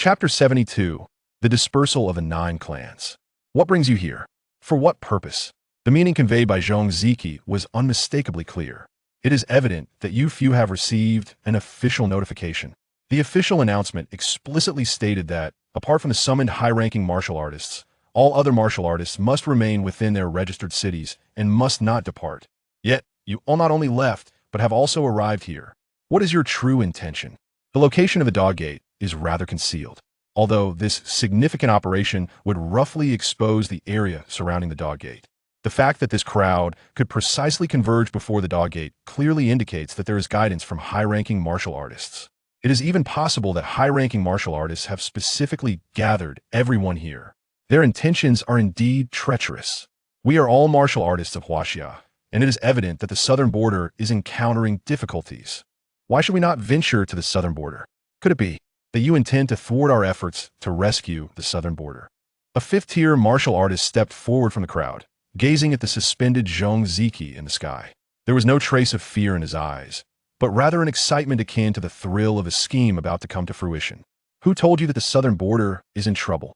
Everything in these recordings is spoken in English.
Chapter 72. The Dispersal of the Nine Clans. What brings you here? For what purpose? The meaning conveyed by Zhong Ziki was unmistakably clear. It is evident that you few have received an official notification. The official announcement explicitly stated that, apart from the summoned high-ranking martial artists, all other martial artists must remain within their registered cities and must not depart. Yet, you all not only left, but have also arrived here. What is your true intention? The location of the dog gate is rather concealed, although this significant operation would roughly expose the area surrounding the dog gate. The fact that this crowd could precisely converge before the dog gate clearly indicates that there is guidance from high-ranking martial artists. It is even possible that high-ranking martial artists have specifically gathered everyone here. Their intentions are indeed treacherous. We are all martial artists of Huaxia, and it is evident that the southern border is encountering difficulties. Why should we not venture to the southern border? Could it be that you intend to thwart our efforts to rescue the southern border? A fifth-tier martial artist stepped forward from the crowd, gazing at the suspended Zhong Ziki in the sky. There was no trace of fear in his eyes, but rather an excitement akin to the thrill of a scheme about to come to fruition. Who told you that the southern border is in trouble?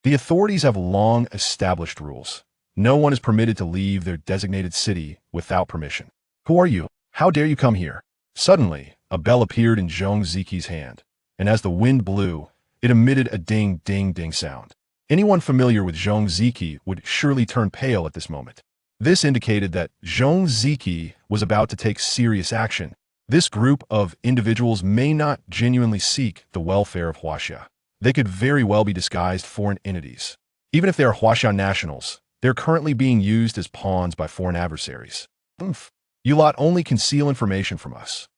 The authorities have long established rules. No one is permitted to leave their designated city without permission. Who are you? How dare you come here? Suddenly, a bell appeared in Zhong Ziki's hand, and as the wind blew, it emitted a ding-ding-ding sound. Anyone familiar with Zhong Ziki would surely turn pale at this moment. This indicated that Zhong Ziki was about to take serious action. This group of individuals may not genuinely seek the welfare of Huaxia. They could very well be disguised foreign entities. Even if they are Huaxia nationals, they're currently being used as pawns by foreign adversaries. You lot only conceal information from us.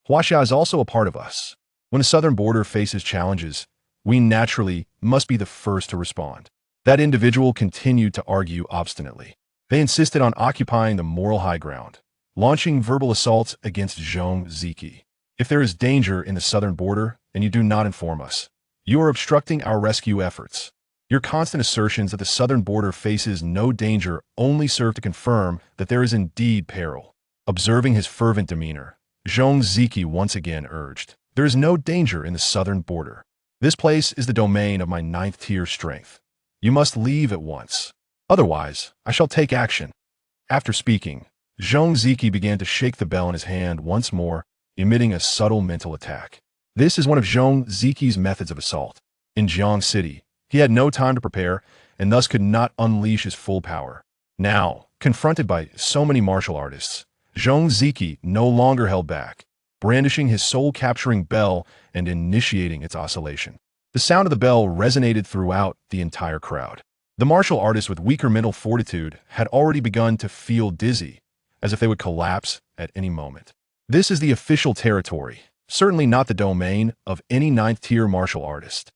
Huaxia is also a part of us. When the southern border faces challenges, we naturally must be the first to respond. That individual continued to argue obstinately. They insisted on occupying the moral high ground, launching verbal assaults against Zhong Ziki. If there is danger in the southern border and you do not inform us, you are obstructing our rescue efforts. Your constant assertions that the southern border faces no danger only serve to confirm that there is indeed peril. Observing his fervent demeanor, Zhong Ziki once again urged, "There is no danger in the southern border. This place is the domain of my 9th-tier strength. You must leave at once. Otherwise, I shall take action." After speaking, Zhong Ziki began to shake the bell in his hand once more, emitting a subtle mental attack. This is one of Zhong Ziki's methods of assault. In Jiang City, he had no time to prepare and thus could not unleash his full power. Now, confronted by so many martial artists, Zhong Ziki no longer held back, brandishing his soul-capturing bell and initiating its oscillation. The sound of the bell resonated throughout the entire crowd. The martial artists with weaker mental fortitude had already begun to feel dizzy, as if they would collapse at any moment. This is the official territory, certainly not the domain of any 9th-tier martial artist.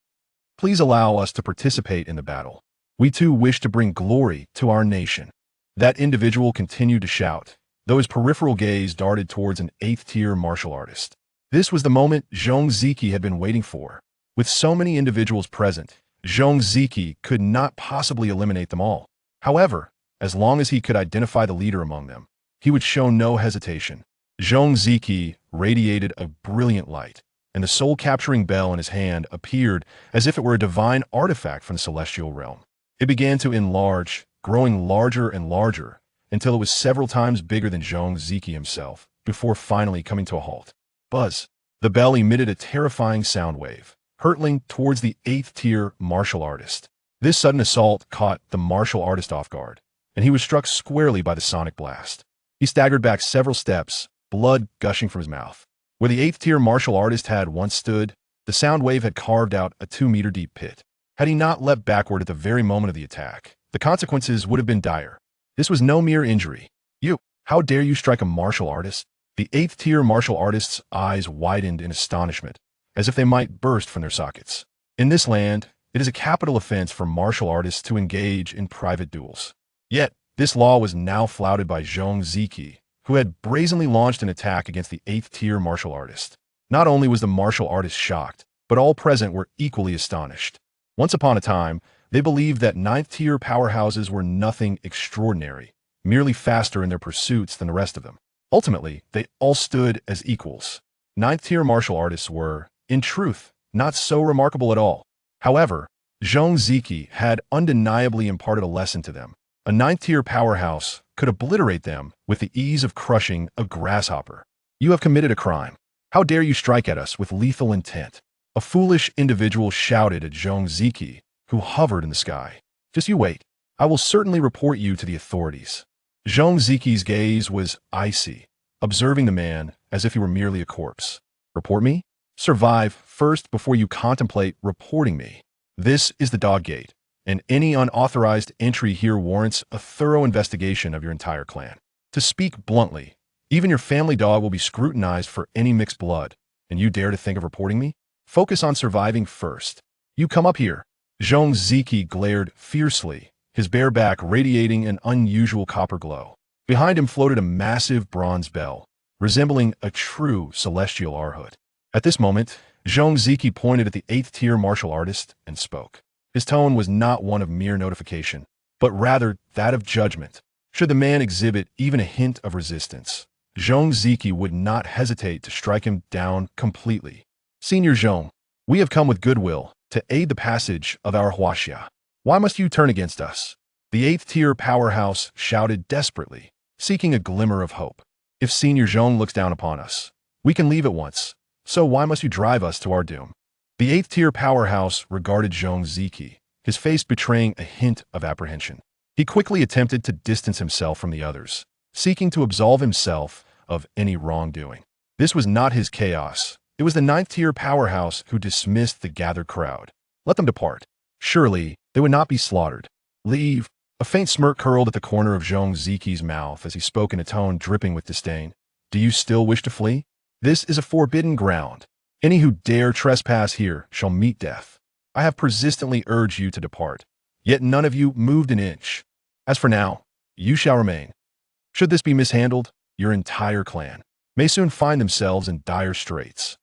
Please allow us to participate in the battle. We too wish to bring glory to our nation. That individual continued to shout, though his peripheral gaze darted towards an 8th-tier martial artist. This was the moment Zhong Ziki had been waiting for. With so many individuals present, Zhong Ziki could not possibly eliminate them all. However, as long as he could identify the leader among them, he would show no hesitation. Zhong Ziki radiated a brilliant light, and the soul-capturing bell in his hand appeared as if it were a divine artifact from the celestial realm. It began to enlarge, growing larger and larger, until it was several times bigger than Zhong Ziki himself, before finally coming to a halt. Buzz! The bell emitted a terrifying sound wave, hurtling towards the 8th-tier martial artist. This sudden assault caught the martial artist off guard, and he was struck squarely by the sonic blast. He staggered back several steps, blood gushing from his mouth. Where the 8th-tier martial artist had once stood, the sound wave had carved out a 2-meter-deep pit. Had he not leapt backward at the very moment of the attack, the consequences would have been dire. This was no mere injury. "You, how dare you strike a martial artist?" The 8th-tier martial artist's eyes widened in astonishment, as if they might burst from their sockets. In this land, it is a capital offense for martial artists to engage in private duels. Yet, this law was now flouted by Zhong Ziki, who had brazenly launched an attack against the 8th-tier martial artist. Not only was the martial artist shocked, but all present were equally astonished. Once upon a time, they believed that 9th-tier powerhouses were nothing extraordinary, merely faster in their pursuits than the rest of them. Ultimately, they all stood as equals. 9th-tier martial artists were, in truth, not so remarkable at all. However, Zhong Ziki had undeniably imparted a lesson to them. A ninth-tier powerhouse could obliterate them with the ease of crushing a grasshopper. You have committed a crime. How dare you strike at us with lethal intent? A foolish individual shouted at Zhong Ziki, who hovered in the sky. Just you wait. I will certainly report you to the authorities. Zhong Ziki's gaze was icy, observing the man as if he were merely a corpse. Report me? Survive first before you contemplate reporting me. This is the Dog Gate, and any unauthorized entry here warrants a thorough investigation of your entire clan. To speak bluntly, even your family dog will be scrutinized for any mixed blood, and you dare to think of reporting me? Focus on surviving first. You come up here. Zhong Ziki glared fiercely, his bare back radiating an unusual copper glow. Behind him floated a massive bronze bell, resembling a true celestial arhood. At this moment, Zhong Ziki pointed at the 8th-tier martial artist and spoke. His tone was not one of mere notification, but rather that of judgment. Should the man exhibit even a hint of resistance, Zhong Ziki would not hesitate to strike him down completely. Senior Zhong, we have come with goodwill to aid the passage of our Huaxia. Why must you turn against us? The 8th-tier powerhouse shouted desperately, seeking a glimmer of hope. If Senior Zhong looks down upon us, we can leave at once. So why must you drive us to our doom? The 8th-tier powerhouse regarded Zhong Ziki, his face betraying a hint of apprehension. He quickly attempted to distance himself from the others, seeking to absolve himself of any wrongdoing. This was not his chaos. It was the 9th-tier powerhouse who dismissed the gathered crowd. Let them depart. Surely, they would not be slaughtered. Leave. A faint smirk curled at the corner of Zhong Ziki's mouth as he spoke in a tone dripping with disdain. Do you still wish to flee? This is a forbidden ground. Any who dare trespass here shall meet death. I have persistently urged you to depart, yet none of you moved an inch. As for now, you shall remain. Should this be mishandled, your entire clan may soon find themselves in dire straits.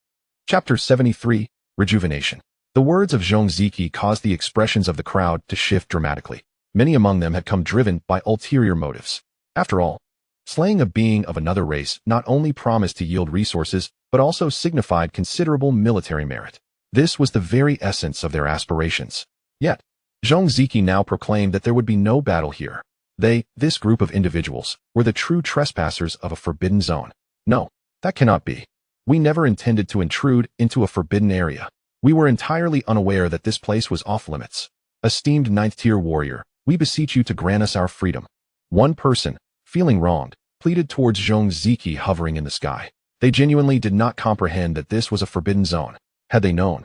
Chapter 73, Rejuvenation. The words of Zhong Ziki caused the expressions of the crowd to shift dramatically. Many among them had come driven by ulterior motives. After all, slaying a being of another race not only promised to yield resources, but also signified considerable military merit. This was the very essence of their aspirations. Yet, Zhong Ziki now proclaimed that there would be no battle here. They, this group of individuals, were the true trespassers of a forbidden zone. No, that cannot be. We never intended to intrude into a forbidden area. We were entirely unaware that this place was off-limits. Esteemed 9th-tier warrior, we beseech you to grant us our freedom. One person, feeling wronged, pleaded towards Zhong Ziki hovering in the sky. They genuinely did not comprehend that this was a forbidden zone. Had they known,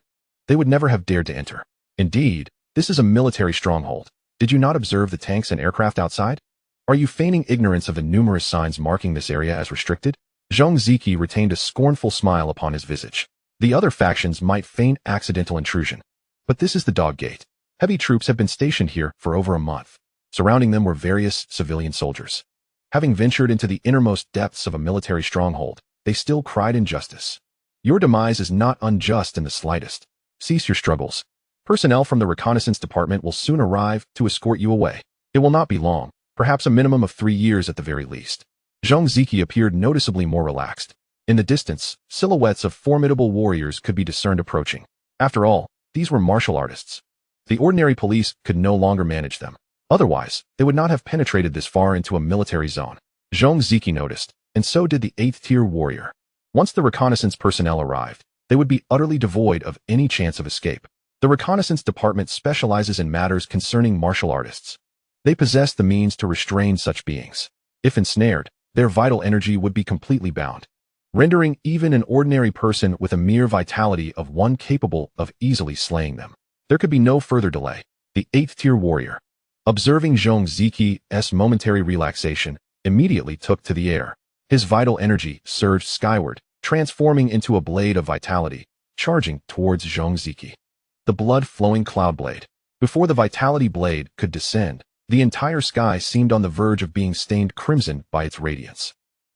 they would never have dared to enter. Indeed, this is a military stronghold. Did you not observe the tanks and aircraft outside? Are you feigning ignorance of the numerous signs marking this area as restricted? Zhong Ziki retained a scornful smile upon his visage. The other factions might feign accidental intrusion. But this is the Dog Gate. Heavy troops have been stationed here for over a month. Surrounding them were various civilian soldiers. Having ventured into the innermost depths of a military stronghold, they still cried injustice. Your demise is not unjust in the slightest. Cease your struggles. Personnel from the reconnaissance department will soon arrive to escort you away. It will not be long, perhaps a minimum of 3 years at the very least. Zhong Ziki appeared noticeably more relaxed. In the distance, silhouettes of formidable warriors could be discerned approaching. After all, these were martial artists. The ordinary police could no longer manage them. Otherwise, they would not have penetrated this far into a military zone. Zhong Ziki noticed, and so did the 8th-tier warrior. Once the reconnaissance personnel arrived, they would be utterly devoid of any chance of escape. The reconnaissance department specializes in matters concerning martial artists. They possess the means to restrain such beings. If ensnared, their vital energy would be completely bound, rendering even an ordinary person with a mere vitality of one capable of easily slaying them. There could be no further delay. The 8th-tier warrior, observing Zhong Ziki's momentary relaxation, immediately took to the air. His vital energy surged skyward, transforming into a blade of vitality, charging towards Zhong Ziki. The blood-flowing cloud blade. Before the vitality blade could descend, the entire sky seemed on the verge of being stained crimson by its radiance.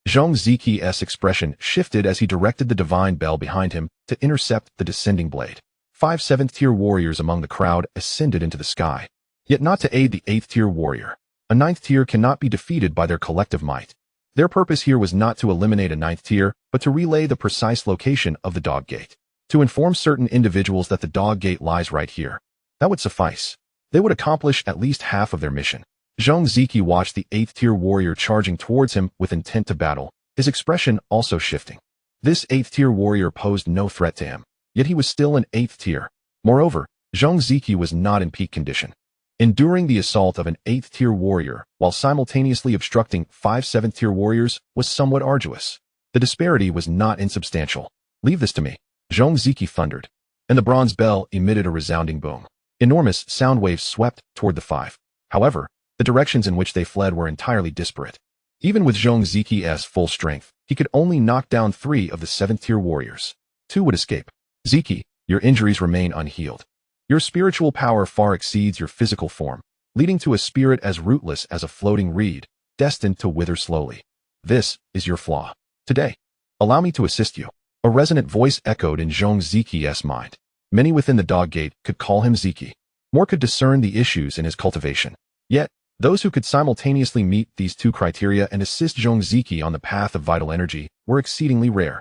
Zhong Ziki's expression shifted as he directed the divine bell behind him to intercept the descending blade. 5 7th-tier warriors among the crowd ascended into the sky, yet not to aid the 8th-tier warrior. A 9th tier cannot be defeated by their collective might. Their purpose here was not to eliminate a 9th tier, but to relay the precise location of the Dog Gate. To inform certain individuals that the Dog Gate lies right here. That would suffice. They would accomplish at least half of their mission. Zhong Ziki watched the 8th-tier warrior charging towards him with intent to battle, his expression also shifting. This 8th-tier warrior posed no threat to him, yet he was still an 8th tier. Moreover, Zhong Ziki was not in peak condition. Enduring the assault of an 8th-tier warrior while simultaneously obstructing 5 7th-tier warriors was somewhat arduous. The disparity was not insubstantial. Leave this to me, Zhong Ziki thundered, and the bronze bell emitted a resounding boom. Enormous sound waves swept toward the 5. However, the directions in which they fled were entirely disparate. Even with Zhong Ziki's full strength, he could only knock down 3 of the 7th-tier warriors. 2 would escape. Ziki, your injuries remain unhealed. Your spiritual power far exceeds your physical form, leading to a spirit as rootless as a floating reed, destined to wither slowly. This is your flaw. Today, allow me to assist you. A resonant voice echoed in Zhong Ziki's mind. Many within the dog gate could call him Ziki. More could discern the issues in his cultivation. Yet, those who could simultaneously meet these 2 criteria and assist Zhong Ziki on the path of vital energy were exceedingly rare.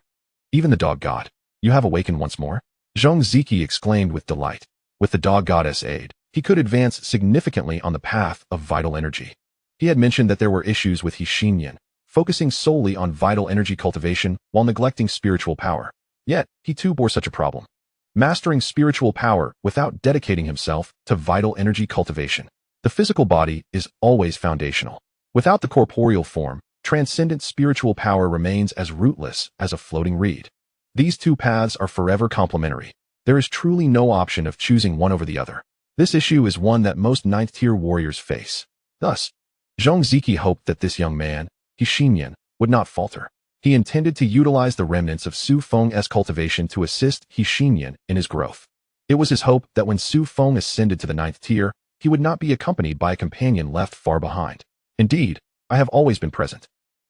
Even the dog god. You have awakened once more? Zhong Ziki exclaimed with delight. With the dog goddess' aid, he could advance significantly on the path of vital energy. He had mentioned that there were issues with xianxian, focusing solely on vital energy cultivation while neglecting spiritual power. Yet, he too bore such a problem. Mastering spiritual power without dedicating himself to vital energy cultivation. The physical body is always foundational. Without the corporeal form, transcendent spiritual power remains as rootless as a floating reed. These 2 paths are forever complementary. There is truly no option of choosing one over the other. This issue is one that most 9th-tier warriors face. Thus, Zhong Ziki hoped that this young man, xianxian, would not falter. He intended to utilize the remnants of Su Feng's cultivation to assist xianxian in his growth. It was his hope that when Su Feng ascended to the 9th tier, he would not be accompanied by a companion left far behind. Indeed, I have always been present.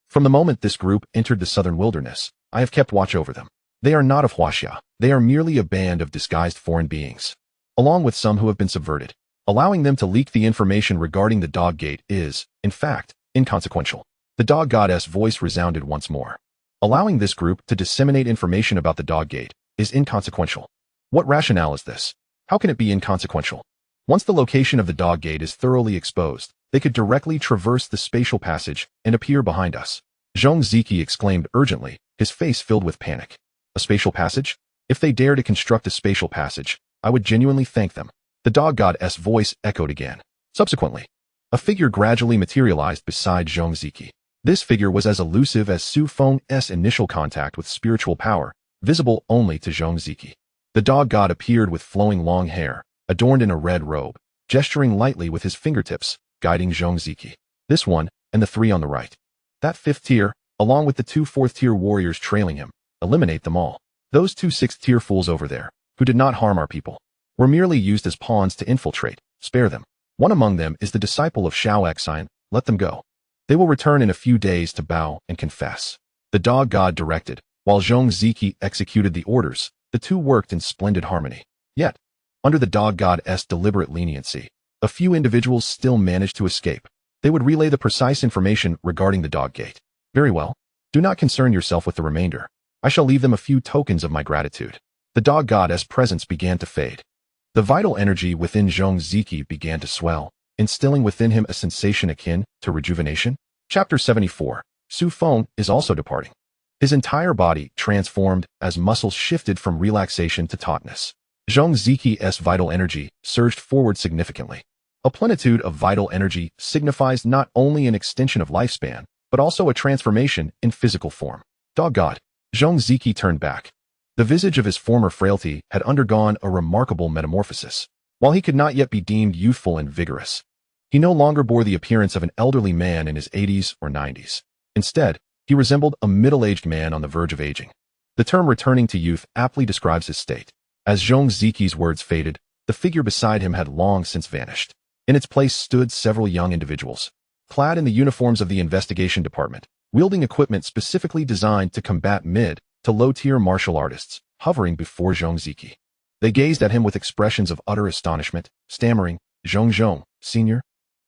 From the moment this group entered the southern wilderness, I have kept watch over them. They are not of Huaxia. They are merely a band of disguised foreign beings, along with some who have been subverted. Allowing them to leak the information regarding the dog gate is, in fact, inconsequential. The dog goddess' voice resounded once more. Allowing this group to disseminate information about the dog gate is inconsequential. What rationale is this? How can it be inconsequential? Once the location of the dog gate is thoroughly exposed, they could directly traverse the spatial passage and appear behind us. Zhong Ziki exclaimed urgently, his face filled with panic. A spatial passage? If they dare to construct a spatial passage, I would genuinely thank them. The dog god's voice echoed again. Subsequently, a figure gradually materialized beside Zhong Ziki. This figure was as elusive as Su Feng's initial contact with spiritual power, visible only to Zhong Ziki. The dog god appeared with flowing long hair, adorned in a red robe, gesturing lightly with his fingertips, guiding Zhong Ziki. This one, and the 3 on the right. That 5th tier, along with the 2 4th-tier warriors trailing him, eliminate them all. Those 2 6th-tier fools over there, who did not harm our people, were merely used as pawns to infiltrate. Spare them. One among them is the disciple of Xianxian. Let them go. They will return in a few days to bow and confess. The dog god directed, while Zhong Ziki executed the orders. The 2 worked in splendid harmony. Yet, under the dog god's deliberate leniency, a few individuals still managed to escape. They would relay the precise information regarding the dog gate. Very well. Do not concern yourself with the remainder. I shall leave them a few tokens of my gratitude. The dog god's presence began to fade. The vital energy within Zhong Ziki began to swell, instilling within him a sensation akin to rejuvenation. Chapter 74. Su Feng is also departing. His entire body transformed as muscles shifted from relaxation to tautness. Zhong Ziki's vital energy surged forward significantly. A plenitude of vital energy signifies not only an extension of lifespan, but also a transformation in physical form. Dog god. Zhong Ziki turned back. The visage of his former frailty had undergone a remarkable metamorphosis. While he could not yet be deemed youthful and vigorous, he no longer bore the appearance of an elderly man in his 80s or 90s. Instead, he resembled a middle-aged man on the verge of aging. The term returning to youth aptly describes his state. As Zhong Ziki's words faded, the figure beside him had long since vanished. In its place stood several young individuals, clad in the uniforms of the investigation department, wielding equipment specifically designed to combat mid to low-tier martial artists, hovering before Zhong Ziki. They gazed at him with expressions of utter astonishment, stammering, Zhong, senior?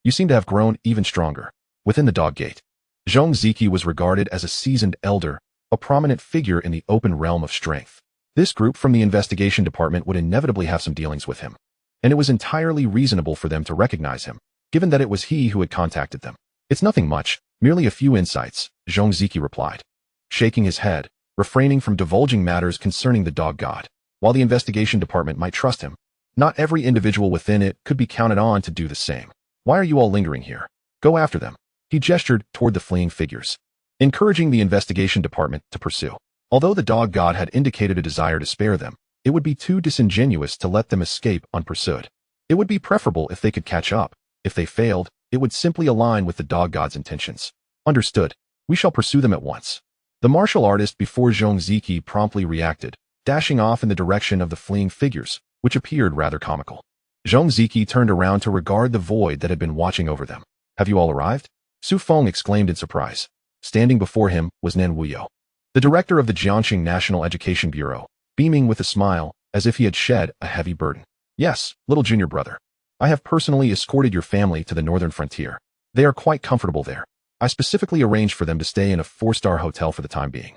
You seem to have grown even stronger. Within the dog gate, Zhong Ziki was regarded as a seasoned elder, a prominent figure in the open realm of strength. This group from the investigation department would inevitably have some dealings with him. and it was entirely reasonable for them to recognize him, given that it was he who had contacted them. It's nothing much, merely a few insights, Xianxia replied, shaking his head, refraining from divulging matters concerning the dog god. While the investigation department might trust him, not every individual within it could be counted on to do the same. Why are you all lingering here? Go after them. He gestured toward the fleeing figures, encouraging the investigation department to pursue. Although the dog god had indicated a desire to spare them, it would be too disingenuous to let them escape unpursued. It would be preferable if they could catch up. If they failed, it would simply align with the dog god's intentions. Understood. We shall pursue them at once. The martial artist before Xianxia promptly reacted, dashing off in the direction of the fleeing figures, which appeared rather comical. Xianxia turned around to regard the void that had been watching over them. Have you all arrived? Su Feng exclaimed in surprise. Standing before him was Nan Wuyo, the director of the Jiangxing National Education Bureau, beaming with a smile, as if he had shed a heavy burden. Yes, little junior brother. I have personally escorted your family to the northern frontier. They are quite comfortable there. I specifically arranged for them to stay in a 4-star hotel for the time being.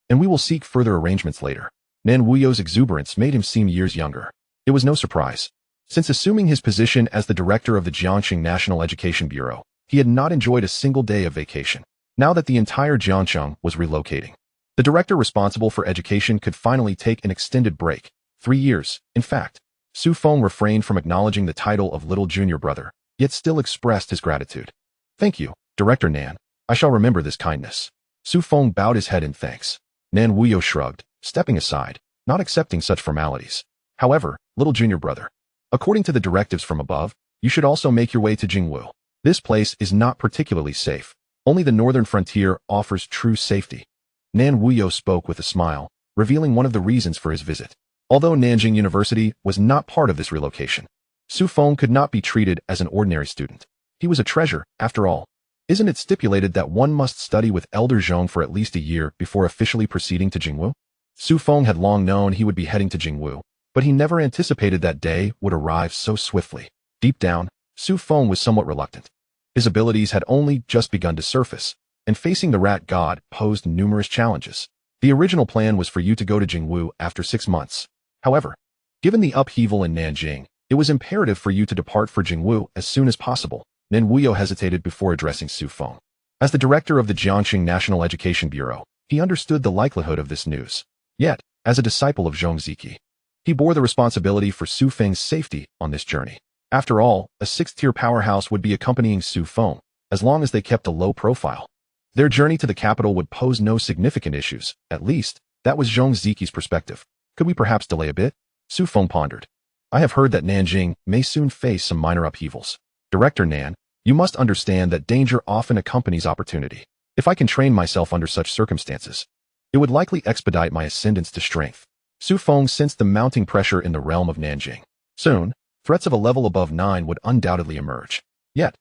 And we will seek further arrangements later. Nan Wuyo's exuberance made him seem years younger. It was no surprise. Since assuming his position as the director of the Jiangxing National Education Bureau, he had not enjoyed a single day of vacation. Now that the entire Jiangxing was relocating, the director responsible for education could finally take an extended break. 3 years, in fact. Su Feng refrained from acknowledging the title of little junior brother, yet still expressed his gratitude. Thank you, Director Nan. I shall remember this kindness. Su Feng bowed his head in thanks. Nan Wuyo shrugged, stepping aside, not accepting such formalities. However, little junior brother, according to the directives from above, you should also make your way to Jingwu. This place is not particularly safe. Only the northern frontier offers true safety. Nan Wuyo spoke with a smile, revealing one of the reasons for his visit. Although Nanjing University was not part of this relocation, Su Feng could not be treated as an ordinary student. He was a treasure, after all. Isn't it stipulated that one must study with Elder Zhong for at least a year before officially proceeding to Jingwu? Su Feng had long known he would be heading to Jingwu, but he never anticipated that day would arrive so swiftly. Deep down, Su Feng was somewhat reluctant. His abilities had only just begun to surface, and facing the rat god posed numerous challenges. The original plan was for you to go to Jingwu after 6 months. However, given the upheaval in Nanjing, it was imperative for you to depart for Jingwu as soon as possible. Nan Wuyo hesitated before addressing Su Feng. As the director of the Jiangxing National Education Bureau, he understood the likelihood of this news. Yet, as a disciple of Xianxia, he bore the responsibility for Su Feng's safety on this journey. After all, a 6th-tier powerhouse would be accompanying Su Feng, as long as they kept a low profile. Their journey to the capital would pose no significant issues, at least, that was Xianxia's perspective. Could we perhaps delay a bit? Su Feng pondered. I have heard that Nanjing may soon face some minor upheavals. Director Nan, you must understand that danger often accompanies opportunity. If I can train myself under such circumstances, it would likely expedite my ascendance to strength. Su Feng sensed the mounting pressure in the realm of Nanjing. Soon, threats of a level above 9 would undoubtedly emerge. Yet,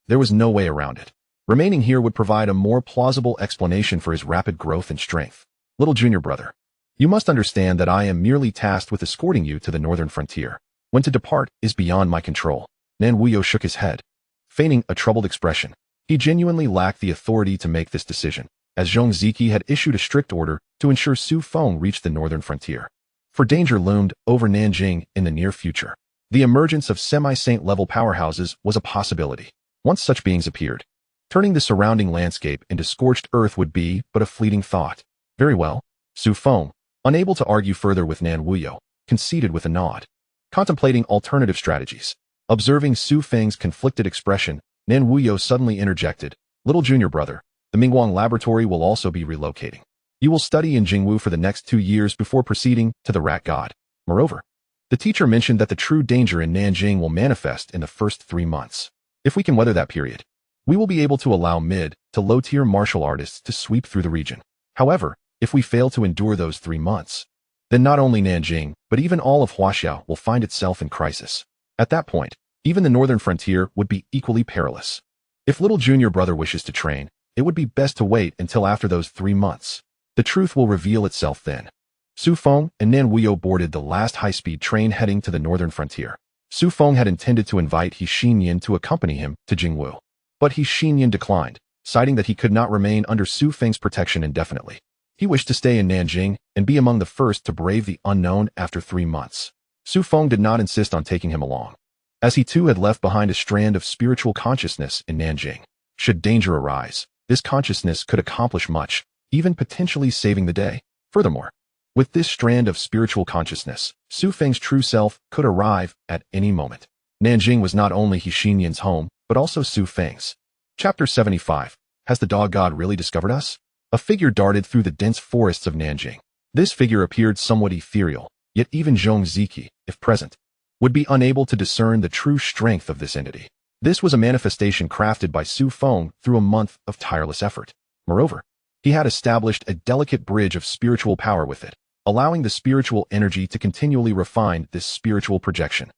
there was no way around it. Remaining here would provide a more plausible explanation for his rapid growth and strength. Little junior brother, you must understand that I am merely tasked with escorting you to the northern frontier. When to depart is beyond my control. Nan Wuyo shook his head, feigning a troubled expression. He genuinely lacked the authority to make this decision, as Xianxia had issued a strict order to ensure Su Feng reached the northern frontier. For danger loomed over Nanjing in the near future. The emergence of semi-saint level powerhouses was a possibility. Once such beings appeared, turning the surrounding landscape into scorched earth would be but a fleeting thought. Very well. Su Feng, unable to argue further with Nan Wuyo, conceded with a nod, contemplating alternative strategies. Observing Su Feng's conflicted expression, Nan Wuyo suddenly interjected, Little junior brother, the Mingguang laboratory will also be relocating. You will study in Jingwu for the next 2 years before proceeding to the rat god. Moreover, the teacher mentioned that the true danger in Nanjing will manifest in the first 3 months. If we can weather that period, we will be able to allow mid to low-tier martial artists to sweep through the region. However, if we fail to endure those 3 months, then not only Nanjing, but even all of Huaxia will find itself in crisis. At that point, even the northern frontier would be equally perilous. If little junior brother wishes to train, it would be best to wait until after those 3 months. The truth will reveal itself then. Su Feng and Nan Wuyo boarded the last high-speed train heading to the northern frontier. Su Feng had intended to invite He Xinyan to accompany him to Jingwu, but He Xinyan declined, citing that he could not remain under Su Feng's protection indefinitely. He wished to stay in Nanjing and be among the first to brave the unknown after 3 months. Su Feng did not insist on taking him along, as he too had left behind a strand of spiritual consciousness in Nanjing. Should danger arise, this consciousness could accomplish much, even potentially saving the day. Furthermore, with this strand of spiritual consciousness, Su Feng's true self could arrive at any moment. Nanjing was not only He Xinyan's home, but also Su Feng's. Chapter 75. Has the dog god really discovered us? A figure darted through the dense forests of Nanjing. This figure appeared somewhat ethereal, yet even Zhong Ziki, if present, would be unable to discern the true strength of this entity. This was a manifestation crafted by Su Feng through a month of tireless effort. Moreover, he had established a delicate bridge of spiritual power with it, allowing the spiritual energy to continually refine this spiritual projection.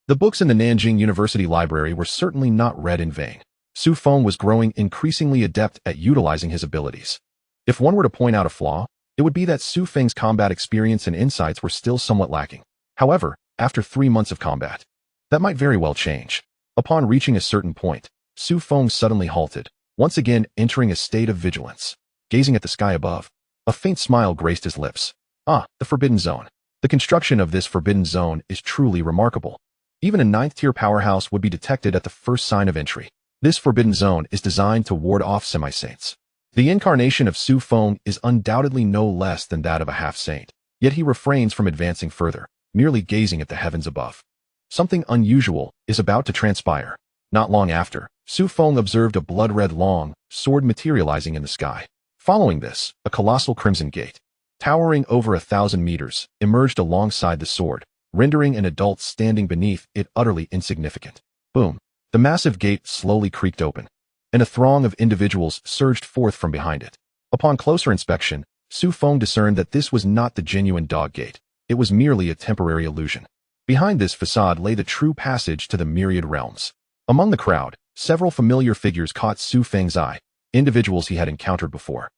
The books in the Nanjing University Library were certainly not read in vain. Su Feng was growing increasingly adept at utilizing his abilities. If one were to point out a flaw, it would be that Su Feng's combat experience and insights were still somewhat lacking. However, after 3 months of combat, that might very well change. Upon reaching a certain point, Su Feng suddenly halted, once again entering a state of vigilance. Gazing at the sky above, a faint smile graced his lips. Ah, the Forbidden Zone. The construction of this Forbidden Zone is truly remarkable. Even a 9th-tier powerhouse would be detected at the first sign of entry. This Forbidden Zone is designed to ward off semi-saints. The incarnation of Su Feng is undoubtedly no less than that of a half-saint, yet he refrains from advancing further, merely gazing at the heavens above. Something unusual is about to transpire. Not long after, Su Feng observed a blood-red long sword materializing in the sky. Following this, a colossal crimson gate, towering over 1,000 meters, emerged alongside the sword, rendering an adult standing beneath it utterly insignificant. Boom! The massive gate slowly creaked open, and a throng of individuals surged forth from behind it. Upon closer inspection, Su Feng discerned that this was not the genuine dog gate. It was merely a temporary illusion. Behind this facade lay the true passage to the myriad realms. Among the crowd, several familiar figures caught Su Feng's eye, individuals he had encountered before.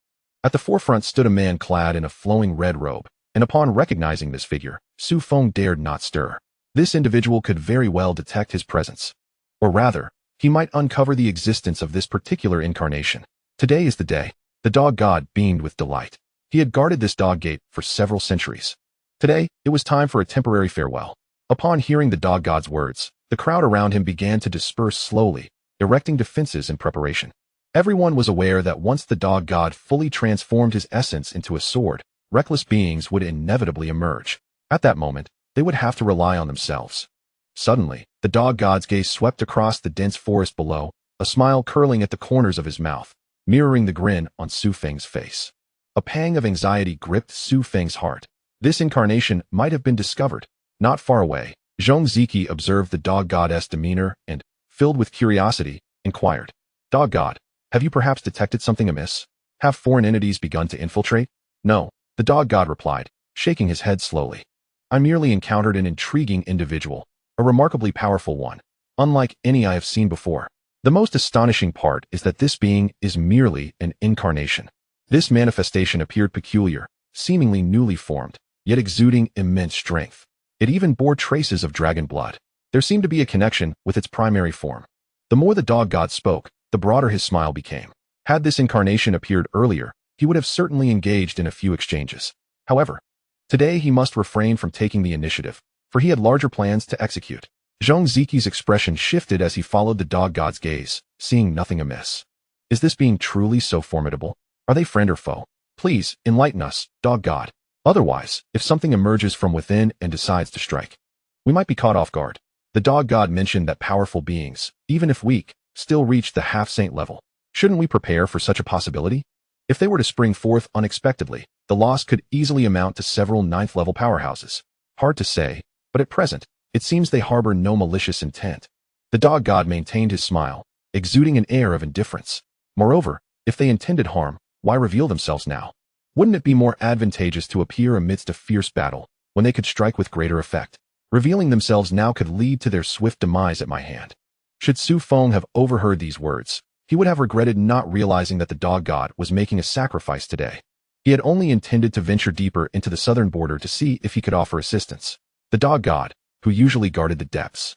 At the forefront stood a man clad in a flowing red robe, and upon recognizing this figure, Su Feng dared not stir. This individual could very well detect his presence. Or rather, he might uncover the existence of this particular incarnation. Today is the day. The dog god beamed with delight. He had guarded this dog gate for several centuries. Today, it was time for a temporary farewell. Upon hearing the dog god's words, the crowd around him began to disperse slowly, erecting defenses in preparation. Everyone was aware that once the dog god fully transformed his essence into a sword, reckless beings would inevitably emerge. At that moment, they would have to rely on themselves. Suddenly, the dog god's gaze swept across the dense forest below, a smile curling at the corners of his mouth, mirroring the grin on Su Feng's face. A pang of anxiety gripped Su Feng's heart. This incarnation might have been discovered. Not far away, Zhong Ziki observed the dog god's demeanor and, filled with curiosity, inquired, "Dog god, have you perhaps detected something amiss? Have foreign entities begun to infiltrate?" "No," the dog god replied, shaking his head slowly. "I merely encountered an intriguing individual, a remarkably powerful one, unlike any I have seen before. The most astonishing part is that this being is merely an incarnation." This manifestation appeared peculiar, seemingly newly formed, yet exuding immense strength. It even bore traces of dragon blood. There seemed to be a connection with its primary form. The more the dog god spoke, the broader his smile became. Had this incarnation appeared earlier, he would have certainly engaged in a few exchanges. However, today he must refrain from taking the initiative, for he had larger plans to execute. Zhong Ziki's expression shifted as he followed the dog god's gaze, seeing nothing amiss. Is this being truly so formidable? Are they friend or foe? Please, enlighten us, dog god. Otherwise, if something emerges from within and decides to strike, we might be caught off guard. The dog god mentioned that powerful beings, even if weak, still reach the half-saint level. Shouldn't we prepare for such a possibility? If they were to spring forth unexpectedly, the loss could easily amount to several 9th-level powerhouses. Hard to say, but at present, it seems they harbor no malicious intent. The dog god maintained his smile, exuding an air of indifference. Moreover, if they intended harm, why reveal themselves now? Wouldn't it be more advantageous to appear amidst a fierce battle, when they could strike with greater effect? Revealing themselves now could lead to their swift demise at my hand. Should Su Feng have overheard these words, he would have regretted not realizing that the dog god was making a sacrifice today. He had only intended to venture deeper into the southern border to see if he could offer assistance. The dog god, who usually guarded the depths,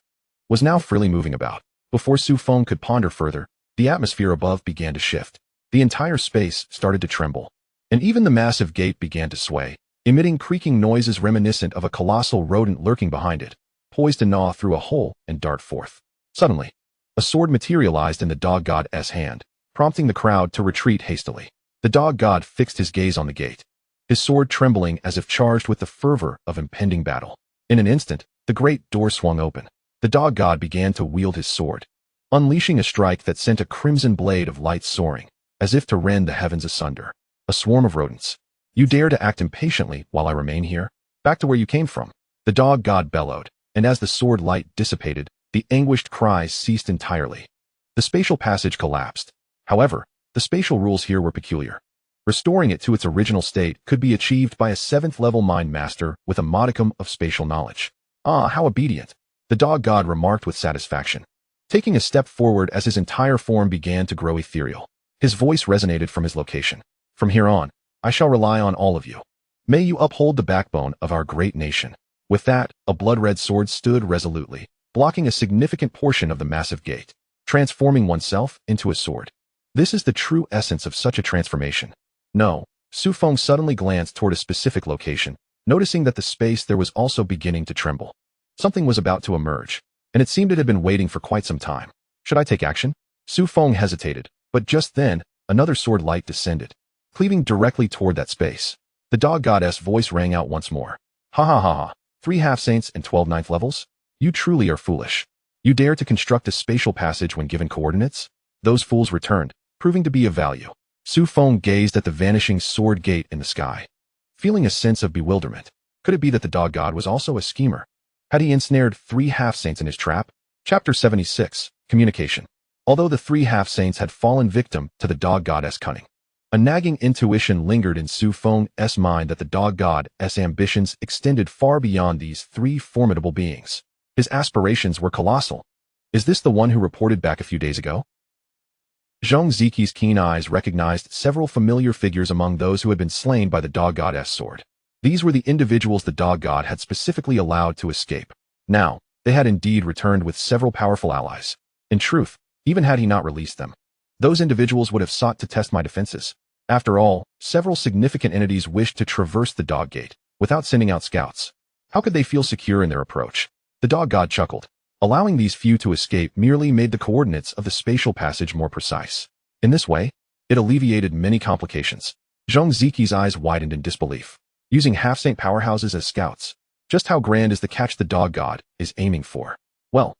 was now freely moving about. Before Su Feng could ponder further, the atmosphere above began to shift. The entire space started to tremble, and even the massive gate began to sway, emitting creaking noises reminiscent of a colossal rodent lurking behind it, poised to gnaw through a hole and dart forth. Suddenly, a sword materialized in the dog god's hand, prompting the crowd to retreat hastily. The dog god fixed his gaze on the gate, his sword trembling as if charged with the fervor of impending battle. In an instant, the great door swung open. The dog god began to wield his sword, unleashing a strike that sent a crimson blade of light soaring, as if to rend the heavens asunder. A swarm of rodents. You dare to act impatiently while I remain here? Back to where you came from. The dog god bellowed, and as the sword light dissipated, the anguished cries ceased entirely. The spatial passage collapsed. However, the spatial rules here were peculiar. Restoring it to its original state could be achieved by a 7th-level mind master with a modicum of spatial knowledge. Ah, how obedient, the dog god remarked with satisfaction, taking a step forward as his entire form began to grow ethereal. His voice resonated from his location. From here on, I shall rely on all of you. May you uphold the backbone of our great nation. With that, a blood-red sword stood resolutely, blocking a significant portion of the massive gate, transforming oneself into a sword. This is the true essence of such a transformation. No, Su Feng suddenly glanced toward a specific location, noticing that the space there was also beginning to tremble. Something was about to emerge, and it seemed it had been waiting for quite some time. Should I take action? Su Feng hesitated, but just then, another sword light descended, cleaving directly toward that space. The dog goddess voice rang out once more. Ha ha ha ha, 3 half-saints and 12 ninth levels? You truly are foolish. You dare to construct a spatial passage when given coordinates? Those fools returned, proving to be of value. Su Feng gazed at the vanishing sword gate in the sky, feeling a sense of bewilderment. Could it be that the dog god was also a schemer? Had he ensnared 3 half-saints in his trap? Chapter 76, Communication. Although the 3 half-saints had fallen victim to the dog god's cunning, a nagging intuition lingered in Su Feng's mind that the dog god's ambitions extended far beyond these 3 formidable beings. His aspirations were colossal. Is this the one who reported back a few days ago? Xianxia's keen eyes recognized several familiar figures among those who had been slain by the dog god's sword. These were the individuals the dog god had specifically allowed to escape. Now, they had indeed returned with several powerful allies. In truth, even had he not released them, those individuals would have sought to test my defenses. After all, several significant entities wished to traverse the dog gate without sending out scouts. How could they feel secure in their approach? The dog god chuckled. Allowing these few to escape merely made the coordinates of the spatial passage more precise. In this way, it alleviated many complications. Xianxia's eyes widened in disbelief. Using half-saint powerhouses as scouts. Just how grand is the catch the dog god is aiming for? Well,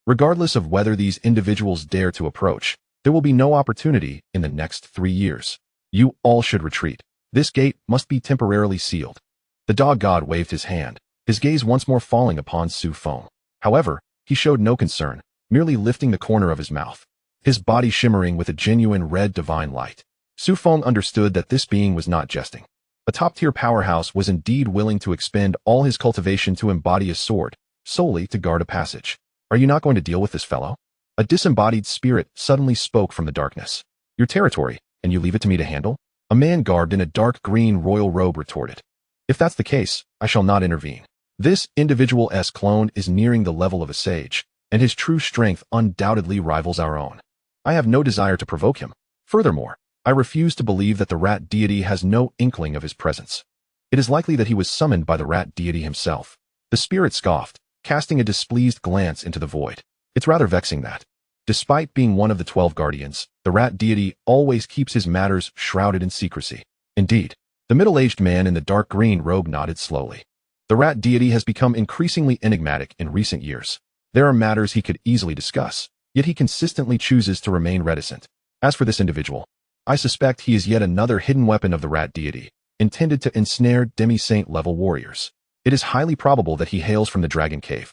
regardless of whether these individuals dare to approach, there will be no opportunity in the next 3 years. You all should retreat. This gate must be temporarily sealed. The dog god waved his hand, his gaze once more falling upon Su Feng. However, he showed no concern, merely lifting the corner of his mouth, his body shimmering with a genuine red divine light. Su Feng understood that this being was not jesting. A top-tier powerhouse was indeed willing to expend all his cultivation to embody a sword, solely to guard a passage. Are you not going to deal with this fellow? A disembodied spirit suddenly spoke from the darkness. Your territory, and you leave it to me to handle? A man garbed in a dark green royal robe retorted. If that's the case, I shall not intervene. This individual's clone is nearing the level of a sage, and his true strength undoubtedly rivals our own. I have no desire to provoke him. Furthermore, I refuse to believe that the rat deity has no inkling of his presence. It is likely that he was summoned by the rat deity himself. The spirit scoffed, casting a displeased glance into the void. It's rather vexing that, despite being one of the 12 guardians, the rat deity always keeps his matters shrouded in secrecy. Indeed, the middle-aged man in the dark green robe nodded slowly. The rat deity has become increasingly enigmatic in recent years. There are matters he could easily discuss, yet he consistently chooses to remain reticent. As for this individual, I suspect he is yet another hidden weapon of the rat deity, intended to ensnare demi-saint level warriors. It is highly probable that he hails from the Dragon Cave.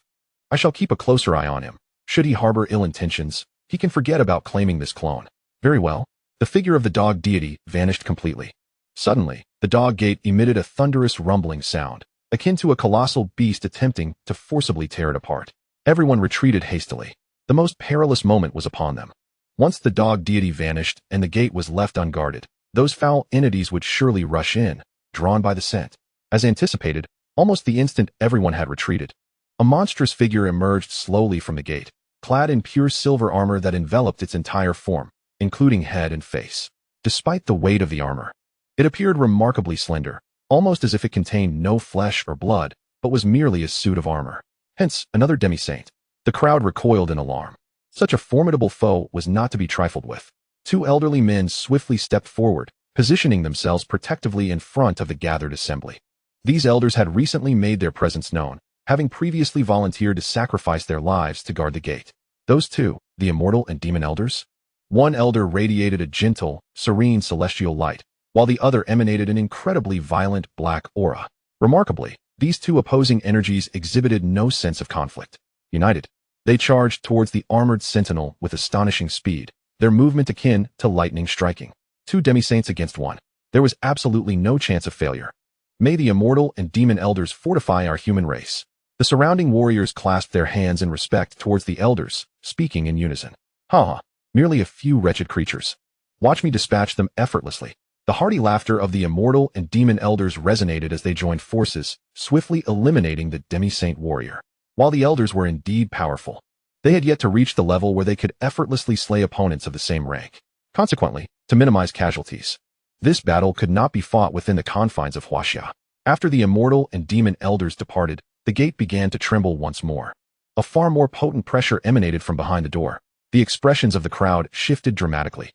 I shall keep a closer eye on him. Should he harbor ill intentions, he can forget about claiming this clone. Very well. The figure of the dog deity vanished completely. Suddenly, the dog gate emitted a thunderous rumbling sound, akin to a colossal beast attempting to forcibly tear it apart. Everyone retreated hastily. The most perilous moment was upon them. Once the dog deity vanished and the gate was left unguarded, those foul entities would surely rush in, drawn by the scent. As anticipated, almost the instant everyone had retreated, a monstrous figure emerged slowly from the gate, clad in pure silver armor that enveloped its entire form, including head and face. Despite the weight of the armor, it appeared remarkably slender, almost as if it contained no flesh or blood, but was merely a suit of armor. Hence, another demi-saint. The crowd recoiled in alarm. Such a formidable foe was not to be trifled with. Two elderly men swiftly stepped forward, positioning themselves protectively in front of the gathered assembly. These elders had recently made their presence known, having previously volunteered to sacrifice their lives to guard the gate. Those two, the immortal and demon elders? One elder radiated a gentle, serene celestial light, while the other emanated an incredibly violent black aura. Remarkably, these two opposing energies exhibited no sense of conflict. United, they charged towards the armored sentinel with astonishing speed, their movement akin to lightning striking. Two demi-saints against one. There was absolutely no chance of failure. May the immortal and demon elders fortify our human race. The surrounding warriors clasped their hands in respect towards the elders, speaking in unison. Ha! Merely a few wretched creatures. Watch me dispatch them effortlessly. The hearty laughter of the immortal and demon elders resonated as they joined forces, swiftly eliminating the demi-saint warrior. While the elders were indeed powerful, they had yet to reach the level where they could effortlessly slay opponents of the same rank. Consequently, to minimize casualties, this battle could not be fought within the confines of Huaxia. After the immortal and demon elders departed, the gate began to tremble once more. A far more potent pressure emanated from behind the door. The expressions of the crowd shifted dramatically.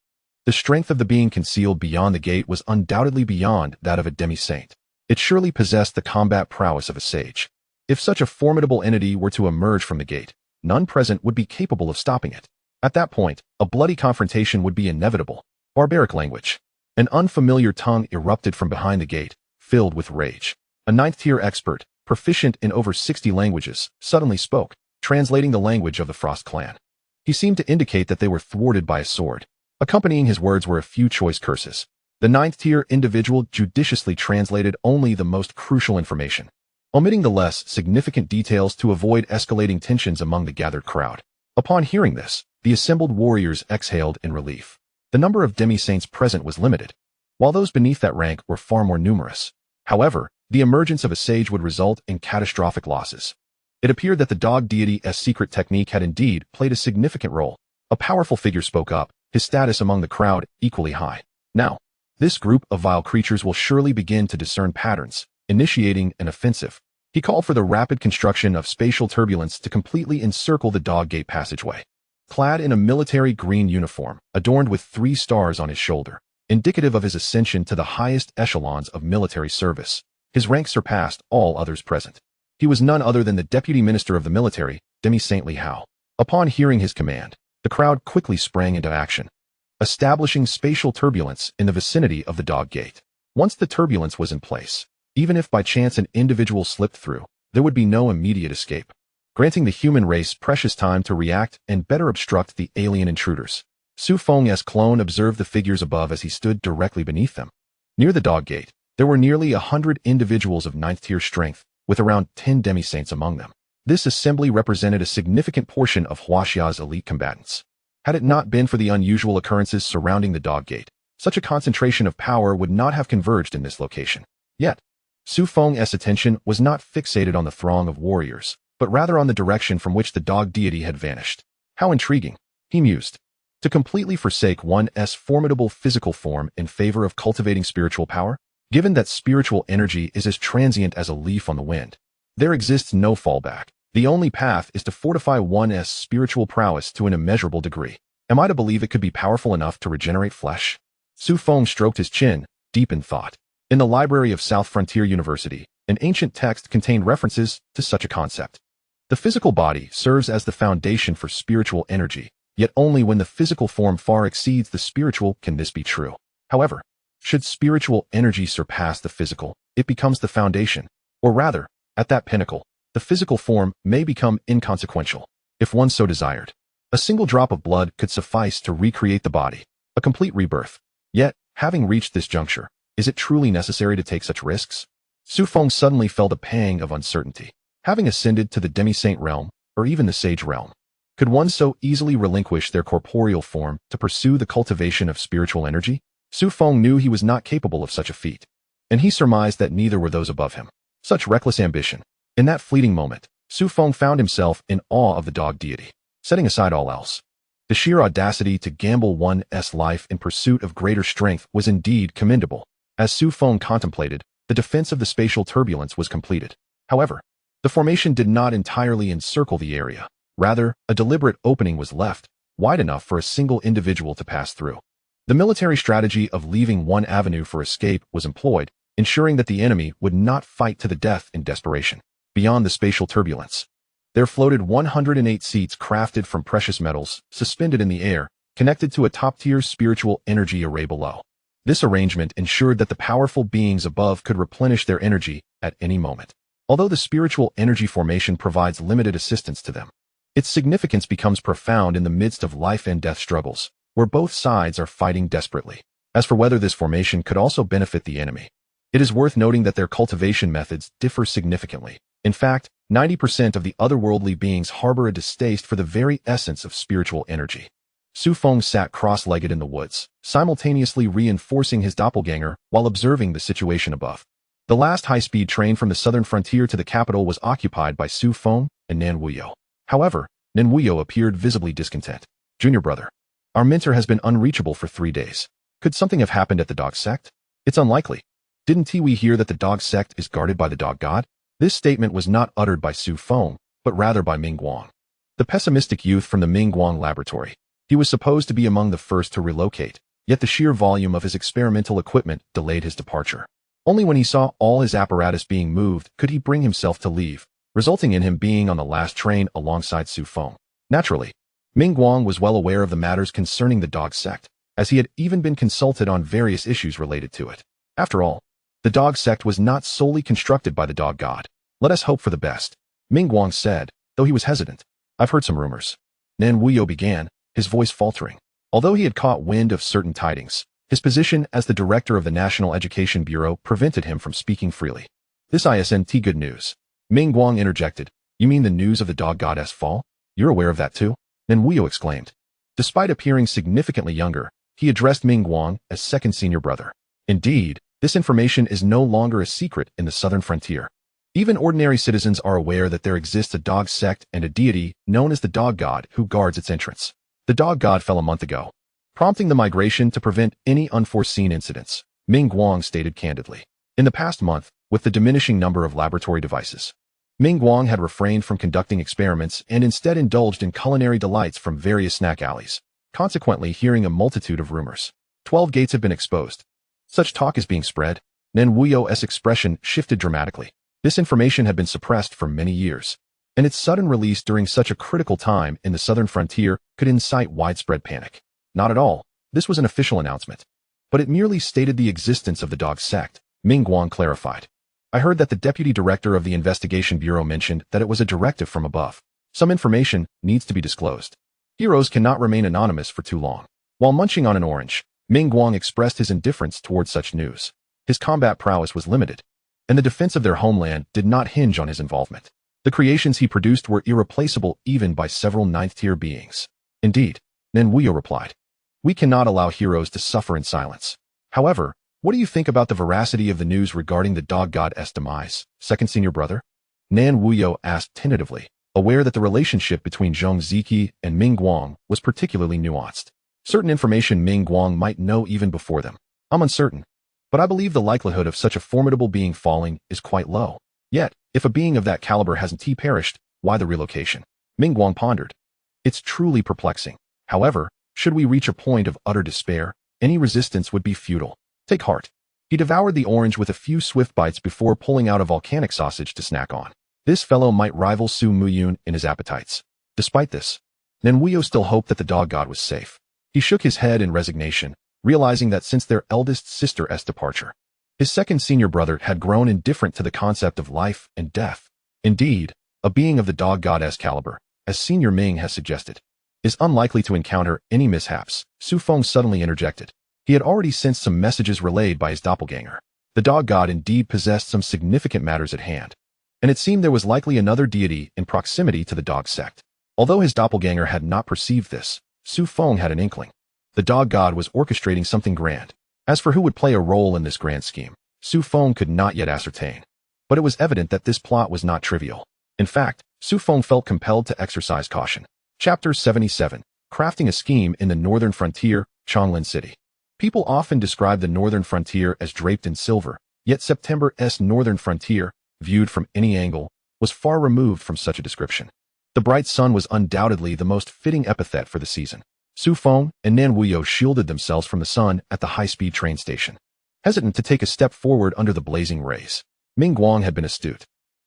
The strength of the being concealed beyond the gate was undoubtedly beyond that of a demi-saint. It surely possessed the combat prowess of a sage. If such a formidable entity were to emerge from the gate, none present would be capable of stopping it. At that point, a bloody confrontation would be inevitable. Barbaric language. An unfamiliar tongue erupted from behind the gate, filled with rage. A ninth-tier expert, proficient in over 60 languages, suddenly spoke, translating the language of the Frost clan. He seemed to indicate that they were thwarted by a sword. Accompanying his words were a few choice curses. The ninth-tier individual judiciously translated only the most crucial information, omitting the less significant details to avoid escalating tensions among the gathered crowd. Upon hearing this, the assembled warriors exhaled in relief. The number of demi-saints present was limited, while those beneath that rank were far more numerous. However, the emergence of a sage would result in catastrophic losses. It appeared that the dog deity's secret technique had indeed played a significant role. A powerful figure spoke up, his status among the crowd equally high. Now, this group of vile creatures will surely begin to discern patterns, initiating an offensive. He called for the rapid construction of spatial turbulence to completely encircle the dog gate passageway. Clad in a military green uniform, adorned with 3 stars on his shoulder, indicative of his ascension to the highest echelons of military service, his rank surpassed all others present. He was none other than the deputy minister of the military, Demi-Saint Li Hao. Upon hearing his command, the crowd quickly sprang into action, establishing spatial turbulence in the vicinity of the dog gate. Once the turbulence was in place, even if by chance an individual slipped through, there would be no immediate escape, granting the human race precious time to react and better obstruct the alien intruders. Su Feng's clone observed the figures above as he stood directly beneath them. Near the dog gate, there were nearly 100 individuals of 9th-tier strength, with around 10 demi-saints among them. This assembly represented a significant portion of Huaxia's elite combatants. Had it not been for the unusual occurrences surrounding the dog gate, such a concentration of power would not have converged in this location. Yet, Su Feng's attention was not fixated on the throng of warriors, but rather on the direction from which the dog deity had vanished. How intriguing, he mused. To completely forsake one's formidable physical form in favor of cultivating spiritual power? Given that spiritual energy is as transient as a leaf on the wind, there exists no fallback. The only path is to fortify one's spiritual prowess to an immeasurable degree. Am I to believe it could be powerful enough to regenerate flesh? Su Feng stroked his chin, deep in thought. In the library of South Frontier University, an ancient text contained references to such a concept. The physical body serves as the foundation for spiritual energy, yet only when the physical form far exceeds the spiritual can this be true. However, should spiritual energy surpass the physical, it becomes the foundation, or rather, at that pinnacle, the physical form may become inconsequential, if one so desired. A single drop of blood could suffice to recreate the body, a complete rebirth. Yet, having reached this juncture, is it truly necessary to take such risks? Su Feng suddenly felt a pang of uncertainty. Having ascended to the demi-saint realm, or even the sage realm, could one so easily relinquish their corporeal form to pursue the cultivation of spiritual energy? Su Feng knew he was not capable of such a feat, and he surmised that neither were those above him. Such reckless ambition. In that fleeting moment, Su Feng found himself in awe of the dog deity. Setting aside all else, the sheer audacity to gamble one's life in pursuit of greater strength was indeed commendable. As Su Feng contemplated, the defense of the spatial turbulence was completed. However, the formation did not entirely encircle the area. Rather, a deliberate opening was left, wide enough for a single individual to pass through. The military strategy of leaving one avenue for escape was employed, ensuring that the enemy would not fight to the death in desperation. Beyond the spatial turbulence, there floated 108 seats crafted from precious metals, suspended in the air, connected to a top-tier spiritual energy array below. This arrangement ensured that the powerful beings above could replenish their energy at any moment. Although the spiritual energy formation provides limited assistance to them, its significance becomes profound in the midst of life and death struggles, where both sides are fighting desperately. As for whether this formation could also benefit the enemy, it is worth noting that their cultivation methods differ significantly. In fact, 90% of the otherworldly beings harbor a distaste for the very essence of spiritual energy. Su Feng sat cross-legged in the woods, simultaneously reinforcing his doppelganger while observing the situation above. The last high-speed train from the southern frontier to the capital was occupied by Su Feng and Nan Wuyo. However, Nan Wuyo appeared visibly discontent. Junior brother, our mentor has been unreachable for 3 days. Could something have happened at the dog sect? It's unlikely. Didn't we hear that the dog sect is guarded by the dog god? This statement was not uttered by Su Feng, but rather by Ming Guang, the pessimistic youth from the Ming Guang laboratory. He was supposed to be among the first to relocate, yet the sheer volume of his experimental equipment delayed his departure. Only when he saw all his apparatus being moved could he bring himself to leave, resulting in him being on the last train alongside Su Feng. Naturally, Ming Guang was well aware of the matters concerning the dog sect, as he had even been consulted on various issues related to it. After all, the dog sect was not solely constructed by the dog god. Let us hope for the best, Ming Guang said, though he was hesitant. I've heard some rumors. Nan Wuyo began, his voice faltering. Although he had caught wind of certain tidings, his position as the director of the National Education Bureau prevented him from speaking freely. This isn't good news. Ming Guang interjected. You mean the news of the dog goddess fall? You're aware of that too? Nan Wuyo exclaimed. Despite appearing significantly younger, he addressed Ming Guang as second senior brother. Indeed, this information is no longer a secret in the southern frontier. Even ordinary citizens are aware that there exists a dog sect and a deity known as the dog god who guards its entrance. The dog god fell a month ago, prompting the migration to prevent any unforeseen incidents, Ming Guang stated candidly. In the past month, with the diminishing number of laboratory devices, Ming Guang had refrained from conducting experiments and instead indulged in culinary delights from various snack alleys, consequently hearing a multitude of rumors. 12 gates have been exposed. Such talk is being spread. Nan Wuyo's expression shifted dramatically. This information had been suppressed for many years, and its sudden release during such a critical time in the southern frontier could incite widespread panic. Not at all. This was an official announcement. But it merely stated the existence of the dog sect, Ming Guang clarified. I heard that the deputy director of the investigation bureau mentioned that it was a directive from above. Some information needs to be disclosed. Heroes cannot remain anonymous for too long. While munching on an orange, Ming Guang expressed his indifference towards such news. His combat prowess was limited, and the defense of their homeland did not hinge on his involvement. The creations he produced were irreplaceable even by several ninth-tier beings. Indeed, Nan Wuyo replied. We cannot allow heroes to suffer in silence. However, what do you think about the veracity of the news regarding the dog god's demise, second senior brother? Nan Wuyo asked tentatively, aware that the relationship between Zhong Ziki and Ming Guang was particularly nuanced. Certain information Ming Guang might know even before them. I'm uncertain, but I believe the likelihood of such a formidable being falling is quite low. Yet, if a being of that caliber hasn't perished, why the relocation? Ming Guang pondered. It's truly perplexing. However, should we reach a point of utter despair, any resistance would be futile. Take heart. He devoured the orange with a few swift bites before pulling out a volcanic sausage to snack on. This fellow might rival Su Muyun in his appetites. Despite this, Nan Wuyo still hoped that the dog god was safe. He shook his head in resignation, realizing that since their eldest sister's departure, his second senior brother had grown indifferent to the concept of life and death. Indeed, a being of the dog god's caliber, as Senior Ming has suggested, is unlikely to encounter any mishaps. Su Feng suddenly interjected. He had already sensed some messages relayed by his doppelganger. The dog god indeed possessed some significant matters at hand, and it seemed there was likely another deity in proximity to the dog sect. Although his doppelganger had not perceived this, Su Feng had an inkling. The dog god was orchestrating something grand. As for who would play a role in this grand scheme, Su Feng could not yet ascertain. But it was evident that this plot was not trivial. In fact, Su Feng felt compelled to exercise caution. Chapter 77. Crafting a Scheme in the Northern Frontier, Chonglin City. People often describe the northern frontier as draped in silver, Yet September's northern frontier, viewed from any angle, was far removed from such a description. The bright sun was undoubtedly the most fitting epithet for the season. Su Feng and Nan Wuyo shielded themselves from the sun at the high-speed train station, hesitant to take a step forward under the blazing rays. Ming Guang had been astute.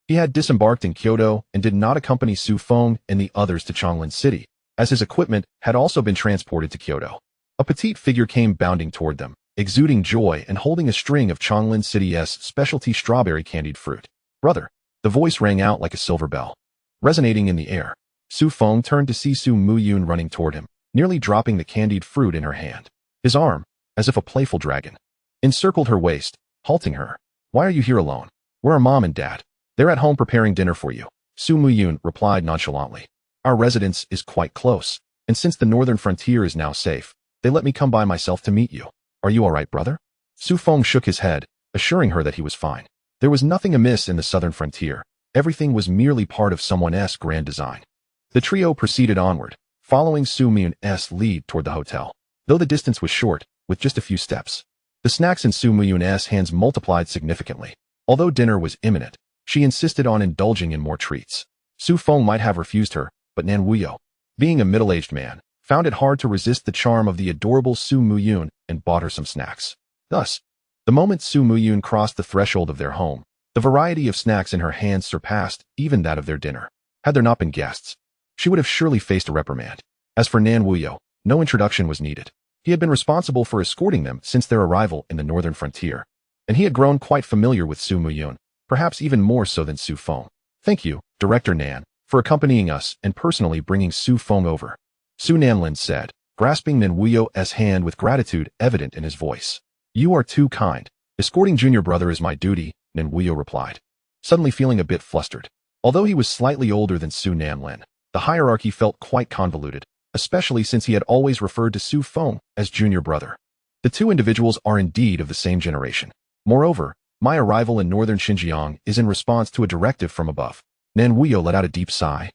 He had disembarked in Kyoto and did not accompany Su Feng and the others to Changlin City, as his equipment had also been transported to Kyoto. A petite figure came bounding toward them, exuding joy and holding a string of Changlin City's specialty strawberry candied fruit. "Brother," the voice rang out like a silver bell, resonating in the air. Su Feng turned to see Su Muyun running toward him, nearly dropping the candied fruit in her hand. His arm, as if a playful dragon, encircled her waist, halting her. "Why are you here alone? Where are Mom and Dad?" "They're at home preparing dinner for you," Su Muyun replied nonchalantly. "Our residence is quite close, and since the northern frontier is now safe, they let me come by myself to meet you. Are you all right, brother?" Su Feng shook his head, assuring her that he was fine. There was nothing amiss in the southern frontier. Everything was merely part of someone's grand design. The trio proceeded onward, following Su Muyun's lead toward the hotel. Though the distance was short, with just a few steps, the snacks in Su Muyun's hands multiplied significantly. Although dinner was imminent, she insisted on indulging in more treats. Su Feng might have refused her, but Nan Wuyo, being a middle-aged man, found it hard to resist the charm of the adorable Su Muyun and bought her some snacks. Thus, the moment Su Muyun crossed the threshold of their home, the variety of snacks in her hands surpassed even that of their dinner. Had there not been guests, she would have surely faced a reprimand. As for Nan Wuyo, no introduction was needed. He had been responsible for escorting them since their arrival in the northern frontier, and he had grown quite familiar with Su Muyun, perhaps even more so than Su Feng. "Thank you, Director Nan, for accompanying us and personally bringing Su Feng over," Su Nanlin said, grasping Nan Wuyo's hand with gratitude evident in his voice. "You are too kind. Escorting junior brother is my duty," Nan Wuyo replied, suddenly feeling a bit flustered. Although he was slightly older than Su Nanlin, the hierarchy felt quite convoluted, especially since he had always referred to Su Feng as junior brother. The two individuals are indeed of the same generation. Moreover, my arrival in northern Xinjiang is in response to a directive from above. Nan Wuyo let out a deep sigh.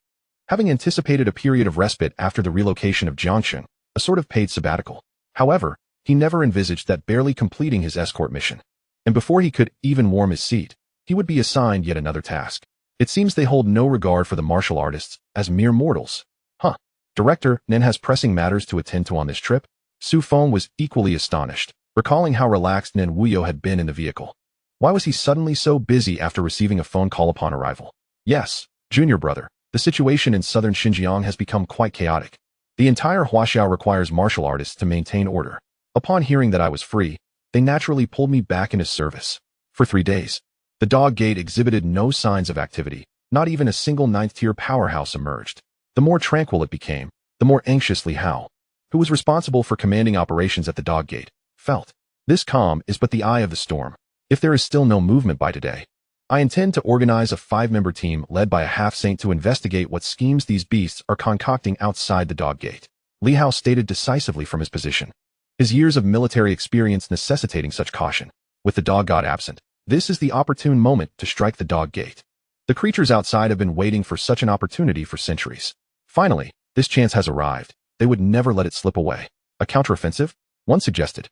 Having anticipated a period of respite after the relocation of Jiangxing, a sort of paid sabbatical. However, he never envisaged that barely completing his escort mission, and before he could even warm his seat, he would be assigned yet another task. It seems they hold no regard for the martial artists as mere mortals. "Huh. Director Nan has pressing matters to attend to on this trip?" Su Feng was equally astonished, recalling how relaxed Nan Wuyo had been in the vehicle. Why was he suddenly so busy after receiving a phone call upon arrival? "Yes, junior brother, the situation in southern Xinjiang has become quite chaotic. The entire Huaxia requires martial artists to maintain order. Upon hearing that I was free, they naturally pulled me back into service. For 3 days, the dog gate exhibited no signs of activity, not even a single 9th-tier powerhouse emerged. The more tranquil it became, the more anxiously Hao, who was responsible for commanding operations at the dog gate, felt. This calm is but the eye of the storm. If there is still no movement by today, I intend to organize a 5-member team led by a half-saint to investigate what schemes these beasts are concocting outside the dog gate," Li Hao stated decisively from his position, his years of military experience necessitating such caution. With the dog god absent, this is the opportune moment to strike the dog gate. The creatures outside have been waiting for such an opportunity for centuries. Finally, this chance has arrived. They would never let it slip away. A counteroffensive? One suggested.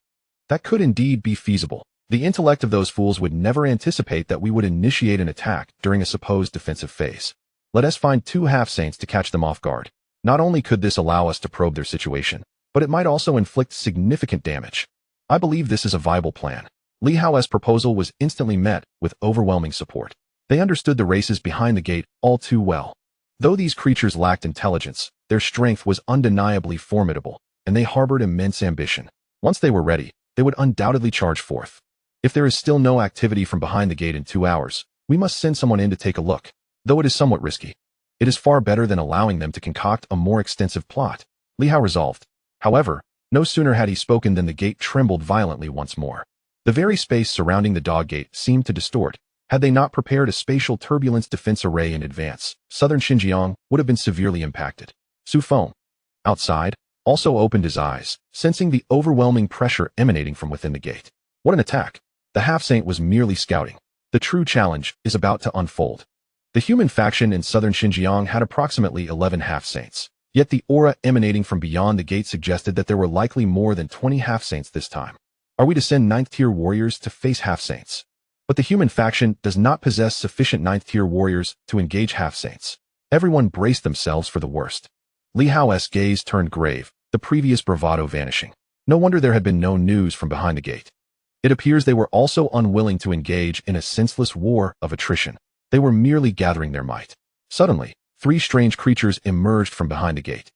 That could indeed be feasible. The intellect of those fools would never anticipate that we would initiate an attack during a supposed defensive phase. Let us find 2 half-saints to catch them off guard. Not only could this allow us to probe their situation, but it might also inflict significant damage. I believe this is a viable plan. Li Hao's proposal was instantly met with overwhelming support. They understood the races behind the gate all too well. Though these creatures lacked intelligence, their strength was undeniably formidable, and they harbored immense ambition. Once they were ready, they would undoubtedly charge forth. If there is still no activity from behind the gate in 2 hours, we must send someone in to take a look. Though it is somewhat risky, it is far better than allowing them to concoct a more extensive plot, Li Hao resolved. However, no sooner had he spoken than the gate trembled violently once more. The very space surrounding the dog gate seemed to distort. Had they not prepared a spatial turbulence defense array in advance, southern Xinjiang would have been severely impacted. Su Feng, outside, also opened his eyes, sensing the overwhelming pressure emanating from within the gate. What an attack! The half-saint was merely scouting. The true challenge is about to unfold. The human faction in southern Xinjiang had approximately 11 half-saints, yet the aura emanating from beyond the gate suggested that there were likely more than 20 half-saints this time. Are we to send 9th-tier warriors to face half-saints? But the human faction does not possess sufficient ninth-tier warriors to engage half-saints. Everyone braced themselves for the worst. Li Hao's gaze turned grave, the previous bravado vanishing. No wonder there had been no news from behind the gate. It appears they were also unwilling to engage in a senseless war of attrition. They were merely gathering their might. Suddenly, 3 strange creatures emerged from behind the gate.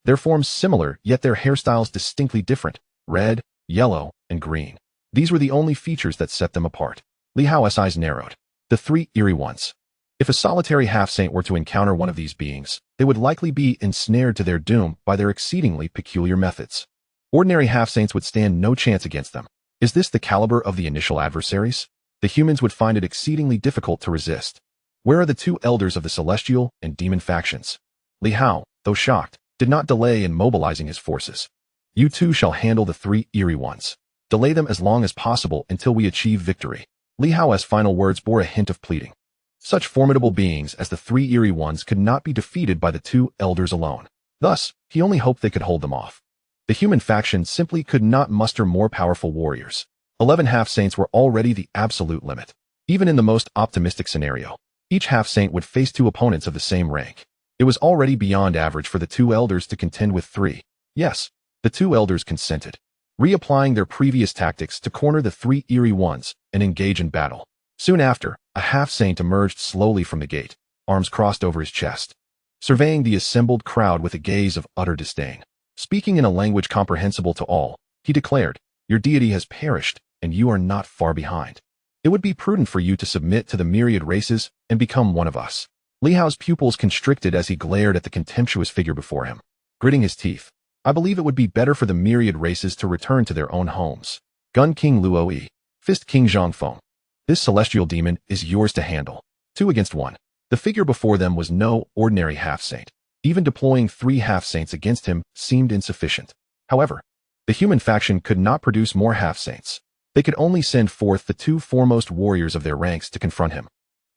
Their forms similar, yet their hairstyles distinctly different: red, yellow, and green. These were the only features that set them apart. Li Hao's eyes narrowed. The 3 eerie ones. If a solitary half-saint were to encounter one of these beings, they would likely be ensnared to their doom by their exceedingly peculiar methods. Ordinary half-saints would stand no chance against them. Is this the caliber of the initial adversaries? The humans would find it exceedingly difficult to resist. Where are the 2 elders of the celestial and demon factions? Li Hao, though shocked, did not delay in mobilizing his forces. You two shall handle the 3 eerie ones. Delay them as long as possible until we achieve victory. Li Hao's final words bore a hint of pleading. Such formidable beings as the 3 eerie ones could not be defeated by the 2 elders alone. Thus, he only hoped they could hold them off. The human faction simply could not muster more powerful warriors. 11 half-saints were already the absolute limit. Even in the most optimistic scenario, each half-saint would face 2 opponents of the same rank. It was already beyond average for the 2 elders to contend with 3. Yes, the 2 elders consented, reapplying their previous tactics to corner the 3 eerie ones and engage in battle. Soon after, a half-saint emerged slowly from the gate, arms crossed over his chest, surveying the assembled crowd with a gaze of utter disdain. Speaking in a language comprehensible to all, he declared, "Your deity has perished, and you are not far behind. It would be prudent for you to submit to the myriad races and become one of us." Li Hao's pupils constricted as he glared at the contemptuous figure before him. Gritting his teeth, "I believe it would be better for the myriad races to return to their own homes. Gun King Luo, Fist King Zhang Feng. This celestial demon is yours to handle. 2 against 1. The figure before them was no ordinary half-saint. Even deploying 3 half-saints against him seemed insufficient. However, the human faction could not produce more half-saints. They could only send forth the 2 foremost warriors of their ranks to confront him.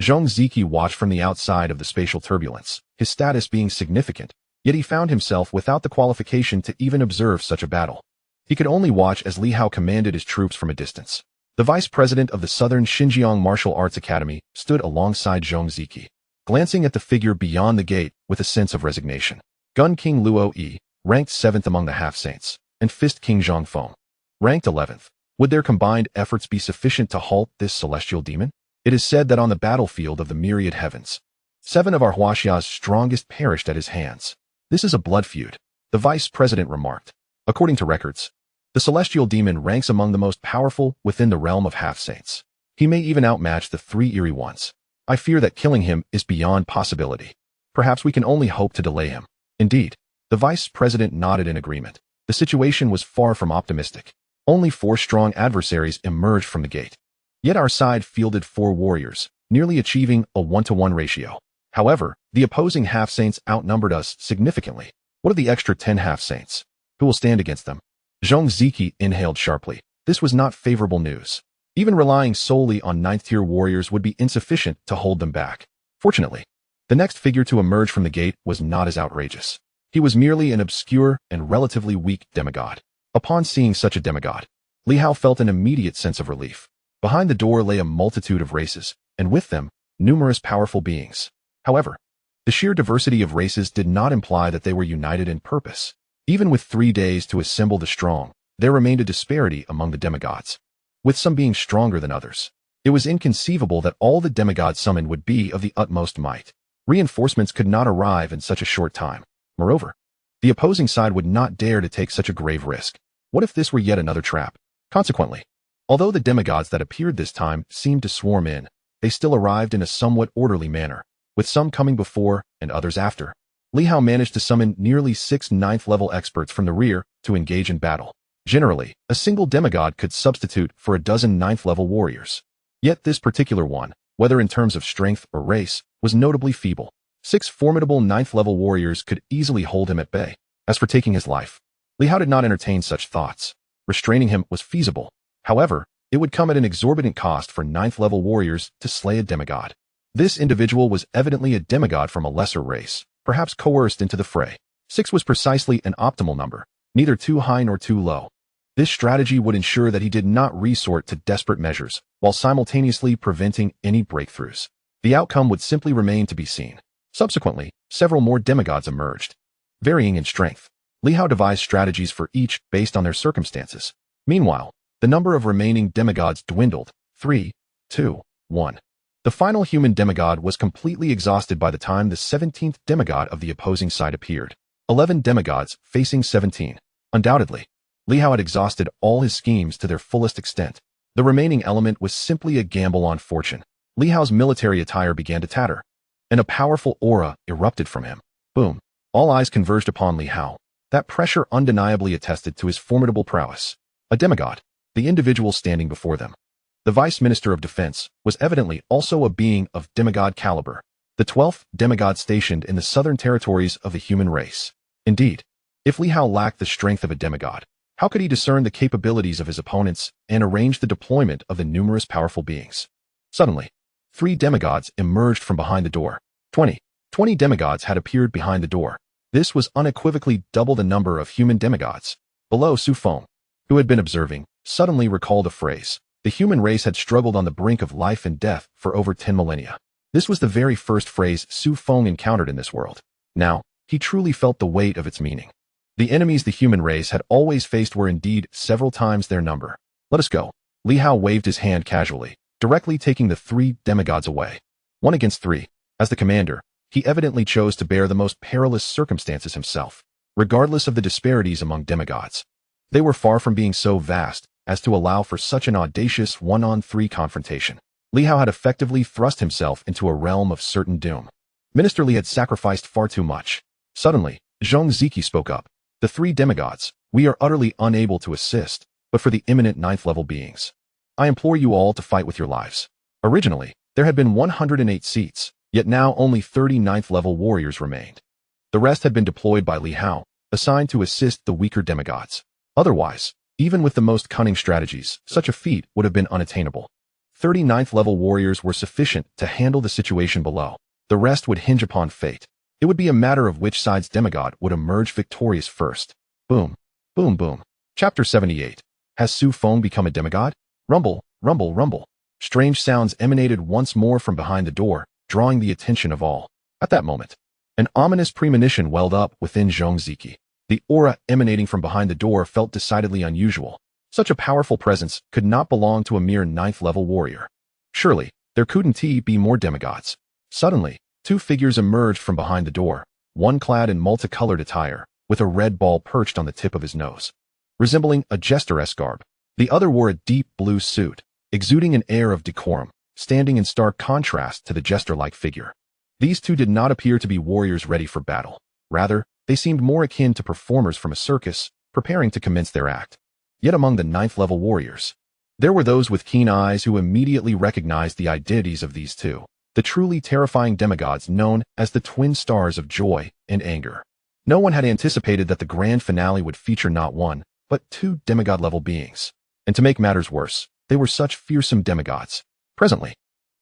Zhang Ziki watched from the outside of the spatial turbulence, his status being significant, yet he found himself without the qualification to even observe such a battle. He could only watch as Li Hao commanded his troops from a distance. The vice president of the Southern Xinjiang Martial Arts Academy stood alongside Zhang Ziki, glancing at the figure beyond the gate with a sense of resignation. Gun King Luo, ranked 7th among the half-saints, and Fist King Zhang Feng, ranked 11th. Would their combined efforts be sufficient to halt this celestial demon? It is said that on the battlefield of the myriad heavens, 7 of our Huaxia's strongest perished at his hands. This is a blood feud, the vice president remarked. According to records, the celestial demon ranks among the most powerful within the realm of half-saints. He may even outmatch the 3 eerie ones. I fear that killing him is beyond possibility. Perhaps we can only hope to delay him. Indeed, the vice president nodded in agreement. The situation was far from optimistic. Only 4 strong adversaries emerged from the gate. Yet our side fielded 4 warriors, nearly achieving a 1-to-1 ratio. However, the opposing half-saints outnumbered us significantly. What of the extra 10 half-saints? Who will stand against them? Zhang Ziki inhaled sharply. This was not favorable news. Even relying solely on 9th-tier warriors would be insufficient to hold them back. Fortunately, the next figure to emerge from the gate was not as outrageous. He was merely an obscure and relatively weak demigod. Upon seeing such a demigod, Li Hao felt an immediate sense of relief. Behind the door lay a multitude of races, and with them, numerous powerful beings. However, the sheer diversity of races did not imply that they were united in purpose. Even with 3 days to assemble the strong, there remained a disparity among the demigods, with some being stronger than others. It was inconceivable that all the demigods summoned would be of the utmost might. Reinforcements could not arrive in such a short time. Moreover, the opposing side would not dare to take such a grave risk. What if this were yet another trap? Consequently, although the demigods that appeared this time seemed to swarm in, they still arrived in a somewhat orderly manner, with some coming before and others after. Li Hao managed to summon nearly 6 9th-level experts from the rear to engage in battle. Generally, a single demigod could substitute for a dozen 9th-level warriors. Yet this particular one, whether in terms of strength or race, was notably feeble. 6 formidable 9th-level warriors could easily hold him at bay. As for taking his life, Li Hao did not entertain such thoughts. Restraining him was feasible. However, it would come at an exorbitant cost for 9th-level warriors to slay a demigod. This individual was evidently a demigod from a lesser race, perhaps coerced into the fray. 6 was precisely an optimal number, neither too high nor too low. This strategy would ensure that he did not resort to desperate measures, while simultaneously preventing any breakthroughs. The outcome would simply remain to be seen. Subsequently, several more demigods emerged, varying in strength. Li Hao devised strategies for each based on their circumstances. Meanwhile, the number of remaining demigods dwindled. 3, 2, 1. The final human demigod was completely exhausted by the time the 17th demigod of the opposing side appeared. 11 demigods facing 17. Undoubtedly, Li Hao had exhausted all his schemes to their fullest extent. The remaining element was simply a gamble on fortune. Li Hao's military attire began to tatter, and a powerful aura erupted from him. Boom. All eyes converged upon Li Hao. That pressure undeniably attested to his formidable prowess. A demigod, the individual standing before them. The Vice Minister of Defense was evidently also a being of demigod caliber, the 12th demigod stationed in the southern territories of the human race. Indeed, if Li Hao lacked the strength of a demigod, how could he discern the capabilities of his opponents and arrange the deployment of the numerous powerful beings? Suddenly, 3 demigods emerged from behind the door. 20 demigods had appeared behind the door. This was unequivocally double the number of human demigods. Below, Su Feng, who had been observing, suddenly recalled a phrase. The human race had struggled on the brink of life and death for over 10 millennia. This was the very first phrase Su Feng encountered in this world. Now, he truly felt the weight of its meaning. The enemies the human race had always faced were indeed several times their number. Let us go. Li Hao waved his hand casually, directly taking the 3 demigods away. 1 against 3. As the commander, he evidently chose to bear the most perilous circumstances himself, regardless of the disparities among demigods. They were far from being so vast as to allow for such an audacious 1-on-3 confrontation. Li Hao had effectively thrust himself into a realm of certain doom. Minister Li had sacrificed far too much. Suddenly, Xianxiaaudiobooks spoke up. The 3 demigods, we are utterly unable to assist, but for the imminent 9th level beings, I implore you all to fight with your lives. Originally, there had been 108 seats, yet now only 30 9th level warriors remained. The rest had been deployed by Li Hao, assigned to assist the weaker demigods. Otherwise, even with the most cunning strategies, such a feat would have been unattainable. 30 9th level warriors were sufficient to handle the situation below. The rest would hinge upon fate. It would be a matter of which side's demigod would emerge victorious first. Boom. Boom boom. Chapter 78. Has Su Feng become a demigod? Rumble, rumble, rumble. Strange sounds emanated once more from behind the door, drawing the attention of all. At that moment, an ominous premonition welled up within Xianxiaaudiobooks. The aura emanating from behind the door felt decidedly unusual. Such a powerful presence could not belong to a mere 9th level warrior. Surely, there couldn't be more demigods. Suddenly, 2 figures emerged from behind the door, one clad in multicolored attire, with a red ball perched on the tip of his nose, resembling a jester-esque garb. The other wore a deep blue suit, exuding an air of decorum, standing in stark contrast to the jester-like figure. These 2 did not appear to be warriors ready for battle. Rather, they seemed more akin to performers from a circus, preparing to commence their act. Yet among the 9th level warriors, there were those with keen eyes who immediately recognized the identities of these 2, the truly terrifying demigods known as the twin stars of joy and anger. No one had anticipated that the grand finale would feature not 1, but 2 demigod-level beings. And to make matters worse, they were such fearsome demigods. Presently,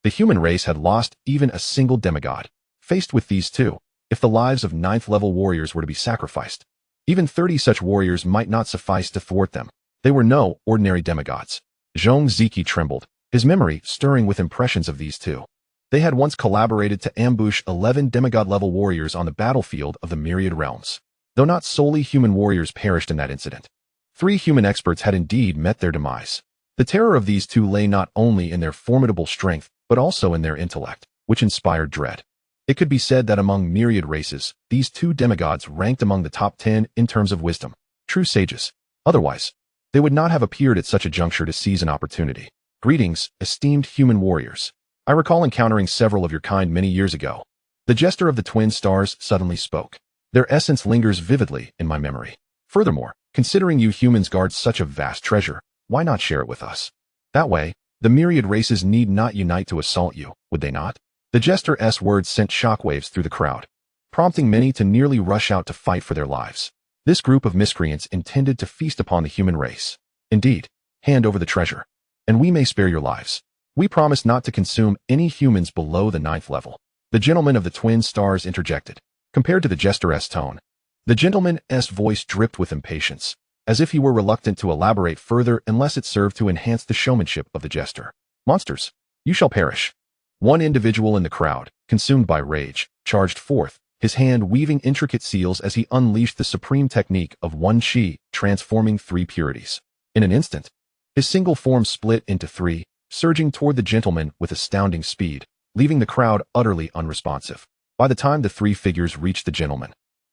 the human race had lost even a single demigod. Faced with these 2, if the lives of 9th level warriors were to be sacrificed, even 30 such warriors might not suffice to thwart them. They were no ordinary demigods. Xianxiaaudiobooks trembled, his memory stirring with impressions of these 2. They had once collaborated to ambush 11 demigod-level warriors on the battlefield of the myriad realms. Though not solely human warriors perished in that incident, 3 human experts had indeed met their demise. The terror of these 2 lay not only in their formidable strength, but also in their intellect, which inspired dread. It could be said that among myriad races, these 2 demigods ranked among the top 10 in terms of wisdom. True sages. Otherwise, they would not have appeared at such a juncture to seize an opportunity. Greetings, esteemed human warriors. I recall encountering several of your kind many years ago. The jester of the twin stars suddenly spoke. Their essence lingers vividly in my memory. Furthermore, considering you humans guard such a vast treasure, why not share it with us? That way, the myriad races need not unite to assault you, would they not? The jester's words sent shockwaves through the crowd, prompting many to nearly rush out to fight for their lives. This group of miscreants intended to feast upon the human race. Indeed, hand over the treasure, and we may spare your lives. We promise not to consume any humans below the 9th level. The gentleman of the twin stars interjected. Compared to the jester's tone, the gentleman's voice dripped with impatience. as if he were reluctant to elaborate further unless it served to enhance the showmanship of the jester. Monsters, you shall perish. One individual in the crowd, consumed by rage, charged forth, his hand weaving intricate seals as he unleashed the supreme technique of one chi, transforming three purities. In an instant, his single form split into three, surging toward the gentleman with astounding speed, leaving the crowd utterly unresponsive. By the time the three figures reached the gentleman,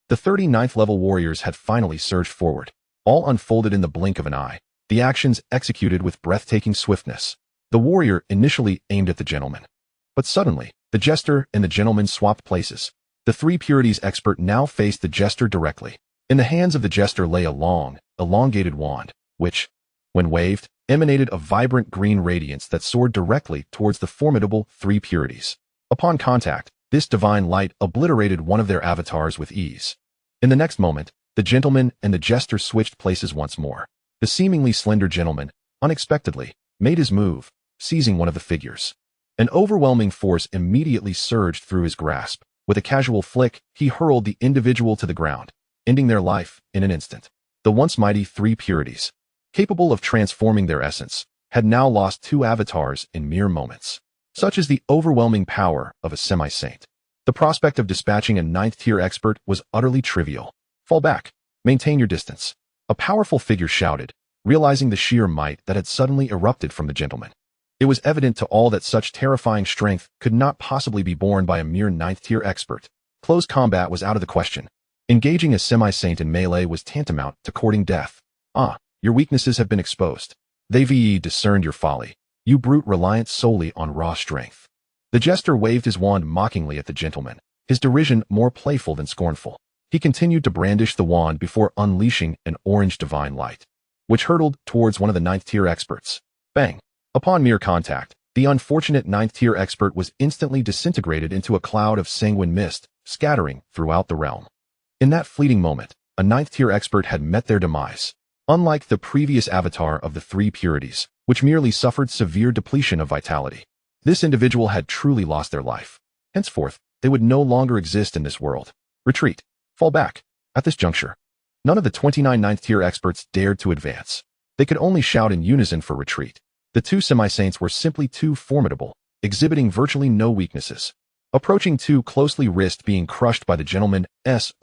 the 39th level warriors had finally surged forward, all unfolded in the blink of an eye, the actions executed with breathtaking swiftness. The warrior initially aimed at the gentleman, but suddenly, the jester and the gentleman swapped places. The three purities expert now faced the jester directly. In the hands of the jester lay a long, elongated wand, which, when waved, emanated a vibrant green radiance that soared directly towards the formidable three purities. Upon contact, this divine light obliterated one of their avatars with ease. In the next moment, the gentleman and the jester switched places once more. The seemingly slender gentleman, unexpectedly, made his move, seizing one of the figures. An overwhelming force immediately surged through his grasp. With a casual flick, he hurled the individual to the ground, ending their life in an instant. The once mighty three purities, capable of transforming their essence, had now lost two avatars in mere moments. Such is the overwhelming power of a semi-saint. The prospect of dispatching a 9th-tier expert was utterly trivial. Fall back. Maintain your distance. A powerful figure shouted, realizing the sheer might that had suddenly erupted from the gentleman. It was evident to all that such terrifying strength could not possibly be borne by a mere 9th-tier expert. Close combat was out of the question. Engaging a semi-saint in melee was tantamount to courting death. Your weaknesses have been exposed. They've discerned your folly, you brute reliant solely on raw strength. The jester waved his wand mockingly at the gentleman, his derision more playful than scornful. He continued to brandish the wand before unleashing an orange divine light, which hurtled towards one of the 9th-tier experts. Bang! Upon mere contact, the unfortunate 9th-tier expert was instantly disintegrated into a cloud of sanguine mist, scattering throughout the realm. In that fleeting moment, a 9th-tier expert had met their demise. Unlike the previous avatar of the three purities, which merely suffered severe depletion of vitality, this individual had truly lost their life. Henceforth, they would no longer exist in this world. Retreat. Fall back. At this juncture, none of the 29 9th-tier experts dared to advance. They could only shout in unison for retreat. The two semi-saints were simply too formidable, exhibiting virtually no weaknesses. Approaching too closely risked being crushed by the gentleman's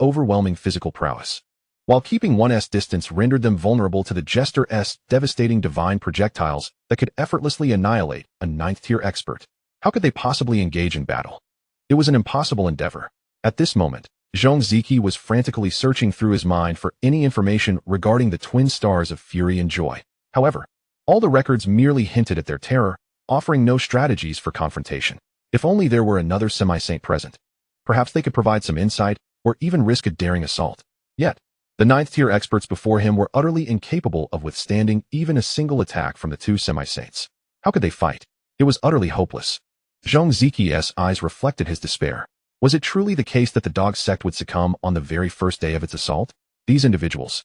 overwhelming physical prowess, while keeping one's distance rendered them vulnerable to the jester's devastating divine projectiles that could effortlessly annihilate a 9th-tier expert. How could they possibly engage in battle? It was an impossible endeavor. At this moment, Xianxiaaudiobooks was frantically searching through his mind for any information regarding the twin stars of fury and joy. However, all the records merely hinted at their terror, offering no strategies for confrontation. If only there were another semi-saint present. Perhaps they could provide some insight, or even risk a daring assault. Yet, the 9th-tier experts before him were utterly incapable of withstanding even a single attack from the two semi-saints. How could they fight? It was utterly hopeless. Xianxiaaudiobooks' eyes reflected his despair. Was it truly the case that the dog sect would succumb on the very first day of its assault? These individuals,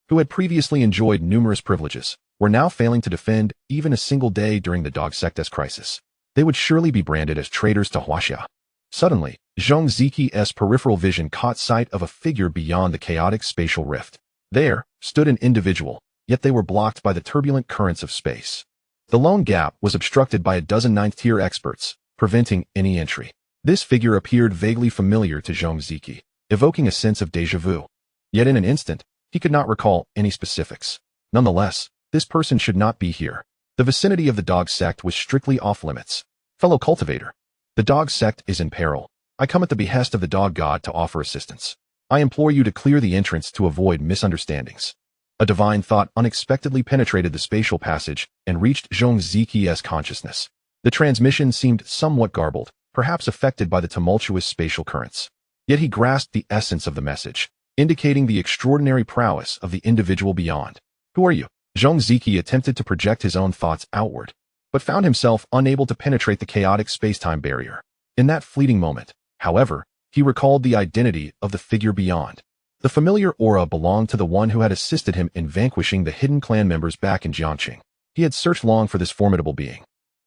who had previously enjoyed numerous privileges, were now failing to defend even a single day during the dog sect's crisis. They would surely be branded as traitors to Huaxia. Suddenly, Xianxiaaudiobooks' peripheral vision caught sight of a figure beyond the chaotic spatial rift. There stood an individual, yet they were blocked by the turbulent currents of space. The lone gap was obstructed by a dozen 9th-tier experts, preventing any entry. This figure appeared vaguely familiar to Xianxiaaudiobooks, evoking a sense of déjà vu. Yet in an instant, he could not recall any specifics. Nonetheless, this person should not be here. The vicinity of the dog sect was strictly off-limits. Fellow cultivator, the dog sect is in peril. I come at the behest of the dog god to offer assistance. I implore you to clear the entrance to avoid misunderstandings. A divine thought unexpectedly penetrated the spatial passage and reached Xianxiaaudiobooks' consciousness. The transmission seemed somewhat garbled, perhaps affected by the tumultuous spatial currents. Yet he grasped the essence of the message, indicating the extraordinary prowess of the individual beyond. Who are you? Xianxiaaudiobooks attempted to project his own thoughts outward, but found himself unable to penetrate the chaotic space-time barrier. In that fleeting moment, however, he recalled the identity of the figure beyond. The familiar aura belonged to the one who had assisted him in vanquishing the hidden clan members back in Jiangqing. He had searched long for this formidable being,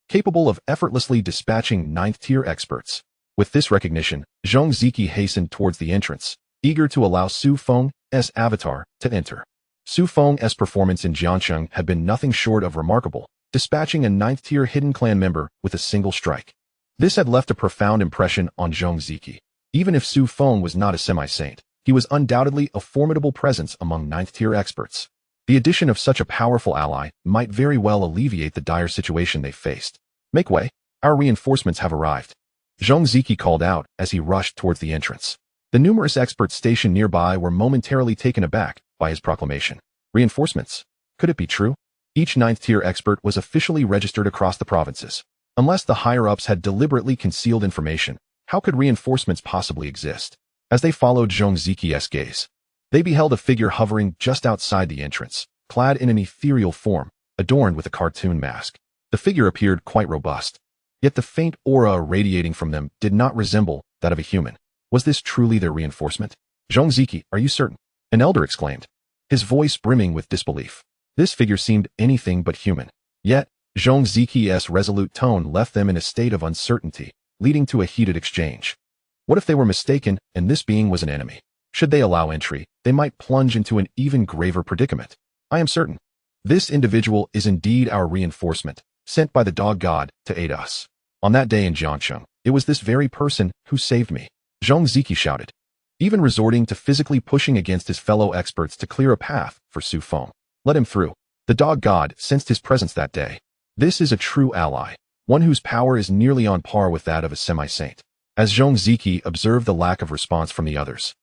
capable of effortlessly dispatching 9th-tier experts. With this recognition, Xianxiaaudiobooks hastened towards the entrance, eager to allow Su Feng's avatar to enter. Su Feng's performance in Jiangcheng had been nothing short of remarkable, dispatching a 9th-tier hidden clan member with a single strike. This had left a profound impression on Zhong Ziki. Even if Su Feng was not a semi-saint, he was undoubtedly a formidable presence among 9th-tier experts. The addition of such a powerful ally might very well alleviate the dire situation they faced. Make way, our reinforcements have arrived. Zhong Ziki called out as he rushed towards the entrance. The numerous experts stationed nearby were momentarily taken aback by his proclamation. Reinforcements? Could it be true? Each 9th-tier expert was officially registered across the provinces. Unless the higher-ups had deliberately concealed information, how could reinforcements possibly exist? As they followed Zhong Ziki's gaze, they beheld a figure hovering just outside the entrance, clad in an ethereal form, adorned with a cartoon mask. The figure appeared quite robust, yet the faint aura radiating from them did not resemble that of a human. Was this truly their reinforcement? Zhong Ziki, are you certain? An elder exclaimed, his voice brimming with disbelief. This figure seemed anything but human. Yet, Zhong Ziki's resolute tone left them in a state of uncertainty, leading to a heated exchange. What if they were mistaken and this being was an enemy? Should they allow entry, they might plunge into an even graver predicament. I am certain. This individual is indeed our reinforcement, sent by the dog god to aid us. On that day in Jiangcheng, it was this very person who saved me. Zhong Ziki shouted, even resorting to physically pushing against his fellow experts to clear a path for Su Feng. Let him through. The dog god sensed his presence that day. This is a true ally, one whose power is nearly on par with that of a semi-saint. As Zhong Ziki observed the lack of response from the others,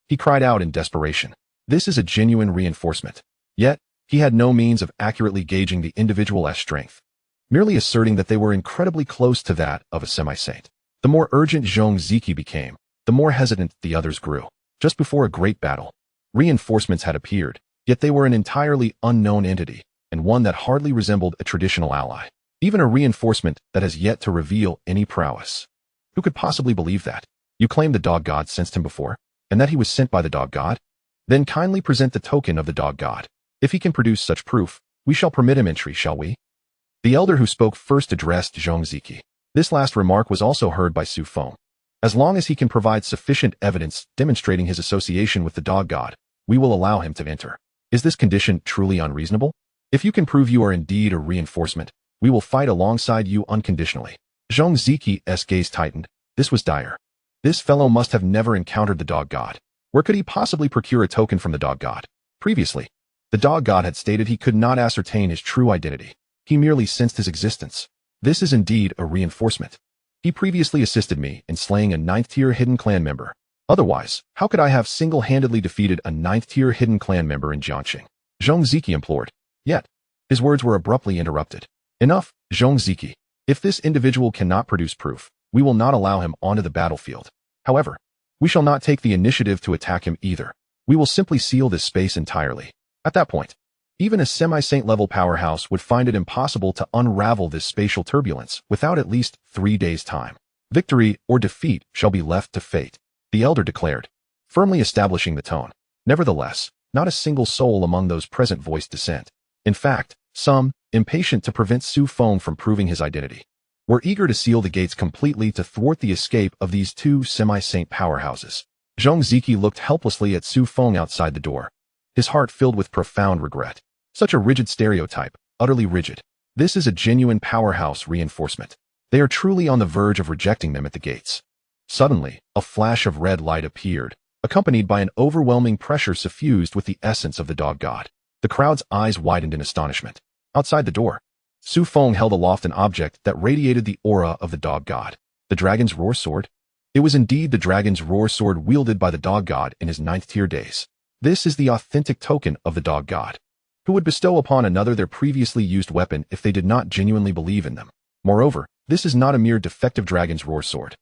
he cried out in desperation. This is a genuine reinforcement. Yet, he had no means of accurately gauging the individual's strength, merely asserting that they were incredibly close to that of a semi-saint. The more urgent Zhong Ziki became, the more hesitant the others grew. Just before a great battle, reinforcements had appeared, yet they were an entirely unknown entity, and one that hardly resembled a traditional ally. Even a reinforcement that has yet to reveal any prowess. Who could possibly believe that? You claim the dog god sensed him before, and that he was sent by the dog god? Then kindly present the token of the dog god. If he can produce such proof, we shall permit him entry, shall we? The elder who spoke first addressed Zhong Ziki. This last remark was also heard by Su Feng. As long as he can provide sufficient evidence demonstrating his association with the dog god, we will allow him to enter. Is this condition truly unreasonable? If you can prove you are indeed a reinforcement, we will fight alongside you unconditionally. Zhong Ziki's gaze tightened. This was dire. This fellow must have never encountered the dog god. Where could he possibly procure a token from the dog god? Previously, the dog god had stated he could not ascertain his true identity. He merely sensed his existence. This is indeed a reinforcement. He previously assisted me in slaying a 9th-tier hidden clan member. Otherwise, how could I have single-handedly defeated a 9th-tier hidden clan member in Jiangcheng? Zhong Ziki implored. Yet, his words were abruptly interrupted. Enough, Zhong Ziki. If this individual cannot produce proof, we will not allow him onto the battlefield. However, we shall not take the initiative to attack him either. We will simply seal this space entirely. At that point, even a semi-saint level powerhouse would find it impossible to unravel this spatial turbulence without at least 3 days' time. Victory or defeat shall be left to fate, the elder declared, firmly establishing the tone. Nevertheless, not a single soul among those present voiced dissent. In fact, some, impatient to prevent Su Feng from proving his identity, were eager to seal the gates completely to thwart the escape of these two semi-saint powerhouses. Zhong Ziki looked helplessly at Su Feng outside the door, his heart filled with profound regret. Such a rigid stereotype, utterly rigid. This is a genuine powerhouse reinforcement. They are truly on the verge of rejecting them at the gates. Suddenly, a flash of red light appeared, accompanied by an overwhelming pressure suffused with the essence of the dog god. The crowd's eyes widened in astonishment. Outside the door, Su Feng held aloft an object that radiated the aura of the dog god. The dragon's roar sword? It was indeed the dragon's roar sword wielded by the dog god in his 9th-tier days. This is the authentic token of the dog god, who would bestow upon another their previously used weapon if they did not genuinely believe in them. Moreover, this is not a mere defective dragon's roar sword.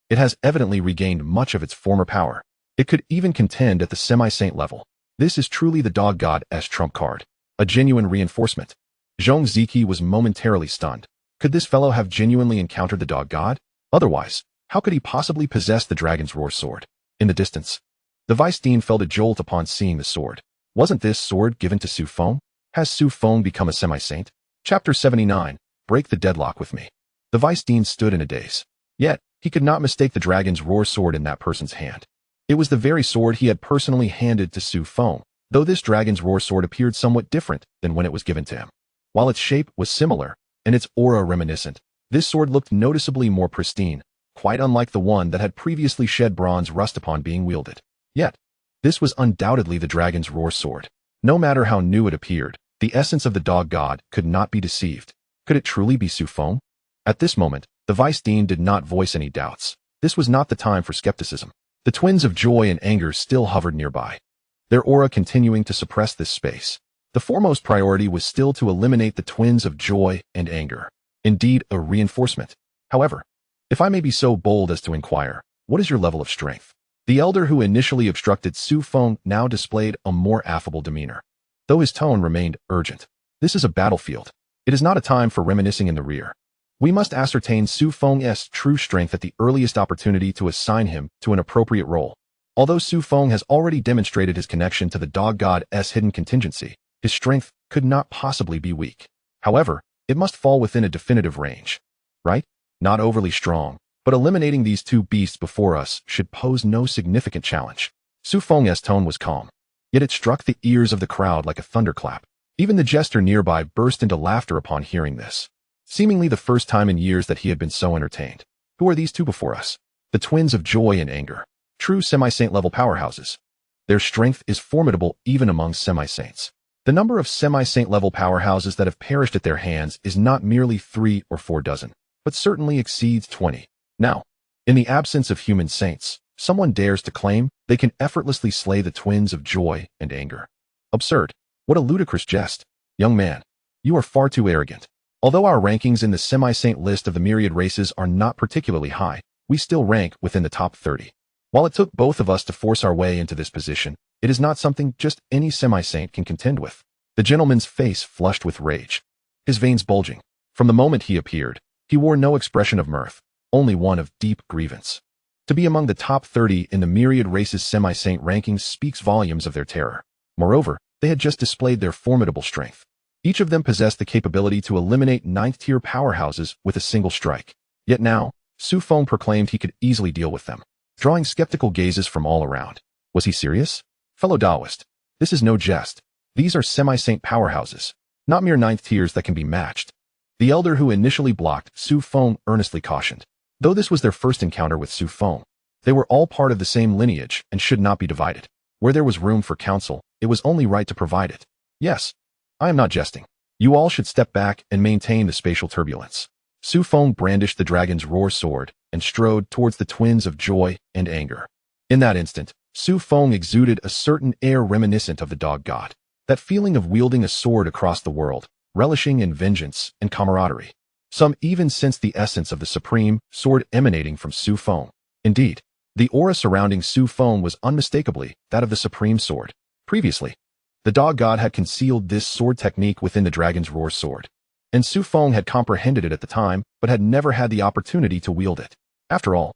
It has evidently regained much of its former power. It could even contend at the semi-saint level. This is truly the dog god's trump card, a genuine reinforcement. Zhong Ziki was momentarily stunned. Could this fellow have genuinely encountered the dog god? Otherwise, how could he possibly possess the dragon's roar sword? In the distance, the Vice-Dean felt a jolt upon seeing the sword. Wasn't this sword given to Su Feng? Has Su Feng become a semi-saint? Chapter 79, Break the Deadlock with Me. The Vice-Dean stood in a daze. Yet, he could not mistake the dragon's roar sword in that person's hand. It was the very sword he had personally handed to Su Feng, though this dragon's roar sword appeared somewhat different than when it was given to him. While its shape was similar, and its aura reminiscent, this sword looked noticeably more pristine, quite unlike the one that had previously shed bronze rust upon being wielded. Yet, this was undoubtedly the dragon's roar sword. No matter how new it appeared, the essence of the dog god could not be deceived. Could it truly be Su Feng? At this moment, the Vice Dean did not voice any doubts. This was not the time for skepticism. The twins of joy and anger still hovered nearby, their aura continuing to suppress this space. The foremost priority was still to eliminate the twins of joy and anger. Indeed, a reinforcement. However, if I may be so bold as to inquire, what is your level of strength? The elder who initially obstructed Su Feng now displayed a more affable demeanor, though his tone remained urgent. This is a battlefield. It is not a time for reminiscing in the rear. We must ascertain Su Feng's true strength at the earliest opportunity to assign him to an appropriate role. Although Su Feng has already demonstrated his connection to the dog god's hidden contingency, his strength could not possibly be weak. However, it must fall within a definitive range. Right? Not overly strong, but eliminating these two beasts before us should pose no significant challenge. Su Feng's tone was calm, yet it struck the ears of the crowd like a thunderclap. Even the jester nearby burst into laughter upon hearing this, seemingly the first time in years that he had been so entertained. Who are these two before us? The twins of joy and anger, true semi-saint level powerhouses. Their strength is formidable even among semi-saints. The number of semi-saint level powerhouses that have perished at their hands is not merely 3 or 4 dozen, but certainly exceeds 20. Now, in the absence of human saints, someone dares to claim they can effortlessly slay the twins of joy and anger. Absurd. What a ludicrous jest. Young man, you are far too arrogant. Although our rankings in the semi-saint list of the myriad races are not particularly high, we still rank within the top 30. While it took both of us to force our way into this position, it is not something just any semi-saint can contend with. The gentleman's face flushed with rage, his veins bulging. From the moment he appeared, he wore no expression of mirth, only one of deep grievance. To be among the top 30 in the myriad races semi-saint rankings speaks volumes of their terror. Moreover, they had just displayed their formidable strength. Each of them possessed the capability to eliminate 9th-tier powerhouses with a single strike. Yet now, Su Feng proclaimed he could easily deal with them, drawing skeptical gazes from all around. Was he serious? Fellow Taoist, this is no jest. These are semi-saint powerhouses, not mere 9th tiers that can be matched. The elder who initially blocked Su Feng earnestly cautioned. Though this was their first encounter with Su Feng, they were all part of the same lineage and should not be divided. Where there was room for counsel, it was only right to provide it. Yes, I am not jesting. You all should step back and maintain the spatial turbulence. Su Feng brandished the dragon's roar sword and strode towards the twins of joy and anger. In that instant, Su Feng exuded a certain air reminiscent of the dog god, that feeling of wielding a sword across the world, relishing in vengeance and camaraderie. Some even sensed the essence of the supreme sword emanating from Su Feng. Indeed, the aura surrounding Su Feng was unmistakably that of the supreme sword. Previously, the dog god had concealed this sword technique within the dragon's roar sword, and Su Feng had comprehended it at the time, but had never had the opportunity to wield it. After all,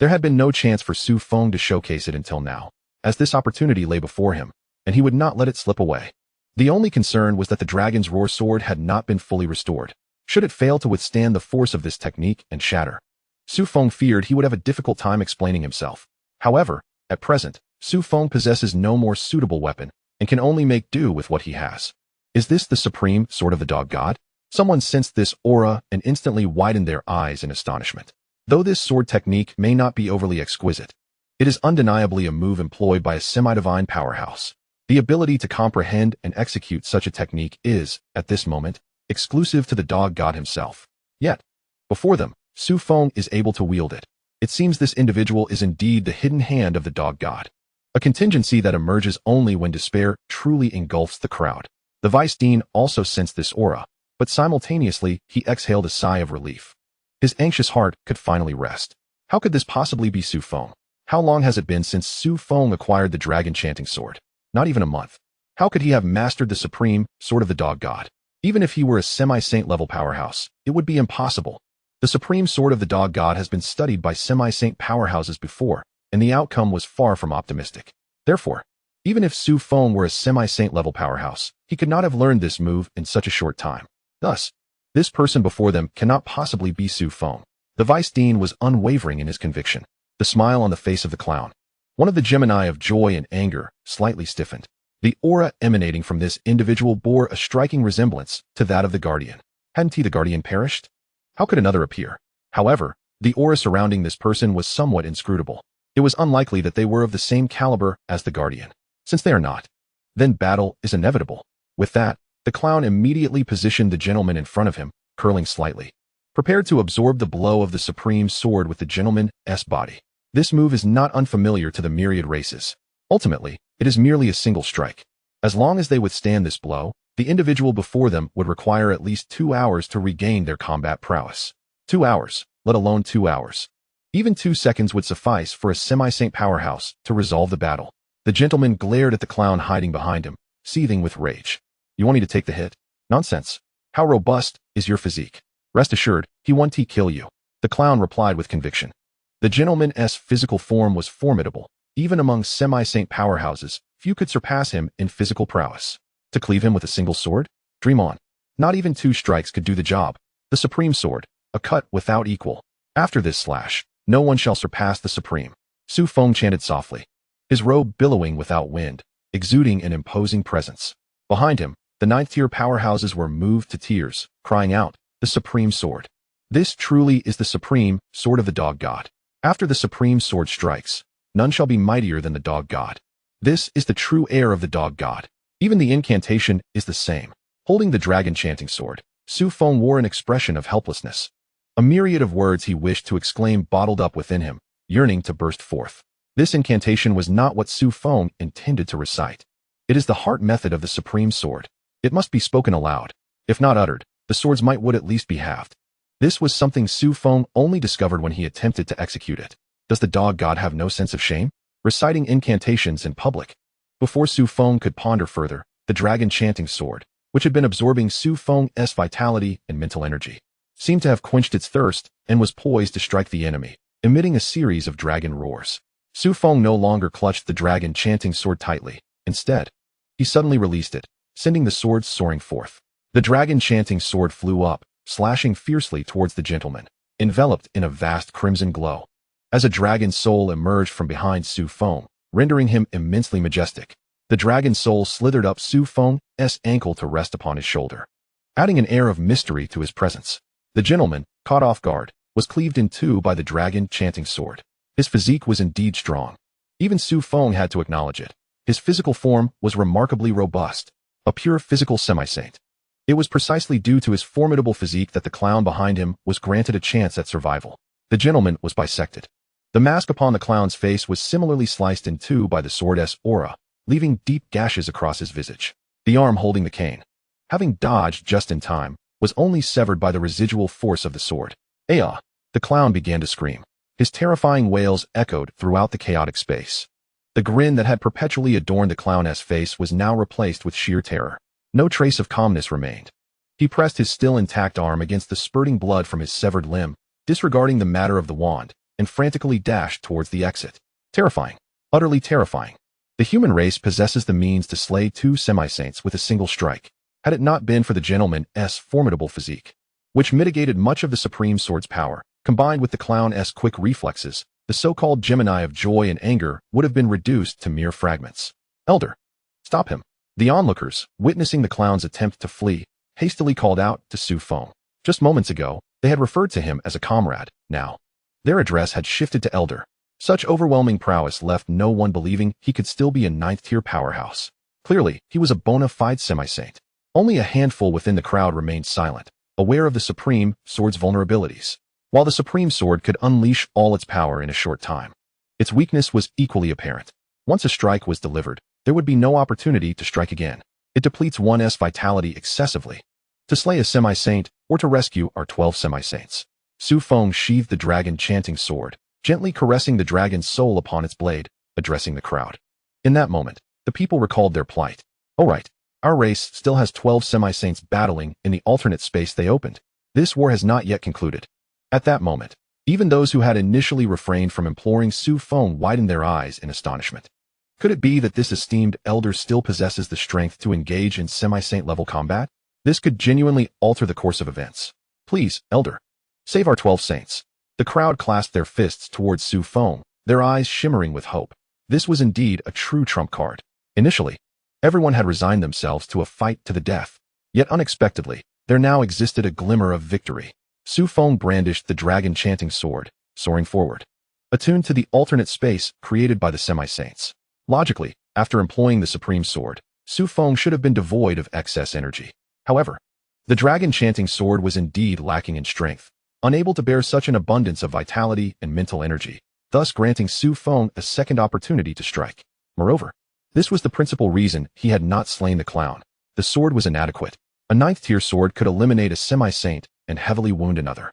there had been no chance for Su Feng to showcase it until now, as this opportunity lay before him, and he would not let it slip away. The only concern was that the dragon's roar sword had not been fully restored. Should it fail to withstand the force of this technique and shatter, Su Feng feared he would have a difficult time explaining himself. However, at present, Su Feng possesses no more suitable weapon and can only make do with what he has. Is this the supreme sword of the dog god? Someone sensed this aura and instantly widened their eyes in astonishment. Though this sword technique may not be overly exquisite, it is undeniably a move employed by a semi-divine powerhouse. The ability to comprehend and execute such a technique is, at this moment, exclusive to the dog god himself. Yet, before them, Su Feng is able to wield it. It seems this individual is indeed the hidden hand of the dog god, a contingency that emerges only when despair truly engulfs the crowd. The Vice Dean also sensed this aura, but simultaneously he exhaled a sigh of relief. His anxious heart could finally rest. How could this possibly be Su Feng? How long has it been since Su Feng acquired the dragon chanting sword? Not even a month. How could he have mastered the supreme sword of the dog god? Even if he were a semi-saint level powerhouse, it would be impossible. The supreme sword of the dog god has been studied by semi-saint powerhouses before, and the outcome was far from optimistic. Therefore, even if Su Feng were a semi-saint level powerhouse, he could not have learned this move in such a short time. Thus, this person before them cannot possibly be Su Feng. The Vice Dean was unwavering in his conviction. The smile on the face of the clown, one of the Gemini of joy and anger, slightly stiffened. The aura emanating from this individual bore a striking resemblance to that of the Guardian. Hadn't he, the Guardian, perished? How could another appear? However, the aura surrounding this person was somewhat inscrutable. It was unlikely that they were of the same caliber as the Guardian. Since they are not, then battle is inevitable. With that, the clown immediately positioned the gentleman in front of him, curling slightly, prepared to absorb the blow of the supreme sword with the gentleman's body. This move is not unfamiliar to the myriad races. Ultimately, it is merely a single strike. As long as they withstand this blow, the individual before them would require at least 2 hours to regain their combat prowess. 2 hours, let alone 2 hours. Even 2 seconds would suffice for a semi-saint powerhouse to resolve the battle. The gentleman glared at the clown hiding behind him, seething with rage. You want me to take the hit? Nonsense. How robust is your physique? Rest assured, he won't kill you. The clown replied with conviction. The gentleman's physical form was formidable. Even among semi-saint powerhouses, few could surpass him in physical prowess. To cleave him with a single sword? Dream on. Not even 2 strikes could do the job. The supreme sword, a cut without equal. After this slash, no one shall surpass the supreme. Su Feng chanted softly, his robe billowing without wind, exuding an imposing presence. Behind him, the 9th-tier powerhouses were moved to tears, crying out, the supreme sword. This truly is the supreme sword of the dog god. After the supreme sword strikes, none shall be mightier than the dog god. This is the true heir of the dog god. Even the incantation is the same. Holding the dragon chanting sword, Su Feng wore an expression of helplessness. A myriad of words he wished to exclaim bottled up within him, yearning to burst forth. This incantation was not what Su Feng intended to recite. It is the heart method of the supreme sword. It must be spoken aloud. If not uttered, the sword's might would at least be halved. This was something Su Feng only discovered when he attempted to execute it. Does the dog god have no sense of shame? Reciting incantations in public. Before Su Feng could ponder further, the dragon chanting sword, which had been absorbing Su Feng's vitality and mental energy, seemed to have quenched its thirst and was poised to strike the enemy, emitting a series of dragon roars. Su Feng no longer clutched the dragon chanting sword tightly. Instead, he suddenly released it, sending the sword soaring forth. The dragon chanting sword flew up, slashing fiercely towards the gentleman, enveloped in a vast crimson glow. As a dragon's soul emerged from behind Su Feng, rendering him immensely majestic, the dragon soul slithered up Su Feng's ankle to rest upon his shoulder, adding an air of mystery to his presence. The gentleman, caught off guard, was cleaved in two by the dragon chanting sword. His physique was indeed strong. Even Su Feng had to acknowledge it. His physical form was remarkably robust, a pure physical semi-saint. It was precisely due to his formidable physique that the clown behind him was granted a chance at survival. The gentleman was bisected. The mask upon the clown's face was similarly sliced in two by the sword's aura, leaving deep gashes across his visage. The arm holding the cane, having dodged just in time, was only severed by the residual force of the sword. "Ah!" The clown began to scream. His terrifying wails echoed throughout the chaotic space. The grin that had perpetually adorned the clown's face was now replaced with sheer terror. No trace of calmness remained. He pressed his still intact arm against the spurting blood from his severed limb, disregarding the matter of the wand, and frantically dashed towards the exit. Terrifying. Utterly terrifying. The human race possesses the means to slay two semi-saints with a single strike, had it not been for the gentleman's formidable physique, which mitigated much of the supreme sword's power. Combined with the clown's quick reflexes, the so-called Gemini of joy and anger would have been reduced to mere fragments. "Elder! Stop him!" The onlookers, witnessing the clown's attempt to flee, hastily called out to Su Feng. Just moments ago, they had referred to him as a comrade. Now, their address had shifted to elder. Such overwhelming prowess left no one believing he could still be a ninth-tier powerhouse. Clearly, he was a bona fide semi-saint. Only a handful within the crowd remained silent, aware of the supreme sword's vulnerabilities. While the supreme sword could unleash all its power in a short time, its weakness was equally apparent. Once a strike was delivered, there would be no opportunity to strike again. It depletes one's vitality excessively. To slay a semi-saint, or to rescue our 12 semi-saints. Su Feng sheathed the dragon chanting sword, gently caressing the dragon's soul upon its blade, addressing the crowd. In that moment, the people recalled their plight. "Oh right, our race still has 12 semi-saints battling in the alternate space they opened. This war has not yet concluded." At that moment, even those who had initially refrained from imploring Su Feng widened their eyes in astonishment. Could it be that this esteemed elder still possesses the strength to engage in semi-saint level combat? This could genuinely alter the course of events. "Please, elder, save our 12 saints." The crowd clasped their fists towards Su Feng, their eyes shimmering with hope. This was indeed a true trump card. Initially, Everyone had resigned themselves to a fight to the death. Yet unexpectedly, there now existed a glimmer of victory. Su Feng brandished the dragon-chanting sword, soaring forward, attuned to the alternate space created by the semi-saints. Logically, after employing the supreme sword, Su Feng should have been devoid of excess energy. However, the dragon-chanting sword was indeed lacking in strength, unable to bear such an abundance of vitality and mental energy, thus granting Su Feng a second opportunity to strike. Moreover, this was the principal reason he had not slain the clown. The sword was inadequate. A 9th-tier sword could eliminate a semi-saint and heavily wound another.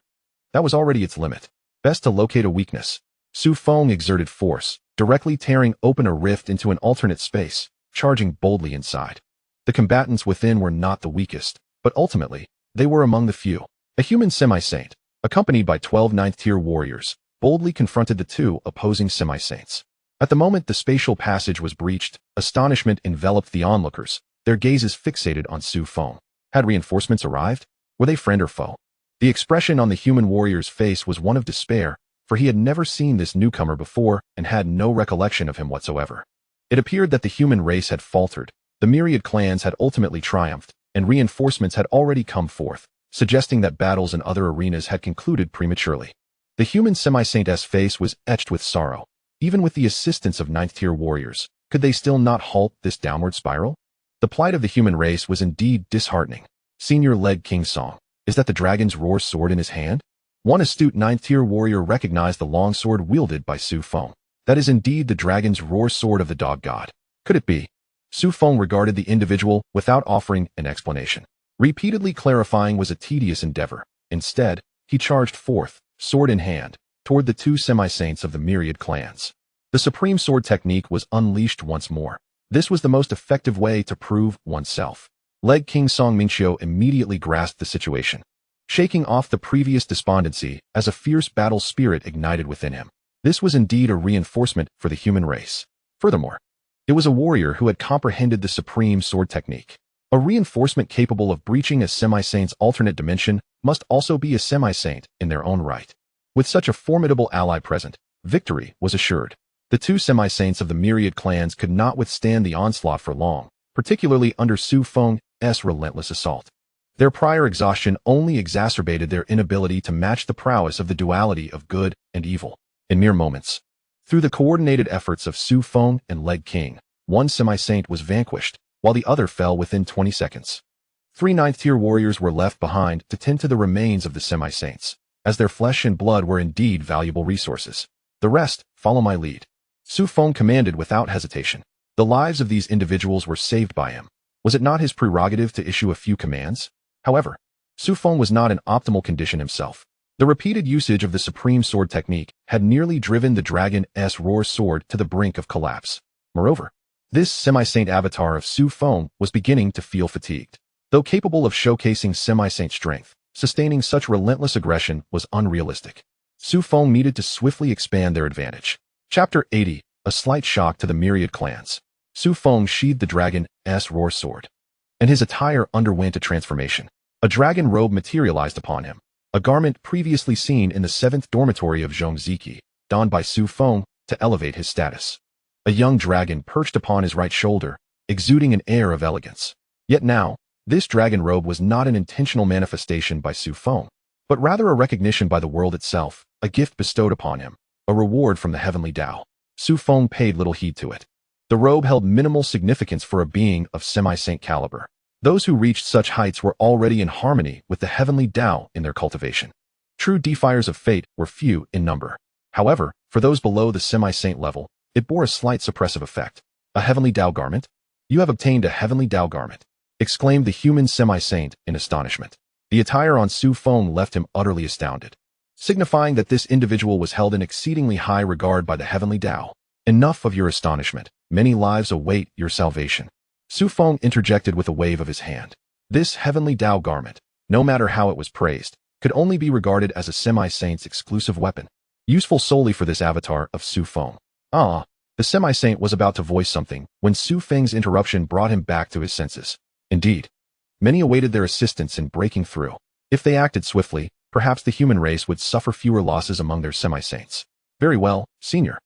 That was already its limit. Best to locate a weakness. Su Feng exerted force, directly tearing open a rift into an alternate space, charging boldly inside. The combatants within were not the weakest, but ultimately, they were among the few. A human semi-saint, accompanied by 12 9th-tier warriors, boldly confronted the two opposing semi-saints. At the moment the spatial passage was breached, astonishment enveloped the onlookers, their gazes fixated on Su Feng. Had reinforcements arrived? Were they friend or foe? The expression on the human warrior's face was one of despair, for he had never seen this newcomer before and had no recollection of him whatsoever. It appeared that the human race had faltered, the myriad clans had ultimately triumphed, and reinforcements had already come forth, suggesting that battles in other arenas had concluded prematurely. The human semi-saint's face was etched with sorrow. Even with the assistance of 9th-tier warriors, could they still not halt this downward spiral? The plight of the human race was indeed disheartening. Senior led King Song. Is that the dragon's roar sword in his hand? One astute 9th-tier warrior recognized the long sword wielded by Su Feng. That is indeed the dragon's roar sword of the dog god. Could it be? Su Feng regarded the individual without offering an explanation. Repeatedly clarifying was a tedious endeavor. Instead, he charged forth, sword in hand, toward the two semi-saints of the myriad clans. The supreme sword technique was unleashed once more. This was the most effective way to prove oneself. Leg King Song Mingqiu immediately grasped the situation, shaking off the previous despondency as a fierce battle spirit ignited within him. This was indeed a reinforcement for the human race. Furthermore, it was a warrior who had comprehended the supreme sword technique. A reinforcement capable of breaching a semi-saint's alternate dimension must also be a semi-saint in their own right. With such a formidable ally present, victory was assured. The two semi-saints of the myriad clans could not withstand the onslaught for long, particularly under Su Feng's relentless assault. Their prior exhaustion only exacerbated their inability to match the prowess of the duality of good and evil. In mere moments, through the coordinated efforts of Su Feng and Leg King, one semi-saint was vanquished, while the other fell within 20 seconds. 3 9th-tier warriors were left behind to tend to the remains of the semi-saints, as their flesh and blood were indeed valuable resources. The rest, follow my lead. Su Feng commanded without hesitation. The lives of these individuals were saved by him. Was it not his prerogative to issue a few commands? However, Su Feng was not in optimal condition himself. The repeated usage of the supreme sword technique had nearly driven the dragon's roar sword to the brink of collapse. Moreover, this semi-saint avatar of Su Feng was beginning to feel fatigued. Though capable of showcasing semi-saint strength, sustaining such relentless aggression was unrealistic. Su Feng needed to swiftly expand their advantage. Chapter 80, a slight shock to the myriad clans. Su Feng sheathed the dragon's roar sword, and his attire underwent a transformation. A dragon robe materialized upon him, a garment previously seen in the 7th dormitory of Zhongziki, donned by Su Feng to elevate his status. A young dragon perched upon his right shoulder, exuding an air of elegance. Yet now, this dragon robe was not an intentional manifestation by Su Feng, but rather a recognition by the world itself, a gift bestowed upon him, a reward from the heavenly Tao. Su Feng paid little heed to it. The robe held minimal significance for a being of semi-saint caliber. Those who reached such heights were already in harmony with the heavenly Tao in their cultivation. True defiers of fate were few in number. However, for those below the semi-saint level, it bore a slight suppressive effect. A heavenly Tao garment? You have obtained a heavenly Tao garment, exclaimed the human semi-saint in astonishment. The attire on Su Feng left him utterly astounded, signifying that this individual was held in exceedingly high regard by the heavenly Tao. Enough of your astonishment. Many lives await your salvation. Su Feng interjected with a wave of his hand. This heavenly Tao garment, no matter how it was praised, could only be regarded as a semi-saint's exclusive weapon, useful solely for this avatar of Su Feng. The semi-saint was about to voice something when Su Feng's interruption brought him back to his senses. Indeed, many awaited their assistance in breaking through. If they acted swiftly, perhaps the human race would suffer fewer losses among their semi-saints. Very well, senior.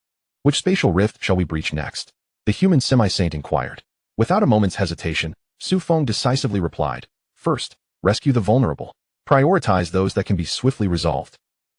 Which spatial rift shall we breach next? The human semi-saint inquired. Without a moment's hesitation, Su Feng decisively replied, "First, rescue the vulnerable. Prioritize those that can be swiftly resolved.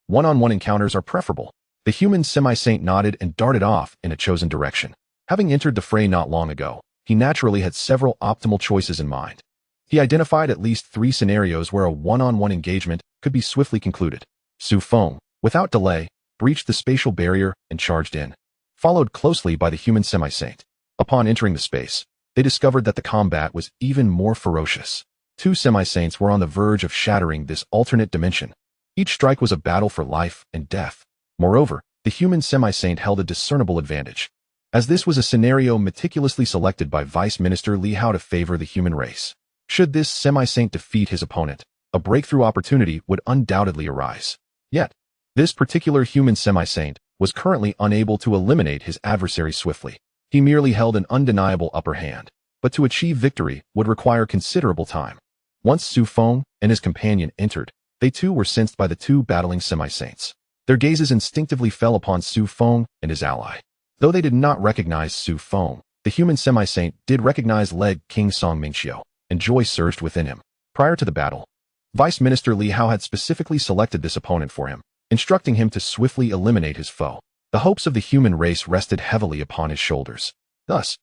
One-on-one encounters are preferable." The human semi-saint nodded and darted off in a chosen direction. Having entered the fray not long ago, he naturally had several optimal choices in mind. He identified at least 3 scenarios where a one-on-one engagement could be swiftly concluded. Su Feng, without delay, breached the spatial barrier and charged in, followed closely by the human semi-saint. Upon entering the space, they discovered that the combat was even more ferocious. 2 semi-saints were on the verge of shattering this alternate dimension. Each strike was a battle for life and death. Moreover, the human semi-saint held a discernible advantage, as this was a scenario meticulously selected by Vice Minister Li Hao to favor the human race. Should this semi-saint defeat his opponent, a breakthrough opportunity would undoubtedly arise. Yet, this particular human semi-saint was currently unable to eliminate his adversary swiftly. He merely held an undeniable upper hand, but to achieve victory would require considerable time. Once Su Feng and his companion entered, they too were sensed by the 2 battling semi-saints. Their gazes instinctively fell upon Su Feng and his ally. Though they did not recognize Su Feng, the human semi-saint did recognize Leg King Song Mingxiu, and joy surged within him. Prior to the battle, Vice Minister Li Hao had specifically selected this opponent for him, instructing him to swiftly eliminate his foe. The hopes of the human race rested heavily upon his shoulders. Thus,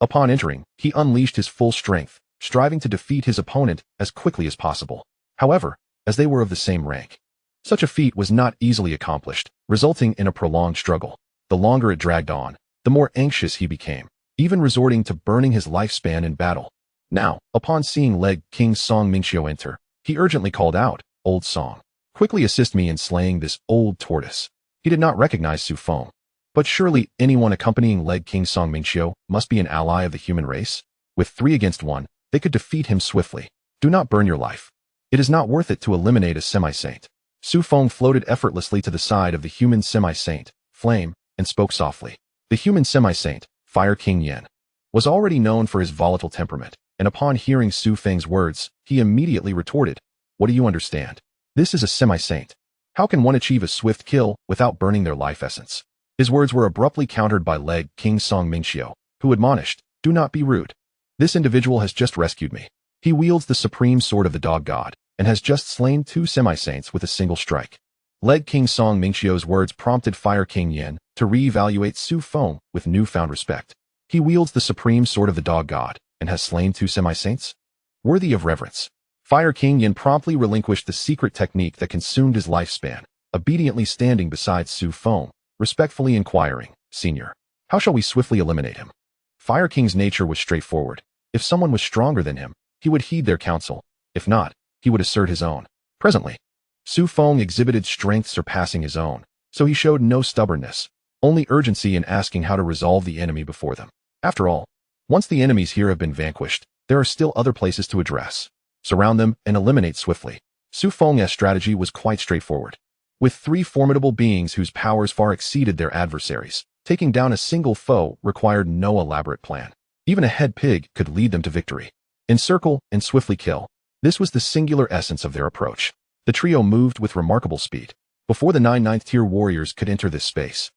upon entering, he unleashed his full strength, striving to defeat his opponent as quickly as possible. However, as they were of the same rank, such a feat was not easily accomplished, resulting in a prolonged struggle. The longer it dragged on, the more anxious he became, even resorting to burning his lifespan in battle. Now, upon seeing Leg King Song Mingxiu enter, he urgently called out, "Old Song, quickly assist me in slaying this old tortoise." He did not recognize Su Feng, but surely anyone accompanying Leg King Song Mingxiu must be an ally of the human race. With 3 against 1, they could defeat him swiftly. Do not burn your life. It is not worth it to eliminate a semi-saint. Su Feng floated effortlessly to the side of the human semi-saint, Flame, and spoke softly. The human semi-saint, Fire King Yan, was already known for his volatile temperament, and upon hearing Su Feng's words, he immediately retorted, "What do you understand? This is a semi-saint. How can one achieve a swift kill without burning their life essence?" His words were abruptly countered by Leg King Song Mingxiu, who admonished, "Do not be rude. This individual has just rescued me. He wields the supreme sword of the dog god, and has just slain 2 semi-saints with a single strike." Leg King Song Mingxiu's words prompted Fire King Yan to re-evaluate Su Feng with newfound respect. He wields the supreme sword of the dog god, and has slain 2 semi-saints? Worthy of reverence. Fire King Yan promptly relinquished the secret technique that consumed his lifespan, obediently standing beside Su Feng, respectfully inquiring, "Senior, how shall we swiftly eliminate him?" Fire King's nature was straightforward. If someone was stronger than him, he would heed their counsel. If not, he would assert his own. Presently, Su Feng exhibited strength surpassing his own, so he showed no stubbornness, only urgency in asking how to resolve the enemy before them. After all, once the enemies here have been vanquished, there are still other places to address. Surround them and eliminate swiftly. Su Feng's strategy was quite straightforward. With 3 formidable beings whose powers far exceeded their adversaries, taking down a single foe required no elaborate plan. Even a head pig could lead them to victory. Encircle and swiftly kill. This was the singular essence of their approach. The trio moved with remarkable speed. Before the 9 ninth-tier warriors could enter this space,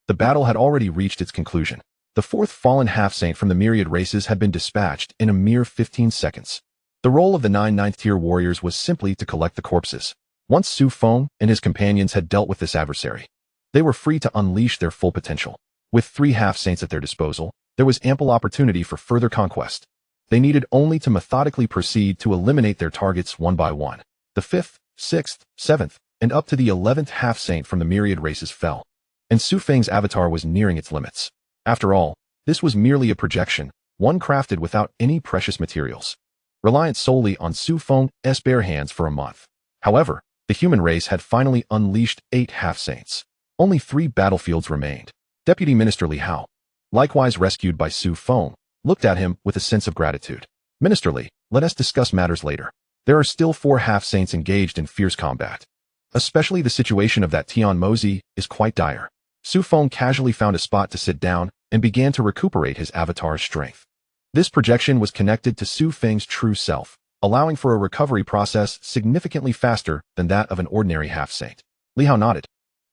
the battle had already reached its conclusion. The 4th fallen half-saint from the myriad races had been dispatched in a mere 15 seconds. The role of the 9 ninth-tier warriors was simply to collect the corpses. Once Su Feng and his companions had dealt with this adversary, they were free to unleash their full potential. With 3 half-saints at their disposal, there was ample opportunity for further conquest. They needed only to methodically proceed to eliminate their targets one by one. The 5th, 6th, 7th, and up to the 11th half-saint from the myriad races fell, and Su Feng's avatar was nearing its limits. After all, this was merely a projection, one crafted without any precious materials, reliant solely on Su Feng's bare hands for a month. However, the human race had finally unleashed 8 half-saints. Only 3 battlefields remained. Deputy Minister Li Hao, likewise rescued by Su Feng, looked at him with a sense of gratitude. "Minister Li, let us discuss matters later. There are still 4 half-saints engaged in fierce combat. Especially the situation of that Tian Mozi is quite dire." Su Feng casually found a spot to sit down and began to recuperate his avatar's strength. This projection was connected to Su Feng's true self, allowing for a recovery process significantly faster than that of an ordinary half-saint. Li Hao nodded,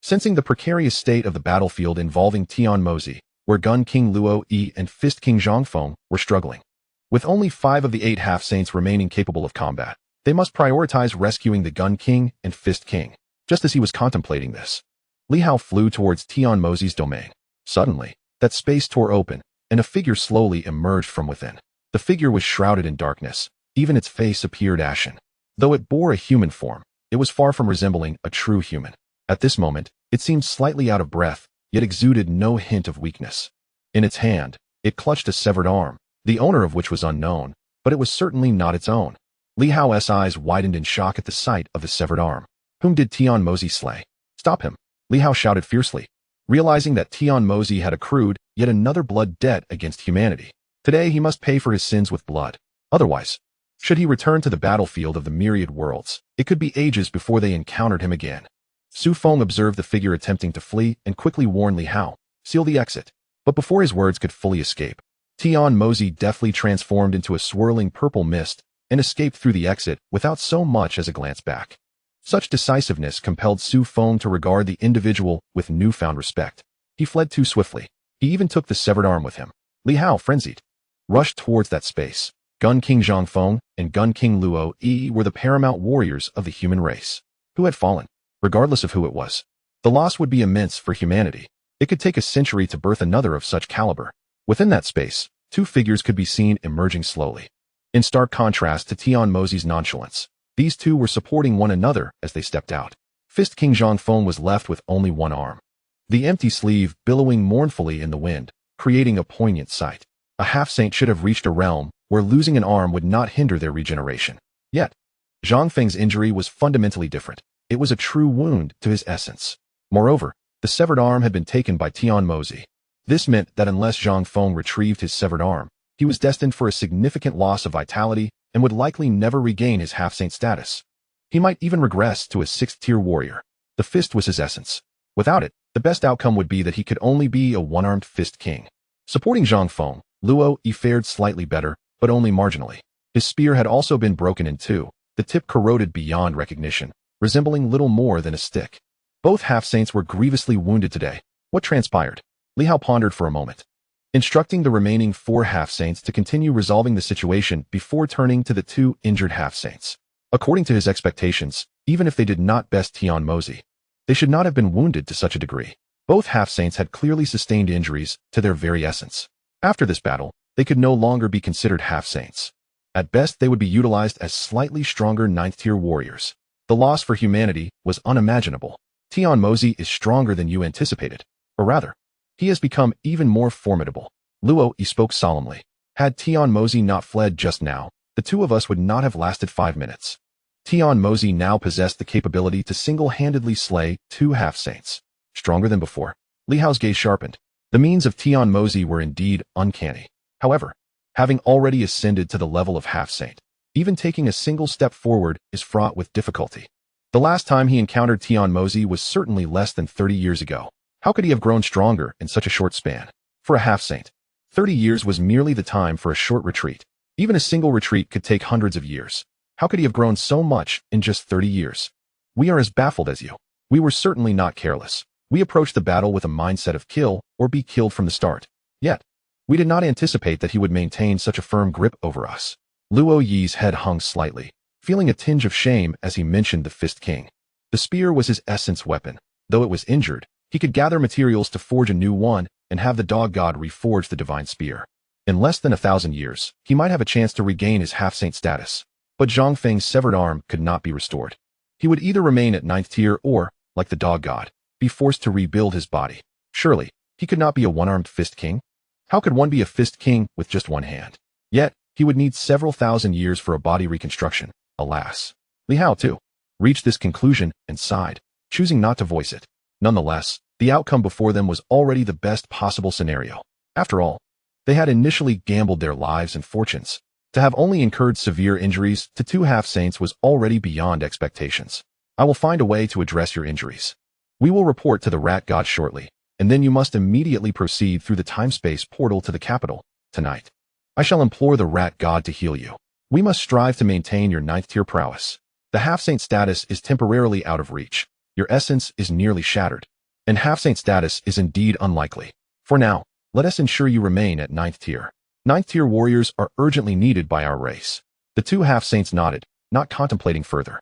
sensing the precarious state of the battlefield involving Tian Mozi, where Gun King Luo Yi and Fist King Zhang Feng were struggling. With only 5 of the 8 half-saints remaining capable of combat, they must prioritize rescuing the Gun King and Fist King. Just as he was contemplating this, Li Hao flew towards Tian Mozi's domain. Suddenly, that space tore open, and a figure slowly emerged from within. The figure was shrouded in darkness. Even its face appeared ashen. Though it bore a human form, it was far from resembling a true human. At this moment, it seemed slightly out of breath, yet exuded no hint of weakness. In its hand, it clutched a severed arm, the owner of which was unknown, but it was certainly not its own. Li Hao's eyes widened in shock at the sight of the severed arm. Whom did Tian Mozi slay? Stop him! Li Hao shouted fiercely, realizing that Tian Mozi had accrued yet another blood debt against humanity. Today he must pay for his sins with blood. Otherwise, should he return to the battlefield of the myriad worlds, it could be ages before they encountered him again. Su Feng observed the figure attempting to flee and quickly warned Li Hao, seal the exit. But before his words could fully escape, Tian Mozi deftly transformed into a swirling purple mist and escaped through the exit without so much as a glance back. Such decisiveness compelled Su Feng to regard the individual with newfound respect. He fled too swiftly. He even took the severed arm with him. Li Hao, frenzied, rushed towards that space. Gun King Zhang Feng and Gun King Luo Yi were the paramount warriors of the human race. Who had fallen? Regardless of who it was, the loss would be immense for humanity. It could take a century to birth another of such caliber. Within that space, 2 figures could be seen emerging slowly. In stark contrast to Tian Mozi's nonchalance, these 2 were supporting one another as they stepped out. Fist King Zhang Feng was left with only one arm, the empty sleeve billowing mournfully in the wind, creating a poignant sight. A half-saint should have reached a realm where losing an arm would not hinder their regeneration. Yet, Zhang Feng's injury was fundamentally different. It was a true wound to his essence. Moreover, the severed arm had been taken by Tian Mozi. This meant that unless Zhang Feng retrieved his severed arm, he was destined for a significant loss of vitality and would likely never regain his half-saint status. He might even regress to a 6th-tier warrior. The fist was his essence. Without it, the best outcome would be that he could only be a one-armed fist king. Supporting Zhang Feng, Luo Yi fared slightly better, but only marginally. His spear had also been broken in 2, the tip corroded beyond recognition, resembling little more than a stick. Both half-saints were grievously wounded today. What transpired? Li Hao pondered for a moment, instructing the remaining 4 half-saints to continue resolving the situation before turning to the 2 injured half-saints. According to his expectations, even if they did not best Tian Mozi, they should not have been wounded to such a degree. Both half-saints had clearly sustained injuries to their very essence. After this battle, they could no longer be considered half-saints. At best, they would be utilized as slightly stronger 9th-tier warriors. The loss for humanity was unimaginable. Tian Mozi is stronger than you anticipated. Or rather, he has become even more formidable. Luo Yi spoke solemnly. Had Tian Mozi not fled just now, the 2 of us would not have lasted 5 minutes. Tian Mozi now possessed the capability to single-handedly slay 2 half-saints. Stronger than before. Li Hao's gaze sharpened. The means of Tian Mozi were indeed uncanny. However, having already ascended to the level of half-saint, even taking a single step forward is fraught with difficulty. The last time he encountered Tian Mozi was certainly less than 30 years ago. How could he have grown stronger in such a short span? For a half-saint, 30 years was merely the time for a short retreat. Even a single retreat could take hundreds of years. How could he have grown so much in just 30 years? We are as baffled as you. We were certainly not careless. We approached the battle with a mindset of kill or be killed from the start. Yet, we did not anticipate that he would maintain such a firm grip over us. Luo Yi's head hung slightly, feeling a tinge of shame as he mentioned the Fist King. The spear was his essence weapon. Though it was injured, he could gather materials to forge a new one and have the dog god reforge the divine spear. In less than 1,000 years, he might have a chance to regain his half-saint status. But Zhang Feng's severed arm could not be restored. He would either remain at 9th tier or, like the dog god, be forced to rebuild his body. Surely, he could not be a one-armed fist king? How could one be a fist king with just one hand? Yet, he would need several thousand years for a body reconstruction. Alas. Li Hao, too, reached this conclusion and sighed, choosing not to voice it. Nonetheless, the outcome before them was already the best possible scenario. After all, they had initially gambled their lives and fortunes. To have only incurred severe injuries to 2 half-saints was already beyond expectations. I will find a way to address your injuries. We will report to the rat god shortly, and then you must immediately proceed through the time-space portal to the capital, tonight. I shall implore the rat god to heal you. We must strive to maintain your 9th-tier prowess. The half-saint status is temporarily out of reach. Your essence is nearly shattered, and half-saint status is indeed unlikely. For now, let us ensure you remain at 9th tier. Ninth-tier warriors are urgently needed by our race. The two half-saints nodded, not contemplating further.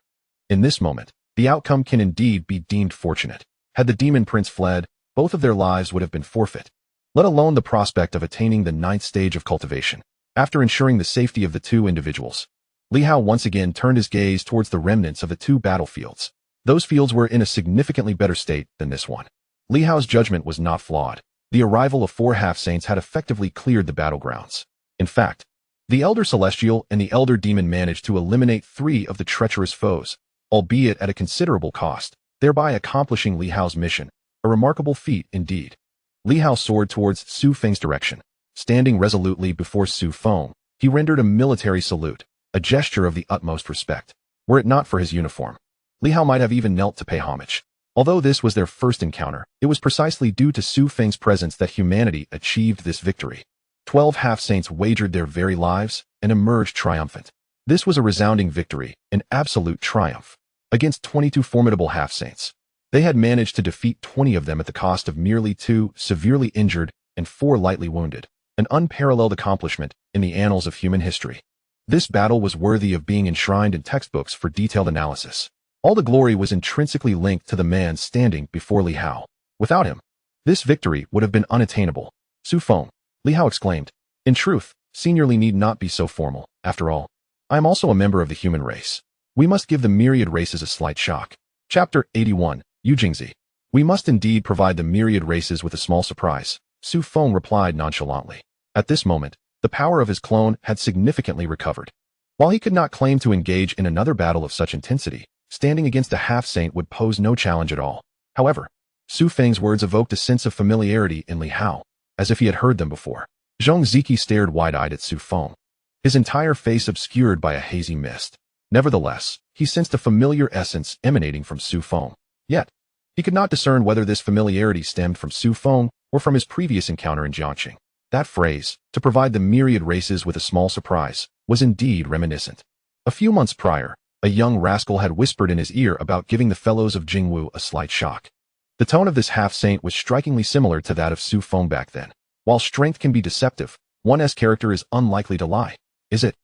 In this moment, the outcome can indeed be deemed fortunate. Had the demon prince fled, both of their lives would have been forfeit, let alone the prospect of attaining the 9th stage of cultivation. After ensuring the safety of the two individuals, Li Hao once again turned his gaze towards the remnants of the two battlefields. Those fields were in a significantly better state than this one. Li Hao's judgment was not flawed. The arrival of 4 half-saints had effectively cleared the battlegrounds. In fact, the Elder Celestial and the Elder Demon managed to eliminate 3 of the treacherous foes, albeit at a considerable cost, thereby accomplishing Li Hao's mission, a remarkable feat indeed. Li Hao soared towards Su Feng's direction. Standing resolutely before Su Feng, he rendered a military salute, a gesture of the utmost respect. Were it not for his uniform, Li Hao might have even knelt to pay homage. Although this was their first encounter, it was precisely due to Su Feng's presence that humanity achieved this victory. 12 half-saints wagered their very lives and emerged triumphant. This was a resounding victory, an absolute triumph. Against 22 formidable half-saints, they had managed to defeat 20 of them at the cost of merely 2 severely injured and 4 lightly wounded, an unparalleled accomplishment in the annals of human history. This battle was worthy of being enshrined in textbooks for detailed analysis. All the glory was intrinsically linked to the man standing before Li Hao. Without him, this victory would have been unattainable. Su Feng, Li Hao exclaimed. In truth, Senior Li need not be so formal. After all, I am also a member of the human race. We must give the myriad races a slight shock. Chapter 81, Yujingzi. We must indeed provide the myriad races with a small surprise, Su Feng replied nonchalantly. At this moment, the power of his clone had significantly recovered. While he could not claim to engage in another battle of such intensity, standing against a half-saint would pose no challenge at all. However, Su Feng's words evoked a sense of familiarity in Li Hao, as if he had heard them before. Xianxia stared wide-eyed at Su Feng, his entire face obscured by a hazy mist. Nevertheless, he sensed a familiar essence emanating from Su Feng. Yet, he could not discern whether this familiarity stemmed from Su Feng or from his previous encounter in Jiangxing. That phrase, to provide the myriad races with a small surprise, was indeed reminiscent. A few months prior, a young rascal had whispered in his ear about giving the fellows of Jingwu a slight shock. The tone of this half-saint was strikingly similar to that of Su Feng back then. While strength can be deceptive, one's character is unlikely to lie. Is it?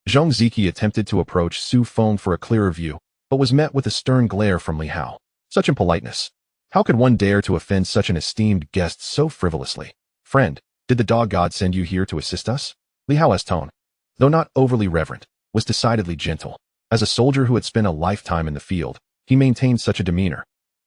Xianxia attempted to approach Su Feng for a clearer view, but was met with a stern glare from Li Hao. Such impoliteness. How could one dare to offend such an esteemed guest so frivolously? Friend, did the dog god send you here to assist us? Li Hao's tone, though not overly reverent, was decidedly gentle. As a soldier who had spent a lifetime in the field, he maintained such a demeanor,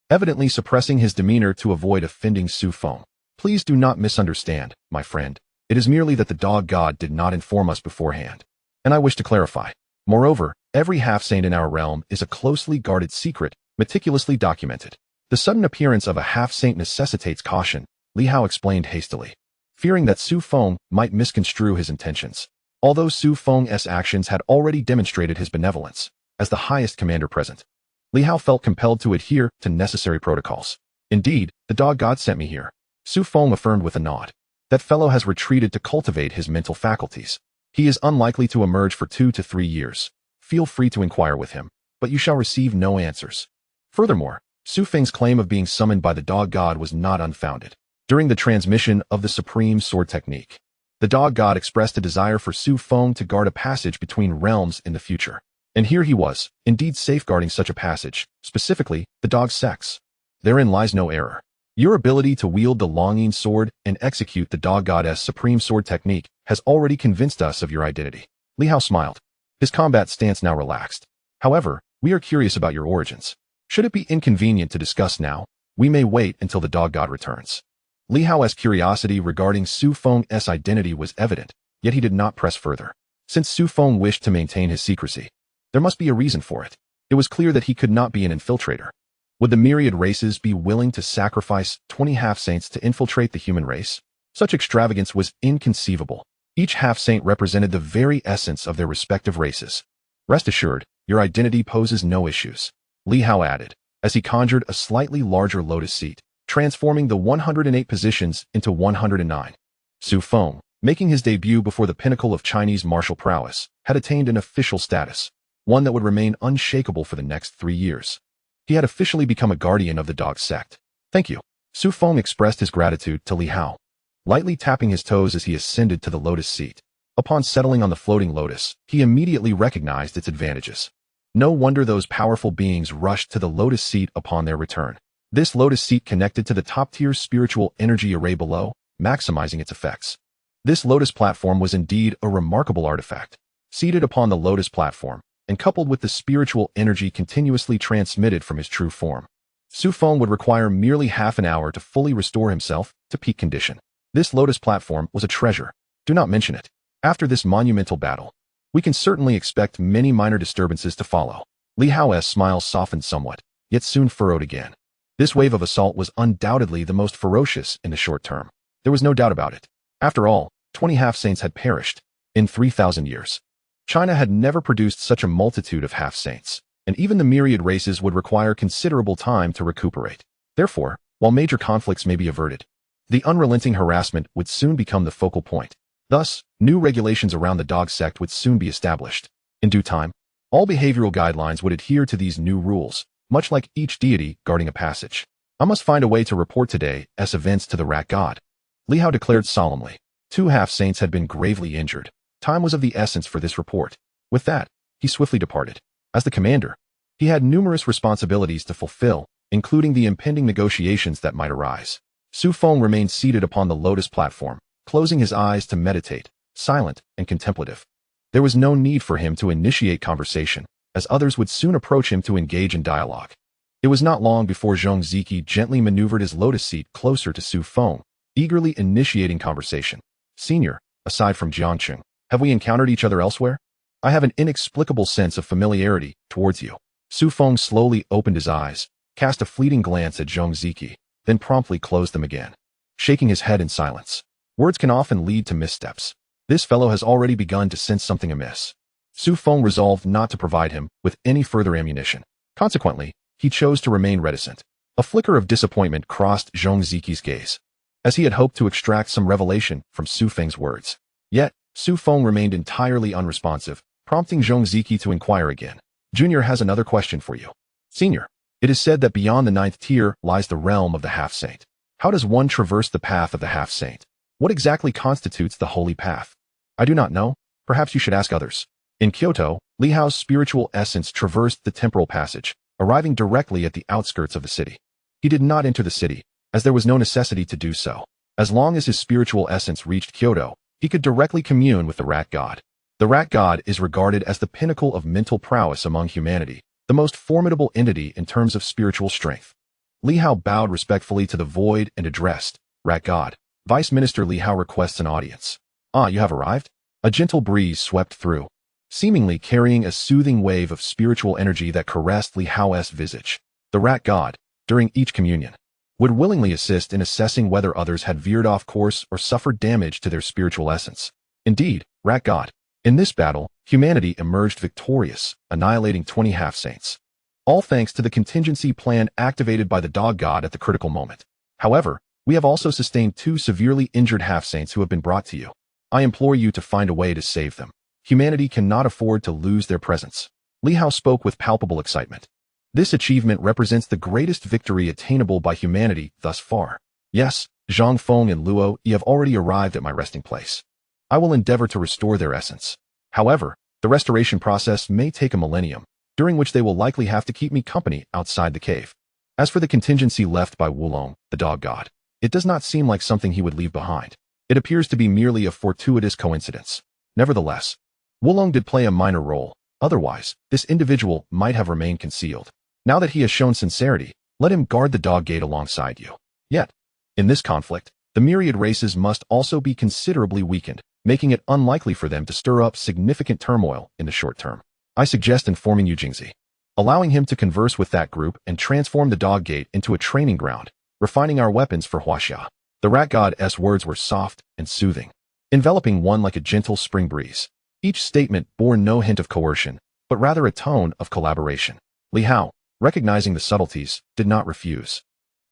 evidently suppressing his demeanor to avoid offending Su Feng. Please do not misunderstand, my friend. It is merely that the dog god did not inform us beforehand, and I wish to clarify. Moreover, every half-saint in our realm is a closely guarded secret, meticulously documented. The sudden appearance of a half-saint necessitates caution, Li Hao explained hastily, fearing that Su Feng might misconstrue his intentions. Although Su Feng's actions had already demonstrated his benevolence, as the highest commander present, Li Hao felt compelled to adhere to necessary protocols. Indeed, the dog god sent me here, Su Feng affirmed with a nod. That fellow has retreated to cultivate his mental faculties. He is unlikely to emerge for 2 to 3 years. Feel free to inquire with him, but you shall receive no answers. Furthermore, Su Feng's claim of being summoned by the dog god was not unfounded. During the transmission of the supreme sword technique, the dog god expressed a desire for Su Feng to guard a passage between realms in the future. And here he was, indeed safeguarding such a passage, specifically, the dog's sex. Therein lies no error. Your ability to wield the longing sword and execute the dog god's supreme sword technique has already convinced us of your identity. Li Hao smiled, his combat stance now relaxed. However, we are curious about your origins. Should it be inconvenient to discuss now, we may wait until the dog god returns. Li Hao's curiosity regarding Su Feng's identity was evident, yet he did not press further. Since Su Feng wished to maintain his secrecy, there must be a reason for it. It was clear that he could not be an infiltrator. Would the myriad races be willing to sacrifice 20 half-saints to infiltrate the human race? Such extravagance was inconceivable. Each half-saint represented the very essence of their respective races. Rest assured, your identity poses no issues, Li Hao added, as he conjured a slightly larger lotus seat, transforming the 108 positions into 109. Su Feng, making his debut before the pinnacle of Chinese martial prowess, had attained an official status, one that would remain unshakable for the next 3 years. He had officially become a guardian of the dog sect. Thank you. Su Feng expressed his gratitude to Li Hao, lightly tapping his toes as he ascended to the lotus seat. Upon settling on the floating lotus, he immediately recognized its advantages. No wonder those powerful beings rushed to the lotus seat upon their return. This lotus seat connected to the top-tier spiritual energy array below, maximizing its effects. This lotus platform was indeed a remarkable artifact. Seated upon the lotus platform, and coupled with the spiritual energy continuously transmitted from his true form, Su Feng would require merely half an hour to fully restore himself to peak condition. This lotus platform was a treasure. Do not mention it. After this monumental battle, we can certainly expect many minor disturbances to follow. Li Hao's smile softened somewhat, yet soon furrowed again. This wave of assault was undoubtedly the most ferocious in the short term. There was no doubt about it. After all, 20 half-saints had perished in 3,000 years. China had never produced such a multitude of half-saints, and even the myriad races would require considerable time to recuperate. Therefore, while major conflicts may be averted, the unrelenting harassment would soon become the focal point. Thus, new regulations around the dog sect would soon be established. In due time, all behavioral guidelines would adhere to these new rules, much like each deity guarding a passage. I must find a way to report today's events to the rat god, Li Hao declared solemnly. 2 half-saints had been gravely injured. Time was of the essence for this report. With that, he swiftly departed. As the commander, he had numerous responsibilities to fulfill, including the impending negotiations that might arise. Su Feng remained seated upon the lotus platform, closing his eyes to meditate, silent and contemplative. There was no need for him to initiate conversation, as others would soon approach him to engage in dialogue. It was not long before Zhong Ziki gently maneuvered his lotus seat closer to Su Feng, eagerly initiating conversation. Senior, aside from Jiangqing, have we encountered each other elsewhere? I have an inexplicable sense of familiarity towards you. Su Feng slowly opened his eyes, cast a fleeting glance at Zhong Ziki, then promptly closed them again, shaking his head in silence. Words can often lead to missteps. This fellow has already begun to sense something amiss. Su Feng resolved not to provide him with any further ammunition. Consequently, he chose to remain reticent. A flicker of disappointment crossed Zhong Ziki's gaze, as he had hoped to extract some revelation from Su Feng's words. Yet, Su Feng remained entirely unresponsive, prompting Zhong Ziki to inquire again. Junior has another question for you. Senior, it is said that beyond the 9th tier lies the realm of the half-saint. How does one traverse the path of the half-saint? What exactly constitutes the holy path? I do not know. Perhaps you should ask others. In Kyoto, Li Hao's spiritual essence traversed the temporal passage, arriving directly at the outskirts of the city. He did not enter the city, as there was no necessity to do so. As long as his spiritual essence reached Kyoto, he could directly commune with the rat god. The rat god is regarded as the pinnacle of mental prowess among humanity, the most formidable entity in terms of spiritual strength. Li Hao bowed respectfully to the void and addressed, Rat God, Vice Minister Li Hao requests an audience. Ah, you have arrived? A gentle breeze swept through, seemingly carrying a soothing wave of spiritual energy that caressed Li Hao's visage. The rat god, during each communion, would willingly assist in assessing whether others had veered off course or suffered damage to their spiritual essence. Indeed, rat god, in this battle, humanity emerged victorious, annihilating 20 half-saints. All thanks to the contingency plan activated by the dog god at the critical moment. However, we have also sustained 2 severely injured half-saints who have been brought to you. I implore you to find a way to save them. Humanity cannot afford to lose their presence. Li Hao spoke with palpable excitement. This achievement represents the greatest victory attainable by humanity thus far. Yes, Zhang Feng and Luo Yi have already arrived at my resting place. I will endeavor to restore their essence. However, the restoration process may take a millennium, during which they will likely have to keep me company outside the cave. As for the contingency left by Wulong, the dog god, it does not seem like something he would leave behind. It appears to be merely a fortuitous coincidence. Nevertheless, Wulong did play a minor role. Otherwise, this individual might have remained concealed. Now that he has shown sincerity, let him guard the dog gate alongside you. Yet, in this conflict, the myriad races must also be considerably weakened, making it unlikely for them to stir up significant turmoil in the short term. I suggest informing Yu Jingzi, allowing him to converse with that group and transform the dog gate into a training ground, refining our weapons for Huaxia. The rat god's words were soft and soothing, enveloping one like a gentle spring breeze. Each statement bore no hint of coercion, but rather a tone of collaboration. Li Hao, recognizing the subtleties, did not refuse.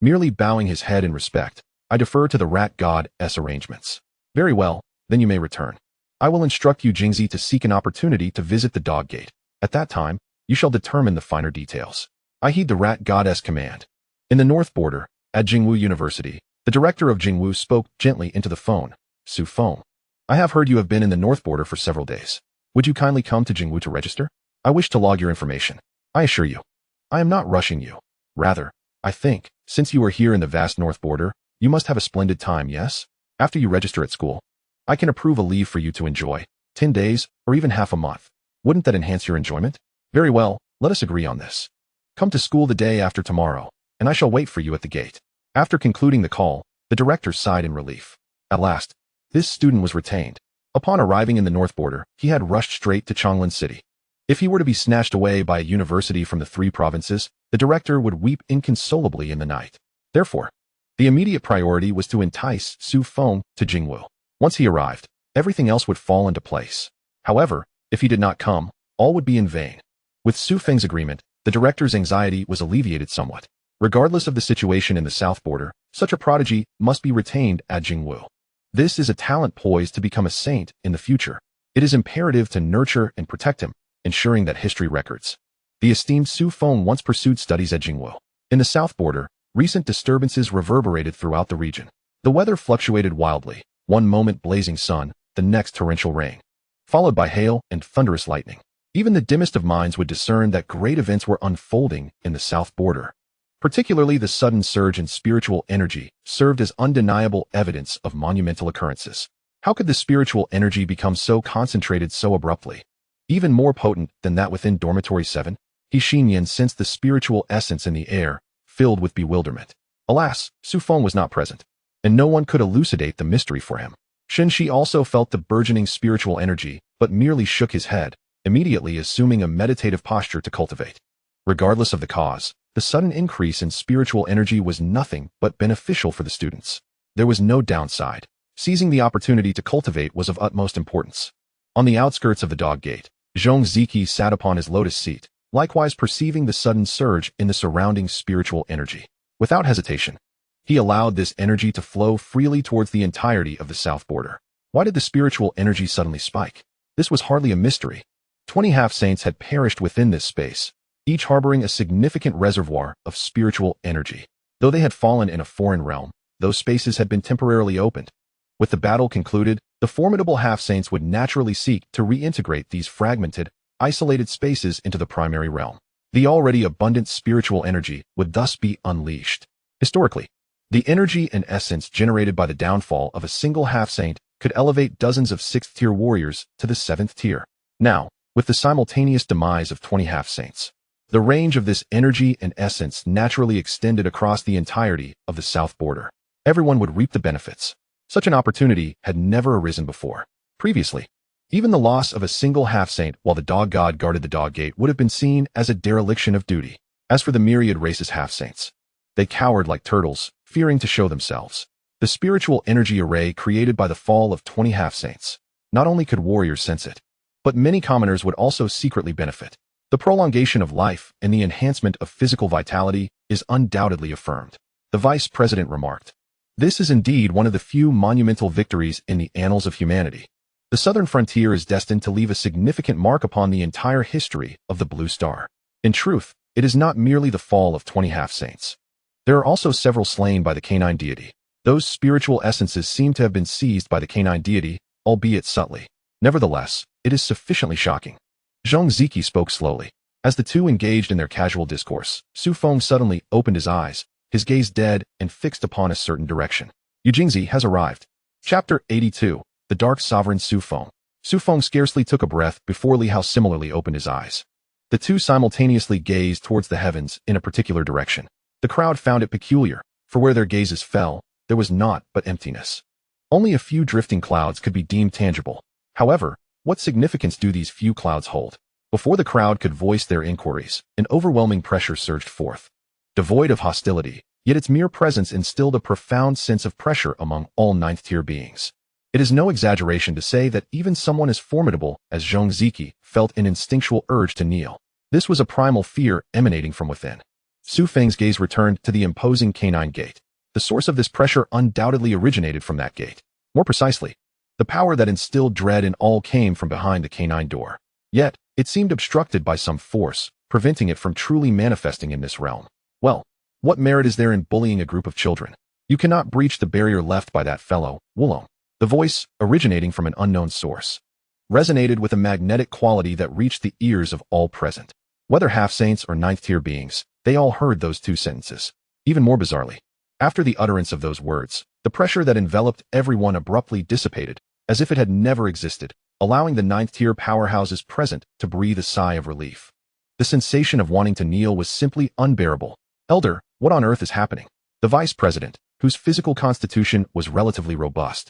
Merely bowing his head in respect, I defer to the rat god's arrangements. Very well, then you may return. I will instruct Yu Jingzi to seek an opportunity to visit the dog gate. At that time, you shall determine the finer details. I heed the rat god's command. In the north border, at Jingwu University, the director of Jingwu spoke gently into the phone. Su Feng, I have heard you have been in the north border for several days. Would you kindly come to Jingwu to register? I wish to log your information. I assure you, I am not rushing you. Rather, I think, since you are here in the vast north border, you must have a splendid time, yes? After you register at school, I can approve a leave for you to enjoy, 10 days, or even half a month. Wouldn't that enhance your enjoyment? Very well, let us agree on this. Come to school the day after tomorrow, and I shall wait for you at the gate. After concluding the call, the director sighed in relief. At last, this student was retained. Upon arriving in the north border, he had rushed straight to Chonglin City. If he were to be snatched away by a university from the 3 provinces, the director would weep inconsolably in the night. Therefore, the immediate priority was to entice Su Feng to Jingwu. Once he arrived, everything else would fall into place. However, if he did not come, all would be in vain. With Su Feng's agreement, the director's anxiety was alleviated somewhat. Regardless of the situation in the south border, such a prodigy must be retained at Jingwu. This is a talent poised to become a saint in the future. It is imperative to nurture and protect him, ensuring that history records. The esteemed Su Feng once pursued studies at Jingwu. In the south border, recent disturbances reverberated throughout the region. The weather fluctuated wildly, one moment blazing sun, the next torrential rain, followed by hail and thunderous lightning. Even the dimmest of minds would discern that great events were unfolding in the south border. Particularly the sudden surge in spiritual energy served as undeniable evidence of monumental occurrences. How could the spiritual energy become so concentrated so abruptly? Even more potent than that within Dormitory 7, Xinyan sensed the spiritual essence in the air, filled with bewilderment. Alas, Su Feng was not present, and no one could elucidate the mystery for him. Shi also felt the burgeoning spiritual energy, but merely shook his head, immediately assuming a meditative posture to cultivate. Regardless of the cause, the sudden increase in spiritual energy was nothing but beneficial for the students. There was no downside. Seizing the opportunity to cultivate was of utmost importance. On the outskirts of the dog gate, Zhong Ziki sat upon his lotus seat, likewise perceiving the sudden surge in the surrounding spiritual energy. Without hesitation, he allowed this energy to flow freely towards the entirety of the south border. Why did the spiritual energy suddenly spike? This was hardly a mystery. 20 half-saints had perished within this space, each harboring a significant reservoir of spiritual energy. Though they had fallen in a foreign realm, those spaces had been temporarily opened. With the battle concluded, the formidable half-saints would naturally seek to reintegrate these fragmented, isolated spaces into the primary realm. The already abundant spiritual energy would thus be unleashed. Historically, the energy and essence generated by the downfall of a single half-saint could elevate dozens of 6th-tier warriors to the 7th tier. Now, with the simultaneous demise of 20 half-saints, the range of this energy and essence naturally extended across the entirety of the south border. Everyone would reap the benefits. Such an opportunity had never arisen before. Previously, even the loss of a single half-saint while the dog god guarded the dog gate would have been seen as a dereliction of duty. As for the myriad races half-saints, they cowered like turtles, fearing to show themselves. The spiritual energy array created by the fall of 20 half-saints, not only could warriors sense it, but many commoners would also secretly benefit. The prolongation of life and the enhancement of physical vitality is undoubtedly affirmed. The vice president remarked, "This is indeed one of the few monumental victories in the annals of humanity. The southern frontier is destined to leave a significant mark upon the entire history of the Blue Star. In truth, it is not merely the fall of 20 half-saints. There are also several slain by the canine deity. Those spiritual essences seem to have been seized by the canine deity, albeit subtly. Nevertheless, it is sufficiently shocking." Zhong Ziki spoke slowly. As the two engaged in their casual discourse, Su Feng suddenly opened his eyes, his gaze dead and fixed upon a certain direction. Yujingzi has arrived. Chapter 82. The Dark Sovereign Su Feng. Su Feng scarcely took a breath before Li Hao similarly opened his eyes. The two simultaneously gazed towards the heavens in a particular direction. The crowd found it peculiar, for where their gazes fell, there was naught but emptiness. Only a few drifting clouds could be deemed tangible. However, what significance do these few clouds hold? Before the crowd could voice their inquiries, an overwhelming pressure surged forth. Devoid of hostility, yet its mere presence instilled a profound sense of pressure among all 9th-tier beings. It is no exaggeration to say that even someone as formidable as Zhong Ziki felt an instinctual urge to kneel. This was a primal fear emanating from within. Su Feng's gaze returned to the imposing canine gate. The source of this pressure undoubtedly originated from that gate. More precisely, the power that instilled dread in all came from behind the canine door. Yet, it seemed obstructed by some force, preventing it from truly manifesting in this realm. Well, what merit is there in bullying a group of children? You cannot breach the barrier left by that fellow, Wulong. The voice, originating from an unknown source, resonated with a magnetic quality that reached the ears of all present. Whether half-saints or ninth-tier beings, they all heard those two sentences. Even more bizarrely, after the utterance of those words, the pressure that enveloped everyone abruptly dissipated, as if it had never existed, allowing the ninth-tier powerhouses present to breathe a sigh of relief. The sensation of wanting to kneel was simply unbearable. Elder, what on earth is happening? The vice president, whose physical constitution was relatively robust,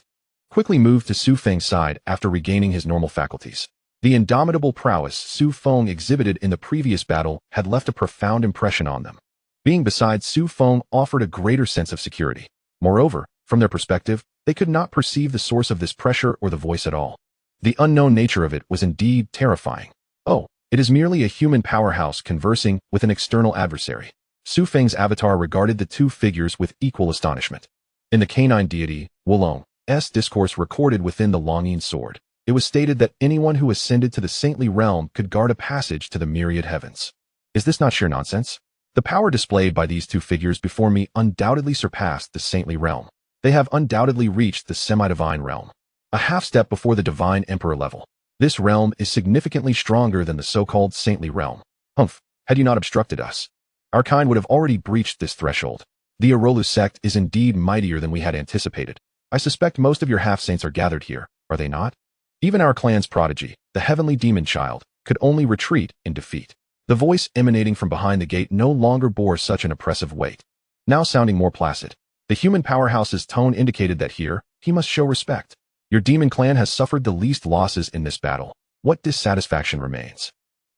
quickly moved to Su Feng's side after regaining his normal faculties. The indomitable prowess Su Feng exhibited in the previous battle had left a profound impression on them. Being beside Su Feng offered a greater sense of security. Moreover, from their perspective, they could not perceive the source of this pressure or the voice at all. The unknown nature of it was indeed terrifying. Oh, it is merely a human powerhouse conversing with an external adversary. Su Feng's avatar regarded the two figures with equal astonishment. In the canine deity, Wulong's discourse recorded within the Longing Sword, it was stated that anyone who ascended to the saintly realm could guard a passage to the myriad heavens. Is this not sheer nonsense? The power displayed by these two figures before me undoubtedly surpassed the saintly realm. They have undoubtedly reached the semi-divine realm, a half-step before the divine emperor level. This realm is significantly stronger than the so-called saintly realm. Humph, had you not obstructed us, our kind would have already breached this threshold. The Arolu sect is indeed mightier than we had anticipated. I suspect most of your half-saints are gathered here, are they not? Even our clan's prodigy, the heavenly demon child, could only retreat in defeat. The voice emanating from behind the gate no longer bore such an oppressive weight. Now sounding more placid, the human powerhouse's tone indicated that here, he must show respect. Your demon clan has suffered the least losses in this battle. What dissatisfaction remains?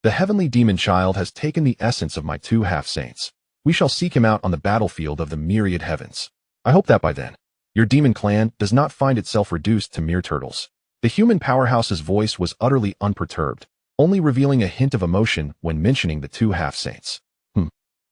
The heavenly demon child has taken the essence of my two half-saints. We shall seek him out on the battlefield of the myriad heavens. I hope that by then, your demon clan does not find itself reduced to mere turtles. The human powerhouse's voice was utterly unperturbed, only revealing a hint of emotion when mentioning the two half-saints.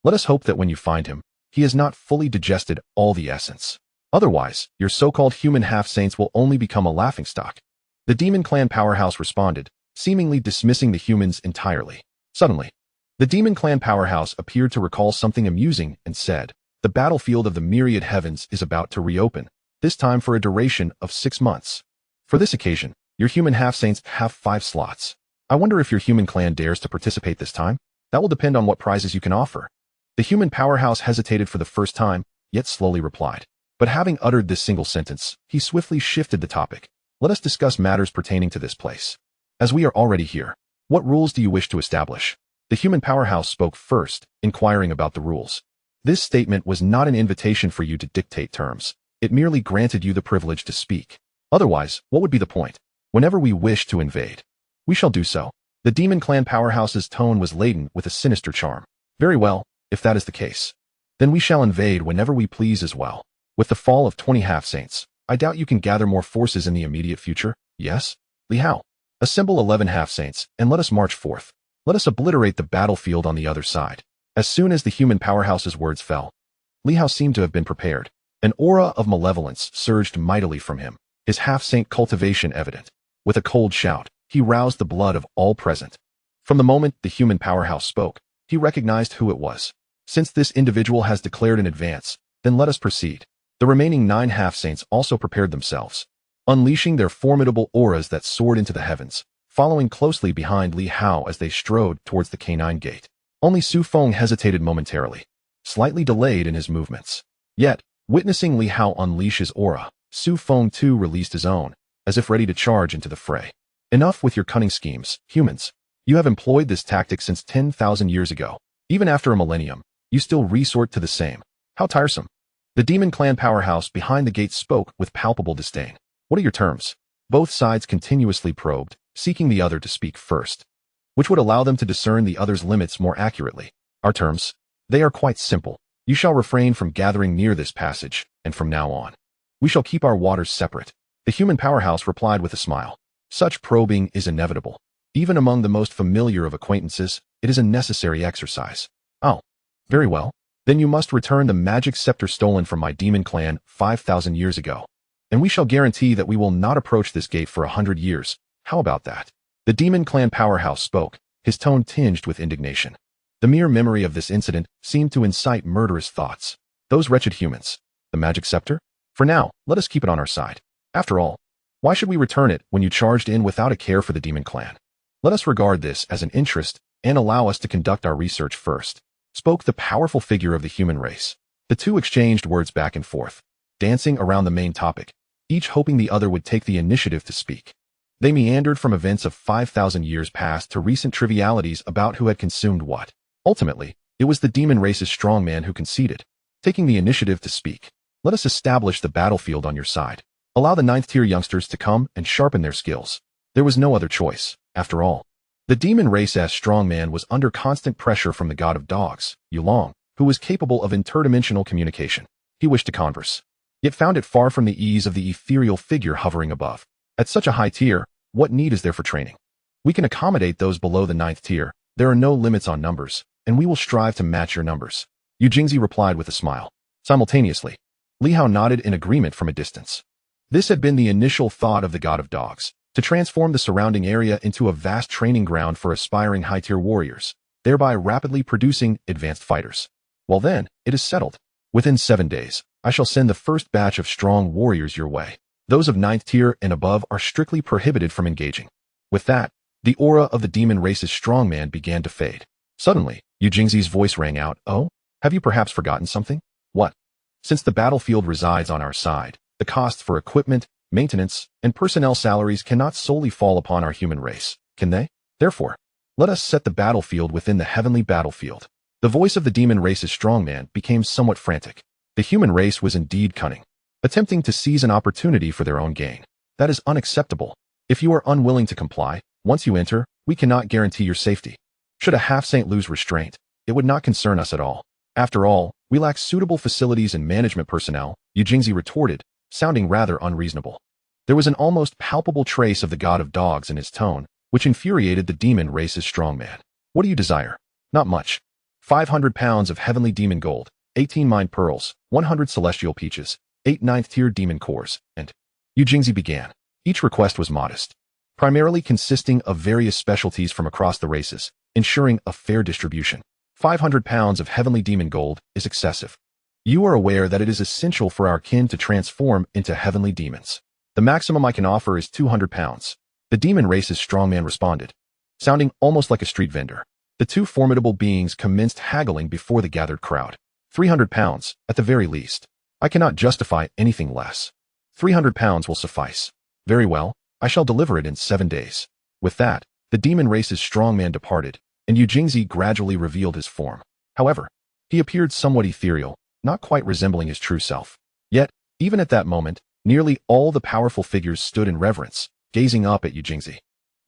Let us hope that when you find him, he has not fully digested all the essence. Otherwise, your so-called human half-saints will only become a laughingstock. The demon clan powerhouse responded, seemingly dismissing the humans entirely. Suddenly, the demon clan powerhouse appeared to recall something amusing and said, "The battlefield of the myriad heavens is about to reopen, this time for a duration of 6 months. For this occasion, your human half-saints have 5 slots. I wonder if your human clan dares to participate this time? That will depend on what prizes you can offer." The human powerhouse hesitated for the first time, yet slowly replied. But having uttered this single sentence, he swiftly shifted the topic. Let us discuss matters pertaining to this place. As we are already here, what rules do you wish to establish? The human powerhouse spoke first, inquiring about the rules. This statement was not an invitation for you to dictate terms. It merely granted you the privilege to speak. Otherwise, what would be the point? Whenever we wish to invade, we shall do so. The demon clan powerhouse's tone was laden with a sinister charm. Very well, if that is the case, then we shall invade whenever we please as well. With the fall of 20 half-saints, I doubt you can gather more forces in the immediate future, yes? Li Hao, assemble 11 half-saints, and let us march forth. Let us obliterate the battlefield on the other side. As soon as the human powerhouse's words fell, Li Hao seemed to have been prepared. An aura of malevolence surged mightily from him, his half-saint cultivation evident. With a cold shout, he roused the blood of all present. From the moment the human powerhouse spoke, he recognized who it was. Since this individual has declared in advance, then let us proceed. The remaining 9 half-saints also prepared themselves, unleashing their formidable auras that soared into the heavens, following closely behind Li Hao as they strode towards the canine gate. Only Su Feng hesitated momentarily, slightly delayed in his movements. Yet, witnessing Li Hao unleash his aura, Su Feng too released his own, as if ready to charge into the fray. Enough with your cunning schemes, humans. You have employed this tactic since 10,000 years ago. Even after a millennium, you still resort to the same. How tiresome. The demon clan powerhouse behind the gate spoke with palpable disdain. What are your terms? Both sides continuously probed, seeking the other to speak first, which would allow them to discern the other's limits more accurately. Our terms? They are quite simple. You shall refrain from gathering near this passage, and from now on, we shall keep our waters separate. The human powerhouse replied with a smile. Such probing is inevitable. Even among the most familiar of acquaintances, it is a necessary exercise. Oh, very well. Then you must return the magic scepter stolen from my demon clan 5,000 years ago. And we shall guarantee that we will not approach this gate for 100 years. How about that? The demon clan powerhouse spoke, his tone tinged with indignation. The mere memory of this incident seemed to incite murderous thoughts. Those wretched humans. The magic scepter? For now, let us keep it on our side. After all, Why should we return it when you charged in without a care for the demon clan? Let us regard this as an interest and allow us to conduct our research first, spoke the powerful figure of the human race. The two exchanged words back and forth, dancing around the main topic, each hoping the other would take the initiative to speak. They meandered from events of 5,000 years past to recent trivialities about who had consumed what. Ultimately, it was the demon race's strongman who conceded, taking the initiative to speak. Let us establish the battlefield on your side. Allow the 9th-tier youngsters to come and sharpen their skills. There was no other choice, after all. The demon race's strongman was under constant pressure from the god of dogs, Yulong, who was capable of interdimensional communication. He wished to converse, yet found it far from the ease of the ethereal figure hovering above. At such a high tier, what need is there for training? We can accommodate those below the 9th tier. There are no limits on numbers, and we will strive to match your numbers. Yu Jingzi replied with a smile. Simultaneously, Li Hao nodded in agreement from a distance. This had been the initial thought of the god of dogs, to transform the surrounding area into a vast training ground for aspiring high-tier warriors, thereby rapidly producing advanced fighters. Well then, it is settled. Within 7 days, I shall send the first batch of strong warriors your way. Those of 9th tier and above are strictly prohibited from engaging. With that, the aura of the demon race's strongman began to fade. Suddenly, Yu Jingzi's voice rang out, "Oh, have you perhaps forgotten something? What? Since the battlefield resides on our side, the costs for equipment, maintenance, and personnel salaries cannot solely fall upon our human race, can they? Therefore, let us set the battlefield within the heavenly battlefield." The voice of the demon race's strongman became somewhat frantic. The human race was indeed cunning, attempting to seize an opportunity for their own gain. That is unacceptable. If you are unwilling to comply, once you enter, we cannot guarantee your safety. Should a half-saint lose restraint, it would not concern us at all. After all, we lack suitable facilities and management personnel, Yu Jingzi retorted, sounding rather unreasonable. There was an almost palpable trace of the god of dogs in his tone, which infuriated the demon race's strongman. What do you desire? Not much. 500 pounds of heavenly demon gold, 18 mind pearls, 100 celestial peaches, 8 9th-tier demon cores, and Yu Jingzi began. Each request was modest, primarily consisting of various specialties from across the races, ensuring a fair distribution. 500 pounds of heavenly demon gold is excessive. You are aware that it is essential for our kin to transform into heavenly demons. The maximum I can offer is 200 pounds. The demon race's strongman responded, sounding almost like a street vendor. The two formidable beings commenced haggling before the gathered crowd. 300 pounds, at the very least. I cannot justify anything less. 300 pounds will suffice. Very well, I shall deliver it in 7 days. With that, the demon race's strongman departed, and Yu Jingzi gradually revealed his form. However, he appeared somewhat ethereal, not quite resembling his true self. Yet, even at that moment, nearly all the powerful figures stood in reverence, gazing up at Yu Jingzi.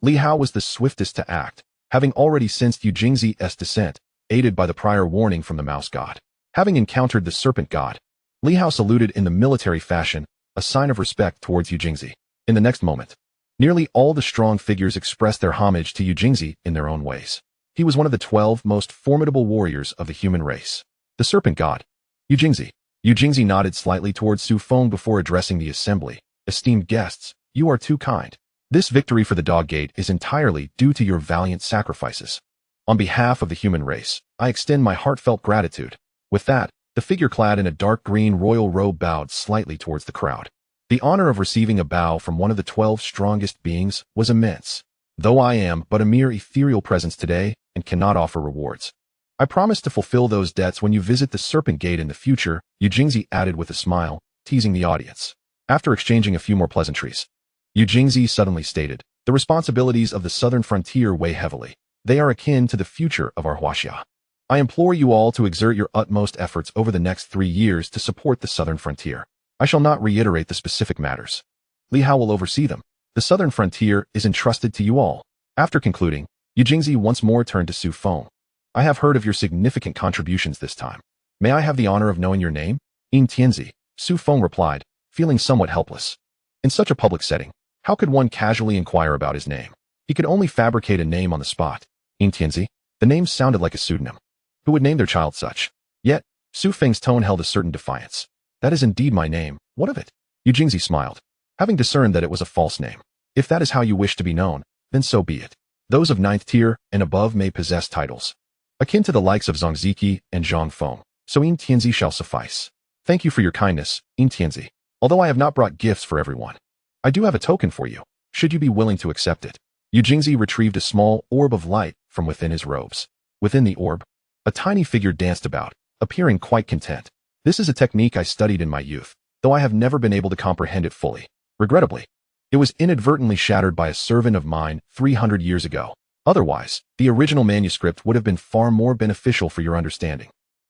Li Hao was the swiftest to act, having already sensed Yu Jingzi's descent, aided by the prior warning from the mouse god. Having encountered the serpent god, Li Hao saluted in the military fashion, a sign of respect towards Yu Jingzi. In the next moment, nearly all the strong figures expressed their homage to Yu Jingzi in their own ways. He was one of the 12 most formidable warriors of the human race. The serpent god, Yu Jingzi. Yu Jingzi nodded slightly towards Su Feng before addressing the assembly. Esteemed guests, you are too kind. This victory for the Dog Gate is entirely due to your valiant sacrifices. On behalf of the human race, I extend my heartfelt gratitude. With that, the figure clad in a dark green royal robe bowed slightly towards the crowd. The honor of receiving a bow from one of the 12 strongest beings was immense. Though I am but a mere ethereal presence today and cannot offer rewards, I promise to fulfill those debts when you visit the Serpent Gate in the future, Yu Jingzi added with a smile, teasing the audience. After exchanging a few more pleasantries, Yu Jingzi suddenly stated, the responsibilities of the southern frontier weigh heavily. They are akin to the future of our Huaxia. I implore you all to exert your utmost efforts over the next 3 years to support the southern frontier. I shall not reiterate the specific matters. Li Hao will oversee them. The southern frontier is entrusted to you all. After concluding, Yu Jingzi once more turned to Su Feng. I have heard of your significant contributions this time. May I have the honor of knowing your name? In Tianzi, Su Feng replied, feeling somewhat helpless. In such a public setting, how could one casually inquire about his name? He could only fabricate a name on the spot. In Tianzi, the name sounded like a pseudonym. Who would name their child such? Yet, Su Feng's tone held a certain defiance. That is indeed my name. What of it? Yu Jingzi smiled, having discerned that it was a false name. If that is how you wish to be known, then so be it. Those of 9th tier and above may possess titles akin to the likes of Zhongziki and Zhang Feng, so In Tianzi shall suffice. Thank you for your kindness, In Tianzi. Although I have not brought gifts for everyone, I do have a token for you, should you be willing to accept it. Yu Jingzi retrieved a small orb of light from within his robes. Within the orb, a tiny figure danced about, appearing quite content. This is a technique I studied in my youth, though I have never been able to comprehend it fully. Regrettably, it was inadvertently shattered by a servant of mine 300 years ago. Otherwise, the original manuscript would have been far more beneficial for your understanding.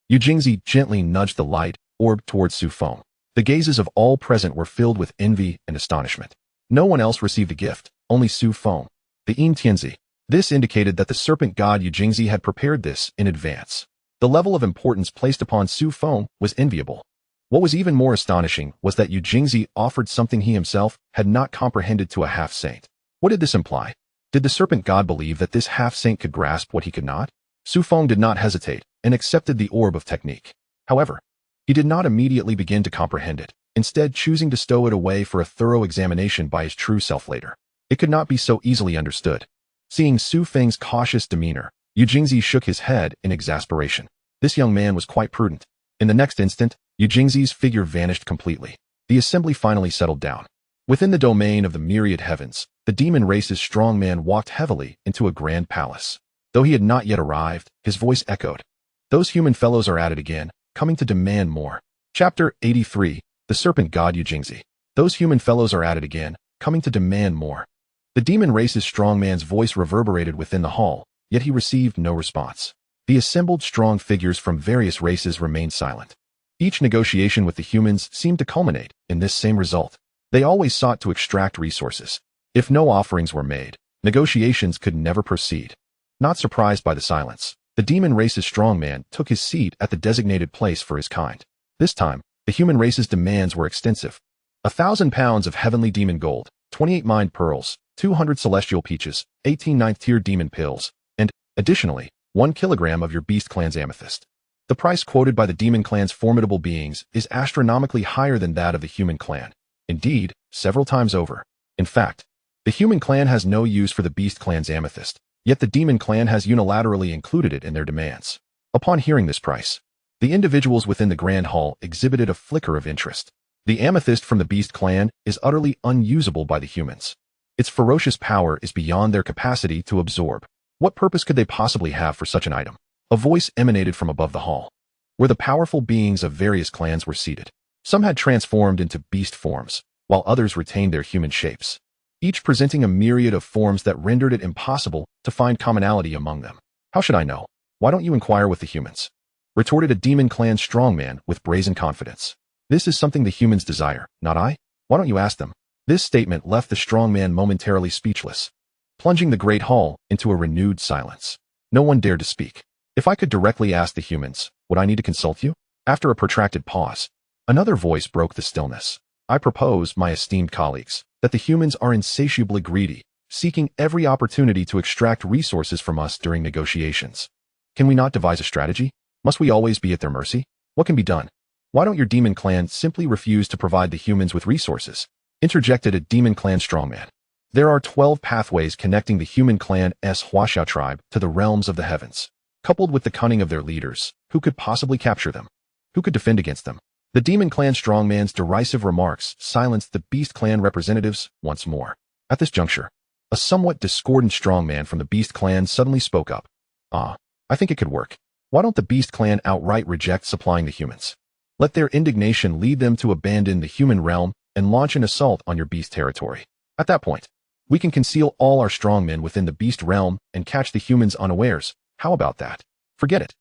Yu Jingzi gently nudged the light orb towards Su Feng. The gazes of all present were filled with envy and astonishment. No one else received a gift, only Su Feng. The Tianzi. This indicated that the serpent god Yu Jingzi had prepared this in advance. The level of importance placed upon Su Feng was enviable. What was even more astonishing was that Yu Jingzi offered something he himself had not comprehended to a half-saint. What did this imply? Did the serpent god believe that this half-saint could grasp what he could not? Su Feng did not hesitate and accepted the orb of technique. However, he did not immediately begin to comprehend it, instead choosing to stow it away for a thorough examination by his true self later. It could not be so easily understood. Seeing Su Feng's cautious demeanor, Yu Jingzi shook his head in exasperation. This young man was quite prudent. In the next instant, Yu Jingzi's figure vanished completely. The assembly finally settled down. Within the domain of the myriad heavens, the demon race's strong man walked heavily into a grand palace. Though he had not yet arrived, his voice echoed. Those human fellows are at it again, coming to demand more. Chapter 83, The Serpent God Yu Jingzi. Those human fellows are at it again, coming to demand more. The demon race's strong man's voice reverberated within the hall, yet he received no response. The assembled strong figures from various races remained silent. Each negotiation with the humans seemed to culminate in this same result. They always sought to extract resources. If no offerings were made, negotiations could never proceed. Not surprised by the silence, the demon race's strong man took his seat at the designated place for his kind. This time, the human race's demands were extensive. 1,000 pounds of heavenly demon gold, 28 mined pearls, 200 celestial peaches, 18 ninth-tier demon pills, and, additionally, 1 kilogram of your beast clan's amethyst. The price quoted by the demon clan's formidable beings is astronomically higher than that of the human clan. Indeed, several times over. In fact, the human clan has no use for the beast clan's amethyst, yet the demon clan has unilaterally included it in their demands. Upon hearing this price, the individuals within the grand hall exhibited a flicker of interest. The amethyst from the beast clan is utterly unusable by the humans. Its ferocious power is beyond their capacity to absorb. What purpose could they possibly have for such an item? A voice emanated from above the hall, where the powerful beings of various clans were seated. Some had transformed into beast forms, while others retained their human shapes, each presenting a myriad of forms that rendered it impossible to find commonality among them. How should I know? Why don't you inquire with the humans? Retorted a demon clan strongman with brazen confidence. This is something the humans desire, not I. Why don't you ask them? This statement left the strongman momentarily speechless, plunging the great hall into a renewed silence. No one dared to speak. If I could directly ask the humans, would I need to consult you? After a protracted pause, another voice broke the stillness. I propose, my esteemed colleagues, that the humans are insatiably greedy, seeking every opportunity to extract resources from us during negotiations. Can we not devise a strategy? Must we always be at their mercy? What can be done? Why don't your demon clan simply refuse to provide the humans with resources? Interjected a demon clan strongman. There are 12 pathways connecting the human clan's Huaxia tribe to the realms of the heavens. Coupled with the cunning of their leaders, who could possibly capture them? Who could defend against them? The demon clan strongman's derisive remarks silenced the beast clan representatives once more. At this juncture, a somewhat discordant strongman from the beast clan suddenly spoke up. I think it could work. Why don't the beast clan outright reject supplying the humans? Let their indignation lead them to abandon the human realm and launch an assault on your beast territory. At that point, we can conceal all our strongmen within the beast realm and catch the humans unawares. How about that? Forget it.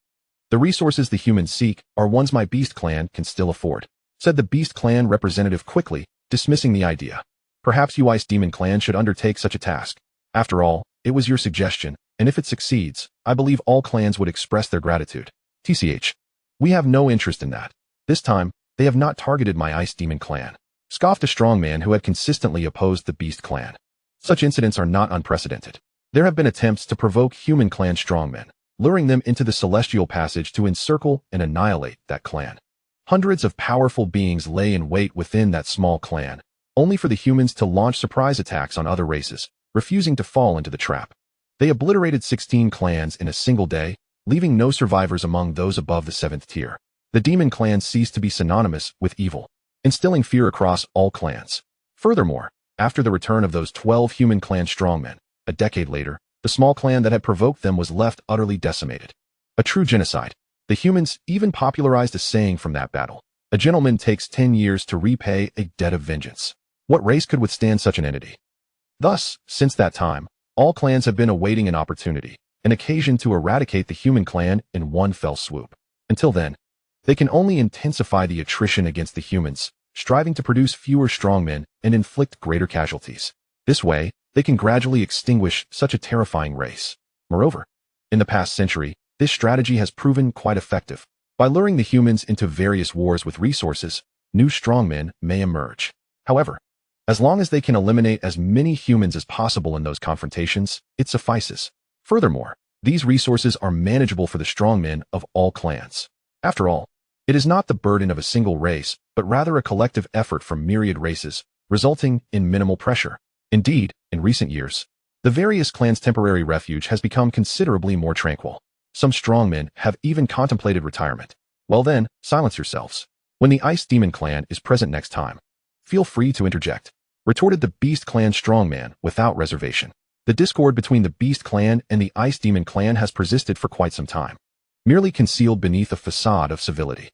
The resources the humans seek are ones my beast clan can still afford, said the beast clan representative quickly, dismissing the idea. Perhaps UI's demon clan should undertake such a task. After all, it was your suggestion, and if it succeeds, I believe all clans would express their gratitude. TCH. We have no interest in that. This time, they have not targeted my ice demon clan, scoffed a strongman who had consistently opposed the beast clan. Such incidents are not unprecedented. There have been attempts to provoke human clan strongmen, luring them into the celestial passage to encircle and annihilate that clan. Hundreds of powerful beings lay in wait within that small clan, only for the humans to launch surprise attacks on other races, refusing to fall into the trap. They obliterated 16 clans in a single day, leaving no survivors among those above the 7th tier. The demon clan ceased to be synonymous with evil, instilling fear across all clans. Furthermore, After the return of those 12 human clan strongmen, a decade later, the small clan that had provoked them was left utterly decimated. A true genocide. The humans even popularized a saying from that battle. A gentleman takes 10 years to repay a debt of vengeance. What race could withstand such an entity? Thus, since that time, all clans have been awaiting an opportunity, an occasion to eradicate the human clan in one fell swoop. Until then, they can only intensify the attrition against the humans, striving to produce fewer strongmen and inflict greater casualties. This way, they can gradually extinguish such a terrifying race. Moreover, in the past century, this strategy has proven quite effective. By luring the humans into various wars with resources, new strongmen may emerge. However, as long as they can eliminate as many humans as possible in those confrontations, it suffices. Furthermore, these resources are manageable for the strongmen of all clans. After all, it is not the burden of a single race, but rather a collective effort from myriad races, resulting in minimal pressure. Indeed, in recent years, the various clans' temporary refuge has become considerably more tranquil. Some strongmen have even contemplated retirement. Well then, silence yourselves. When the Ice Demon clan is present next time, feel free to interject, retorted the Beast clan strongman without reservation. The discord between the Beast clan and the Ice Demon clan has persisted for quite some time, merely concealed beneath a facade of civility.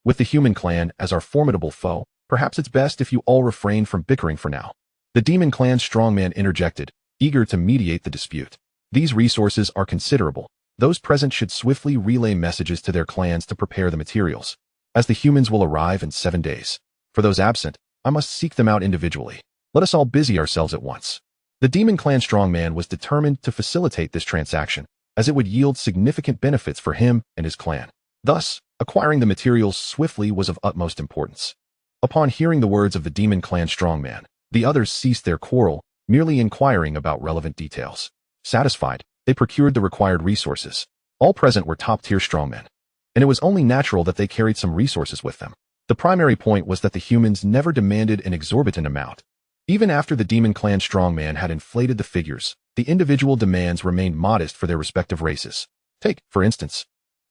With the human clan as our formidable foe, perhaps it's best if you all refrain from bickering for now. The Demon clan strongman interjected, eager to mediate the dispute. These resources are considerable. Those present should swiftly relay messages to their clans to prepare the materials, as the humans will arrive in 7 days. For those absent, I must seek them out individually. Let us all busy ourselves at once. The Demon clan strongman was determined to facilitate this transaction, as it would yield significant benefits for him and his clan. Thus, acquiring the materials swiftly was of utmost importance. Upon hearing the words of the Demon clan strongman, the others ceased their quarrel, merely inquiring about relevant details. Satisfied, they procured the required resources. All present were top-tier strongmen, and it was only natural that they carried some resources with them. The primary point was that the humans never demanded an exorbitant amount. Even after the Demon clan strongman had inflated the figures, the individual demands remained modest for their respective races. Take, for instance,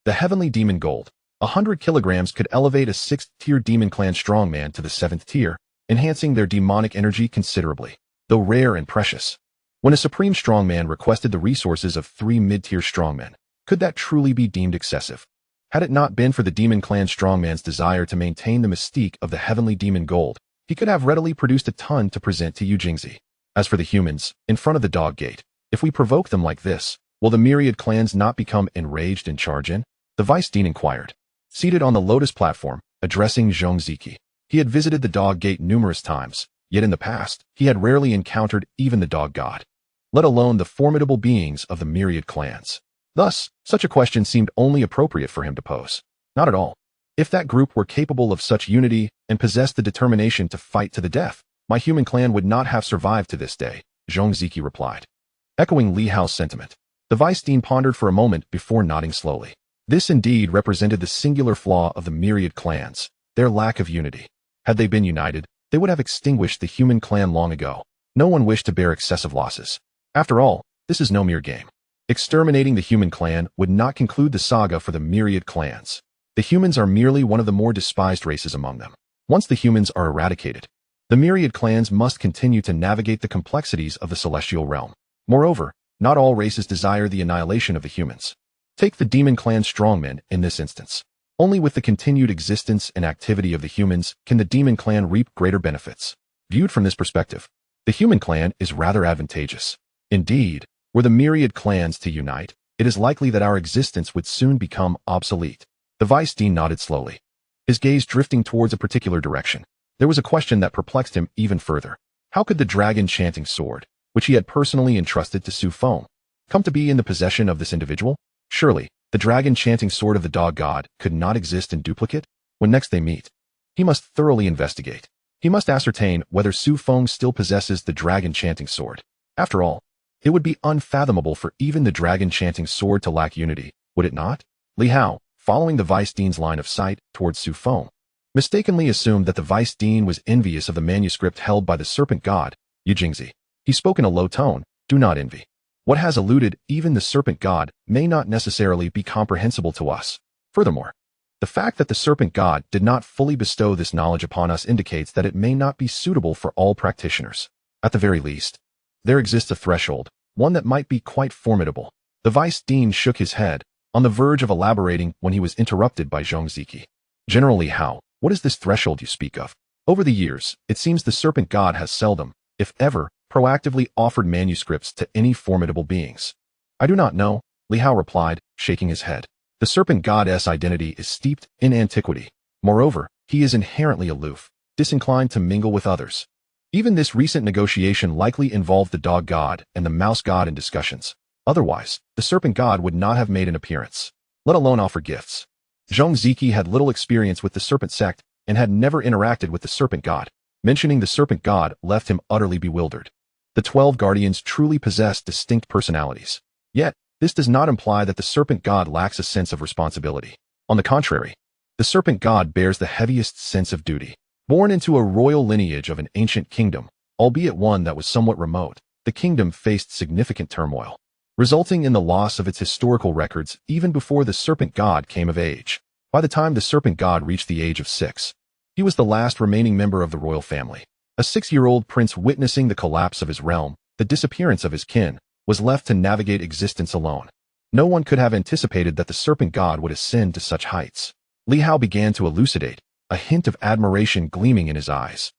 the Heavenly Demon Gold. 100 kilograms could elevate a 6th-tier Demon clan strongman to the 7th tier, enhancing their demonic energy considerably, though rare and precious. When a supreme strongman requested the resources of 3 mid-tier strongmen, could that truly be deemed excessive? Had it not been for the Demon clan strongman's desire to maintain the mystique of the Heavenly Demon Gold, he could have readily produced a ton to present to Xianxia. As for the humans, in front of the dog gate, if we provoke them like this, will the myriad clans not become enraged and charge in? The Vice Dean inquired. Seated on the lotus platform, addressing Xianxia, he had visited the dog gate numerous times, yet in the past, he had rarely encountered even the dog god, let alone the formidable beings of the myriad clans. Thus, such a question seemed only appropriate for him to pose. Not at all. If that group were capable of such unity and possessed the determination to fight to the death, my human clan would not have survived to this day, Xianxia replied. Echoing Li Hao's sentiment, the Vice Dean pondered for a moment before nodding slowly. This indeed represented the singular flaw of the myriad clans, their lack of unity. Had they been united, they would have extinguished the human clan long ago. No one wished to bear excessive losses. After all, this is no mere game. Exterminating the human clan would not conclude the saga for the myriad clans. The humans are merely one of the more despised races among them. Once the humans are eradicated, the myriad clans must continue to navigate the complexities of the celestial realm. Moreover, not all races desire the annihilation of the humans. Take the Demon clan strongmen in this instance. Only with the continued existence and activity of the humans can the Demon clan reap greater benefits. Viewed from this perspective, the human clan is rather advantageous. Indeed, were the myriad clans to unite, it is likely that our existence would soon become obsolete. The Vice Dean nodded slowly, his gaze drifting towards a particular direction. There was a question that perplexed him even further. How could the dragon-chanting sword, which he had personally entrusted to Su Feng, come to be in the possession of this individual? Surely, the dragon-chanting sword of the dog god could not exist in duplicate? When next they meet, he must thoroughly investigate. He must ascertain whether Su Feng still possesses the dragon-chanting sword. After all, it would be unfathomable for even the dragon-chanting sword to lack unity, would it not? Li Hao, following the Vice Dean's line of sight towards Su Feng, mistakenly assumed that the Vice Dean was envious of the manuscript held by the serpent god, Xianxia. He spoke in a low tone, do not envy. What has eluded even the serpent god may not necessarily be comprehensible to us. Furthermore, The fact that the serpent god did not fully bestow this knowledge upon us indicates that it may not be suitable for all practitioners. At the very least, there exists a threshold, one that might be quite formidable. The vice dean shook his head, on the verge of elaborating when he was interrupted by Zhong Ziki. Generally how? What is this threshold you speak of? Over the years, it seems the serpent god has seldom, if ever, proactively offered manuscripts to any formidable beings. I do not know, Li Hao replied, shaking his head. The serpent god's identity is steeped in antiquity. Moreover, he is inherently aloof, disinclined to mingle with others. Even this recent negotiation likely involved the dog god and the mouse god in discussions. Otherwise, the serpent god would not have made an appearance, let alone offer gifts. Zhong Ziki had little experience with the serpent sect and had never interacted with the serpent god. Mentioning the serpent god left him utterly bewildered. The 12 guardians truly possessed distinct personalities. Yet, this does not imply that the serpent god lacks a sense of responsibility. On the contrary, the serpent god bears the heaviest sense of duty. Born into a royal lineage of an ancient kingdom, albeit one that was somewhat remote, the kingdom faced significant turmoil, resulting in the loss of its historical records even before the serpent god came of age. By the time the serpent god reached the age of 6, he was the last remaining member of the royal family. A 6-year-old prince witnessing the collapse of his realm, the disappearance of his kin, was left to navigate existence alone. No one could have anticipated that the serpent god would ascend to such heights. Li Hao began to elucidate, a hint of admiration gleaming in his eyes.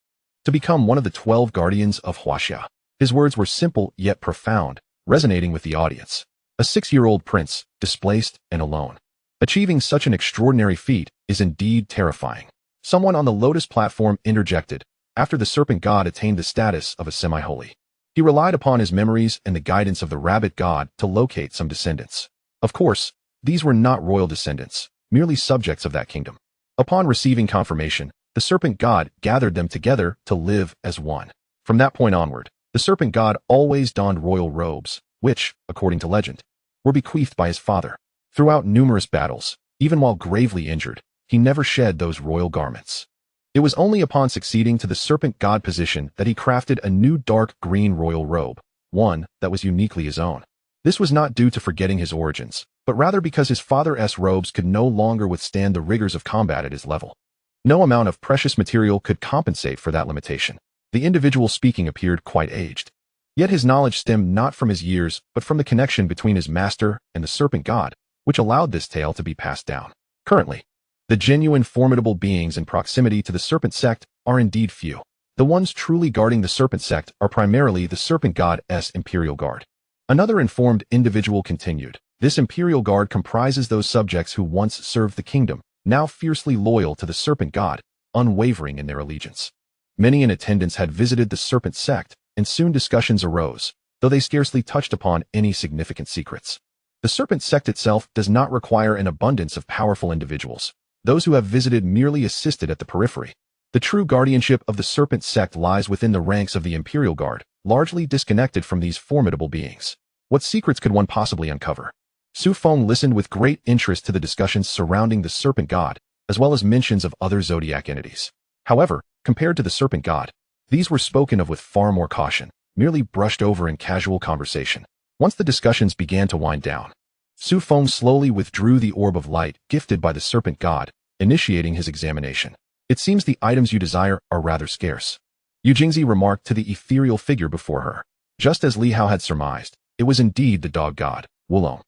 To become one of the 12 guardians of Huaxia. His words were simple yet profound, resonating with the audience. A 6-year-old prince, displaced and alone. Achieving such an extraordinary feat is indeed terrifying. Someone on the Lotus platform interjected, after the serpent god attained the status of a semi-holy. He relied upon his memories and the guidance of the rabbit god to locate some descendants. Of course, these were not royal descendants, merely subjects of that kingdom. Upon receiving confirmation, the serpent god gathered them together to live as one. From that point onward, the serpent god always donned royal robes, which, according to legend, were bequeathed by his father. Throughout numerous battles, even while gravely injured, he never shed those royal garments. It was only upon succeeding to the serpent god position that he crafted a new dark green royal robe, one that was uniquely his own. This was not due to forgetting his origins, but rather because his father's robes could no longer withstand the rigors of combat at his level. No amount of precious material could compensate for that limitation. The individual speaking appeared quite aged. Yet his knowledge stemmed not from his years, but from the connection between his master and the serpent god, which allowed this tale to be passed down. Currently, the genuine formidable beings in proximity to the serpent sect are indeed few. The ones truly guarding the serpent sect are primarily the serpent god's imperial guard. Another informed individual continued, this imperial guard comprises those subjects who once served the kingdom, now fiercely loyal to the serpent god, unwavering in their allegiance. Many in attendance had visited the serpent sect, and soon discussions arose, though they scarcely touched upon any significant secrets. The serpent sect itself does not require an abundance of powerful individuals. Those who have visited merely assisted at the periphery. The true guardianship of the serpent sect lies within the ranks of the imperial guard, largely disconnected from these formidable beings. What secrets could one possibly uncover? Su Feng listened with great interest to the discussions surrounding the serpent god, as well as mentions of other zodiac entities. However, compared to the serpent god, these were spoken of with far more caution, merely brushed over in casual conversation. Once the discussions began to wind down, Su Feng slowly withdrew the orb of light gifted by the serpent god, initiating his examination. It seems the items you desire are rather scarce. Yu Jingzi remarked to the ethereal figure before her. Just as Li Hao had surmised, it was indeed the dog god, Wulong,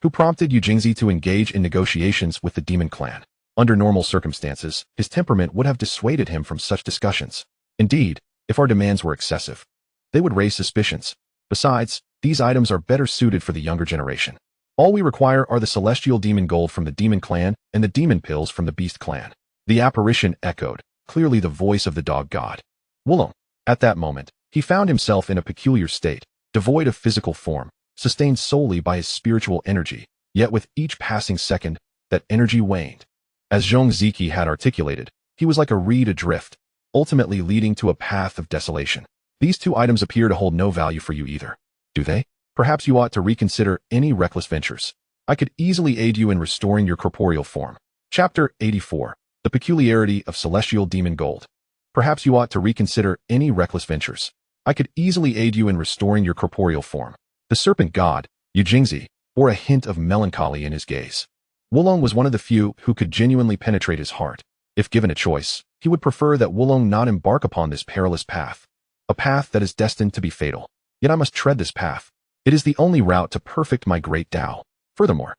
who prompted Yu Jingzi to engage in negotiations with the demon clan. Under normal circumstances, his temperament would have dissuaded him from such discussions. Indeed, if our demands were excessive, they would raise suspicions. Besides, these items are better suited for the younger generation. All we require are the celestial demon gold from the demon clan and the demon pills from the beast clan. The apparition echoed, clearly the voice of the dog god. Wulong. At that moment, he found himself in a peculiar state, devoid of physical form, sustained solely by his spiritual energy, yet with each passing second, that energy waned. As Zhong Ziki had articulated, he was like a reed adrift, ultimately leading to a path of desolation. These two items appear to hold no value for you either, do they? Perhaps you ought to reconsider any reckless ventures. I could easily aid you in restoring your corporeal form. Chapter 84. The Peculiarity of Celestial Demon Gold. Perhaps you ought to reconsider any reckless ventures. I could easily aid you in restoring your corporeal form. The serpent god, Yu Jingzi, bore a hint of melancholy in his gaze. Wulong was one of the few who could genuinely penetrate his heart. If given a choice, he would prefer that Wulong not embark upon this perilous path, a path that is destined to be fatal. Yet I must tread this path. It is the only route to perfect my great Tao. Furthermore,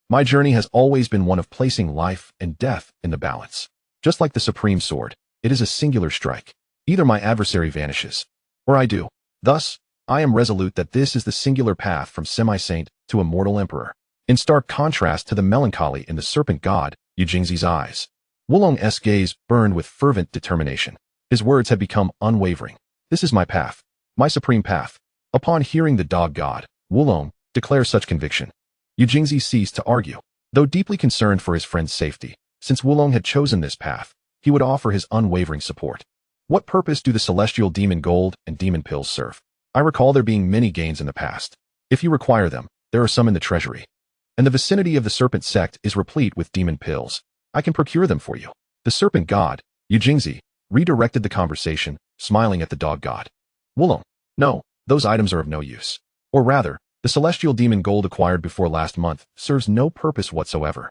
my journey has always been one of placing life and death in the balance. Just like the supreme sword, it is a singular strike. Either my adversary vanishes, or I do. Thus, I am resolute that this is the singular path from semi-saint to immortal emperor. In stark contrast to the melancholy in the serpent god, Yu Jingzi's eyes, Wulong's gaze burned with fervent determination. His words had become unwavering. This is my path, my supreme path. Upon hearing the dog god, Wulong, declare such conviction, Yu Jingzi ceased to argue. Though deeply concerned for his friend's safety, since Wulong had chosen this path, he would offer his unwavering support. What purpose do the celestial demon gold and demon pills serve? I recall there being many gains in the past. If you require them, there are some in the treasury. And the vicinity of the serpent sect is replete with demon pills. I can procure them for you. The serpent god, Yu Jingzi, redirected the conversation, smiling at the dog god. Wulong, no, those items are of no use. Or rather, the celestial demon gold acquired before last month serves no purpose whatsoever.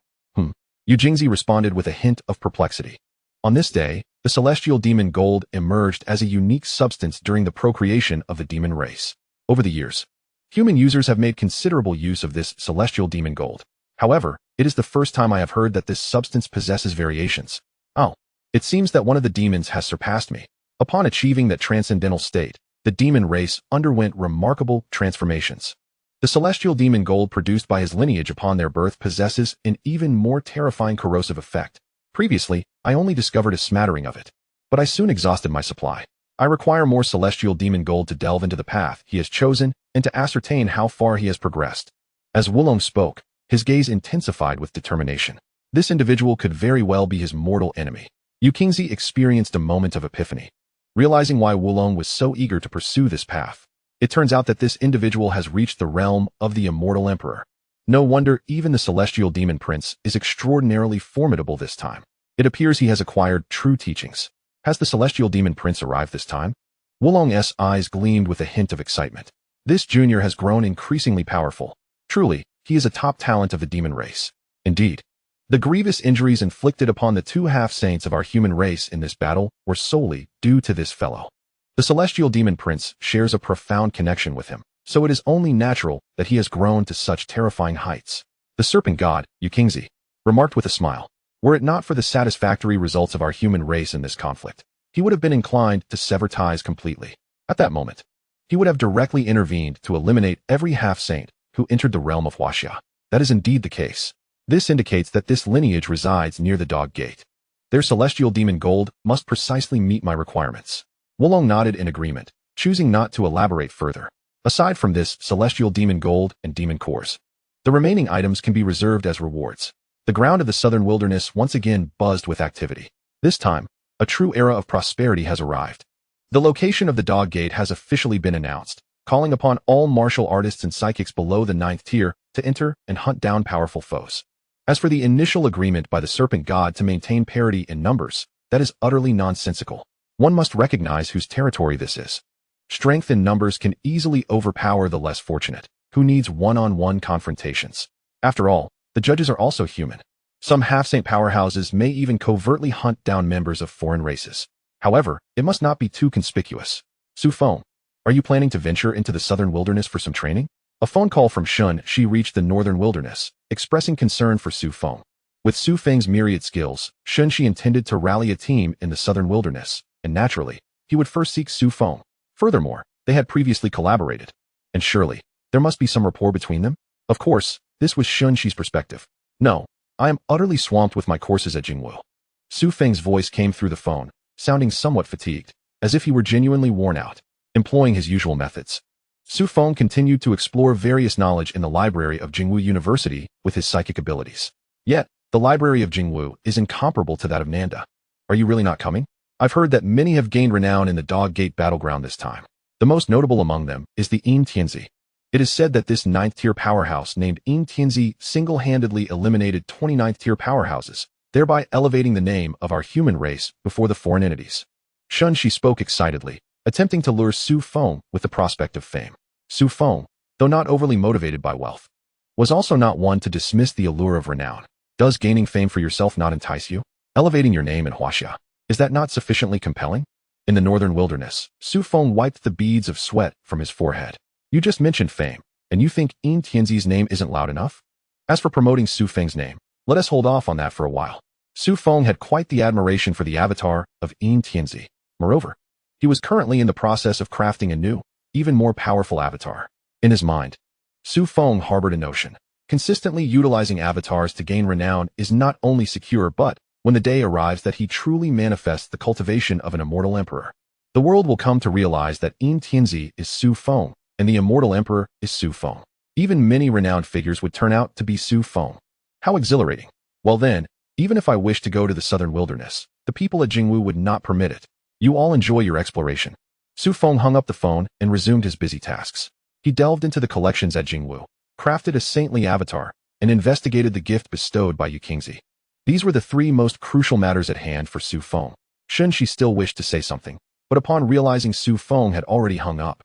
Yu Jingzi responded with a hint of perplexity. On this day, the celestial demon gold emerged as a unique substance during the procreation of the demon race. Over the years, human users have made considerable use of this celestial demon gold. However, it is the first time I have heard that this substance possesses variations. Oh, it seems that one of the demons has surpassed me. Upon achieving that transcendental state, the demon race underwent remarkable transformations. The celestial demon gold produced by his lineage upon their birth possesses an even more terrifying corrosive effect. Previously, I only discovered a smattering of it, but I soon exhausted my supply. I require more celestial demon gold to delve into the path he has chosen and to ascertain how far he has progressed. As Wulong spoke, his gaze intensified with determination. This individual could very well be his mortal enemy. Yu Jingzi experienced a moment of epiphany, realizing why Wulong was so eager to pursue this path. It turns out that this individual has reached the realm of the Immortal Emperor. No wonder even the celestial demon prince is extraordinarily formidable this time. It appears he has acquired true teachings. Has the celestial demon prince arrived this time? Wulong's eyes gleamed with a hint of excitement. This junior has grown increasingly powerful. Truly, he is a top talent of the demon race. Indeed, the grievous injuries inflicted upon the two half-saints of our human race in this battle were solely due to this fellow. The celestial demon prince shares a profound connection with him, so it is only natural that he has grown to such terrifying heights. The serpent god, Yu Jingzi, remarked with a smile. Were it not for the satisfactory results of our human race in this conflict, he would have been inclined to sever ties completely. At that moment, he would have directly intervened to eliminate every half-saint who entered the realm of Huaxia. That is indeed the case. This indicates that this lineage resides near the dog gate. Their celestial demon gold must precisely meet my requirements. Wulong nodded in agreement, choosing not to elaborate further. Aside from this celestial demon gold and demon cores, the remaining items can be reserved as rewards. The ground of the southern wilderness once again buzzed with activity. This time, a true era of prosperity has arrived. The location of the dog gate has officially been announced, calling upon all martial artists and psychics below the 9th tier to enter and hunt down powerful foes. As for the initial agreement by the serpent god to maintain parity in numbers, that is utterly nonsensical. One must recognize whose territory this is. Strength in numbers can easily overpower the less fortunate, who needs one-on-one confrontations. After all, the judges are also human. Some half-saint powerhouses may even covertly hunt down members of foreign races. However, it must not be too conspicuous. Su Feng, are you planning to venture into the southern wilderness for some training? A phone call from She reached the northern wilderness, expressing concern for Su Feng. With Su Feng's myriad skills, She intended to rally a team in the southern wilderness, and naturally, he would first seek Su Feng. Furthermore, they had previously collaborated. And surely, there must be some rapport between them? Of course, this was She's perspective. No, I am utterly swamped with my courses at Jingwu. Su Feng's voice came through the phone, sounding somewhat fatigued, as if he were genuinely worn out. Employing his usual methods, Su Feng continued to explore various knowledge in the library of Jingwu University with his psychic abilities. Yet, the library of Jingwu is incomparable to that of Nanda. Are you really not coming? I've heard that many have gained renown in the Dog Gate battleground this time. The most notable among them is the Yin Tianzi. It is said that this 9th-tier powerhouse named Yin Tianzi single-handedly eliminated 29th-tier powerhouses, thereby elevating the name of our human race before the foreign entities. She spoke excitedly, attempting to lure Su Feng with the prospect of fame. Su Feng, though not overly motivated by wealth, was also not one to dismiss the allure of renown. Does gaining fame for yourself not entice you? Elevating your name in Huaxia, is that not sufficiently compelling? In the northern wilderness, Su Feng wiped the beads of sweat from his forehead. You just mentioned fame, and you think Yin Tianzi's name isn't loud enough? As for promoting Su Feng's name, let us hold off on that for a while. Su Feng had quite the admiration for the avatar of Yin Tianzi. Moreover, he was currently in the process of crafting a new, even more powerful avatar. In his mind, Su Feng harbored a notion. Consistently utilizing avatars to gain renown is not only secure but, when the day arrives that he truly manifests the cultivation of an immortal emperor, the world will come to realize that Yin Tianzi is Su Feng, and the Immortal Emperor is Su Feng. Even many renowned figures would turn out to be Su Feng. How exhilarating. Well then, even if I wished to go to the southern wilderness, the people at Jingwu would not permit it. You all enjoy your exploration. Su Feng hung up the phone and resumed his busy tasks. He delved into the collections at Jingwu, crafted a saintly avatar, and investigated the gift bestowed by xianxia. These were the three most crucial matters at hand for Su Feng. She still wished to say something, but upon realizing Su Feng had already hung up,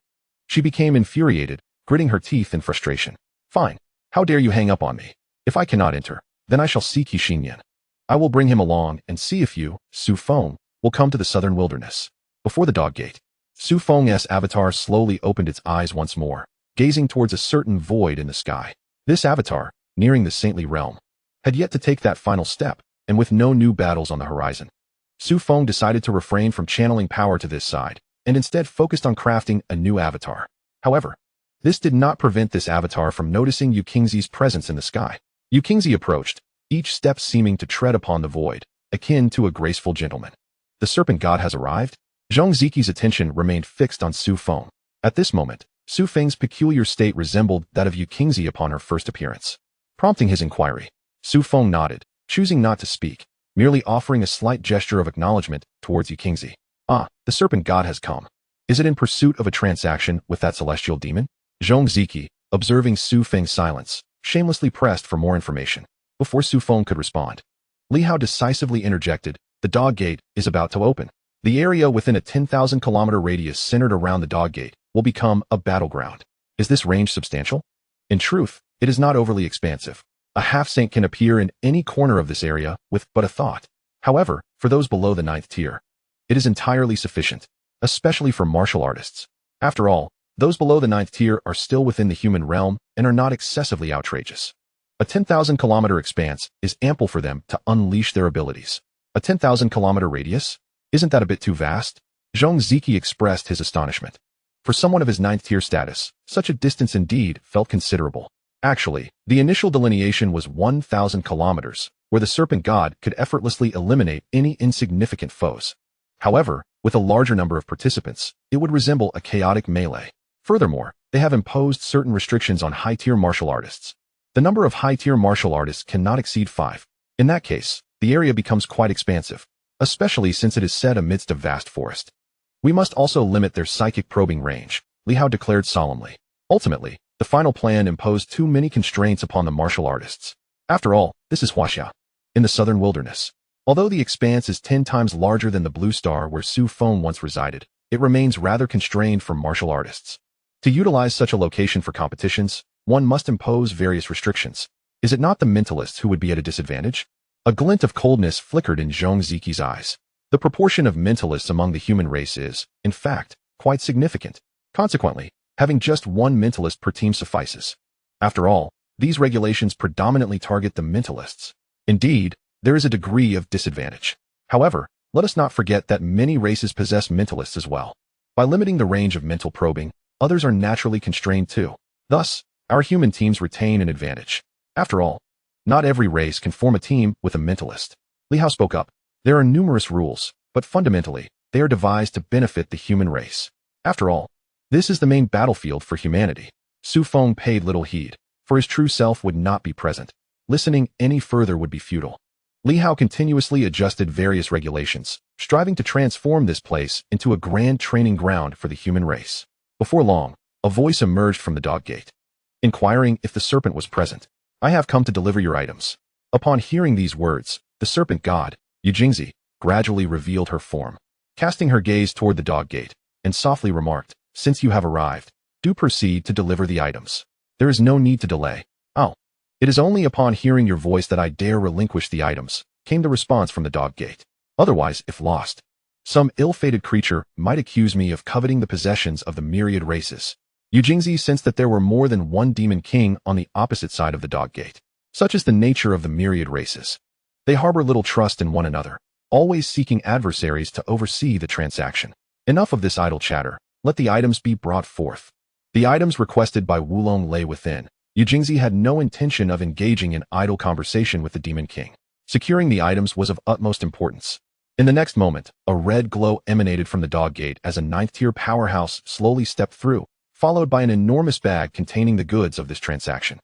she became infuriated, gritting her teeth in frustration. Fine. How dare you hang up on me? If I cannot enter, then I shall seek Xinyan. I will bring him along and see if you, Su Feng, will come to the southern wilderness. Before the dog gate, Su Feng's avatar slowly opened its eyes once more, gazing towards a certain void in the sky. This avatar, nearing the saintly realm, had yet to take that final step, and with no new battles on the horizon, Su Feng decided to refrain from channeling power to this side, and instead focused on crafting a new avatar. However, this did not prevent this avatar from noticing xianxia's presence in the sky. Xianxia approached, each step seeming to tread upon the void, akin to a graceful gentleman. The serpent god has arrived? Xianxia's attention remained fixed on Su Feng. At this moment, Su Feng's peculiar state resembled that of xianxia upon her first appearance. Prompting his inquiry, Su Feng nodded, choosing not to speak, merely offering a slight gesture of acknowledgement towards xianxia. Ah, the serpent god has come. Is it in pursuit of a transaction with that celestial demon? Xianxia, observing Su Feng's silence, shamelessly pressed for more information. Before Su Feng could respond, Li Hao decisively interjected, the dog gate is about to open. The area within a 10,000-kilometer radius centered around the dog gate will become a battleground. Is this range substantial? In truth, it is not overly expansive. A half-saint can appear in any corner of this area with but a thought. However, for those below the 9th tier, it is entirely sufficient, especially for martial artists. After all, those below the 9th tier are still within the human realm and are not excessively outrageous. A 10,000-kilometer expanse is ample for them to unleash their abilities. A 10,000-kilometer radius? Isn't that a bit too vast? Xianxia expressed his astonishment. For someone of his 9th tier status, such a distance indeed felt considerable. Actually, the initial delineation was 1,000 kilometers, where the serpent god could effortlessly eliminate any insignificant foes. However, with a larger number of participants, it would resemble a chaotic melee. Furthermore, they have imposed certain restrictions on high-tier martial artists. The number of high-tier martial artists cannot exceed 5. In that case, the area becomes quite expansive, especially since it is set amidst a vast forest. We must also limit their psychic probing range, Li Hao declared solemnly. Ultimately, the final plan imposed too many constraints upon the martial artists. After all, this is Huaxia, in the southern wilderness. Although the expanse is 10 times larger than the Blue Star where Su Feng once resided, it remains rather constrained for martial artists. To utilize such a location for competitions, one must impose various restrictions. Is it not the mentalists who would be at a disadvantage? A glint of coldness flickered in Xianxia's eyes. The proportion of mentalists among the human race is, in fact, quite significant. Consequently, having just one mentalist per team suffices. After all, these regulations predominantly target the mentalists. Indeed, there is a degree of disadvantage. However, let us not forget that many races possess mentalists as well. By limiting the range of mental probing, others are naturally constrained too. Thus, our human teams retain an advantage. After all, not every race can form a team with a mentalist. Li Hao spoke up. There are numerous rules, but fundamentally, they are devised to benefit the human race. After all, this is the main battlefield for humanity. Su Feng paid little heed, for his true self would not be present. Listening any further would be futile. Li Hao continuously adjusted various regulations, striving to transform this place into a grand training ground for the human race. Before long, a voice emerged from the dog gate, inquiring if the serpent was present. I have come to deliver your items. Upon hearing these words, the serpent god, Xianxia, gradually revealed her form, casting her gaze toward the dog gate, and softly remarked, since you have arrived, do proceed to deliver the items. There is no need to delay. Oh, It is only upon hearing your voice that I dare relinquish the items, came the response from the dog gate. Otherwise, if lost, some ill-fated creature might accuse me of coveting the possessions of the myriad races. Yu Jingzi sensed that there were more than one demon king on the opposite side of the dog gate. Such is the nature of the myriad races. They harbor little trust in one another, always seeking adversaries to oversee the transaction. Enough of this idle chatter. Let the items be brought forth. The items requested by Wulong lay within. Yu Jingzi had no intention of engaging in idle conversation with the Demon King. Securing the items was of utmost importance. In the next moment, a red glow emanated from the dog gate as a ninth-tier powerhouse slowly stepped through, followed by an enormous bag containing the goods of this transaction.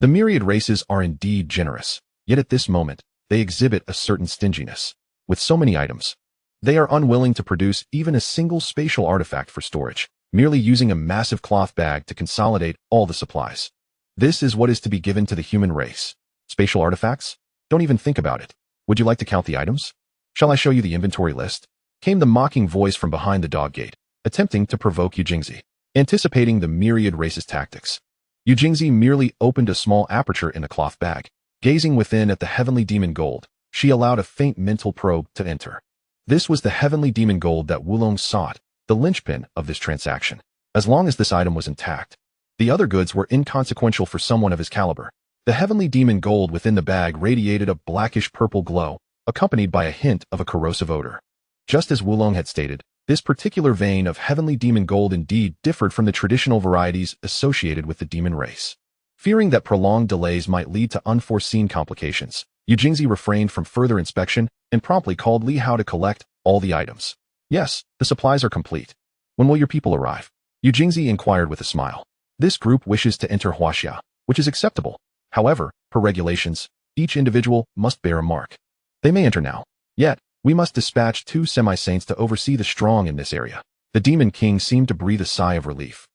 The myriad races are indeed generous, yet at this moment, they exhibit a certain stinginess. With so many items, they are unwilling to produce even a single spatial artifact for storage, merely using a massive cloth bag to consolidate all the supplies. This is what is to be given to the human race. Spatial artifacts? Don't even think about it. Would you like to count the items? Shall I show you the inventory list? Came the mocking voice from behind the dog gate, attempting to provoke Yu Jingzi. Anticipating the myriad races' tactics, Yu Jingzi merely opened a small aperture in the cloth bag. Gazing within at the heavenly demon gold, she allowed a faint mental probe to enter. This was the heavenly demon gold that Wulong sought, the linchpin of this transaction. As long as this item was intact, the other goods were inconsequential for someone of his caliber. The heavenly demon gold within the bag radiated a blackish-purple glow, accompanied by a hint of a corrosive odor. Just as Wulong had stated, this particular vein of heavenly demon gold indeed differed from the traditional varieties associated with the demon race. Fearing that prolonged delays might lead to unforeseen complications, Yu Jingzi refrained from further inspection and promptly called Li Hao to collect all the items. Yes, the supplies are complete. When will your people arrive? Yu Jingzi inquired with a smile. This group wishes to enter Huaxia, which is acceptable. However, per regulations, each individual must bear a mark. They may enter now. Yet, we must dispatch 2 semi-saints to oversee the strong in this area. The Demon King seemed to breathe a sigh of relief,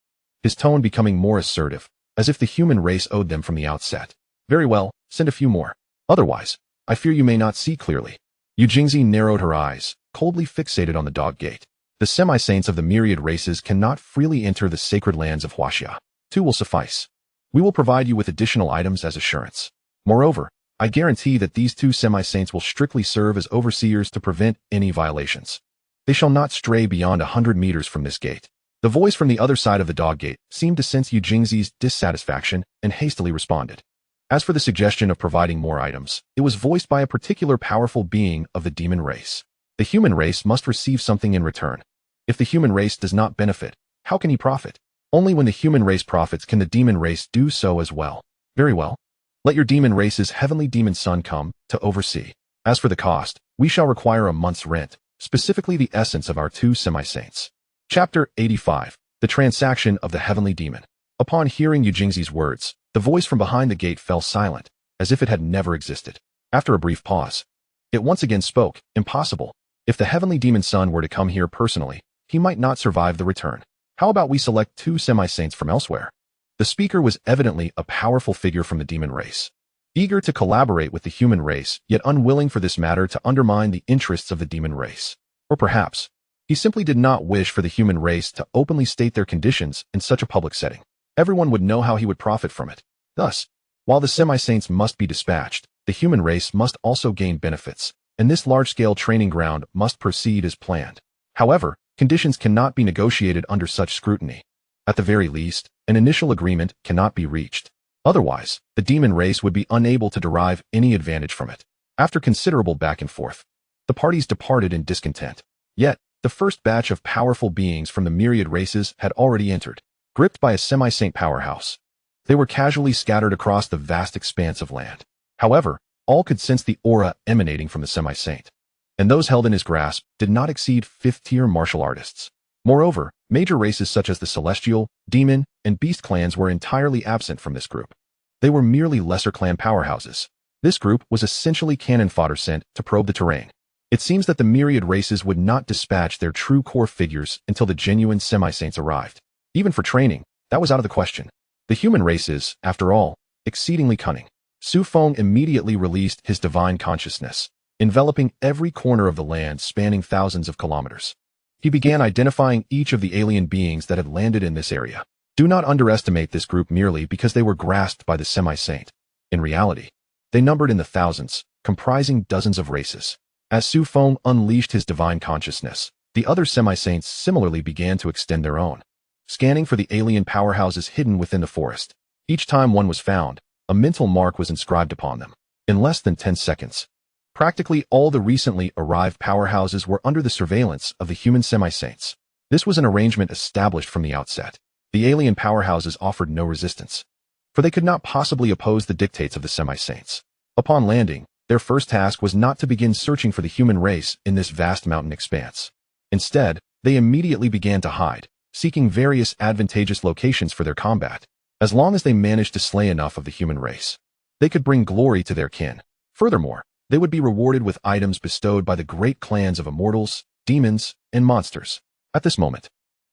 his tone becoming more assertive, as if the human race owed them from the outset. Very well, send a few more. Otherwise, I fear you may not see clearly. Yu Jingzi narrowed her eyes, coldly fixated on the dog gate. The semi-saints of the myriad races cannot freely enter the sacred lands of Huaxia. 2 will suffice. We will provide you with additional items as assurance. Moreover, I guarantee that these 2 semi-saints will strictly serve as overseers to prevent any violations. They shall not stray beyond 100 meters from this gate. The voice from the other side of the dog gate seemed to sense Yu Jingzi's dissatisfaction and hastily responded. As for the suggestion of providing more items, it was voiced by a particular powerful being of the demon race. The human race must receive something in return. If the human race does not benefit, how can he profit? Only when the human race profits can the demon race do so as well. Very well. Let your demon race's heavenly demon son come to oversee. As for the cost, we shall require a month's rent, specifically the essence of our 2 semi-saints. Chapter 85. The Transaction of the Heavenly Demon. Upon hearing Yu Jingzi's words, the voice from behind the gate fell silent, as if it had never existed. After a brief pause, it once again spoke. Impossible. If the heavenly demon son were to come here personally, he might not survive the return. How about we select 2 semi-saints from elsewhere? The speaker was evidently a powerful figure from the demon race, eager to collaborate with the human race, yet unwilling for this matter to undermine the interests of the demon race. Or perhaps, he simply did not wish for the human race to openly state their conditions in such a public setting. Everyone would know how he would profit from it. Thus, while the semi-saints must be dispatched, the human race must also gain benefits, and this large-scale training ground must proceed as planned. However, conditions cannot be negotiated under such scrutiny. At the very least, an initial agreement cannot be reached. Otherwise, the demon race would be unable to derive any advantage from it. After considerable back and forth, the parties departed in discontent. Yet, the first batch of powerful beings from the myriad races had already entered, gripped by a semi-saint powerhouse. They were casually scattered across the vast expanse of land. However, all could sense the aura emanating from the semi-saint, and those held in his grasp did not exceed 5th-tier martial artists. Moreover, major races such as the Celestial, Demon, and Beast clans were entirely absent from this group. They were merely lesser clan powerhouses. This group was essentially cannon fodder sent to probe the terrain. It seems that the myriad races would not dispatch their true core figures until the genuine semi-saints arrived. Even for training, that was out of the question. The human race is, after all, exceedingly cunning. Su Feng immediately released his divine consciousness, enveloping every corner of the land spanning thousands of kilometers. He began identifying each of the alien beings that had landed in this area. Do not underestimate this group merely because they were grasped by the semi-saint. In reality, they numbered in the thousands, comprising dozens of races. As Su Feng unleashed his divine consciousness, the other semi-saints similarly began to extend their own, scanning for the alien powerhouses hidden within the forest. Each time one was found, a mental mark was inscribed upon them. In less than 10 seconds, practically all the recently arrived powerhouses were under the surveillance of the human semi-saints. This was an arrangement established from the outset. The alien powerhouses offered no resistance, for they could not possibly oppose the dictates of the semi-saints. Upon landing, their first task was not to begin searching for the human race in this vast mountain expanse. Instead, they immediately began to hide, seeking various advantageous locations for their combat. As long as they managed to slay enough of the human race, they could bring glory to their kin. Furthermore, they would be rewarded with items bestowed by the great clans of immortals, demons, and monsters. At this moment,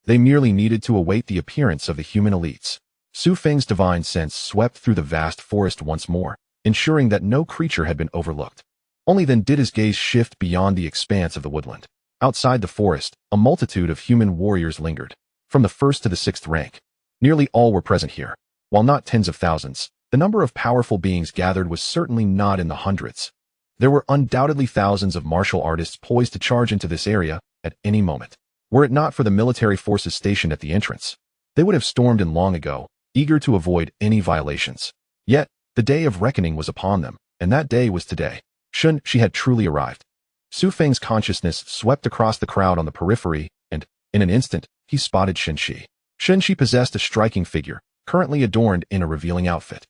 they merely needed to await the appearance of the human elites. Su Feng's divine sense swept through the vast forest once more, ensuring that no creature had been overlooked. Only then did his gaze shift beyond the expanse of the woodland. Outside the forest, a multitude of human warriors lingered, from the first to the sixth rank. Nearly all were present here. While not tens of thousands, the number of powerful beings gathered was certainly not in the hundreds. There were undoubtedly thousands of martial artists poised to charge into this area at any moment. Were it not for the military forces stationed at the entrance, they would have stormed in long ago, eager to avoid any violations. Yet, the day of reckoning was upon them, and that day was today. She had truly arrived. Su Feng's consciousness swept across the crowd on the periphery, and, in an instant, he spotted Xianxia. Xianxia possessed a striking figure, currently adorned in a revealing outfit,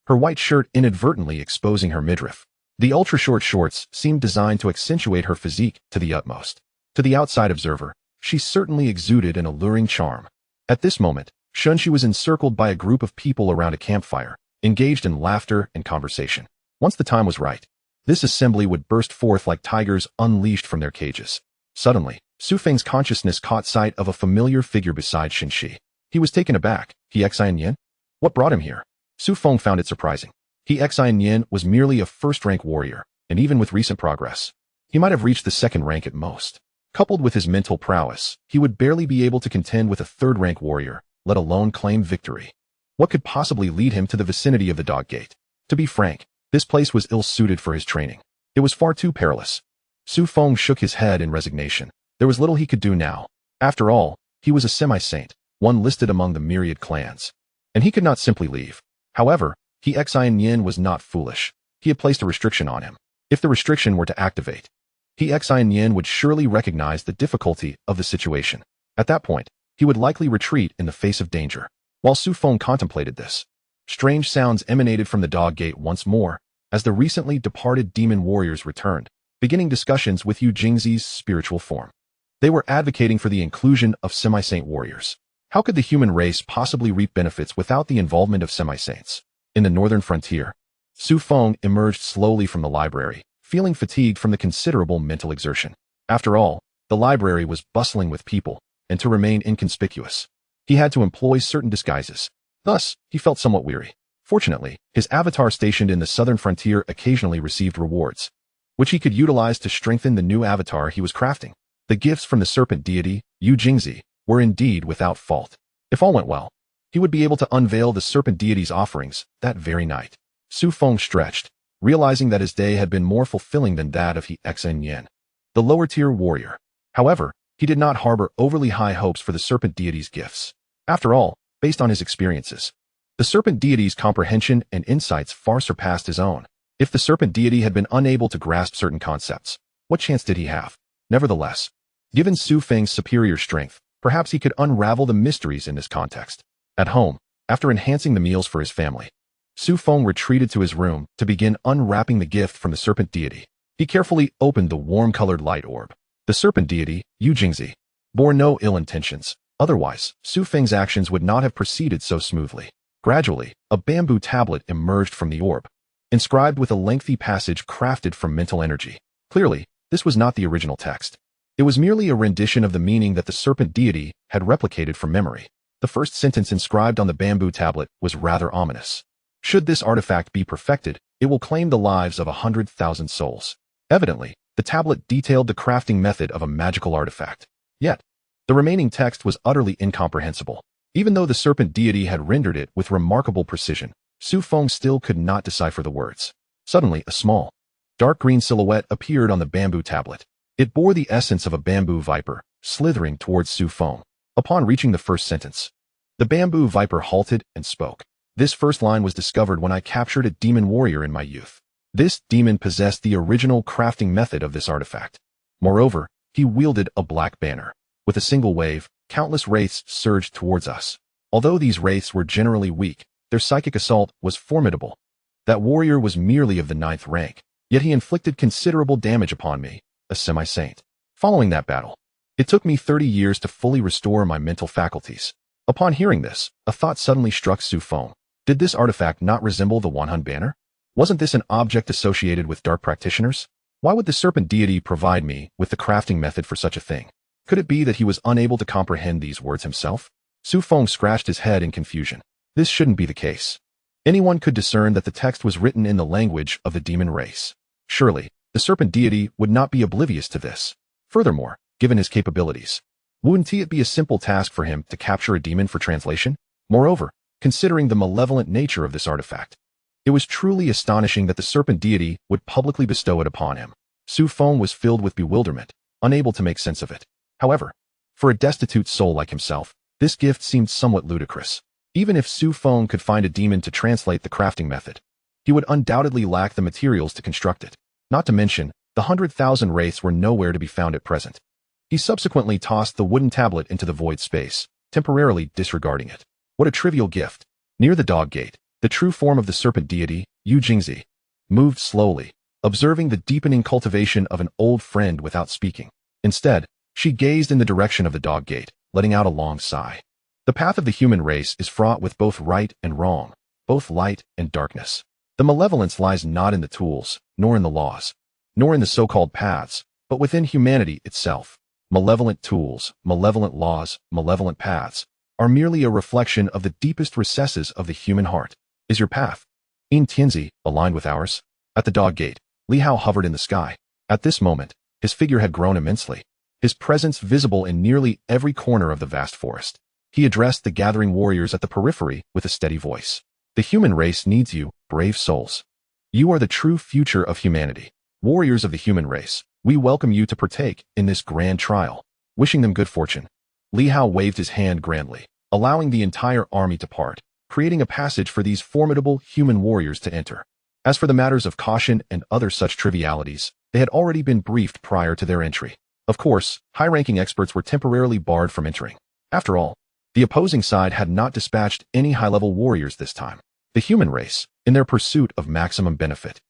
her white shirt inadvertently exposing her midriff. The ultra-short shorts seemed designed to accentuate her physique to the utmost. To the outside observer, she certainly exuded an alluring charm. At this moment, Xianxia was encircled by a group of people around a campfire, engaged in laughter and conversation. Once the time was right, this assembly would burst forth like tigers unleashed from their cages. Suddenly, Su Feng's consciousness caught sight of a familiar figure beside Xianxia. He was taken aback. He xianxian? What brought him here? Su Feng found it surprising. He xianxian was merely a first-rank warrior, and even with recent progress, he might have reached the second rank at most. Coupled with his mental prowess, he would barely be able to contend with a third-rank warrior, let alone claim victory. What could possibly lead him to the vicinity of the Dog Gate? To be frank, this place was ill-suited for his training. It was far too perilous. Su Feng shook his head in resignation. There was little he could do now. After all, he was a semi-saint, one listed among the myriad clans, and he could not simply leave. However, he xianxian was not foolish. He had placed a restriction on him. If the restriction were to activate, he xianxian would surely recognize the difficulty of the situation. At that point, he would likely retreat in the face of danger. While Su Feng contemplated this, strange sounds emanated from the Dog Gate once more, as the recently departed demon warriors returned, beginning discussions with Yu Jingzi's spiritual form. They were advocating for the inclusion of semi-saint warriors. How could the human race possibly reap benefits without the involvement of semi-saints? In the northern frontier, Su Feng emerged slowly from the library, feeling fatigued from the considerable mental exertion. After all, the library was bustling with people, and to remain inconspicuous, he had to employ certain disguises. Thus, he felt somewhat weary. Fortunately, his avatar stationed in the southern frontier occasionally received rewards, which he could utilize to strengthen the new avatar he was crafting. The gifts from the serpent deity, Yu Jingzi, were indeed without fault. If all went well, he would be able to unveil the serpent deity's offerings that very night. Su Feng stretched, realizing that his day had been more fulfilling than that of He xianxian, the lower-tier warrior. However, he did not harbor overly high hopes for the serpent deity's gifts. After all, based on his experiences, the serpent deity's comprehension and insights far surpassed his own. If the serpent deity had been unable to grasp certain concepts, what chance did he have? Nevertheless, given Su Feng's superior strength, perhaps he could unravel the mysteries in this context. At home, after enhancing the meals for his family, Su Feng retreated to his room to begin unwrapping the gift from the serpent deity. He carefully opened the warm-colored light orb. The serpent deity, Yu Jingzi, bore no ill intentions. Otherwise, Su Feng's actions would not have proceeded so smoothly. Gradually, a bamboo tablet emerged from the orb, inscribed with a lengthy passage crafted from mental energy. Clearly, this was not the original text. It was merely a rendition of the meaning that the serpent deity had replicated from memory. The first sentence inscribed on the bamboo tablet was rather ominous. Should this artifact be perfected, it will claim the lives of 100,000 souls. Evidently, the tablet detailed the crafting method of a magical artifact. Yet, the remaining text was utterly incomprehensible. Even though the serpent deity had rendered it with remarkable precision, Su Feng still could not decipher the words. Suddenly, a small, dark green silhouette appeared on the bamboo tablet. It bore the essence of a bamboo viper, slithering towards Su Feng. Upon reaching the first sentence, the bamboo viper halted and spoke. This first line was discovered when I captured a demon warrior in my youth. This demon possessed the original crafting method of this artifact. Moreover, he wielded a black banner. With a single wave, countless wraiths surged towards us. Although these wraiths were generally weak, their psychic assault was formidable. That warrior was merely of the 9th rank, yet he inflicted considerable damage upon me, a semi-saint. Following that battle, it took me 30 years to fully restore my mental faculties. Upon hearing this, a thought suddenly struck Su Feng. Did this artifact not resemble the Wanhun banner? Wasn't this an object associated with dark practitioners? Why would the serpent deity provide me with the crafting method for such a thing? Could it be that he was unable to comprehend these words himself? Su Feng scratched his head in confusion. This shouldn't be the case. Anyone could discern that the text was written in the language of the demon race. Surely, the serpent deity would not be oblivious to this. Furthermore, given his capabilities, wouldn't it be a simple task for him to capture a demon for translation? Moreover, considering the malevolent nature of this artifact, it was truly astonishing that the serpent deity would publicly bestow it upon him. Su Feng was filled with bewilderment, unable to make sense of it. However, for a destitute soul like himself, this gift seemed somewhat ludicrous. Even if Su Feng could find a demon to translate the crafting method, he would undoubtedly lack the materials to construct it. Not to mention, the 100,000 wraiths were nowhere to be found at present. He subsequently tossed the wooden tablet into the void space, temporarily disregarding it. What a trivial gift. Near the dog gate, the true form of the serpent deity, Yu Jingzi, moved slowly, observing the deepening cultivation of an old friend without speaking. Instead, she gazed in the direction of the dog gate, letting out a long sigh. The path of the human race is fraught with both right and wrong, both light and darkness. The malevolence lies not in the tools, nor in the laws, nor in the so-called paths, but within humanity itself. Malevolent tools, malevolent laws, malevolent paths are merely a reflection of the deepest recesses of the human heart. Is your path, in Tianzi, aligned with ours? At the dog gate, Li Hao hovered in the sky. At this moment, his figure had grown immensely, his presence visible in nearly every corner of the vast forest. He addressed the gathering warriors at the periphery with a steady voice. The human race needs you, brave souls. You are the true future of humanity. Warriors of the human race, we welcome you to partake in this grand trial. Wishing them good fortune. Li Hao waved his hand grandly, allowing the entire army to part, creating a passage for these formidable human warriors to enter. As for the matters of caution and other such trivialities, they had already been briefed prior to their entry. Of course, high-ranking experts were temporarily barred from entering. After all, the opposing side had not dispatched any high-level warriors this time. The human race, in their pursuit of maximum benefit,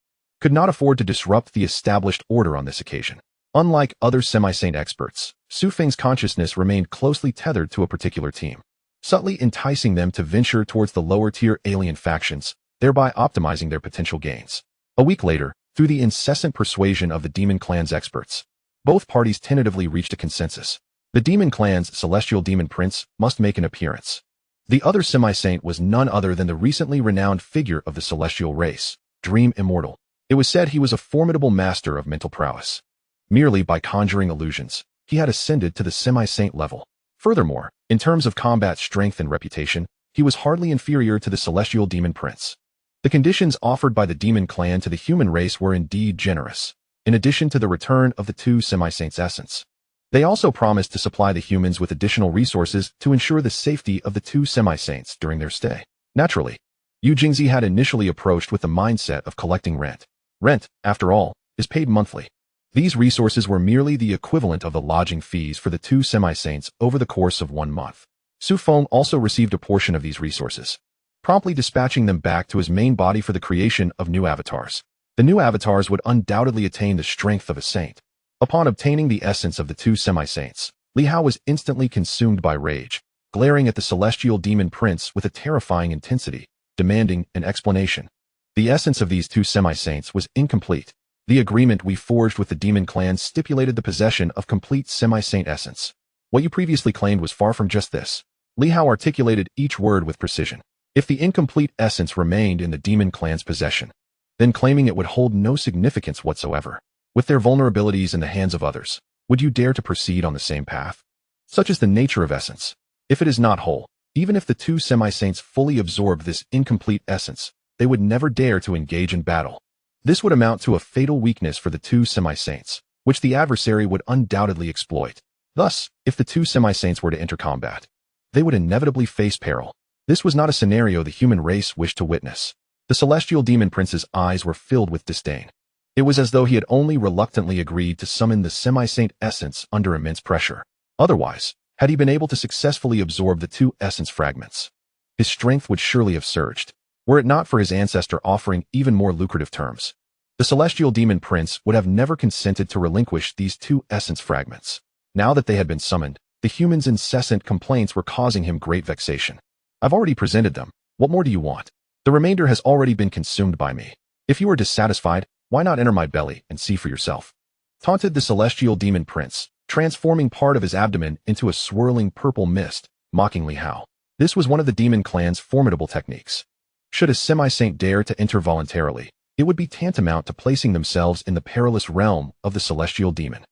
could not afford to disrupt the established order on this occasion. Unlike other semi-saint experts, Su Feng's consciousness remained closely tethered to a particular team, subtly enticing them to venture towards the lower-tier alien factions, thereby optimizing their potential gains. A week later, through the incessant persuasion of the Demon Clan's experts, both parties tentatively reached a consensus. The Demon Clan's celestial demon prince must make an appearance. The other semi-saint was none other than the recently renowned figure of the celestial race, Dream Immortal. It was said he was a formidable master of mental prowess. Merely by conjuring illusions, he had ascended to the semi-saint level. Furthermore, in terms of combat strength and reputation, he was hardly inferior to the celestial demon prince. The conditions offered by the Demon Clan to the human race were indeed generous. In addition to the return of the two semi-saints' essence, they also promised to supply the humans with additional resources to ensure the safety of the two semi-saints during their stay. Naturally, Yu Jingzi had initially approached with the mindset of collecting rent. Rent, after all, is paid monthly. These resources were merely the equivalent of the lodging fees for the two semi-saints over the course of 1 month. Su Feng also received a portion of these resources, promptly dispatching them back to his main body for the creation of new avatars. The new avatars would undoubtedly attain the strength of a saint. Upon obtaining the essence of the two semi-saints, Li Hao was instantly consumed by rage, glaring at the celestial demon prince with a terrifying intensity, demanding an explanation. The essence of these two semi-saints was incomplete. The agreement we forged with the Demon Clan stipulated the possession of complete semi-saint essence. What you previously claimed was far from just this. Li Hao articulated each word with precision. If the incomplete essence remained in the Demon Clan's possession, then claiming it would hold no significance whatsoever. With their vulnerabilities in the hands of others, would you dare to proceed on the same path? Such is the nature of essence. If it is not whole, even if the two semi-saints fully absorb this incomplete essence, they would never dare to engage in battle. This would amount to a fatal weakness for the two semi-saints, which the adversary would undoubtedly exploit. Thus, if the two semi-saints were to enter combat, they would inevitably face peril. This was not a scenario the human race wished to witness. The celestial demon prince's eyes were filled with disdain. It was as though he had only reluctantly agreed to summon the semi-saint essence under immense pressure. Otherwise, had he been able to successfully absorb the two essence fragments, his strength would surely have surged, were it not for his ancestor offering even more lucrative terms. The celestial demon prince would have never consented to relinquish these two essence fragments. Now that they had been summoned, the human's incessant complaints were causing him great vexation. I've already presented them. What more do you want? The remainder has already been consumed by me. If you are dissatisfied, why not enter my belly and see for yourself? Taunted the celestial demon prince, transforming part of his abdomen into a swirling purple mist, mocking Li Hao. This was one of the demon clan's formidable techniques. Should a semi-saint dare to enter voluntarily, it would be tantamount to placing themselves in the perilous realm of the celestial demon.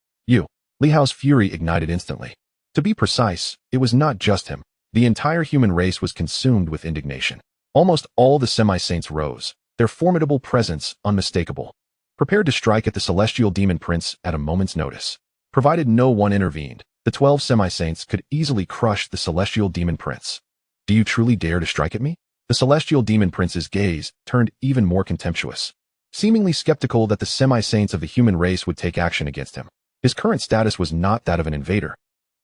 Li Hao's fury ignited instantly. To be precise, it was not just him. The entire human race was consumed with indignation. Almost all the semi-saints rose, their formidable presence unmistakable, prepared to strike at the celestial demon prince at a moment's notice. Provided no one intervened, the 12 semi-saints could easily crush the celestial demon prince. Do you truly dare to strike at me? The celestial demon prince's gaze turned even more contemptuous, seemingly skeptical that the semi-saints of the human race would take action against him. His current status was not that of an invader,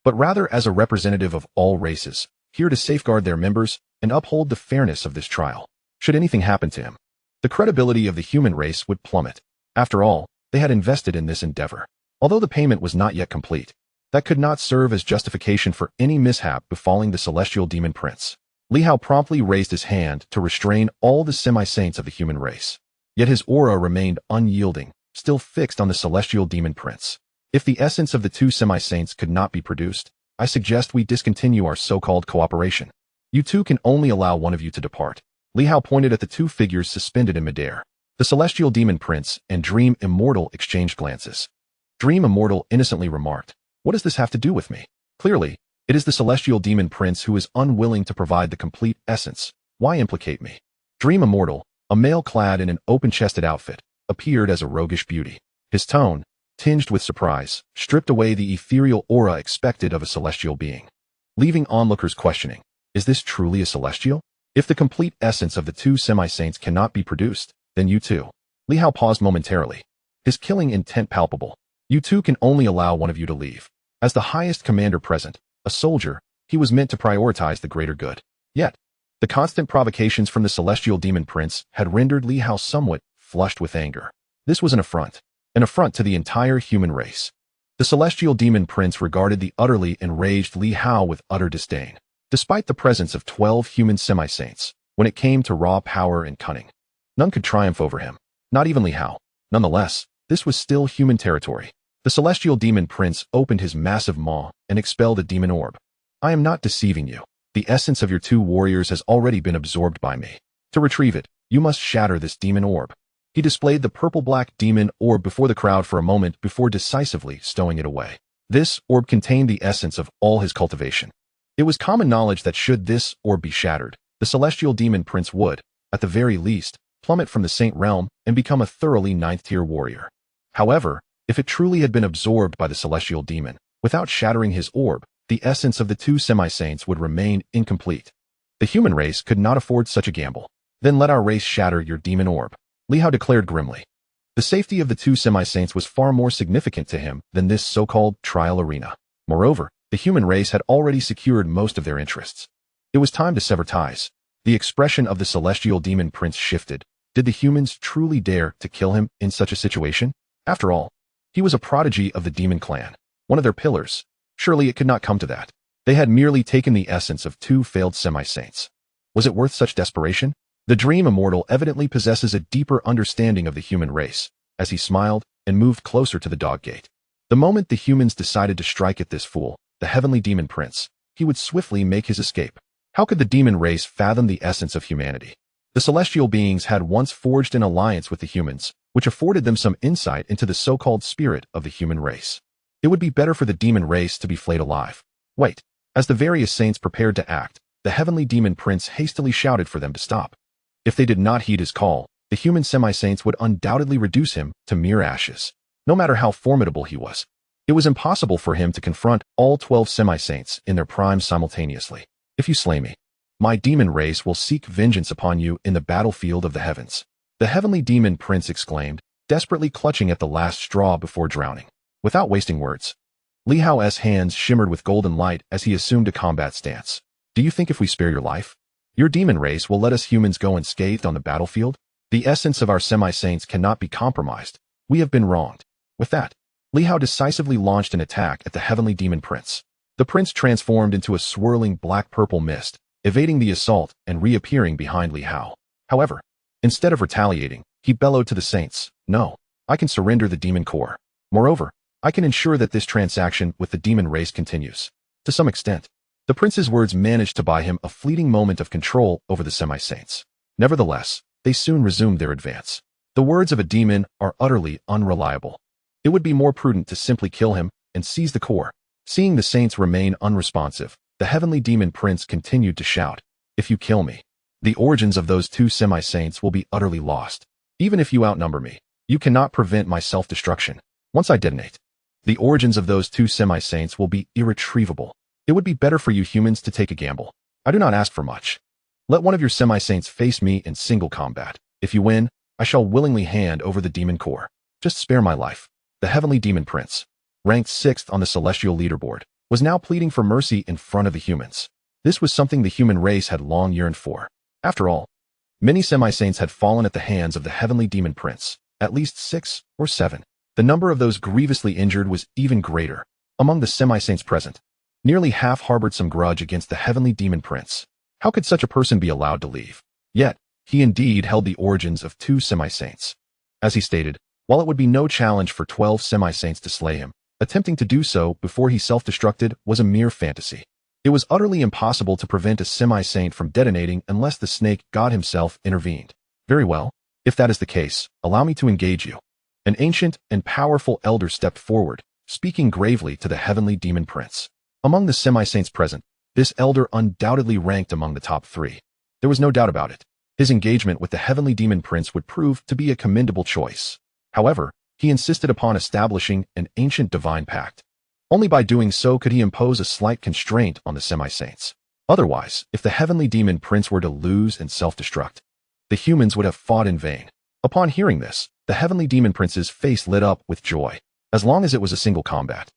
but rather as a representative of all races, here to safeguard their members and uphold the fairness of this trial. Should anything happen to him, the credibility of the human race would plummet. After all, they had invested in this endeavor. Although the payment was not yet complete, that could not serve as justification for any mishap befalling the celestial demon prince. Li Hao promptly raised his hand to restrain all the semi-saints of the human race. Yet his aura remained unyielding, still fixed on the celestial demon prince. If the essence of the two semi-saints could not be produced, I suggest we discontinue our so-called cooperation. You two can only allow one of you to depart. Li Hao pointed at the two figures suspended in midair. The celestial demon prince and Dream Immortal exchanged glances. Dream Immortal innocently remarked, "What does this have to do with me? Clearly, it is the celestial demon prince who is unwilling to provide the complete essence. Why implicate me?" Dream Immortal, a male clad in an open-chested outfit, appeared as a roguish beauty. His tone, tinged with surprise, stripped away the ethereal aura expected of a celestial being, leaving onlookers questioning, is this truly a celestial? If the complete essence of the two semi-saints cannot be produced, then you two. Li Hao paused momentarily, his killing intent palpable. You two can only allow one of you to leave. As the highest commander present, a soldier, he was meant to prioritize the greater good. Yet, the constant provocations from the celestial demon prince had rendered Li Hao somewhat flushed with anger. This was an affront to the entire human race. The celestial demon prince regarded the utterly enraged Li Hao with utter disdain. Despite the presence of 12 human semi-saints, when it came to raw power and cunning, none could triumph over him, not even Li Hao. Nonetheless, this was still human territory. The celestial demon prince opened his massive maw and expelled a demon orb. I am not deceiving you. The essence of your two warriors has already been absorbed by me. To retrieve it, you must shatter this demon orb. He displayed the purple-black demon orb before the crowd for a moment before decisively stowing it away. This orb contained the essence of all his cultivation. It was common knowledge that should this orb be shattered, the celestial demon prince would, at the very least, plummet from the saint realm and become a thoroughly ninth-tier warrior. However, if it truly had been absorbed by the celestial demon, without shattering his orb, the essence of the two semi-saints would remain incomplete. The human race could not afford such a gamble. Then let our race shatter your demon orb, Li Hao declared grimly. The safety of the two semi-saints was far more significant to him than this so-called trial arena. Moreover, the human race had already secured most of their interests. It was time to sever ties. The expression of the celestial demon prince shifted. Did the humans truly dare to kill him in such a situation? After all, he was a prodigy of the demon clan, one of their pillars. Surely it could not come to that. They had merely taken the essence of two failed semi-saints. Was it worth such desperation? The Dream Immortal evidently possesses a deeper understanding of the human race, as he smiled and moved closer to the dog gate. The moment the humans decided to strike at this fool, the heavenly demon prince, he would swiftly make his escape. How could the demon race fathom the essence of humanity? The celestial beings had once forged an alliance with the humans, which afforded them some insight into the so-called spirit of the human race. It would be better for the demon race to be flayed alive. Wait. As the various saints prepared to act, the heavenly demon prince hastily shouted for them to stop. If they did not heed his call, the human semi-saints would undoubtedly reduce him to mere ashes. No matter how formidable he was, it was impossible for him to confront all 12 semi-saints in their prime simultaneously. If you slay me, my demon race will seek vengeance upon you in the battlefield of the heavens. The heavenly demon prince exclaimed, desperately clutching at the last straw before drowning. Without wasting words, Li Hao's hands shimmered with golden light as he assumed a combat stance. Do you think if we spare your life, your demon race will let us humans go unscathed on the battlefield? The essence of our semi-saints cannot be compromised. We have been wronged. With that, Li Hao decisively launched an attack at the heavenly demon prince. The prince transformed into a swirling black-purple mist, evading the assault and reappearing behind Li Hao. However, instead of retaliating, he bellowed to the saints, "No, I can surrender the demon core. Moreover, I can ensure that this transaction with the demon race continues." To some extent, the prince's words managed to buy him a fleeting moment of control over the semi-saints. Nevertheless, they soon resumed their advance. The words of a demon are utterly unreliable. It would be more prudent to simply kill him and seize the core. Seeing the saints remain unresponsive, the heavenly demon prince continued to shout, "If you kill me, the origins of those 2 semi-saints will be utterly lost. Even if you outnumber me, you cannot prevent my self-destruction. Once I detonate, the origins of those 2 semi-saints will be irretrievable. It would be better for you humans to take a gamble. I do not ask for much. Let one of your semi-saints face me in single combat. If you win, I shall willingly hand over the demon core. Just spare my life." The heavenly demon prince, ranked 6th on the celestial leaderboard, was now pleading for mercy in front of the humans. This was something the human race had long yearned for. After all, many semi-saints had fallen at the hands of the heavenly demon prince, at least 6 or 7. The number of those grievously injured was even greater. Among the semi-saints present, nearly half harbored some grudge against the heavenly demon prince. How could such a person be allowed to leave? Yet, he indeed held the origins of 2 semi-saints. As he stated, while it would be no challenge for 12 semi-saints to slay him, attempting to do so before he self-destructed was a mere fantasy. It was utterly impossible to prevent a semi-saint from detonating unless the snake god himself intervened. Very well, if that is the case, allow me to engage you. An ancient and powerful elder stepped forward, speaking gravely to the heavenly demon prince. Among the semi-saints present, this elder undoubtedly ranked among the top 3. There was no doubt about it. His engagement with the heavenly demon prince would prove to be a commendable choice. However, he insisted upon establishing an ancient divine pact. Only by doing so could he impose a slight constraint on the semi-saints. Otherwise, if the heavenly demon prince were to lose and self-destruct, the humans would have fought in vain. Upon hearing this, the heavenly demon prince's face lit up with joy. As long as it was a single combat,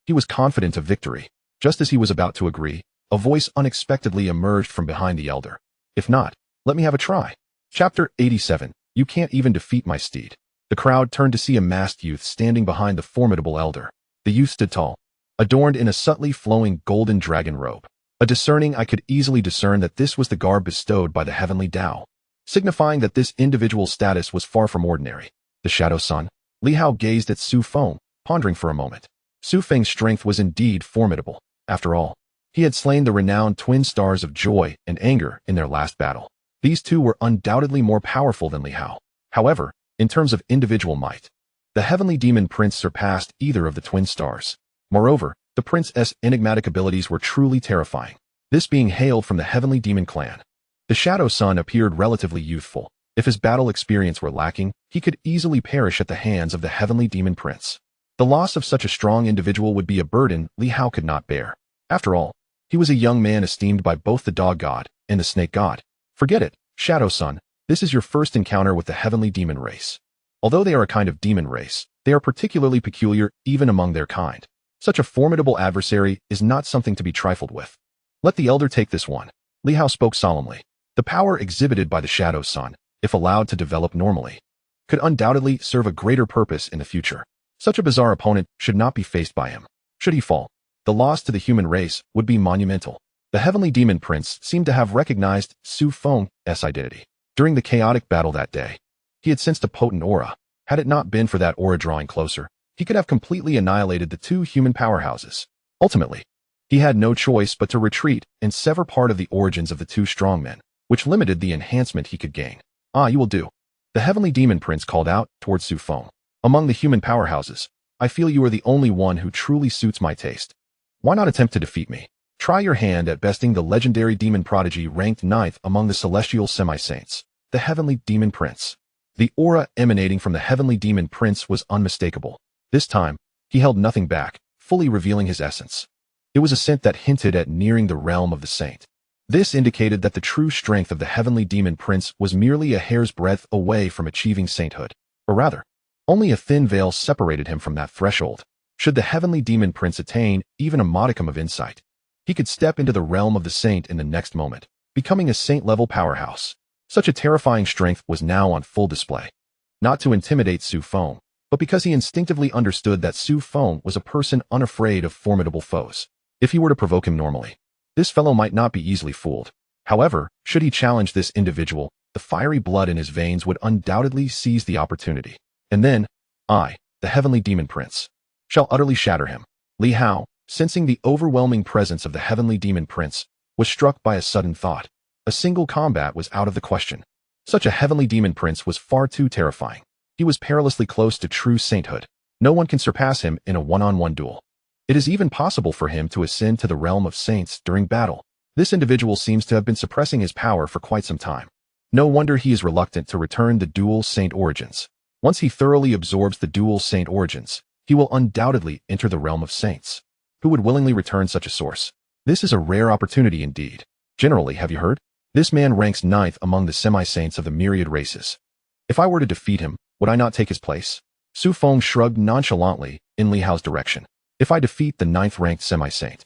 he was confident of victory. Just as he was about to agree, a voice unexpectedly emerged from behind the elder. "If not, let me have a try." Chapter 87. You can't even defeat my steed. The crowd turned to see a masked youth standing behind the formidable elder. The youth stood tall, adorned in a subtly flowing golden dragon robe. A discerning eye could easily discern that this was the garb bestowed by the heavenly Tao, signifying that this individual's status was far from ordinary. The Shadow Son, Li Hao gazed at Su Feng, pondering for a moment. Su Feng's strength was indeed formidable. After all, he had slain the renowned twin stars of joy and anger in their last battle. These 2 were undoubtedly more powerful than Li Hao. However, in terms of individual might, the heavenly demon prince surpassed either of the twin stars. Moreover, the prince's enigmatic abilities were truly terrifying. This being hailed from the heavenly demon clan. The Shadow Son appeared relatively youthful. If his battle experience were lacking, he could easily perish at the hands of the heavenly demon prince. The loss of such a strong individual would be a burden Li Hao could not bear. After all, he was a young man esteemed by both the dog god and the snake god. Forget it, Shadow Son. This is your first encounter with the heavenly demon race. Although they are a kind of demon race, they are particularly peculiar even among their kind. Such a formidable adversary is not something to be trifled with. Let the elder take this one. Li Hao spoke solemnly. The power exhibited by the Shadow Son, if allowed to develop normally, could undoubtedly serve a greater purpose in the future. Such a bizarre opponent should not be faced by him. Should he fall, the loss to the human race would be monumental. The heavenly demon prince seemed to have recognized Su Feng's identity. During the chaotic battle that day, he had sensed a potent aura. Had it not been for that aura drawing closer, he could have completely annihilated the 2 human powerhouses. Ultimately, he had no choice but to retreat and sever part of the origins of the 2 strongmen, which limited the enhancement he could gain. "Ah, you will do." The heavenly demon prince called out towards Su Feng. "Among the human powerhouses, I feel you are the only one who truly suits my taste. Why not attempt to defeat me? Try your hand at besting the legendary demon prodigy ranked 9th among the celestial semi-saints." The the Heavenly Demon Prince. The aura emanating from the Heavenly Demon Prince was unmistakable. This time, he held nothing back, fully revealing his essence. It was a scent that hinted at nearing the realm of the saint. This indicated that the true strength of the Heavenly Demon Prince was merely a hair's breadth away from achieving sainthood. Or rather, only a thin veil separated him from that threshold. Should the Heavenly Demon Prince attain even a modicum of insight, he could step into the realm of the saint in the next moment, becoming a saint-level powerhouse. Such a terrifying strength was now on full display. Not to intimidate Su Feng, but because he instinctively understood that Su Feng was a person unafraid of formidable foes. If he were to provoke him normally, this fellow might not be easily fooled. However, should he challenge this individual, the fiery blood in his veins would undoubtedly seize the opportunity. And then, I, the Heavenly Demon Prince, shall utterly shatter him. Li Hao, sensing the overwhelming presence of the Heavenly Demon Prince, was struck by a sudden thought. A single combat was out of the question. Such a Heavenly Demon Prince was far too terrifying. He was perilously close to true sainthood. No one can surpass him in a one-on-one duel. It is even possible for him to ascend to the realm of saints during battle. This individual seems to have been suppressing his power for quite some time. No wonder he is reluctant to return the dual saint origins. Once he thoroughly absorbs the dual saint origins, he will undoubtedly enter the realm of saints. Who would willingly return such a source? This is a rare opportunity indeed. Generally, have you heard? This man ranks 9th among the semi-saints of the myriad races. If I were to defeat him, would I not take his place? Su Feng shrugged nonchalantly in Li Hao's direction. If I defeat the 9th-ranked semi-saint,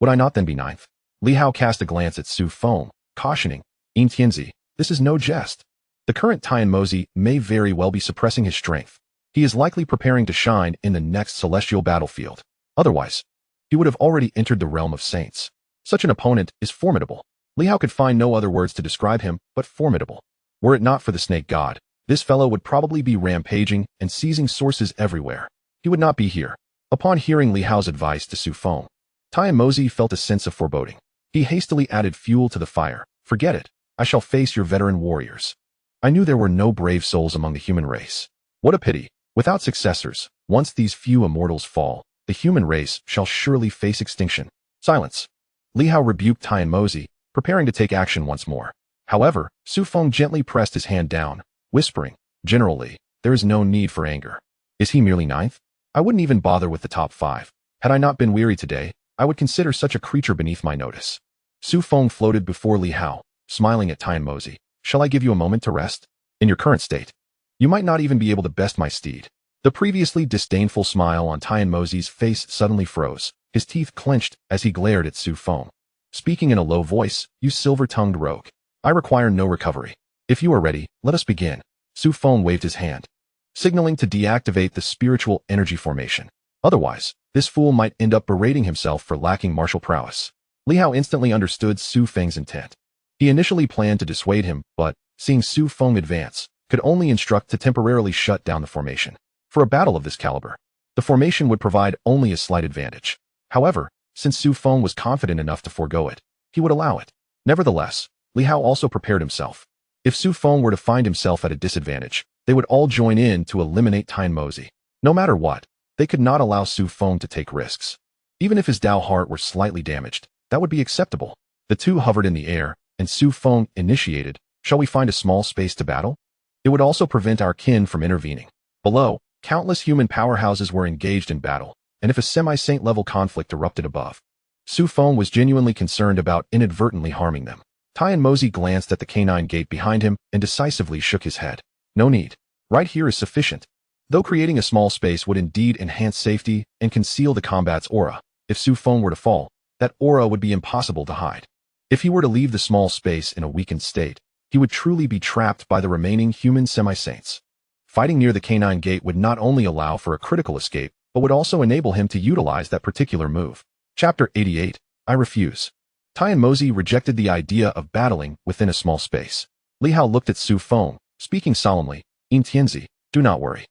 would I not then be 9th? Li Hao cast a glance at Su Feng, cautioning, Tianzi, this is no jest. The current Tianmozi may very well be suppressing his strength. He is likely preparing to shine in the next celestial battlefield. Otherwise, he would have already entered the realm of saints. Such an opponent is formidable. Li Hao could find no other words to describe him but formidable. Were it not for the snake god, this fellow would probably be rampaging and seizing sources everywhere. He would not be here. Upon hearing Li Hao's advice to Su Feng, Tianmozi felt a sense of foreboding. He hastily added fuel to the fire. Forget it. I shall face your veteran warriors. I knew there were no brave souls among the human race. What a pity. Without successors, once these few immortals fall, the human race shall surely face extinction. Silence. Li Hao rebuked Tianmozi, preparing to take action once more. However, Su Feng gently pressed his hand down, whispering, General Li, there is no need for anger. Is he merely 9th? I wouldn't even bother with the top 5. Had I not been weary today, I would consider such a creature beneath my notice. Su Feng floated before Li Hao, smiling at Tianmozi. Shall I give you a moment to rest? In your current state, you might not even be able to best my steed. The previously disdainful smile on Tianmozi's face suddenly froze. His teeth clenched as he glared at Su Feng. Speaking in a low voice, you silver-tongued rogue. I require no recovery. If you are ready, let us begin. Su Feng waved his hand, signaling to deactivate the spiritual energy formation. Otherwise, this fool might end up berating himself for lacking martial prowess. Li Hao instantly understood Su Feng's intent. He initially planned to dissuade him, but, seeing Su Feng advance, could only instruct to temporarily shut down the formation. For a battle of this caliber, the formation would provide only a slight advantage. However, since Su Feng was confident enough to forego it, he would allow it. Nevertheless, Li Hao also prepared himself. If Su Feng were to find himself at a disadvantage, they would all join in to eliminate Tianmozi. No matter what, they could not allow Su Feng to take risks. Even if his Dao heart were slightly damaged, that would be acceptable. The two hovered in the air, and Su Feng initiated, shall we find a small space to battle? It would also prevent our kin from intervening. Below, countless human powerhouses were engaged in battle, and if a semi-saint level conflict erupted above, Su Feng was genuinely concerned about inadvertently harming them. Tianmozi glanced at the canine gate behind him and decisively shook his head. No need. Right here is sufficient. Though creating a small space would indeed enhance safety and conceal the combat's aura, if Su Feng were to fall, that aura would be impossible to hide. If he were to leave the small space in a weakened state, he would truly be trapped by the remaining human semi-saints. Fighting near the canine gate would not only allow for a critical escape, but would also enable him to utilize that particular move. Chapter 88. I refuse. Tianmozi rejected the idea of battling within a small space. Li Hao looked at Su Feng, speaking solemnly, Tianzi, do not worry.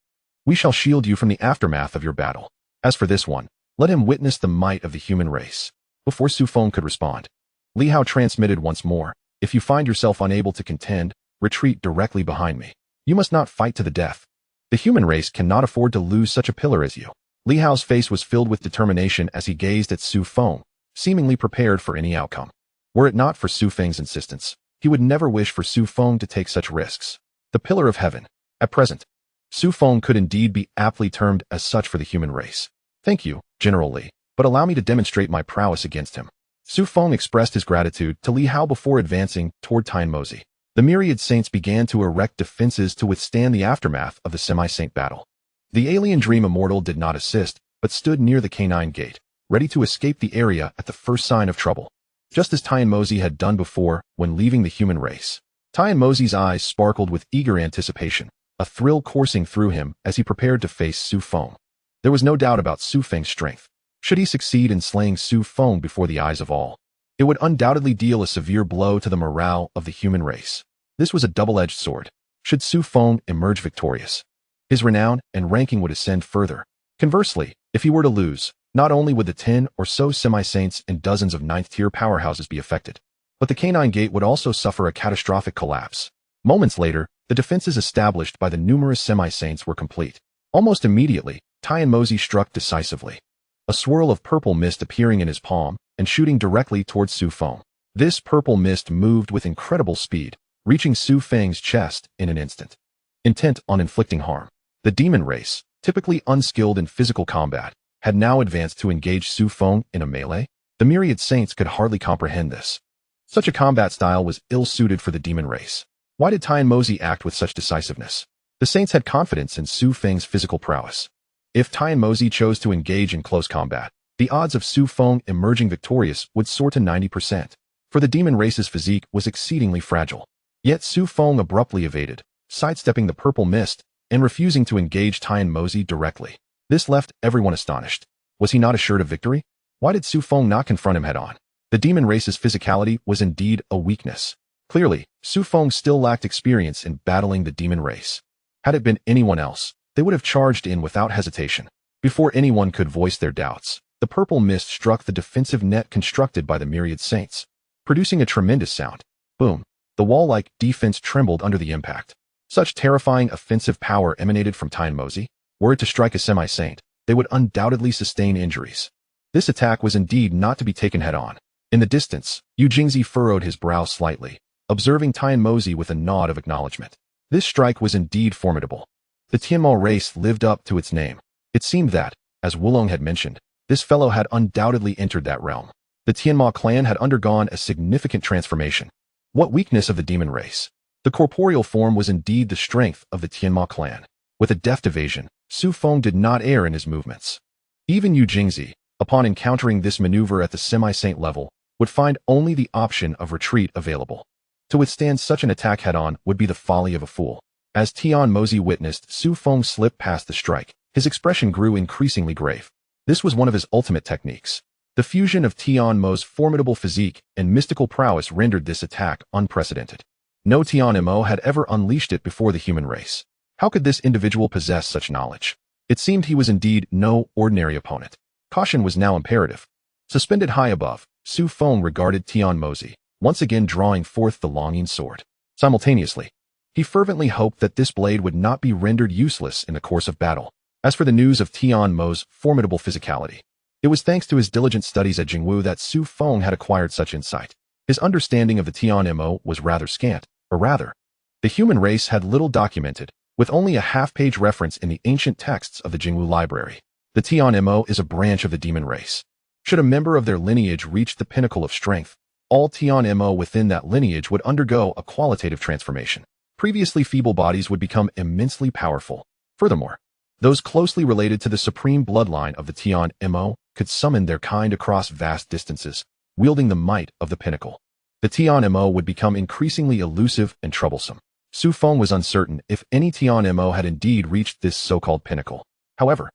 We shall shield you from the aftermath of your battle. As for this one, let him witness the might of the human race. Before Su Feng could respond, Li Hao transmitted once more, if you find yourself unable to contend, retreat directly behind me. You must not fight to the death. The human race cannot afford to lose such a pillar as you. Li Hao's face was filled with determination as he gazed at Su Feng, seemingly prepared for any outcome. Were it not for Su Feng's insistence, He would never wish for Su Feng to take such risks. The Pillar of Heaven. At present, Su Feng could indeed be aptly termed as such for the human race. Thank you, General Li, but allow me to demonstrate my prowess against him. Su Feng expressed his gratitude to Li Hao before advancing toward Tianmozi. The myriad saints began to erect defenses to withstand the aftermath of the semi-saint battle. The alien dream immortal did not assist, but stood near the canine gate, ready to escape the area at the first sign of trouble. Just as Tianmozi had done before when leaving the human race. Tianmozi's eyes sparkled with eager anticipation, a thrill coursing through him as he prepared to face Su Feng. There was no doubt about Su Feng's strength. Should he succeed in slaying Su Feng before the eyes of all, it would undoubtedly deal a severe blow to the morale of the human race. This was a double-edged sword. Should Su Feng emerge victorious, his renown and ranking would ascend further. Conversely, if he were to lose, not only would the 10 or so semi-saints and dozens of 9th-tier powerhouses be affected, but the canine gate would also suffer a catastrophic collapse. Moments later, the defenses established by the numerous semi-saints were complete. Almost immediately, Tianmozi struck decisively. A swirl of purple mist appearing in his palm and shooting directly towards Su Feng. This purple mist moved with incredible speed, reaching Su Feng's chest in an instant. Intent on inflicting harm. The demon race, typically unskilled in physical combat, had now advanced to engage Su Feng in a melee. The myriad saints could hardly comprehend this. Such a combat style was ill-suited for the demon race. Why did Tianmozi act with such decisiveness? The saints had confidence in Su Feng's physical prowess. If Tianmozi chose to engage in close combat, the odds of Su Feng emerging victorious would soar to 90%, for the demon race's physique was exceedingly fragile. Yet Su Feng abruptly evaded, sidestepping the purple mist and refusing to engage Tianmozi directly. This left everyone astonished. Was he not assured of victory? Why did Su Feng not confront him head-on? The demon race's physicality was indeed a weakness. Clearly, Su Feng still lacked experience in battling the demon race. Had it been anyone else, they would have charged in without hesitation. Before anyone could voice their doubts, the purple mist struck the defensive net constructed by the myriad saints, producing a tremendous sound. Boom. The wall-like defense trembled under the impact. Such terrifying offensive power emanated from Tianmozi. Were it to strike a semi-saint, they would undoubtedly sustain injuries. This attack was indeed not to be taken head-on. In the distance, Yu Jingzi furrowed his brow slightly, observing Tianmozi with a nod of acknowledgement. This strike was indeed formidable. The Tianma race lived up to its name. It seemed that, as Wulong had mentioned, this fellow had undoubtedly entered that realm. The Tianma clan had undergone a significant transformation. What weakness of the demon race? The corporeal form was indeed the strength of the Tianma clan. With a deft evasion, Su Feng did not err in his movements. Even Yu Jingzi, upon encountering this maneuver at the semi-saint level, would find only the option of retreat available. To withstand such an attack head-on would be the folly of a fool. As Tianmozi witnessed Su Feng slip past the strike, his expression grew increasingly grave. This was one of his ultimate techniques. The fusion of Tianmo's formidable physique and mystical prowess rendered this attack unprecedented. No Tianmo had ever unleashed it before the human race. How could this individual possess such knowledge? It seemed he was indeed no ordinary opponent. Caution was now imperative. Suspended high above, Su Feng regarded Tianmozi, once again drawing forth the longing sword. Simultaneously, he fervently hoped that this blade would not be rendered useless in the course of battle. As for the news of Tianmo's formidable physicality, it was thanks to his diligent studies at Jingwu that Su Feng had acquired such insight. His understanding of the Tianmo was rather scant, or rather, the human race had little documented, with only a half-page reference in the ancient texts of the Jingwu library. The Tianmo is a branch of the demon race. Should a member of their lineage reach the pinnacle of strength, all Tianmo within that lineage would undergo a qualitative transformation. Previously feeble bodies would become immensely powerful. Furthermore, those closely related to the supreme bloodline of the Tianmo could summon their kind across vast distances, wielding the might of the pinnacle. The Tianmo would become increasingly elusive and troublesome. Su Feng was uncertain if any Tianmo had indeed reached this so-called pinnacle. However,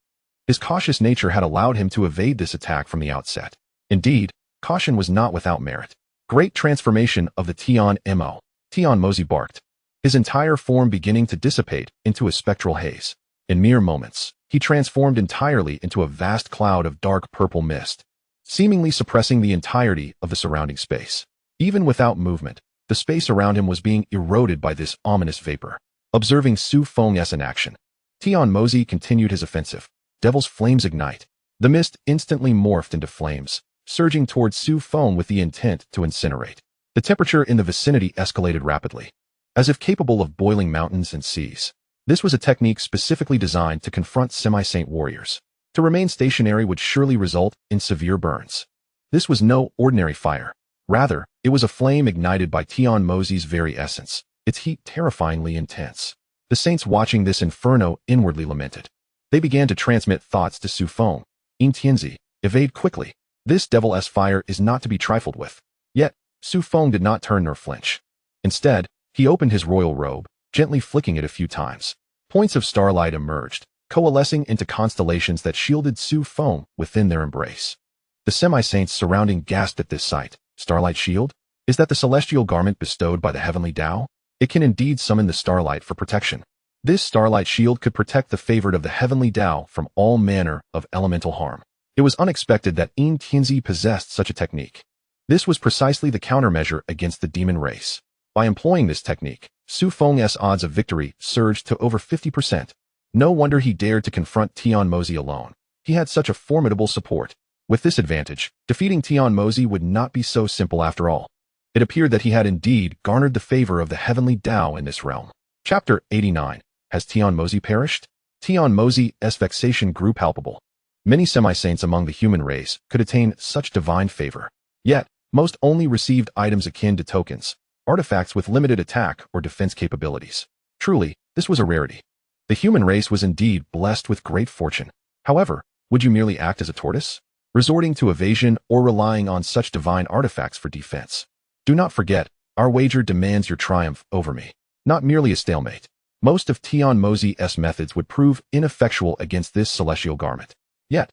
his cautious nature had allowed him to evade this attack from the outset. Indeed, caution was not without merit. Great transformation of the Tianmo. Tianmozi barked, his entire form beginning to dissipate into a spectral haze. In mere moments, he transformed entirely into a vast cloud of dark purple mist, seemingly suppressing the entirety of the surrounding space. Even without movement, the space around him was being eroded by this ominous vapor. Observing Su Feng's in action, Tianmozi continued his offensive. Devil's flames ignite. The mist instantly morphed into flames, surging towards Su Feng with the intent to incinerate. The temperature in the vicinity escalated rapidly, as if capable of boiling mountains and seas. This was a technique specifically designed to confront semi-saint warriors. To remain stationary would surely result in severe burns. This was no ordinary fire. Rather, it was a flame ignited by Tian Mozi's very essence, its heat terrifyingly intense. The saints watching this inferno inwardly lamented. They began to transmit thoughts to Su Feng. Evade quickly. This devil-s fire is not to be trifled with. Yet, Su Feng did not turn nor flinch. Instead, he opened his royal robe, gently flicking it a few times. Points of starlight emerged, coalescing into constellations that shielded Su Feng within their embrace. The semi-saints surrounding gasped at this sight. Starlight shield? Is that the celestial garment bestowed by the heavenly Tao? It can indeed summon the starlight for protection. This starlight shield could protect the favored of the heavenly Tao from all manner of elemental harm. It was unexpected that Tianzi possessed such a technique. This was precisely the countermeasure against the demon race. By employing this technique, Su Feng's odds of victory surged to over 50%. No wonder he dared to confront Tian Mozi alone. He had such a formidable support. With this advantage, defeating Tian Mozi would not be so simple after all. It appeared that he had indeed garnered the favor of the heavenly Tao in this realm. Chapter 89. Has Tian Mozi perished? Tian Mozi's vexation grew palpable. Many semi-saints among the human race could attain such divine favor. Yet, most only received items akin to tokens, artifacts with limited attack or defense capabilities. Truly, this was a rarity. The human race was indeed blessed with great fortune. However, would you merely act as a tortoise, resorting to evasion or relying on such divine artifacts for defense? Do not forget, our wager demands your triumph over me, not merely a stalemate. Most of Tian Mozi's methods would prove ineffectual against this celestial garment. Yet,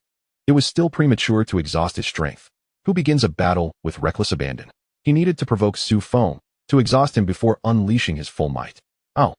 it was still premature to exhaust his strength. Who begins a battle with reckless abandon? He needed to provoke Su Feng, to exhaust him before unleashing his full might. Oh,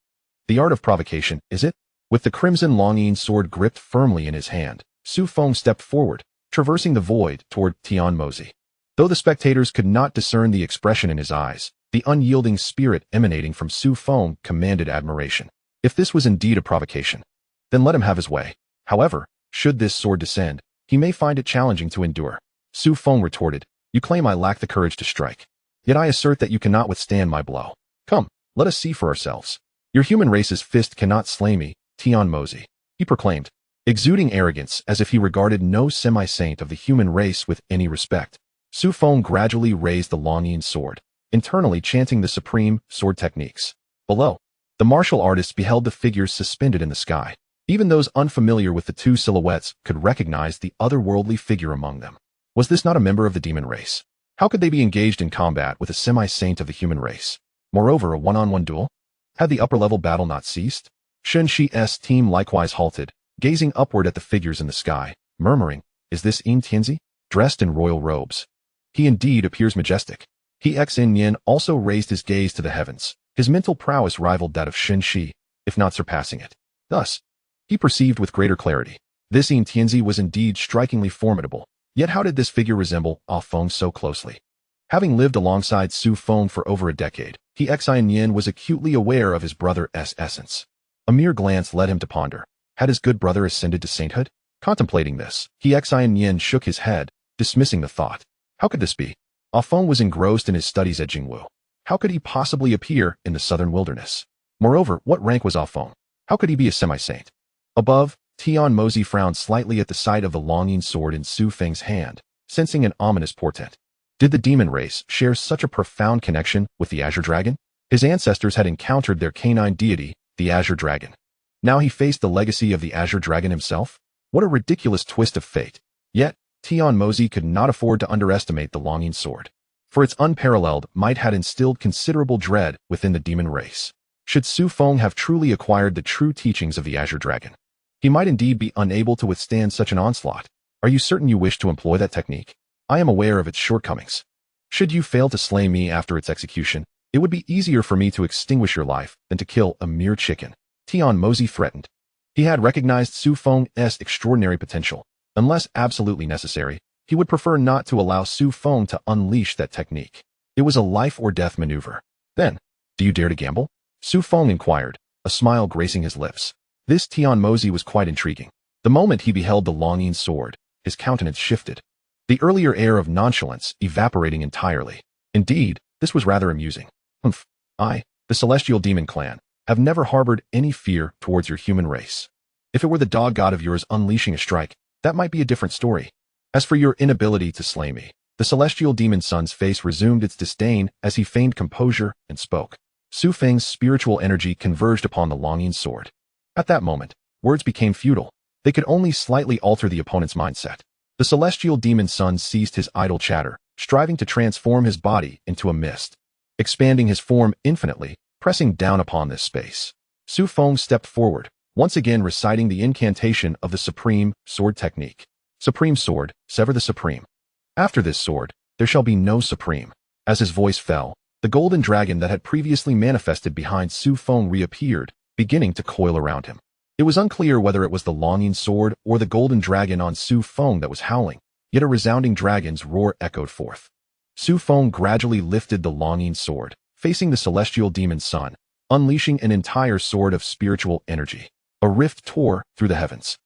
the art of provocation, is it? With the crimson longing sword gripped firmly in his hand, Su Feng stepped forward, traversing the void toward Tian Mozi. Though the spectators could not discern the expression in his eyes, the unyielding spirit emanating from Su Feng commanded admiration. If this was indeed a provocation, then let him have his way. However, should this sword descend, he may find it challenging to endure. Su Feng retorted, "You claim I lack the courage to strike. Yet I assert that you cannot withstand my blow. Come, let us see for ourselves. Your human race's fist cannot slay me, Tian Mozi," he proclaimed, exuding arrogance as if he regarded no semi-saint of the human race with any respect. Su Feng gradually raised the longing sword, internally chanting the supreme sword techniques. Below, the martial artists beheld the figures suspended in the sky. Even those unfamiliar with the two silhouettes could recognize the otherworldly figure among them. Was this not a member of the demon race? How could they be engaged in combat with a semi-saint of the human race? Moreover, a one-on-one duel? Had the upper-level battle not ceased? Xianxia's team likewise halted, gazing upward at the figures in the sky, murmuring, "Is this Tianzi, dressed in royal robes? He indeed appears majestic." Xianxian also raised his gaze to the heavens. His mental prowess rivaled that of Xianxia, if not surpassing it. Thus, he perceived with greater clarity. This Tianzi was indeed strikingly formidable. Yet how did this figure resemble Su Feng so closely? Having lived alongside Su Feng for over a decade, Xianxian was acutely aware of his brother's essence. A mere glance led him to ponder. Had his good brother ascended to sainthood? Contemplating this, Xianxian shook his head, dismissing the thought. How could this be? Su Feng was engrossed in his studies at Jingwu. How could he possibly appear in the southern wilderness? Moreover, what rank was Su Feng? How could he be a semi-saint? Above, Tian Mozi frowned slightly at the sight of the longing sword in Su Feng's hand, sensing an ominous portent. Did the demon race share such a profound connection with the Azure Dragon? His ancestors had encountered their canine deity, the Azure Dragon. Now he faced the legacy of the Azure Dragon himself? What a ridiculous twist of fate. Yet, Tian Mozi could not afford to underestimate the longing sword, for its unparalleled might had instilled considerable dread within the demon race. Should Su Feng have truly acquired the true teachings of the Azure Dragon, he might indeed be unable to withstand such an onslaught. Are you certain you wish to employ that technique? I am aware of its shortcomings. Should you fail to slay me after its execution, it would be easier for me to extinguish your life than to kill a mere chicken. Tian Mozi threatened. He had recognized Su Feng's extraordinary potential. Unless absolutely necessary, he would prefer not to allow Su Feng to unleash that technique. It was a life-or-death maneuver. Then, do you dare to gamble? Su Feng inquired, a smile gracing his lips. This Tian Mozi was quite intriguing. The moment he beheld the longing sword, his countenance shifted, the earlier air of nonchalance evaporating entirely. Indeed, This was rather amusing. I, the Celestial Demon Clan, have never harbored any fear towards your human race. If it were the dog god of yours unleashing a strike, that might be a different story. As for your inability to slay me, the Celestial Demon Son's face resumed its disdain as he feigned composure and spoke. Su Feng's spiritual energy converged upon the longing sword. At that moment, words became futile. They could only slightly alter the opponent's mindset. The Celestial Demon Son ceased his idle chatter, striving to transform his body into a mist, expanding his form infinitely, pressing down upon this space. Su Feng stepped forward, once again reciting the incantation of the Supreme Sword technique. Supreme Sword, sever the Supreme. After this sword, there shall be no Supreme. As his voice fell, the golden dragon that had previously manifested behind Su Feng reappeared, beginning to coil around him. It was unclear whether it was the longing sword or the golden dragon on Su Feng that was howling, yet a resounding dragon's roar echoed forth. Su Feng gradually lifted the longing sword, facing the Celestial Demon Son, unleashing an entire sword of spiritual energy. A rift tore through the heavens.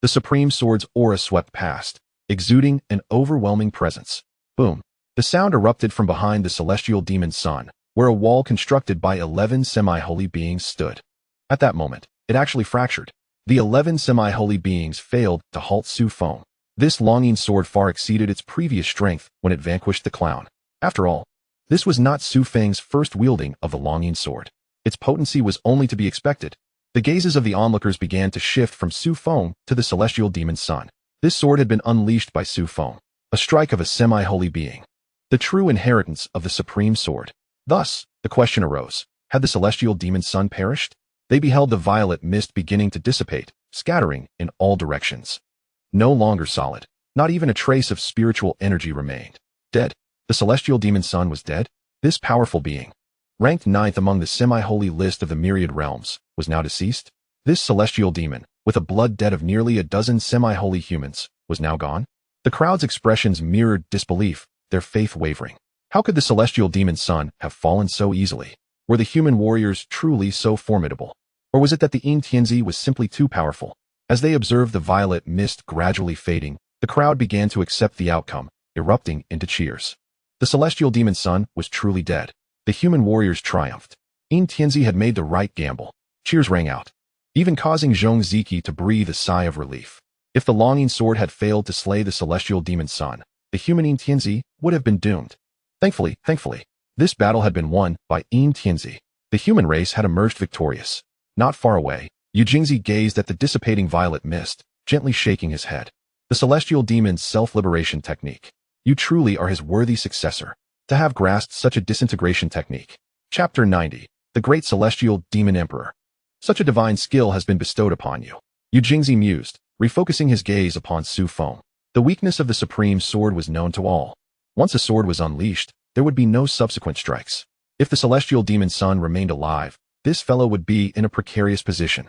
The Supreme Sword's aura swept past, exuding an overwhelming presence. Boom. The sound erupted from behind the Celestial Demon Son, where a wall constructed by 11 semi-holy beings stood. At that moment, it actually fractured. The 11 semi-holy beings failed to halt Su Feng. This longing sword far exceeded its previous strength when it vanquished the clown. After all, this was not Su Feng's first wielding of the longing sword. Its potency was only to be expected. The gazes of the onlookers began to shift from Su Feng to the Celestial Demon Son. This sword had been unleashed by Su Feng, a strike of a semi-holy being, the true inheritance of the Supreme Sword. Thus, the question arose, had the Celestial Demon Son perished? They beheld the violet mist beginning to dissipate, scattering in all directions. No longer solid, not even a trace of spiritual energy remained. Dead. The Celestial Demon Son was dead? This powerful being, ranked 9th among the semi-holy list of the myriad realms, was now deceased? This celestial demon, with a blood debt of nearly a dozen semi-holy humans, was now gone? The crowd's expressions mirrored disbelief, their faith wavering. How could the Celestial Demon Son have fallen so easily? Were the human warriors truly so formidable? Or was it that the xianxiaaudiobooks was simply too powerful? As they observed the violet mist gradually fading, the crowd began to accept the outcome, erupting into cheers. The Celestial Demon Son was truly dead. The human warriors triumphed. Xianxiaaudiobooks had made the right gamble. Cheers rang out, even causing Xianxiaaudiobooks to breathe a sigh of relief. If the longing sword had failed to slay the Celestial Demon Son, the human Xianxiaaudiobooks would have been doomed. Thankfully, this battle had been won by Xianxiaaudiobooks. The human race had emerged victorious. Not far away, Xianxiaaudiobooks gazed at the dissipating violet mist, gently shaking his head. The Celestial Demon's self-liberation technique. You truly are his worthy successor, to have grasped such a disintegration technique. Chapter 90. The Great Celestial Demon Emperor. Such a divine skill has been bestowed upon you. Xianxiaaudiobooks mused, refocusing his gaze upon Su Feng. The weakness of the Supreme Sword was known to all. Once a sword was unleashed, there would be no subsequent strikes. If the Celestial Demon Son remained alive, this fellow would be in a precarious position.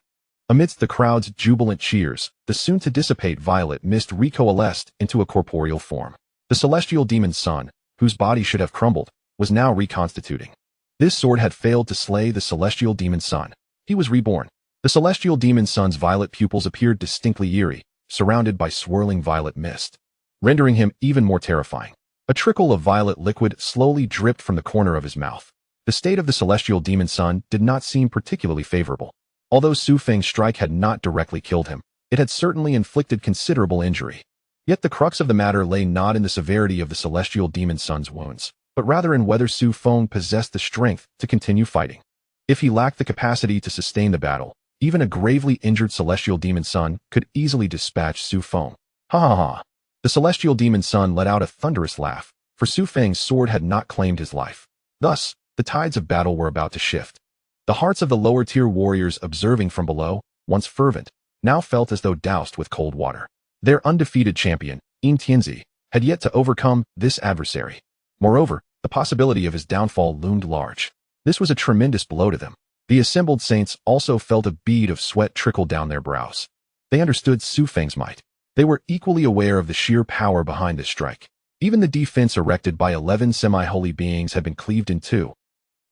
Amidst the crowd's jubilant cheers, the soon-to-dissipate violet mist recoalesced into a corporeal form. The Celestial Demon Son, whose body should have crumbled, was now reconstituting. This sword had failed to slay the Celestial Demon Son. He was reborn. The Celestial Demon Son's violet pupils appeared distinctly eerie, surrounded by swirling violet mist, rendering him even more terrifying. A trickle of violet liquid slowly dripped from the corner of his mouth. The state of the Celestial Demon Son did not seem particularly favorable. Although Su Feng's strike had not directly killed him, it had certainly inflicted considerable injury. Yet the crux of the matter lay not in the severity of the Celestial Demon Son's wounds, but rather in whether Su Feng possessed the strength to continue fighting. If he lacked the capacity to sustain the battle, even a gravely injured Celestial Demon Son could easily dispatch Su Feng. Ha ha ha. The Celestial Demon Son let out a thunderous laugh, for Su Feng's sword had not claimed his life. Thus, the tides of battle were about to shift. The hearts of the lower-tier warriors observing from below, once fervent, now felt as though doused with cold water. Their undefeated champion, Xianxiaaudiobooks, had yet to overcome this adversary. Moreover, the possibility of his downfall loomed large. This was a tremendous blow to them. The assembled saints also felt a bead of sweat trickle down their brows. They understood Su Feng's might. They were equally aware of the sheer power behind this strike. Even the defense erected by 11 semi-holy beings had been cleaved in two,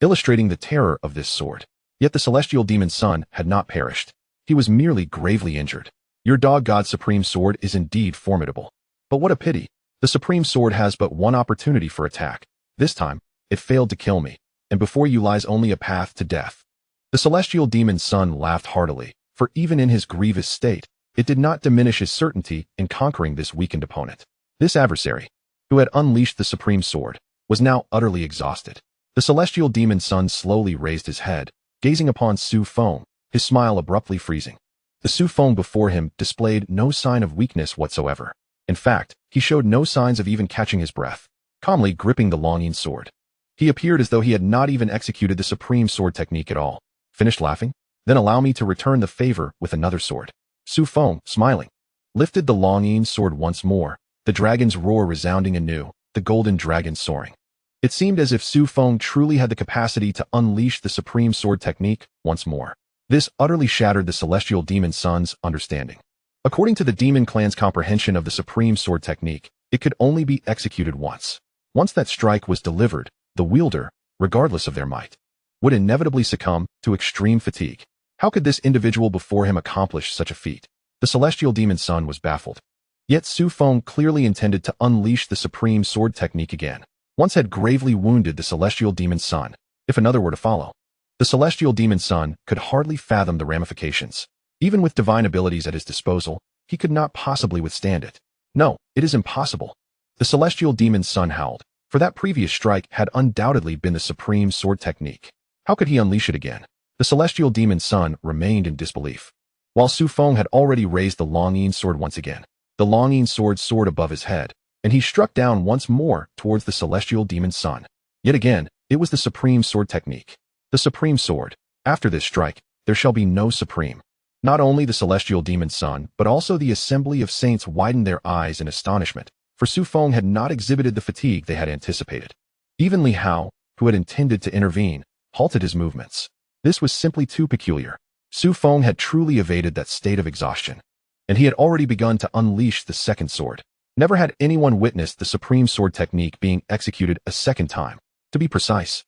illustrating the terror of this sword. Yet the Celestial Demon Son had not perished. He was merely gravely injured. Your dog god's Supreme Sword is indeed formidable. But what a pity. The Supreme Sword has but one opportunity for attack. This time, it failed to kill me, and before you lies only a path to death." The celestial demon's son laughed heartily, for even in his grievous state, it did not diminish his certainty in conquering this weakened opponent. This adversary, who had unleashed the supreme sword, was now utterly exhausted. The celestial demon's son slowly raised his head, gazing upon Su Feng, his smile abruptly freezing. The Su Feng before him displayed no sign of weakness whatsoever. In fact, he showed no signs of even catching his breath, calmly gripping the longing sword. He appeared as though he had not even executed the supreme sword technique at all. Finished laughing? Then allow me to return the favor with another sword. Su Feng, smiling, lifted the longing sword once more, the dragon's roar resounding anew, the golden dragon soaring. It seemed as if Su Feng truly had the capacity to unleash the supreme sword technique once more. This utterly shattered the celestial demon son's understanding. According to the demon clan's comprehension of the supreme sword technique, it could only be executed once. Once that strike was delivered, the wielder, regardless of their might, would inevitably succumb to extreme fatigue. How could this individual before him accomplish such a feat? The celestial demon's son was baffled. Yet Su Feng clearly intended to unleash the supreme sword technique again. Once had gravely wounded the celestial demon's son, if another were to follow. The celestial demon's son could hardly fathom the ramifications. Even with divine abilities at his disposal, he could not possibly withstand it. No, it is impossible. The celestial demon's son howled, for that previous strike had undoubtedly been the supreme sword technique. How could he unleash it again? The celestial demon's son remained in disbelief. While Su Feng had already raised the longing sword once again, the longing sword soared above his head, and he struck down once more towards the celestial demon's son. Yet again, it was the supreme sword technique. The supreme sword. After this strike, there shall be no supreme. Not only the celestial demon's son, but also the assembly of saints widened their eyes in astonishment, for Su Feng had not exhibited the fatigue they had anticipated. Even Li Hao, who had intended to intervene, halted his movements. This was simply too peculiar. Su Feng had truly evaded that state of exhaustion, and he had already begun to unleash the second sword. Never had anyone witnessed the supreme sword technique being executed a second time. To be precise,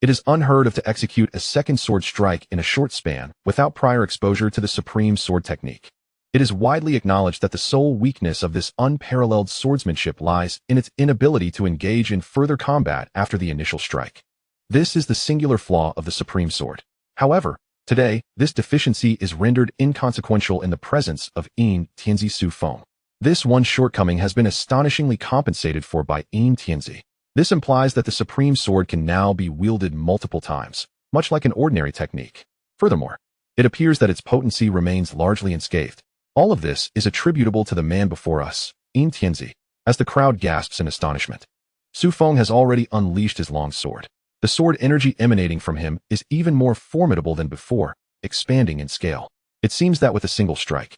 it is unheard of to execute a second sword strike in a short span without prior exposure to the supreme sword technique. It is widely acknowledged that the sole weakness of this unparalleled swordsmanship lies in its inability to engage in further combat after the initial strike. This is the singular flaw of the supreme sword. However, today, this deficiency is rendered inconsequential in the presence of Yin Tianzi Su Feng. This one shortcoming has been astonishingly compensated for by Yin Tianzi. This implies that the supreme sword can now be wielded multiple times, much like an ordinary technique. Furthermore, it appears that its potency remains largely unscathed. All of this is attributable to the man before us, Yin Tianzi, as the crowd gasps in astonishment. Su Feng has already unleashed his long sword. The sword energy emanating from him is even more formidable than before, expanding in scale. It seems that with a single strike,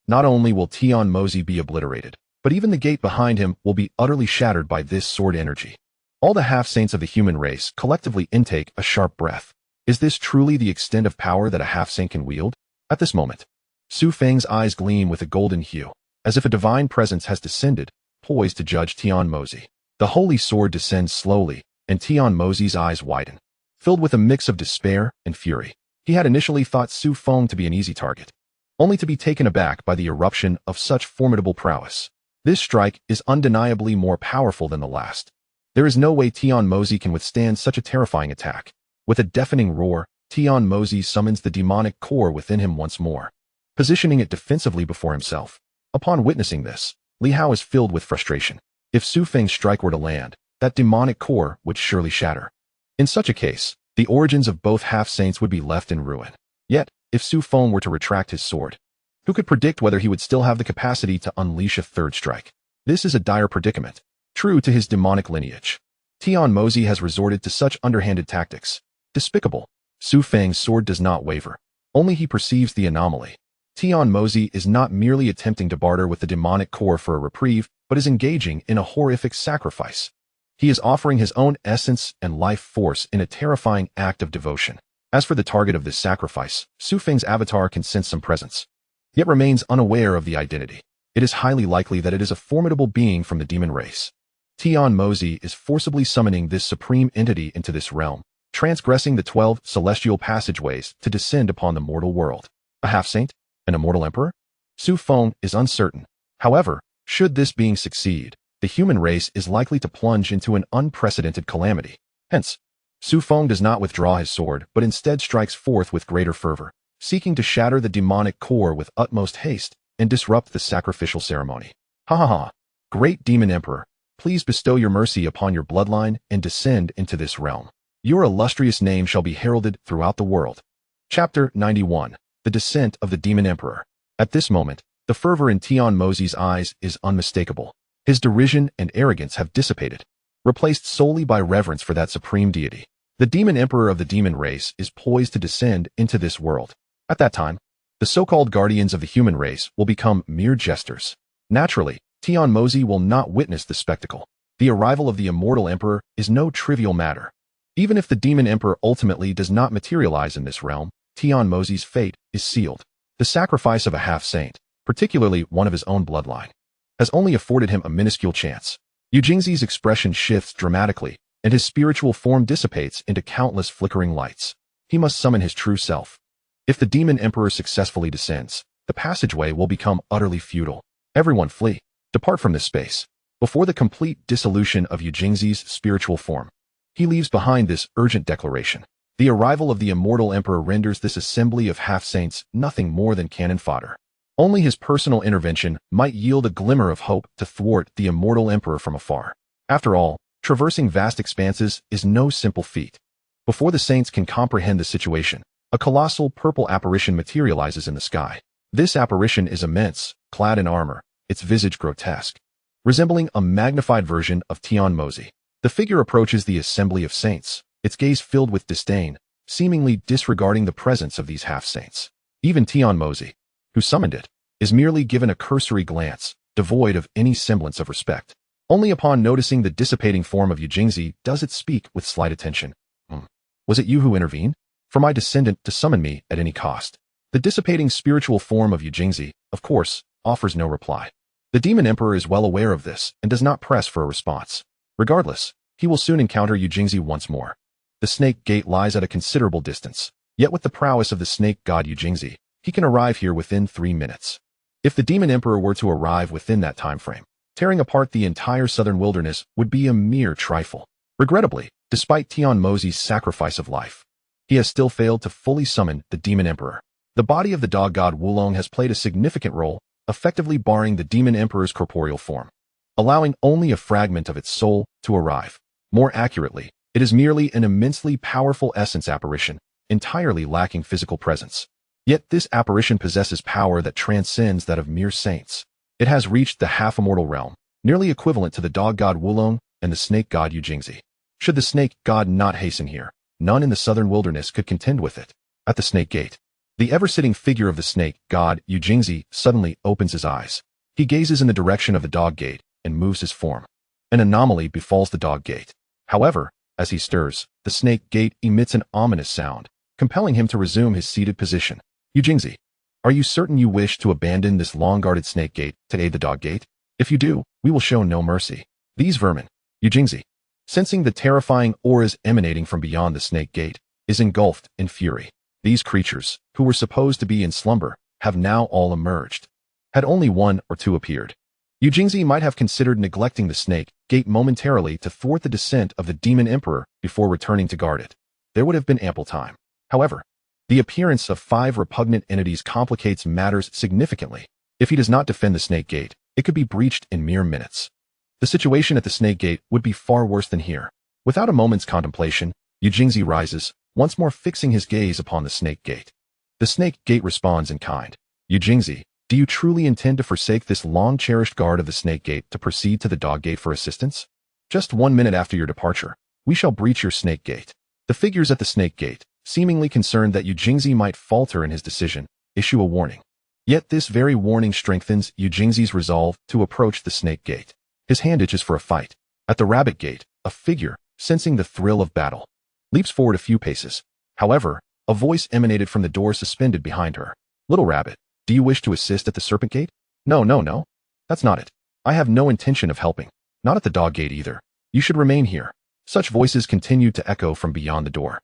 not only will Tian Mozi be obliterated, but even the gate behind him will be utterly shattered by this sword energy. All the half-saints of the human race collectively intake a sharp breath. Is this truly the extent of power that a half-saint can wield? At this moment, Su Feng's eyes gleam with a golden hue, as if a divine presence has descended, poised to judge Tian Mozi. The holy sword descends slowly, and Tian Mozi's eyes widen, filled with a mix of despair and fury. He had initially thought Su Feng to be an easy target, only to be taken aback by the eruption of such formidable prowess. This strike is undeniably more powerful than the last. There is no way Tian Mozi can withstand such a terrifying attack. With a deafening roar, Tian Mozi summons the demonic core within him once more, positioning it defensively before himself. Upon witnessing this, Li Hao is filled with frustration. If Su Feng's strike were to land, that demonic core would surely shatter. In such a case, the origins of both half-saints would be left in ruin. Yet, if Su Feng were to retract his sword, who could predict whether he would still have the capacity to unleash a third strike? This is a dire predicament. True to his demonic lineage, Tian Mozi has resorted to such underhanded tactics. Despicable. Su Feng's sword does not waver. Only he perceives the anomaly. Tian Mozi is not merely attempting to barter with the demonic core for a reprieve, but is engaging in a horrific sacrifice. He is offering his own essence and life force in a terrifying act of devotion. As for the target of this sacrifice, Su Feng's avatar can sense some presence, yet remains unaware of the identity. It is highly likely that it is a formidable being from the demon race. Tian Mozi is forcibly summoning this supreme entity into this realm, transgressing the 12 celestial passageways to descend upon the mortal world. A half-saint? An immortal emperor? Su Feng is uncertain. However, should this being succeed, the human race is likely to plunge into an unprecedented calamity. Hence, Su Feng does not withdraw his sword, but instead strikes forth with greater fervor, seeking to shatter the demonic core with utmost haste and disrupt the sacrificial ceremony. Ha ha ha! Great Demon Emperor, please bestow your mercy upon your bloodline and descend into this realm. Your illustrious name shall be heralded throughout the world. Chapter 91. The Descent of the Demon Emperor. At this moment, the fervor in Tian Mozi's eyes is unmistakable. His derision and arrogance have dissipated, replaced solely by reverence for that supreme deity. The Demon Emperor of the demon race is poised to descend into this world. At that time, the so-called guardians of the human race will become mere jesters. Naturally, Tian Mozi will not witness the spectacle. The arrival of the Immortal Emperor is no trivial matter. Even if the Demon Emperor ultimately does not materialize in this realm, Tian Mozi's fate is sealed. The sacrifice of a half-saint, particularly one of his own bloodline, has only afforded him a minuscule chance. Yujingzi's expression shifts dramatically, and his spiritual form dissipates into countless flickering lights. He must summon his true self. If the Demon Emperor successfully descends, the passageway will become utterly futile. Everyone flee. Depart from this space. Before the complete dissolution of Yujingzi's spiritual form, he leaves behind this urgent declaration. The arrival of the Immortal Emperor renders this assembly of half-saints nothing more than cannon fodder. Only his personal intervention might yield a glimmer of hope to thwart the Immortal Emperor from afar. After all, traversing vast expanses is no simple feat. Before the saints can comprehend the situation, a colossal purple apparition materializes in the sky. This apparition is immense, clad in armor, its visage grotesque, resembling a magnified version of Tian Mozi. The figure approaches the assembly of saints, its gaze filled with disdain, seemingly disregarding the presence of these half-saints. Even Tian Mozi, who summoned it, is merely given a cursory glance, devoid of any semblance of respect. Only upon noticing the dissipating form of Yujingzi does it speak with slight attention. Was it you who intervened? For my descendant to summon me at any cost. The dissipating spiritual form of Yujingzi, of course, offers no reply. The Demon Emperor is well aware of this and does not press for a response. Regardless, he will soon encounter Yujingzi once more. The snake gate lies at a considerable distance, yet with the prowess of the snake god Yujingzi, he can arrive here within 3 minutes. If the Demon Emperor were to arrive within that time frame, tearing apart the entire southern wilderness would be a mere trifle. Regrettably, despite Tian Mozi's sacrifice of life, he has still failed to fully summon the Demon Emperor. The body of the dog god Wulong has played a significant role, effectively barring the Demon Emperor's corporeal form, allowing only a fragment of its soul to arrive. More accurately, it is merely an immensely powerful essence apparition, entirely lacking physical presence. Yet this apparition possesses power that transcends that of mere saints. It has reached the half-immortal realm, nearly equivalent to the dog god Wulong and the snake god Yujingzi. Should the snake god not hasten here, none in the southern wilderness could contend with it. At the snake gate, the ever-sitting figure of the snake god Yujingzi suddenly opens his eyes. He gazes in the direction of the dog gate and moves his form. An anomaly befalls the dog gate. However, as he stirs, the snake gate emits an ominous sound, compelling him to resume his seated position. Yujingzi, are you certain you wish to abandon this long-guarded snake gate to aid the dog gate? If you do, we will show no mercy. These vermin, Yujingzi, sensing the terrifying auras emanating from beyond the snake gate, is engulfed in fury. These creatures, who were supposed to be in slumber, have now all emerged. Had only 1 or 2 appeared, Yujingzi might have considered neglecting the snake gate momentarily to thwart the descent of the Demon Emperor before returning to guard it. There would have been ample time. However, the appearance of 5 repugnant entities complicates matters significantly. If he does not defend the snake gate, it could be breached in mere minutes. The situation at the snake gate would be far worse than here. Without a moment's contemplation, Yujingzi rises, once more fixing his gaze upon the snake gate. The snake gate responds in kind. Yujingzi, do you truly intend to forsake this long-cherished guard of the snake gate to proceed to the dog gate for assistance? Just 1 minute after your departure, we shall breach your snake gate. The figures at the snake gate, seemingly concerned that Yujingzi might falter in his decision, issue a warning. Yet this very warning strengthens Yujingzi's resolve to approach the snake gate. His hand itches for a fight. At the rabbit gate, a figure, sensing the thrill of battle, leaps forward a few paces. However, a voice emanated from the door suspended behind her. Little rabbit, do you wish to assist at the serpent gate? No. That's not it. I have no intention of helping. Not at the dog gate either. You should remain here. Such voices continued to echo from beyond the door.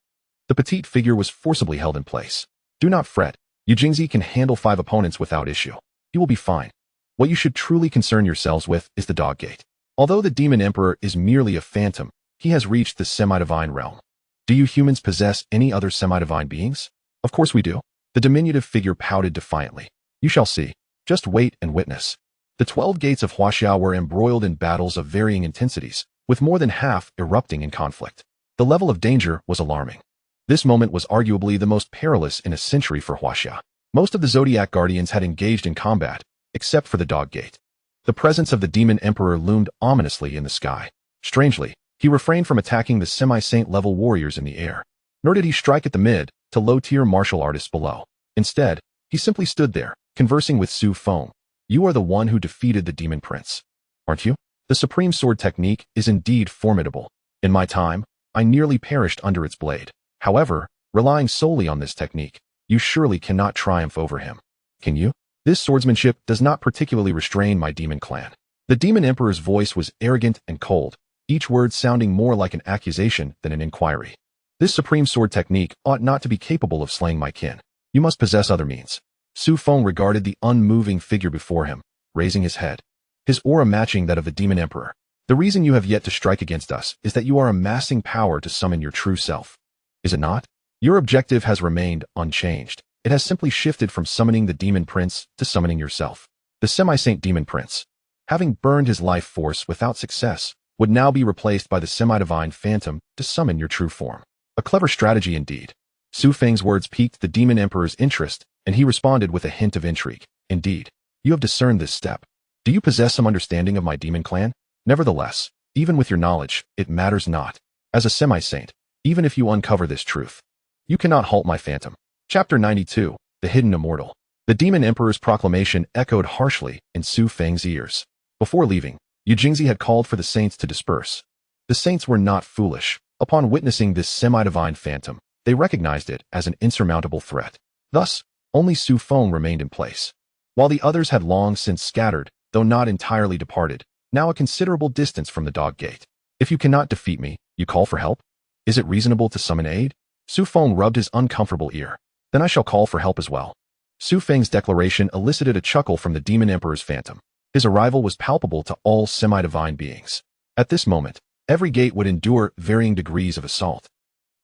The petite figure was forcibly held in place. Do not fret. Yujingzi can handle 5 opponents without issue. He will be fine. What you should truly concern yourselves with is the dog gate. Although the Demon Emperor is merely a phantom, He has reached the semi-divine realm. Do you humans possess any other semi-divine beings? Of course we do. The diminutive figure pouted defiantly. You shall see. Just wait and witness. The 12 gates of Huaxia were embroiled in battles of varying intensities, with more than half erupting in conflict. The level of danger was alarming. This moment was arguably the most perilous in a century for Huaxia. Most of the Zodiac Guardians had engaged in combat, except for the Dog Gate. The presence of the Demon Emperor loomed ominously in the sky. Strangely, he refrained from attacking the semi-saint level warriors in the air. Nor did he strike at the mid to low-tier martial artists below. Instead, he simply stood there, conversing with Su Feng. You are the one who defeated the Demon Prince, aren't you? The Supreme Sword technique is indeed formidable. In my time, I nearly perished under its blade. However, relying solely on this technique, you surely cannot triumph over him. Can you? This swordsmanship does not particularly restrain my demon clan. The Demon Emperor's voice was arrogant and cold, each word sounding more like an accusation than an inquiry. This Supreme Sword technique ought not to be capable of slaying my kin. You must possess other means. Su Feng regarded the unmoving figure before him, raising his head, his aura matching that of the Demon Emperor. The reason you have yet to strike against us is that you are amassing power to summon your true self. Is it not? Your objective has remained unchanged. It has simply shifted from summoning the Demon Prince to summoning yourself. The semi-saint Demon Prince, having burned his life force without success, would now be replaced by the semi-divine phantom to summon your true form. A clever strategy indeed. Su Feng's words piqued the Demon Emperor's interest, and he responded with a hint of intrigue. Indeed, you have discerned this step. Do you possess some understanding of my demon clan? Nevertheless, even with your knowledge, it matters not. As a semi-saint, even if you uncover this truth, you cannot halt my phantom. Chapter 92, The Hidden Immortal. The Demon Emperor's proclamation echoed harshly in Su Feng's ears. Before leaving, Xianxia had called for the saints to disperse. The saints were not foolish. Upon witnessing this semi-divine phantom, they recognized it as an insurmountable threat. Thus, only Su Feng remained in place. While the others had long since scattered, though not entirely departed, now a considerable distance from the Dog Gate. If you cannot defeat me, you call for help? Is it reasonable to summon aid? Su Feng rubbed his uncomfortable ear. Then I shall call for help as well. Su Feng's declaration elicited a chuckle from the Demon Emperor's phantom. His arrival was palpable to all semi-divine beings. At this moment, every gate would endure varying degrees of assault.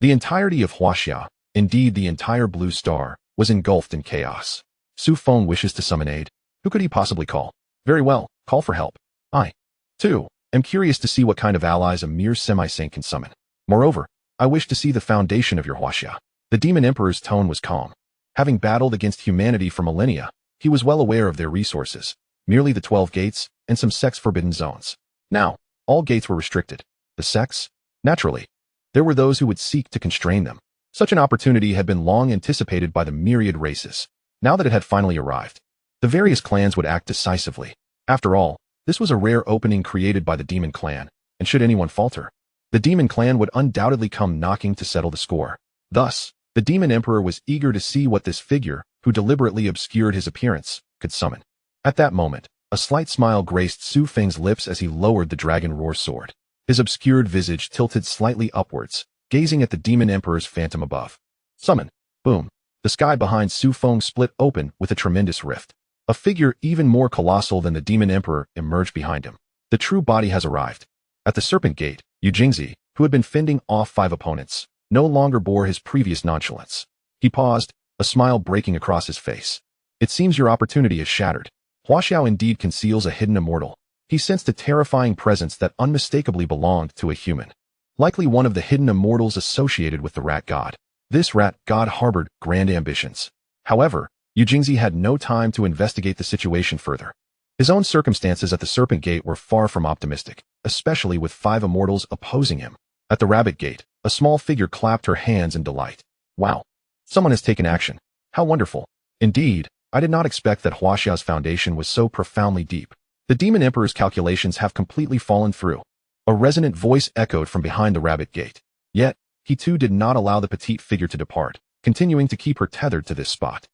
The entirety of Huaxia, indeed the entire Blue Star, was engulfed in chaos. Su Feng wishes to summon aid. Who could he possibly call? Very well, call for help. I, too, am curious to see what kind of allies a mere semi-saint can summon. Moreover, I wish to see the foundation of your Huaxia. The Demon Emperor's tone was calm. Having battled against humanity for millennia, he was well aware of their resources, merely the 12 gates and some sex-forbidden zones. Now, all gates were restricted. The sex? Naturally. There were those who would seek to constrain them. Such an opportunity had been long anticipated by the myriad races. Now that it had finally arrived, the various clans would act decisively. After all, this was a rare opening created by the Demon Clan, and should anyone falter, the Demon Clan would undoubtedly come knocking to settle the score. Thus, the Demon Emperor was eager to see what this figure, who deliberately obscured his appearance, could summon. At that moment, a slight smile graced Su Feng's lips as he lowered the Dragon Roar sword. His obscured visage tilted slightly upwards, gazing at the Demon Emperor's phantom above. Summon. Boom. The sky behind Su Feng split open with a tremendous rift. A figure even more colossal than the Demon Emperor emerged behind him. The true body has arrived. At the Serpent Gate, Xianxia, who had been fending off 5 opponents, no longer bore his previous nonchalance. He paused, a smile breaking across his face. It seems your opportunity is shattered. Huaxia indeed conceals a hidden immortal. He sensed a terrifying presence that unmistakably belonged to a human. Likely one of the hidden immortals associated with the rat god. This rat god harbored grand ambitions. However, Xianxia had no time to investigate the situation further. His own circumstances at the Serpent Gate were far from optimistic, especially with 5 immortals opposing him. At the Rabbit Gate, a small figure clapped her hands in delight. Wow! Someone has taken action. How wonderful! Indeed, I did not expect that Huaxia's foundation was so profoundly deep. The Demon Emperor's calculations have completely fallen through. A resonant voice echoed from behind the Rabbit Gate. Yet, he too did not allow the petite figure to depart, continuing to keep her tethered to this spot.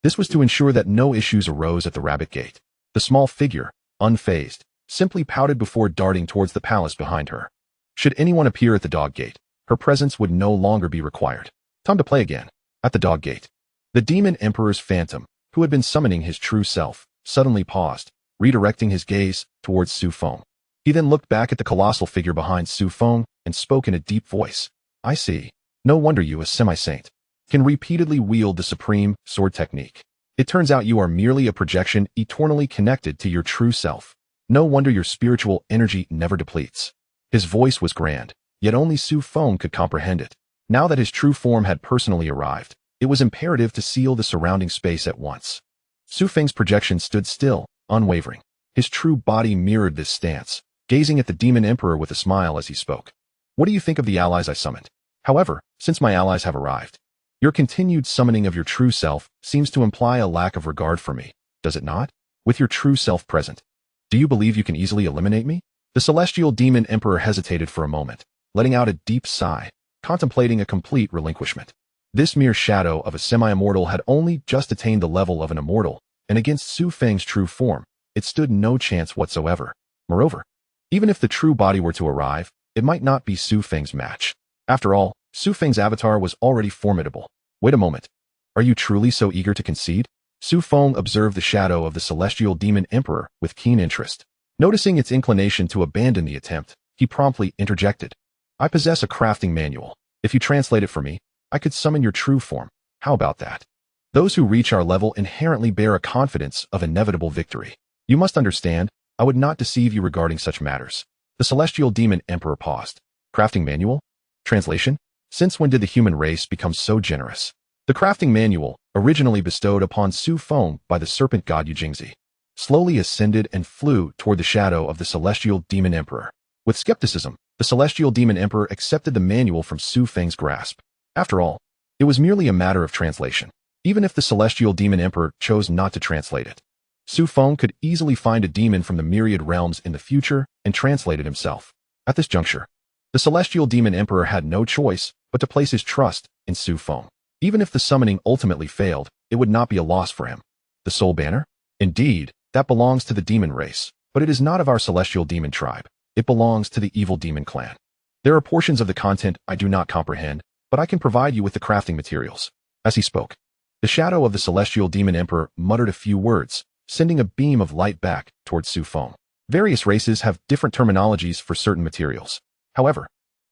This was to ensure that no issues arose at the Rabbit Gate. The small figure, unfazed, simply pouted before darting towards the palace behind her. Should anyone appear at the Dog Gate, her presence would no longer be required. Time to play again. At the Dog Gate, the Demon Emperor's phantom, who had been summoning his true self, suddenly paused, redirecting his gaze towards Su Feng. He then looked back at the colossal figure behind Su Feng, and spoke in a deep voice. I see. No wonder you, a semi-saint, can repeatedly wield the supreme sword technique. It turns out you are merely a projection eternally connected to your true self. No wonder your spiritual energy never depletes. His voice was grand, yet only Su Feng could comprehend it. Now that his true form had personally arrived, it was imperative to seal the surrounding space at once. Su Feng's projection stood still, unwavering. His true body mirrored this stance, gazing at the Demon Emperor with a smile as he spoke. What do you think of the allies I summoned? However, since my allies have arrived, your continued summoning of your true self seems to imply a lack of regard for me, does it not? With your true self present, do you believe you can easily eliminate me? The celestial Demon Emperor hesitated for a moment, letting out a deep sigh, contemplating a complete relinquishment. This mere shadow of a semi-immortal had only just attained the level of an immortal, and against Su Feng's true form, it stood no chance whatsoever. Moreover, even if the true body were to arrive, it might not be Su Feng's match. After all, Su Feng's avatar was already formidable. Wait a moment. Are you truly so eager to concede? Su Feng observed the shadow of the celestial Demon Emperor with keen interest. Noticing its inclination to abandon the attempt, he promptly interjected. I possess a crafting manual. If you translate it for me, I could summon your true form. How about that? Those who reach our level inherently bear a confidence of inevitable victory. You must understand, I would not deceive you regarding such matters. The celestial Demon Emperor paused. Crafting manual? Translation? Since when did the human race become so generous? The crafting manual, originally bestowed upon Su Feng by the serpent god Yujingzi, slowly ascended and flew toward the shadow of the celestial Demon Emperor. With skepticism, the celestial Demon Emperor accepted the manual from Su Feng's grasp. After all, it was merely a matter of translation. Even if the celestial Demon Emperor chose not to translate it, Su Feng could easily find a demon from the myriad realms in the future and translate it himself. At this juncture, the celestial Demon Emperor had no choice but to place his trust in Su Feng. Even if the summoning ultimately failed, it would not be a loss for him. The Soul Banner? Indeed, that belongs to the demon race, but it is not of our celestial demon tribe. It belongs to the evil demon clan. There are portions of the content I do not comprehend, but I can provide you with the crafting materials. As he spoke, the shadow of the celestial Demon Emperor muttered a few words, sending a beam of light back towards Su Feng. Various races have different terminologies for certain materials. However,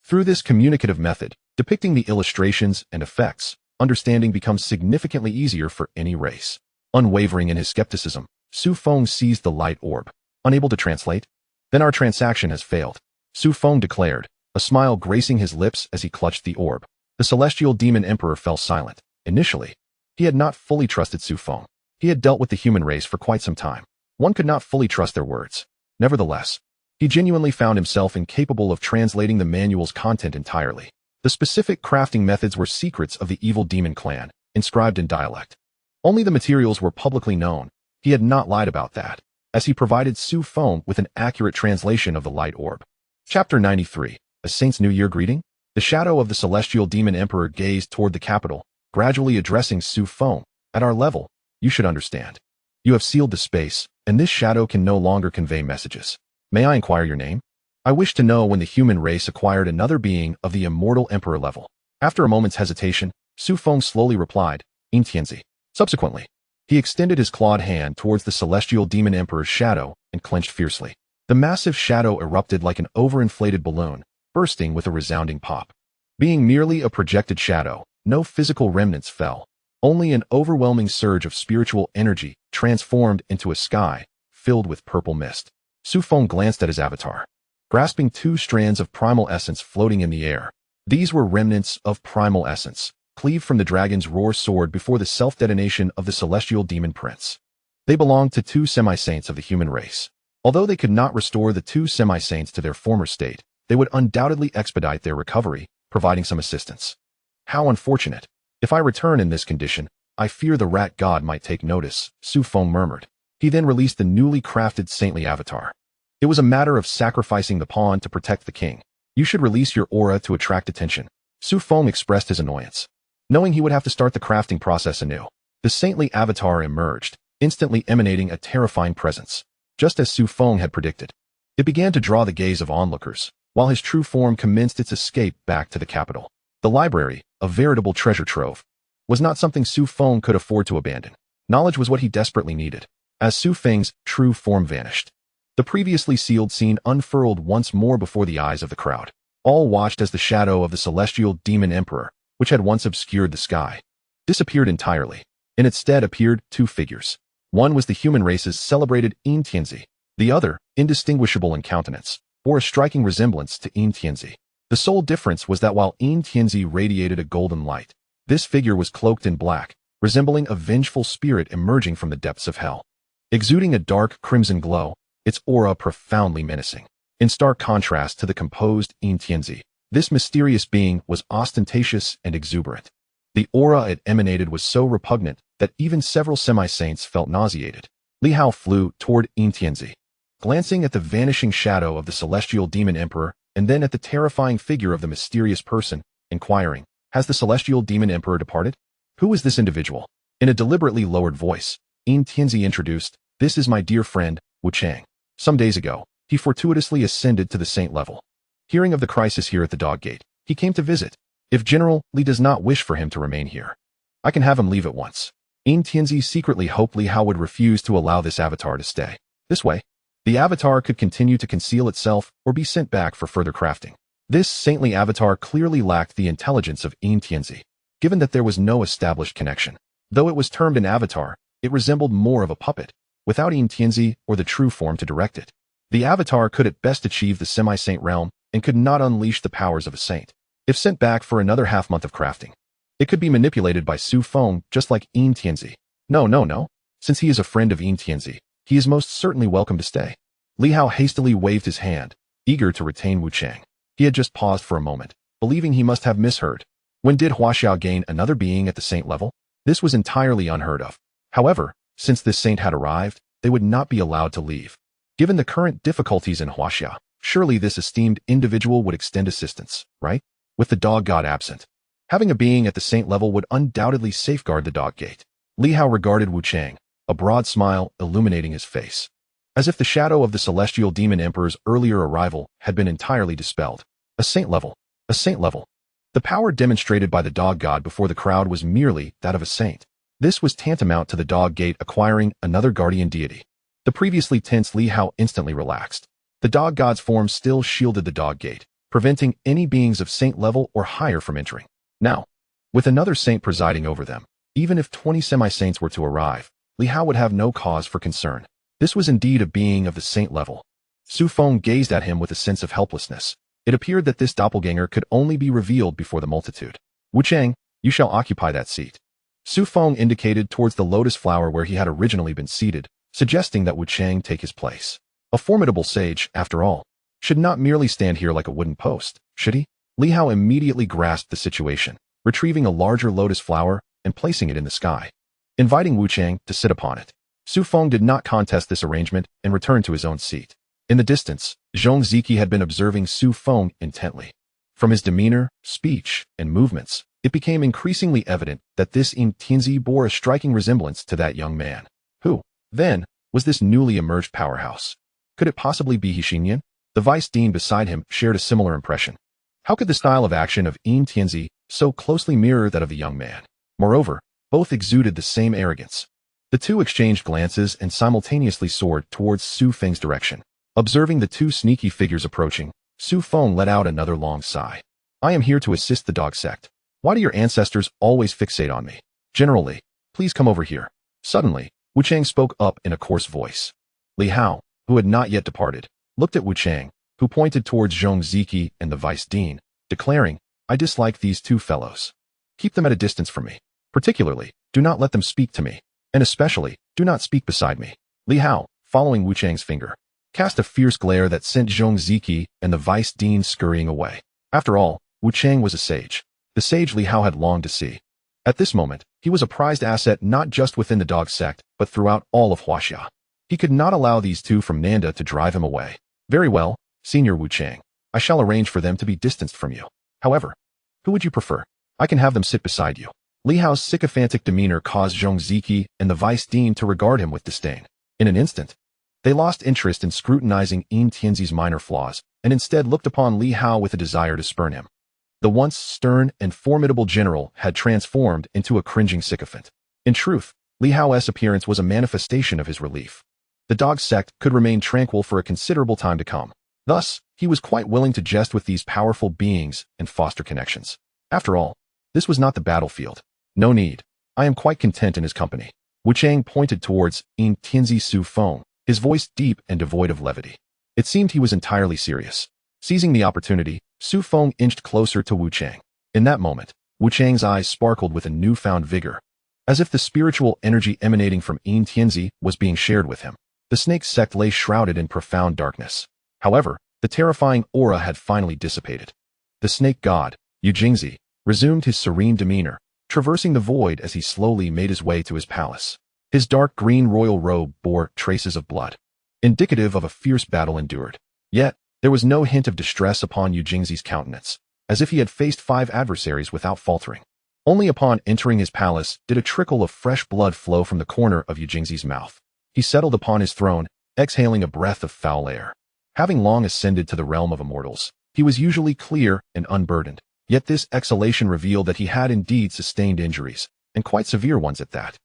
through this communicative method, depicting the illustrations and effects, understanding becomes significantly easier for any race. Unwavering in his skepticism, Su Feng seized the light orb. Unable to translate? Then our transaction has failed, Su Feng declared, a smile gracing his lips as he clutched the orb. The celestial Demon Emperor fell silent. Initially, he had not fully trusted Su Feng. He had dealt with the human race for quite some time. One could not fully trust their words. Nevertheless, he genuinely found himself incapable of translating the manual's content entirely. The specific crafting methods were secrets of the evil demon clan, inscribed in dialect. Only the materials were publicly known. He had not lied about that, as he provided Su Feng with an accurate translation of the light orb. Chapter 93. A Saint's New Year Greeting? The shadow of the celestial Demon Emperor gazed toward the capital, gradually addressing Su Feng. At our level, you should understand. You have sealed the space, and this shadow can no longer convey messages. May I inquire your name? I wish to know when the human race acquired another being of the Immortal Emperor level. After a moment's hesitation, Su Feng slowly replied, Xianxiaaudiobooks. Subsequently, he extended his clawed hand towards the celestial Demon Emperor's shadow and clenched fiercely. The massive shadow erupted like an overinflated balloon, bursting with a resounding pop. Being merely a projected shadow, no physical remnants fell. Only an overwhelming surge of spiritual energy transformed into a sky filled with purple mist. Su Feng glanced at his avatar, grasping two strands of primal essence floating in the air. These were remnants of primal essence, cleaved from the dragon's roar sword before the self-detonation of the celestial demon prince. They belonged to two semi-saints of the human race. Although they could not restore the two semi-saints to their former state, they would undoubtedly expedite their recovery, providing some assistance. How unfortunate. If I return in this condition, I fear the rat god might take notice, Su Feng murmured. He then released the newly crafted saintly avatar. It was a matter of sacrificing the pawn to protect the king. You should release your aura to attract attention. Su Feng expressed his annoyance, knowing he would have to start the crafting process anew. The saintly avatar emerged, instantly emanating a terrifying presence. Just as Su Feng had predicted, it began to draw the gaze of onlookers, while his true form commenced its escape back to the capital. The library, a veritable treasure trove, was not something Su Feng could afford to abandon. Knowledge was what he desperately needed. As Su Feng's true form vanished, the previously sealed scene unfurled once more before the eyes of the crowd. All watched as the shadow of the celestial demon emperor, which had once obscured the sky, disappeared entirely. In its stead appeared two figures. One was the human race's celebrated Xianxiaaudiobooks. The other, indistinguishable in countenance, bore a striking resemblance to Xianxiaaudiobooks. The sole difference was that while Xianxiaaudiobooks radiated a golden light, this figure was cloaked in black, resembling a vengeful spirit emerging from the depths of hell. Exuding a dark crimson glow, its aura profoundly menacing. In stark contrast to the composed Xianxiaaudiobooks, this mysterious being was ostentatious and exuberant. The aura it emanated was so repugnant that even several semi-saints felt nauseated. Li Hao flew toward Xianxiaaudiobooks, glancing at the vanishing shadow of the celestial demon emperor and then at the terrifying figure of the mysterious person, inquiring, "Has the celestial demon emperor departed? Who is this individual?" In a deliberately lowered voice, Xianxiaaudiobooks introduced, "This is my dear friend, Wuchang. Some days ago, he fortuitously ascended to the saint level. Hearing of the crisis here at the Dog Gate, he came to visit. If General Li does not wish for him to remain here, I can have him leave at once." Xianxiaaudiobooks secretly hoped Li Hao would refuse to allow this avatar to stay. This way, the avatar could continue to conceal itself or be sent back for further crafting. This saintly avatar clearly lacked the intelligence of Xianxiaaudiobooks, given that there was no established connection. Though it was termed an avatar, it resembled more of a puppet, without Xianxiaaudiobooks or the true form to direct it. The avatar could at best achieve the semi-saint realm and could not unleash the powers of a saint. If sent back for another half-month of crafting, it could be manipulated by Su Feng just like Xianxiaaudiobooks. No. Since he is a friend of Xianxiaaudiobooks, he is most certainly welcome to stay. Li Hao hastily waved his hand, eager to retain Wuchang. He had just paused for a moment, believing he must have misheard. When did Huaxia gain another being at the saint level? This was entirely unheard of. However, since this saint had arrived, they would not be allowed to leave. Given the current difficulties in Huaxia, surely this esteemed individual would extend assistance, right? With the dog god absent, having a being at the saint level would undoubtedly safeguard the Dog Gate. Li Hao regarded Wuchang, a broad smile illuminating his face, as if the shadow of the celestial demon emperor's earlier arrival had been entirely dispelled. A saint level. A saint level. The power demonstrated by the dog god before the crowd was merely that of a saint. This was tantamount to the Dog Gate acquiring another guardian deity. The previously tense Li Hao instantly relaxed. The dog god's form still shielded the Dog Gate, preventing any beings of saint level or higher from entering. Now, with another saint presiding over them, even if 20 semi-saints were to arrive, Li Hao would have no cause for concern. This was indeed a being of the saint level. Su Feng gazed at him with a sense of helplessness. It appeared that this doppelganger could only be revealed before the multitude. "Wuchang, you shall occupy that seat." Su Feng indicated towards the lotus flower where he had originally been seated, suggesting that Wuchang take his place. A formidable sage, after all, should not merely stand here like a wooden post, should he? Li Hao immediately grasped the situation, retrieving a larger lotus flower and placing it in the sky, inviting Wuchang to sit upon it. Su Feng did not contest this arrangement and returned to his own seat. In the distance, Xianxiaaudiobooks had been observing Su Feng intently. From his demeanor, speech, and movements, it became increasingly evident that this Xianxiaaudiobooks bore a striking resemblance to that young man. Who, then, was this newly emerged powerhouse? Could it possibly be Hixinian? The vice dean beside him shared a similar impression. How could the style of action of Xianxiaaudiobooks so closely mirror that of the young man? Moreover, both exuded the same arrogance. The two exchanged glances and simultaneously soared towards Su Feng's direction. Observing the two sneaky figures approaching, Su Feng let out another long sigh. "I am here to assist the dog sect. Why do your ancestors always fixate on me? General Li, please come over here." Suddenly, Wuchang spoke up in a coarse voice. Li Hao, who had not yet departed, looked at Wuchang, who pointed towards Xianxiaaudiobooks and the vice dean, declaring, "I dislike these two fellows. Keep them at a distance from me. Particularly, do not let them speak to me. And especially, do not speak beside me." Li Hao, following Wuchang's finger, cast a fierce glare that sent Xianxiaaudiobooks and the vice dean scurrying away. After all, Wuchang was a sage. The sage Li Hao had longed to see. At this moment, he was a prized asset not just within the dog sect, but throughout all of Huaxia. He could not allow these two from Nanda to drive him away. "Very well, Senior Wuchang. I shall arrange for them to be distanced from you. However, who would you prefer? I can have them sit beside you." Li Hao's sycophantic demeanor caused Xianxiaaudiobooks and the vice dean to regard him with disdain. In an instant, they lost interest in scrutinizing Xianxiaaudiobooks' minor flaws, and instead looked upon Li Hao with a desire to spurn him. The once stern and formidable general had transformed into a cringing sycophant. In truth, Li Hao's appearance was a manifestation of his relief. The dog sect could remain tranquil for a considerable time to come. Thus, he was quite willing to jest with these powerful beings and foster connections. After all, this was not the battlefield. No need. I am quite content in his company. Wu Chang pointed towards Su Feng, his voice deep and devoid of levity. It seemed he was entirely serious. Seizing the opportunity, Su Feng inched closer to Wu Chang. In that moment, Wu Chang's eyes sparkled with a newfound vigor, as if the spiritual energy emanating from Tianzi was being shared with him. The snake sect lay shrouded in profound darkness. However, the terrifying aura had finally dissipated. The snake god, Yu Jingzi, resumed his serene demeanor, traversing the void as he slowly made his way to his palace. His dark green royal robe bore traces of blood, indicative of a fierce battle endured. Yet, there was no hint of distress upon Yu Jingzi's countenance, as if he had faced 5 adversaries without faltering. Only upon entering his palace did a trickle of fresh blood flow from the corner of Yu Jingzi's mouth. He settled upon his throne, exhaling a breath of foul air. Having long ascended to the realm of immortals, he was usually clear and unburdened, yet this exhalation revealed that he had indeed sustained injuries, and quite severe ones at that.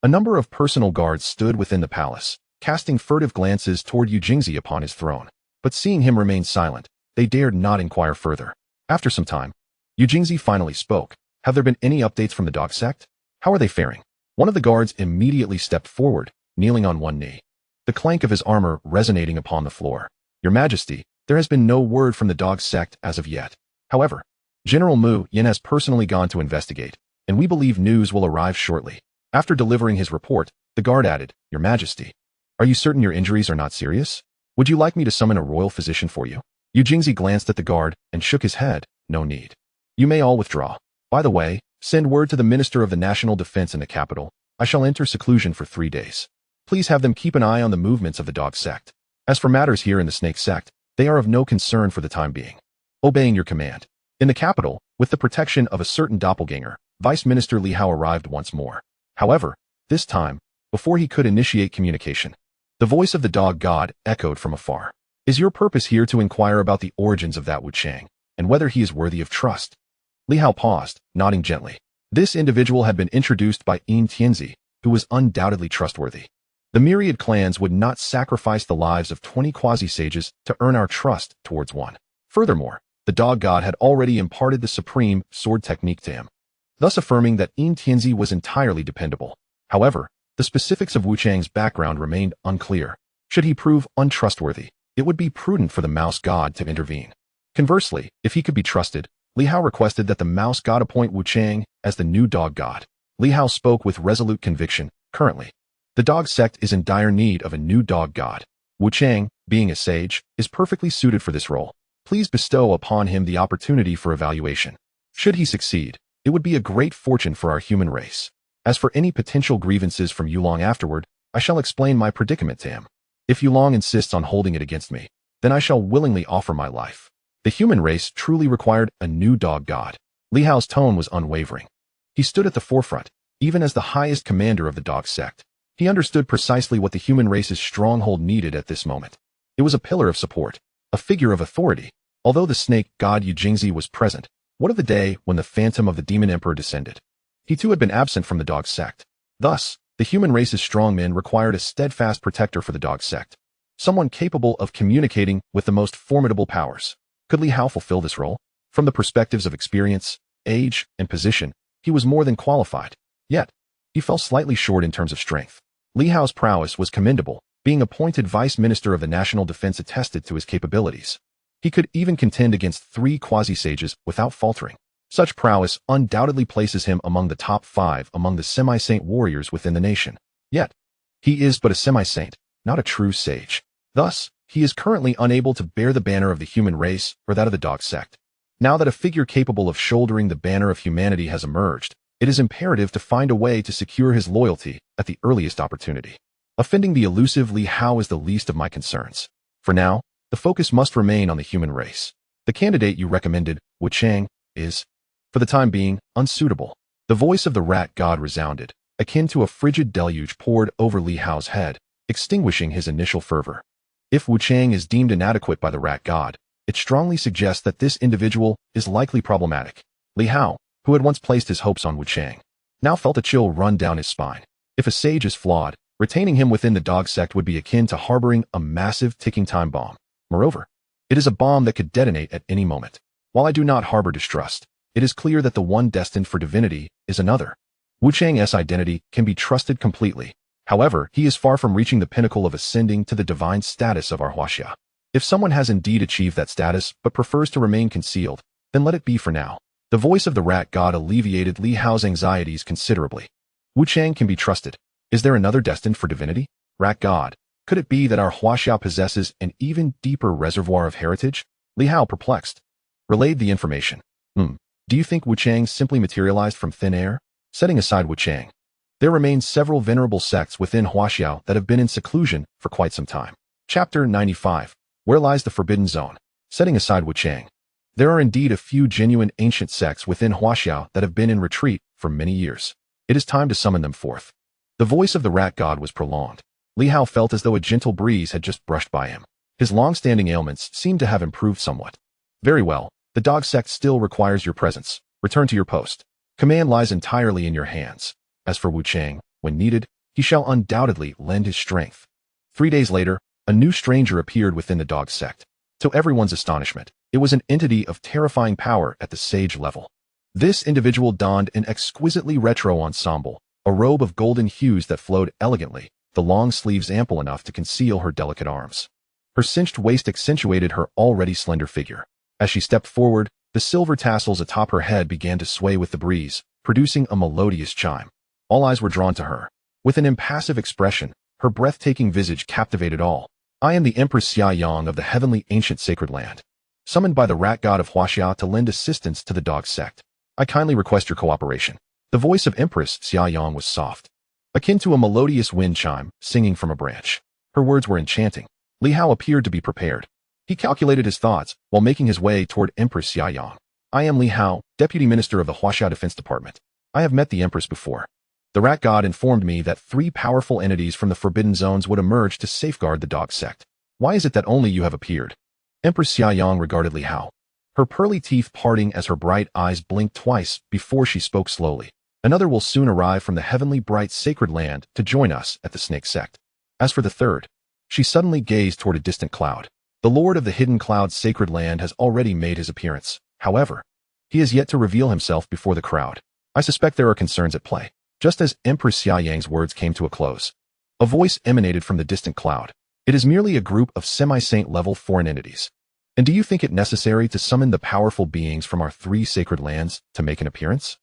A number of personal guards stood within the palace, casting furtive glances toward Yu Jingzi upon his throne, but seeing him remain silent, they dared not inquire further. After some time, Yu Jingzi finally spoke. Have there been any updates from the dog sect? How are they faring? One of the guards immediately stepped forward, kneeling on one knee, the clank of his armor resonating upon the floor. Your Majesty, there has been no word from the dog sect as of yet. However, General Mu Yin has personally gone to investigate, and we believe news will arrive shortly. After delivering his report, the guard added, Your Majesty, are you certain your injuries are not serious? Would you like me to summon a royal physician for you? Yu Jingzi glanced at the guard and shook his head. No need. You may all withdraw. By the way, send word to the Minister of the National Defense in the capital. I shall enter seclusion for 3 days. Please have them keep an eye on the movements of the dog sect. As for matters here in the snake sect, they are of no concern for the time being. Obeying your command. In the capital, with the protection of a certain doppelganger, Vice Minister Li Hao arrived once more. However, this time, before he could initiate communication, the voice of the dog god echoed from afar. Is your purpose here to inquire about the origins of that Wu Chang, and whether he is worthy of trust? Li Hao paused, nodding gently. This individual had been introduced by Tianzi, who was undoubtedly trustworthy. The myriad clans would not sacrifice the lives of 20 quasi-sages to earn our trust towards one. Furthermore, the dog god had already imparted the supreme sword technique to him, thus affirming that Tianzi was entirely dependable. However, the specifics of Wu Chang's background remained unclear. Should he prove untrustworthy, it would be prudent for the mouse god to intervene. Conversely, if he could be trusted, Li Hao requested that the mouse god appoint Wu Chang as the new dog god. Li Hao spoke with resolute conviction. Currently, the dog sect is in dire need of a new dog god. Wu Chang, being a sage, is perfectly suited for this role. Please bestow upon him the opportunity for evaluation. Should he succeed, it would be a great fortune for our human race. As for any potential grievances from Yulong afterward, I shall explain my predicament to him. If Yulong insists on holding it against me, then I shall willingly offer my life. The human race truly required a new dog god. Li Hao's tone was unwavering. He stood at the forefront, even as the highest commander of the dog sect. He understood precisely what the human race's stronghold needed at this moment. It was a pillar of support, a figure of authority. Although the snake god Yu Jingzi was present, what of the day when the phantom of the demon emperor descended? He too had been absent from the dog sect. Thus, the human race's strong men required a steadfast protector for the dog sect, someone capable of communicating with the most formidable powers. Could Li Hao fulfill this role? From the perspectives of experience, age, and position, he was more than qualified. Yet, he fell slightly short in terms of strength. Li Hao's prowess was commendable. Being appointed Vice Minister of the National Defense attested to his capabilities. He could even contend against 3 quasi-sages without faltering. Such prowess undoubtedly places him among the top 5 among the semi-saint warriors within the nation. Yet, he is but a semi-saint, not a true sage. Thus, he is currently unable to bear the banner of the human race or that of the dog sect. Now that a figure capable of shouldering the banner of humanity has emerged, it is imperative to find a way to secure his loyalty at the earliest opportunity. Offending the elusive Li Hao is the least of my concerns. For now, the focus must remain on the human race. The candidate you recommended, Wu Chang, is, for the time being, unsuitable. The voice of the rat god resounded, akin to a frigid deluge poured over Li Hao's head, extinguishing his initial fervor. If Wu Chang is deemed inadequate by the rat god, it strongly suggests that this individual is likely problematic. Li Hao, who had once placed his hopes on Wu Chang, now felt a chill run down his spine. If a sage is flawed, retaining him within the dog sect would be akin to harboring a massive ticking time bomb. Moreover, It is a bomb that could detonate at any moment. While I do not harbor distrust, it is clear that the one destined for divinity is another. Wu Chang's identity can be trusted completely. However, he is far from reaching the pinnacle of ascending to the divine status of our Huaxia. If someone has indeed achieved that status but prefers to remain concealed, then let it be for now. The voice of the rat god alleviated Li Hao's anxieties considerably. Wu Chang can be trusted. Is there another destined for divinity? Rat god, could it be that our Huaxia possesses an even deeper reservoir of heritage? Li Hao, perplexed, relayed the information. Do you think Wu Chang simply materialized from thin air? Setting aside Wu Chang, there remain several venerable sects within Huaxia that have been in seclusion for quite some time. Chapter 95. Where lies the Forbidden Zone? Setting aside Wu Chang, there are indeed a few genuine ancient sects within Huaxia that have been in retreat for many years. It is time to summon them forth. The voice of the rat god was prolonged. Li Hao felt as though a gentle breeze had just brushed by him. His long-standing ailments seemed to have improved somewhat. Very well, the dog sect still requires your presence. Return to your post. Command lies entirely in your hands. As for Wu Chang, when needed, he shall undoubtedly lend his strength. 3 days later, a new stranger appeared within the dog sect. To everyone's astonishment, it was an entity of terrifying power at the sage level. This individual donned an exquisitely retro ensemble, a robe of golden hues that flowed elegantly, the long sleeves ample enough to conceal her delicate arms. Her cinched waist accentuated her already slender figure. As she stepped forward, the silver tassels atop her head began to sway with the breeze, producing a melodious chime. All eyes were drawn to her. With an impassive expression, her breathtaking visage captivated all. I am the Empress Xia Yang of the heavenly ancient sacred land, summoned by the rat god of Huaxia to lend assistance to the dog sect. I kindly request your cooperation. The voice of Empress Xia Yang was soft, akin to a melodious wind chime singing from a branch. Her words were enchanting. Li Hao appeared to be prepared. He calculated his thoughts while making his way toward Empress Xia Yang. I am Li Hao, Deputy Minister of the Huaxia Defense Department. I have met the Empress before. The rat god informed me that 3 powerful entities from the Forbidden Zones would emerge to safeguard the dog sect. Why is it that only you have appeared? Empress Xia Yang regarded Li Hao, her pearly teeth parting as her bright eyes blinked twice before she spoke slowly. Another will soon arrive from the heavenly bright sacred land to join us at the snake sect. As for the third, she suddenly gazed toward a distant cloud. The Lord of the Hidden Cloud's sacred land has already made his appearance. However, he has yet to reveal himself before the crowd. I suspect there are concerns at play. Just as Empress Xia Yang's words came to a close, a voice emanated from the distant cloud. It is merely a group of semi-saint level foreign entities. And do you think it necessary to summon the powerful beings from our 3 sacred lands to make an appearance?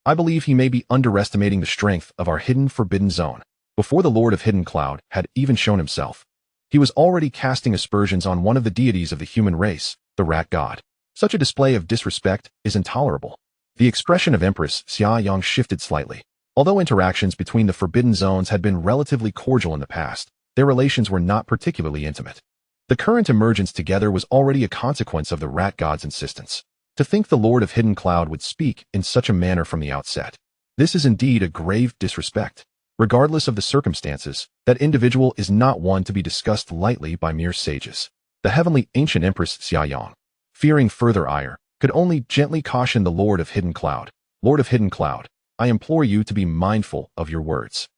I believe he may be underestimating the strength of our hidden forbidden zone. Before the Lord of Hidden Cloud had even shown himself, he was already casting aspersions on one of the deities of the human race, the rat god. Such a display of disrespect is intolerable. The expression of Empress Xia Yang shifted slightly. Although interactions between the forbidden zones had been relatively cordial in the past, their relations were not particularly intimate. The current emergence together was already a consequence of the rat god's insistence. To think the Lord of Hidden Cloud would speak in such a manner from the outset. This is indeed a grave disrespect. Regardless of the circumstances, that individual is not one to be discussed lightly by mere sages. The heavenly ancient Empress Xia Yang, fearing further ire, could only gently caution the Lord of Hidden Cloud. Lord of Hidden Cloud, I implore you to be mindful of your words.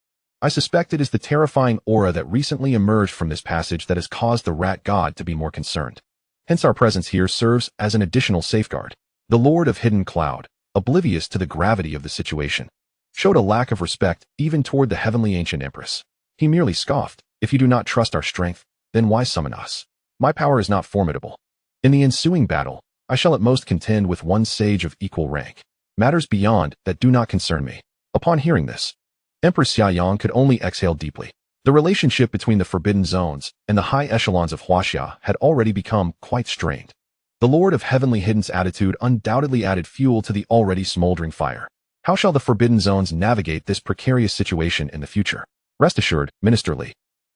I suspect it is the terrifying aura that recently emerged from this passage that has caused the rat god to be more concerned. Hence our presence here serves as an additional safeguard. The Lord of Hidden Cloud, oblivious to the gravity of the situation, showed a lack of respect even toward the heavenly ancient Empress. He merely scoffed. If you do not trust our strength, then why summon us? My power is not formidable. In the ensuing battle, I shall at most contend with one sage of equal rank. Matters beyond that do not concern me. Upon hearing this, Empress Xia Yang could only exhale deeply. The relationship between the Forbidden Zones and the high echelons of Huaxia had already become quite strained. The Lord of Heavenly Hidden's attitude undoubtedly added fuel to the already smoldering fire. How shall the Forbidden Zones navigate this precarious situation in the future? Rest assured, Minister Li,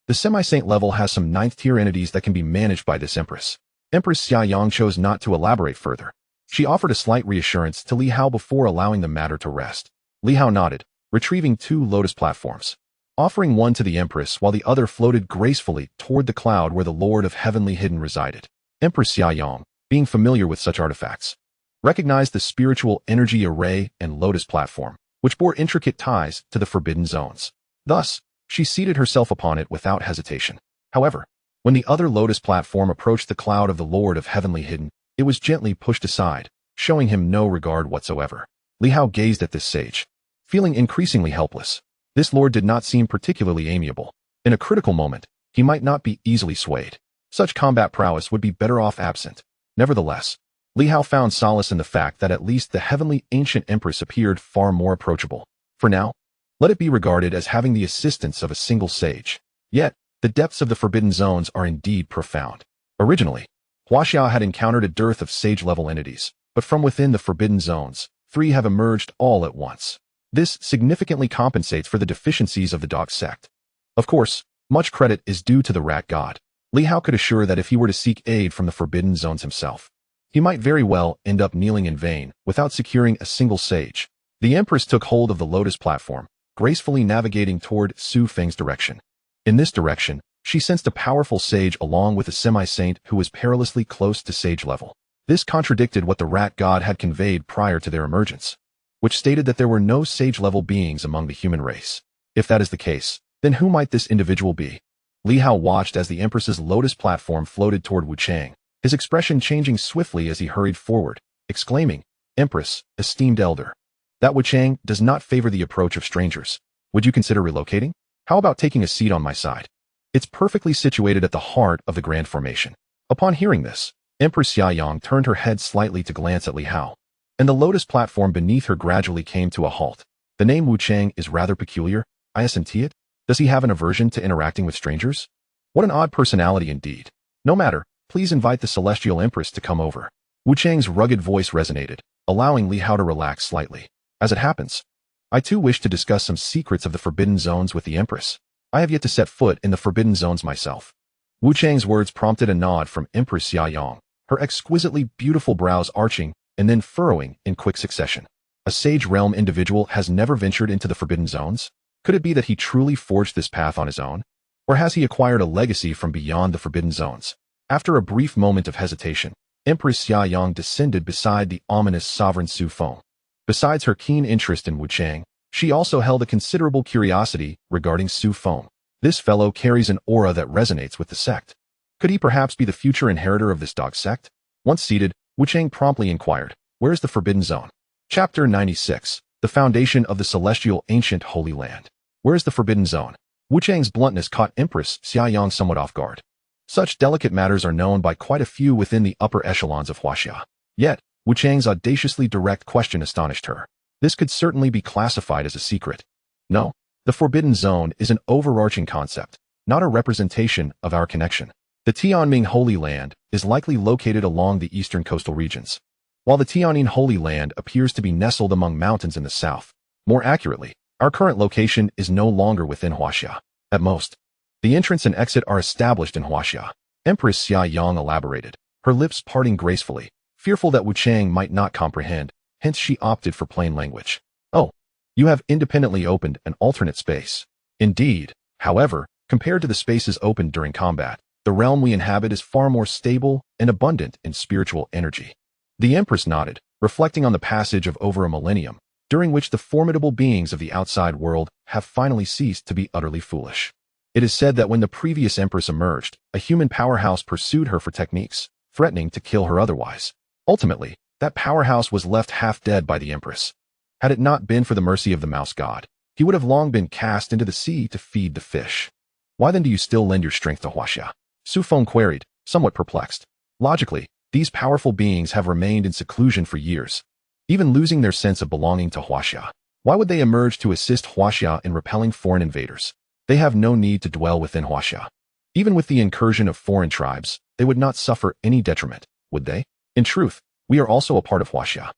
the semi-saint level has some 9th-tier entities that can be managed by this Empress. Empress Xia Yang chose not to elaborate further. She offered a slight reassurance to Li Hao before allowing the matter to rest. Li Hao nodded, retrieving 2 lotus platforms, offering one to the Empress while the other floated gracefully toward the cloud where the Lord of Heavenly Hidden resided. Empress Xia Yang, being familiar with such artifacts, recognized the spiritual energy array and lotus platform, which bore intricate ties to the Forbidden Zones. Thus, she seated herself upon it without hesitation. However, When the other lotus platform approached the cloud of the Lord of Heavenly Hidden, it was gently pushed aside, showing him no regard whatsoever. Li Hao gazed at this sage, feeling increasingly helpless. This lord did not seem particularly amiable. In a critical moment, he might not be easily swayed. Such combat prowess would be better off absent. Nevertheless, Li Hao found solace in the fact that at least the heavenly ancient empress appeared far more approachable. For now, let it be regarded as having the assistance of a single sage. Yet, the depths of the forbidden zones are indeed profound. Originally, Huaxia had encountered a dearth of sage-level entities, but from within the forbidden zones, 3 have emerged all at once. This significantly compensates for the deficiencies of the dog sect. Of course, much credit is due to the rat god. Li Hao could assure that if he were to seek aid from the forbidden zones himself, he might very well end up kneeling in vain without securing a single sage. The Empress took hold of the lotus platform, gracefully navigating toward Su Feng's direction. In this direction, she sensed a powerful sage along with a semi-saint who was perilously close to sage level. This contradicted what the rat god had conveyed prior to their emergence, which stated that there were no sage-level beings among the human race. If that is the case, then who might this individual be? Li Hao watched as the Empress's lotus platform floated toward Wu Chang, his expression changing swiftly as he hurried forward, exclaiming, "Empress, esteemed elder. That Wu Chang does not favor the approach of strangers. Would you consider relocating? How about taking a seat on my side? It's perfectly situated at the heart of the Grand Formation." Upon hearing this, Empress Xiaoyang turned her head slightly to glance at Li Hao, and the lotus platform beneath her gradually came to a halt. The name Wu Chang is rather peculiar, I assent it. Does he have an aversion to interacting with strangers? What an odd personality indeed. No matter, please invite the Celestial Empress to come over. Wu Chang's rugged voice resonated, allowing Li Hao to relax slightly. As it happens, I too wish to discuss some secrets of the Forbidden Zones with the Empress. I have yet to set foot in the Forbidden Zones myself. Wu Chang's words prompted a nod from Empress Xiaoyang, her exquisitely beautiful brows arching and then furrowing in quick succession. A Sage Realm individual has never ventured into the Forbidden Zones? Could it be that he truly forged this path on his own? Or has he acquired a legacy from beyond the Forbidden Zones? After a brief moment of hesitation, Empress Xiaoyang descended beside the ominous sovereign Su Feng. Besides her keen interest in Wu Chang, she also held a considerable curiosity regarding Su Feng. This fellow carries an aura that resonates with the sect. Could he perhaps be the future inheritor of this dog sect? Once seated, Wu Chang promptly inquired, "Where is the Forbidden Zone?" Chapter 96, The Foundation of the Celestial Ancient Holy Land. Where is the Forbidden Zone? Wu Chang's bluntness caught Empress Xiaoyang somewhat off guard. Such delicate matters are known by quite a few within the upper echelons of Huaxia. Yet, Wu Chang's audaciously direct question astonished her. This could certainly be classified as a secret. No, the Forbidden Zone is an overarching concept, not a representation of our connection. The Tianming Holy Land is likely located along the eastern coastal regions, while the Tianyin Holy Land appears to be nestled among mountains in the south. More accurately, our current location is no longer within Huaxia. At most, the entrance and exit are established in Huaxia. Empress Xiaoyang elaborated, her lips parting gracefully, fearful that Wu Chang might not comprehend, hence she opted for plain language. "Oh, you have independently opened an alternate space." Indeed, however, compared to the spaces opened during combat, the realm we inhabit is far more stable and abundant in spiritual energy. The Empress nodded, reflecting on the passage of over a millennium, during which the formidable beings of the outside world have finally ceased to be utterly foolish. It is said that when the previous Empress emerged, a human powerhouse pursued her for techniques, threatening to kill her otherwise. Ultimately, that powerhouse was left half dead by the Empress. Had it not been for the mercy of the mouse god, he would have long been cast into the sea to feed the fish. Why then do you still lend your strength to Huaxia? Su Feng queried, somewhat perplexed. Logically, these powerful beings have remained in seclusion for years, even losing their sense of belonging to Huaxia. Why would they emerge to assist Huaxia in repelling foreign invaders? They have no need to dwell within Huaxia. Even with the incursion of foreign tribes, they would not suffer any detriment, would they? In truth, we are also a part of Huaxia.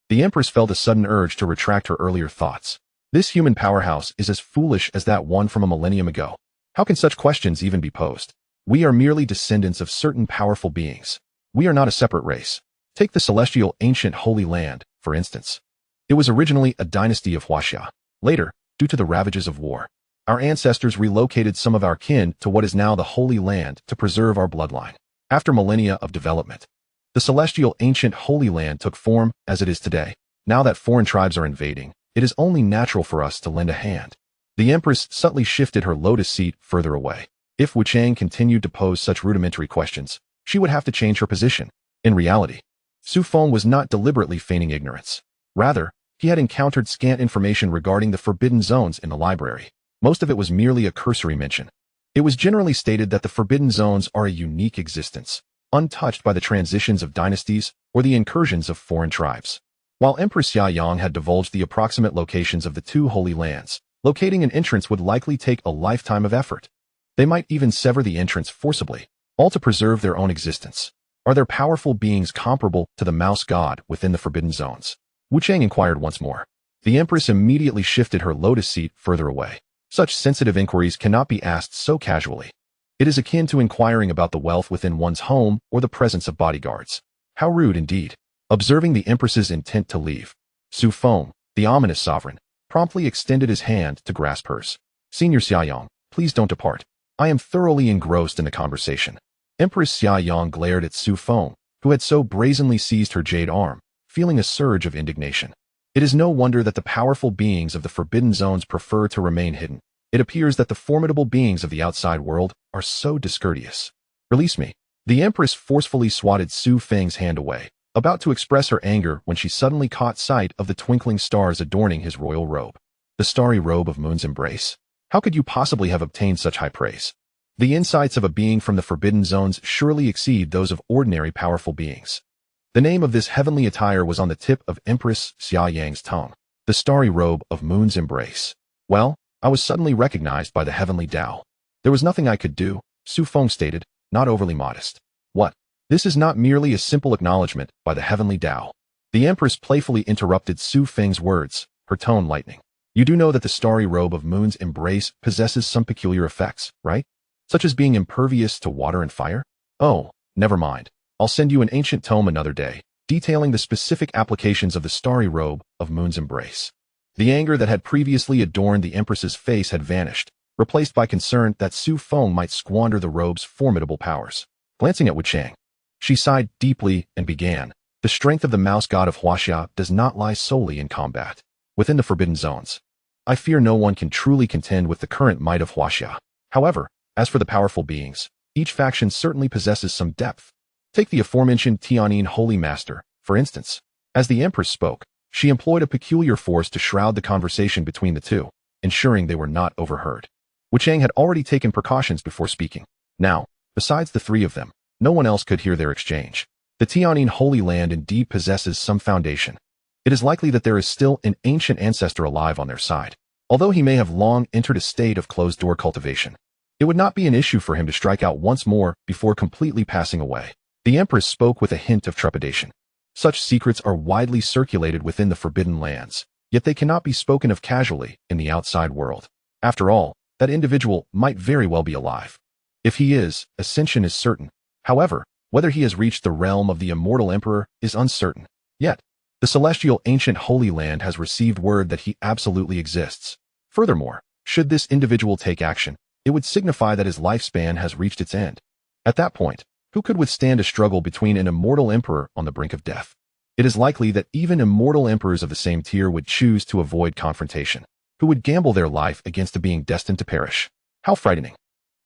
The Empress felt a sudden urge to retract her earlier thoughts. This human powerhouse is as foolish as that one from a millennium ago. How can such questions even be posed? We are merely descendants of certain powerful beings. We are not a separate race. Take the celestial ancient Holy Land, for instance. It was originally a dynasty of Huaxia. Later, due to the ravages of war, our ancestors relocated some of our kin to what is now the Holy Land to preserve our bloodline. After millennia of development, the celestial ancient Holy Land took form as it is today. Now that foreign tribes are invading, it is only natural for us to lend a hand. The Empress subtly shifted her lotus seat further away. If Wu Chang continued to pose such rudimentary questions, she would have to change her position. In reality, Su Feng was not deliberately feigning ignorance. Rather, he had encountered scant information regarding the forbidden zones in the library. Most of it was merely a cursory mention. It was generally stated that the forbidden zones are a unique existence, untouched by the transitions of dynasties or the incursions of foreign tribes. While Empress Xiaoyang had divulged the approximate locations of the two holy lands, locating an entrance would likely take a lifetime of effort. They might even sever the entrance forcibly, all to preserve their own existence. Are there powerful beings comparable to the mouse god within the forbidden zones? Wu Chang inquired once more. The Empress immediately shifted her lotus seat further away. Such sensitive inquiries cannot be asked so casually. It is akin to inquiring about the wealth within one's home or the presence of bodyguards. How rude indeed. Observing the Empress's intent to leave, Su Feng, the ominous sovereign, promptly extended his hand to grasp hers. Senior Xiaoyang, please don't depart. I am thoroughly engrossed in the conversation. Empress Xiaoyang glared at Su Feng, who had so brazenly seized her jade arm, feeling a surge of indignation. It is no wonder that the powerful beings of the forbidden zones prefer to remain hidden. It appears that the formidable beings of the outside world are so discourteous. Release me. The Empress forcefully swatted Su Feng's hand away, about to express her anger when she suddenly caught sight of the twinkling stars adorning his royal robe. The starry robe of Moon's embrace. How could you possibly have obtained such high praise? The insights of a being from the forbidden zones surely exceed those of ordinary powerful beings. The name of this heavenly attire was on the tip of Empress Xiaoyang's tongue. The starry robe of Moon's embrace. Well, I was suddenly recognized by the heavenly Tao. There was nothing I could do, Su Feng stated, not overly modest. What? This is not merely a simple acknowledgement by the heavenly Tao. The Empress playfully interrupted Su Feng's words, her tone lightening. You do know that the starry robe of Moon's embrace possesses some peculiar effects, right? Such as being impervious to water and fire? Oh, never mind. I'll send you an ancient tome another day, detailing the specific applications of the starry robe of Moon's embrace. The anger that had previously adorned the Empress's face had vanished, replaced by concern that Su Feng might squander the robe's formidable powers. Glancing at Wu Chang, she sighed deeply and began. The strength of the mouse god of Huaxia does not lie solely in combat. Within the forbidden zones, I fear no one can truly contend with the current might of Huaxia. However, as for the powerful beings, each faction certainly possesses some depth. Take the aforementioned Tianyin Holy Master, for instance. As the Empress spoke, she employed a peculiar force to shroud the conversation between the two, ensuring they were not overheard. Wu Chang had already taken precautions before speaking. Now, besides the three of them, no one else could hear their exchange. The Tianyin Holy Land indeed possesses some foundation. It is likely that there is still an ancient ancestor alive on their side, although he may have long entered a state of closed-door cultivation. It would not be an issue for him to strike out once more before completely passing away. The Empress spoke with a hint of trepidation. Such secrets are widely circulated within the forbidden lands, yet they cannot be spoken of casually in the outside world. After all, that individual might very well be alive. If he is, ascension is certain. However, whether he has reached the realm of the Immortal Emperor is uncertain. Yet, the celestial ancient Holy Land has received word that he absolutely exists. Furthermore, should this individual take action, it would signify that his lifespan has reached its end. At that point, who could withstand a struggle between an immortal emperor on the brink of death? It is likely that even immortal emperors of the same tier would choose to avoid confrontation, who would gamble their life against a being destined to perish. How frightening.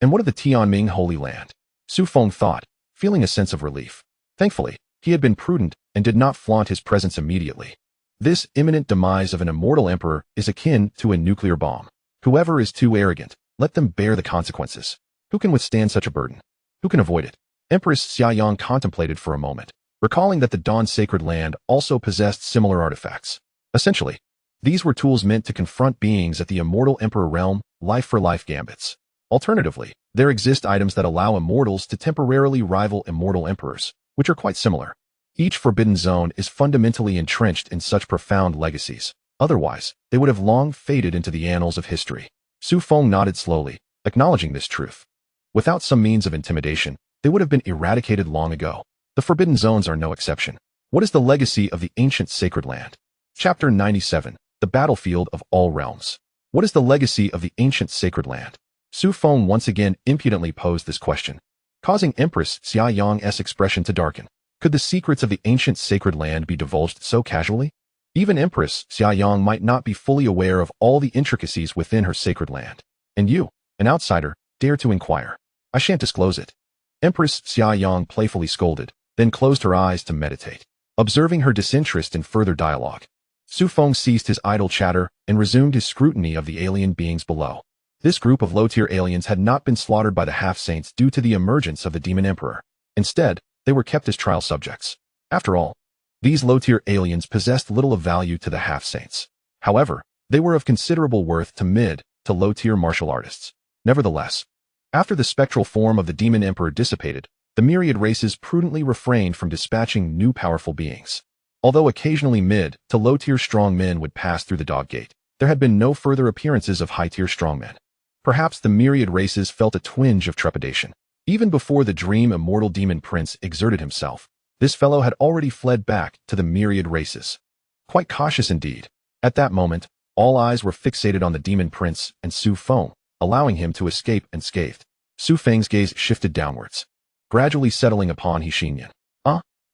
And what of the Tianming Holy Land? Su Feng thought, feeling a sense of relief. Thankfully, he had been prudent and did not flaunt his presence immediately. This imminent demise of an immortal emperor is akin to a nuclear bomb. Whoever is too arrogant, let them bear the consequences. Who can withstand such a burden? Who can avoid it? Empress Xiaoyang contemplated for a moment, recalling that the Dawn Sacred Land also possessed similar artifacts. Essentially, these were tools meant to confront beings at the Immortal Emperor realm, life-for-life gambits. Alternatively, there exist items that allow immortals to temporarily rival immortal emperors, which are quite similar. Each forbidden zone is fundamentally entrenched in such profound legacies. Otherwise, they would have long faded into the annals of history. Su Feng nodded slowly, acknowledging this truth. Without some means of intimidation, they would have been eradicated long ago. The forbidden zones are no exception. What is the legacy of the ancient sacred land? Chapter 97, The Battlefield of All Realms. What is the legacy of the ancient sacred land? Su Feng once again impudently posed this question, causing Empress Xiaoyang's expression to darken. Could the secrets of the ancient sacred land be divulged so casually? Even Empress Xiaoyang might not be fully aware of all the intricacies within her sacred land. And you, an outsider, dare to inquire. I shan't disclose it. Empress Xiaoyang playfully scolded, then closed her eyes to meditate. Observing her disinterest in further dialogue, Su Feng ceased his idle chatter and resumed his scrutiny of the alien beings below. This group of low-tier aliens had not been slaughtered by the half-saints due to the emergence of the Demon Emperor. Instead, they were kept as trial subjects. After all, these low-tier aliens possessed little of value to the half-saints. However, they were of considerable worth to mid to low-tier martial artists. Nevertheless, after the spectral form of the Demon Emperor dissipated, the myriad races prudently refrained from dispatching new powerful beings. Although occasionally mid to low-tier strong men would pass through the dog gate, there had been no further appearances of high-tier strongmen. Perhaps the myriad races felt a twinge of trepidation. Even before the dream immortal demon prince exerted himself, this fellow had already fled back to the myriad races. Quite cautious indeed. At that moment, all eyes were fixated on the demon prince and Su Feng, allowing him to escape unscathed. Su Feng's gaze shifted downwards, gradually settling upon Xianxian.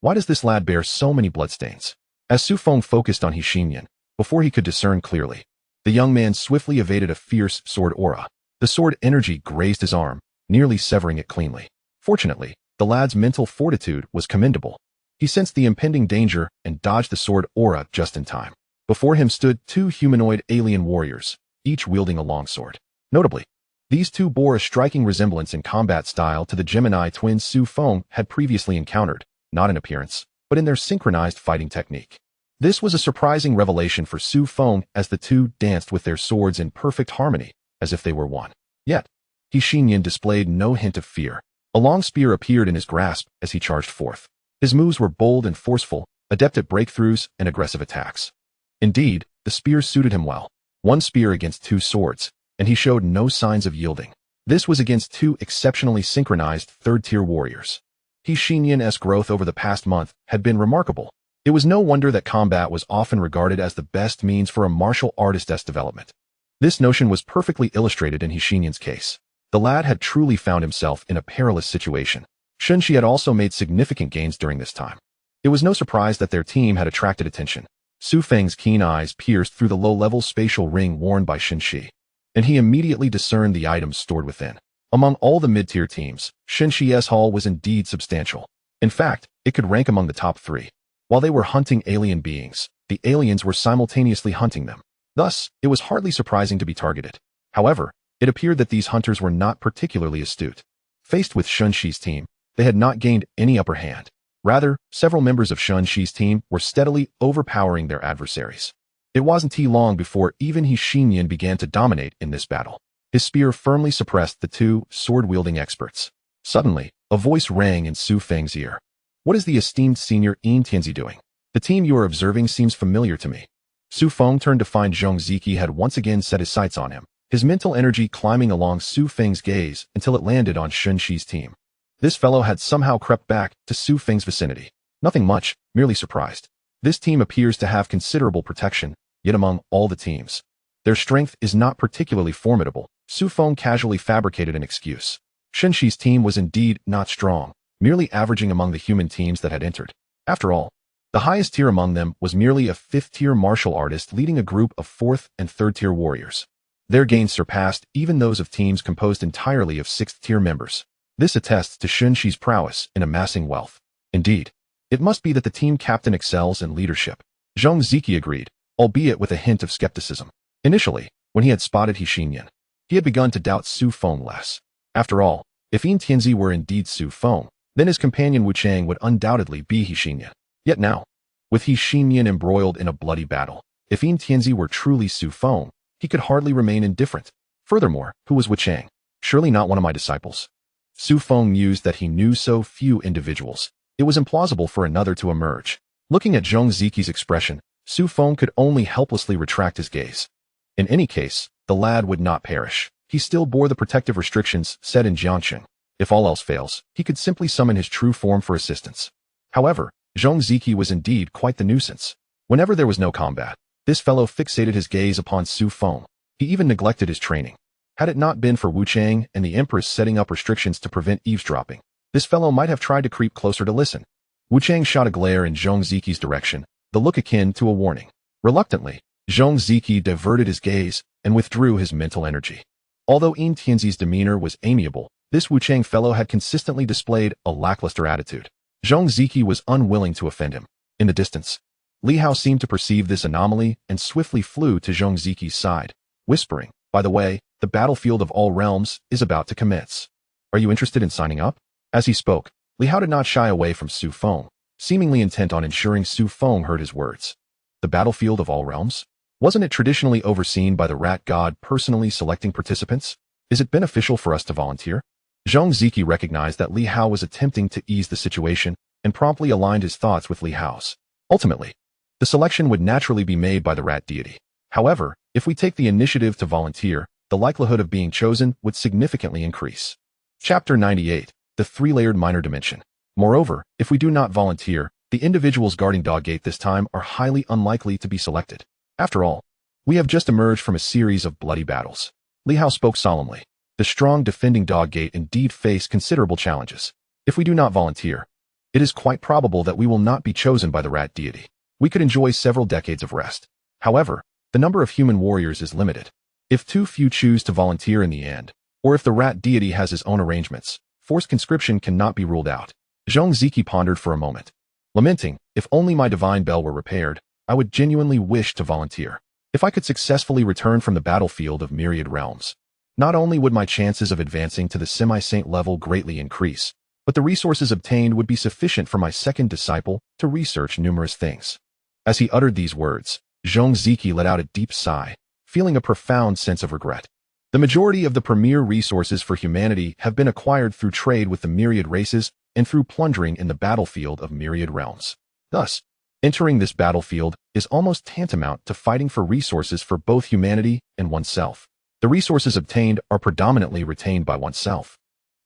Why does this lad bear so many bloodstains? As Su Feng focused on Xianxian, before he could discern clearly, the young man swiftly evaded a fierce sword aura. The sword energy grazed his arm, nearly severing it cleanly. Fortunately, the lad's mental fortitude was commendable. He sensed the impending danger and dodged the sword aura just in time. Before him stood two humanoid alien warriors, each wielding a longsword. Notably, these two bore a striking resemblance in combat style to the Gemini twins Su Feng had previously encountered, not in appearance, but in their synchronized fighting technique. This was a surprising revelation for Su Feng as the two danced with their swords in perfect harmony, as if they were one. Yet, Xianxian displayed no hint of fear. A long spear appeared in his grasp as he charged forth. His moves were bold and forceful, adept at breakthroughs and aggressive attacks. Indeed, the spear suited him well. One spear against two swords, and he showed no signs of yielding. This was against two exceptionally synchronized third-tier warriors. Xianxian's growth over the past month had been remarkable. It was no wonder that combat was often regarded as the best means for a martial artist's development. This notion was perfectly illustrated in Xianxian's case. The lad had truly found himself in a perilous situation. Xianxia had also made significant gains during this time. It was no surprise that their team had attracted attention. Su Feng's keen eyes pierced through the low-level spatial ring worn by Xianxia, and he immediately discerned the items stored within. Among all the mid-tier teams, Xianxia's haul was indeed substantial. In fact, it could rank among the top 3. While they were hunting alien beings, the aliens were simultaneously hunting them. Thus, it was hardly surprising to be targeted. However, it appeared that these hunters were not particularly astute. Faced with Xianxia's team, they had not gained any upper hand. Rather, several members of Xianxia's team were steadily overpowering their adversaries. It wasn't too long before even Xianxian began to dominate in this battle. His spear firmly suppressed the two sword-wielding experts. Suddenly, a voice rang in Su Feng's ear. What is the esteemed senior Yin Tianzi doing? The team you are observing seems familiar to me. Su Feng turned to find Zhong Ziki had once again set his sights on him, his mental energy climbing along Su Feng's gaze until it landed on Xianxia's team. This fellow had somehow crept back to Su Feng's vicinity. Nothing much, merely surprised. This team appears to have considerable protection, yet among all the teams, their strength is not particularly formidable. Su Feng casually fabricated an excuse. Xianxia's team was indeed not strong, merely averaging among the human teams that had entered. After all, the highest tier among them was merely a 5th-tier martial artist leading a group of 4th and 3rd-tier warriors. Their gains surpassed even those of teams composed entirely of 6th-tier members. This attests to Xianxia's prowess in amassing wealth. Indeed, it must be that the team captain excels in leadership. Zhong Ziki agreed, albeit with a hint of skepticism. Initially, when he had spotted Xianxian, he had begun to doubt Su Feng less. After all, if Yin Tianzi were indeed Su Feng, then his companion Wu Chang would undoubtedly be Xianxian. Yet now, with Xianxian embroiled in a bloody battle, if Yin Tianzi were truly Su Feng, he could hardly remain indifferent. Furthermore, who was Wu Chang? Surely not one of my disciples. Su Feng mused that he knew so few individuals. It was implausible for another to emerge. Looking at Zhong Ziki's expression, Su Feng could only helplessly retract his gaze. In any case, the lad would not perish. He still bore the protective restrictions set in Jiangxing. If all else fails, he could simply summon his true form for assistance. However, Zhong Ziki was indeed quite the nuisance. Whenever there was no combat, this fellow fixated his gaze upon Su Feng. He even neglected his training. Had it not been for Wu Chang and the Empress setting up restrictions to prevent eavesdropping, this fellow might have tried to creep closer to listen. Wu Chang shot a glare in Zhong Ziki's direction, the look akin to a warning. Reluctantly, Zhong Ziki diverted his gaze and withdrew his mental energy. Although Yin Tianzi's demeanor was amiable, This Wuchang fellow had consistently displayed a lackluster attitude. Zhong Ziki was unwilling to offend him. In the distance, Li Hao seemed to perceive this anomaly and swiftly flew to Zhong Ziki's side, whispering, "By the way, the battlefield of all realms is about to commence. Are you interested in signing up?" As he spoke, Li Hao did not shy away from Su Feng, seemingly intent on ensuring Su Feng heard his words. The battlefield of all realms? Wasn't it traditionally overseen by the rat god personally selecting participants? Is it beneficial for us to volunteer? Zhong Ziki recognized that Li Hao was attempting to ease the situation and promptly aligned his thoughts with Li Hao's. Ultimately, the selection would naturally be made by the rat deity. However, if we take the initiative to volunteer, the likelihood of being chosen would significantly increase. Chapter 98. The Three-Layered Minor Dimension. Moreover, if we do not volunteer, the individuals guarding Dog Gate this time are highly unlikely to be selected. After all, we have just emerged from a series of bloody battles. Li Hao spoke solemnly. The strong defending Dog Gate indeed face considerable challenges. If we do not volunteer, it is quite probable that we will not be chosen by the rat deity. We could enjoy several decades of rest. However, the number of human warriors is limited. If too few choose to volunteer in the end, or if the rat deity has his own arrangements, forced conscription cannot be ruled out. Zhong Ziki pondered for a moment, lamenting, "If only my divine bell were repaired, I would genuinely wish to volunteer. If I could successfully return from the battlefield of myriad realms, not only would my chances of advancing to the semi-saint level greatly increase, but the resources obtained would be sufficient for my second disciple to research numerous things." As he uttered these words, Zhong Ziki let out a deep sigh, feeling a profound sense of regret. The majority of the premier resources for humanity have been acquired through trade with the myriad races and through plundering in the battlefield of myriad realms. Thus, entering this battlefield is almost tantamount to fighting for resources for both humanity and oneself. The resources obtained are predominantly retained by oneself,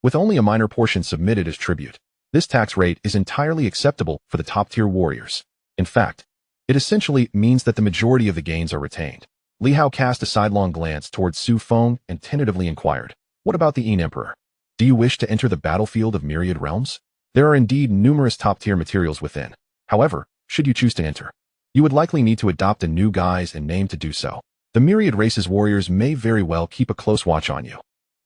with only a minor portion submitted as tribute. This tax rate is entirely acceptable for the top-tier warriors. In fact, it essentially means that the majority of the gains are retained. Li Hao cast a sidelong glance towards Su Feng and tentatively inquired, "What about the Emperor? Do you wish to enter the battlefield of myriad realms? There are indeed numerous top-tier materials within. However, should you choose to enter, you would likely need to adopt a new guise and name to do so. The myriad races warriors may very well keep a close watch on you."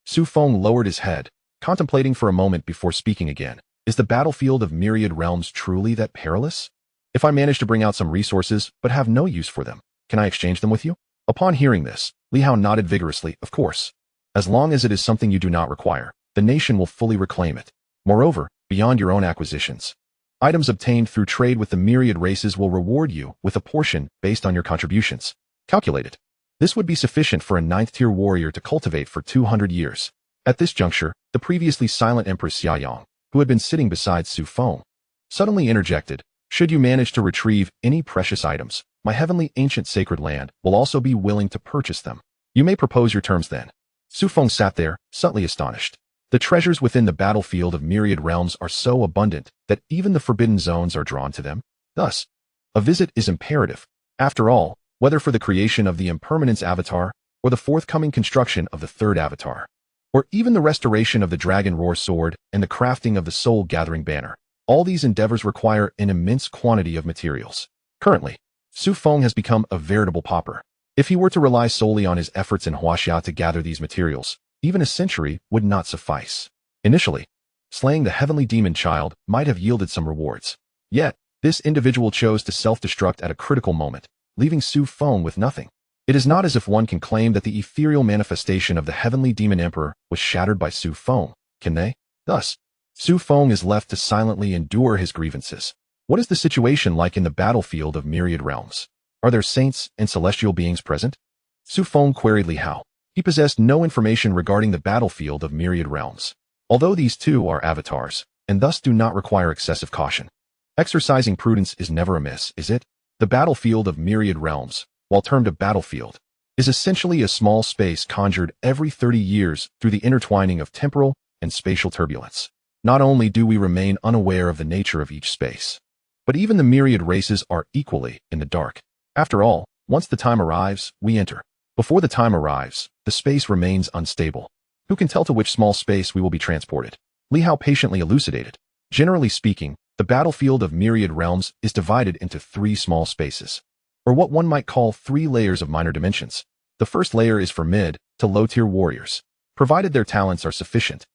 Su Feng lowered his head, contemplating for a moment before speaking again. "Is the battlefield of myriad realms truly that perilous? If I manage to bring out some resources but have no use for them, can I exchange them with you?" Upon hearing this, Li Hao nodded vigorously. "Of course. As long as it is something you do not require, the nation will fully reclaim it. Moreover, beyond your own acquisitions, items obtained through trade with the myriad races will reward you with a portion based on your contributions. Calculated. This would be sufficient for a 9th-tier warrior to cultivate for 200 years. At this juncture, the previously silent Empress Xiaoyang, who had been sitting beside Su Feng, suddenly interjected, "Should you manage to retrieve any precious items, my heavenly ancient sacred land will also be willing to purchase them. You may propose your terms then." Su Feng sat there, subtly astonished. The treasures within the battlefield of myriad realms are so abundant that even the forbidden zones are drawn to them. Thus, a visit is imperative. After all, whether for the creation of the impermanence avatar, or the forthcoming construction of the third avatar, or even the restoration of the dragon roar sword and the crafting of the soul gathering banner, all these endeavors require an immense quantity of materials. Currently, Su Feng has become a veritable pauper. If he were to rely solely on his efforts in Huaxia to gather these materials, even a century would not suffice. Initially, slaying the heavenly demon child might have yielded some rewards. Yet, this individual chose to self-destruct at a critical moment, leaving Su Feng with nothing. It is not as if one can claim that the ethereal manifestation of the heavenly demon emperor was shattered by Su Feng, can they? Thus, Su Feng is left to silently endure his grievances. What is the situation like in the battlefield of myriad realms? Are there saints and celestial beings present? Su Feng queried Li Hao. He possessed no information regarding the battlefield of myriad realms. Although these too are avatars, and thus do not require excessive caution, exercising prudence is never amiss, is it? The battlefield of myriad realms, while termed a battlefield, is essentially a small space conjured every 30 years through the intertwining of temporal and spatial turbulence. Not only do we remain unaware of the nature of each space, but even the myriad races are equally in the dark. After all, once the time arrives, we enter. Before the time arrives, the space remains unstable. Who can tell to which small space we will be transported? Li Hao patiently elucidated. Generally speaking, the battlefield of myriad realms is divided into 3 small spaces, or what one might call 3 layers of minor dimensions. The first layer is for mid to low-tier warriors, provided their talents are sufficient.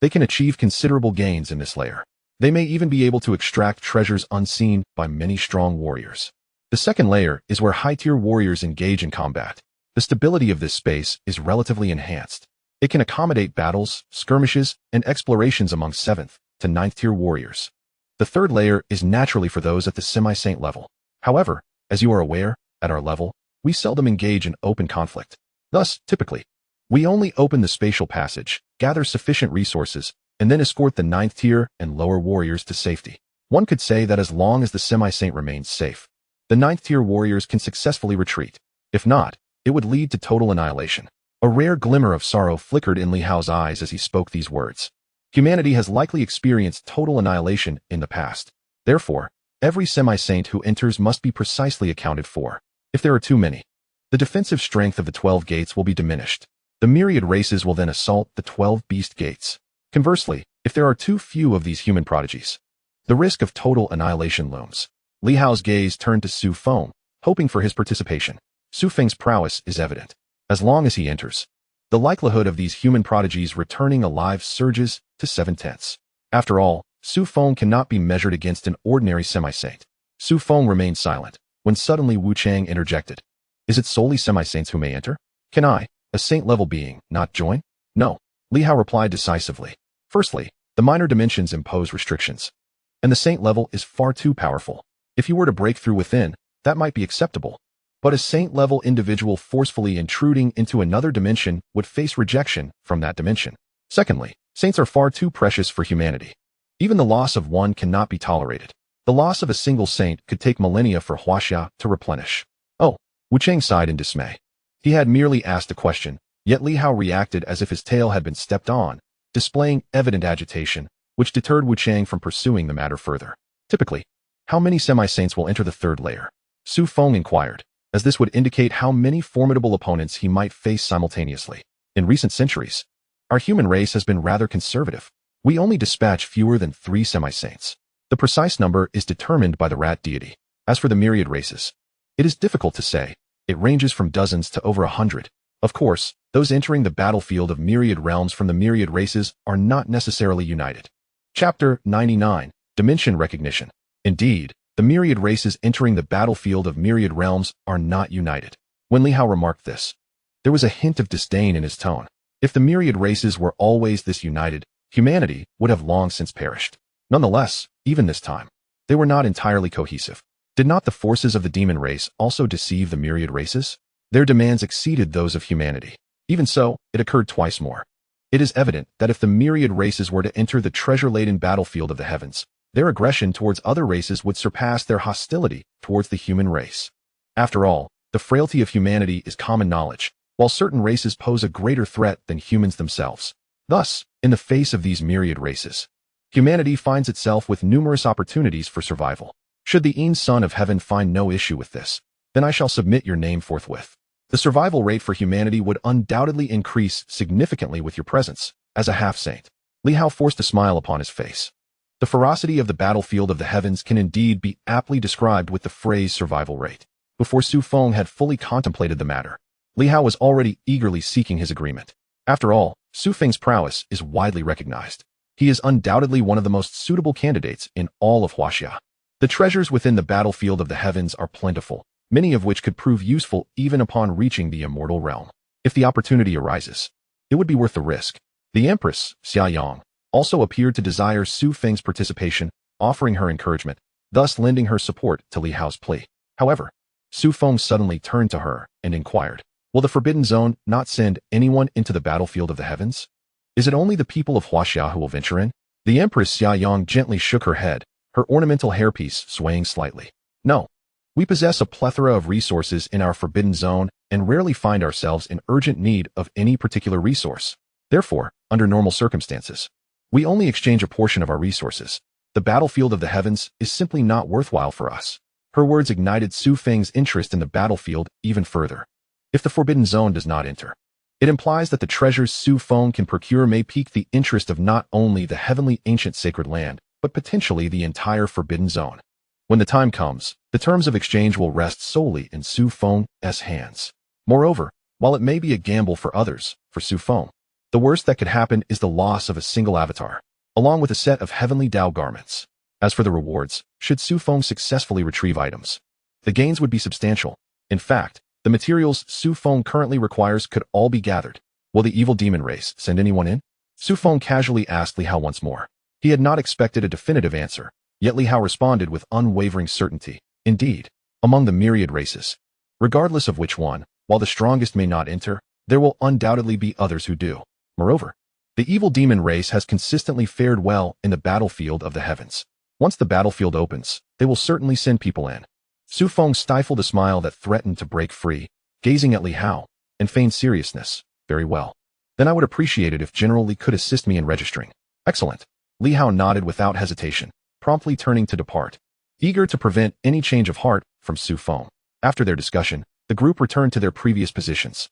They can achieve considerable gains in this layer. They may even be able to extract treasures unseen by many strong warriors. The second layer is where high-tier warriors engage in combat. The stability of this space is relatively enhanced. It can accommodate battles, skirmishes, and explorations among 7th to 9th tier warriors. The third layer is naturally for those at the semi-saint level. However, as you are aware, at our level, we seldom engage in open conflict. Thus, typically, we only open the spatial passage, gather sufficient resources, and then escort the 9th tier and lower warriors to safety. One could say that as long as the semi-saint remains safe, the 9th tier warriors can successfully retreat. If not, it would lead to total annihilation. A rare glimmer of sorrow flickered in Li Hao's eyes as he spoke these words. Humanity has likely experienced total annihilation in the past. Therefore, every semi-saint who enters must be precisely accounted for. If there are too many, the defensive strength of the 12 gates will be diminished. The myriad races will then assault the 12 beast gates. Conversely, if there are too few of these human prodigies, the risk of total annihilation looms. Li Hao's gaze turned to Su Feng, hoping for his participation. Su Feng's prowess is evident. As long as he enters, the likelihood of these human prodigies returning alive surges to 7/10. After all, Su Feng cannot be measured against an ordinary semi-saint. Su Feng remained silent, when suddenly Wu Chang interjected. Is it solely semi-saints who may enter? Can I, a saint-level being, not join? No. Li Hao replied decisively. Firstly, the minor dimensions impose restrictions, and the saint level is far too powerful. If you were to break through within, that might be acceptable. But a saint-level individual forcefully intruding into another dimension would face rejection from that dimension. Secondly, saints are far too precious for humanity. Even the loss of one cannot be tolerated. The loss of a single saint could take millennia for Huaxia to replenish. Oh, Wu Chang sighed in dismay. He had merely asked a question, yet Li Hao reacted as if his tail had been stepped on, displaying evident agitation, which deterred Wu Chang from pursuing the matter further. Typically, how many semi-saints will enter the third layer? Su Feng inquired, as this would indicate how many formidable opponents he might face simultaneously. In recent centuries, our human race has been rather conservative. We only dispatch fewer than 3 semi-saints. The precise number is determined by the rat deity. As for the myriad races, it is difficult to say. It ranges from dozens to over 100. Of course, those entering the battlefield of myriad realms from the myriad races are not necessarily united. Chapter 99. Dimension Recognition. Indeed, the myriad races entering the battlefield of myriad realms are not united. When Li Hao remarked this, there was a hint of disdain in his tone. If the myriad races were always this united, humanity would have long since perished. Nonetheless, even this time, they were not entirely cohesive. Did not the forces of the demon race also deceive the myriad races? Their demands exceeded those of humanity. Even so, it occurred twice more. It is evident that if the myriad races were to enter the treasure-laden battlefield of the heavens, their aggression towards other races would surpass their hostility towards the human race. After all, the frailty of humanity is common knowledge, while certain races pose a greater threat than humans themselves. Thus, in the face of these myriad races, humanity finds itself with numerous opportunities for survival. Should the Een Son of Heaven find no issue with this, then I shall submit your name forthwith. The survival rate for humanity would undoubtedly increase significantly with your presence, as a half-saint. Li Hao forced a smile upon his face. The ferocity of the battlefield of the heavens can indeed be aptly described with the phrase survival rate. Before Su Feng had fully contemplated the matter, Li Hao was already eagerly seeking his agreement. After all, Su Feng's prowess is widely recognized. He is undoubtedly one of the most suitable candidates in all of Huaxia. The treasures within the battlefield of the heavens are plentiful, many of which could prove useful even upon reaching the immortal realm. If the opportunity arises, it would be worth the risk. The Empress, Xiaoyang, also appeared to desire Su Feng's participation, offering her encouragement, thus lending her support to Li Hao's plea. However, Su Feng suddenly turned to her and inquired, will the Forbidden Zone not send anyone into the battlefield of the heavens? Is it only the people of Huaxia who will venture in? The Empress Xiaoyang gently shook her head, her ornamental hairpiece swaying slightly. No. We possess a plethora of resources in our Forbidden Zone and rarely find ourselves in urgent need of any particular resource. Therefore, under normal circumstances, we only exchange a portion of our resources. The battlefield of the heavens is simply not worthwhile for us. Her words ignited Su Feng's interest in the battlefield even further. If the Forbidden Zone does not enter, it implies that the treasures Su Feng can procure may pique the interest of not only the heavenly ancient sacred land, but potentially the entire Forbidden Zone. When the time comes, the terms of exchange will rest solely in Su Feng's hands. Moreover, while it may be a gamble for others, for Su Feng, The worst that could happen is the loss of a single avatar, along with a set of heavenly Dao garments. As for the rewards, should Su Feng successfully retrieve items, the gains would be substantial. In fact, the materials Su Feng currently requires could all be gathered. Will the evil demon race send anyone in? Su Feng casually asked Li Hao once more. He had not expected a definitive answer, yet Li Hao responded with unwavering certainty. Indeed, among the myriad races, regardless of which one, while the strongest may not enter, there will undoubtedly be others who do. Moreover, the evil demon race has consistently fared well in the battlefield of the heavens. Once the battlefield opens, they will certainly send people in. Su Feng stifled a smile that threatened to break free, gazing at Li Hao, and feigned seriousness. Very well. Then I would appreciate it if General Li could assist me in registering. Excellent. Li Hao nodded without hesitation, promptly turning to depart, eager to prevent any change of heart from Su Feng. After their discussion, the group returned to their previous positions.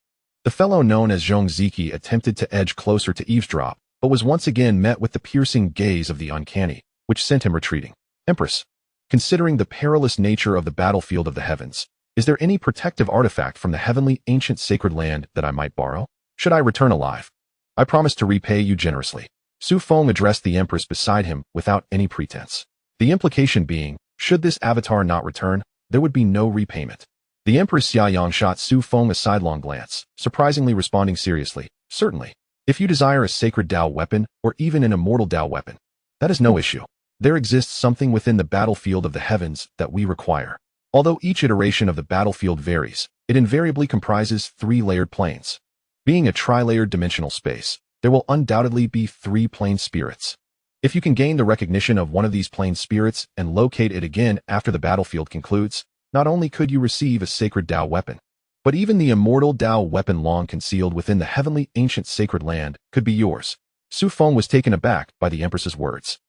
The fellow known as Xianxia attempted to edge closer to eavesdrop, but was once again met with the piercing gaze of the uncanny, which sent him retreating. Empress, considering the perilous nature of the battlefield of the heavens, is there any protective artifact from the heavenly ancient sacred land that I might borrow? Should I return alive, I promise to repay you generously. Su Feng addressed the Empress beside him without any pretense. The implication being, should this avatar not return, there would be no repayment. The Empress Xiaoyang shot Su Feng a sidelong glance, surprisingly responding seriously. Certainly. If you desire a sacred Dao weapon, or even an immortal Dao weapon, that is no issue. There exists something within the battlefield of the heavens that we require. Although each iteration of the battlefield varies, it invariably comprises 3 layered planes. Being a tri-layered dimensional space, there will undoubtedly be 3 plane spirits. If you can gain the recognition of one of these plane spirits and locate it again after the battlefield concludes, not only could you receive a sacred Dao weapon, but even the immortal Dao weapon long concealed within the heavenly ancient sacred land could be yours. Su Feng was taken aback by the Empress's words.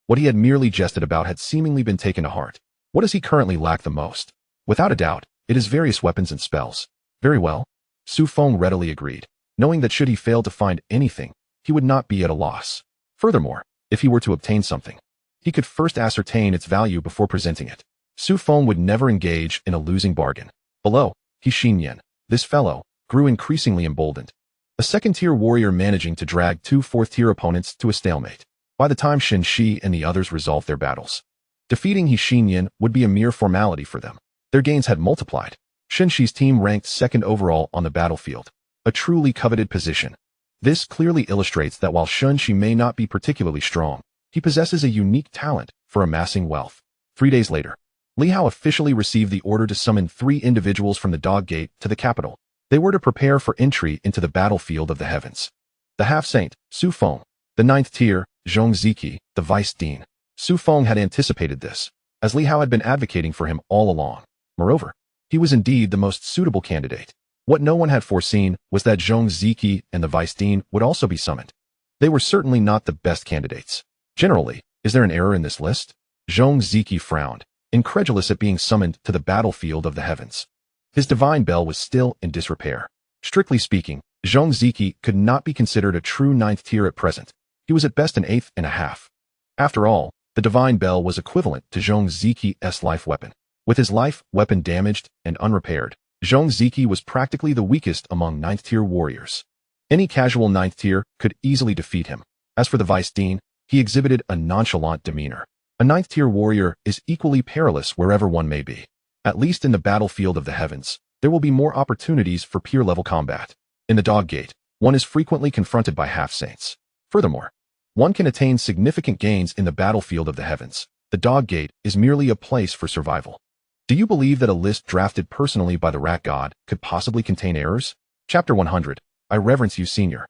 What he had merely jested about had seemingly been taken to heart. What does he currently lack the most? Without a doubt, it is various weapons and spells. Very well. Su Feng readily agreed, knowing that should he fail to find anything, he would not be at a loss. Furthermore, if he were to obtain something, he could first ascertain its value before presenting it. Su Feng would never engage in a losing bargain. Below, He Xinyan, this fellow, grew increasingly emboldened. A second-tier warrior managing to drag 2 fourth-tier opponents to a stalemate. By the time Shen Shi and the others resolved their battles, defeating He Xinyan would be a mere formality for them. Their gains had multiplied. Shen Shi's team ranked 2nd overall on the battlefield, a truly coveted position. This clearly illustrates that while Shen Shi may not be particularly strong, he possesses a unique talent for amassing wealth. 3 days later, Li Hao officially received the order to summon 3 individuals from the Dog Gate to the capital. They were to prepare for entry into the battlefield of the heavens. The half-saint, Su Feng, the 9th tier, Zhong Ziki, the vice dean. Su Feng had anticipated this, as Li Hao had been advocating for him all along. Moreover, he was indeed the most suitable candidate. What no one had foreseen was that Zhong Ziki and the vice dean would also be summoned. They were certainly not the best candidates. Generally, is there an error in this list? Zhong Ziki frowned, incredulous at being summoned to the battlefield of the heavens. His divine bell was still in disrepair. Strictly speaking, Zhong Ziki could not be considered a true 9th tier at present. He was at best an 8th and a half. After all, the divine bell was equivalent to Zhong Ziki's life weapon. With his life weapon damaged and unrepaired, Zhong Ziki was practically the weakest among 9th tier warriors. Any casual 9th tier could easily defeat him. As for the vice dean, he exhibited a nonchalant demeanor. A 9th tier warrior is equally perilous wherever one may be. At least in the battlefield of the heavens, there will be more opportunities for peer-level combat. In the Dog Gate, one is frequently confronted by half-saints. Furthermore, one can attain significant gains in the battlefield of the heavens. The Dog Gate is merely a place for survival. Do you believe that a list drafted personally by the Rat God could possibly contain errors? Chapter 100. I reverence you, Senior.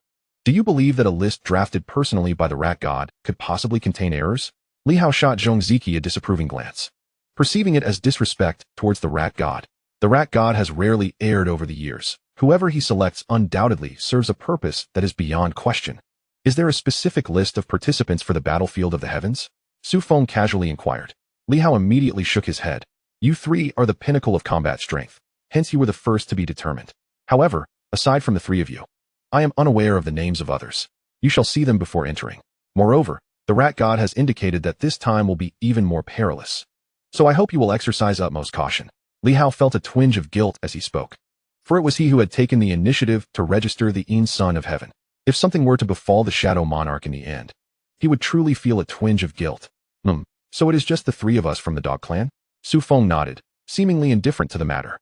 Do you believe that a list drafted personally by the Rat God could possibly contain errors? Li Hao shot Zhong Ziki a disapproving glance, perceiving it as disrespect towards the Rat God. The Rat God has rarely erred over the years. Whoever he selects undoubtedly serves a purpose that is beyond question. Is there a specific list of participants for the battlefield of the heavens? Su Feng casually inquired. Li Hao immediately shook his head. You 3 are the pinnacle of combat strength, hence you were the first to be determined. However, aside from the 3 of you, I am unaware of the names of others. You shall see them before entering. Moreover, the Rat God has indicated that this time will be even more perilous. So I hope you will exercise utmost caution. Li Hao felt a twinge of guilt as he spoke, for it was he who had taken the initiative to register the Son of Heaven. If something were to befall the Shadow Monarch in the end, he would truly feel a twinge of guilt. So it is just the three of us from the Dog Clan? Su Feng nodded, seemingly indifferent to the matter.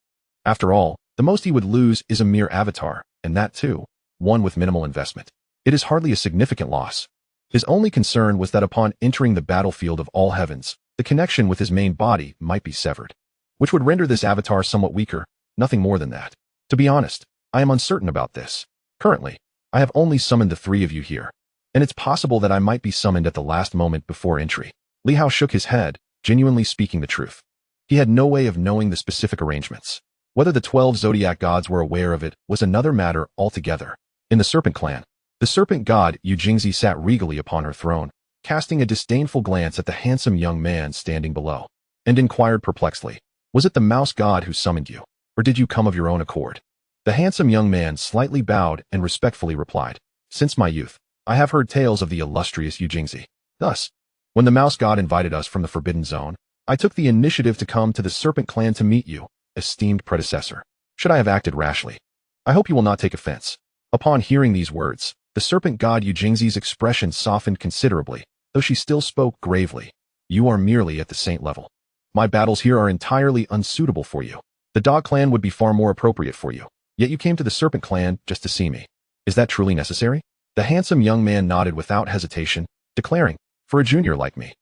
After all, the most he would lose is a mere avatar, and that too, one with minimal investment. It is hardly a significant loss. His only concern was that upon entering the battlefield of all heavens, the connection with his main body might be severed, which would render this avatar somewhat weaker, nothing more than that. To be honest, I am uncertain about this. Currently, I have only summoned the three of you here, and it's possible that I might be summoned at the last moment before entry. Li Hao shook his head, genuinely speaking the truth. He had no way of knowing the specific arrangements. Whether the 12 zodiac gods were aware of it was another matter altogether. In the Serpent Clan, the serpent god Yu Jingzi sat regally upon her throne, casting a disdainful glance at the handsome young man standing below, and inquired perplexedly, "Was it the mouse god who summoned you, or did you come of your own accord?" The handsome young man slightly bowed and respectfully replied, "Since my youth, I have heard tales of the illustrious Yu Jingzi. Thus, when the mouse god invited us from the Forbidden Zone, I took the initiative to come to the Serpent Clan to meet you, esteemed predecessor. Should I have acted rashly? I hope you will not take offense." Upon hearing these words, the serpent god Yu Jingzi's expression softened considerably, though she still spoke gravely. "You are merely at the saint level. My battles here are entirely unsuitable for you. The Dog Clan would be far more appropriate for you, yet you came to the Serpent Clan just to see me. Is that truly necessary?" The handsome young man nodded without hesitation, declaring, "For a junior like me,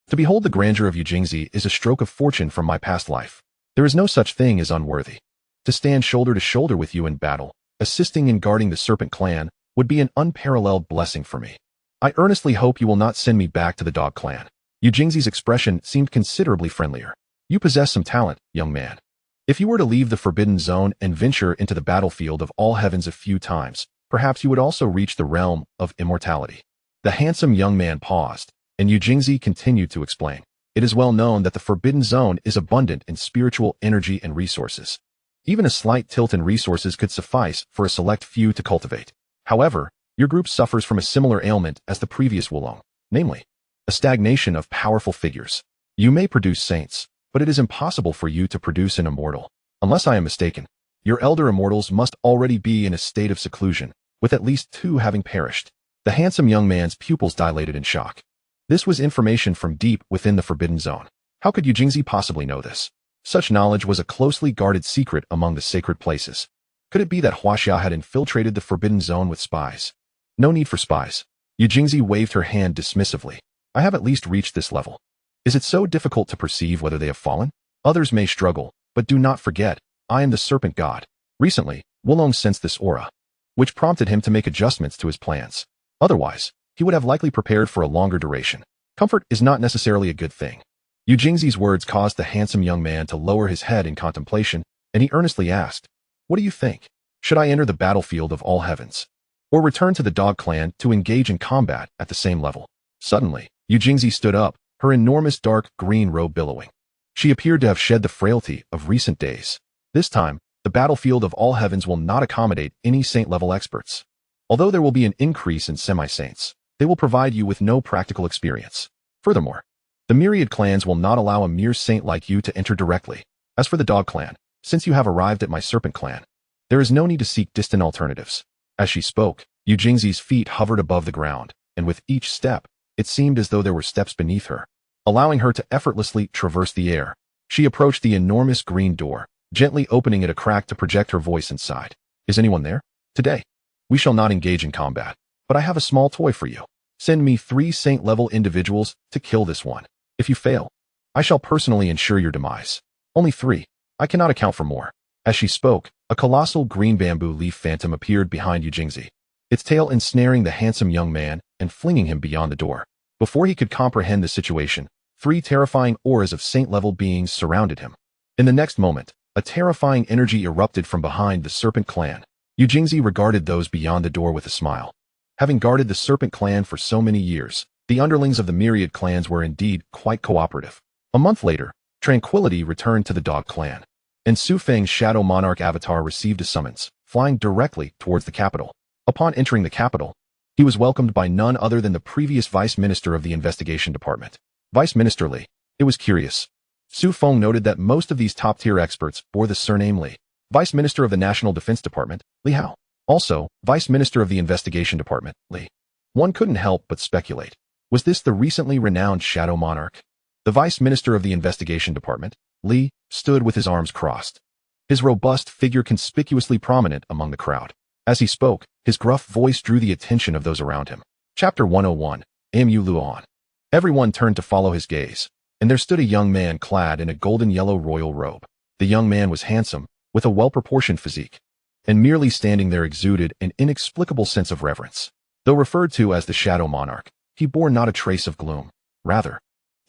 to behold the grandeur of Yu Jingzi is a stroke of fortune from my past life. There is no such thing as unworthy. To stand shoulder to shoulder with you in battle, assisting in guarding the Serpent Clan, would be an unparalleled blessing for me. I earnestly hope you will not send me back to the Dog Clan." Yu Jingzi's expression seemed considerably friendlier. "You possess some talent, young man. If you were to leave the Forbidden Zone and venture into the battlefield of all heavens a few times, perhaps you would also reach the realm of immortality." The handsome young man paused, and Yu Jingzi continued to explain. "It is well known that the Forbidden Zone is abundant in spiritual energy and resources. Even a slight tilt in resources could suffice for a select few to cultivate. However, your group suffers from a similar ailment as the previous Wulong, namely, a stagnation of powerful figures. You may produce saints, but it is impossible for you to produce an immortal. Unless I am mistaken, your elder immortals must already be in a state of seclusion, with at least 2 having perished." The handsome young man's pupils dilated in shock. This was information from deep within the Forbidden Zone. How could Yu Jingzi possibly know this? Such knowledge was a closely guarded secret among the sacred places. Could it be that Huaxia had infiltrated the Forbidden Zone with spies? No need for spies. Yu Jingzi waved her hand dismissively. "I have at least reached this level. Is it so difficult to perceive whether they have fallen? Others may struggle, but do not forget, I am the Serpent God." Recently, Wulong sensed this aura, which prompted him to make adjustments to his plans. Otherwise, he would have likely prepared for a longer duration. Comfort is not necessarily a good thing. Yu Jingzi's words caused the handsome young man to lower his head in contemplation, and he earnestly asked, "What do you think? Should I enter the battlefield of all heavens, or return to the Dog Clan to engage in combat at the same level?" Suddenly, Yu Jingzi stood up, her enormous dark green robe billowing. She appeared to have shed the frailty of recent days. "This time, the battlefield of all heavens will not accommodate any saint-level experts. Although there will be an increase in semi-saints, they will provide you with no practical experience. Furthermore, the myriad clans will not allow a mere saint like you to enter directly. As for the Dog Clan, since you have arrived at my Serpent Clan, there is no need to seek distant alternatives." As she spoke, Yu Jingzi's feet hovered above the ground, and with each step, it seemed as though there were steps beneath her, allowing her to effortlessly traverse the air. She approached the enormous green door, gently opening it a crack to project her voice inside. "Is anyone there? Today, we shall not engage in combat, but I have a small toy for you. Send me 3 saint-level individuals to kill this one. If you fail, I shall personally ensure your demise. Only 3. I cannot account for more." As she spoke, a colossal green bamboo leaf phantom appeared behind Yu Jingzi, its tail ensnaring the handsome young man and flinging him beyond the door. Before he could comprehend the situation, 3 terrifying auras of saint-level beings surrounded him. In the next moment, a terrifying energy erupted from behind the Serpent Clan. Yu Jingzi regarded those beyond the door with a smile. Having guarded the Serpent Clan for so many years, the underlings of the myriad clans were indeed quite cooperative. A month later, tranquility returned to the Dog Clan, and Su Feng's Shadow Monarch avatar received a summons, flying directly towards the capital. Upon entering the capital, he was welcomed by none other than the previous Vice Minister of the Investigation Department, Vice Minister Li. It was curious. Su Feng noted that most of these top-tier experts bore the surname Li. Vice Minister of the National Defense Department, Li Hao, Also, Vice Minister of the Investigation Department, Li. One couldn't help but speculate. Was this the recently renowned Shadow Monarch? The Vice Minister of the Investigation Department, Li, stood with his arms crossed, his robust figure conspicuously prominent among the crowd. As he spoke, his gruff voice drew the attention of those around him. Chapter 101, Amu Luan. Everyone turned to follow his gaze, and there stood a young man clad in a golden-yellow royal robe. The young man was handsome, with a well-proportioned physique, and merely standing there exuded an inexplicable sense of reverence. Though referred to as the Shadow Monarch, he bore not a trace of gloom. Rather,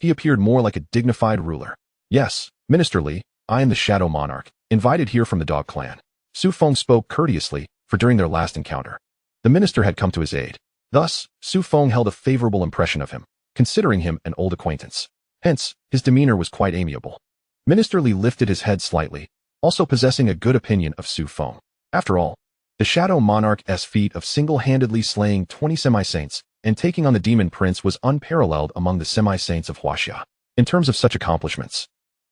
he appeared more like a dignified ruler. Yes, Minister Li, I am the Shadow Monarch, invited here from the Dog Clan. Su Feng spoke courteously, for during their last encounter, the minister had come to his aid. Thus, Su Feng held a favorable impression of him, considering him an old acquaintance. Hence, his demeanor was quite amiable. Minister Li lifted his head slightly, also possessing a good opinion of Su Feng. After all, the Shadow Monarch's feat of single-handedly slaying 20 semi-saints and taking on the Demon Prince was unparalleled among the semi-saints of Huaxia. In terms of such accomplishments,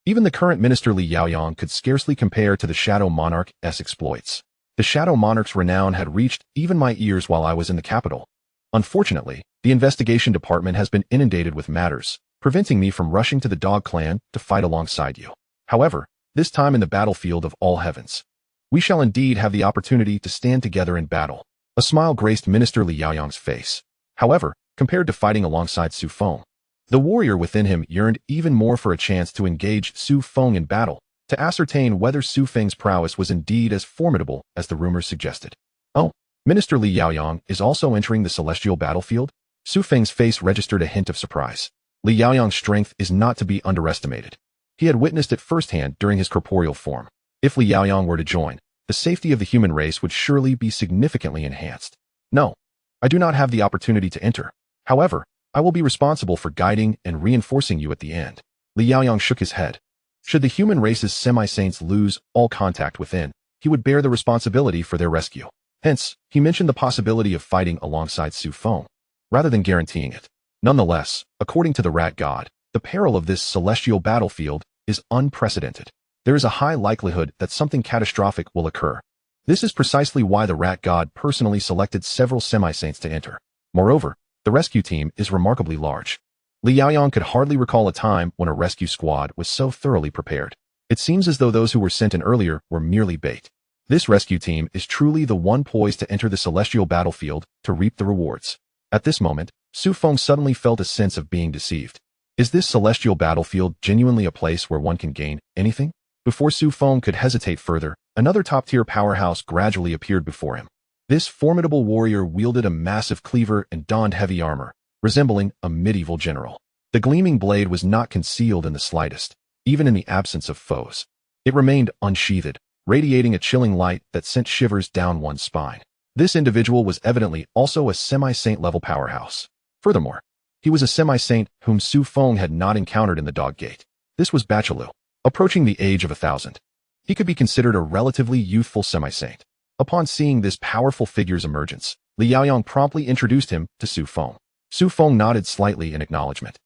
even the current Minister Li Yaoyang could scarcely compare to the Shadow Monarch's exploits. The Shadow Monarch's renown had reached even my ears while I was in the capital. Unfortunately, the investigation department has been inundated with matters, preventing me from rushing to the Dog Clan to fight alongside you. However, this time in the battlefield of all heavens, we shall indeed have the opportunity to stand together in battle. A smile graced Minister Li Yaoyang's face. However, compared to fighting alongside Su Feng, the warrior within him yearned even more for a chance to engage Su Feng in battle, to ascertain whether Su Feng's prowess was indeed as formidable as the rumors suggested. Oh, Minister Li Yaoyang is also entering the celestial battlefield? Su Feng's face registered a hint of surprise. Li Yaoyang's strength is not to be underestimated. He had witnessed it firsthand during his corporeal form. If Li Yaoyang were to join, the safety of the human race would surely be significantly enhanced. No, I do not have the opportunity to enter. However, I will be responsible for guiding and reinforcing you at the end. Li Yaoyang shook his head. Should the human race's semi-saints lose all contact within, he would bear the responsibility for their rescue. Hence, he mentioned the possibility of fighting alongside Su Feng, rather than guaranteeing it. Nonetheless, according to the Rat God, the peril of this celestial battlefield is unprecedented. There is a high likelihood that something catastrophic will occur. This is precisely why the Rat God personally selected several semi-saints to enter. Moreover, the rescue team is remarkably large. Li Yaoyang could hardly recall a time when a rescue squad was so thoroughly prepared. It seems as though those who were sent in earlier were merely bait. This rescue team is truly the one poised to enter the celestial battlefield to reap the rewards. At this moment, Su Feng suddenly felt a sense of being deceived. Is this celestial battlefield genuinely a place where one can gain anything? Before Su Feng could hesitate further, another top-tier powerhouse gradually appeared before him. This formidable warrior wielded a massive cleaver and donned heavy armor, resembling a medieval general. The gleaming blade was not concealed in the slightest, even in the absence of foes. It remained unsheathed, radiating a chilling light that sent shivers down one's spine. This individual was evidently also a semi-saint level powerhouse. Furthermore, he was a semi-saint whom Su Feng had not encountered in the Dog Gate. This was Bachalu, approaching the age of 1,000. He could be considered a relatively youthful semi-saint. Upon seeing this powerful figure's emergence, Li Yaoyang promptly introduced him to Su Feng. Su Feng nodded slightly in acknowledgement,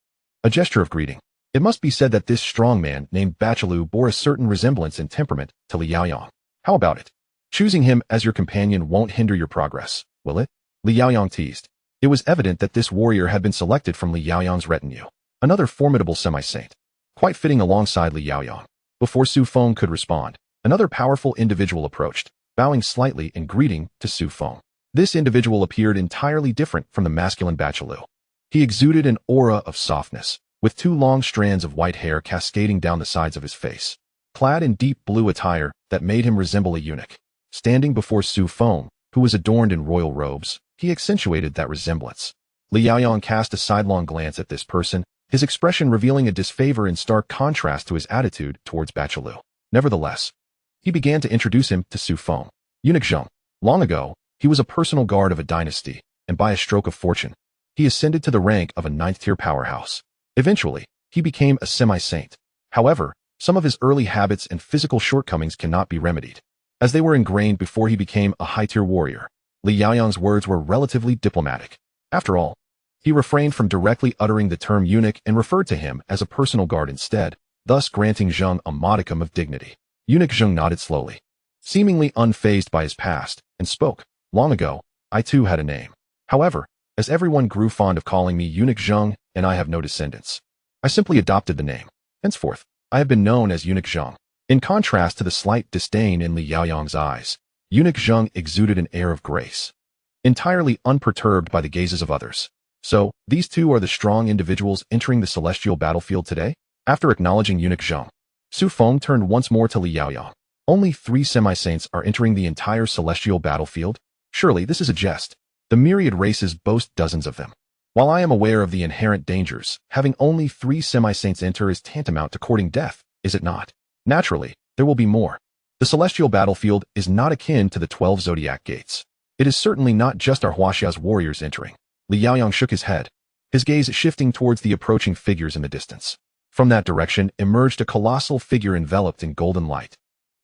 a gesture of greeting. It must be said that this strong man named Bachalu bore a certain resemblance in temperament to Li Yaoyang. How about it? Choosing him as your companion won't hinder your progress, will it? Li Yaoyang teased. It was evident that this warrior had been selected from Li Yaoyang's retinue, another formidable semi-saint, quite fitting alongside Li Yaoyang. Before Su Feng could respond, another powerful individual approached, bowing slightly in greeting to Su Feng. This individual appeared entirely different from the masculine Bachalu. He exuded an aura of softness, with 2 long strands of white hair cascading down the sides of his face, clad in deep blue attire that made him resemble a eunuch. Standing before Su Feng, who was adorned in royal robes, he accentuated that resemblance. Li Yaoyang cast a sidelong glance at this person, his expression revealing a disfavor in stark contrast to his attitude towards Bachalu. Nevertheless, he began to introduce him to Su Feng. Eunuch Zheng. Long ago, he was a personal guard of a dynasty, and by a stroke of fortune, he ascended to the rank of a 9th-tier powerhouse. Eventually, he became a semi-saint. However, some of his early habits and physical shortcomings cannot be remedied, as they were ingrained before he became a high-tier warrior. Li Yaoyang's words were relatively diplomatic. After all, he refrained from directly uttering the term eunuch and referred to him as a personal guard instead, thus granting Zheng a modicum of dignity. Eunuch Zheng nodded slowly, seemingly unfazed by his past, and spoke. Long ago, I too had a name. However, as everyone grew fond of calling me Eunuch Zheng and I have no descendants, I simply adopted the name. Henceforth, I have been known as Eunuch Zheng. In contrast to the slight disdain in Li Yaoyang's eyes, Eunuch Zheng exuded an air of grace, entirely unperturbed by the gazes of others. So, these two are the strong individuals entering the celestial battlefield today? After acknowledging Eunuch Zheng, Su Feng turned once more to Li Yaoyang. Only 3 semi-saints are entering the entire celestial battlefield? Surely this is a jest. The myriad races boast dozens of them. While I am aware of the inherent dangers, having only 3 semi-saints enter is tantamount to courting death, is it not? Naturally, there will be more. The celestial battlefield is not akin to the 12 zodiac gates. It is certainly not just our Huaxia's warriors entering. Li Yaoyang shook his head, his gaze shifting towards the approaching figures in the distance. From that direction emerged a colossal figure enveloped in golden light,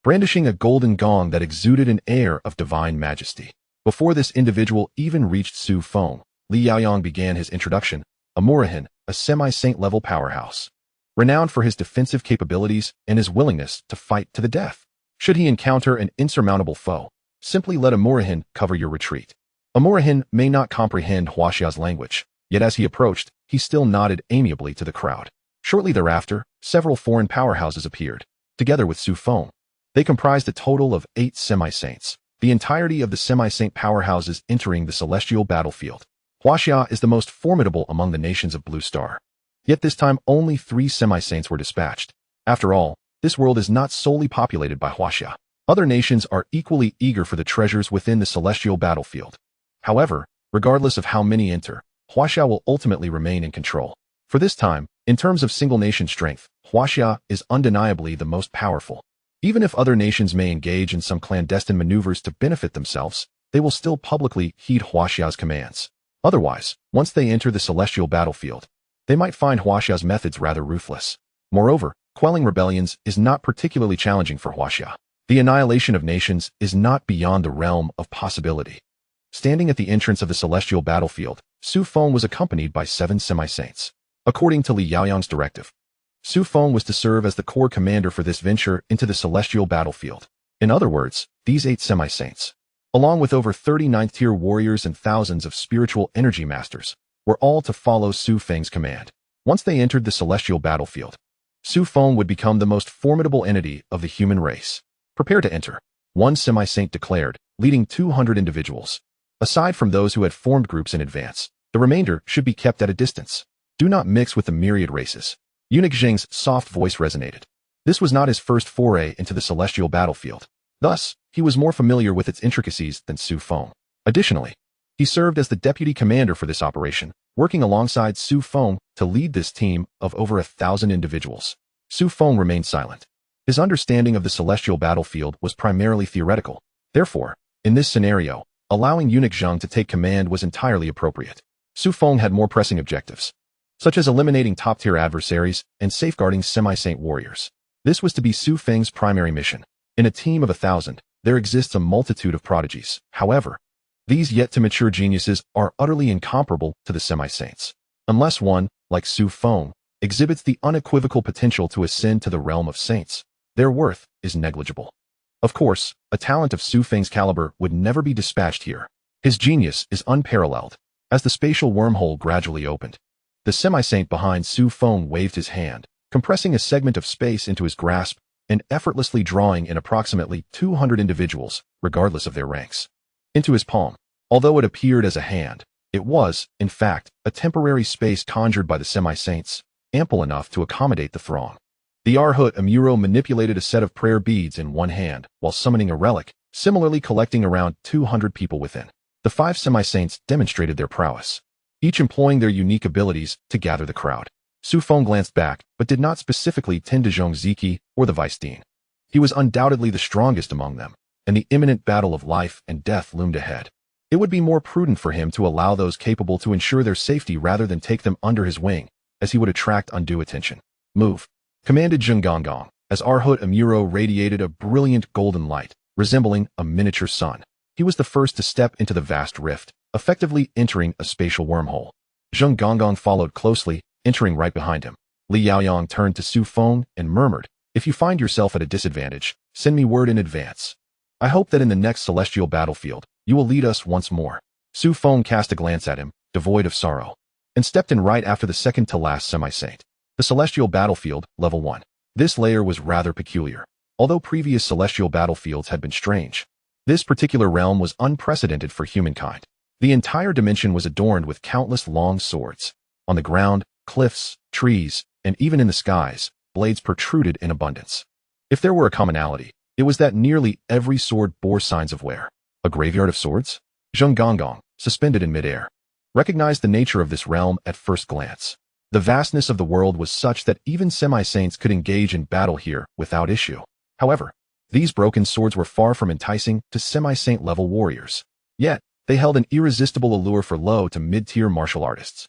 brandishing a golden gong that exuded an air of divine majesty. Before this individual even reached Su Feng, Li Yaoyang began his introduction, a Murahin, a semi-saint level powerhouse, renowned for his defensive capabilities and his willingness to fight to the death. Should he encounter an insurmountable foe, simply let a Murahin cover your retreat. A Murahin may not comprehend Huaxia's language, yet as he approached, he still nodded amiably to the crowd. Shortly thereafter, several foreign powerhouses appeared, together with Su Feng. They comprised a total of 8 semi-saints, the entirety of the semi-saint powerhouses entering the celestial battlefield. Huaxia is the most formidable among the nations of Blue Star. Yet this time only 3 semi-saints were dispatched. After all, this world is not solely populated by Huaxia. Other nations are equally eager for the treasures within the celestial battlefield. However, regardless of how many enter, Huaxia will ultimately remain in control. For this time, in terms of single nation strength, Huaxia is undeniably the most powerful. Even if other nations may engage in some clandestine maneuvers to benefit themselves, they will still publicly heed Huaxia's commands. Otherwise, once they enter the celestial battlefield, they might find Huaxia's methods rather ruthless. Moreover, quelling rebellions is not particularly challenging for Huaxia. The annihilation of nations is not beyond the realm of possibility. Standing at the entrance of the celestial battlefield, Su Feng was accompanied by 7 semi-saints. According to Li Yaoyang's directive, Su Feng was to serve as the core commander for this venture into the celestial battlefield. In other words, these 8 semi-saints, along with over 30 ninth-tier warriors and thousands of spiritual energy masters, were all to follow Su Feng's command. Once they entered the celestial battlefield, Su Feng would become the most formidable entity of the human race. Prepare to enter, one semi-saint declared, leading 200 individuals. Aside from those who had formed groups in advance, the remainder should be kept at a distance. Do not mix with the myriad races. Eunuch Zheng's soft voice resonated. This was not his first foray into the celestial battlefield. Thus, he was more familiar with its intricacies than Su Feng. Additionally, he served as the deputy commander for this operation, working alongside Su Feng to lead this team of over 1,000 individuals. Su Feng remained silent. His understanding of the celestial battlefield was primarily theoretical. Therefore, in this scenario, allowing Eunuch Zheng to take command was entirely appropriate. Su Feng had more pressing objectives, such as eliminating top-tier adversaries and safeguarding semi-saint warriors. This was to be Su Feng's primary mission. In a team of 1,000, there exists a multitude of prodigies. However, these yet-to-mature geniuses are utterly incomparable to the semi-saints. Unless one, like Su Feng, exhibits the unequivocal potential to ascend to the realm of saints, their worth is negligible. Of course, a talent of Su Feng's caliber would never be dispatched here. His genius is unparalleled. As the spatial wormhole gradually opened, the semi-saint behind Su Feng waved his hand, compressing a segment of space into his grasp and effortlessly drawing in approximately 200 individuals, regardless of their ranks, into his palm. Although it appeared as a hand, it was, in fact, a temporary space conjured by the semi-saints, ample enough to accommodate the throng. The Arhut Amuro manipulated a set of prayer beads in one hand while summoning a relic, similarly collecting around 200 people within. The 5 semi-saints demonstrated their prowess, each employing their unique abilities to gather the crowd. Su Feng glanced back, but did not specifically tend to Zhong Ziki or the Vice Dean. He was undoubtedly the strongest among them, and the imminent battle of life and death loomed ahead. It would be more prudent for him to allow those capable to ensure their safety rather than take them under his wing, as he would attract undue attention. Move, commanded Zheng Gonggong, as Arhut Amuro radiated a brilliant golden light, resembling a miniature sun. He was the first to step into the vast rift, effectively entering a spatial wormhole. Zheng Gonggong followed closely, entering right behind him. Li Yaoyang turned to Su Feng and murmured, "If you find yourself at a disadvantage, send me word in advance. I hope that in the next celestial battlefield, You will lead us once more. Su Feng cast a glance at him, devoid of sorrow, and stepped in right after the second-to-last semi-saint. The Celestial Battlefield, Level 1. This layer was rather peculiar. Although previous celestial battlefields had been strange, this particular realm was unprecedented for humankind. The entire dimension was adorned with countless long swords. On the ground, cliffs, trees, and even in the skies, blades protruded in abundance. If there were a commonality, it was that nearly every sword bore signs of wear. A graveyard of swords? Zheng Gonggong, suspended in midair, recognized the nature of this realm at first glance. The vastness of the world was such that even semi-saints could engage in battle here without issue. However, these broken swords were far from enticing to semi-saint level warriors. Yet, they held an irresistible allure for low to mid-tier martial artists.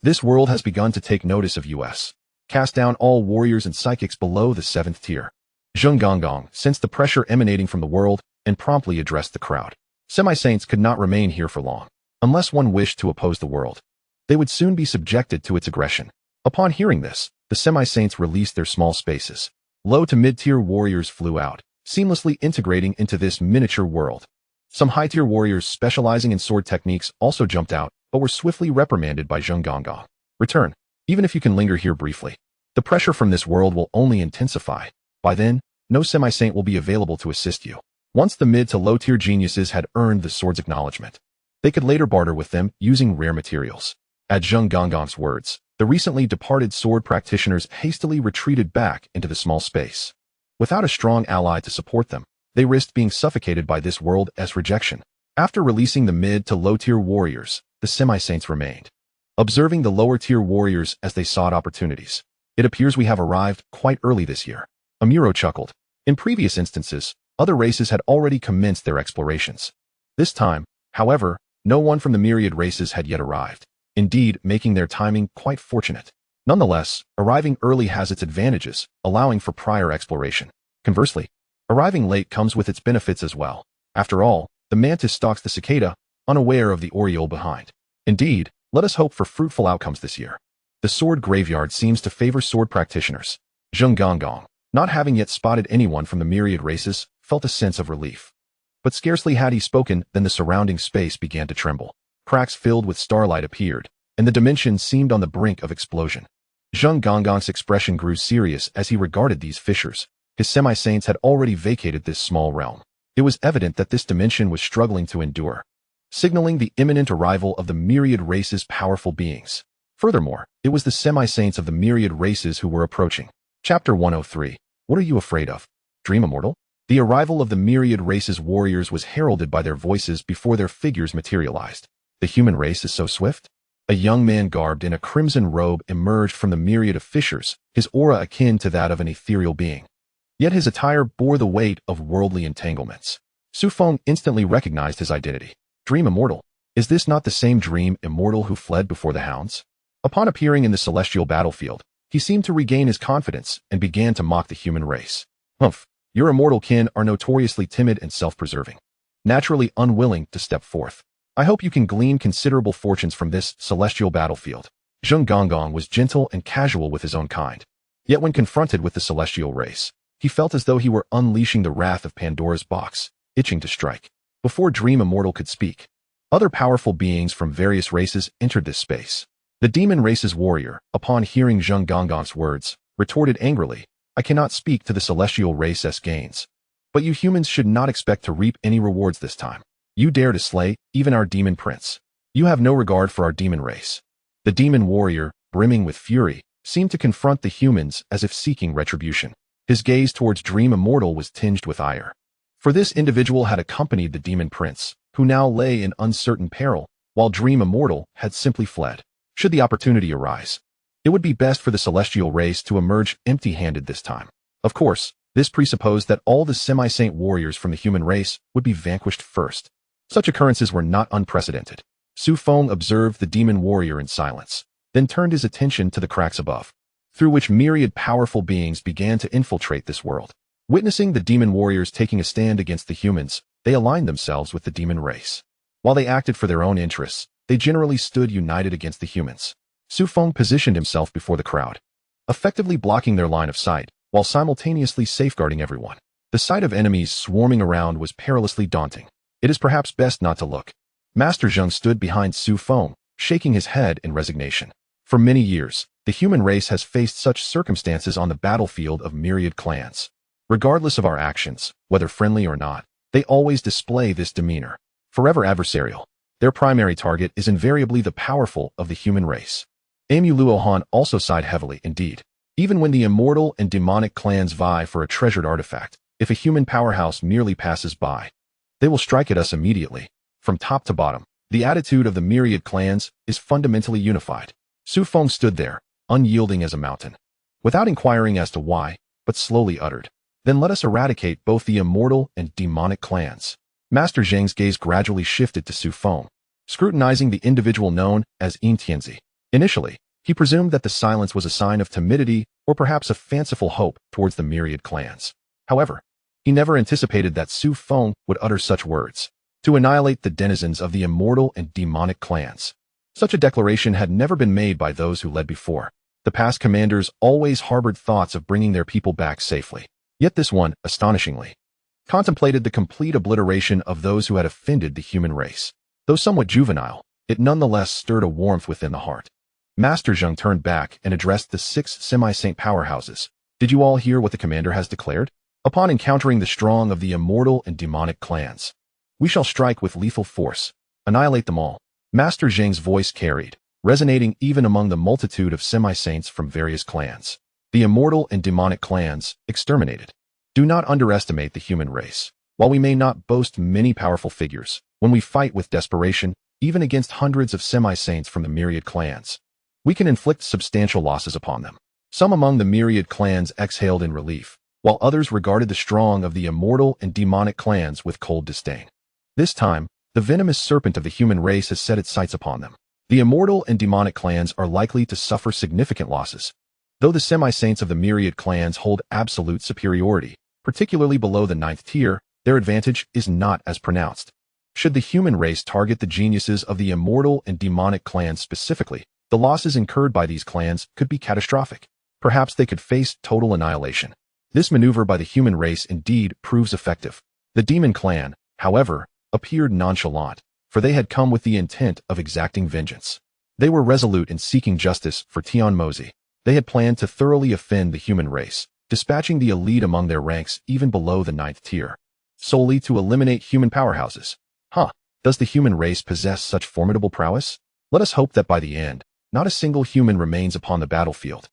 This world has begun to take notice of us. Cast down all warriors and psychics below the 7th tier. Zheng Gonggong sensed the pressure emanating from the world and promptly addressed the crowd. Semi-saints could not remain here for long. Unless one wished to oppose the world, they would soon be subjected to its aggression. Upon hearing this, the semi-saints released their small spaces. Low to mid-tier warriors flew out, seamlessly integrating into this miniature world. Some high-tier warriors specializing in sword techniques also jumped out, but were swiftly reprimanded by Zheng Gonggong. Return, even if you can linger here briefly. The pressure from this world will only intensify. By then, no semi-saint will be available to assist you. Once the mid to low-tier geniuses had earned the sword's acknowledgement, they could later barter with them using rare materials. At Zheng Gonggong's words, the recently departed sword practitioners hastily retreated back into the small space. Without a strong ally to support them, they risked being suffocated by this world as rejection. After releasing the mid to low-tier warriors, the semi-saints remained, observing the lower-tier warriors as they sought opportunities. It appears we have arrived quite early this year. Amuro chuckled. In previous instances, other races had already commenced their explorations. This time, however, no one from the myriad races had yet arrived, indeed making their timing quite fortunate. Nonetheless, arriving early has its advantages, allowing for prior exploration. Conversely, arriving late comes with its benefits as well. After all, the mantis stalks the cicada, unaware of the oriole behind. Indeed, let us hope for fruitful outcomes this year. The sword graveyard seems to favor sword practitioners. Zheng Gonggong, not having yet spotted anyone from the myriad races, felt a sense of relief. But scarcely had he spoken than the surrounding space began to tremble. Cracks filled with starlight appeared, and the dimension seemed on the brink of explosion. Zheng Gonggong's expression grew serious as he regarded these fissures. His semi-saints had already vacated this small realm. It was evident that this dimension was struggling to endure, signaling the imminent arrival of the myriad race's powerful beings. Furthermore, it was the semi-saints of the myriad races who were approaching. Chapter 103. What are you afraid of? Dream Immortal? The arrival of the myriad race's warriors was heralded by their voices before their figures materialized. The human race is so swift? A young man garbed in a crimson robe emerged from the myriad of fissures, his aura akin to that of an ethereal being. Yet his attire bore the weight of worldly entanglements. Su Feng instantly recognized his identity. Dream Immortal. Is this not the same Dream Immortal who fled before the hounds? Upon appearing in the celestial battlefield, he seemed to regain his confidence and began to mock the human race. Humph, your immortal kin are notoriously timid and self-preserving, naturally unwilling to step forth. I hope you can glean considerable fortunes from this celestial battlefield. Zheng Gonggong was gentle and casual with his own kind. Yet when confronted with the celestial race, he felt as though he were unleashing the wrath of Pandora's box, itching to strike. Before Dream Immortal could speak, other powerful beings from various races entered this space. The demon race's warrior, upon hearing Zheng Gonggong's words, retorted angrily, I cannot speak to the celestial race's gains. But you humans should not expect to reap any rewards this time. You dare to slay even our demon prince. You have no regard for our demon race. The demon warrior, brimming with fury, seemed to confront the humans as if seeking retribution. His gaze towards Dream Immortal was tinged with ire. For this individual had accompanied the demon prince, who now lay in uncertain peril, while Dream Immortal had simply fled. Should the opportunity arise, it would be best for the celestial race to emerge empty-handed this time. Of course, this presupposed that all the semi-saint warriors from the human race would be vanquished first. Such occurrences were not unprecedented. Su Feng observed the demon warrior in silence, then turned his attention to the cracks above, through which myriad powerful beings began to infiltrate this world. Witnessing the demon warriors taking a stand against the humans, they aligned themselves with the demon race. While they acted for their own interests, they generally stood united against the humans. Su Feng positioned himself before the crowd, effectively blocking their line of sight, while simultaneously safeguarding everyone. The sight of enemies swarming around was perilously daunting. It is perhaps best not to look. Master Zheng stood behind Su Feng, shaking his head in resignation. For many years, the human race has faced such circumstances on the battlefield of myriad clans. Regardless of our actions, whether friendly or not, they always display this demeanor. Forever adversarial. Their primary target is invariably the powerful of the human race. Amu Luohan also sighed heavily indeed. Even when the immortal and demonic clans vie for a treasured artifact, if a human powerhouse merely passes by, they will strike at us immediately. From top to bottom, the attitude of the myriad clans is fundamentally unified. Su Feng stood there, unyielding as a mountain. Without inquiring as to why, but slowly uttered, "Then let us eradicate both the immortal and demonic clans." Master Zheng's gaze gradually shifted to Su Feng, scrutinizing the individual known as Tianzi. Initially, he presumed that the silence was a sign of timidity or perhaps a fanciful hope towards the myriad clans. However, he never anticipated that Su Feng would utter such words. To annihilate the denizens of the immortal and demonic clans. Such a declaration had never been made by those who led before. The past commanders always harbored thoughts of bringing their people back safely. Yet this one, astonishingly, contemplated the complete obliteration of those who had offended the human race. Though somewhat juvenile, it nonetheless stirred a warmth within the heart. Master Zheng turned back and addressed the 6 semi-saint powerhouses. "Did you all hear what the commander has declared? Upon encountering the strong of the immortal and demonic clans, we shall strike with lethal force, annihilate them all." Master Zheng's voice carried, resonating even among the multitude of semi-saints from various clans. The immortal and demonic clans, exterminated. Do not underestimate the human race. While we may not boast many powerful figures, when we fight with desperation, even against hundreds of semi-saints from the myriad clans, we can inflict substantial losses upon them. Some among the myriad clans exhaled in relief, while others regarded the strong of the immortal and demonic clans with cold disdain. This time, the venomous serpent of the human race has set its sights upon them. The immortal and demonic clans are likely to suffer significant losses. Though the semi-saints of the myriad clans hold absolute superiority, particularly below the 9th tier, their advantage is not as pronounced. Should the human race target the geniuses of the immortal and demonic clans specifically, the losses incurred by these clans could be catastrophic. Perhaps they could face total annihilation. This maneuver by the human race indeed proves effective. The demon clan, however, appeared nonchalant, for they had come with the intent of exacting vengeance. They were resolute in seeking justice for Tian Mozi. They had planned to thoroughly offend the human race, dispatching the elite among their ranks even below the 9th tier, solely to eliminate human powerhouses. Does the human race possess such formidable prowess? Let us hope that by the end, not a single human remains upon the battlefield.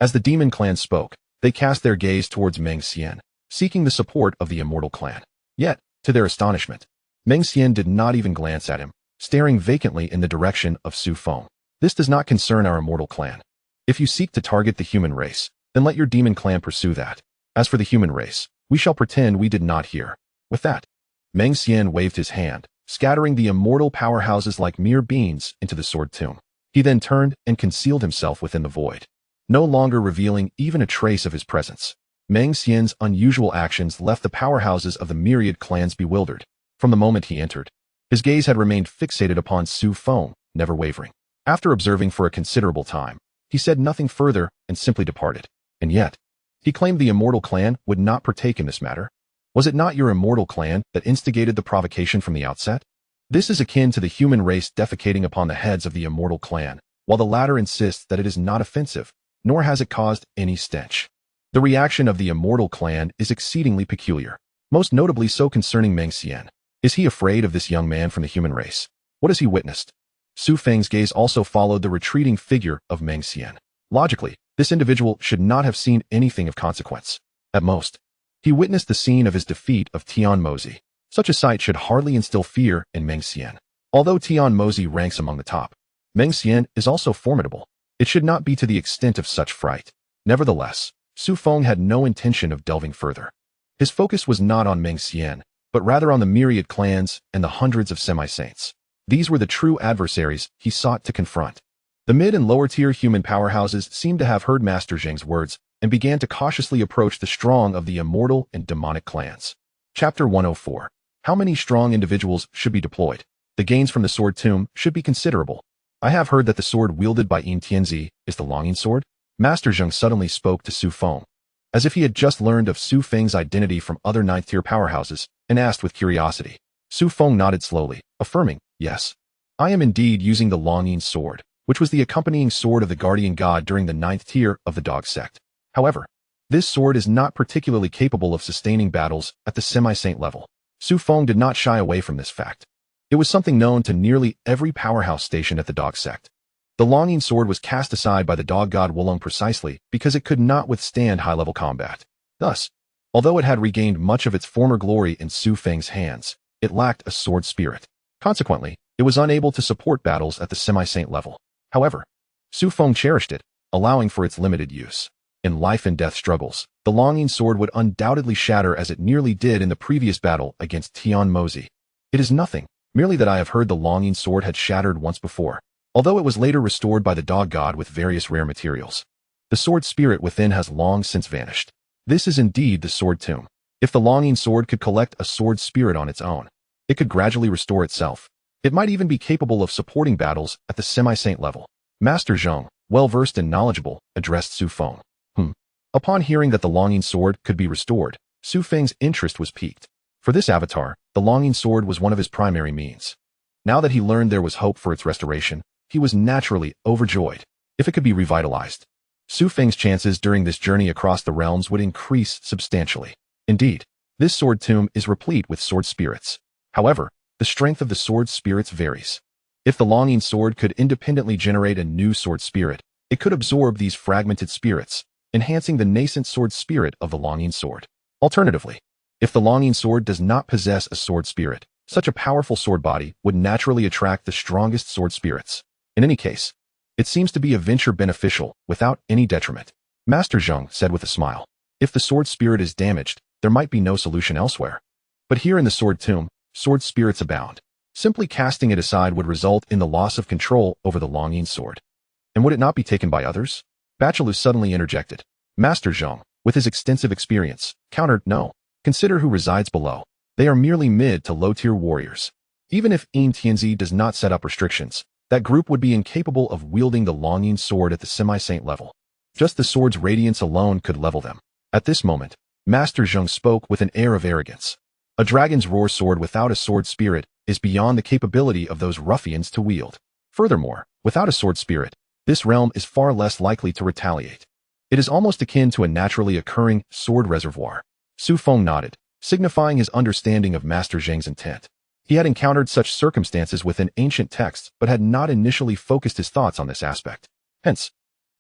As the demon clan spoke, they cast their gaze towards Meng Xian, seeking the support of the immortal clan. Yet, to their astonishment, Meng Xian did not even glance at him, staring vacantly in the direction of Su Feng. "This does not concern our immortal clan. If you seek to target the human race, then let your demon clan pursue that. As for the human race, we shall pretend we did not hear." With that, Meng Xian waved his hand, scattering the immortal powerhouses like mere beans into the sword tomb. He then turned and concealed himself within the void, no longer revealing even a trace of his presence. Meng Xian's unusual actions left the powerhouses of the myriad clans bewildered. From the moment he entered, his gaze had remained fixated upon Su Feng, never wavering. After observing for a considerable time, he said nothing further and simply departed. And yet, he claimed the immortal clan would not partake in this matter. Was it not your immortal clan that instigated the provocation from the outset? This is akin to the human race defecating upon the heads of the immortal clan, while the latter insists that it is not offensive, nor has it caused any stench. The reaction of the immortal clan is exceedingly peculiar, most notably so concerning Meng Xian. Is he afraid of this young man from the human race? What has he witnessed? Su Feng's gaze also followed the retreating figure of Meng Xian. Logically, this individual should not have seen anything of consequence. At most, he witnessed the scene of his defeat of Tian Mozi. Such a sight should hardly instill fear in Meng Xian. Although Tian Mozi ranks among the top, Meng Xian is also formidable. It should not be to the extent of such fright. Nevertheless, Su Feng had no intention of delving further. His focus was not on Meng Xian, but rather on the myriad clans and the hundreds of semi-saints. These were the true adversaries he sought to confront. The mid and lower tier human powerhouses seemed to have heard Master Zheng's words and began to cautiously approach the strong of the immortal and demonic clans. Chapter 104. How many strong individuals should be deployed? The gains from the sword tomb should be considerable. I have heard that the sword wielded by Tianzi is the longing sword. Master Zheng suddenly spoke to Su Feng, as if he had just learned of Su Feng's identity from other 9th tier powerhouses, and asked with curiosity. Su Feng nodded slowly, affirming, yes. I am indeed using the Longyin sword, which was the accompanying sword of the guardian god during the 9th tier of the dog sect. However, this sword is not particularly capable of sustaining battles at the semi-saint level. Su Feng did not shy away from this fact. It was something known to nearly every powerhouse station at the dog sect. The Longyin sword was cast aside by the dog god Wulong precisely because it could not withstand high-level combat. Thus, although it had regained much of its former glory in Su Feng's hands, it lacked a sword spirit. Consequently, it was unable to support battles at the semi-saint level. However, Su Feng cherished it, allowing for its limited use. In life and death struggles, the Longyin sword would undoubtedly shatter as it nearly did in the previous battle against Tian Mozi. It is nothing, merely that I have heard the Longyin sword had shattered once before, although it was later restored by the dog god with various rare materials. The sword spirit within has long since vanished. This is indeed the sword tomb. If the Longyin sword could collect a sword spirit on its own, it could gradually restore itself. It might even be capable of supporting battles at the semi-saint level. Master Zheng, well-versed and knowledgeable, addressed Su Feng. Upon hearing that the Longyin sword could be restored, Su Feng's interest was piqued. For this avatar, the Longyin sword was one of his primary means. Now that he learned there was hope for its restoration, he was naturally overjoyed. If it could be revitalized, Su Feng's chances during this journey across the realms would increase substantially. Indeed, this sword tomb is replete with sword spirits. However, the strength of the sword spirits varies. If the Longyin sword could independently generate a new sword spirit, it could absorb these fragmented spirits, enhancing the nascent sword spirit of the Longyin sword. Alternatively, if the Longyin sword does not possess a sword spirit, such a powerful sword body would naturally attract the strongest sword spirits. In any case, it seems to be a venture beneficial without any detriment. Master Zheng said with a smile. If the sword spirit is damaged, there might be no solution elsewhere. But here in the sword tomb, sword spirits abound. Simply casting it aside would result in the loss of control over the Longyin sword. And would it not be taken by others? Bachelus suddenly interjected. Master Zheng, with his extensive experience, countered, no. Consider who resides below. They are merely mid to low-tier warriors. Even if Yin Tianzi does not set up restrictions, that group would be incapable of wielding the Longyin sword at the semi-saint level. Just the sword's radiance alone could level them. At this moment, Master Zheng spoke with an air of arrogance. A dragon's roar sword without a sword spirit is beyond the capability of those ruffians to wield. Furthermore, without a sword spirit, this realm is far less likely to retaliate. It is almost akin to a naturally occurring sword reservoir. Su Feng nodded, signifying his understanding of Master Zheng's intent. He had encountered such circumstances within ancient texts but had not initially focused his thoughts on this aspect. Hence,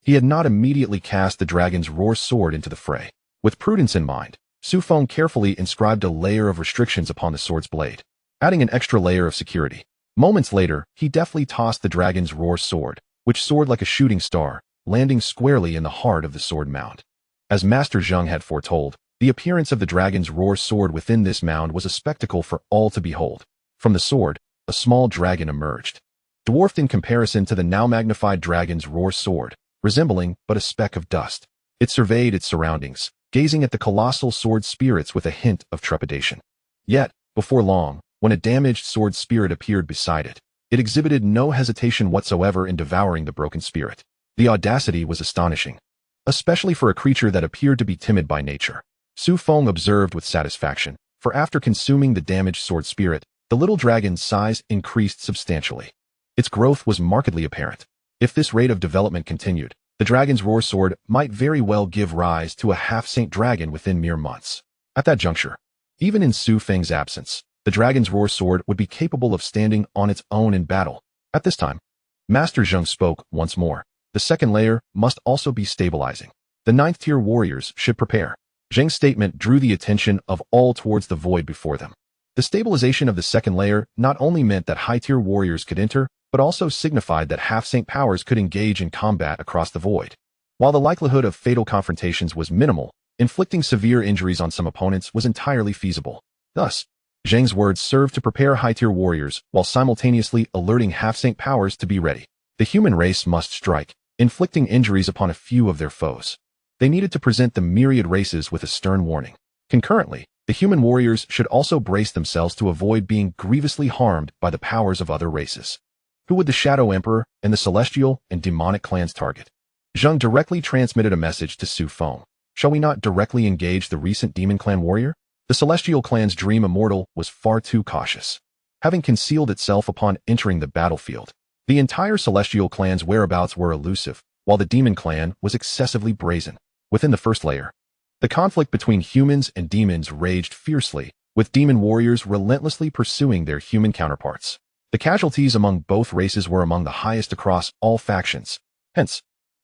he had not immediately cast the dragon's roar sword into the fray. With prudence in mind, Su Feng carefully inscribed a layer of restrictions upon the sword's blade, adding an extra layer of security. Moments later, he deftly tossed the dragon's roar sword, which soared like a shooting star, landing squarely in the heart of the sword mound. As Master Zheng had foretold, the appearance of the dragon's roar sword within this mound was a spectacle for all to behold. From the sword, a small dragon emerged, dwarfed in comparison to the now magnified dragon's roar sword, resembling but a speck of dust. It surveyed its surroundings, gazing at the colossal sword spirits with a hint of trepidation. Yet, before long, when a damaged sword spirit appeared beside it, it exhibited no hesitation whatsoever in devouring the broken spirit. The audacity was astonishing, especially for a creature that appeared to be timid by nature. Su Feng observed with satisfaction, for after consuming the damaged sword spirit, the little dragon's size increased substantially. Its growth was markedly apparent. If this rate of development continued, the dragon's roar sword might very well give rise to a half-saint dragon within mere months. At that juncture, even in Su Feng's absence, the dragon's roar sword would be capable of standing on its own in battle. At this time, Master Zheng spoke once more. The second layer must also be stabilizing. The 9th-tier warriors should prepare. Zheng's statement drew the attention of all towards the void before them. The stabilization of the second layer not only meant that high-tier warriors could enter, but also signified that half-saint powers could engage in combat across the void. While the likelihood of fatal confrontations was minimal, inflicting severe injuries on some opponents was entirely feasible. Thus, Zheng's words served to prepare high-tier warriors while simultaneously alerting half-saint powers to be ready. The human race must strike, inflicting injuries upon a few of their foes. They needed to present the myriad races with a stern warning. Concurrently, the human warriors should also brace themselves to avoid being grievously harmed by the powers of other races. Who would the Shadow Emperor and the Celestial and Demonic clans target? Zheng directly transmitted a message to Su Feng. Shall we not directly engage the recent Demon Clan warrior? The The celestial clan's dream immortal was far too cautious. Having concealed itself upon entering the battlefield, the entire celestial clan's whereabouts were elusive, while the demon clan was excessively brazen. Within the first layer, the conflict between humans and demons raged fiercely, with demon warriors relentlessly pursuing their human counterparts. The casualties among both races were among the highest across all factions. Hence,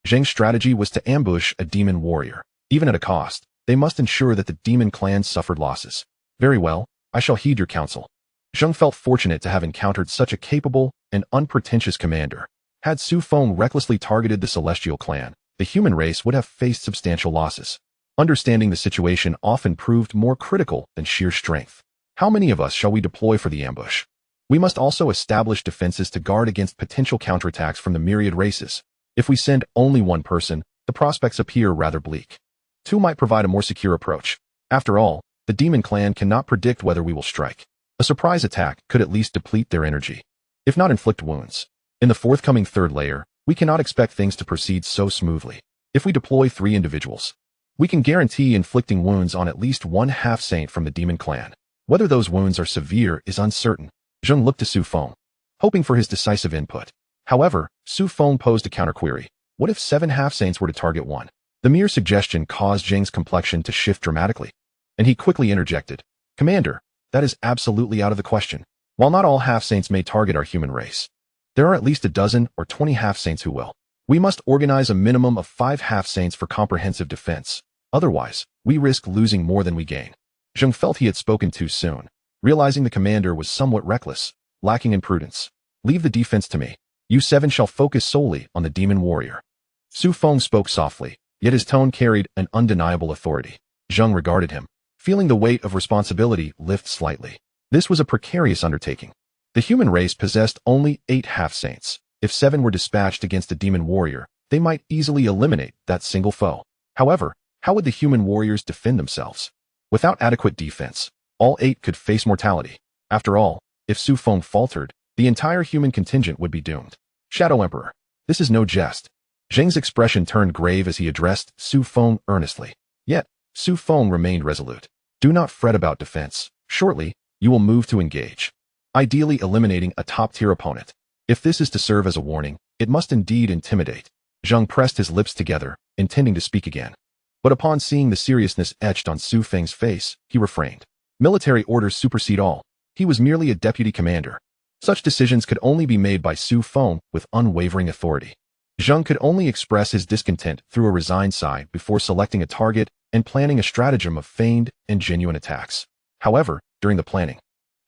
Zheng's strategy was to ambush a demon warrior. Even at a cost, they must ensure that the demon clan suffered losses. Very well, I shall heed your counsel. Zheng felt fortunate to have encountered such a capable and unpretentious commander. Had Su Feng recklessly targeted the celestial clan, the human race would have faced substantial losses. Understanding the situation often proved more critical than sheer strength. How many of us shall we deploy for the ambush? We must also establish defenses to guard against potential counterattacks from the myriad races. If we send only one person, the prospects appear rather bleak. Two might provide a more secure approach. After all, the demon clan cannot predict whether we will strike. A surprise attack could at least deplete their energy, if not inflict wounds. In the forthcoming third layer, we cannot expect things to proceed so smoothly. If we deploy 3 individuals, we can guarantee inflicting wounds on at least one half-saint from the demon clan. Whether those wounds are severe is uncertain. Zheng looked to Su Feng, hoping for his decisive input. However, Su Feng posed a counterquery. What if 7 half-saints were to target one? The mere suggestion caused Zheng's complexion to shift dramatically, and he quickly interjected, "Commander, that is absolutely out of the question. While not all half-saints may target our human race, there are at least a dozen or 20 half-saints who will. We must organize a minimum of 5 half-saints for comprehensive defense. Otherwise, we risk losing more than we gain." Zheng felt he had spoken too soon, realizing the commander was somewhat reckless, lacking in prudence. "Leave the defense to me. You 7 shall focus solely on the demon warrior." Su Feng spoke softly, yet his tone carried an undeniable authority. Zheng regarded him, feeling the weight of responsibility lift slightly. This was a precarious undertaking. The human race possessed only 8 half-saints. If 7 were dispatched against a demon warrior, they might easily eliminate that single foe. However, how would the human warriors defend themselves? Without adequate defense, all 8 could face mortality. After all, if Su Feng faltered, the entire human contingent would be doomed. Shadow Emperor, this is no jest. Zheng's expression turned grave as he addressed Su Feng earnestly. Yet, Su Feng remained resolute. Do not fret about defense. Shortly, you will move to engage, ideally eliminating a top-tier opponent. If this is to serve as a warning, it must indeed intimidate. Zheng pressed his lips together, intending to speak again. But upon seeing the seriousness etched on Su Feng's face, he refrained. Military orders supersede all. He was merely a deputy commander. Such decisions could only be made by Su Feng with unwavering authority. Zheng could only express his discontent through a resigned sigh before selecting a target and planning a stratagem of feigned and genuine attacks. However, during the planning,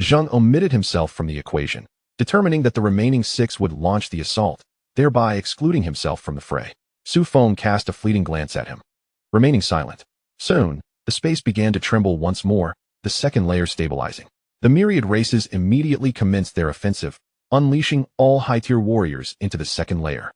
Zheng omitted himself from the equation, determining that the remaining 6 would launch the assault, thereby excluding himself from the fray. Su Feng cast a fleeting glance at him, remaining silent. Soon, the space began to tremble once more, the second layer stabilizing. The myriad races immediately commenced their offensive, unleashing all high-tier warriors into the second layer.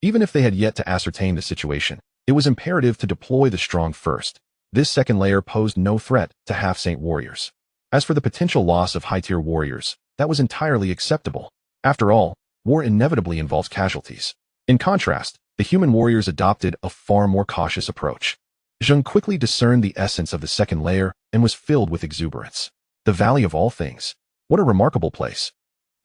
Even if they had yet to ascertain the situation, it was imperative to deploy the strong first. This second layer posed no threat to half-saint warriors. As for the potential loss of high-tier warriors, that was entirely acceptable. After all, war inevitably involves casualties. In contrast, the human warriors adopted a far more cautious approach. Zheng quickly discerned the essence of the second layer and was filled with exuberance. The Valley of All Things. What a remarkable place.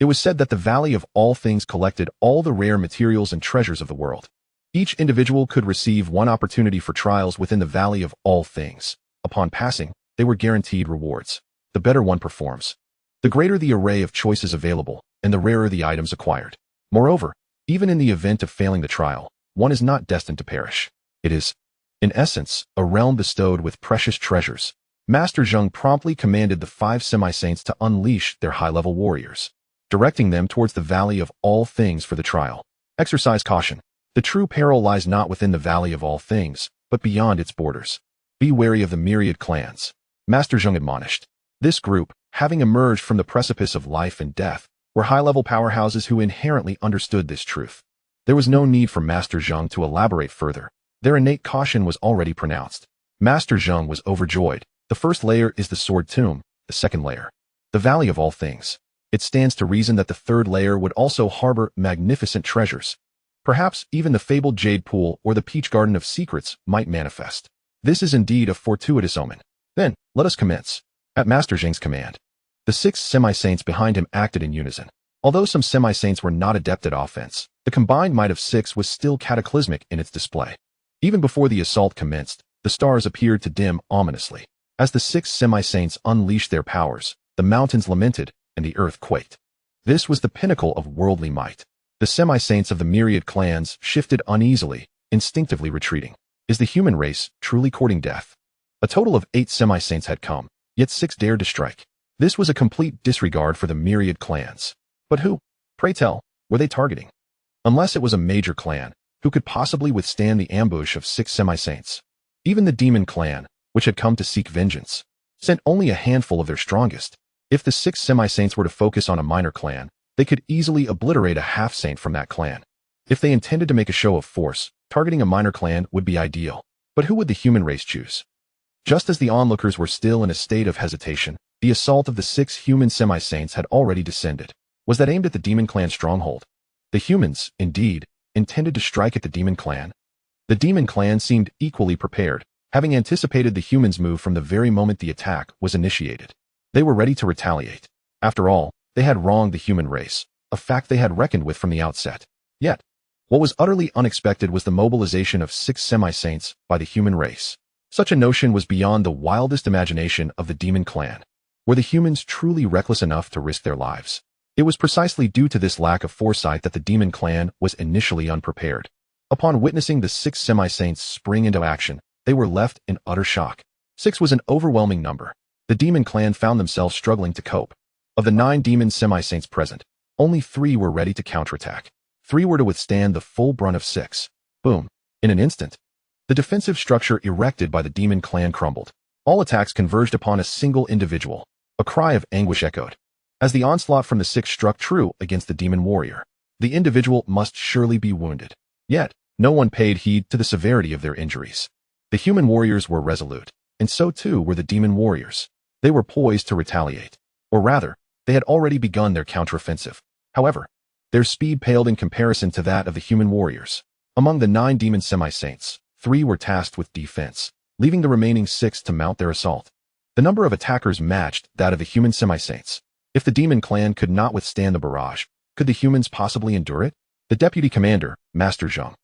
It was said that the Valley of All Things collected all the rare materials and treasures of the world. Each individual could receive one opportunity for trials within the Valley of All Things. Upon passing, they were guaranteed rewards. The better one performs, the greater the array of choices available, and the rarer the items acquired. Moreover, even in the event of failing the trial, one is not destined to perish. It is, in essence, a realm bestowed with precious treasures. Master Zheng promptly commanded the 5 semi-saints to unleash their high-level warriors, directing them towards the Valley of All Things for the trial. Exercise caution. The true peril lies not within the Valley of All Things, but beyond its borders. Be wary of the myriad clans, Master Zheng admonished. This group, having emerged from the precipice of life and death, were high-level powerhouses who inherently understood this truth. There was no need for Master Zheng to elaborate further. Their innate caution was already pronounced. Master Zheng was overjoyed. The first layer is the Sword Tomb, the second layer, the Valley of All Things. It stands to reason that the third layer would also harbor magnificent treasures. Perhaps even the fabled Jade Pool or the Peach Garden of Secrets might manifest. This is indeed a fortuitous omen. Then, let us commence. At Master Zheng's command, the 6 semi-saints behind him acted in unison. Although some semi-saints were not adept at offense, the combined might of 6 was still cataclysmic in its display. Even before the assault commenced, the stars appeared to dim ominously. As the 6 semi-saints unleashed their powers, the mountains lamented and the earth quaked. This was the pinnacle of worldly might. The semi-saints of the myriad clans shifted uneasily, instinctively retreating. Is the human race truly courting death? A total of 8 semi-saints had come, yet 6 dared to strike. This was a complete disregard for the myriad clans. But who, pray tell, were they targeting? Unless it was a major clan, who could possibly withstand the ambush of 6 semi-saints? Even the demon clan, which had come to seek vengeance, sent only a handful of their strongest. If the 6 semi-saints were to focus on a minor clan, they could easily obliterate a half-saint from that clan. If they intended to make a show of force, targeting a minor clan would be ideal. But who would the human race choose? Just as the onlookers were still in a state of hesitation, the assault of the 6 human semi-saints had already descended. Was that aimed at the demon clan stronghold? The humans, indeed, intended to strike at the demon clan. The demon clan seemed equally prepared, having anticipated the humans' move from the very moment the attack was initiated. They were ready to retaliate. After all, they had wronged the human race, a fact they had reckoned with from the outset. Yet, what was utterly unexpected was the mobilization of 6 semi-saints by the human race. Such a notion was beyond the wildest imagination of the demon clan. Were the humans truly reckless enough to risk their lives? It was precisely due to this lack of foresight that the demon clan was initially unprepared. Upon witnessing the 6 semi-saints spring into action, they were left in utter shock. 6 was an overwhelming number. The demon clan found themselves struggling to cope. Of the 9 demon semi-saints present, only 3 were ready to counterattack. 3 were to withstand the full brunt of 6. Boom. In an instant, the defensive structure erected by the demon clan crumbled. All attacks converged upon a single individual. A cry of anguish echoed. As the onslaught from the 6 struck true against the demon warrior, the individual must surely be wounded. Yet, no one paid heed to the severity of their injuries. The human warriors were resolute, and so too were the demon warriors. They were poised to retaliate. Or rather, they had already begun their counteroffensive. However, their speed paled in comparison to that of the human warriors. Among the 9 demon semi-saints, 3 were tasked with defense, leaving the remaining 6 to mount their assault. The number of attackers matched that of the human semi-saints. If the demon clan could not withstand the barrage, could the humans possibly endure it? The deputy commander, Master Zheng,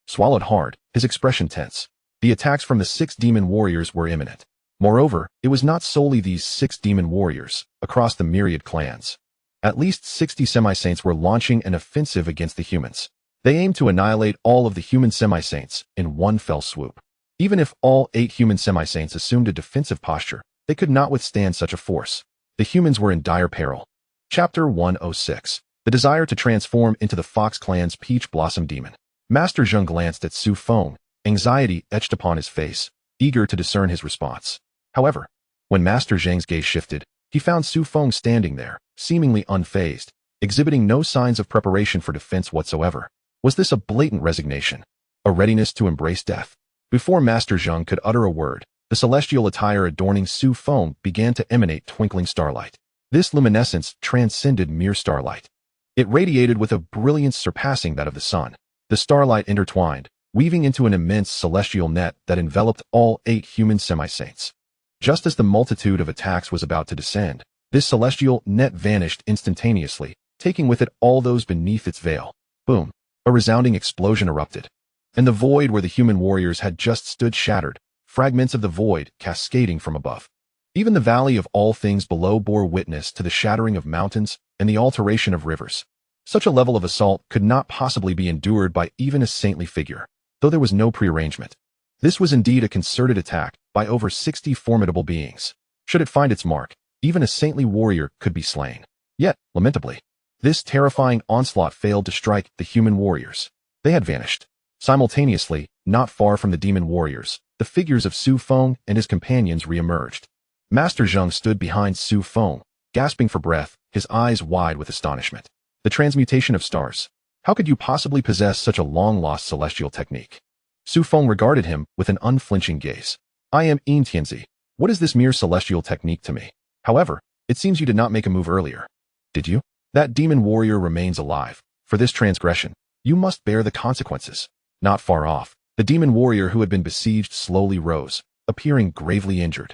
swallowed hard, his expression tense. The attacks from the 6 demon warriors were imminent. Moreover, it was not solely these 6 demon warriors, across the myriad clans. At least 60 semi-saints were launching an offensive against the humans. They aimed to annihilate all of the human semi-saints in one fell swoop. Even if all 8 human semi-saints assumed a defensive posture, they could not withstand such a force. The humans were in dire peril. Chapter 106. The desire to transform into the Fox clan's Peach Blossom Demon. Master Zheng glanced at Su Feng, anxiety etched upon his face, eager to discern his response. However, when Master Zheng's gaze shifted, he found Su Feng standing there, seemingly unfazed, exhibiting no signs of preparation for defense whatsoever. Was this a blatant resignation? A readiness to embrace death? Before Master Zheng could utter a word, the celestial attire adorning Su Feng began to emanate twinkling starlight. This luminescence transcended mere starlight. It radiated with a brilliance surpassing that of the sun. The starlight intertwined, weaving into an immense celestial net that enveloped all 8 human semi-saints. Just as the multitude of attacks was about to descend, this celestial net vanished instantaneously, taking with it all those beneath its veil. Boom! A resounding explosion erupted. And the void where the human warriors had just stood shattered, fragments of the void cascading from above. Even the valley of all things below bore witness to the shattering of mountains and the alteration of rivers. Such a level of assault could not possibly be endured by even a saintly figure, though there was no prearrangement. This was indeed a concerted attack by over 60 formidable beings. Should it find its mark, even a saintly warrior could be slain. Yet, lamentably, this terrifying onslaught failed to strike the human warriors. They had vanished. Simultaneously, not far from the demon warriors, the figures of Su Feng and his companions re-emerged. Master Zheng stood behind Su Feng, gasping for breath, his eyes wide with astonishment. The transmutation of stars. How could you possibly possess such a long-lost celestial technique? Su Feng regarded him with an unflinching gaze. I am Xianxiaaudiobooks. What is this mere celestial technique to me? However, it seems you did not make a move earlier. Did you? That demon warrior remains alive. For this transgression, you must bear the consequences. Not far off, the demon warrior who had been besieged slowly rose, appearing gravely injured.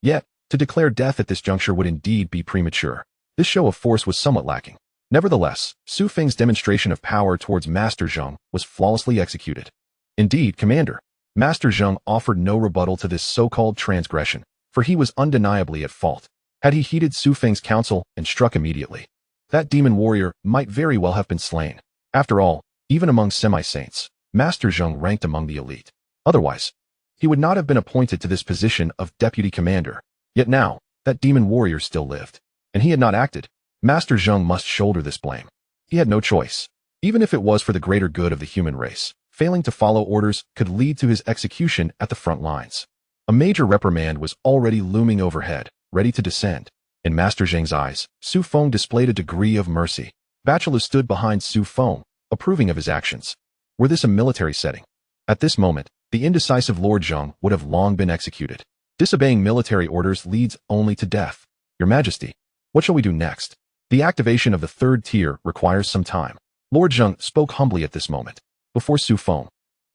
Yet, To declare death at this juncture would indeed be premature. This show of force was somewhat lacking. Nevertheless, Su Feng's demonstration of power towards Master Zheng was flawlessly executed. Indeed, Commander, Master Zheng offered no rebuttal to this so-called transgression, for he was undeniably at fault. Had he heeded Su Feng's counsel and struck immediately, that demon warrior might very well have been slain. After all, even among semi-saints, Master Zheng ranked among the elite. Otherwise, he would not have been appointed to this position of deputy commander. Yet now, that demon warrior still lived, and he had not acted. Master Zheng must shoulder this blame. He had no choice. Even if it was for the greater good of the human race, failing to follow orders could lead to his execution at the front lines. A major reprimand was already looming overhead, ready to descend. In Master Zheng's eyes, Su Feng displayed a degree of mercy. Bachelor stood behind Su Feng, approving of his actions. Were this a military setting? At this moment, the indecisive Lord Zheng would have long been executed. Disobeying military orders leads only to death. Your Majesty, what shall we do next? The activation of the third tier requires some time. Lord Zheng spoke humbly at this moment. Before Su Feng,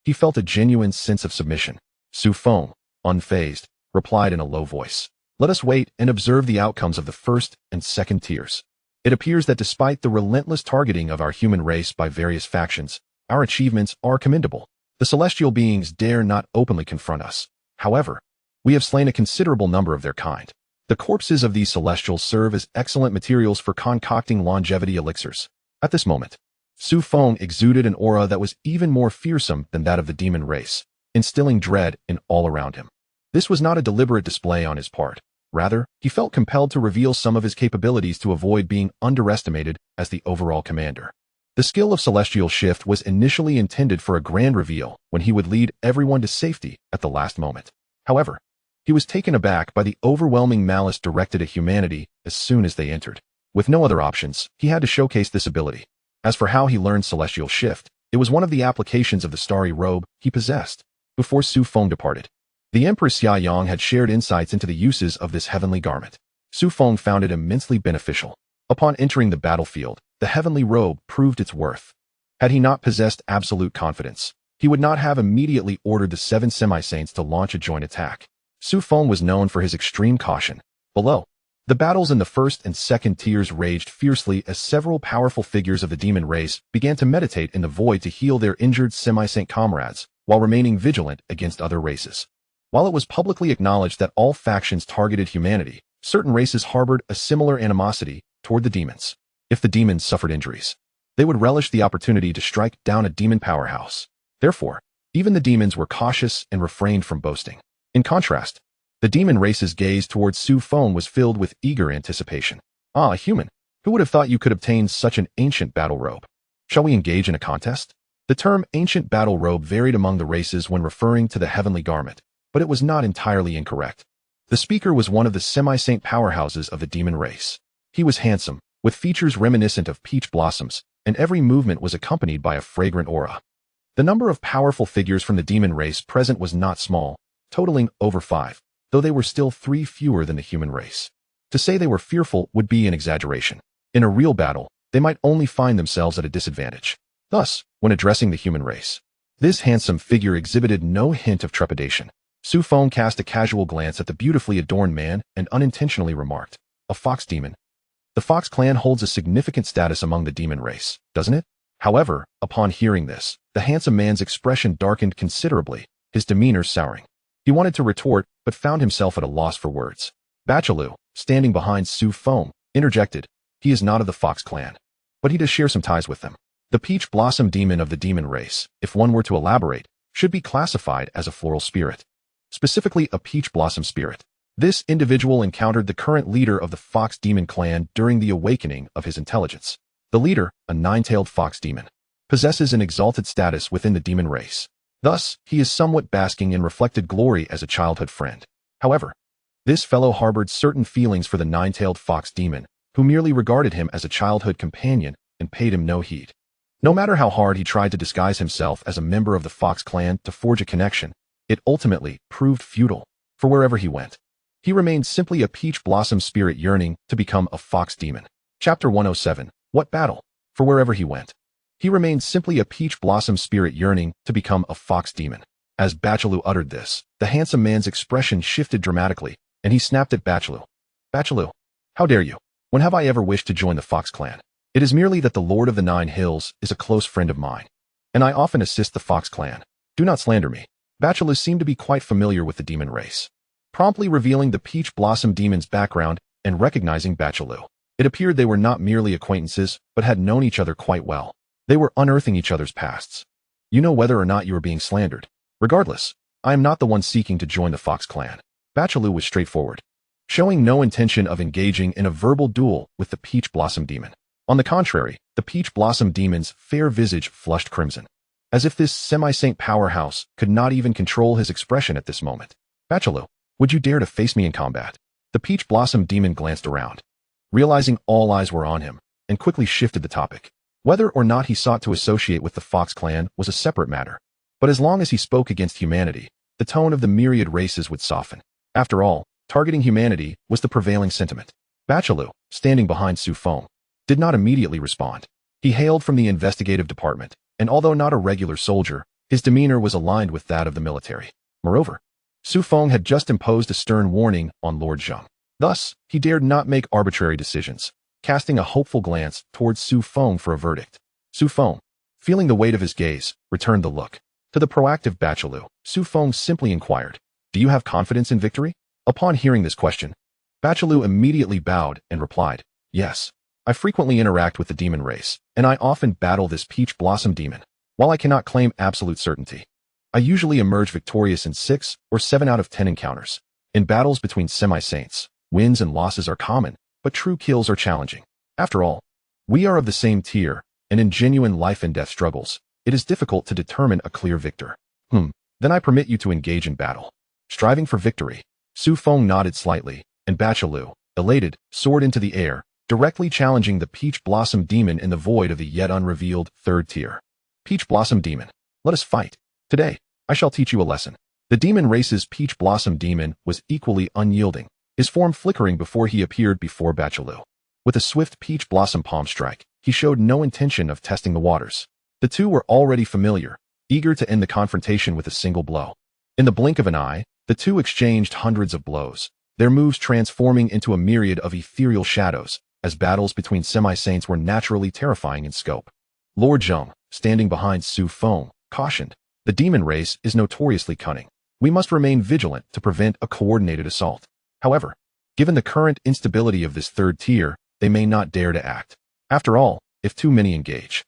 he felt a genuine sense of submission. Su Feng, unfazed, replied in a low voice. Let us wait and observe the outcomes of the first and second tiers. It appears that despite the relentless targeting of our human race by various factions, our achievements are commendable. The celestial beings dare not openly confront us. However, we have slain a considerable number of their kind. The corpses of these celestials serve as excellent materials for concocting longevity elixirs. At this moment, Su Feng exuded an aura that was even more fearsome than that of the demon race, instilling dread in all around him. This was not a deliberate display on his part. Rather, he felt compelled to reveal some of his capabilities to avoid being underestimated as the overall commander. The skill of Celestial Shift was initially intended for a grand reveal when he would lead everyone to safety at the last moment. However, he was taken aback by the overwhelming malice directed at humanity as soon as they entered. With no other options, he had to showcase this ability. As for how he learned Celestial Shift, it was one of the applications of the starry robe he possessed. Before Su Feng departed, the Empress Xia Yang had shared insights into the uses of this heavenly garment. Su Feng found it immensely beneficial. Upon entering the battlefield, the heavenly robe proved its worth. Had he not possessed absolute confidence, he would not have immediately ordered the 7 semi-saints to launch a joint attack. Su Feng was known for his extreme caution. Below, the battles in the first and second tiers raged fiercely as several powerful figures of the demon race began to meditate in the void to heal their injured semi-saint comrades, while remaining vigilant against other races. While it was publicly acknowledged that all factions targeted humanity, certain races harbored a similar animosity toward the demons. If the demons suffered injuries, they would relish the opportunity to strike down a demon powerhouse. Therefore, even the demons were cautious and refrained from boasting. In contrast, the demon race's gaze towards Su Feng was filled with eager anticipation. Ah, human, who would have thought you could obtain such an ancient battle robe? Shall we engage in a contest? The term ancient battle robe varied among the races when referring to the heavenly garment, but it was not entirely incorrect. The speaker was one of the semi-saint powerhouses of the demon race. He was handsome, with features reminiscent of peach blossoms, and every movement was accompanied by a fragrant aura. The number of powerful figures from the demon race present was not small, totaling over 5, though they were still 3 fewer than the human race. To say they were fearful would be an exaggeration. In a real battle, they might only find themselves at a disadvantage. Thus, when addressing the human race, this handsome figure exhibited no hint of trepidation. Su Feng cast a casual glance at the beautifully adorned man and unintentionally remarked, "A fox demon. The Fox clan holds a significant status among the demon race, doesn't it?" However, upon hearing this, the handsome man's expression darkened considerably, his demeanor souring. He wanted to retort, but found himself at a loss for words. Bachelor, standing behind Su Feng, interjected, "He is not of the Fox clan, but he does share some ties with them. The peach blossom demon of the demon race, if one were to elaborate, should be classified as a floral spirit. Specifically a peach blossom spirit. This individual encountered the current leader of the Fox demon clan during the awakening of his intelligence. The leader, a 9-tailed fox demon, possesses an exalted status within the demon race. Thus, he is somewhat basking in reflected glory as a childhood friend. However, this fellow harbored certain feelings for the 9-tailed fox demon, who merely regarded him as a childhood companion and paid him no heed. No matter how hard he tried to disguise himself as a member of the Fox clan to forge a connection, it ultimately proved futile. For wherever he went, he remained simply a peach blossom spirit yearning to become a fox demon. Chapter 107. What battle? For wherever he went, he remained simply a peach blossom spirit yearning to become a fox demon. As Bachelor uttered this, the handsome man's expression shifted dramatically, and he snapped at Bachelou. Bachelou, how dare you? When have I ever wished to join the Fox clan? It is merely that the Lord of the Nine Hills is a close friend of mine, and I often assist the Fox clan. Do not slander me. Bachelou seemed to be quite familiar with the demon race, promptly revealing the Peach Blossom demon's background and recognizing Bachelou. It appeared they were not merely acquaintances, but had known each other quite well. They were unearthing each other's pasts. You know whether or not you are being slandered. Regardless, I am not the one seeking to join the Fox clan. Bachelou was straightforward, showing no intention of engaging in a verbal duel with the Peach Blossom demon. On the contrary, the Peach Blossom demon's fair visage flushed crimson, as if this semi-saint powerhouse could not even control his expression at this moment. Bachelou, would you dare to face me in combat? The Peach Blossom demon glanced around, realizing all eyes were on him, and quickly shifted the topic. Whether or not he sought to associate with the Fox clan was a separate matter, but as long as he spoke against humanity, the tone of the myriad races would soften. After all, targeting humanity was the prevailing sentiment. Bachelou, standing behind Su Feng, did not immediately respond. He hailed from the investigative department, and although not a regular soldier, his demeanor was aligned with that of the military. Moreover, Su Feng had just imposed a stern warning on Lord Zheng. Thus, he dared not make arbitrary decisions, casting a hopeful glance towards Su Feng for a verdict. Su Feng, feeling the weight of his gaze, returned the look. To the proactive Bachelou, Su Feng simply inquired, "Do you have confidence in victory?" Upon hearing this question, Bachelou immediately bowed and replied, "Yes. I frequently interact with the demon race, and I often battle this Peach Blossom demon. While I cannot claim absolute certainty, I usually emerge victorious in 6 or 7 out of 10 encounters. In battles between semi-saints, wins and losses are common, but true kills are challenging. After all, we are of the same tier, and in genuine life and death struggles, it is difficult to determine a clear victor. Then I permit you to engage in battle." Striving for victory, Su Feng nodded slightly, and Bachelou, elated, soared into the air, directly challenging the Peach Blossom demon in the void of the yet unrevealed 3rd tier. Peach Blossom demon, let us fight. Today, I shall teach you a lesson. The demon race's Peach Blossom demon was equally unyielding, his form flickering before he appeared before Bachelou. With a swift Peach Blossom palm strike, he showed no intention of testing the waters. The two were already familiar, eager to end the confrontation with a single blow. In the blink of an eye, the two exchanged hundreds of blows, their moves transforming into a myriad of ethereal shadows, as battles between semi-saints were naturally terrifying in scope. Lord Zheng, standing behind Su Feng, cautioned, "The demon race is notoriously cunning. We must remain vigilant to prevent a coordinated assault. However, given the current instability of this 3rd tier, they may not dare to act. After all, if too many engage,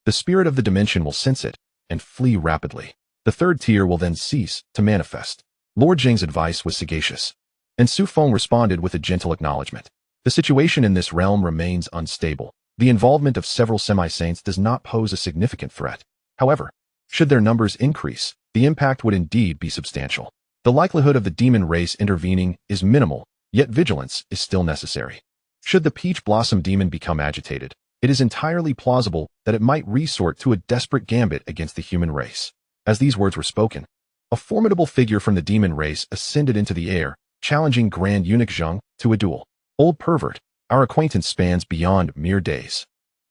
the spirit of the dimension will sense it and flee rapidly. The 3rd tier will then cease to manifest." Lord Zheng's advice was sagacious, and Su Feng responded with a gentle acknowledgement. The situation in this realm remains unstable. The involvement of several semi-saints does not pose a significant threat. However, should their numbers increase, the impact would indeed be substantial. The likelihood of the demon race intervening is minimal, yet vigilance is still necessary. Should the Peach Blossom demon become agitated, it is entirely plausible that it might resort to a desperate gambit against the human race. As these words were spoken, a formidable figure from the demon race ascended into the air, challenging Grand Eunuch Zheng to a duel. "Old pervert, our acquaintance spans beyond mere days.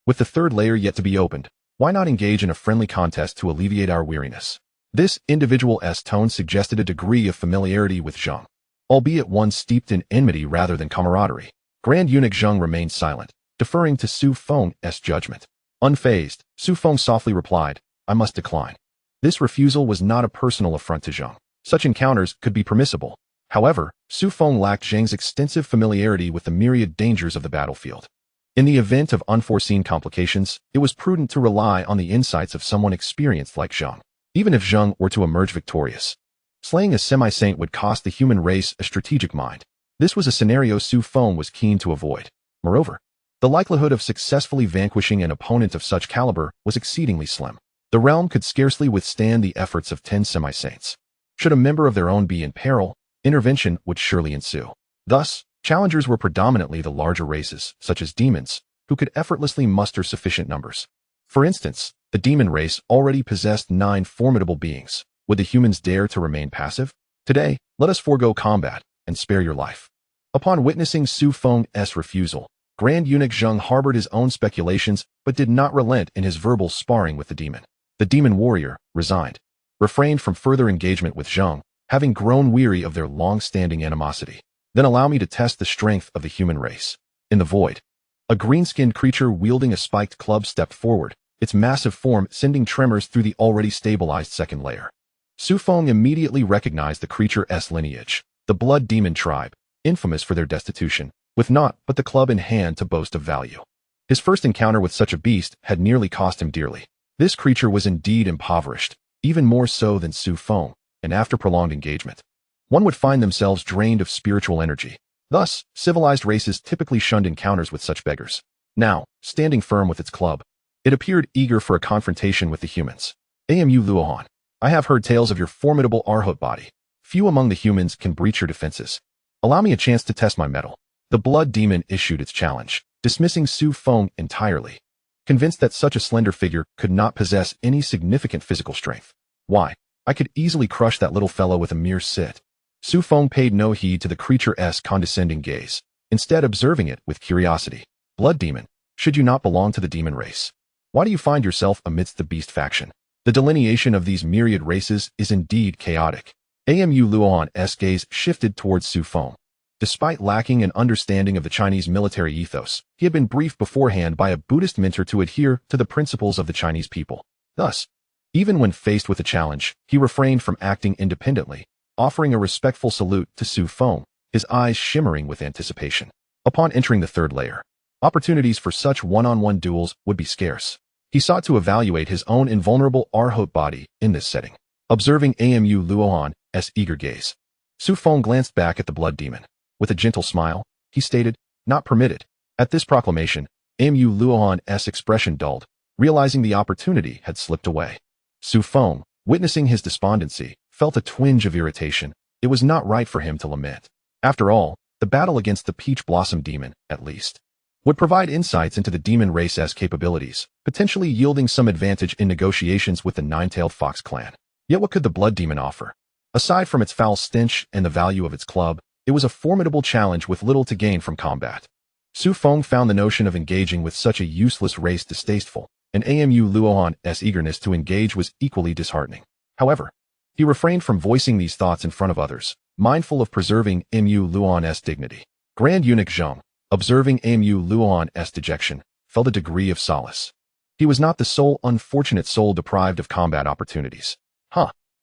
With the 3rd layer yet to be opened, why not engage in a friendly contest to alleviate our weariness?" This individual's tone suggested a degree of familiarity with Zheng, albeit one steeped in enmity rather than camaraderie. Grand Eunuch Zheng remained silent, deferring to Su Feng's judgment. Unfazed, Su Feng softly replied, "I must decline." This refusal was not a personal affront to Zheng. Such encounters could be permissible. However, Su Feng lacked Zheng's extensive familiarity with the myriad dangers of the battlefield. In the event of unforeseen complications, it was prudent to rely on the insights of someone experienced like Zheng. Even if Zheng were to emerge victorious, slaying a semi-saint would cost the human race a strategic mind. This was a scenario Su Feng was keen to avoid. Moreover, the likelihood of successfully vanquishing an opponent of such caliber was exceedingly slim. The realm could scarcely withstand the efforts of 10 semi-saints. Should a member of their own be in peril, intervention would surely ensue. Thus, challengers were predominantly the larger races, such as demons, who could effortlessly muster sufficient numbers. For instance, the demon race already possessed 9 formidable beings. Would the humans dare to remain passive? Today, let us forego combat and spare your life. Upon witnessing Su Feng's refusal, Grand Eunuch Zheng harbored his own speculations but did not relent in his verbal sparring with the demon. The demon warrior, resigned, refrained from further engagement with Zheng, having grown weary of their long-standing animosity. Then allow me to test the strength of the human race. In the void, a green-skinned creature wielding a spiked club stepped forward, its massive form sending tremors through the already stabilized second layer. Su Feng immediately recognized the creature's lineage, the blood demon tribe, infamous for their destitution, with naught but the club in hand to boast of value. His first encounter with such a beast had nearly cost him dearly. This creature was indeed impoverished, even more so than Su Feng, and after prolonged engagement, one would find themselves drained of spiritual energy. Thus, civilized races typically shunned encounters with such beggars. Now, standing firm with its club, it appeared eager for a confrontation with the humans. Amu Luohan, I have heard tales of your formidable Arhot body. Few among the humans can breach your defenses. Allow me a chance to test my mettle. The blood demon issued its challenge, dismissing Su Feng entirely, convinced that such a slender figure could not possess any significant physical strength. Why, I could easily crush that little fellow with a mere sit. Su Feng paid no heed to the creature's condescending gaze, instead observing it with curiosity. Blood demon, should you not belong to the demon race? Why do you find yourself amidst the beast faction? The delineation of these myriad races is indeed chaotic. Amu Luohan's gaze shifted towards Su Feng. Despite lacking an understanding of the Chinese military ethos, he had been briefed beforehand by a Buddhist mentor to adhere to the principles of the Chinese people. Thus, even when faced with a challenge, he refrained from acting independently, offering a respectful salute to Su Feng, his eyes shimmering with anticipation. Upon entering the third layer, opportunities for such one-on-one duels would be scarce. He sought to evaluate his own invulnerable Arhot body in this setting. Observing Amu Luohan's eager gaze, Su Feng glanced back at the blood demon. With a gentle smile, he stated, "Not permitted." At this proclamation, Amu Luohan's expression dulled, realizing the opportunity had slipped away. Su Feng, witnessing his despondency, felt a twinge of irritation. It was not right for him to lament. After all, the battle against the Peach Blossom Demon, at least, would provide insights into the demon race's capabilities, potentially yielding some advantage in negotiations with the Nine-Tailed Fox clan. Yet what could the blood demon offer? Aside from its foul stench and the value of its club, it was a formidable challenge with little to gain from combat. Su Feng found the notion of engaging with such a useless race distasteful, and Amu Luohan's eagerness to engage was equally disheartening. However, he refrained from voicing these thoughts in front of others, mindful of preserving Amu Luohan's dignity. Grand Eunuch Zheng, observing Amu Luohan's dejection, felt a degree of solace. He was not the sole unfortunate soul deprived of combat opportunities.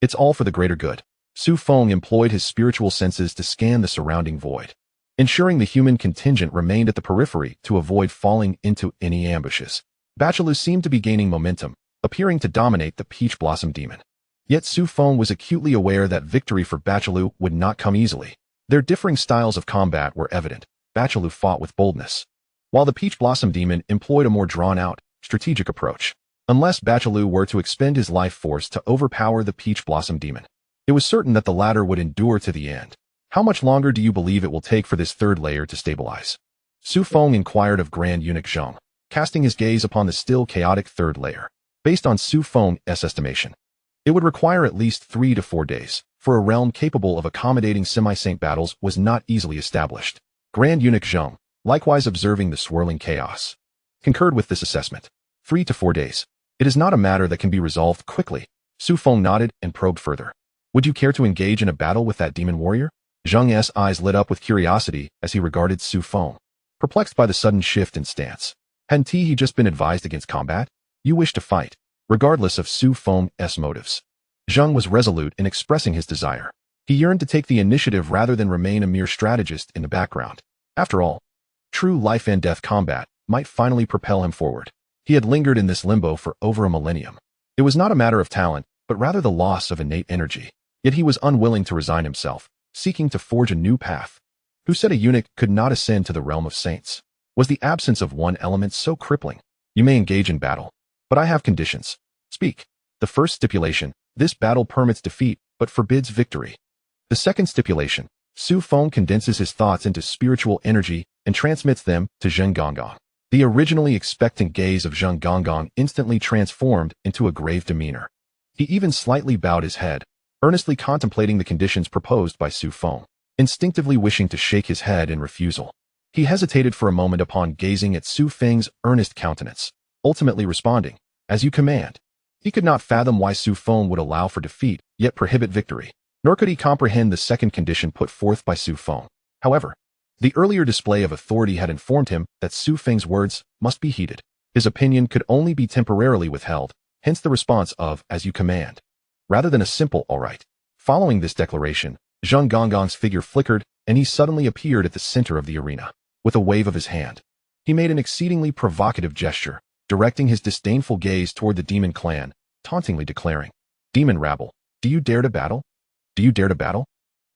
It's all for the greater good. Su Feng employed his spiritual senses to scan the surrounding void, ensuring the human contingent remained at the periphery to avoid falling into any ambushes. Bachelou seemed to be gaining momentum, appearing to dominate the Peach Blossom Demon. Yet Su Feng was acutely aware that victory for Bachelou would not come easily. Their differing styles of combat were evident. Bachelou fought with boldness, while the Peach Blossom Demon employed a more drawn-out, strategic approach. Unless Bachelou were to expend his life force to overpower the Peach Blossom Demon, it was certain that the latter would endure to the end. How much longer do you believe it will take for this third layer to stabilize? Su Feng inquired of Grand Eunuch Zheng, casting his gaze upon the still chaotic third layer. Based on Su Feng's estimation, it would require at least 3 to 4 days, for a realm capable of accommodating semi-saint battles was not easily established. Grand Eunuch Zheng, likewise observing the swirling chaos, concurred with this assessment. 3 to 4 days. It is not a matter that can be resolved quickly. Su Feng nodded and probed further. Would you care to engage in a battle with that demon warrior? Zheng's eyes lit up with curiosity as he regarded Su Feng, perplexed by the sudden shift in stance. Hadn't he just been advised against combat? You wish to fight, regardless of Su Feng's motives. Zheng was resolute in expressing his desire. He yearned to take the initiative rather than remain a mere strategist in the background. After all, true life-and-death combat might finally propel him forward. He had lingered in this limbo for over a millennium. It was not a matter of talent, but rather the loss of innate energy. Yet he was unwilling to resign himself, seeking to forge a new path. Who said a eunuch could not ascend to the realm of saints? Was the absence of one element so crippling? You may engage in battle, but I have conditions. Speak. The first stipulation, this battle permits defeat, but forbids victory. The second stipulation, Su Feng condenses his thoughts into spiritual energy and transmits them to Zheng Gonggong. The originally expectant gaze of Zheng Gonggong instantly transformed into a grave demeanor. He even slightly bowed his head, earnestly contemplating the conditions proposed by Su Feng, instinctively wishing to shake his head in refusal. He hesitated for a moment upon gazing at Su Feng's earnest countenance, ultimately responding, "As you command." He could not fathom why Su Feng would allow for defeat, yet prohibit victory. Nor could he comprehend the second condition put forth by Su Feng. However, the earlier display of authority had informed him that Su Feng's words must be heeded. His opinion could only be temporarily withheld, hence the response of, "as you command," rather than a simple, "all right." Following this declaration, Zheng Gonggong's figure flickered, and he suddenly appeared at the center of the arena. With a wave of his hand, he made an exceedingly provocative gesture, directing his disdainful gaze toward the demon clan, tauntingly declaring, "Demon rabble, do you dare to battle? Do you dare to battle?"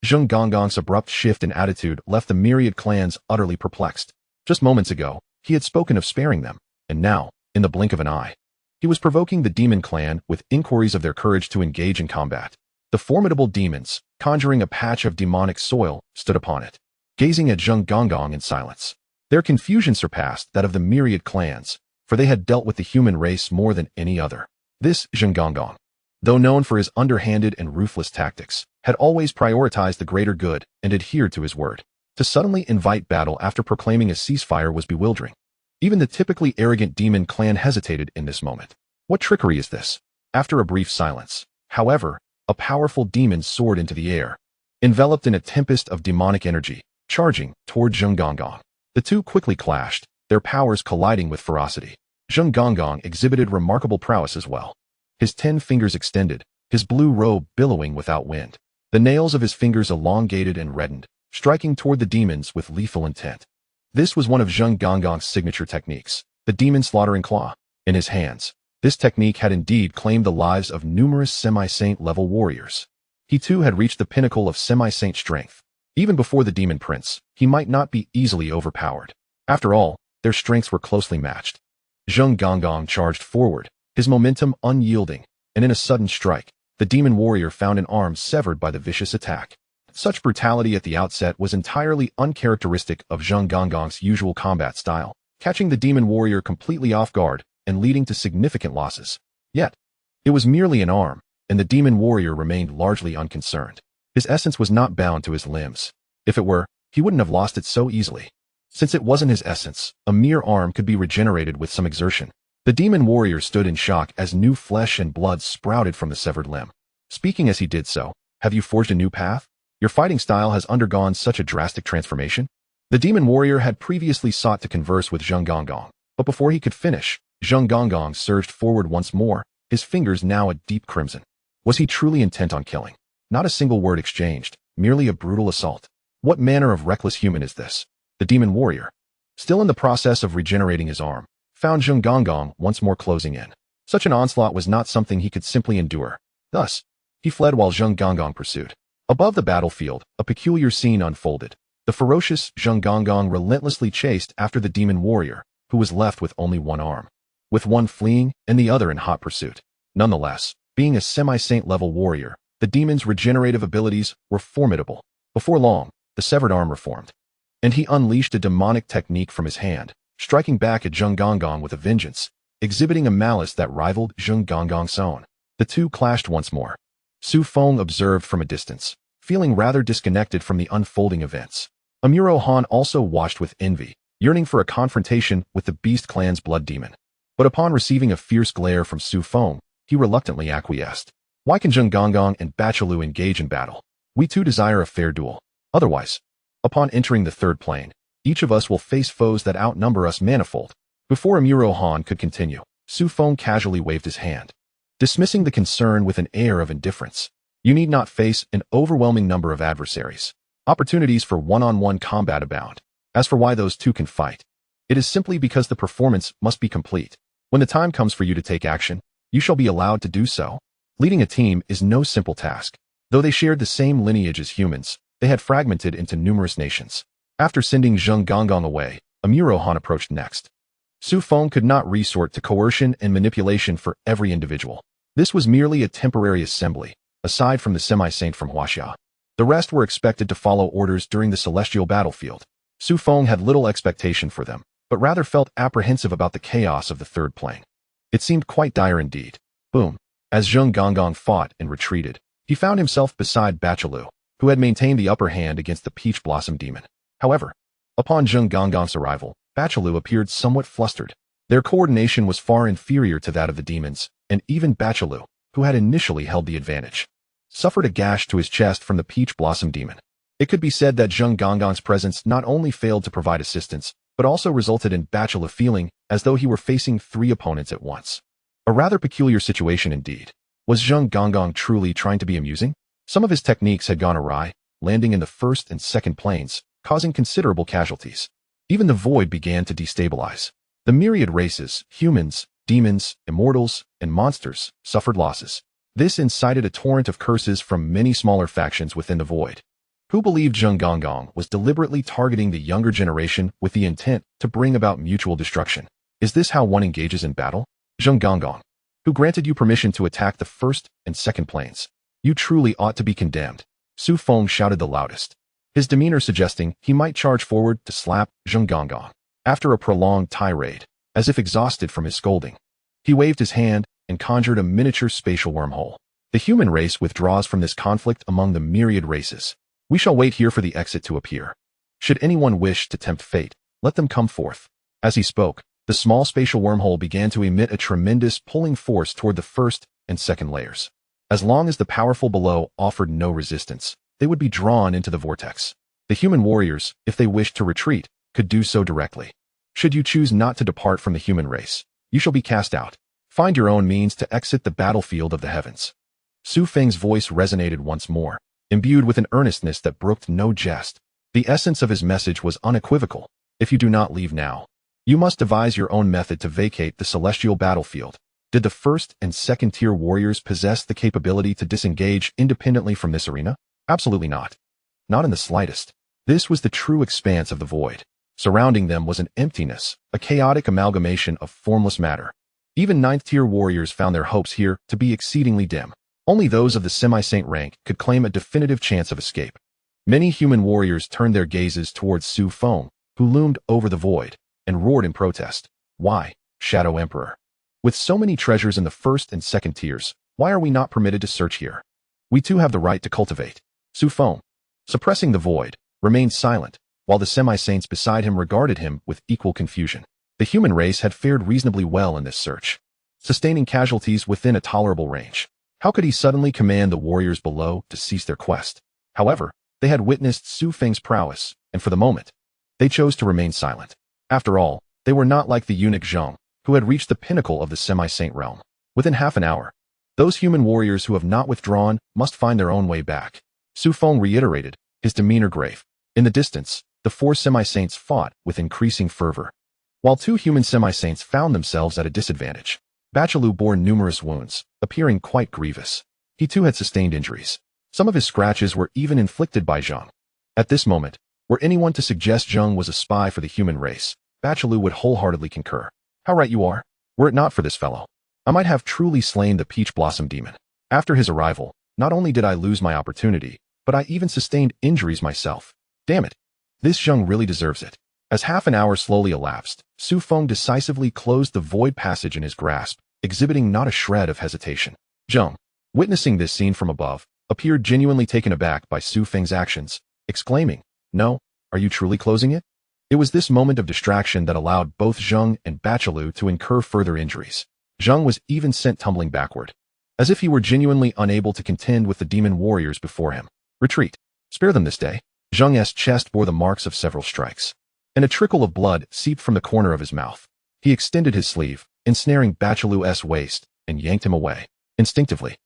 Zheng Gonggong's abrupt shift in attitude left the myriad clans utterly perplexed. Just moments ago, he had spoken of sparing them, and now, in the blink of an eye, he was provoking the demon clan with inquiries of their courage to engage in combat. The formidable demons, conjuring a patch of demonic soil, stood upon it, gazing at Zheng Gonggong in silence. Their confusion surpassed that of the myriad clans, for they had dealt with the human race more than any other. This Zheng Gonggong, though known for his underhanded and ruthless tactics, had always prioritized the greater good and adhered to his word. To suddenly invite battle after proclaiming a ceasefire was bewildering. Even the typically arrogant demon clan hesitated in this moment. What trickery is this? After a brief silence, however, a powerful demon soared into the air, enveloped in a tempest of demonic energy, charging toward Zheng Gonggong. The two quickly clashed, their powers colliding with ferocity. Zheng Gonggong exhibited remarkable prowess as well. His 10 fingers extended, his blue robe billowing without wind. The nails of his fingers elongated and reddened, striking toward the demons with lethal intent. This was one of Zheng Gonggong's signature techniques, the demon slaughtering claw. In his hands, this technique had indeed claimed the lives of numerous semi-saint level warriors. He too had reached the pinnacle of semi-saint strength. Even before the demon prince, he might not be easily overpowered. After all, their strengths were closely matched. Zheng Gonggong charged forward, his momentum unyielding, and in a sudden strike, the demon warrior found an arm severed by the vicious attack. Such brutality at the outset was entirely uncharacteristic of Zheng Gonggong's usual combat style, catching the demon warrior completely off guard and leading to significant losses. Yet, it was merely an arm, and the demon warrior remained largely unconcerned. His essence was not bound to his limbs. If it were, he wouldn't have lost it so easily. Since it wasn't his essence, a mere arm could be regenerated with some exertion. The demon warrior stood in shock as new flesh and blood sprouted from the severed limb. Speaking as he did so, "Have you forged a new path? Your fighting style has undergone such a drastic transformation?" The demon warrior had previously sought to converse with Zheng Gonggong, but before he could finish, Zheng Gonggong surged forward once more, his fingers now a deep crimson. Was he truly intent on killing? Not a single word exchanged, merely a brutal assault. What manner of reckless human is this? The demon warrior, still in the process of regenerating his arm, found Zheng Gonggong once more closing in. Such an onslaught was not something he could simply endure. Thus, he fled while Zheng Gonggong pursued. Above the battlefield, a peculiar scene unfolded. The ferocious Zheng Gonggong relentlessly chased after the demon warrior, who was left with only one arm, with one fleeing and the other in hot pursuit. Nonetheless, being a semi-saint level warrior, the demon's regenerative abilities were formidable. Before long, the severed arm reformed, and he unleashed a demonic technique from his hand, striking back at Zheng Gonggong with a vengeance, exhibiting a malice that rivaled Zheng Gonggong's own. The two clashed once more. Su Feng observed from a distance, feeling rather disconnected from the unfolding events. Immortal Han also watched with envy, yearning for a confrontation with the Beast Clan's blood demon. But upon receiving a fierce glare from Su Feng, he reluctantly acquiesced. Why can Zheng Gonggong and Bachalu engage in battle? We too desire a fair duel. Otherwise, upon entering the third plane, each of us will face foes that outnumber us manifold. Before Immortal Han could continue, Su Feng casually waved his hand, dismissing the concern with an air of indifference. You need not face an overwhelming number of adversaries. Opportunities for one-on-one combat abound. As for why those two can fight, it is simply because the performance must be complete. When the time comes for you to take action, you shall be allowed to do so. Leading a team is no simple task. Though they shared the same lineage as humans, they had fragmented into numerous nations. After sending Zheng Gonggong away, Immortal Han approached next. Su Feng could not resort to coercion and manipulation for every individual. This was merely a temporary assembly, aside from the semi-saint from Huaxia. The rest were expected to follow orders during the celestial battlefield. Su Feng had little expectation for them, but rather felt apprehensive about the chaos of the third plane. It seemed quite dire indeed. Boom. As Zheng Gonggong fought and retreated, he found himself beside Bachalu, who had maintained the upper hand against the Peach Blossom Demon. However, upon Zheng Gonggong's arrival, Bachalu appeared somewhat flustered. Their coordination was far inferior to that of the demons, and even Bachalu, who had initially held the advantage, suffered a gash to his chest from the Peach Blossom Demon. It could be said that Zheng Gongong's presence not only failed to provide assistance, but also resulted in Bachelou feeling as though he were facing three opponents at once. A rather peculiar situation indeed. Was Zheng Gongong truly trying to be amusing? Some of his techniques had gone awry, landing in the first and second planes, causing considerable casualties. Even the void began to destabilize. The myriad races, humans, demons, immortals, and monsters, suffered losses. This incited a torrent of curses from many smaller factions within the void, who believed Zheng Gongong was deliberately targeting the younger generation with the intent to bring about mutual destruction. Is this how one engages in battle? Zheng Gongong, who granted you permission to attack the first and second planes. You truly ought to be condemned. Su Feng shouted the loudest, his demeanor suggesting he might charge forward to slap Zheng Gongong. After a prolonged tirade, as if exhausted from his scolding, he waved his hand and conjured a miniature spatial wormhole. The human race withdraws from this conflict among the myriad races. We shall wait here for the exit to appear. Should anyone wish to tempt fate, let them come forth. As he spoke, the small spatial wormhole began to emit a tremendous pulling force toward the first and second layers. As long as the powerful below offered no resistance, they would be drawn into the vortex. The human warriors, if they wished to retreat, could do so directly. Should you choose not to depart from the human race, you shall be cast out. Find your own means to exit the battlefield of the heavens. Su Feng's voice resonated once more, imbued with an earnestness that brooked no jest. The essence of his message was unequivocal. If you do not leave now, you must devise your own method to vacate the celestial battlefield. Did the first and second tier warriors possess the capability to disengage independently from this arena? Absolutely not. Not in the slightest. This was the true expanse of the void. Surrounding them was an emptiness, a chaotic amalgamation of formless matter. Even ninth-tier warriors found their hopes here to be exceedingly dim. Only those of the semi-saint rank could claim a definitive chance of escape. Many human warriors turned their gazes towards Su Feng, who loomed over the void, and roared in protest. Why, Shadow Emperor? With so many treasures in the first and second tiers, why are we not permitted to search here? We too have the right to cultivate. Su Feng, suppressing the void, remained silent, while the semi-saints beside him regarded him with equal confusion. The human race had fared reasonably well in this search, sustaining casualties within a tolerable range. How could he suddenly command the warriors below to cease their quest? However, they had witnessed Su Feng's prowess, and for the moment, they chose to remain silent. After all, they were not like the eunuch Zheng, who had reached the pinnacle of the semi-saint realm. Within half an hour, those human warriors who have not withdrawn must find their own way back. Su Feng reiterated, his demeanor grave. In the distance, the four semi-saints fought with increasing fervor, while two human semi-saints found themselves at a disadvantage. Bachelou bore numerous wounds, appearing quite grievous. He too had sustained injuries. Some of his scratches were even inflicted by Zheng. At this moment, were anyone to suggest Zheng was a spy for the human race, Bachelou would wholeheartedly concur. How right you are. Were it not for this fellow, I might have truly slain the peach blossom demon. After his arrival, not only did I lose my opportunity, but I even sustained injuries myself. Damn it. This Zheng really deserves it. As half an hour slowly elapsed, Su Feng decisively closed the void passage in his grasp, exhibiting not a shred of hesitation. Zheng, witnessing this scene from above, appeared genuinely taken aback by Su Feng's actions, exclaiming, "No, are you truly closing it?" It was this moment of distraction that allowed both Zheng and Bachelou to incur further injuries. Zheng was even sent tumbling backward, as if he were genuinely unable to contend with the demon warriors before him. Retreat. Spare them this day. Zheng's chest bore the marks of several strikes, and a trickle of blood seeped from the corner of his mouth. He extended his sleeve, ensnaring Bachelou's waist, and yanked him away. Instinctively,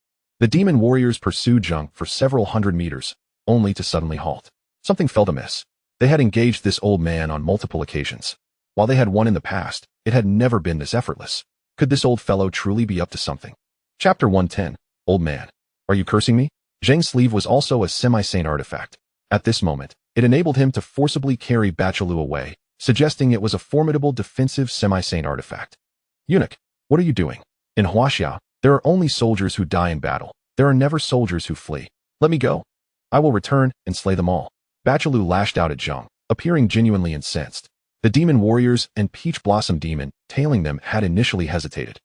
the demon warriors pursued Zheng for several hundred meters, only to suddenly halt. Something felt amiss. They had engaged this old man on multiple occasions. While they had won in the past, it had never been this effortless. Could this old fellow truly be up to something? Chapter 110. Old man. Are you cursing me? Zheng's sleeve was also a semi-saint artifact. At this moment, it enabled him to forcibly carry Bachelou away, suggesting it was a formidable defensive semi-saint artifact. Eunuch, what are you doing? In Huaxia, there are only soldiers who die in battle. There are never soldiers who flee. Let me go. I will return and slay them all. Bachelou lashed out at Zheng, appearing genuinely incensed. The demon warriors and peach blossom demon tailing them had initially hesitated,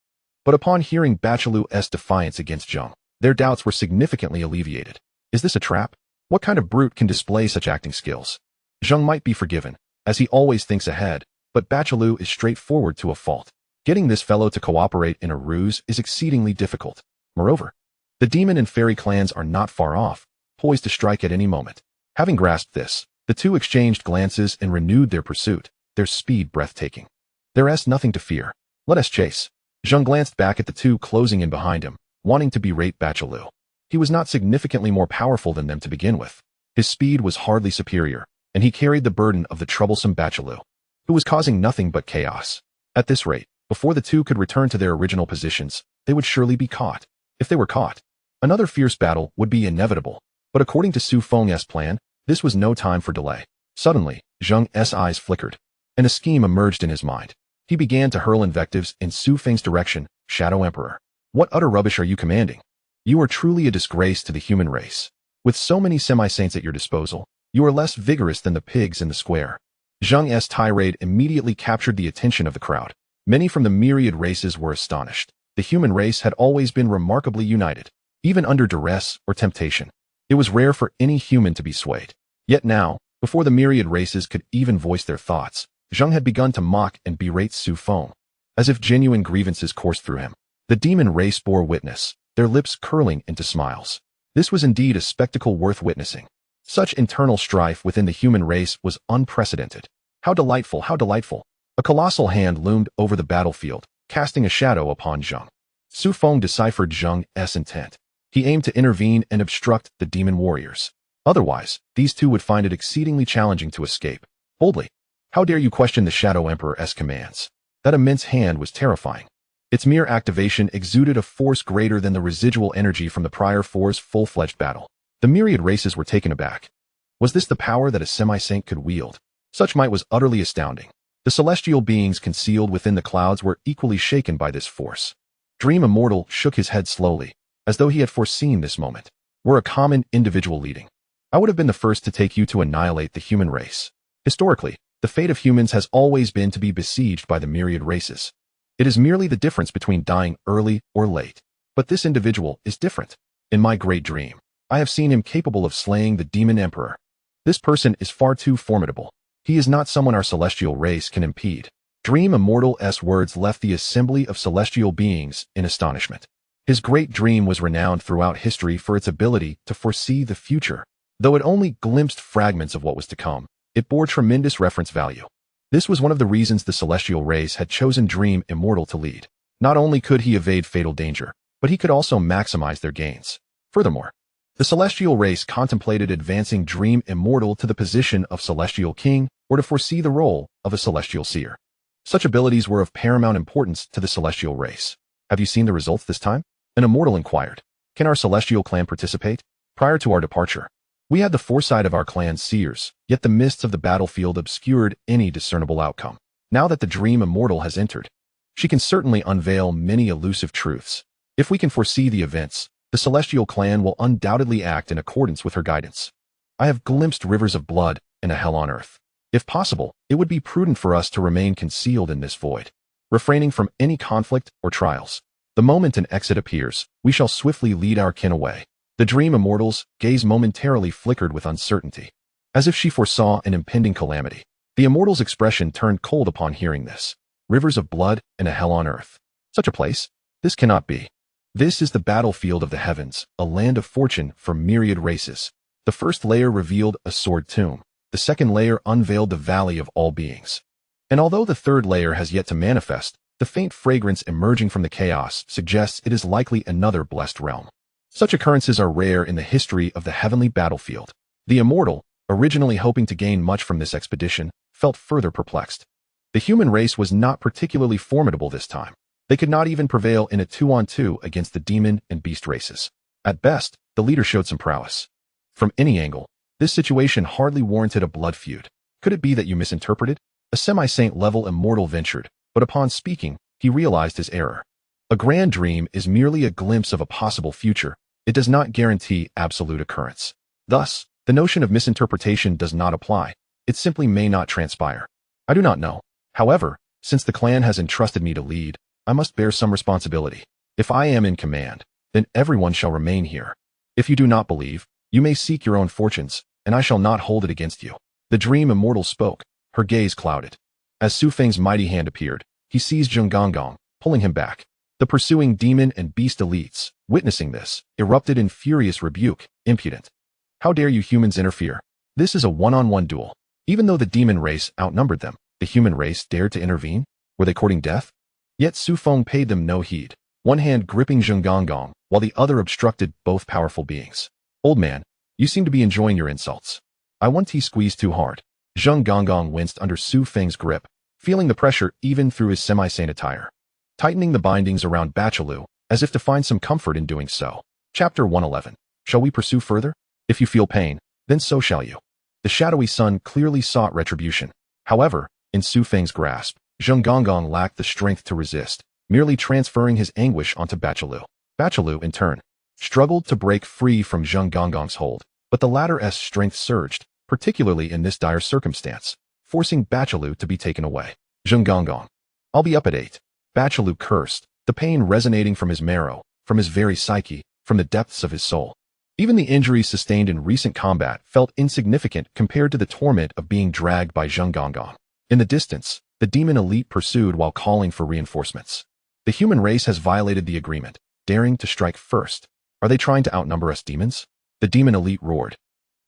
but upon hearing Bachelou's defiance against Zheng, their doubts were significantly alleviated. Is this a trap? What kind of brute can display such acting skills? Zheng might be forgiven, as he always thinks ahead, but Bachelou is straightforward to a fault. Getting this fellow to cooperate in a ruse is exceedingly difficult. Moreover, the demon and fairy clans are not far off, poised to strike at any moment. Having grasped this, the two exchanged glances and renewed their pursuit, their speed breathtaking. There's nothing to fear. Let us chase. Zheng glanced back at the two closing in behind him, wanting to berate Bachalu. He was not significantly more powerful than them to begin with. His speed was hardly superior, and he carried the burden of the troublesome Bachalu, who was causing nothing but chaos. At this rate, before the two could return to their original positions, they would surely be caught. If they were caught, another fierce battle would be inevitable. But according to Su Feng's plan, this was no time for delay. Suddenly, Zheng's eyes flickered, and a scheme emerged in his mind. He began to hurl invectives in Su Feng's direction. Shadow Emperor, what utter rubbish are you commanding? You are truly a disgrace to the human race. With so many semi-saints at your disposal, you are less vigorous than the pigs in the square. Zheng's tirade immediately captured the attention of the crowd. Many from the myriad races were astonished. The human race had always been remarkably united, even under duress or temptation. It was rare for any human to be swayed. Yet now, before the myriad races could even voice their thoughts, Zheng had begun to mock and berate Su Feng, as if genuine grievances coursed through him. The demon race bore witness, their lips curling into smiles. This was indeed a spectacle worth witnessing. Such internal strife within the human race was unprecedented. How delightful, how delightful. A colossal hand loomed over the battlefield, casting a shadow upon Zheng. Su Feng deciphered Zheng's intent. He aimed to intervene and obstruct the demon warriors. Otherwise, these two would find it exceedingly challenging to escape. Boldly, how dare you question the Shadow Emperor's commands? That immense hand was terrifying. Its mere activation exuded a force greater than the residual energy from the prior four's full-fledged battle. The myriad races were taken aback. Was this the power that a semi-saint could wield? Such might was utterly astounding. The celestial beings concealed within the clouds were equally shaken by this force. Dream Immortal shook his head slowly, as though he had foreseen this moment. Were a common individual leading, I would have been the first to take you to annihilate the human race. Historically, the fate of humans has always been to be besieged by the myriad races. It is merely the difference between dying early or late. But this individual is different. In my great dream, I have seen him capable of slaying the demon emperor. This person is far too formidable. He is not someone our celestial race can impede. Dream Immortal's words left the assembly of celestial beings in astonishment. His great dream was renowned throughout history for its ability to foresee the future. Though it only glimpsed fragments of what was to come, it bore tremendous reference value. This was one of the reasons the celestial race had chosen Dream Immortal to lead. Not only could he evade fatal danger, but he could also maximize their gains. Furthermore, the celestial race contemplated advancing Dream Immortal to the position of celestial king or to foresee the role of a celestial seer. Such abilities were of paramount importance to the celestial race. Have you seen the results this time? An immortal inquired. Can our celestial clan participate? Prior to our departure, we had the foresight of our clan's seers, yet the mists of the battlefield obscured any discernible outcome. Now that the Dream Immortal has entered, she can certainly unveil many elusive truths. If we can foresee the events, the celestial clan will undoubtedly act in accordance with her guidance. I have glimpsed rivers of blood and a hell on earth. If possible, it would be prudent for us to remain concealed in this void, refraining from any conflict or trials. The moment an exit appears, we shall swiftly lead our kin away. The Dream Immortal's gaze momentarily flickered with uncertainty, as if she foresaw an impending calamity. The Immortal's expression turned cold upon hearing this. Rivers of blood and a hell on earth. Such a place? This cannot be. This is the battlefield of the heavens, a land of fortune for myriad races. The first layer revealed a sword tomb. The second layer unveiled the valley of all beings. And although the third layer has yet to manifest, the faint fragrance emerging from the chaos suggests it is likely another blessed realm. Such occurrences are rare in the history of the heavenly battlefield. The Immortal, originally hoping to gain much from this expedition, felt further perplexed. The human race was not particularly formidable this time. They could not even prevail in a 2-on-2 against the demon and beast races. At best, the leader showed some prowess. From any angle, this situation hardly warranted a blood feud. Could it be that you misinterpreted? A semi-saint level immortal ventured, but upon speaking, he realized his error. A grand dream is merely a glimpse of a possible future. It does not guarantee absolute occurrence. Thus, the notion of misinterpretation does not apply. It simply may not transpire. I do not know. However, since the clan has entrusted me to lead, I must bear some responsibility. If I am in command, then everyone shall remain here. If you do not believe, you may seek your own fortunes, and I shall not hold it against you. The Dream Immortal spoke, her gaze clouded. As Su Feng's mighty hand appeared, he seized Zheng Gonggong, pulling him back. The pursuing demon and beast elites, witnessing this, erupted in furious rebuke. Impudent. How dare you humans interfere? This is a one-on-one duel. Even though the demon race outnumbered them, the human race dared to intervene? Were they courting death? Yet Su Feng paid them no heed, one hand gripping Zheng Gonggong, while the other obstructed both powerful beings. Old man, you seem to be enjoying your insults. I want he squeezed too hard. Zheng Gonggong winced under Su Feng's grip, feeling the pressure even through his semi-sane attire. Tightening the bindings around Bachalu, as if to find some comfort in doing so. Chapter 111. Shall we pursue further? If you feel pain, then so shall you. The shadowy sun clearly sought retribution. However, in Su Feng's grasp, Zheng Gonggong lacked the strength to resist, merely transferring his anguish onto Bachalu. Bachalu, in turn, struggled to break free from Zheng Gonggong's hold, but the latter's strength surged, particularly in this dire circumstance, forcing Bachalu to be taken away. Zheng Gonggong. I'll be up at 8. Bachalu cursed, the pain resonating from his marrow, from his very psyche, from the depths of his soul. Even the injuries sustained in recent combat felt insignificant compared to the torment of being dragged by Zheng Gonggong. In the distance, the demon elite pursued while calling for reinforcements. The human race has violated the agreement, daring to strike first. Are they trying to outnumber us demons? The demon elite roared,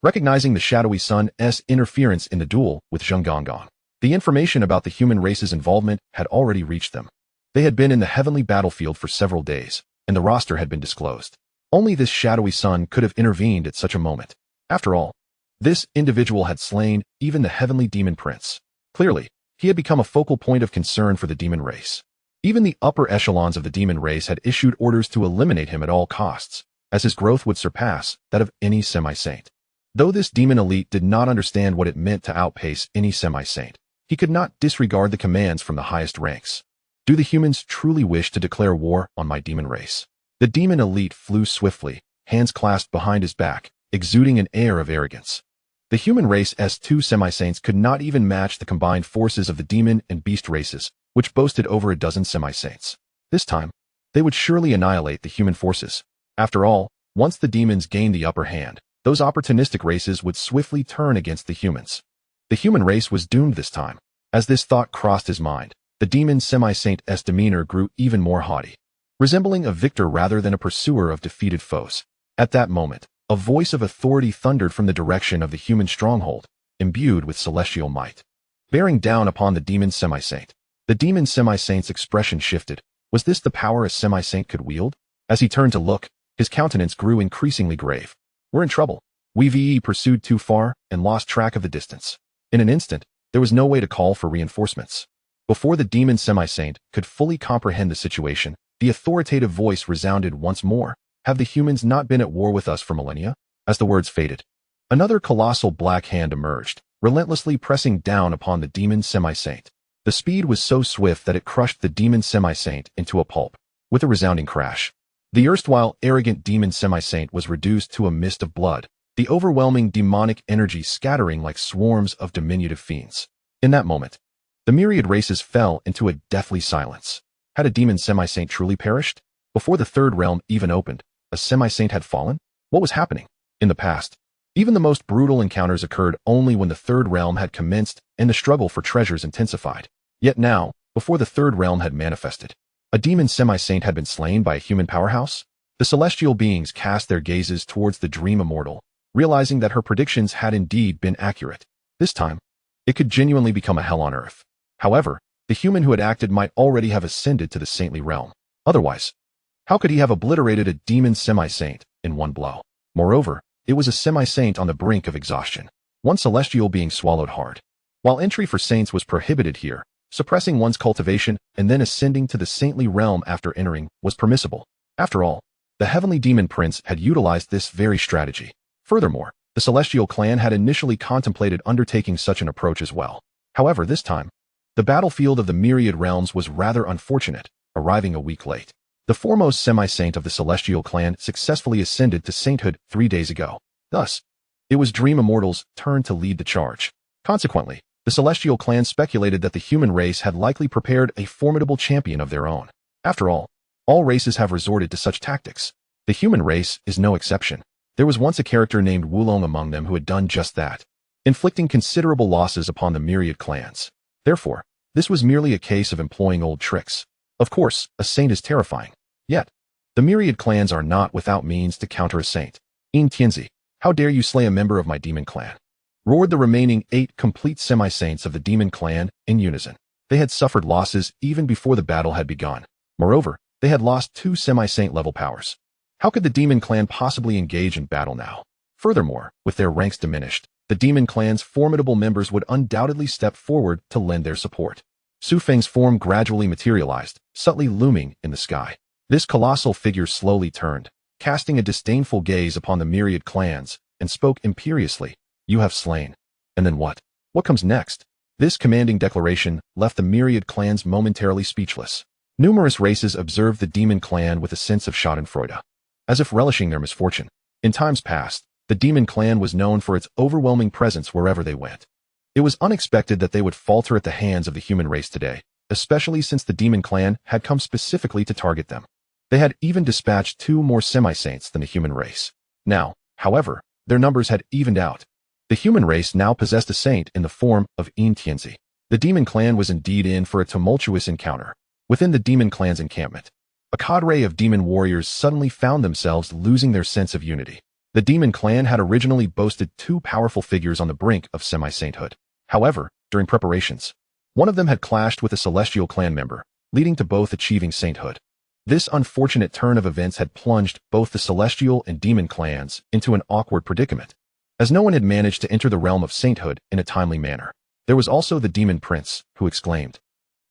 recognizing the shadowy sun's interference in the duel with Zheng Gonggong. The information about the human race's involvement had already reached them. They had been in the heavenly battlefield for several days, and the roster had been disclosed. Only this shadowy sun could have intervened at such a moment. After all, this individual had slain even the heavenly demon prince. Clearly, he had become a focal point of concern for the demon race. Even the upper echelons of the demon race had issued orders to eliminate him at all costs, as his growth would surpass that of any semi-saint. Though this demon elite did not understand what it meant to outpace any semi-saint, he could not disregard the commands from the highest ranks. Do the humans truly wish to declare war on my demon race? The demon elite flew swiftly, hands clasped behind his back, exuding an air of arrogance. The human race's 2 semi-saints could not even match the combined forces of the demon and beast races, which boasted over a dozen semi-saints. This time, they would surely annihilate the human forces. After all, once the demons gained the upper hand, those opportunistic races would swiftly turn against the humans. The human race was doomed this time. As this thought crossed his mind, the demon semi-saint's demeanor grew even more haughty, resembling a victor rather than a pursuer of defeated foes. At that moment, a voice of authority thundered from the direction of the human stronghold, imbued with celestial might, bearing down upon the demon semi-saint. The demon semi-saint's expression shifted. Was this the power a semi-saint could wield? As he turned to look, his countenance grew increasingly grave. We're in trouble. We pursued too far and lost track of the distance. In an instant, there was no way to call for reinforcements. Before the demon semi-saint could fully comprehend the situation, the authoritative voice resounded once more. Have the humans not been at war with us for millennia? As the words faded, another colossal black hand emerged, relentlessly pressing down upon the demon semi-saint. The speed was so swift that it crushed the demon semi-saint into a pulp, with a resounding crash. The erstwhile arrogant demon semi-saint was reduced to a mist of blood, the overwhelming demonic energy scattering like swarms of diminutive fiends. In that moment, the myriad races fell into a deathly silence. Had a demon semi-saint truly perished? Before the third realm even opened, a semi-saint had fallen? What was happening? In the past, even the most brutal encounters occurred only when the third realm had commenced and the struggle for treasures intensified. Yet now, before the third realm had manifested, a demon semi-saint had been slain by a human powerhouse? The celestial beings cast their gazes towards the dream immortal, realizing that her predictions had indeed been accurate. This time, it could genuinely become a hell on earth. However, the human who had acted might already have ascended to the saintly realm. Otherwise, how could he have obliterated a demon semi-saint in one blow? Moreover, it was a semi-saint on the brink of exhaustion, one celestial being swallowed hard. While entry for saints was prohibited here, suppressing one's cultivation and then ascending to the saintly realm after entering was permissible. After all, the heavenly demon prince had utilized this very strategy. Furthermore, the celestial clan had initially contemplated undertaking such an approach as well. However, this time, the battlefield of the myriad realms was rather unfortunate, arriving a week late. The foremost semi-saint of the celestial clan successfully ascended to sainthood 3 days ago. Thus, it was Dream Immortals' turn to lead the charge. Consequently, the celestial clan speculated that the human race had likely prepared a formidable champion of their own. After all races have resorted to such tactics. The human race is no exception. There was once a character named Wulong among them who had done just that, inflicting considerable losses upon the myriad clans. Therefore, this was merely a case of employing old tricks. Of course, a saint is terrifying. Yet, the myriad clans are not without means to counter a saint. In Tianzi, how dare you slay a member of my demon clan? roared the remaining 8 complete semi-saints of the demon clan in unison. They had suffered losses even before the battle had begun. Moreover, they had lost 2 semi-saint level powers. How could the demon clan possibly engage in battle now? Furthermore, with their ranks diminished, the demon clan's formidable members would undoubtedly step forward to lend their support. Su Feng's form gradually materialized, subtly looming in the sky. This colossal figure slowly turned, casting a disdainful gaze upon the myriad clans, and spoke imperiously. You have slain. And then what? What comes next? This commanding declaration left the myriad clans momentarily speechless. Numerous races observed the demon clan with a sense of schadenfreude, as if relishing their misfortune. In times past, the demon clan was known for its overwhelming presence wherever they went. It was unexpected that they would falter at the hands of the human race today, especially since the demon clan had come specifically to target them. They had even dispatched 2 more semi-saints than the human race. Now, however, their numbers had evened out. The human race now possessed a saint in the form of xianxiaaudiobooks. The demon clan was indeed in for a tumultuous encounter. Within the demon clan's encampment, a cadre of demon warriors suddenly found themselves losing their sense of unity. The demon clan had originally boasted 2 powerful figures on the brink of semi-sainthood. However, during preparations, one of them had clashed with a celestial clan member, leading to both achieving sainthood. This unfortunate turn of events had plunged both the celestial and demon clans into an awkward predicament, as no one had managed to enter the realm of sainthood in a timely manner. There was also the demon prince, who exclaimed,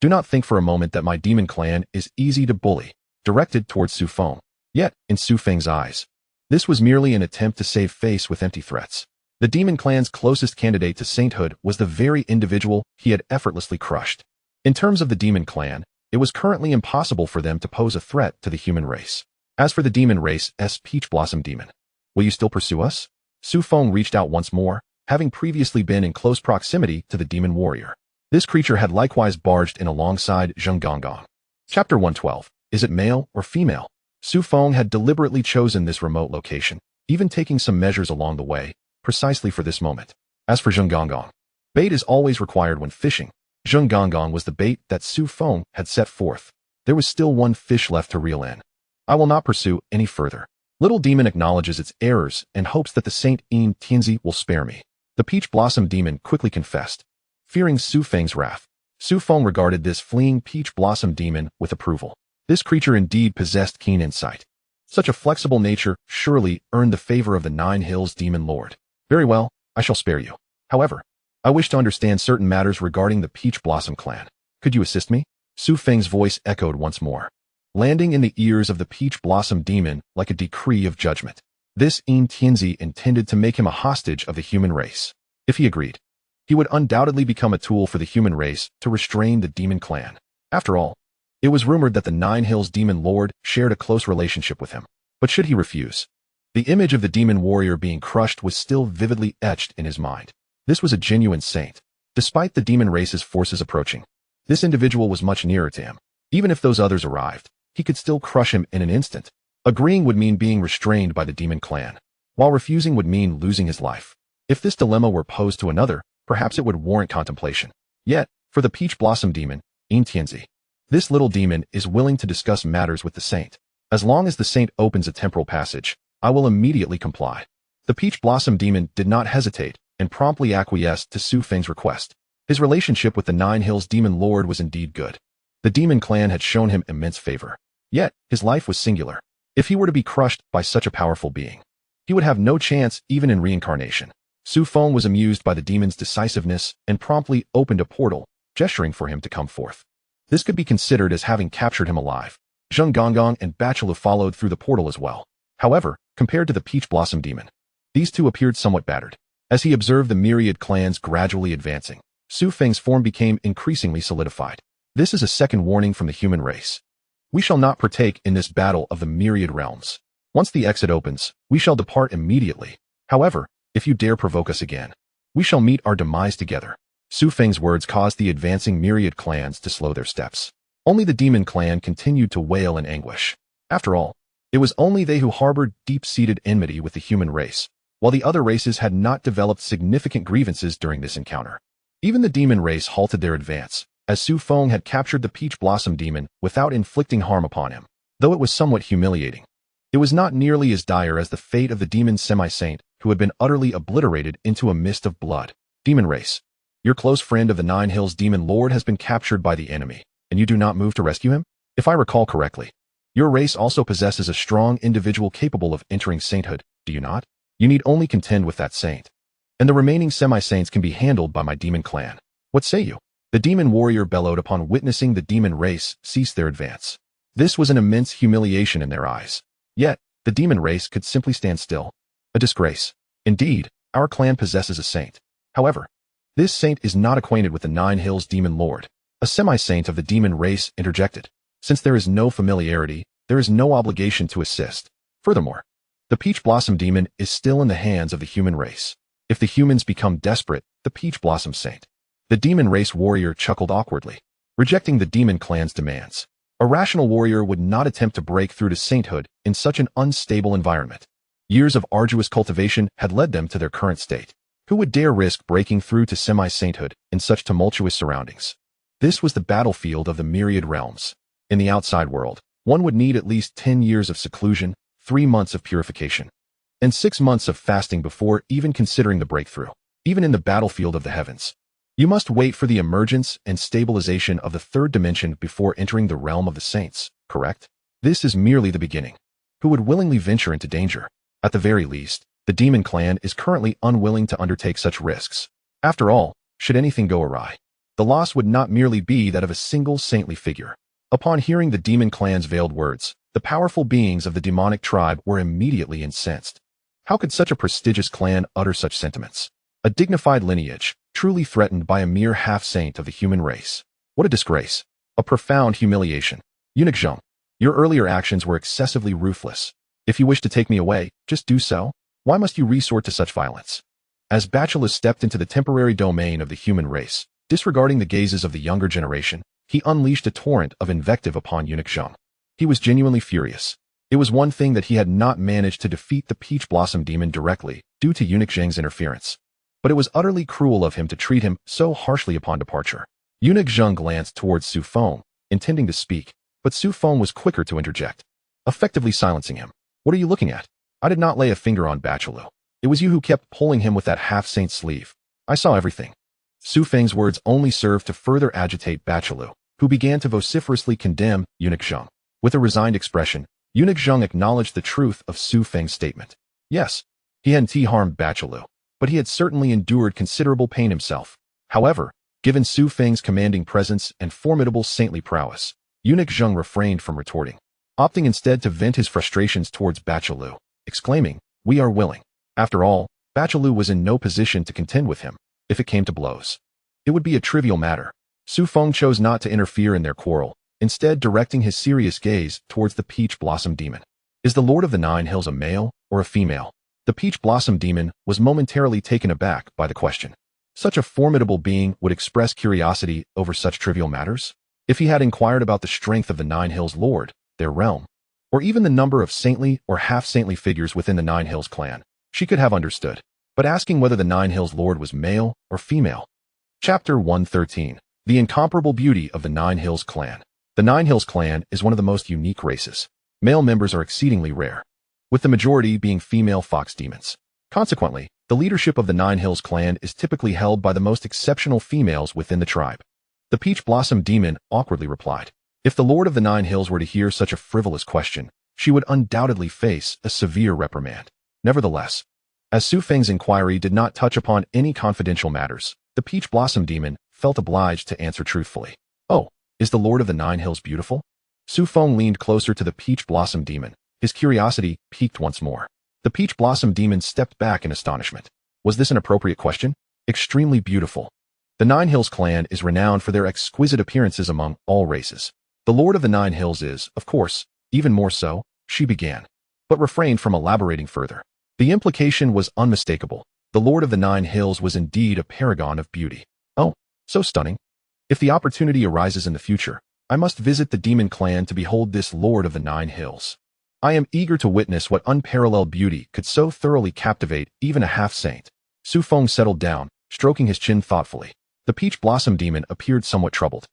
"Do not think for a moment that my demon clan is easy to bully," directed towards Su Feng. Yet, in Su Feng's eyes, this was merely an attempt to save face with empty threats. The demon clan's closest candidate to sainthood was the very individual he had effortlessly crushed. In terms of the demon clan, it was currently impossible for them to pose a threat to the human race. As for the demon race's peach blossom demon, will you still pursue us? Su Feng reached out once more, having previously been in close proximity to the demon warrior. This creature had likewise barged in alongside Xianxiaaudiobooks. Chapter 112. Is it male or female? Su Feng had deliberately chosen this remote location, even taking some measures along the way, precisely for this moment. As for Xianxiaaudiobooks, bait is always required when fishing. Xianxiaaudiobooks was the bait that Su Feng had set forth. There was still one fish left to reel in. I will not pursue any further. Little demon acknowledges its errors and hopes that the Saint xianxiaaudiobooks will spare me. The peach blossom demon quickly confessed. Fearing Su Feng's wrath, Su Feng regarded this fleeing peach blossom demon with approval. This creature indeed possessed keen insight. Such a flexible nature surely earned the favor of the Nine Hills Demon Lord. Very well, I shall spare you. However, I wish to understand certain matters regarding the Peach Blossom clan. Could you assist me? Su Feng's voice echoed once more, landing in the ears of the Peach Blossom demon like a decree of judgment. This xianxiaaudiobooks intended to make him a hostage of the human race. If he agreed, he would undoubtedly become a tool for the human race to restrain the demon clan. After all, it was rumored that the Nine Hills Demon Lord shared a close relationship with him. But should he refuse? The image of the demon warrior being crushed was still vividly etched in his mind. This was a genuine saint. Despite the demon race's forces approaching, this individual was much nearer to him. Even if those others arrived, he could still crush him in an instant. Agreeing would mean being restrained by the demon clan, while refusing would mean losing his life. If this dilemma were posed to another, perhaps it would warrant contemplation. Yet, for the Peach Blossom demon, xianxiaaudiobooks, this little demon is willing to discuss matters with the saint. As long as the saint opens a temporal passage, I will immediately comply. The Peach Blossom demon did not hesitate and promptly acquiesced to Su Feng's request. His relationship with the Nine Hills Demon Lord was indeed good. The demon clan had shown him immense favor. Yet, his life was singular. If he were to be crushed by such a powerful being, he would have no chance even in reincarnation. Su Feng was amused by the demon's decisiveness and promptly opened a portal, gesturing for him to come forth. This could be considered as having captured him alive. Xianxiaaudiobooks and Bachelor followed through the portal as well. However, compared to the Peach Blossom demon, these two appeared somewhat battered. As he observed the myriad clans gradually advancing, Su Feng's form became increasingly solidified. This is a second warning from the human race. We shall not partake in this battle of the myriad realms. Once the exit opens, we shall depart immediately. However, if you dare provoke us again, we shall meet our demise together. Su Feng's words caused the advancing myriad clans to slow their steps. Only the demon clan continued to wail in anguish. After all, it was only they who harbored deep-seated enmity with the human race, while the other races had not developed significant grievances during this encounter. Even the demon race halted their advance, as Su Feng had captured the Peach Blossom demon without inflicting harm upon him. Though it was somewhat humiliating, it was not nearly as dire as the fate of the demon semi-saint who had been utterly obliterated into a mist of blood. Demon race. Your close friend of the Nine Hills Demon Lord has been captured by the enemy, and you do not move to rescue him? If I recall correctly, your race also possesses a strong individual capable of entering sainthood, do you not? You need only contend with that saint. And the remaining semi-saints can be handled by my demon clan. What say you? The demon warrior bellowed upon witnessing the demon race cease their advance. This was an immense humiliation in their eyes. Yet, the demon race could simply stand still. A disgrace. Indeed, our clan possesses a saint. However, this saint is not acquainted with the Nine Hills Demon Lord. A semi-saint of the demon race interjected. Since there is no familiarity, there is no obligation to assist. Furthermore, the Peach Blossom Demon is still in the hands of the human race. If the humans become desperate, the Peach Blossom Saint. The demon race warrior chuckled awkwardly, rejecting the demon clan's demands. A rational warrior would not attempt to break through to sainthood in such an unstable environment. Years of arduous cultivation had led them to their current state. Who would dare risk breaking through to semi-sainthood in such tumultuous surroundings? This was the battlefield of the myriad realms. In the outside world, one would need at least 10 years of seclusion, 3 months of purification, and 6 months of fasting before even considering the breakthrough. Even in the battlefield of the heavens, you must wait for the emergence and stabilization of the third dimension before entering the realm of the saints, correct? This is merely the beginning. Who would willingly venture into danger? At the very least, the demon clan is currently unwilling to undertake such risks. After all, should anything go awry, the loss would not merely be that of a single saintly figure. Upon hearing the demon clan's veiled words, the powerful beings of the demonic tribe were immediately incensed. How could such a prestigious clan utter such sentiments? A dignified lineage, truly threatened by a mere half-saint of the human race. What a disgrace. A profound humiliation. Eunuch Zheng, your earlier actions were excessively ruthless. If you wish to take me away, just do so. Why must you resort to such violence? As Bachelus stepped into the temporary domain of the human race, disregarding the gazes of the younger generation, he unleashed a torrent of invective upon Eunuch Zheng. He was genuinely furious. It was one thing that he had not managed to defeat the Peach Blossom Demon directly due to Eunuch Zheng's interference. But it was utterly cruel of him to treat him so harshly upon departure. Eunuch Zheng glanced towards Su Feng, intending to speak, but Su Feng was quicker to interject, effectively silencing him. What are you looking at? I did not lay a finger on Bachelus. It was you who kept pulling him with that half-saint sleeve. I saw everything. Su Feng's words only served to further agitate Bachelus, who began to vociferously condemn Eunuch Zheng. With a resigned expression, Eunuch Zheng acknowledged the truth of Su Feng's statement. Yes, he hadn't harmed Bachelus, but he had certainly endured considerable pain himself. However, given Su Feng's commanding presence and formidable saintly prowess, Eunuch Zheng refrained from retorting, opting instead to vent his frustrations towards Bachelus, exclaiming, "We are willing." After all, Bachelus was in no position to contend with him. If it came to blows, it would be a trivial matter. Su Feng chose not to interfere in their quarrel, instead directing his serious gaze towards the Peach Blossom Demon. Is the Lord of the Nine Hills a male or a female? The Peach Blossom Demon was momentarily taken aback by the question. Such a formidable being would express curiosity over such trivial matters? If he had inquired about the strength of the Nine Hills Lord, their realm, or even the number of saintly or half-saintly figures within the Nine Hills clan, she could have understood. But asking whether the Nine Hills Lord was male or female. Chapter 113. The incomparable beauty of the Nine Hills clan. The Nine Hills clan is one of the most unique races. Male members are exceedingly rare, with the majority being female fox demons. Consequently, the leadership of the Nine Hills clan is typically held by the most exceptional females within the tribe. The Peach Blossom Demon awkwardly replied. If the Lord of the Nine Hills were to hear such a frivolous question, she would undoubtedly face a severe reprimand. Nevertheless, as Su Feng's inquiry did not touch upon any confidential matters, the Peach Blossom Demon felt obliged to answer truthfully. Oh, is the Lord of the Nine Hills beautiful? Su Feng leaned closer to the Peach Blossom Demon, his curiosity piqued once more. The Peach Blossom Demon stepped back in astonishment. Was this an appropriate question? Extremely beautiful. The Nine Hills clan is renowned for their exquisite appearances among all races. The Lord of the Nine Hills is, of course, even more so, she began, but refrained from elaborating further. The implication was unmistakable. The Lord of the Nine Hills was indeed a paragon of beauty. Oh, so stunning. If the opportunity arises in the future, I must visit the demon clan to behold this Lord of the Nine Hills. I am eager to witness what unparalleled beauty could so thoroughly captivate even a half-saint. Su Feng settled down, stroking his chin thoughtfully. The Peach Blossom Demon appeared somewhat troubled.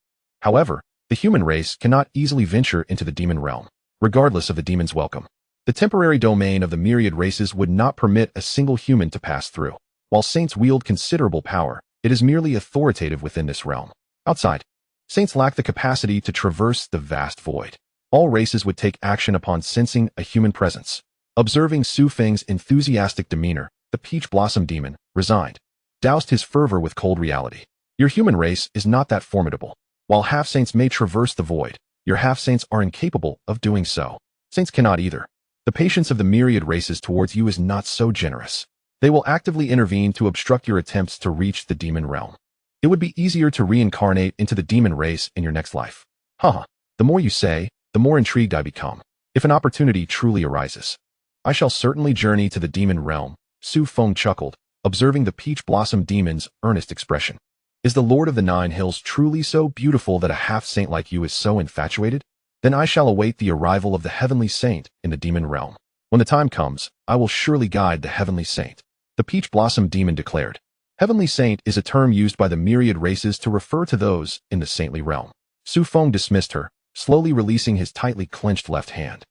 However, the human race cannot easily venture into the demon realm, regardless of the demon's welcome. The temporary domain of the myriad races would not permit a single human to pass through. While saints wield considerable power, it is merely authoritative within this realm. Outside, saints lack the capacity to traverse the vast void. All races would take action upon sensing a human presence. Observing Su Feng's enthusiastic demeanor, the peach blossom demon, resigned, doused his fervor with cold reality. Your human race is not that formidable. While half-saints may traverse the void, your half-saints are incapable of doing so. Saints cannot either. The patience of the myriad races towards you is not so generous. They will actively intervene to obstruct your attempts to reach the demon realm. It would be easier to reincarnate into the demon race in your next life. Haha, the more you say, the more intrigued I become. If an opportunity truly arises, I shall certainly journey to the demon realm. Su Feng chuckled, observing the peach blossom demon's earnest expression. Is the Lord of the Nine Hills truly so beautiful that a half-saint like you is so infatuated? Then I shall await the arrival of the heavenly saint in the demon realm. When the time comes, I will surely guide the heavenly saint. The peach blossom demon declared. Heavenly saint is a term used by the myriad races to refer to those in the saintly realm. Su Feng dismissed her, slowly releasing his tightly clenched left hand.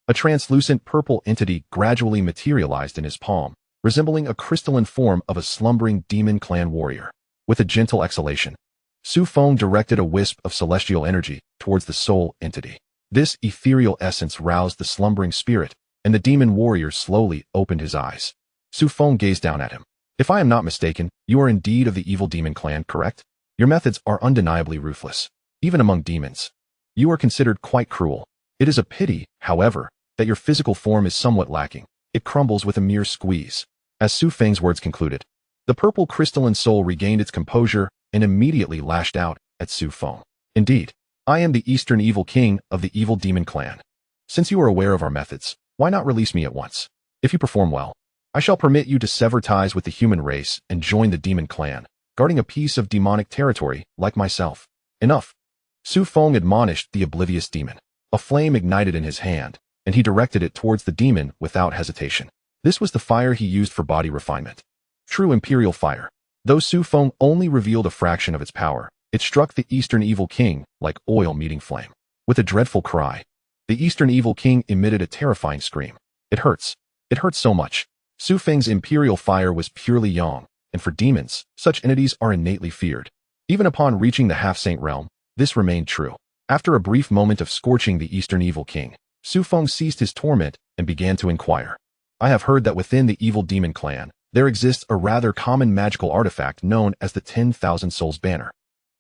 A translucent purple entity gradually materialized in his palm, resembling a crystalline form of a slumbering demon clan warrior. With a gentle exhalation, Su Feng directed a wisp of celestial energy towards the soul entity. This ethereal essence roused the slumbering spirit, and the demon warrior slowly opened his eyes. Su Feng gazed down at him. If I am not mistaken, you are indeed of the evil demon clan, correct? Your methods are undeniably ruthless. Even among demons, you are considered quite cruel. It is a pity, however, that your physical form is somewhat lacking. It crumbles with a mere squeeze. As Su Feng's words concluded, the purple crystalline soul regained its composure and immediately lashed out at Su Feng. Indeed, I am the Eastern Evil King of the evil demon clan. Since you are aware of our methods, why not release me at once? If you perform well, I shall permit you to sever ties with the human race and join the demon clan, guarding a piece of demonic territory like myself. Enough. Su Feng admonished the oblivious demon. A flame ignited in his hand, and he directed it towards the demon without hesitation. This was the fire he used for body refinement. True imperial fire. Though Su Feng only revealed a fraction of its power, it struck the Eastern Evil King like oil meeting flame. With a dreadful cry, the Eastern Evil King emitted a terrifying scream. It hurts. It hurts so much. Su Feng's imperial fire was purely yang, and for demons, such entities are innately feared. Even upon reaching the half-saint realm, this remained true. After a brief moment of scorching the Eastern Evil King, Su Feng ceased his torment and began to inquire. I have heard that within the evil demon clan, there exists a rather common magical artifact known as the 10,000 Souls Banner.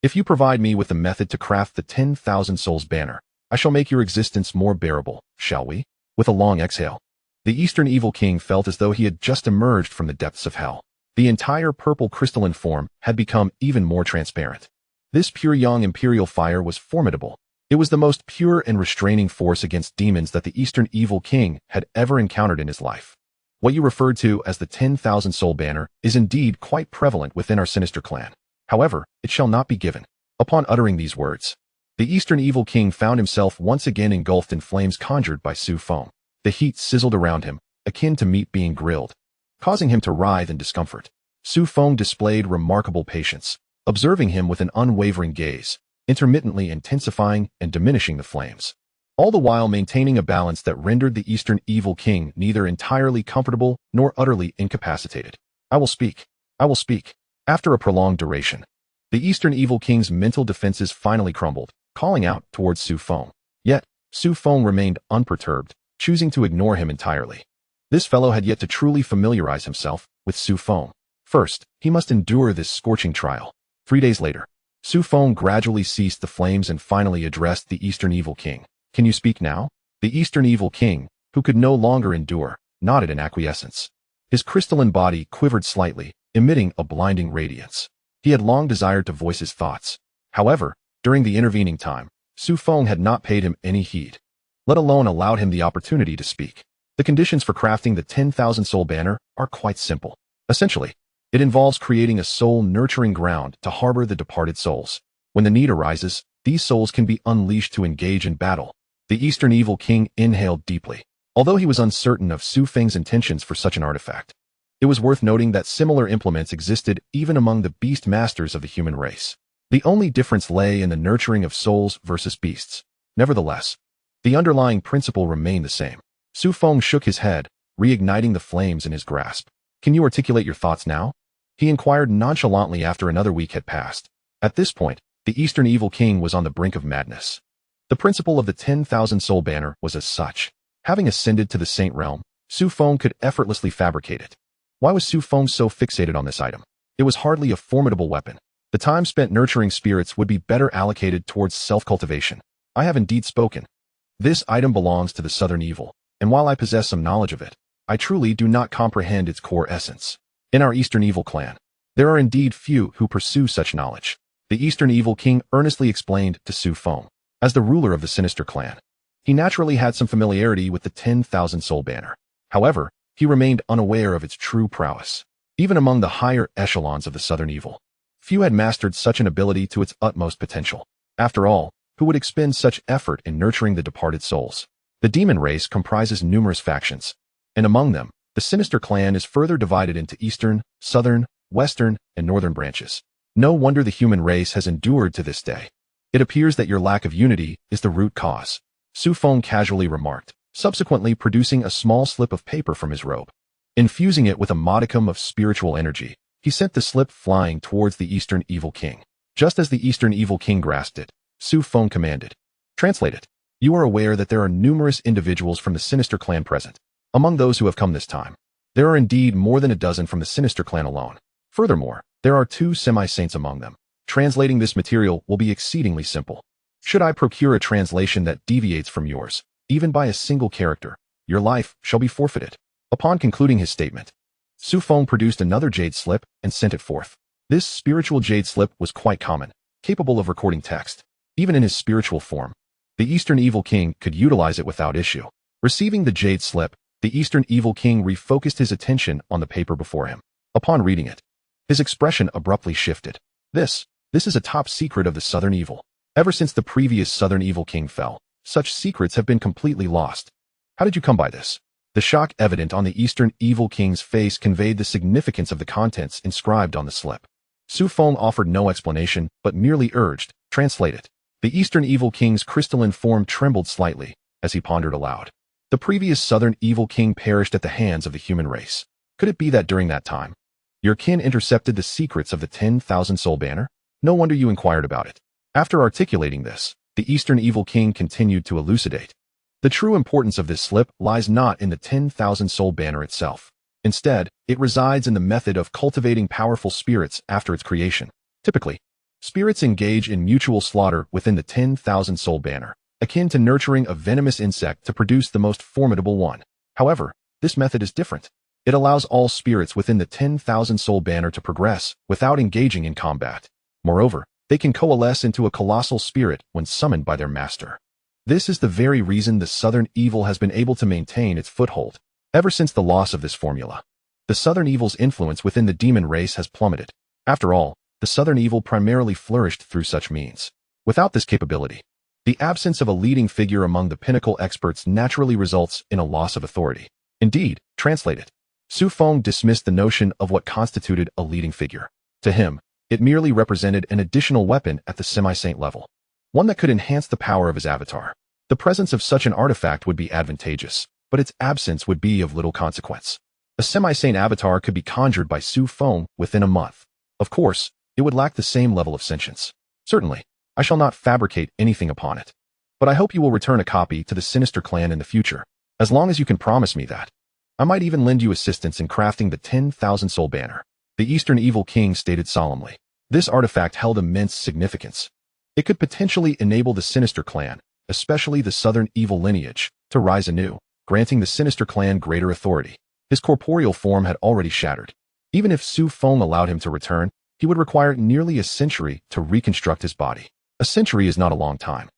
If you provide me with the method to craft the 10,000 Souls Banner, I shall make your existence more bearable, shall we? With a long exhale, the Eastern Evil King felt as though he had just emerged from the depths of hell. The entire purple crystalline form had become even more transparent. This pure yang imperial fire was formidable. It was the most pure and restraining force against demons that the Eastern Evil King had ever encountered in his life. What you referred to as the 10,000 Soul Banner is indeed quite prevalent within our sinister clan. However, it shall not be given. Upon uttering these words, the Eastern Evil King found himself once again engulfed in flames conjured by Su Feng. The heat sizzled around him, akin to meat being grilled, causing him to writhe in discomfort. Su Feng displayed remarkable patience, observing him with an unwavering gaze, intermittently intensifying and diminishing the flames, all the while maintaining a balance that rendered the Eastern Evil King neither entirely comfortable nor utterly incapacitated. I will speak. I will speak. After a prolonged duration, the Eastern Evil King's mental defenses finally crumbled, calling out towards Su Feng. Yet, Su Feng remained unperturbed, choosing to ignore him entirely. This fellow had yet to truly familiarize himself with Su Feng. First, he must endure this scorching trial. 3 days later, Su Feng gradually ceased the flames and finally addressed the Eastern Evil King. Can you speak now? The Eastern Evil King, who could no longer endure, nodded in acquiescence. His crystalline body quivered slightly, emitting a blinding radiance. He had long desired to voice his thoughts. However, during the intervening time, Su Feng had not paid him any heed, let alone allowed him the opportunity to speak. The conditions for crafting the 10,000 Soul Banner are quite simple. Essentially, it involves creating a soul-nurturing ground to harbor the departed souls. When the need arises, these souls can be unleashed to engage in battle. The Eastern Evil King inhaled deeply. Although he was uncertain of Su Feng's intentions for such an artifact, it was worth noting that similar implements existed even among the beast masters of the human race. The only difference lay in the nurturing of souls versus beasts. Nevertheless, the underlying principle remained the same. Su Feng shook his head, reigniting the flames in his grasp. Can you articulate your thoughts now? He inquired nonchalantly after another week had passed. At this point, the Eastern Evil King was on the brink of madness. The principle of the 10,000 soul banner was as such. Having ascended to the Saint Realm, Su Feng could effortlessly fabricate it. Why was Su Feng so fixated on this item? It was hardly a formidable weapon. The time spent nurturing spirits would be better allocated towards self-cultivation. I have indeed spoken. This item belongs to the Southern Evil, and while I possess some knowledge of it, I truly do not comprehend its core essence. In our Eastern Evil clan, there are indeed few who pursue such knowledge. The Eastern Evil King earnestly explained to Su Feng. As the ruler of the sinister clan, he naturally had some familiarity with the 10,000 soul banner. However, he remained unaware of its true prowess. Even among the higher echelons of the Southern Evil, few had mastered such an ability to its utmost potential. After all, who would expend such effort in nurturing the departed souls? The demon race comprises numerous factions, and among them, the sinister clan is further divided into eastern, southern, western, and northern branches. No wonder the human race has endured to this day. It appears that your lack of unity is the root cause, Su Feng casually remarked, subsequently producing a small slip of paper from his robe. Infusing it with a modicum of spiritual energy, he sent the slip flying towards the Eastern Evil King. Just as the Eastern Evil King grasped it, Su Feng commanded, "Translate it. You are aware that there are numerous individuals from the Sinister Clan present. Among those who have come this time, there are indeed more than a dozen from the Sinister Clan alone. Furthermore, there are 2 semi-saints among them. Translating this material will be exceedingly simple. Should I procure a translation that deviates from yours, even by a single character, your life shall be forfeited." Upon concluding his statement, Su Feng produced another jade slip and sent it forth. This spiritual jade slip was quite common, capable of recording text. Even in his spiritual form, the Eastern Evil King could utilize it without issue. Receiving the jade slip, the Eastern Evil King refocused his attention on the paper before him. Upon reading it, his expression abruptly shifted. This is a top secret of the Southern Evil. Ever since the previous Southern Evil King fell, such secrets have been completely lost. How did you come by this? The shock evident on the Eastern Evil King's face conveyed the significance of the contents inscribed on the slip. Su Feng offered no explanation, but merely urged, "Translate it." The Eastern Evil King's crystalline form trembled slightly as he pondered aloud. The previous Southern Evil King perished at the hands of the human race. Could it be that during that time, your kin intercepted the secrets of the 10,000 soul banner? No wonder you inquired about it. After articulating this, the Eastern Evil King continued to elucidate. The true importance of this slip lies not in the 10,000 soul banner itself. Instead, it resides in the method of cultivating powerful spirits after its creation. Typically, spirits engage in mutual slaughter within the 10,000 soul banner, akin to nurturing a venomous insect to produce the most formidable one. However, this method is different. It allows all spirits within the 10,000 soul banner to progress without engaging in combat. Moreover, they can coalesce into a colossal spirit when summoned by their master. This is the very reason the Southern Evil has been able to maintain its foothold. Ever since the loss of this formula, the Southern Evil's influence within the demon race has plummeted. After all, the Southern Evil primarily flourished through such means. Without this capability, the absence of a leading figure among the pinnacle experts naturally results in a loss of authority. Indeed, translate it. Su Feng dismissed the notion of what constituted a leading figure. To him, it merely represented an additional weapon at the semi-saint level, one that could enhance the power of his avatar. The presence of such an artifact would be advantageous, but its absence would be of little consequence. A semi-saint avatar could be conjured by Su Feng within a month. Of course, it would lack the same level of sentience. Certainly, I shall not fabricate anything upon it. But I hope you will return a copy to the Sinister Clan in the future, as long as you can promise me that. I might even lend you assistance in crafting the 10,000 soul banner. The Eastern Evil King stated solemnly. This artifact held immense significance. It could potentially enable the Sinister Clan, especially the Southern Evil lineage, to rise anew, granting the Sinister Clan greater authority. His corporeal form had already shattered. Even if Su Feng allowed him to return, he would require nearly a century to reconstruct his body. A century is not a long time.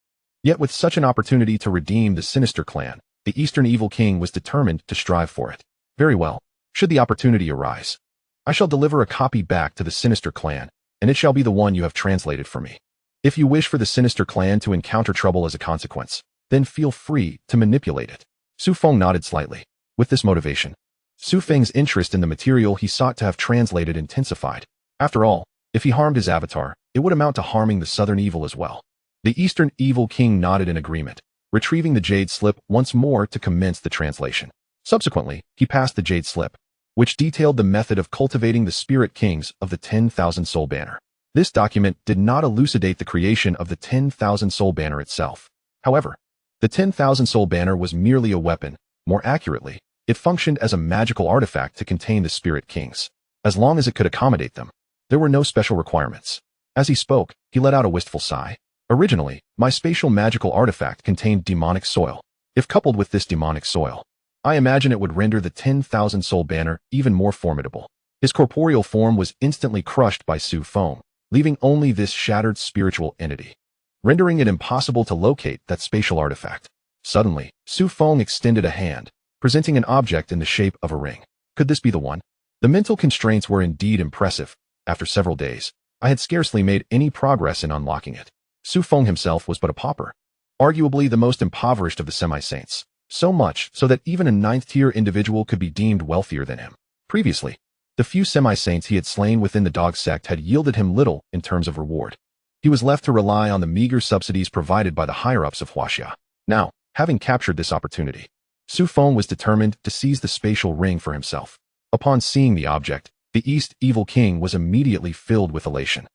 Yet with such an opportunity to redeem the Sinister Clan, the Eastern Evil King was determined to strive for it. Very well. Should the opportunity arise, I shall deliver a copy back to the Sinister Clan, and it shall be the one you have translated for me. If you wish for the Sinister Clan to encounter trouble as a consequence, then feel free to manipulate it. Su Feng nodded slightly. With this motivation, Su Feng's interest in the material he sought to have translated intensified. After all, if he harmed his avatar, it would amount to harming the Southern Evil as well. The Eastern Evil King nodded in agreement, retrieving the jade slip once more to commence the translation. Subsequently, he passed the jade slip, which detailed the method of cultivating the spirit kings of the 10,000 soul banner. This document did not elucidate the creation of the 10,000 soul banner itself. However, the 10,000 soul banner was merely a weapon. More accurately, it functioned as a magical artifact to contain the spirit kings. As long as it could accommodate them, there were no special requirements. As he spoke, he let out a wistful sigh. Originally, my spatial magical artifact contained demonic soil. If coupled with this demonic soil, I imagine it would render the 10,000 soul banner even more formidable. His corporeal form was instantly crushed by Su Feng, leaving only this shattered spiritual entity, rendering it impossible to locate that spatial artifact. Suddenly, Su Feng extended a hand, presenting an object in the shape of a ring. Could this be the one? The mental constraints were indeed impressive. After several days, I had scarcely made any progress in unlocking it. Su Feng himself was but a pauper, arguably the most impoverished of the semi-saints, so much so that even a 9th-tier individual could be deemed wealthier than him. Previously, the few semi-saints he had slain within the dog sect had yielded him little in terms of reward. He was left to rely on the meager subsidies provided by the higher-ups of Huaxia. Now, having captured this opportunity, Su Feng was determined to seize the spatial ring for himself. Upon seeing the object, the East Evil King was immediately filled with elation.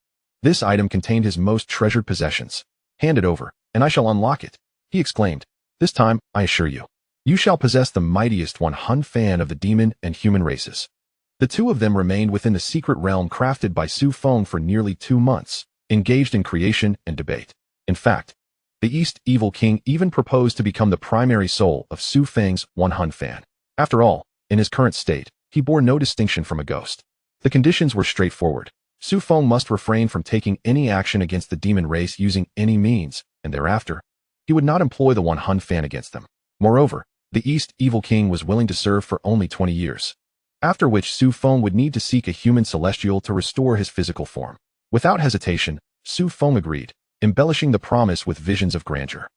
This item contained his most treasured possessions. Hand it over, and I shall unlock it, he exclaimed. This time, I assure you, you shall possess the mightiest xianxiafan of the demon and human races. The two of them remained within the secret realm crafted by Su Feng for nearly 2 months, engaged in creation and debate. In fact, the East Evil King even proposed to become the primary soul of Su Feng's xianxiafan. After all, in his current state, he bore no distinction from a ghost. The conditions were straightforward. Su Feng must refrain from taking any action against the demon race using any means, and thereafter, he would not employ the xianxiafan against them. Moreover, the East Evil King was willing to serve for only 20 years, after which Su Feng would need to seek a human celestial to restore his physical form. Without hesitation, Su Feng agreed, embellishing the promise with visions of grandeur.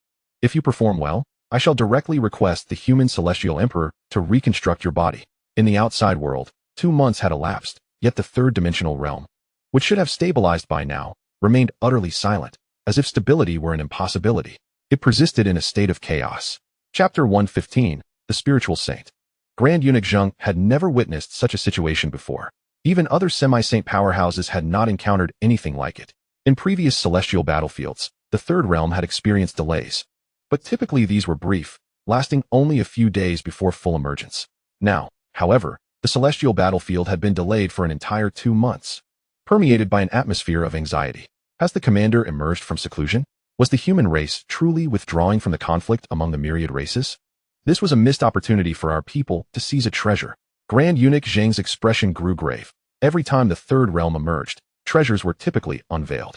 If you perform well, I shall directly request the human celestial emperor to reconstruct your body. In the outside world, 2 months had elapsed, yet the third-dimensional realm, which should have stabilized by now, remained utterly silent, as if stability were an impossibility. It persisted in a state of chaos. Chapter 115, The Spiritual Saint. Grand Eunuch Zheng had never witnessed such a situation before. Even other semi-saint powerhouses had not encountered anything like it. In previous celestial battlefields, the Third Realm had experienced delays, but typically these were brief, lasting only a few days before full emergence. Now, however, the celestial battlefield had been delayed for an entire 2 months, permeated by an atmosphere of anxiety. Has the commander emerged from seclusion? Was the human race truly withdrawing from the conflict among the myriad races? This was a missed opportunity for our people to seize a treasure. Grand Eunuch Zheng's expression grew grave. Every time the Third Realm emerged, treasures were typically unveiled.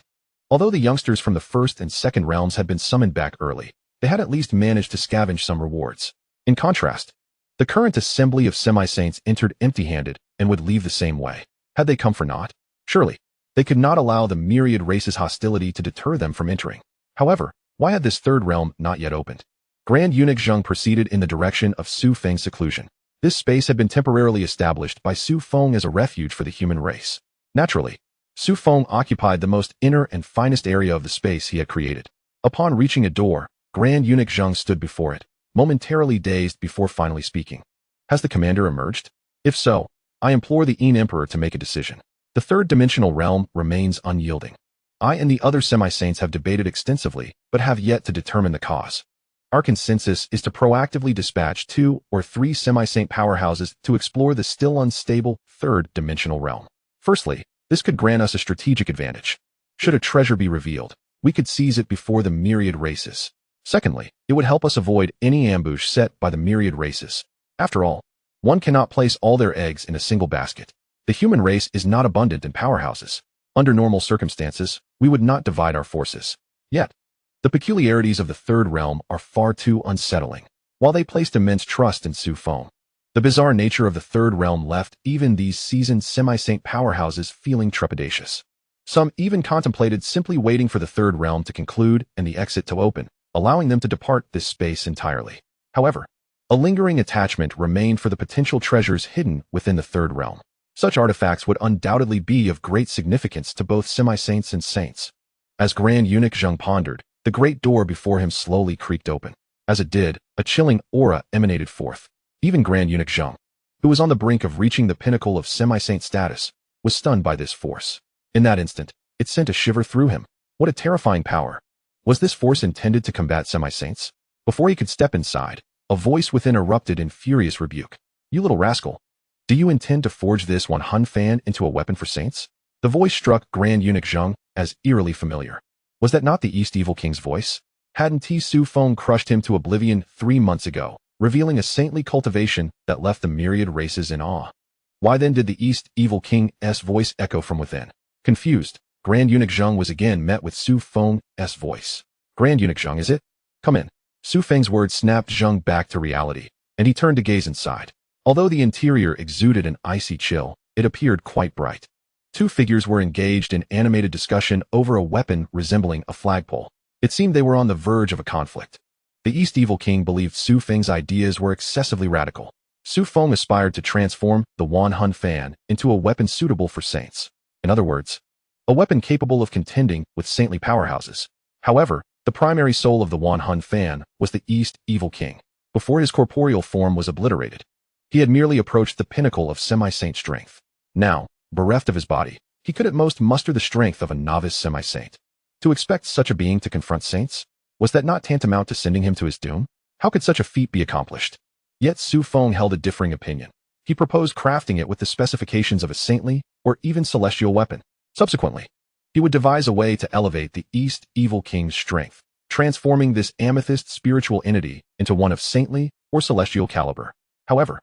Although the youngsters from the First and Second Realms had been summoned back early, they had at least managed to scavenge some rewards. In contrast, the current assembly of semi-saints entered empty-handed and would leave the same way. Had they come for naught? Surely, they could not allow the myriad races' hostility to deter them from entering. However, why had this Third Realm not yet opened? Grand Eunuch Zheng proceeded in the direction of Su Feng's seclusion. This space had been temporarily established by Su Feng as a refuge for the human race. Naturally, Su Feng occupied the most inner and finest area of the space he had created. Upon reaching a door, Grand Eunuch Zheng stood before it, momentarily dazed before finally speaking. Has the commander emerged? If so, I implore the Emperor to make a decision. The third-dimensional realm remains unyielding. I and the other semi-saints have debated extensively, but have yet to determine the cause. Our consensus is to proactively dispatch 2 or 3 semi-saint powerhouses to explore the still unstable third-dimensional realm. Firstly, this could grant us a strategic advantage. Should a treasure be revealed, we could seize it before the myriad races. Secondly, it would help us avoid any ambush set by the myriad races. After all, one cannot place all their eggs in a single basket. The human race is not abundant in powerhouses. Under normal circumstances, we would not divide our forces. Yet, the peculiarities of the Third Realm are far too unsettling. While they placed immense trust in Su Feng, the bizarre nature of the Third Realm left even these seasoned semi-saint powerhouses feeling trepidatious. Some even contemplated simply waiting for the Third Realm to conclude and the exit to open, allowing them to depart this space entirely. However, a lingering attachment remained for the potential treasures hidden within the Third Realm. Such artifacts would undoubtedly be of great significance to both semi-saints and saints. As Grand Eunuch Zheng pondered, the great door before him slowly creaked open. As it did, a chilling aura emanated forth. Even Grand Eunuch Zheng, who was on the brink of reaching the pinnacle of semi-saint status, was stunned by this force. In that instant, it sent a shiver through him. What a terrifying power! Was this force intended to combat semi-saints? Before he could step inside, a voice within erupted in furious rebuke. You little rascal! Do you intend to forge this xianxiafan into a weapon for saints? The voice struck Grand Eunuch Zheng as eerily familiar. Was that not the East Evil King's voice? Hadn't Su Feng crushed him to oblivion 3 months ago, revealing a saintly cultivation that left the myriad races in awe? Why then did the East Evil King's voice echo from within? Confused, Grand Eunuch Zheng was again met with Su Feng's voice. Grand Eunuch Zheng, is it? Come in. Su Feng's words snapped Zheng back to reality, and he turned to gaze inside. Although the interior exuded an icy chill, it appeared quite bright. 2 figures were engaged in animated discussion over a weapon resembling a flagpole. It seemed they were on the verge of a conflict. The East Evil King believed Su Feng's ideas were excessively radical. Su Feng aspired to transform the xianxiafan into a weapon suitable for saints. In other words, a weapon capable of contending with saintly powerhouses. However, the primary soul of the xianxiafan was the East Evil King. Before his corporeal form was obliterated, he had merely approached the pinnacle of semi-saint strength. Now, bereft of his body, he could at most muster the strength of a novice semi-saint. To expect such a being to confront saints? Was that not tantamount to sending him to his doom? How could such a feat be accomplished? Yet Su Feng held a differing opinion. He proposed crafting it with the specifications of a saintly or even celestial weapon. Subsequently, he would devise a way to elevate the East Evil King's strength, transforming this amethyst spiritual entity into one of saintly or celestial caliber. However,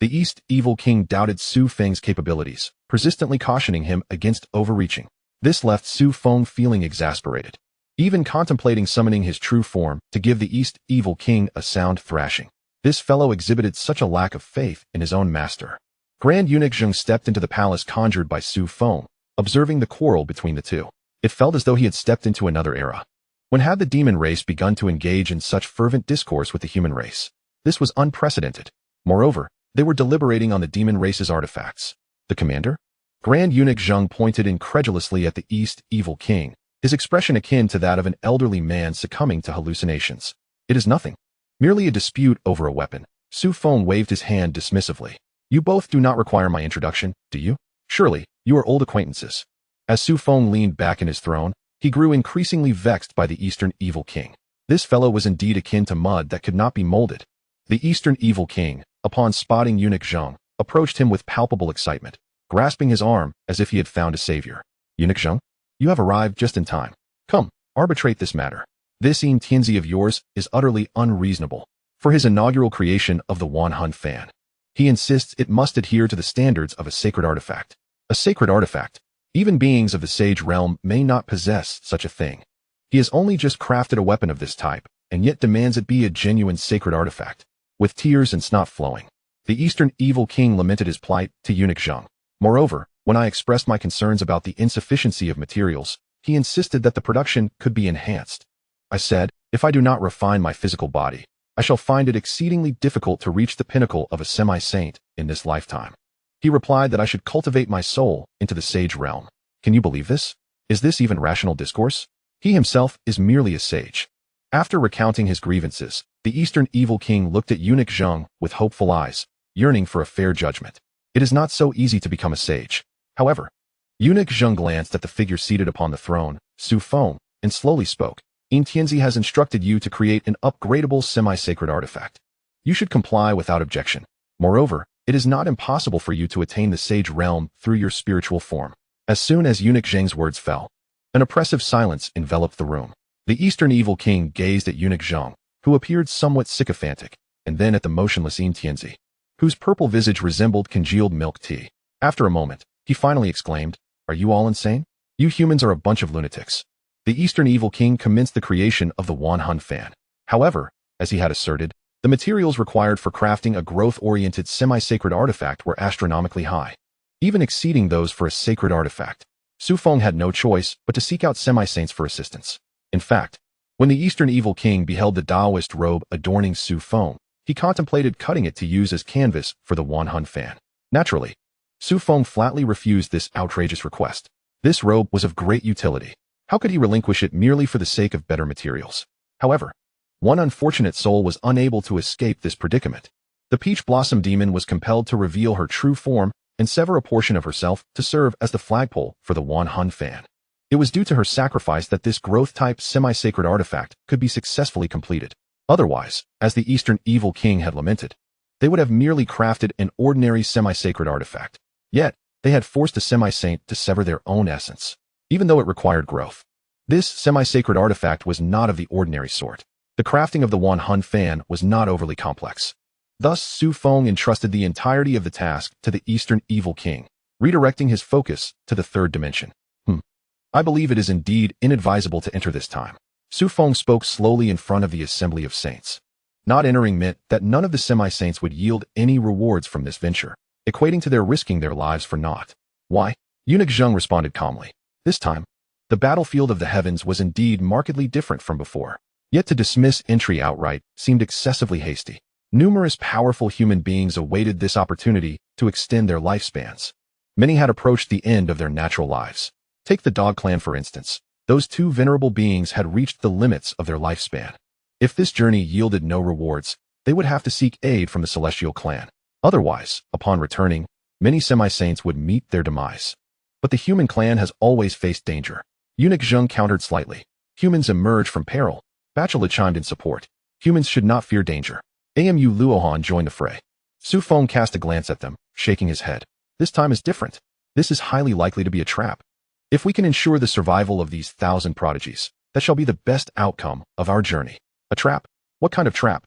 the East Evil King doubted Su Feng's capabilities, persistently cautioning him against overreaching. This left Su Feng feeling exasperated, even contemplating summoning his true form to give the East Evil King a sound thrashing. This fellow exhibited such a lack of faith in his own master. Grand Eunuch Zheng stepped into the palace conjured by Su Feng, observing the quarrel between the two. It felt as though he had stepped into another era. When had the demon race begun to engage in such fervent discourse with the human race? This was unprecedented. Moreover, they were deliberating on the demon race's artifacts. The commander? Grand Eunuch Zheng pointed incredulously at the East Evil King, his expression akin to that of an elderly man succumbing to hallucinations. It is nothing. Merely a dispute over a weapon. Su Feng waved his hand dismissively. You both do not require my introduction, do you? Surely, you are old acquaintances. As Su Feng leaned back in his throne, he grew increasingly vexed by the Eastern Evil King. This fellow was indeed akin to mud that could not be molded. The Eastern Evil King, upon spotting Eunuch Zheng, approached him with palpable excitement, grasping his arm as if he had found a savior. Eunuch Zheng, you have arrived just in time. Come, arbitrate this matter. This xianxiaaudiobooks of yours is utterly unreasonable. For his inaugural creation of the xianxiafan, he insists it must adhere to the standards of a sacred artifact. A sacred artifact? Even beings of the sage realm may not possess such a thing. He has only just crafted a weapon of this type, and yet demands it be a genuine sacred artifact. With tears and snot flowing, the Eastern Evil King lamented his plight to Eunuch Zheng. Moreover, when I expressed my concerns about the insufficiency of materials, he insisted that the production could be enhanced. I said, if I do not refine my physical body, I shall find it exceedingly difficult to reach the pinnacle of a semi-saint in this lifetime. He replied that I should cultivate my soul into the sage realm. Can you believe this? Is this even rational discourse? He himself is merely a sage. After recounting his grievances, the Eastern Evil King looked at Eunuch Zheng with hopeful eyes, yearning for a fair judgment. It is not so easy to become a sage. However, Eunuch Zheng glanced at the figure seated upon the throne, Su Feng, and slowly spoke. Xianxiaaudiobooks has instructed you to create an upgradable semi-sacred artifact. You should comply without objection. Moreover, it is not impossible for you to attain the sage realm through your spiritual form. As soon as Eunuch Zheng's words fell, an oppressive silence enveloped the room. The Eastern Evil King gazed at Eunuch Zheng, who appeared somewhat sycophantic, and then at the motionless Xianxiaaudiobooks, whose purple visage resembled congealed milk tea. After a moment, he finally exclaimed, "Are you all insane? You humans are a bunch of lunatics." The Eastern Evil King commenced the creation of the xianxiafan. However, as he had asserted, the materials required for crafting a growth-oriented semi-sacred artifact were astronomically high, even exceeding those for a sacred artifact. Su Feng had no choice but to seek out semi-saints for assistance. In fact, when the Eastern Evil King beheld the Taoist robe adorning Su Feng, he contemplated cutting it to use as canvas for the xianxiafan. Naturally, Su Feng flatly refused this outrageous request. This robe was of great utility. How could he relinquish it merely for the sake of better materials? However, One unfortunate soul was unable to escape this predicament. The Peach Blossom Demon was compelled to reveal her true form and sever a portion of herself to serve as the flagpole for the xianxiafan. It was due to her sacrifice that this growth-type semi-sacred artifact could be successfully completed. Otherwise, as the Eastern Evil King had lamented, they would have merely crafted an ordinary semi-sacred artifact. Yet, they had forced a semi-saint to sever their own essence, even though it required growth. This semi-sacred artifact was not of the ordinary sort. The crafting of the xianxiafan was not overly complex. Thus, Su Feng entrusted the entirety of the task to the Eastern Evil King, redirecting his focus to the third dimension. I believe it is indeed inadvisable to enter this time. Su Feng spoke slowly in front of the assembly of saints. Not entering meant that none of the semi-saints would yield any rewards from this venture, equating to their risking their lives for naught. Why? Eunuch Zheng responded calmly. This time, the battlefield of the heavens was indeed markedly different from before. Yet to dismiss entry outright seemed excessively hasty. Numerous powerful human beings awaited this opportunity to extend their lifespans. Many had approached the end of their natural lives. Take the Dog Clan for instance. Those two venerable beings had reached the limits of their lifespan. If this journey yielded no rewards, they would have to seek aid from the Celestial Clan. Otherwise, upon returning, many semi-saints would meet their demise. But the human clan has always faced danger. Eunuch Zheng countered slightly. Humans emerge from peril. Bachelor chimed in support. Humans should not fear danger. Amu Luohan joined the fray. Su Feng cast a glance at them, shaking his head. This time is different. This is highly likely to be a trap. If we can ensure the survival of these 1,000 prodigies, that shall be the best outcome of our journey. A trap? What kind of trap?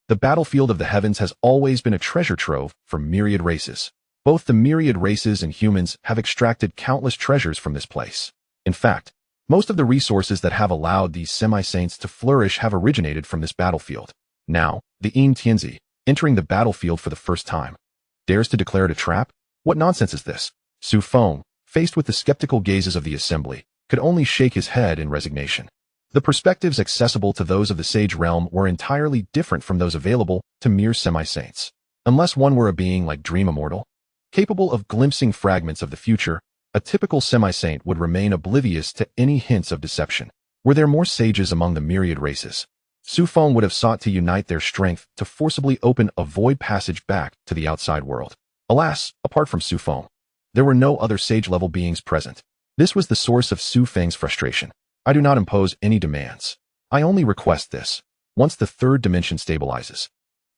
The battlefield of the heavens has always been a treasure trove for myriad races. Both the myriad races and humans have extracted countless treasures from this place. In fact, most of the resources that have allowed these semi-saints to flourish have originated from this battlefield. Now, the Yin Tianzi, entering the battlefield for the first time, dares to declare it a trap? What nonsense is this? Su Feng, faced with the skeptical gazes of the assembly, could only shake his head in resignation. The perspectives accessible to those of the sage realm were entirely different from those available to mere semi-saints. Unless one were a being like Dream Immortal, capable of glimpsing fragments of the future, a typical semi-saint would remain oblivious to any hints of deception. Were there more sages among the myriad races, Su Feng would have sought to unite their strength to forcibly open a void passage back to the outside world. Alas, apart from Su Feng, there were no other sage-level beings present. This was the source of Su Feng's frustration. I do not impose any demands. I only request this. Once the third dimension stabilizes,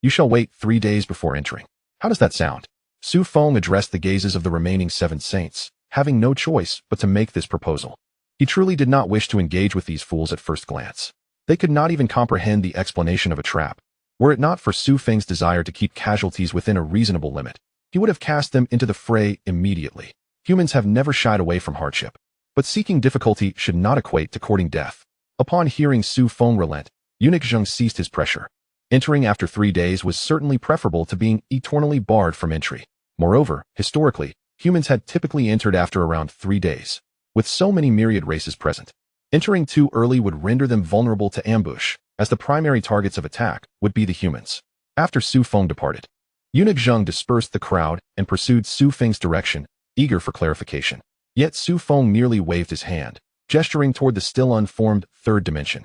you shall wait 3 days before entering. How does that sound? Su Feng addressed the gazes of the remaining 7 saints, having no choice but to make this proposal. He truly did not wish to engage with these fools at first glance. They could not even comprehend the explanation of a trap. Were it not for Su Feng's desire to keep casualties within a reasonable limit, he would have cast them into the fray immediately. Humans have never shied away from hardship, but seeking difficulty should not equate to courting death. Upon hearing Su Feng relent, Eunuch Zheng ceased his pressure. Entering after 3 days was certainly preferable to being eternally barred from entry. Moreover, historically, humans had typically entered after around 3 days. With so many myriad races present, entering too early would render them vulnerable to ambush, as the primary targets of attack would be the humans. After Su Feng departed, Eunuch Zheng dispersed the crowd and pursued Su Feng's direction, eager for clarification. Yet Su Feng merely waved his hand, gesturing toward the still unformed third dimension.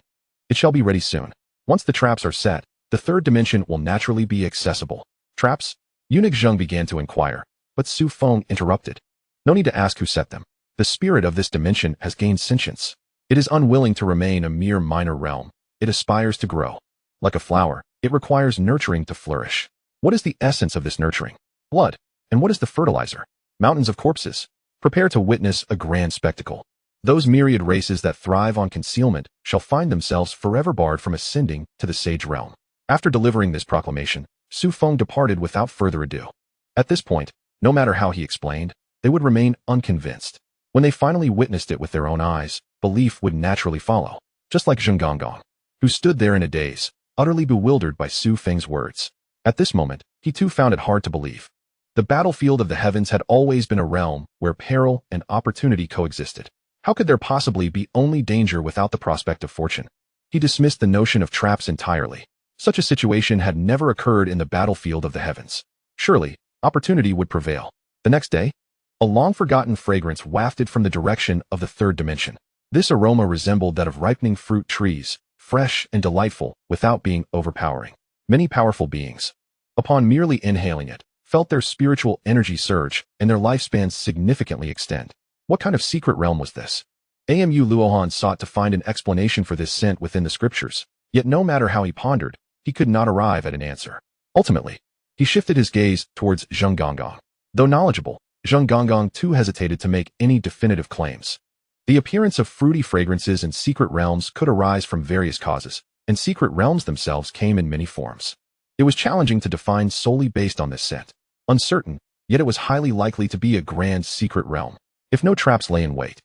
It shall be ready soon. Once the traps are set, the third dimension will naturally be accessible. Traps? Eunuch Zheng began to inquire, but Su Feng interrupted. No need to ask who set them. The spirit of this dimension has gained sentience. It is unwilling to remain a mere minor realm. It aspires to grow. Like a flower, it requires nurturing to flourish. What is the essence of this nurturing? Blood. And what is the fertilizer? Mountains of corpses. Prepare to witness a grand spectacle. Those myriad races that thrive on concealment shall find themselves forever barred from ascending to the sage realm. After delivering this proclamation, Su Feng departed without further ado. At this point, no matter how he explained, they would remain unconvinced. When they finally witnessed it with their own eyes, belief would naturally follow, just like Zheng Gonggong, who stood there in a daze, utterly bewildered by Su Feng's words. At this moment, he too found it hard to believe. The battlefield of the heavens had always been a realm where peril and opportunity coexisted. How could there possibly be only danger without the prospect of fortune? He dismissed the notion of traps entirely. Such a situation had never occurred in the battlefield of the heavens. Surely, opportunity would prevail. The next day, a long-forgotten fragrance wafted from the direction of the third dimension. This aroma resembled that of ripening fruit trees, fresh and delightful without being overpowering. Many powerful beings, upon merely inhaling it, felt their spiritual energy surge and their lifespans significantly extend. What kind of secret realm was this? Amu Luohan sought to find an explanation for this scent within the scriptures, yet no matter how he pondered, he could not arrive at an answer. Ultimately, he shifted his gaze towards Zheng Gonggong. Though knowledgeable, Zheng Gonggong too hesitated to make any definitive claims. The appearance of fruity fragrances in secret realms could arise from various causes, and secret realms themselves came in many forms. It was challenging to define solely based on this scent. Uncertain, yet it was highly likely to be a grand secret realm. If no traps lay in wait,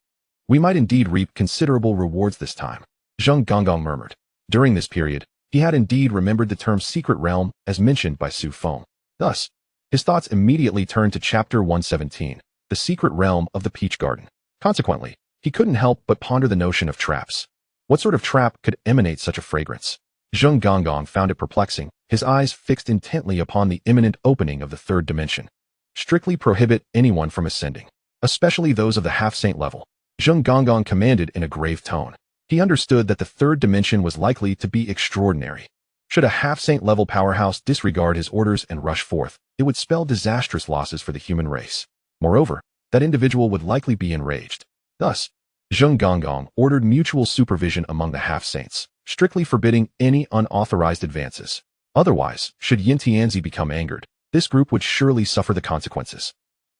we might indeed reap considerable rewards this time, Zheng Gonggong murmured. During this period, he had indeed remembered the term secret realm as mentioned by Su Feng. Thus, his thoughts immediately turned to Chapter 117, the secret realm of the Peach Garden. Consequently, he couldn't help but ponder the notion of traps. What sort of trap could emanate such a fragrance? Zheng Gonggong found it perplexing, his eyes fixed intently upon the imminent opening of the third dimension. Strictly prohibit anyone from ascending, especially those of the half-saint level, Zheng Gonggong commanded in a grave tone. He understood that the third dimension was likely to be extraordinary. Should a half-saint level powerhouse disregard his orders and rush forth, it would spell disastrous losses for the human race. Moreover, that individual would likely be enraged. Thus, Zheng Gonggong ordered mutual supervision among the half-saints, strictly forbidding any unauthorized advances. Otherwise, should Yin Tianzi become angered, this group would surely suffer the consequences.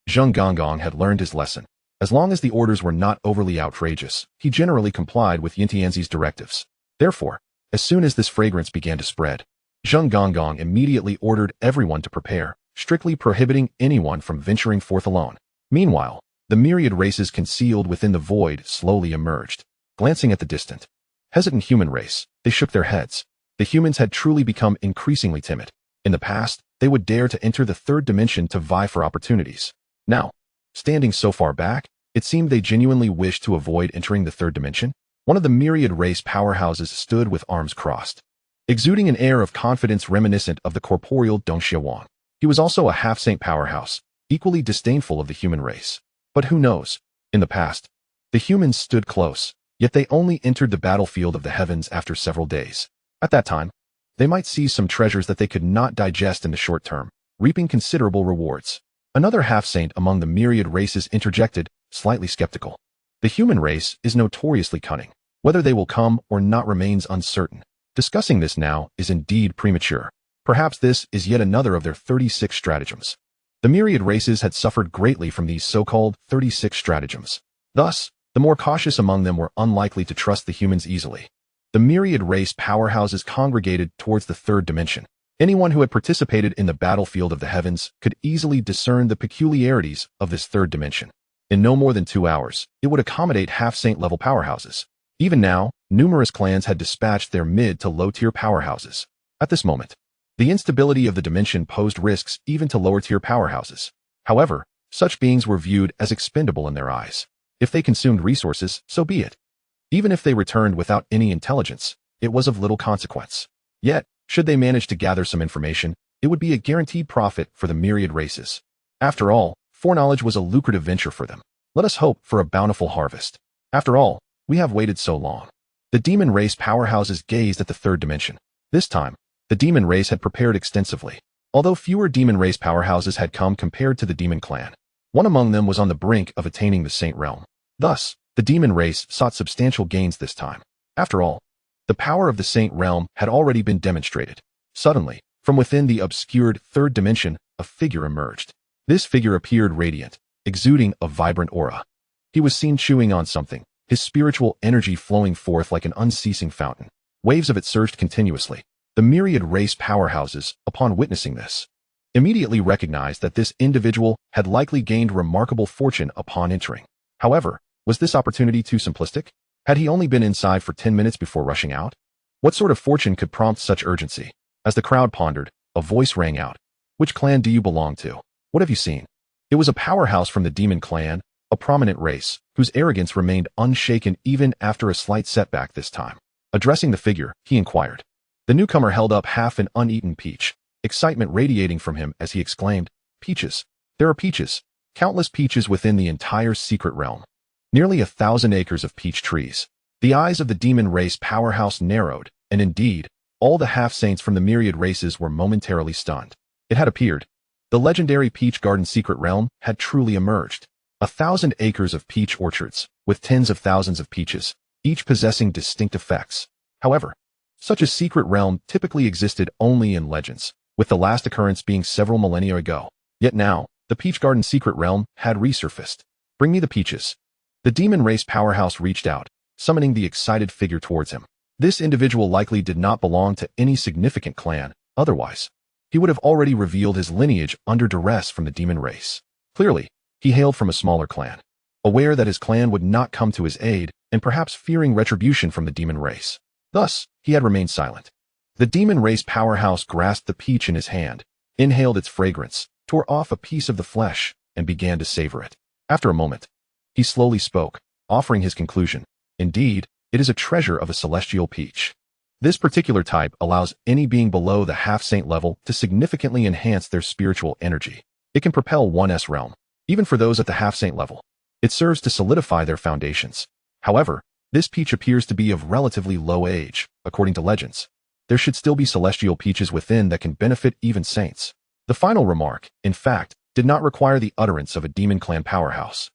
Zheng Gonggong had learned his lesson. As long as the orders were not overly outrageous, he generally complied with Yin Tianzi's directives. Therefore, as soon as this fragrance began to spread, Zheng Gonggong immediately ordered everyone to prepare, strictly prohibiting anyone from venturing forth alone. Meanwhile, the myriad races concealed within the void slowly emerged. Glancing at the distant, hesitant human race, they shook their heads. The humans had truly become increasingly timid. In the past, they would dare to enter the third dimension to vie for opportunities. Now, standing so far back, it seemed they genuinely wished to avoid entering the third dimension. One of the myriad race powerhouses stood with arms crossed, exuding an air of confidence reminiscent of the corporeal Dongxia Wang. He was also a half-saint powerhouse, equally disdainful of the human race. But who knows? In the past, the humans stood close, yet they only entered the battlefield of the heavens after several days. At that time, they might seize some treasures that they could not digest in the short term, reaping considerable rewards. Another half-saint among the myriad races interjected, slightly skeptical. The human race is notoriously cunning. Whether they will come or not remains uncertain. Discussing this now is indeed premature. Perhaps this is yet another of their 36 stratagems. The myriad races had suffered greatly from these so-called 36 stratagems. Thus, the more cautious among them were unlikely to trust the humans easily. The myriad race powerhouses congregated towards the third dimension. Anyone who had participated in the battlefield of the heavens could easily discern the peculiarities of this third dimension. In no more than 2 hours, it would accommodate half-saint level powerhouses. Even now, numerous clans had dispatched their mid to low-tier powerhouses. At this moment, the instability of the dimension posed risks even to lower-tier powerhouses. However, such beings were viewed as expendable in their eyes. If they consumed resources, so be it. Even if they returned without any intelligence, it was of little consequence. Yet, should they manage to gather some information, it would be a guaranteed profit for the myriad races. After all, foreknowledge was a lucrative venture for them. Let us hope for a bountiful harvest. After all, we have waited so long. The demon race powerhouses gazed at the third dimension. This time, the demon race had prepared extensively. Although fewer demon race powerhouses had come compared to the demon clan, one among them was on the brink of attaining the saint realm. Thus, the demon race sought substantial gains this time. After all, the power of the saint realm had already been demonstrated. Suddenly, from within the obscured third dimension, a figure emerged. This figure appeared radiant, exuding a vibrant aura. He was seen chewing on something, his spiritual energy flowing forth like an unceasing fountain. Waves of it surged continuously. The myriad race powerhouses, upon witnessing this, immediately recognized that this individual had likely gained remarkable fortune upon entering. However, was this opportunity too simplistic? Had he only been inside for 10 minutes before rushing out? What sort of fortune could prompt such urgency? As the crowd pondered, a voice rang out. Which clan do you belong to? What have you seen? It was a powerhouse from the demon clan, a prominent race, whose arrogance remained unshaken even after a slight setback this time. Addressing the figure, he inquired. The newcomer held up half an uneaten peach, excitement radiating from him as he exclaimed, "Peaches! There are peaches! Countless peaches within the entire secret realm. Nearly 1,000 acres of peach trees. The eyes of the demon race powerhouse narrowed, and indeed, all the half-saints from the myriad races were momentarily stunned. It had appeared. The legendary Peach Garden secret realm had truly emerged. 1,000 acres of peach orchards, with tens of thousands of peaches, each possessing distinct effects. However, such a secret realm typically existed only in legends, with the last occurrence being several millennia ago. Yet now, the Peach Garden secret realm had resurfaced. Bring me the peaches. The demon race powerhouse reached out, summoning the excited figure towards him. This individual likely did not belong to any significant clan, otherwise, he would have already revealed his lineage under duress from the demon race. Clearly, he hailed from a smaller clan. Aware that his clan would not come to his aid, and perhaps fearing retribution from the demon race. Thus, he had remained silent. The demon race powerhouse grasped the peach in his hand, inhaled its fragrance, tore off a piece of the flesh, and began to savor it. After a moment, he slowly spoke, offering his conclusion. Indeed, it is a treasure of a celestial peach. This particular type allows any being below the half-saint level to significantly enhance their spiritual energy. It can propel one's realm, even for those at the half-saint level. It serves to solidify their foundations. However, this peach appears to be of relatively low age, according to legends. There should still be celestial peaches within that can benefit even saints. The final remark, in fact, did not require the utterance of a demon clan powerhouse.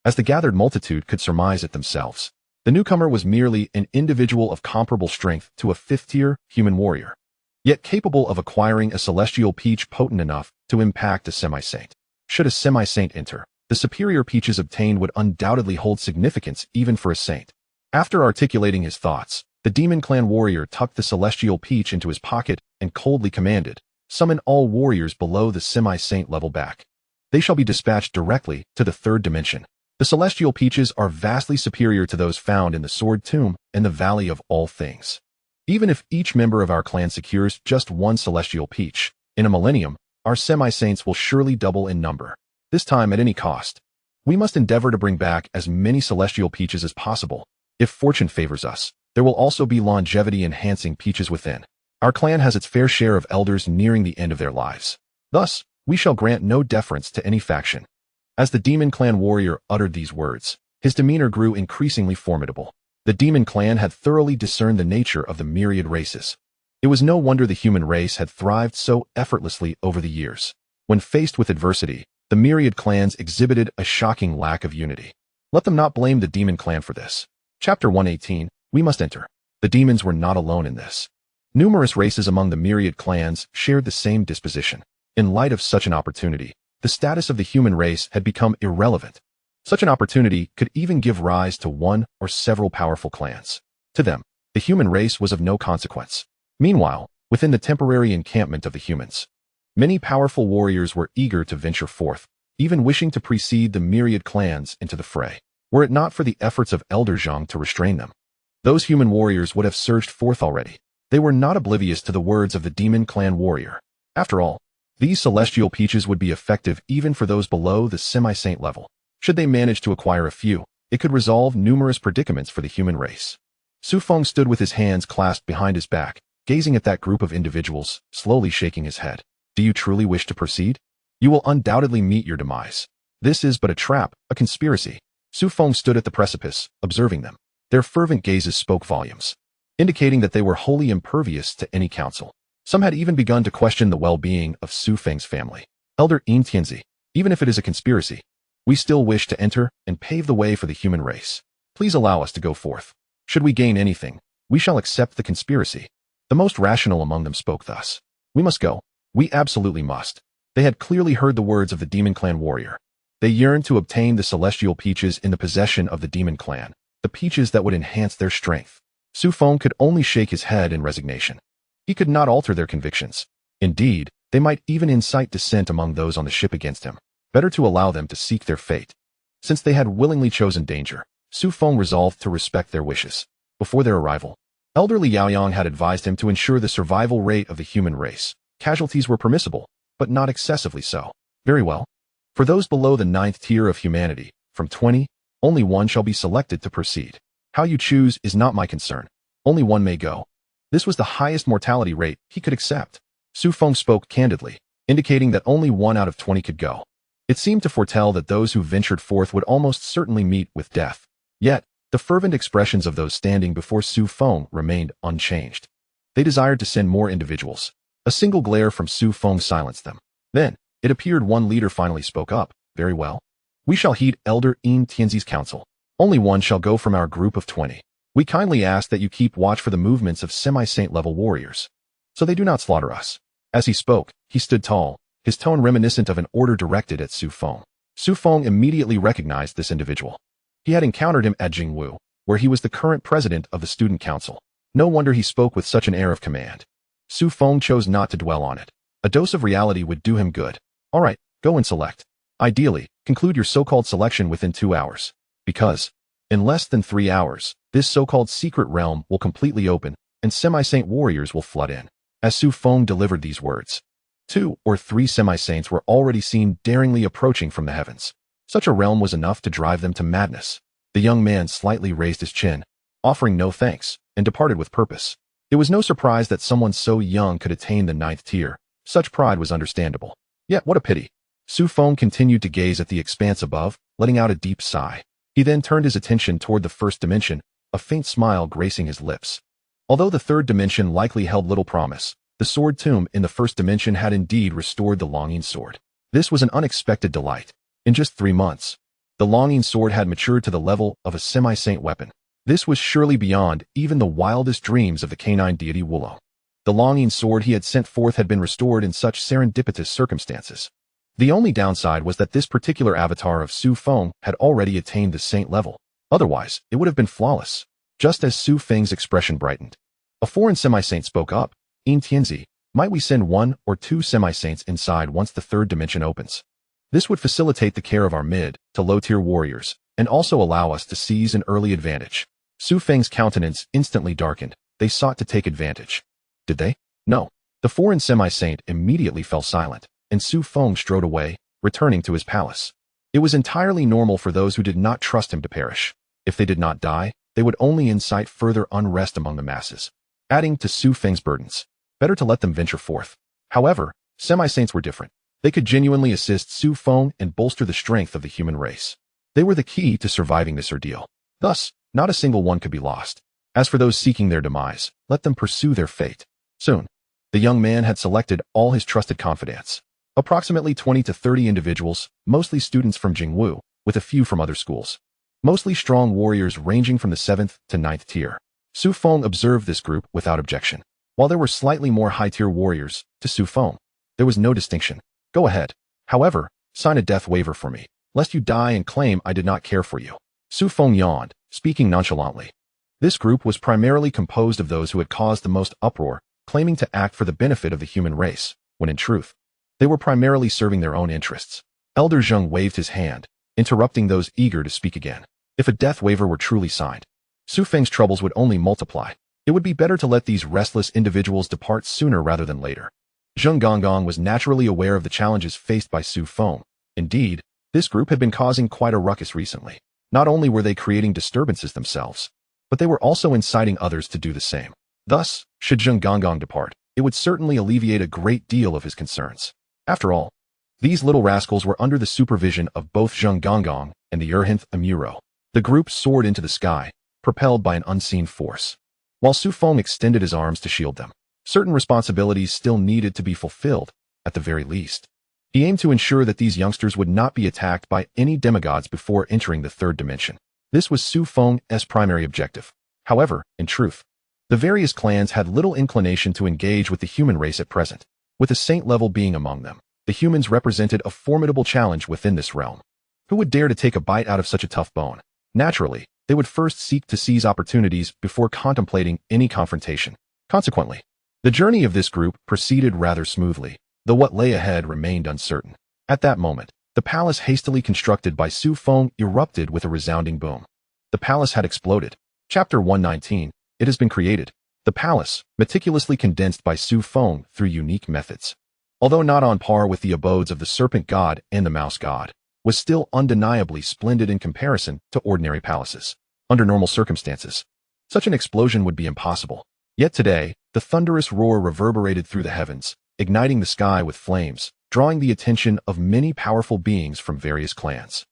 As the gathered multitude could surmise it themselves, the newcomer was merely an individual of comparable strength to a fifth-tier human warrior, yet capable of acquiring a celestial peach potent enough to impact a semi-saint. Should a semi-saint enter, the superior peaches obtained would undoubtedly hold significance even for a saint. After articulating his thoughts, the demon clan warrior tucked the celestial peach into his pocket and coldly commanded, "Summon all warriors below the semi-saint level back. They shall be dispatched directly to the third dimension." The celestial peaches are vastly superior to those found in the Sword Tomb and the Valley of All Things. Even if each member of our clan secures just one celestial peach, in a millennium, our semi-saints will surely double in number. This time at any cost. We must endeavor to bring back as many celestial peaches as possible. If fortune favors us, there will also be longevity-enhancing peaches within. Our clan has its fair share of elders nearing the end of their lives. Thus, we shall grant no deference to any faction. As the demon clan warrior uttered these words, his demeanor grew increasingly formidable. The demon clan had thoroughly discerned the nature of the myriad races. It was no wonder the human race had thrived so effortlessly over the years. When faced with adversity, the myriad clans exhibited a shocking lack of unity. Let them not blame the demon clan for this. Chapter 118, We Must Enter. The demons were not alone in this. Numerous races among the myriad clans shared the same disposition. In light of such an opportunity, the status of the human race had become irrelevant. Such an opportunity could even give rise to one or several powerful clans. To them, the human race was of no consequence. Meanwhile, within the temporary encampment of the humans, many powerful warriors were eager to venture forth, even wishing to precede the myriad clans into the fray. Were it not for the efforts of Elder Zhang to restrain them, those human warriors would have surged forth already. They were not oblivious to the words of the demon clan warrior. After all, these celestial peaches would be effective even for those below the semi-saint level. Should they manage to acquire a few, it could resolve numerous predicaments for the human race. Su Feng stood with his hands clasped behind his back, gazing at that group of individuals, slowly shaking his head. Do you truly wish to proceed? You will undoubtedly meet your demise. This is but a trap, a conspiracy. Su Feng stood at the precipice, observing them. Their fervent gazes spoke volumes, indicating that they were wholly impervious to any counsel. Some had even begun to question the well-being of Su Feng's family. Elder Tianzi, even if it is a conspiracy, we still wish to enter and pave the way for the human race. Please allow us to go forth. Should we gain anything, we shall accept the conspiracy. The most rational among them spoke thus. We must go. We absolutely must. They had clearly heard the words of the demon clan warrior. They yearned to obtain the celestial peaches in the possession of the demon clan, the peaches that would enhance their strength. Su Feng could only shake his head in resignation. He could not alter their convictions. Indeed, they might even incite dissent among those on the ship against him. Better to allow them to seek their fate. Since they had willingly chosen danger, Su Feng resolved to respect their wishes. Before their arrival, elderly Yaoyang had advised him to ensure the survival rate of the human race. Casualties were permissible, but not excessively so. Very well. For those below the 9th tier of humanity, from 20, only one shall be selected to proceed. How you choose is not my concern. Only one may go. This was the highest mortality rate he could accept. Su Feng spoke candidly, indicating that only 1 out of 20 could go. It seemed to foretell that those who ventured forth would almost certainly meet with death. Yet, The fervent expressions of those standing before Su Feng remained unchanged. They desired to send more individuals. A single glare from Su Feng silenced them. Then, it appeared one leader finally spoke up. Very well. We shall heed Elder Yin Tianzi's counsel. Only one shall go from our group of 20. We kindly ask that you keep watch for the movements of semi-saint level warriors, so they do not slaughter us. As he spoke, he stood tall, his tone reminiscent of an order directed at Su Feng. Su Feng immediately recognized this individual. He had encountered him at Jingwu, where he was the current president of the student council. No wonder he spoke with such an air of command. Su Feng chose not to dwell on it. A dose of reality would do him good. All right, go and select. Ideally, conclude your so-called selection within 2 hours. Because, in less than 3 hours, this so-called secret realm will completely open, and semi-saint warriors will flood in. As Su Feng delivered these words, 2 or 3 semi-saints were already seen daringly approaching from the heavens. Such a realm was enough to drive them to madness. The young man slightly raised his chin, offering no thanks, and departed with purpose. It was no surprise that someone so young could attain the 9th tier. Such pride was understandable. Yet what a pity. Su Feng continued to gaze at the expanse above, letting out a deep sigh. He then turned his attention toward the first dimension, a faint smile gracing his lips. Although the third dimension likely held little promise, the sword tomb in the first dimension had indeed restored the longing sword. This was an unexpected delight. In just 3 months, the longing sword had matured to the level of a semi-saint weapon. This was surely beyond even the wildest dreams of the canine deity Wulo. The longing sword he had sent forth had been restored in such serendipitous circumstances. The only downside was that this particular avatar of Su Feng had already attained the saint level. Otherwise, it would have been flawless. Just as Su Feng's expression brightened, a foreign semi-saint spoke up. Yin Tianzi, might we send 1 or 2 semi-saints inside once the third dimension opens? This would facilitate the care of our mid to low-tier warriors, and also allow us to seize an early advantage. Su Feng's countenance instantly darkened. They sought to take advantage. Did they? No. The foreign semi-saint immediately fell silent, and Su Feng strode away, returning to his palace. It was entirely normal for those who did not trust him to perish. If they did not die, they would only incite further unrest among the masses, adding to Su Feng's burdens. Better to let them venture forth. However, semi-saints were different. They could genuinely assist Su Feng and bolster the strength of the human race. They were the key to surviving this ordeal. Thus, not a single one could be lost. As for those seeking their demise, let them pursue their fate. Soon, the young man had selected all his trusted confidants. Approximately 20 to 30 individuals, mostly students from Jingwu, with a few from other schools. Mostly strong warriors ranging from the 7th to 9th tier. Su Feng observed this group without objection. While there were slightly more high-tier warriors, to Su Feng, there was no distinction. Go ahead. However, sign a death waiver for me, lest you die and claim I did not care for you. Su Feng yawned, speaking nonchalantly. This group was primarily composed of those who had caused the most uproar, claiming to act for the benefit of the human race, when in truth, they were primarily serving their own interests. Elder Zheng waved his hand, interrupting those eager to speak again. If a death waiver were truly signed, Su Feng's troubles would only multiply. It would be better to let these restless individuals depart sooner rather than later. Zheng Gonggong was naturally aware of the challenges faced by Su Feng. Indeed, this group had been causing quite a ruckus recently. Not only were they creating disturbances themselves, but they were also inciting others to do the same. Thus, should Zheng Gonggong depart, it would certainly alleviate a great deal of his concerns. After all, these little rascals were under the supervision of both Zheng Gonggong and the 9th Emperor. The group soared into the sky, propelled by an unseen force. While Su Feng extended his arms to shield them, certain responsibilities still needed to be fulfilled, at the very least. He aimed to ensure that these youngsters would not be attacked by any demigods before entering the third dimension. This was Su Feng's primary objective. However, in truth, the various clans had little inclination to engage with the human race at present. With the saint level being among them, the humans represented a formidable challenge within this realm. Who would dare to take a bite out of such a tough bone? Naturally, they would first seek to seize opportunities before contemplating any confrontation. Consequently, the journey of this group proceeded rather smoothly, though what lay ahead remained uncertain. At that moment, the palace hastily constructed by Su Feng erupted with a resounding boom. The palace had exploded. Chapter 119, it has been created. The palace, meticulously condensed by Su Feng through unique methods, although not on par with the abodes of the Serpent God and the Mouse God, was still undeniably splendid in comparison to ordinary palaces. Under normal circumstances, such an explosion would be impossible. Yet today, the thunderous roar reverberated through the heavens, igniting the sky with flames, drawing the attention of many powerful beings from various clans.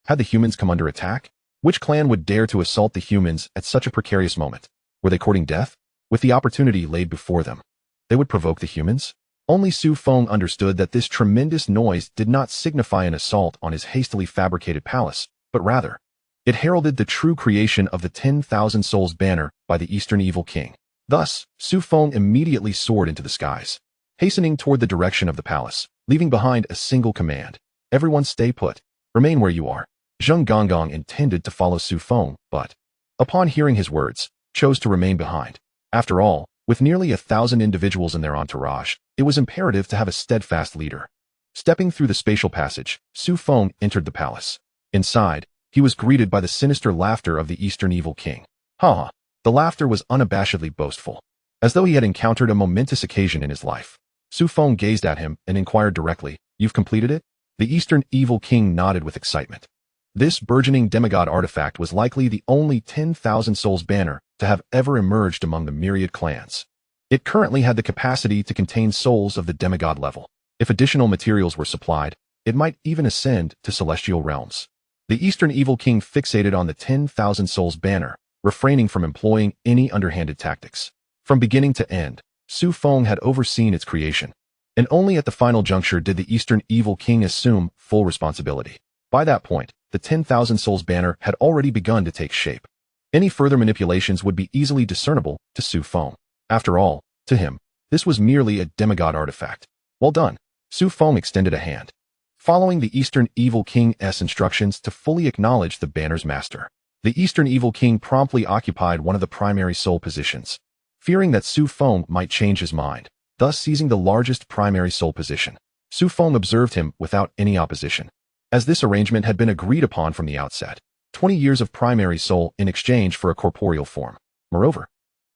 Had the humans come under attack? Which clan would dare to assault the humans at such a precarious moment? Were they courting death? With the opportunity laid before them, they would provoke the humans? Only Su Feng understood that this tremendous noise did not signify an assault on his hastily fabricated palace, but rather, it heralded the true creation of the 10,000 Souls banner by the Eastern Evil King. Thus, Su Feng immediately soared into the skies, hastening toward the direction of the palace, leaving behind a single command. Everyone stay put. Remain where you are. Zheng Gonggong intended to follow Su Feng, but, upon hearing his words, chose to remain behind. After all, with nearly 1,000 individuals in their entourage, it was imperative to have a steadfast leader. Stepping through the spatial passage, Su Feng entered the palace. Inside, he was greeted by the sinister laughter of the Eastern Evil King. Ha ha! The laughter was unabashedly boastful, as though he had encountered a momentous occasion in his life. Su Feng gazed at him and inquired directly, "You've completed it?" The Eastern Evil King nodded with excitement. This burgeoning demigod artifact was likely the only 10,000 Souls banner to have ever emerged among the myriad clans. It currently had the capacity to contain souls of the demigod level. If additional materials were supplied, it might even ascend to celestial realms. The Eastern Evil King fixated on the 10,000 Souls banner, refraining from employing any underhanded tactics. From beginning to end, Su Feng had overseen its creation, and only at the final juncture did the Eastern Evil King assume full responsibility. By that point, the 10,000 Souls banner had already begun to take shape. Any further manipulations would be easily discernible to Su Feng. After all, to him, this was merely a demigod artifact. Well done. Su Feng extended a hand, following the Eastern Evil King's instructions to fully acknowledge the banner's master. The Eastern Evil King promptly occupied one of the primary soul positions, fearing that Su Feng might change his mind, thus seizing the largest primary soul position. Su Feng observed him without any opposition, as this arrangement had been agreed upon from the outset. 20 years of primary soul in exchange for a corporeal form. Moreover,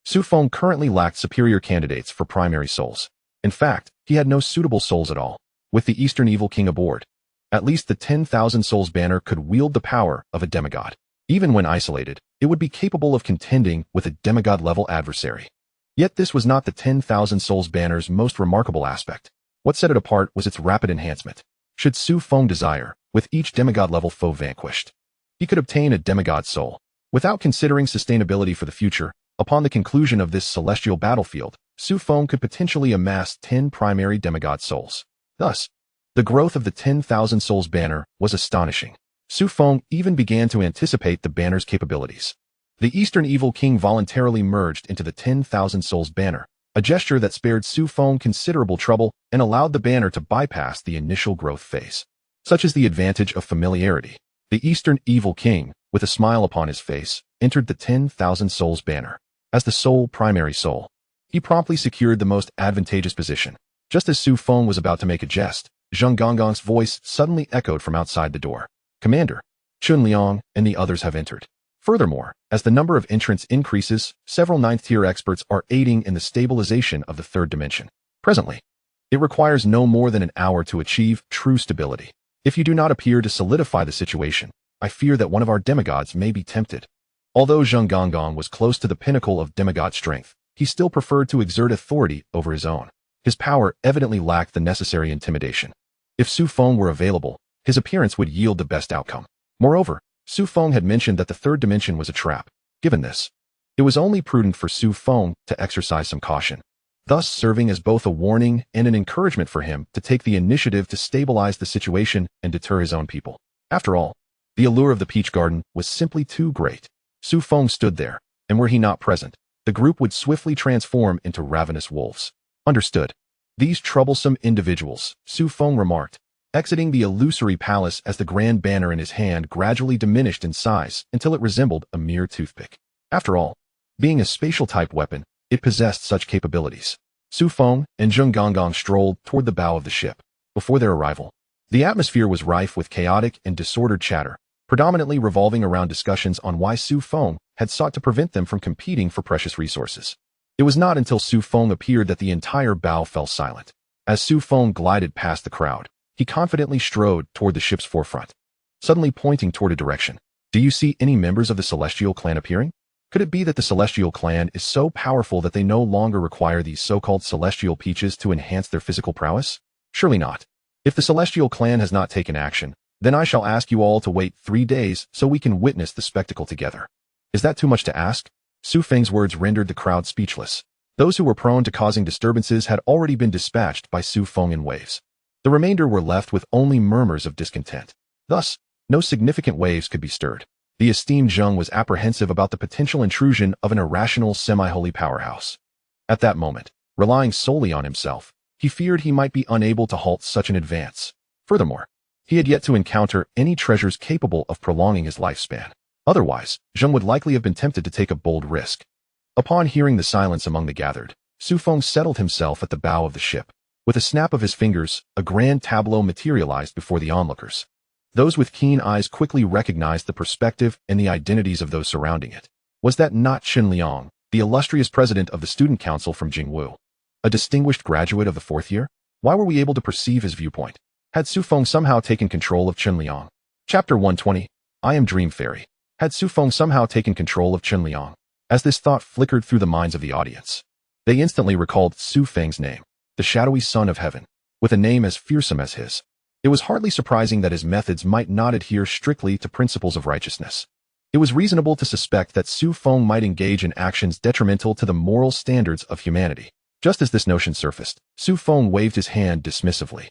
Su Feng currently lacked superior candidates for primary souls. In fact, he had no suitable souls at all. With the Eastern Evil King aboard, at least the 10,000 Souls banner could wield the power of a demigod. Even when isolated, it would be capable of contending with a demigod-level adversary. Yet this was not the 10,000 Souls banner's most remarkable aspect. What set it apart was its rapid enhancement. Should Su Feng desire, with each demigod-level foe vanquished, he could obtain a demigod soul. Without considering sustainability for the future, upon the conclusion of this celestial battlefield, Su Feng could potentially amass 10 primary demigod souls. Thus, the growth of the 10,000 Souls banner was astonishing. Su Feng even began to anticipate the banner's capabilities. The Eastern Evil King voluntarily merged into the 10,000 Souls banner, a gesture that spared Su Feng considerable trouble and allowed the banner to bypass the initial growth phase. Such is the advantage of familiarity. The Eastern Evil King, with a smile upon his face, entered the 10,000 Souls banner. As the sole primary soul, he promptly secured the most advantageous position. Just as Su Feng was about to make a jest, Zheng Gonggong's voice suddenly echoed from outside the door. "Commander, Chun Liang and the others have entered." Furthermore, as the number of entrants increases, several 9th-tier experts are aiding in the stabilization of the third dimension. Presently, it requires no more than an hour to achieve true stability. If you do not appear to solidify the situation, I fear that one of our demigods may be tempted. Although Zheng Gonggong was close to the pinnacle of demigod strength, he still preferred to exert authority over his own. His power evidently lacked the necessary intimidation. If Su Feng were available, his appearance would yield the best outcome. Moreover, Su Feng had mentioned that the third dimension was a trap. Given this, it was only prudent for Su Feng to exercise some caution, thus serving as both a warning and an encouragement for him to take the initiative to stabilize the situation and deter his own people. After all, the allure of the Peach Garden was simply too great. Su Feng stood there, and were he not present, the group would swiftly transform into ravenous wolves. Understood. These troublesome individuals, Su Feng remarked, exiting the illusory palace as the grand banner in his hand gradually diminished in size until it resembled a mere toothpick. After all, being a spatial-type weapon, it possessed such capabilities. Su Feng and Zheng Gonggong strolled toward the bow of the ship. Before their arrival, the atmosphere was rife with chaotic and disordered chatter, predominantly revolving around discussions on why Su Feng had sought to prevent them from competing for precious resources. It was not until Su Feng appeared that the entire bow fell silent. As Su Feng glided past the crowd, he confidently strode toward the ship's forefront, suddenly pointing toward a direction. "Do you see any members of the Celestial clan appearing? Could it be that the Celestial clan is so powerful that they no longer require these so-called Celestial peaches to enhance their physical prowess? Surely not. If the Celestial clan has not taken action, Then I shall ask you all to wait 3 days so we can witness the spectacle together. Is that too much to ask? Su Feng's words rendered the crowd speechless. Those who were prone to causing disturbances had already been dispatched by Su Feng in waves. The remainder were left with only murmurs of discontent. Thus, no significant waves could be stirred. The esteemed Zheng was apprehensive about the potential intrusion of an irrational semi-holy powerhouse. At that moment, relying solely on himself, he feared he might be unable to halt such an advance. Furthermore, he had yet to encounter any treasures capable of prolonging his lifespan. Otherwise, Zheng would likely have been tempted to take a bold risk. Upon hearing the silence among the gathered, Su Feng settled himself at the bow of the ship. With a snap of his fingers, a grand tableau materialized before the onlookers. Those with keen eyes quickly recognized the perspective and the identities of those surrounding it. Was that not Qin Liang, the illustrious president of the student council from Jingwu? A distinguished graduate of the 4th year? Why were we able to perceive his viewpoint? Had Su Feng somehow taken control of Qin Liang? Chapter 120. I am Dream Fairy. Had Su Feng somehow taken control of Qin Liang? As this thought flickered through the minds of the audience, they instantly recalled Su Feng's name, the shadowy son of heaven, with a name as fearsome as his. It was hardly surprising that his methods might not adhere strictly to principles of righteousness. It was reasonable to suspect that Su Feng might engage in actions detrimental to the moral standards of humanity. Just as this notion surfaced, Su Feng waved his hand dismissively.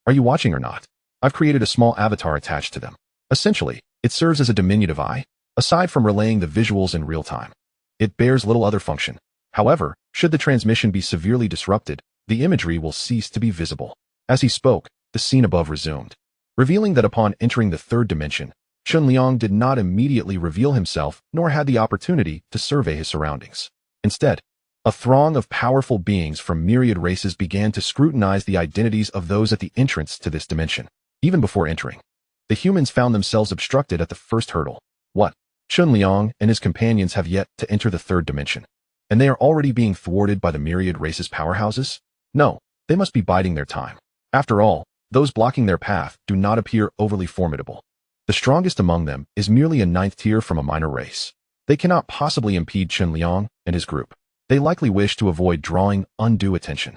Are you watching or not? I've created a small avatar attached to them. Essentially, it serves as a diminutive eye, aside from relaying the visuals in real time. It bears little other function. However, should the transmission be severely disrupted, the imagery will cease to be visible. As he spoke, the scene above resumed, revealing that upon entering the 3rd dimension, Qin Liang did not immediately reveal himself nor had the opportunity to survey his surroundings. Instead, a throng of powerful beings from myriad races began to scrutinize the identities of those at the entrance to this dimension. Even before entering, the humans found themselves obstructed at the first hurdle. What? Qin Liang and his companions have yet to enter the 3rd dimension, and they are already being thwarted by the myriad races' powerhouses? No, they must be biding their time. After all, those blocking their path do not appear overly formidable. The strongest among them is merely a 9th tier from a minor race. They cannot possibly impede Qin Liang and his group. They likely wish to avoid drawing undue attention.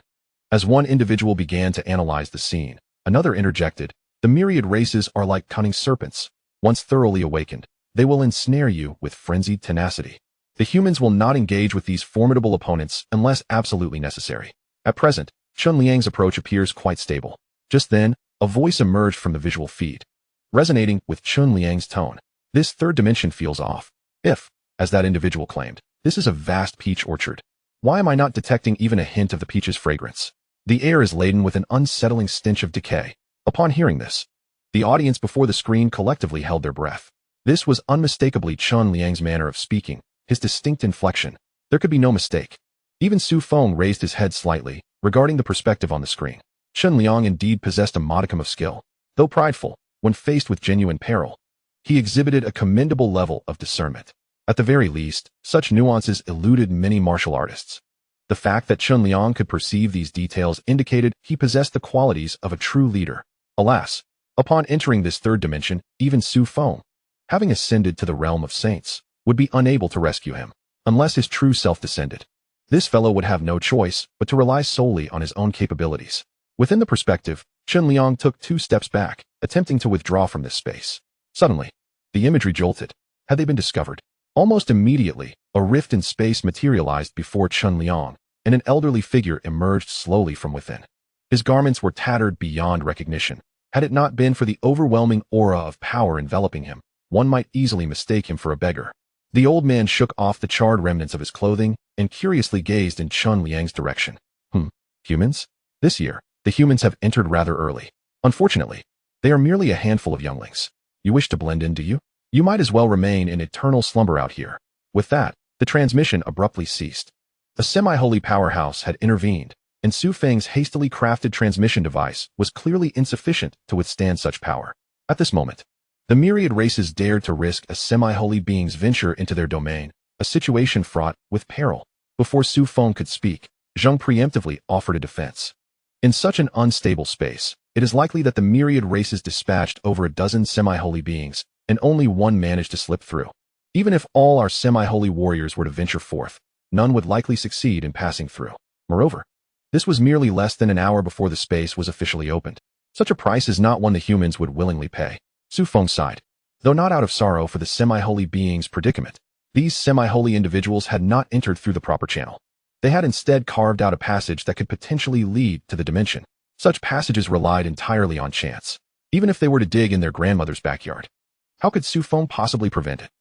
As one individual began to analyze the scene, another interjected, the myriad races are like cunning serpents. Once thoroughly awakened, they will ensnare you with frenzied tenacity. The humans will not engage with these formidable opponents unless absolutely necessary. At present, Qin Liang's approach appears quite stable. Just then, a voice emerged from the visual feed, resonating with Qin Liang's tone. This 3rd dimension feels off. If, as that individual claimed, this is a vast peach orchard, why am I not detecting even a hint of the peach's fragrance? The air is laden with an unsettling stench of decay. Upon hearing this, the audience before the screen collectively held their breath. This was unmistakably Qin Liang's manner of speaking, his distinct inflection. There could be no mistake. Even Su Feng raised his head slightly, regarding the perspective on the screen. Qin Liang indeed possessed a modicum of skill. Though prideful, when faced with genuine peril, he exhibited a commendable level of discernment. At the very least, such nuances eluded many martial artists. The fact that Qin Liang could perceive these details indicated he possessed the qualities of a true leader. Alas, upon entering this 3rd dimension, even Su Feng, having ascended to the realm of saints, would be unable to rescue him, unless his true self descended. This fellow would have no choice but to rely solely on his own capabilities. Within the perspective, Qin Liang took 2 steps back, attempting to withdraw from this space. Suddenly, the imagery jolted. Had they been discovered? Almost immediately, a rift in space materialized before Qin Liang, and an elderly figure emerged slowly from within. His garments were tattered beyond recognition. Had it not been for the overwhelming aura of power enveloping him, one might easily mistake him for a beggar. The old man shook off the charred remnants of his clothing and curiously gazed in Qin Liang's direction. Humans? This year, the humans have entered rather early. Unfortunately, they are merely a handful of younglings. You wish to blend in, do you? You might as well remain in eternal slumber out here. With that, the transmission abruptly ceased. A semi-holy powerhouse had intervened, and Su Feng's hastily crafted transmission device was clearly insufficient to withstand such power. At this moment, the myriad races dared to risk a semi-holy being's venture into their domain, a situation fraught with peril. Before Su Feng could speak, Zheng preemptively offered a defense. In such an unstable space, it is likely that the myriad races dispatched over a dozen semi-holy beings, and only one managed to slip through. Even if all our semi-holy warriors were to venture forth, none would likely succeed in passing through. Moreover, this was merely less than an hour before the space was officially opened. Such a price is not one the humans would willingly pay. Su Feng sighed. Though not out of sorrow for the semi-holy being's predicament, these semi-holy individuals had not entered through the proper channel. They had instead carved out a passage that could potentially lead to the dimension. Such passages relied entirely on chance, even if they were to dig in their grandmother's backyard. How could Su Feng possibly prevent it?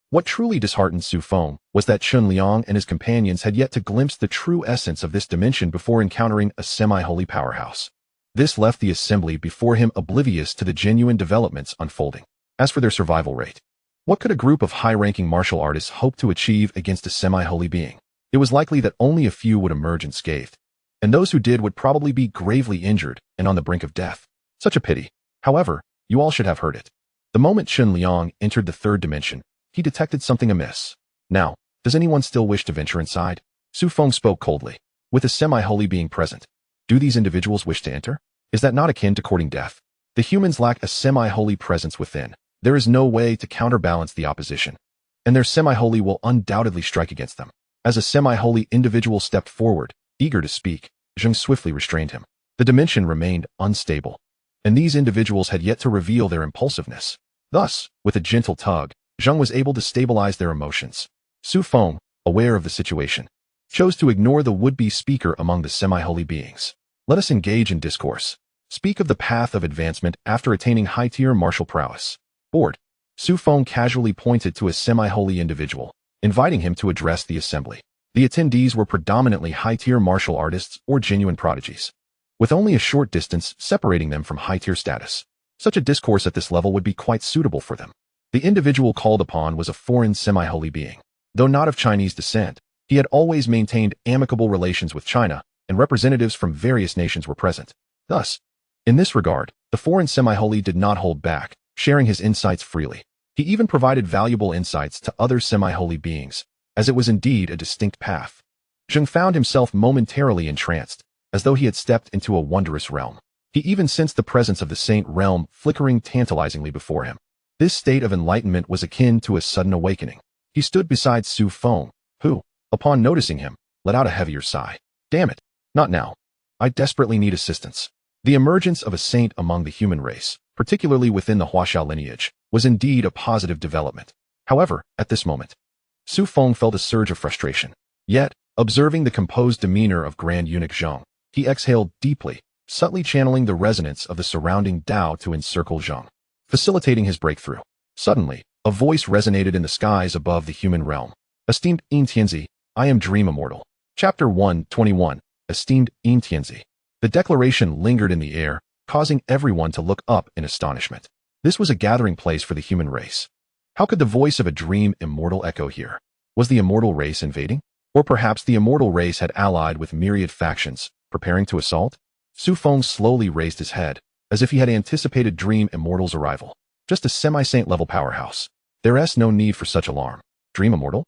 What truly disheartened Su Feng was that Chun Liang and his companions had yet to glimpse the true essence of this dimension before encountering a semi-holy powerhouse. This left the assembly before him oblivious to the genuine developments unfolding. As for their survival rate, what could a group of high-ranking martial artists hope to achieve against a semi-holy being? It was likely that only a few would emerge unscathed, and those who did would probably be gravely injured and on the brink of death. Such a pity. However, you all should have heard it. The moment Chun Liang entered the third dimension, he detected something amiss. Now, does anyone still wish to venture inside? Su Feng spoke coldly. With a semi-holy being present, do these individuals wish to enter? Is that not akin to courting death? The humans lack a semi-holy presence within. There is no way to counterbalance the opposition, and their semi-holy will undoubtedly strike against them. As a semi-holy individual stepped forward, eager to speak, Zheng swiftly restrained him. The dimension remained unstable, and these individuals had yet to reveal their impulsiveness. Thus, with a gentle tug, Zheng was able to stabilize their emotions. Su Feng, aware of the situation, chose to ignore the would-be speaker among the semi-holy beings. Let us engage in discourse. Speak of the path of advancement after attaining high-tier martial prowess. Bored, Su Feng casually pointed to a semi-holy individual, inviting him to address the assembly. The attendees were predominantly high-tier martial artists or genuine prodigies, with only a short distance separating them from high-tier status. Such a discourse at this level would be quite suitable for them. The individual called upon was a foreign semi-holy being. Though not of Chinese descent, he had always maintained amicable relations with China, and representatives from various nations were present. Thus, in this regard, the foreign semi-holy did not hold back, sharing his insights freely. He even provided valuable insights to other semi-holy beings, as it was indeed a distinct path. Zheng found himself momentarily entranced, as though he had stepped into a wondrous realm. He even sensed the presence of the saint realm flickering tantalizingly before him. This state of enlightenment was akin to a sudden awakening. He stood beside Su Feng, who, upon noticing him, let out a heavier sigh. Damn it, not now. I desperately need assistance. The emergence of a saint among the human race, particularly within the Huaxia lineage, was indeed a positive development. However, at this moment, Su Feng felt a surge of frustration. Yet, observing the composed demeanor of Grand Eunuch Zheng, he exhaled deeply, subtly channeling the resonance of the surrounding Tao to encircle Zheng, facilitating his breakthrough. Suddenly, a voice resonated in the skies above the human realm. Esteemed Xianxia, I am Dream Immortal. Chapter 121. Esteemed Xianxia. The declaration lingered in the air, causing everyone to look up in astonishment. This was a gathering place for the human race. How could the voice of a dream immortal echo here? Was the immortal race invading? Or perhaps the immortal race had allied with myriad factions, preparing to assault? Su Feng slowly raised his head, as if he had anticipated Dream Immortal's arrival. Just a semi-saint level powerhouse. There's no need for such alarm. Dream Immortal?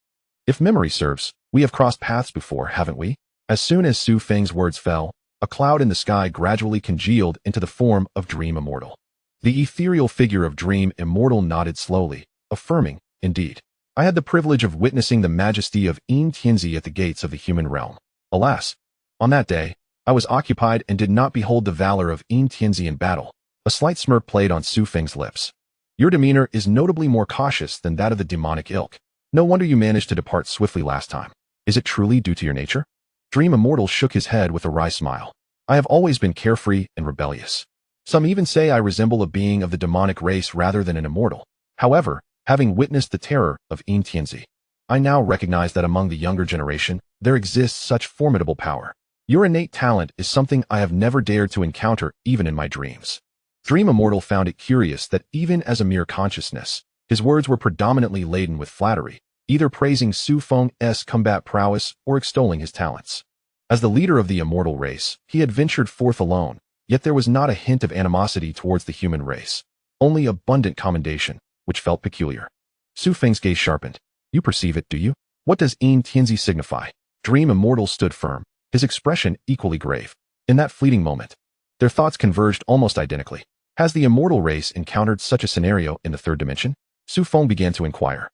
If memory serves, we have crossed paths before, haven't we? As soon as Su Feng's words fell, a cloud in the sky gradually congealed into the form of Dream Immortal. The ethereal figure of Dream Immortal nodded slowly, affirming, indeed, I had the privilege of witnessing the majesty of Xianxia at the gates of the human realm. Alas, on that day, I was occupied and did not behold the valor of Xianxia in battle. A slight smirk played on Su Feng's lips. Your demeanor is notably more cautious than that of the demonic ilk. No wonder you managed to depart swiftly last time. Is it truly due to your nature? Dream Immortal shook his head with a wry smile. I have always been carefree and rebellious. Some even say I resemble a being of the demonic race rather than an immortal. However, having witnessed the terror of Xianxia, I now recognize that among the younger generation, there exists such formidable power. Your innate talent is something I have never dared to encounter even in my dreams. Dream Immortal found it curious that even as a mere consciousness, his words were predominantly laden with flattery, either praising Su Feng's combat prowess or extolling his talents. As the leader of the immortal race, he had ventured forth alone, yet there was not a hint of animosity towards the human race, only abundant commendation, which felt peculiar. Su Feng's gaze sharpened. You perceive it, do you? What does Xianxia signify? Dream Immortal stood firm, his expression equally grave. In that fleeting moment, their thoughts converged almost identically. Has the immortal race encountered such a scenario in the third dimension? Su Feng began to inquire,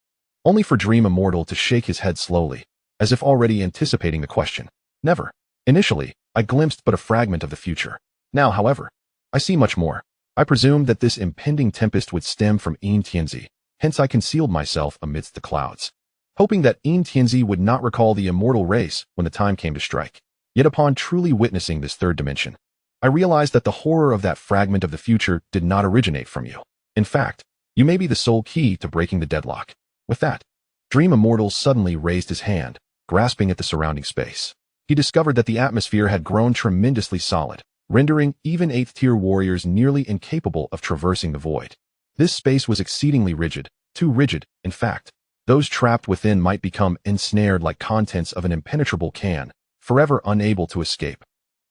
only for Dream Immortal to shake his head slowly, as if already anticipating the question. Never. Initially, I glimpsed but a fragment of the future. Now, however, I see much more. I presumed that this impending tempest would stem from Tianzi, hence I concealed myself amidst the clouds, hoping that Tianzi would not recall the immortal race when the time came to strike. Yet upon truly witnessing this third dimension, I realized that the horror of that fragment of the future did not originate from you. In fact, you may be the sole key to breaking the deadlock. With that, Dream Immortal suddenly raised his hand, grasping at the surrounding space. He discovered that the atmosphere had grown tremendously solid, rendering even 8th-tier warriors nearly incapable of traversing the void. This space was exceedingly rigid, too rigid, in fact. Those trapped within might become ensnared like contents of an impenetrable can, forever unable to escape.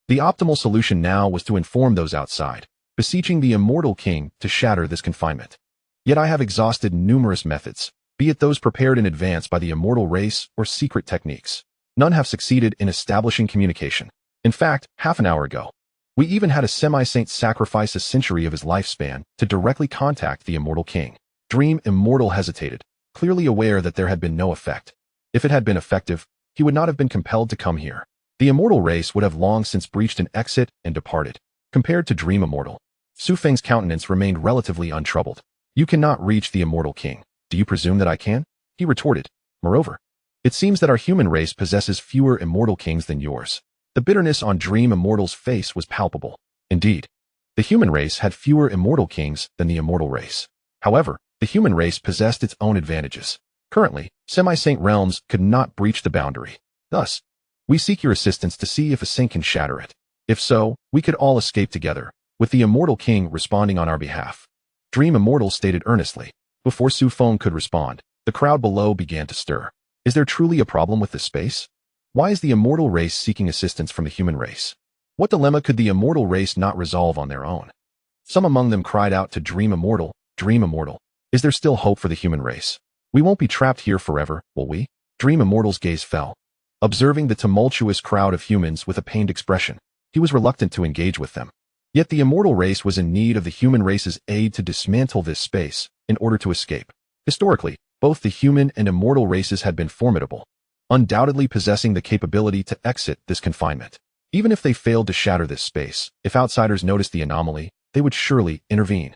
The optimal solution now was to inform those outside, beseeching the Immortal King to shatter this confinement. Yet I have exhausted numerous methods, be it those prepared in advance by the immortal race or secret techniques. None have succeeded in establishing communication. In fact, half an hour ago, we even had a semi-saint sacrifice a century of his lifespan to directly contact the Immortal King. Dream Immortal hesitated, clearly aware that there had been no effect. If it had been effective, he would not have been compelled to come here. The immortal race would have long since breached an exit and departed. Compared to Dream Immortal, Su Feng's countenance remained relatively untroubled. You cannot reach the Immortal King. Do you presume that I can? He retorted. Moreover, it seems that our human race possesses fewer immortal kings than yours. The bitterness on Dream Immortal's face was palpable. Indeed, the human race had fewer immortal kings than the immortal race. However, the human race possessed its own advantages. Currently, semi-saint realms could not breach the boundary. Thus, we seek your assistance to see if a saint can shatter it. If so, we could all escape together, with the Immortal King responding on our behalf. Dream Immortal stated earnestly. Before Su Feng could respond, the crowd below began to stir. Is there truly a problem with this space? Why is the immortal race seeking assistance from the human race? What dilemma could the immortal race not resolve on their own? Some among them cried out to Dream Immortal, is there still hope for the human race? We won't be trapped here forever, will we? Dream Immortal's gaze fell. Observing the tumultuous crowd of humans with a pained expression, he was reluctant to engage with them. Yet the immortal race was in need of the human race's aid to dismantle this space in order to escape. Historically, both the human and immortal races had been formidable, undoubtedly possessing the capability to exit this confinement. Even if they failed to shatter this space, if outsiders noticed the anomaly, they would surely intervene.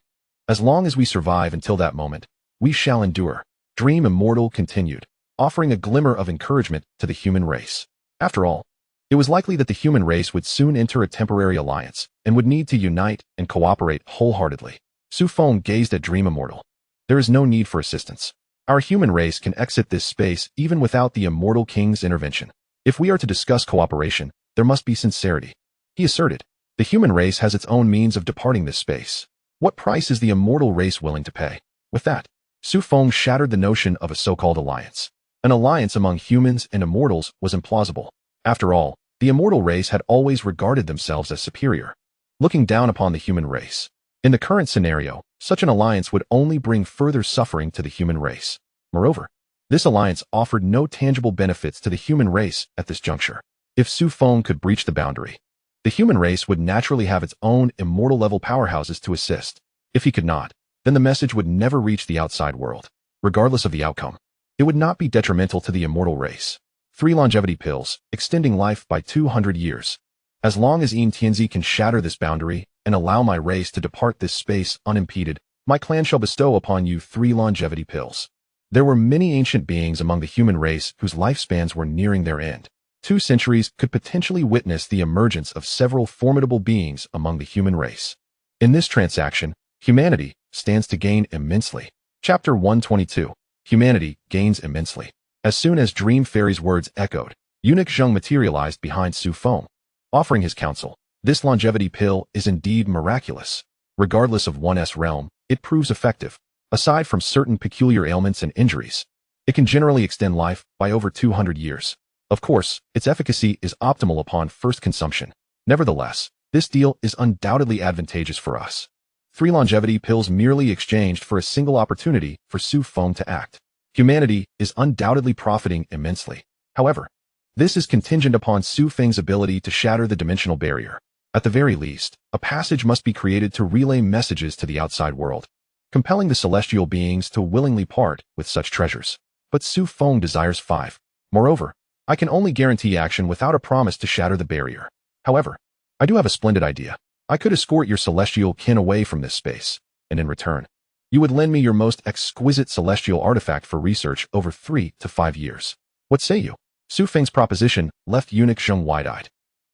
As long as we survive until that moment, we shall endure. Dream Immortal continued, offering a glimmer of encouragement to the human race. After all, it was likely that the human race would soon enter a temporary alliance and would need to unite and cooperate wholeheartedly. Su Feng gazed at Dream Immortal. There is no need for assistance. Our human race can exit this space even without the Immortal King's intervention. If we are to discuss cooperation, there must be sincerity. He asserted, the human race has its own means of departing this space. What price is the immortal race willing to pay? With that, Su Feng shattered the notion of a so-called alliance. An alliance among humans and immortals was implausible. After all, the immortal race had always regarded themselves as superior, looking down upon the human race. In the current scenario, such an alliance would only bring further suffering to the human race. Moreover, this alliance offered no tangible benefits to the human race at this juncture. If Su Feng could breach the boundary, the human race would naturally have its own immortal-level powerhouses to assist. If he could not, then the message would never reach the outside world. Regardless of the outcome, it would not be detrimental to the immortal race. 3 longevity pills, extending life by 200 years. As long as Tianzi can shatter this boundary and allow my race to depart this space unimpeded, my clan shall bestow upon you 3 longevity pills. There were many ancient beings among the human race whose lifespans were nearing their end. 2 centuries could potentially witness the emergence of several formidable beings among the human race. In this transaction, humanity stands to gain immensely. Chapter 122. Humanity gains immensely. As soon as Dream Fairy's words echoed, Eunuch Zheng materialized behind Su Feng, offering his counsel. This longevity pill is indeed miraculous. Regardless of one's realm, it proves effective. Aside from certain peculiar ailments and injuries, it can generally extend life by over 200 years. Of course, its efficacy is optimal upon first consumption. Nevertheless, this deal is undoubtedly advantageous for us. 3 longevity pills merely exchanged for a single opportunity for Su Feng to act. Humanity is undoubtedly profiting immensely. However, this is contingent upon Su Feng's ability to shatter the dimensional barrier. At the very least, a passage must be created to relay messages to the outside world, compelling the celestial beings to willingly part with such treasures. But Su Feng desires 5. Moreover, I can only guarantee action without a promise to shatter the barrier. However, I do have a splendid idea. I could escort your celestial kin away from this space, and in return, you would lend me your most exquisite celestial artifact for research over 3 to 5 years. What say you? Su Feng's proposition left eunuch Zheng wide-eyed.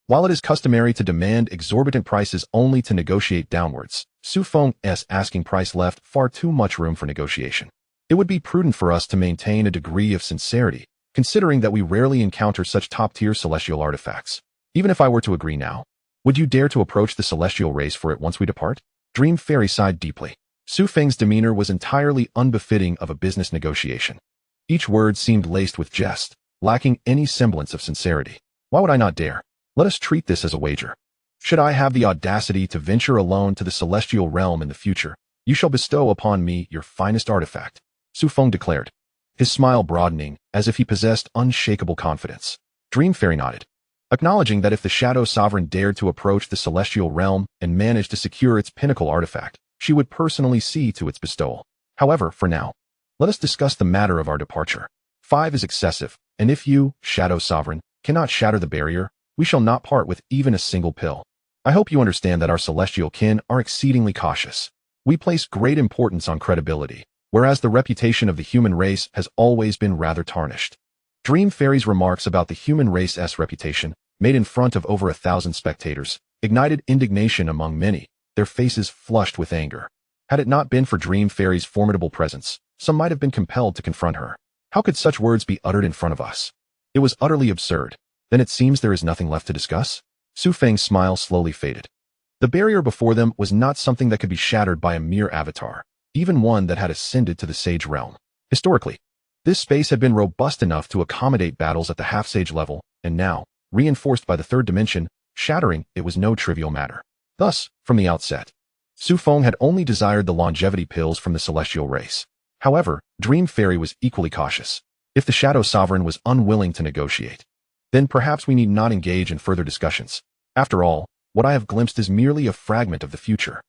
While it is customary to demand exorbitant prices only to negotiate downwards, Su Feng's asking price left far too much room for negotiation. It would be prudent for us to maintain a degree of sincerity, considering that we rarely encounter such top-tier celestial artifacts. Even if I were to agree now, would you dare to approach the celestial race for it once we depart? Dream Fairy sighed deeply. Su Feng's demeanor was entirely unbefitting of a business negotiation. Each word seemed laced with jest, lacking any semblance of sincerity. Why would I not dare? Let us treat this as a wager. Should I have the audacity to venture alone to the celestial realm in the future, you shall bestow upon me your finest artifact, Su Feng declared, his smile broadening as if he possessed unshakable confidence. Dream Fairy nodded, acknowledging that if the Shadow Sovereign dared to approach the celestial realm and managed to secure its pinnacle artifact, she would personally see to its bestowal. However, for now, let us discuss the matter of our departure. 5 is excessive, and if you, Shadow Sovereign, cannot shatter the barrier, we shall not part with even a single pill. I hope you understand that our celestial kin are exceedingly cautious. We place great importance on credibility, whereas the reputation of the human race has always been rather tarnished. Dream Fairy's remarks about the human race's reputation, made in front of over 1,000 spectators, ignited indignation among many, their faces flushed with anger. Had it not been for Dream Fairy's formidable presence, some might have been compelled to confront her. How could such words be uttered in front of us? It was utterly absurd. Then it seems there is nothing left to discuss? Su Feng's smile slowly faded. The barrier before them was not something that could be shattered by a mere avatar, even one that had ascended to the sage realm. Historically, this space had been robust enough to accommodate battles at the half-sage level, and now, reinforced by the third dimension, shattering it was no trivial matter. Thus, from the outset, Su Feng had only desired the longevity pills from the celestial race. However, Dream Fairy was equally cautious. If the Shadow Sovereign was unwilling to negotiate, then perhaps we need not engage in further discussions. After all, what I have glimpsed is merely a fragment of the future.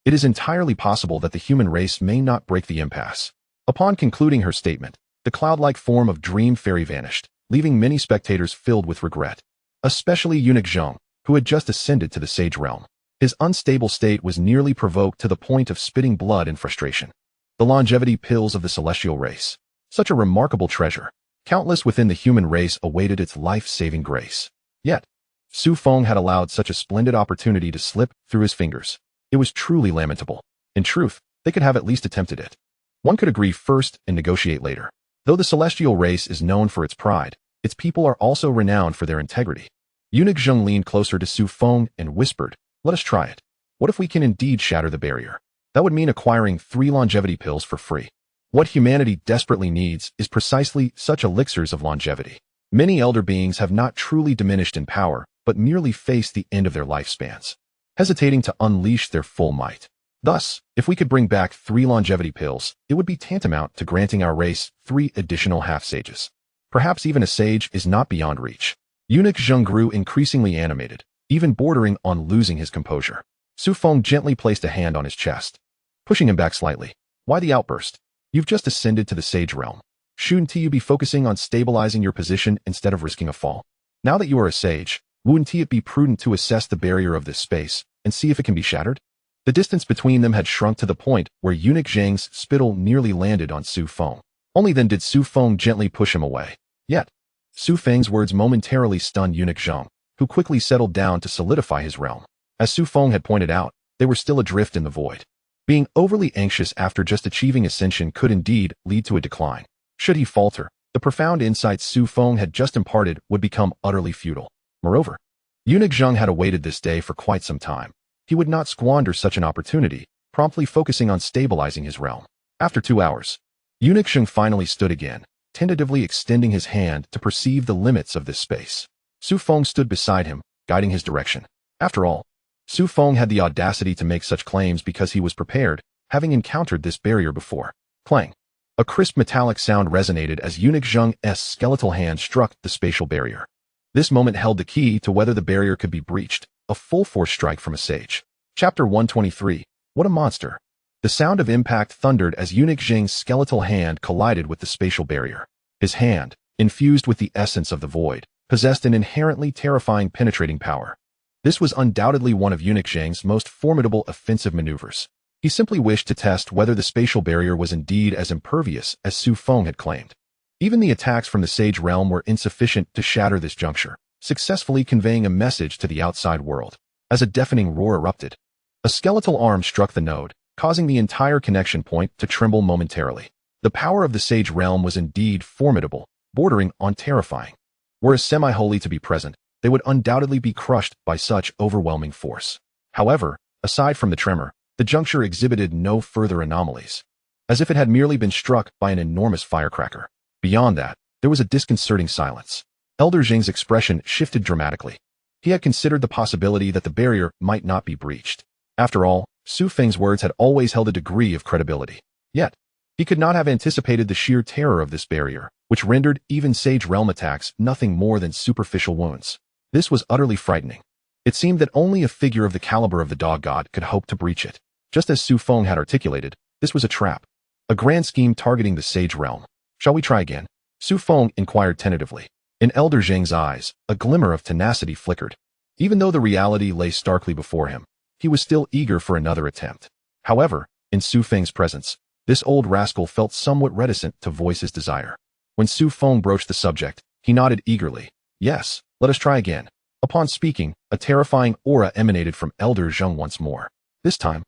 It is entirely possible that the human race may not break the impasse. Upon concluding her statement, the cloud-like form of Dream Fairy vanished, leaving many spectators filled with regret. Especially eunuch Zheng, who had just ascended to the sage realm. His unstable state was nearly provoked to the point of spitting blood in frustration. The longevity pills of the celestial race. Such a remarkable treasure. Countless within the human race awaited its life-saving grace. Yet, Su Feng had allowed such a splendid opportunity to slip through his fingers. It was truly lamentable. In truth, they could have at least attempted it. One could agree first and negotiate later. Though the celestial race is known for its pride, its people are also renowned for their integrity. Eunuch Zheng leaned closer to Su Feng and whispered, "Let us try it. What if we can indeed shatter the barrier? That would mean acquiring 3 longevity pills for free. What humanity desperately needs is precisely such elixirs of longevity. Many elder beings have not truly diminished in power, but merely faced the end of their lifespans, hesitating to unleash their full might. Thus, if we could bring back 3 longevity pills, it would be tantamount to granting our race 3 additional half-sages. Perhaps even a sage is not beyond reach." Eunuch Zheng grew increasingly animated, even bordering on losing his composure. Su Feng gently placed a hand on his chest, pushing him back slightly. "Why the outburst? You've just ascended to the sage realm. Shouldn't you be focusing on stabilizing your position instead of risking a fall? Now that you are a sage, wouldn't it be prudent to assess the barrier of this space and see if it can be shattered?" The distance between them had shrunk to the point where Eunuch Zheng's spittle nearly landed on Su Feng. Only then did Su Feng gently push him away. Yet, Su Feng's words momentarily stunned Eunuch Zheng, who quickly settled down to solidify his realm. As Su Feng had pointed out, they were still adrift in the void. Being overly anxious after just achieving ascension could indeed lead to a decline. Should he falter, the profound insights Su Feng had just imparted would become utterly futile. Moreover, Eunuch Zheng had awaited this day for quite some time. He would not squander such an opportunity, promptly focusing on stabilizing his realm. After 2 hours, Eunuch Zheng finally stood again, tentatively extending his hand to perceive the limits of this space. Su Feng stood beside him, guiding his direction. After all, Su Feng had the audacity to make such claims because he was prepared, having encountered this barrier before. Clang! A crisp metallic sound resonated as Eunuch Zheng's skeletal hand struck the spatial barrier. This moment held the key to whether the barrier could be breached, a full-force strike from a sage. Chapter 123. What a monster! The sound of impact thundered as Eunuch Zheng's skeletal hand collided with the spatial barrier. His hand, infused with the essence of the void, possessed an inherently terrifying penetrating power. This was undoubtedly one of Eunuch Zhang's most formidable offensive maneuvers. He simply wished to test whether the spatial barrier was indeed as impervious as Su Feng had claimed. Even the attacks from the Sage realm were insufficient to shatter this juncture, successfully conveying a message to the outside world. As a deafening roar erupted, a skeletal arm struck the node, causing the entire connection point to tremble momentarily. The power of the Sage realm was indeed formidable, bordering on terrifying. Were a semi-holy to be present, they would undoubtedly be crushed by such overwhelming force. However, aside from the tremor, the juncture exhibited no further anomalies, as if it had merely been struck by an enormous firecracker. Beyond that, there was a disconcerting silence. Elder Zhang's expression shifted dramatically. He had considered the possibility that the barrier might not be breached. After all, Su Feng's words had always held a degree of credibility. Yet, he could not have anticipated the sheer terror of this barrier, which rendered even Sage realm attacks nothing more than superficial wounds. This was utterly frightening. It seemed that only a figure of the caliber of the dog god could hope to breach it. Just as Su Feng had articulated, this was a trap. A grand scheme targeting the Sage realm. Shall we try again? Su Feng inquired tentatively. In Elder Zhang's eyes, a glimmer of tenacity flickered. Even though the reality lay starkly before him, he was still eager for another attempt. However, in Su Feng's presence, this old rascal felt somewhat reticent to voice his desire. When Su Feng broached the subject, he nodded eagerly. Yes, let us try again. Upon speaking, a terrifying aura emanated from Elder Zhang once more. This time,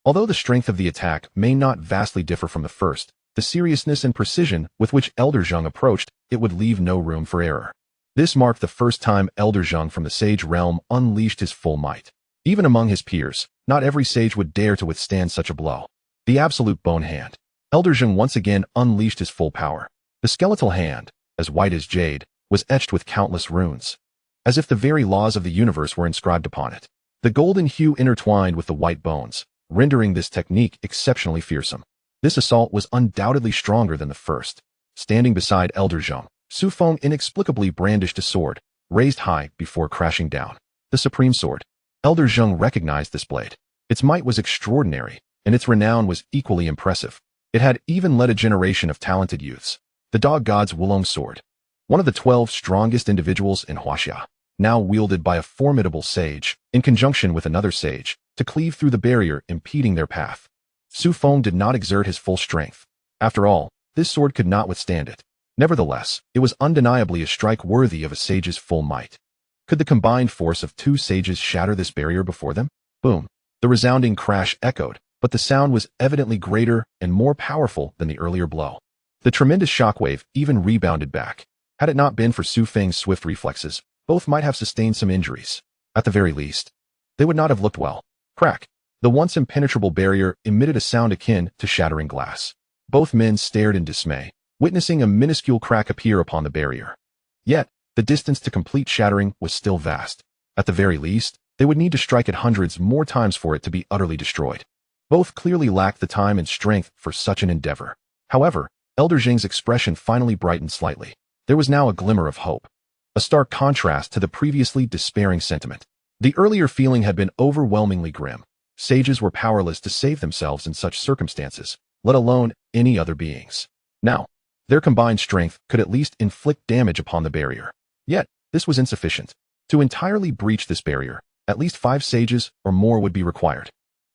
although the strength of the attack may not vastly differ from the first, the seriousness and precision with which Elder Zhang approached it would leave no room for error. This marked the first time Elder Zhang from the Sage realm unleashed his full might. Even among his peers, not every sage would dare to withstand such a blow. The absolute bone hand. Elder Zhang once again unleashed his full power. The skeletal hand, as white as jade, was etched with countless runes, as if the very laws of the universe were inscribed upon it. The golden hue intertwined with the white bones, rendering this technique exceptionally fearsome. This assault was undoubtedly stronger than the first. Standing beside Elder Zhang, Su Feng inexplicably brandished a sword, raised high before crashing down. The supreme sword. Elder Zhang recognized this blade. Its might was extraordinary, and its renown was equally impressive. It had even led a generation of talented youths. The dog god's Wulong sword, one of the 12 strongest individuals in Huaxia, now wielded by a formidable sage, in conjunction with another sage, to cleave through the barrier impeding their path. Su Feng did not exert his full strength. After all, this sword could not withstand it. Nevertheless, it was undeniably a strike worthy of a sage's full might. Could the combined force of two sages shatter this barrier before them? Boom. The resounding crash echoed, but the sound was evidently greater and more powerful than the earlier blow. The tremendous shockwave even rebounded back. Had it not been for Su Feng's swift reflexes, both might have sustained some injuries. At the very least, they would not have looked well. Crack. The once impenetrable barrier emitted a sound akin to shattering glass. Both men stared in dismay, witnessing a minuscule crack appear upon the barrier. Yet, the distance to complete shattering was still vast. At the very least, they would need to strike it hundreds more times for it to be utterly destroyed. Both clearly lacked the time and strength for such an endeavor. However, Elder Zhang's expression finally brightened slightly. There was now a glimmer of hope. A stark contrast to the previously despairing sentiment. The earlier feeling had been overwhelmingly grim. Sages were powerless to save themselves in such circumstances, let alone any other beings. Now, their combined strength could at least inflict damage upon the barrier. Yet, this was insufficient. To entirely breach this barrier, at least 5 sages or more would be required.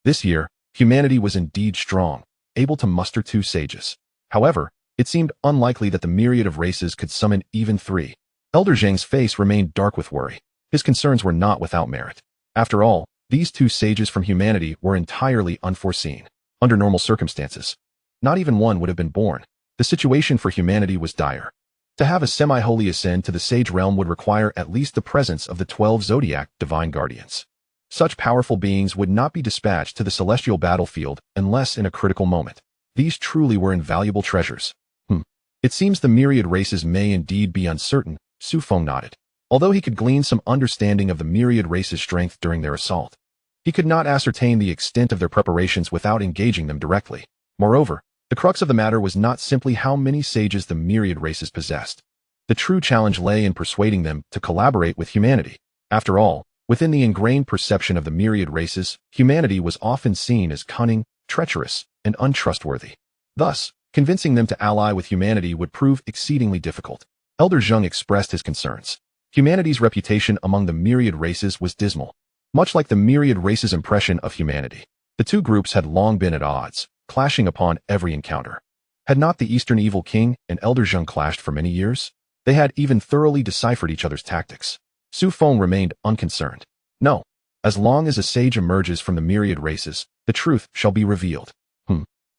This year, humanity was indeed strong, able to muster 2 sages. However, it seemed unlikely that the myriad of races could summon even 3. Elder Zhang's face remained dark with worry. His concerns were not without merit. After all, these 2 sages from humanity were entirely unforeseen. Under normal circumstances, not even one would have been born. The situation for humanity was dire. To have a semi-holy ascend to the sage realm would require at least the presence of the 12 zodiac divine guardians. Such powerful beings would not be dispatched to the celestial battlefield unless in a critical moment. These truly were invaluable treasures. It seems the myriad races may indeed be uncertain, Su Feng nodded. Although he could glean some understanding of the myriad races' strength during their assault, he could not ascertain the extent of their preparations without engaging them directly. Moreover, the crux of the matter was not simply how many sages the myriad races possessed. The true challenge lay in persuading them to collaborate with humanity. After all, within the ingrained perception of the myriad races, humanity was often seen as cunning, treacherous, and untrustworthy. Thus, convincing them to ally with humanity would prove exceedingly difficult. Elder Zhang expressed his concerns. Humanity's reputation among the myriad races was dismal. Much like the myriad races' impression of humanity, the two groups had long been at odds, clashing upon every encounter. Had not the Eastern Evil King and Elder Zheng clashed for many years? They had even thoroughly deciphered each other's tactics. Su Feng remained unconcerned. No. As long as a sage emerges from the myriad races, the truth shall be revealed.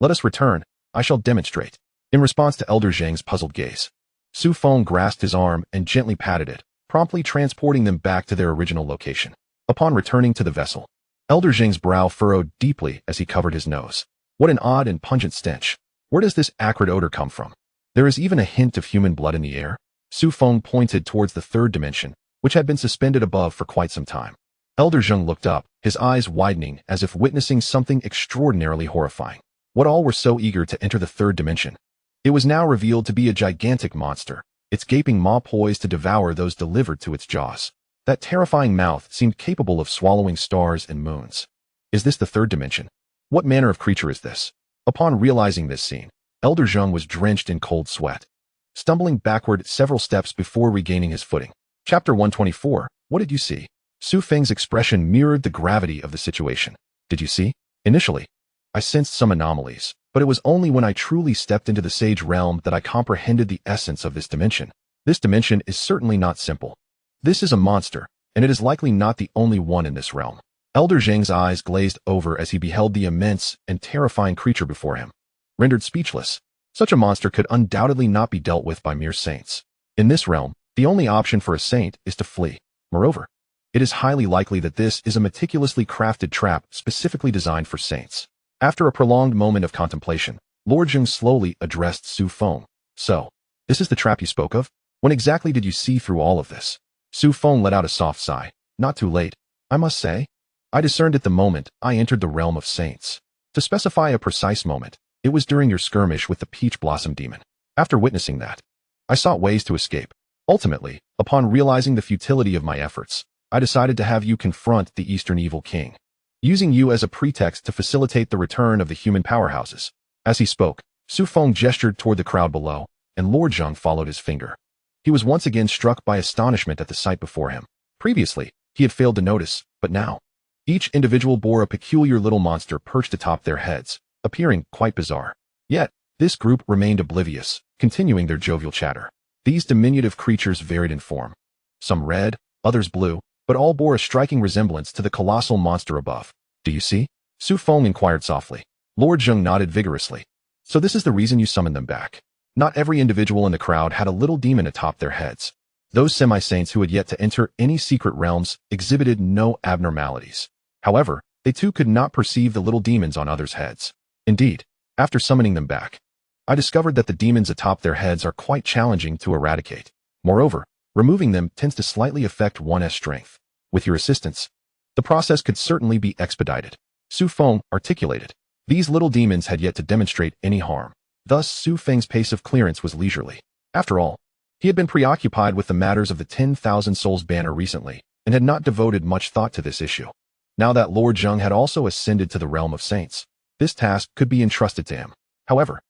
Let us return. I shall demonstrate. In response to Elder Zheng's puzzled gaze, Su Feng grasped his arm and gently patted it, promptly transporting them back to their original location. Upon returning to the vessel, Elder Zheng's brow furrowed deeply as he covered his nose. What an odd and pungent stench. Where does this acrid odor come from? There is even a hint of human blood in the air. Su Feng pointed towards the third dimension, which had been suspended above for quite some time. Elder Zheng looked up, his eyes widening as if witnessing something extraordinarily horrifying. What all were so eager to enter the third dimension? It was now revealed to be a gigantic monster, its gaping maw poised to devour those delivered to its jaws. That terrifying mouth seemed capable of swallowing stars and moons. Is this the third dimension? What manner of creature is this? Upon realizing this scene, Elder Zheng was drenched in cold sweat, stumbling backward several steps before regaining his footing. Chapter 124. What did you see? Su Feng's expression mirrored the gravity of the situation. Did you see? Initially, I sensed some anomalies, but it was only when I truly stepped into the sage realm that I comprehended the essence of this dimension. This dimension is certainly not simple. This is a monster, and it is likely not the only one in this realm. Elder Zheng's eyes glazed over as he beheld the immense and terrifying creature before him. Rendered speechless, such a monster could undoubtedly not be dealt with by mere saints. In this realm, the only option for a saint is to flee. Moreover, it is highly likely that this is a meticulously crafted trap specifically designed for saints. After a prolonged moment of contemplation, Lord Zheng slowly addressed Su Feng. So, this is the trap you spoke of? When exactly did you see through all of this? Su Feng let out a soft sigh. Not too late, I must say. I discerned it the moment I entered the realm of saints. To specify a precise moment, it was during your skirmish with the Peach Blossom Demon. After witnessing that, I sought ways to escape. Ultimately, upon realizing the futility of my efforts, I decided to have you confront the Eastern Evil King, using you as a pretext to facilitate the return of the human powerhouses. As he spoke, Su Feng gestured toward the crowd below, and Lord Zheng followed his finger. He was once again struck by astonishment at the sight before him. Previously, he had failed to notice, but now, each individual bore a peculiar little monster perched atop their heads, appearing quite bizarre. Yet, this group remained oblivious, continuing their jovial chatter. These diminutive creatures varied in form. Some red, others blue, but all bore a striking resemblance to the colossal monster above. Do you see? Su Feng inquired softly. Lord Zheng nodded vigorously. So this is the reason you summoned them back. Not every individual in the crowd had a little demon atop their heads. Those semi-saints who had yet to enter any secret realms exhibited no abnormalities. However, they too could not perceive the little demons on others' heads. Indeed, after summoning them back, I discovered that the demons atop their heads are quite challenging to eradicate. Moreover, removing them tends to slightly affect one's strength. With your assistance, the process could certainly be expedited. Su Feng articulated. These little demons had yet to demonstrate any harm. Thus, Su Feng's pace of clearance was leisurely. After all, he had been preoccupied with the matters of the 10,000 Souls banner recently, and had not devoted much thought to this issue. Now that Lord Zheng had also ascended to the realm of saints, this task could be entrusted to him. However,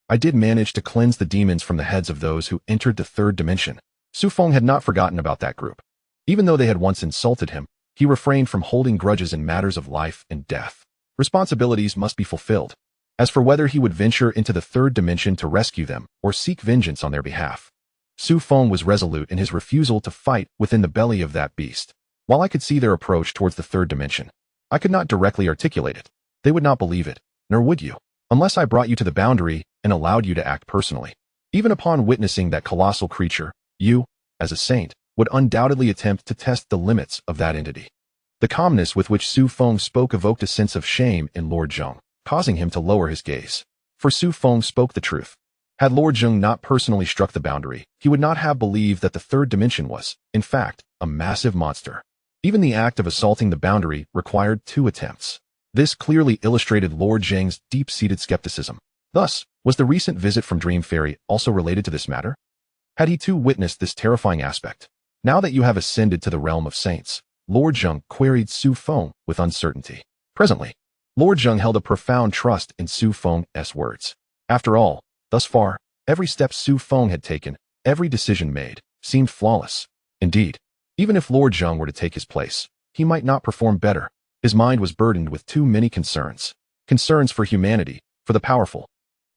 I did manage to cleanse the demons from the heads of those who entered the third dimension. Su Feng had not forgotten about that group. Even though they had once insulted him, he refrained from holding grudges in matters of life and death. Responsibilities must be fulfilled. As for whether he would venture into the third dimension to rescue them or seek vengeance on their behalf, Su Feng was resolute in his refusal to fight within the belly of that beast. While I could see their approach towards the third dimension, I could not directly articulate it. They would not believe it, nor would you, unless I brought you to the boundary and allowed you to act personally. Even upon witnessing that colossal creature, you, as a saint, would undoubtedly attempt to test the limits of that entity. The calmness with which Su Feng spoke evoked a sense of shame in Lord Zheng, causing him to lower his gaze. For Su Feng spoke the truth. Had Lord Zheng not personally struck the boundary, he would not have believed that the third dimension was, in fact, a massive monster. Even the act of assaulting the boundary required 2 attempts. This clearly illustrated Lord Zheng's deep-seated skepticism. Thus, was the recent visit from Dream Fairy also related to this matter? Had he too witnessed this terrifying aspect? Now that you have ascended to the realm of saints, Lord Zheng queried Su Feng with uncertainty. Presently, Lord Zheng held a profound trust in Su Feng's words. After all, thus far, every step Su Feng had taken, every decision made, seemed flawless. Indeed, even if Lord Zheng were to take his place, he might not perform better. His mind was burdened with too many concerns. Concerns for humanity, for the powerful,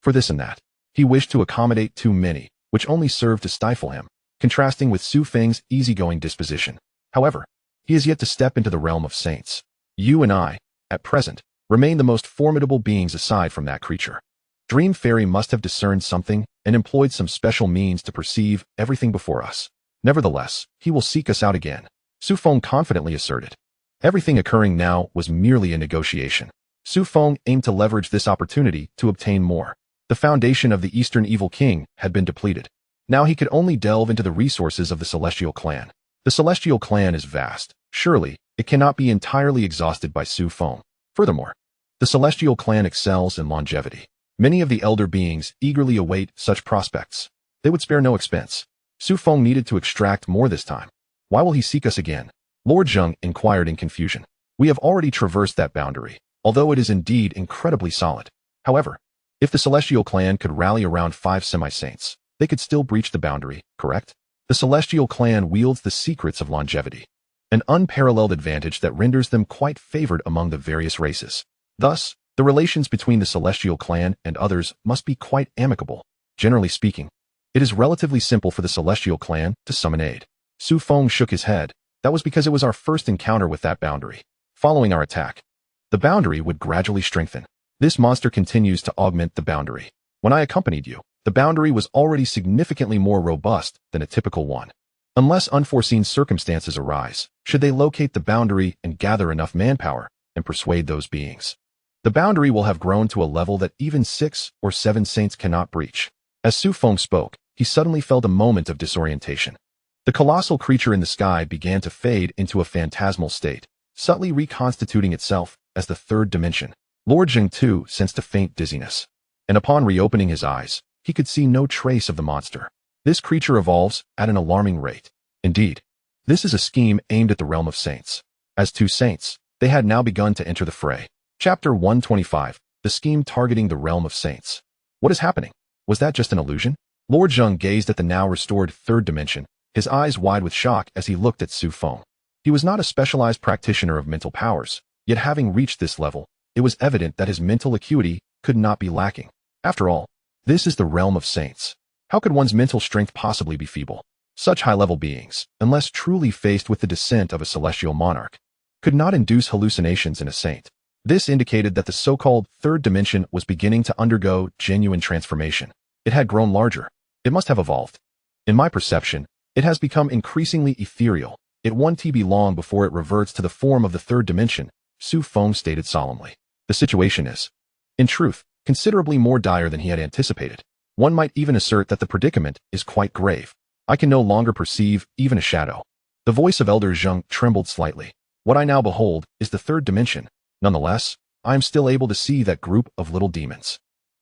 for this and that. He wished to accommodate too many, which only served to stifle him, contrasting with Su Feng's easygoing disposition. However, he is yet to step into the realm of saints. You and I, at present, remain the most formidable beings aside from that creature. Dream Fairy must have discerned something and employed some special means to perceive everything before us. Nevertheless, he will seek us out again, Su Feng confidently asserted. Everything occurring now was merely a negotiation. Su Feng aimed to leverage this opportunity to obtain more. The foundation of the Eastern Evil King had been depleted. Now he could only delve into the resources of the Celestial Clan. The Celestial Clan is vast. Surely, it cannot be entirely exhausted by Su Feng. Furthermore, the Celestial Clan excels in longevity. Many of the elder beings eagerly await such prospects. They would spare no expense. Su Feng needed to extract more this time. Why will he seek us again? Lord Zheng inquired in confusion. We have already traversed that boundary, although it is indeed incredibly solid. However, if the Celestial Clan could rally around 5 semi-saints, they could still breach the boundary, correct? The Celestial Clan wields the secrets of longevity, an unparalleled advantage that renders them quite favored among the various races. Thus, the relations between the Celestial Clan and others must be quite amicable. Generally speaking, it is relatively simple for the Celestial Clan to summon aid. Su Feng shook his head. That was because it was our first encounter with that boundary. Following our attack, the boundary would gradually strengthen. This monster continues to augment the boundary. When I accompanied you, the boundary was already significantly more robust than a typical one. Unless unforeseen circumstances arise, should they locate the boundary and gather enough manpower and persuade those beings, the boundary will have grown to a level that even 6 or 7 saints cannot breach. As Su Feng spoke, he suddenly felt a moment of disorientation. The colossal creature in the sky began to fade into a phantasmal state, subtly reconstituting itself as the third dimension. Lord Zheng too sensed a faint dizziness, and upon reopening his eyes, he could see no trace of the monster. This creature evolves at an alarming rate. Indeed, this is a scheme aimed at the realm of saints. As 2 saints, they had now begun to enter the fray. Chapter 125, the scheme targeting the realm of saints. What is happening? Was that just an illusion? Lord Zheng gazed at the now restored third dimension, his eyes wide with shock as he looked at Su Feng. He was not a specialized practitioner of mental powers, yet having reached this level, it was evident that his mental acuity could not be lacking. After all, this is the realm of saints. How could one's mental strength possibly be feeble? Such high-level beings, unless truly faced with the descent of a celestial monarch, could not induce hallucinations in a saint. This indicated that the so-called third dimension was beginning to undergo genuine transformation. It had grown larger. It must have evolved. In my perception, it has become increasingly ethereal. It won't be long before it reverts to the form of the third dimension, Su Feng stated solemnly. The situation is, in truth, considerably more dire than he had anticipated. One might even assert that the predicament is quite grave. I can no longer perceive even a shadow. The voice of Elder Zheng trembled slightly. What I now behold is the third dimension. Nonetheless, I am still able to see that group of little demons.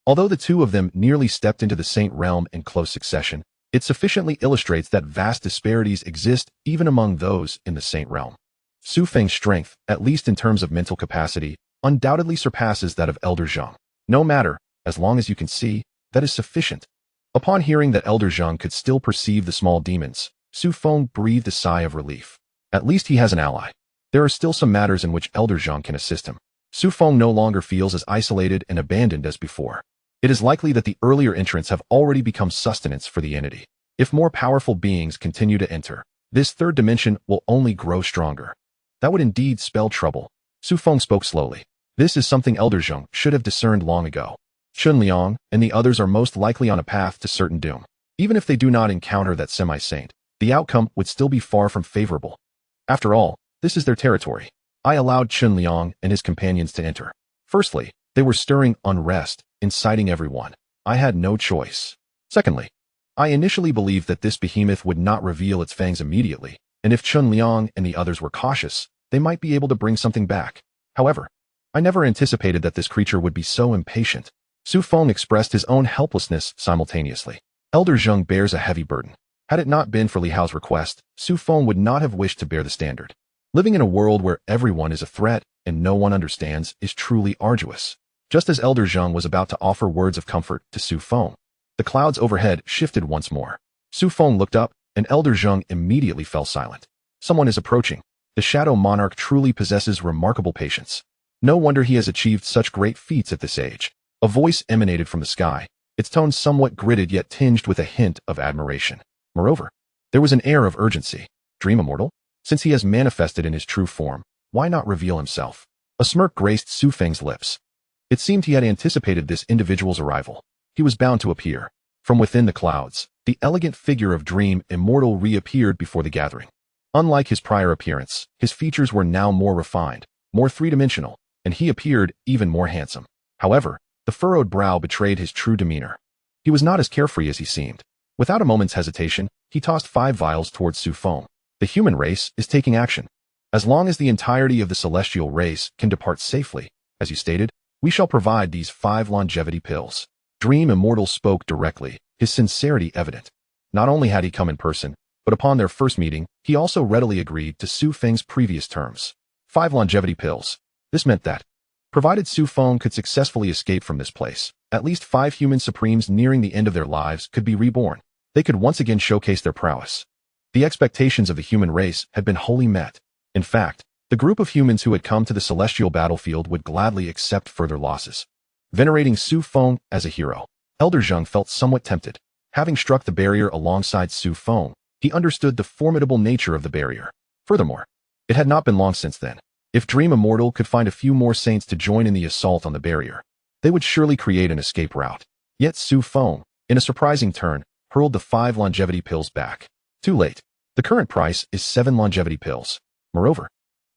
Although the 2 of them nearly stepped into the saint realm in close succession, it sufficiently illustrates that vast disparities exist even among those in the saint realm. Su Feng's strength, at least in terms of mental capacity, undoubtedly surpasses that of Elder Zheng. No matter, as long as you can see, that is sufficient. Upon hearing that Elder Zheng could still perceive the small demons, Su Feng breathed a sigh of relief. At least he has an ally. There are still some matters in which Elder Zheng can assist him. Su Feng no longer feels as isolated and abandoned as before. It is likely that the earlier entrants have already become sustenance for the entity. If more powerful beings continue to enter, this third dimension will only grow stronger. That would indeed spell trouble. Su Feng spoke slowly. This is something Elder Zheng should have discerned long ago. Chunliang and the others are most likely on a path to certain doom. Even if they do not encounter that semi-saint, the outcome would still be far from favorable. After all, this is their territory. I allowed Chunliang and his companions to enter. Firstly, they were stirring unrest, inciting everyone. I had no choice. Secondly, I initially believed that this behemoth would not reveal its fangs immediately, and if Chunliang and the others were cautious, they might be able to bring something back. However, I never anticipated that this creature would be so impatient. Su Feng expressed his own helplessness simultaneously. Elder Zheng bears a heavy burden. Had it not been for Li Hao's request, Su Feng would not have wished to bear the standard. Living in a world where everyone is a threat and no one understands is truly arduous. Just as Elder Zheng was about to offer words of comfort to Su Feng, the clouds overhead shifted once more. Su Feng looked up, and Elder Zheng immediately fell silent. Someone is approaching. The Shadow Monarch truly possesses remarkable patience. No wonder he has achieved such great feats at this age. A voice emanated from the sky, its tone somewhat gritted yet tinged with a hint of admiration. Moreover, there was an air of urgency. Dream Immortal? Since he has manifested in his true form, why not reveal himself? A smirk graced Su Feng's lips. It seemed he had anticipated this individual's arrival. He was bound to appear. From within the clouds, the elegant figure of Dream Immortal reappeared before the gathering. Unlike his prior appearance, his features were now more refined, more three-dimensional, and he appeared even more handsome. However, the furrowed brow betrayed his true demeanor. He was not as carefree as he seemed. Without a moment's hesitation, he tossed 5 vials towards Su Feng. The human race is taking action. As long as the entirety of the celestial race can depart safely, as you stated, we shall provide these 5 longevity pills. Dream Immortal spoke directly, his sincerity evident. Not only had he come in person, but upon their first meeting, he also readily agreed to Su Feng's previous terms. 5 longevity pills. This meant that, provided Su Feng could successfully escape from this place, at least 5 human supremes nearing the end of their lives could be reborn. They could once again showcase their prowess. The expectations of the human race had been wholly met. In fact, the group of humans who had come to the celestial battlefield would gladly accept further losses. Venerating Su Feng as a hero, Elder Zheng felt somewhat tempted. Having struck the barrier alongside Su Feng, he understood the formidable nature of the barrier. Furthermore, it had not been long since then. If Dream Immortal could find a few more saints to join in the assault on the barrier, they would surely create an escape route. Yet Su Feng, in a surprising turn, hurled the 5 longevity pills back. Too late. The current price is 7 longevity pills. Moreover,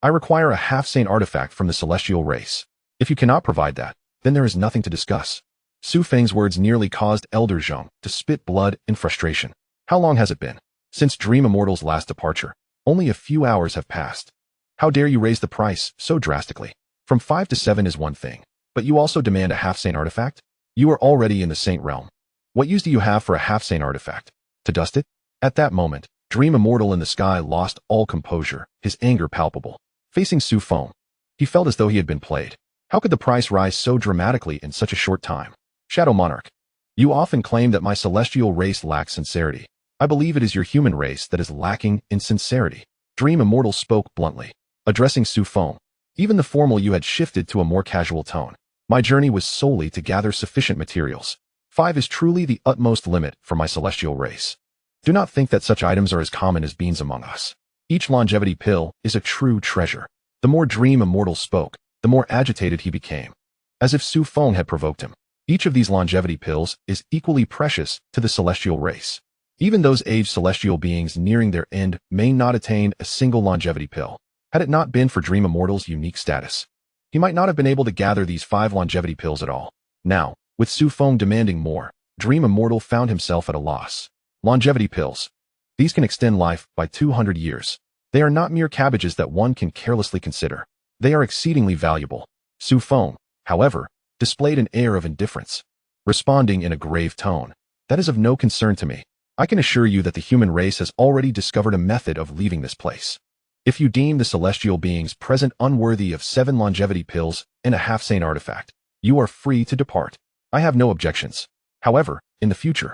I require a half-saint artifact from the celestial race. If you cannot provide that, then there is nothing to discuss. Su Feng's words nearly caused Elder Zheng to spit blood in frustration. How long has it been? Since Dream Immortal's last departure, only a few hours have passed. How dare you raise the price so drastically? From 5 to 7 is one thing, but you also demand a half-saint artifact? You are already in the saint realm. What use do you have for a half-saint artifact? To dust it? At that moment, Dream Immortal in the sky lost all composure, his anger palpable. Facing Su Feng, he felt as though he had been played. How could the price rise so dramatically in such a short time? Shadow Monarch, you often claim that my celestial race lacks sincerity. I believe it is your human race that is lacking in sincerity. Dream Immortal spoke bluntly, addressing Su Feng. Even the formal you had shifted to a more casual tone. My journey was solely to gather sufficient materials. 5 is truly the utmost limit for my celestial race. Do not think that such items are as common as beans among us. Each longevity pill is a true treasure. The more Dream Immortal spoke, the more agitated he became. As if Su Feng had provoked him. Each of these longevity pills is equally precious to the celestial race. Even those aged celestial beings nearing their end may not attain a single longevity pill. Had it not been for Dream Immortal's unique status, he might not have been able to gather these 5 longevity pills at all. Now, with Su Feng demanding more, Dream Immortal found himself at a loss. Longevity pills. These can extend life by 200 years. They are not mere cabbages that one can carelessly consider. They are exceedingly valuable. Su Feng, however, displayed an air of indifference, responding in a grave tone. That is of no concern to me. I can assure you that the human race has already discovered a method of leaving this place. If you deem the celestial beings present unworthy of 7 longevity pills and a half-saint artifact, you are free to depart. I have no objections. However, in the future.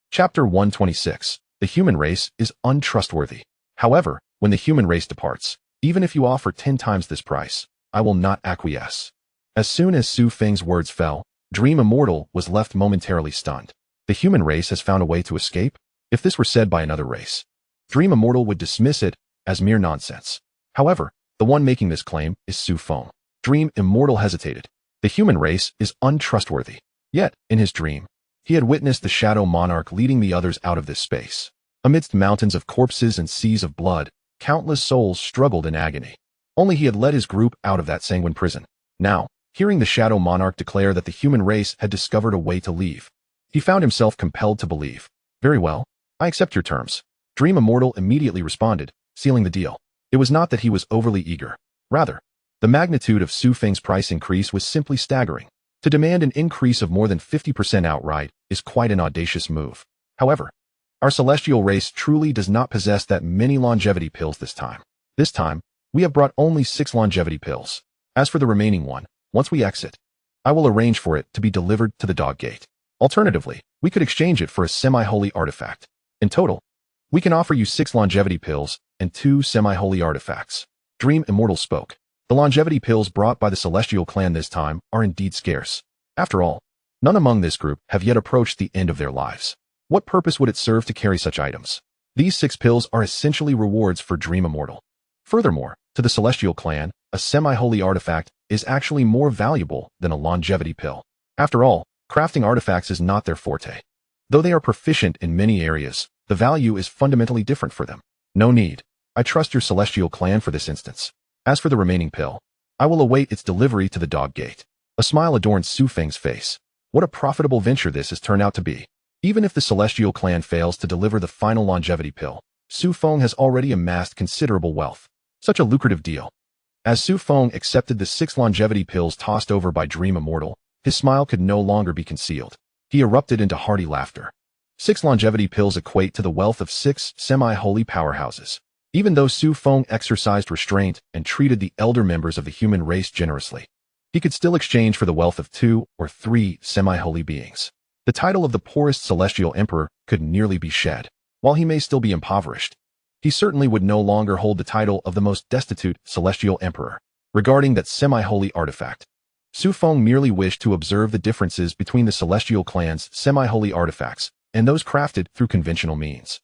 Chapter 126. The human race is untrustworthy. However, when the human race departs, even if you offer 10 times this price, I will not acquiesce. As soon as Su Feng's words fell, Dream Immortal was left momentarily stunned. The human race has found a way to escape? If this were said by another race, Dream Immortal would dismiss it as mere nonsense. However, the one making this claim is Su Feng. Dream Immortal hesitated. The human race is untrustworthy. Yet, in his dream, he had witnessed the Shadow Monarch leading the others out of this space. Amidst mountains of corpses and seas of blood, countless souls struggled in agony. Only he had led his group out of that sanguine prison. Now, hearing the Shadow Monarch declare that the human race had discovered a way to leave, he found himself compelled to believe. Very well, I accept your terms. Dream Immortal immediately responded, sealing the deal. It was not that he was overly eager. Rather, the magnitude of Su Feng's price increase was simply staggering. To demand an increase of more than 50% outright is quite an audacious move. However, our celestial race truly does not possess that many longevity pills this time. This time, we have brought only 6 longevity pills. As for the remaining one, once we exit, I will arrange for it to be delivered to the dog gate. Alternatively, we could exchange it for a semi-holy artifact. In total, we can offer you 6 longevity pills and 2 semi-holy artifacts. Dream Immortal spoke. The longevity pills brought by the Celestial clan this time are indeed scarce. After all, none among this group have yet approached the end of their lives. What purpose would it serve to carry such items? These 6 pills are essentially rewards for Dream Immortal. Furthermore, to the Celestial clan, a semi-holy artifact is actually more valuable than a longevity pill. After all, crafting artifacts is not their forte. Though they are proficient in many areas, the value is fundamentally different for them. No need. I trust your Celestial clan for this instance. As for the remaining pill, I will await its delivery to the dog gate. A smile adorned Su Feng's face. What a profitable venture this has turned out to be. Even if the Celestial clan fails to deliver the final longevity pill, Su Feng has already amassed considerable wealth. Such a lucrative deal. As Su Feng accepted the 6 longevity pills tossed over by Dream Immortal, his smile could no longer be concealed. He erupted into hearty laughter. 6 longevity pills equate to the wealth of 6 semi-holy powerhouses. Even though Su Feng exercised restraint and treated the elder members of the human race generously, he could still exchange for the wealth of 2 or 3 semi-holy beings. The title of the poorest Celestial Emperor could nearly be shed. While he may still be impoverished, he certainly would no longer hold the title of the most destitute Celestial Emperor. Regarding that semi-holy artifact, Su Feng merely wished to observe the differences between the Celestial clan's semi-holy artifacts and those crafted through conventional means.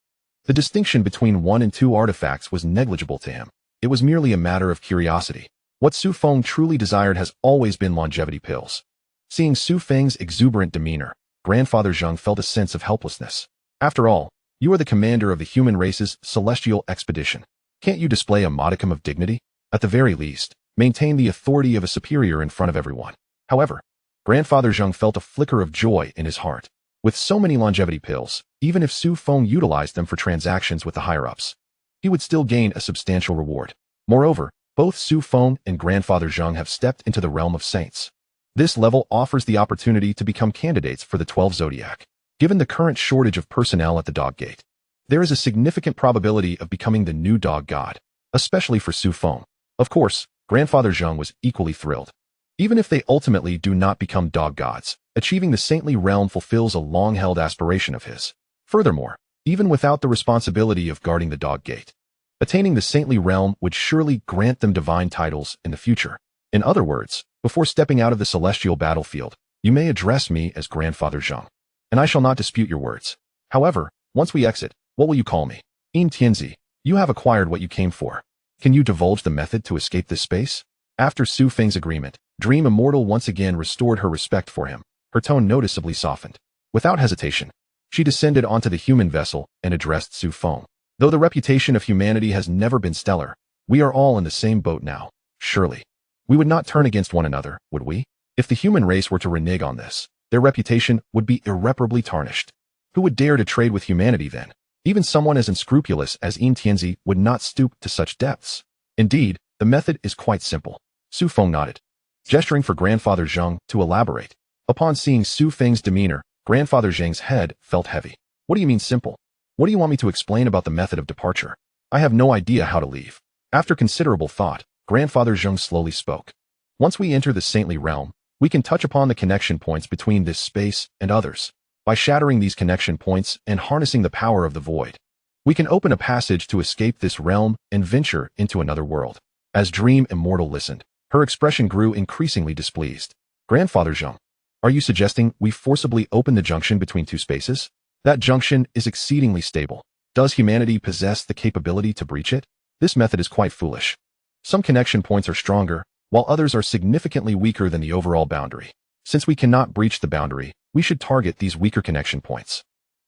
The distinction between 1 and 2 artifacts was negligible to him. It was merely a matter of curiosity. What Su Feng truly desired has always been longevity pills. Seeing Su Feng's exuberant demeanor, Grandfather Zheng felt a sense of helplessness. After all, you are the commander of the human race's celestial expedition. Can't you display a modicum of dignity? At the very least, maintain the authority of a superior in front of everyone. However, Grandfather Zheng felt a flicker of joy in his heart. With so many longevity pills, even if Su Feng utilized them for transactions with the higher-ups, he would still gain a substantial reward. Moreover, both Su Feng and Grandfather Zheng have stepped into the realm of saints. This level offers the opportunity to become candidates for the 12 Zodiac. Given the current shortage of personnel at the dog gate, there is a significant probability of becoming the new dog god, especially for Su Feng. Of course, Grandfather Zheng was equally thrilled. Even if they ultimately do not become dog gods, achieving the saintly realm fulfills a long-held aspiration of his. Furthermore, even without the responsibility of guarding the dog gate, attaining the saintly realm would surely grant them divine titles in the future. In other words, before stepping out of the celestial battlefield, you may address me as Grandfather Zheng, and I shall not dispute your words. However, once we exit, what will you call me? Tianzi, you have acquired what you came for. Can you divulge the method to escape this space? After Su Feng's agreement, Dream Immortal once again restored her respect for him. Her tone noticeably softened. Without hesitation, she descended onto the human vessel and addressed Su Feng. Though the reputation of humanity has never been stellar, we are all in the same boat now. Surely, we would not turn against one another, would we? If the human race were to renege on this, their reputation would be irreparably tarnished. Who would dare to trade with humanity then? Even someone as unscrupulous as Tianzi would not stoop to such depths. Indeed, the method is quite simple. Su Feng nodded, gesturing for Grandfather Zheng to elaborate. Upon seeing Su Feng's demeanor, Grandfather Zheng's head felt heavy. What do you mean simple? What do you want me to explain about the method of departure? I have no idea how to leave. After considerable thought, Grandfather Zheng slowly spoke. Once we enter the saintly realm, we can touch upon the connection points between this space and others. By shattering these connection points and harnessing the power of the void, we can open a passage to escape this realm and venture into another world. As Dream Immortal listened, her expression grew increasingly displeased. Grandfather Zheng, are you suggesting we forcibly open the junction between 2 spaces? That junction is exceedingly stable. Does humanity possess the capability to breach it? This method is quite foolish. Some connection points are stronger, while others are significantly weaker than the overall boundary. Since we cannot breach the boundary, we should target these weaker connection points.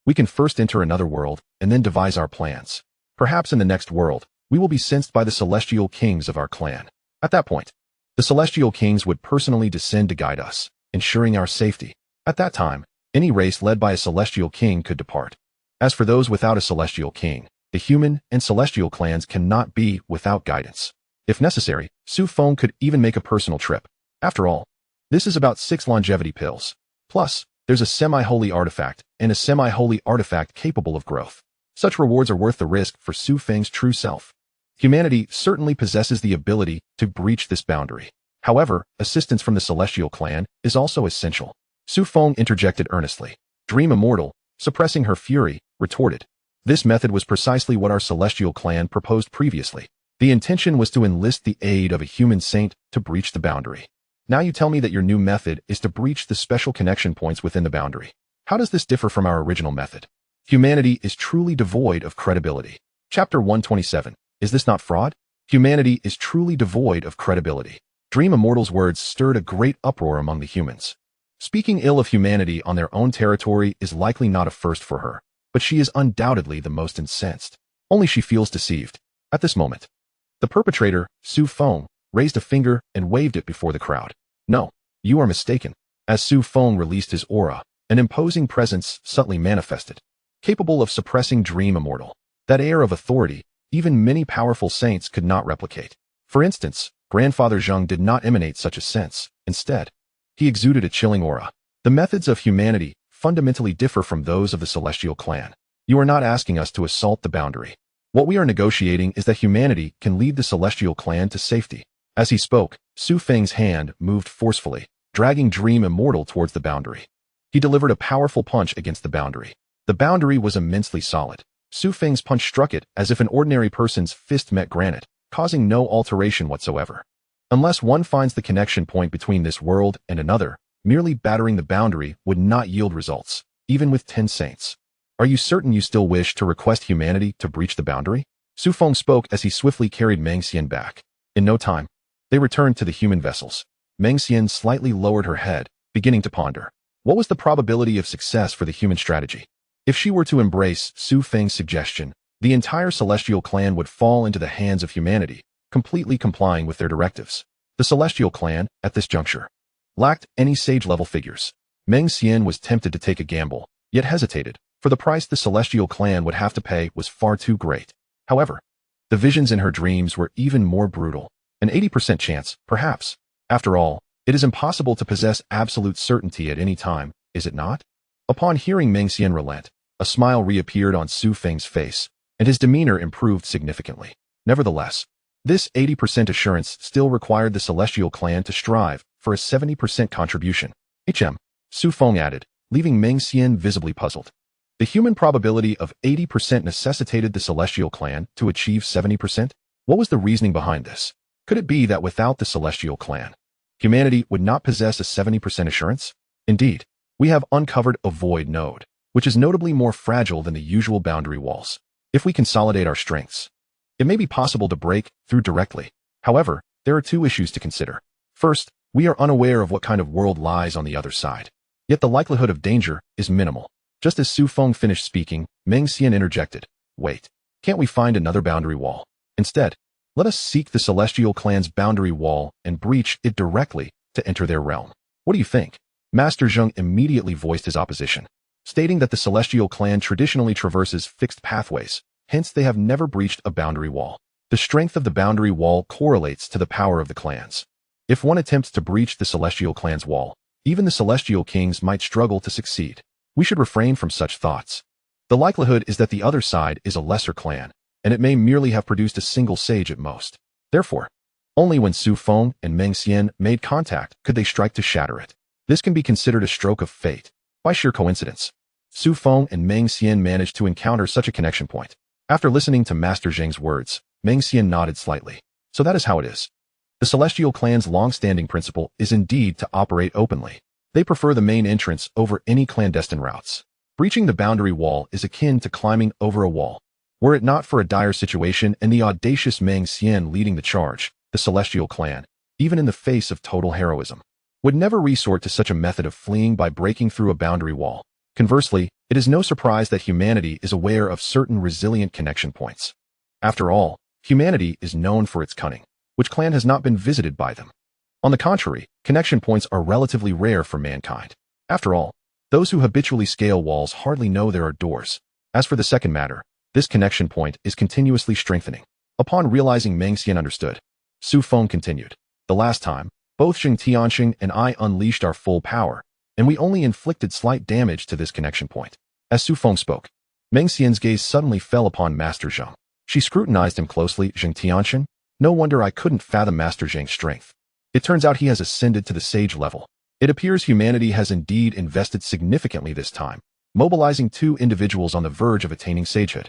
We can first enter another world and then devise our plans. Perhaps in the next world, we will be sensed by the celestial kings of our clan. At that point, the celestial kings would personally descend to guide us, ensuring our safety. At that time, any race led by a celestial king could depart. As for those without a celestial king, the human and celestial clans cannot be without guidance. If necessary, Su Feng could even make a personal trip. After all, this is about 6 longevity pills. Plus, there's a semi-holy artifact and a semi-holy artifact capable of growth. Such rewards are worth the risk for Su Feng's true self. Humanity certainly possesses the ability to breach this boundary. However, assistance from the celestial clan is also essential. Su Feng interjected earnestly. Dream Immortal, suppressing her fury, retorted. This method was precisely what our celestial clan proposed previously. The intention was to enlist the aid of a human saint to breach the boundary. Now you tell me that your new method is to breach the special connection points within the boundary. How does this differ from our original method? Humanity is truly devoid of credibility. Chapter 127. Is this not fraud? Humanity is truly devoid of credibility. Dream Immortal's words stirred a great uproar among the humans. Speaking ill of humanity on their own territory is likely not a first for her, but she is undoubtedly the most incensed. Only she feels deceived. At this moment, the perpetrator, Su Feng, raised a finger and waved it before the crowd. No, you are mistaken. As Su Feng released his aura, an imposing presence subtly manifested, capable of suppressing Dream Immortal. That air of authority, even many powerful saints could not replicate. For instance, Grandfather Zheng did not emanate such a sense. Instead, he exuded a chilling aura. The methods of humanity fundamentally differ from those of the Celestial Clan. You are not asking us to assault the boundary. What we are negotiating is that humanity can lead the Celestial Clan to safety. As he spoke, Su Feng's hand moved forcefully, dragging Dream Immortal towards the boundary. He delivered a powerful punch against the boundary. The boundary was immensely solid. Su Feng's punch struck it as if an ordinary person's fist met granite, causing no alteration whatsoever. Unless one finds the connection point between this world and another, merely battering the boundary would not yield results, even with 10 saints. Are you certain you still wish to request humanity to breach the boundary? Su Feng spoke as he swiftly carried Meng Xian back. In no time, they returned to the human vessels. Meng Xian slightly lowered her head, beginning to ponder. What was the probability of success for the human strategy? If she were to embrace Su Feng's suggestion, the entire Celestial Clan would fall into the hands of humanity, completely complying with their directives. The Celestial Clan, at this juncture, lacked any sage-level figures. Meng Xian was tempted to take a gamble, yet hesitated, for the price the Celestial Clan would have to pay was far too great. However, the visions in her dreams were even more brutal. An 80% chance, perhaps. After all, it is impossible to possess absolute certainty at any time, is it not? Upon hearing Meng Xian relent, a smile reappeared on Su Feng's face, and his demeanor improved significantly. Nevertheless, this 80% assurance still required the Celestial Clan to strive for a 70% contribution. Su Feng added, leaving Meng Xian visibly puzzled. The human probability of 80% necessitated the Celestial Clan to achieve 70%? What was the reasoning behind this? Could it be that without the Celestial Clan, humanity would not possess a 70% assurance? Indeed, we have uncovered a void node, which is notably more fragile than the usual boundary walls. If we consolidate our strengths, it may be possible to break through directly. However, there are two issues to consider. First, we are unaware of what kind of world lies on the other side. Yet the likelihood of danger is minimal. Just as Su Feng finished speaking, Meng Xian interjected, "Wait, can't we find another boundary wall? Instead, let us seek the Celestial Clan's boundary wall and breach it directly to enter their realm. What do you think?" Master Zheng immediately voiced his opposition, stating that the Celestial Clan traditionally traverses fixed pathways, hence they have never breached a boundary wall. The strength of the boundary wall correlates to the power of the clans. If one attempts to breach the Celestial Clan's wall, even the Celestial Kings might struggle to succeed. We should refrain from such thoughts. The likelihood is that the other side is a lesser clan, and it may merely have produced a single sage at most. Therefore, only when Su Feng and Meng Xian made contact could they strike to shatter it. This can be considered a stroke of fate. By sheer coincidence, Su Feng and Meng Xian managed to encounter such a connection point. After listening to Master Zheng's words, Meng Xian nodded slightly. So that is how it is. The Celestial Clan's long-standing principle is indeed to operate openly. They prefer the main entrance over any clandestine routes. Breaching the boundary wall is akin to climbing over a wall. Were it not for a dire situation and the audacious Meng Xian leading the charge, the Celestial Clan, even in the face of total heroism, would never resort to such a method of fleeing by breaking through a boundary wall. Conversely, it is no surprise that humanity is aware of certain resilient connection points. After all, humanity is known for its cunning, which clan has not been visited by them. On the contrary, connection points are relatively rare for mankind. After all, those who habitually scale walls hardly know there are doors. As for the second matter, this connection point is continuously strengthening. Upon realizing Meng Xian understood, Su Feng continued, "The last time, both Xianxiaaudiobooks and I unleashed our full power, and we only inflicted slight damage to this connection point." As Su Feng spoke, Meng Xian's gaze suddenly fell upon Master Zheng. She scrutinized him closely. "Xianxiaaudiobooks? No wonder I couldn't fathom Master Zheng's strength. It turns out he has ascended to the sage level. It appears humanity has indeed invested significantly this time, mobilizing two individuals on the verge of attaining sagehood.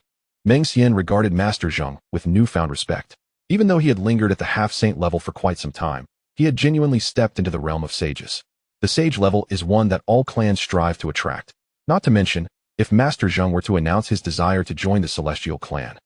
Meng Xian regarded Master Zheng with newfound respect. Even though he had lingered at the half-saint level for quite some time, he had genuinely stepped into the realm of sages. The sage level is one that all clans strive to attract. Not to mention, if Master Zheng were to announce his desire to join the Celestial clan,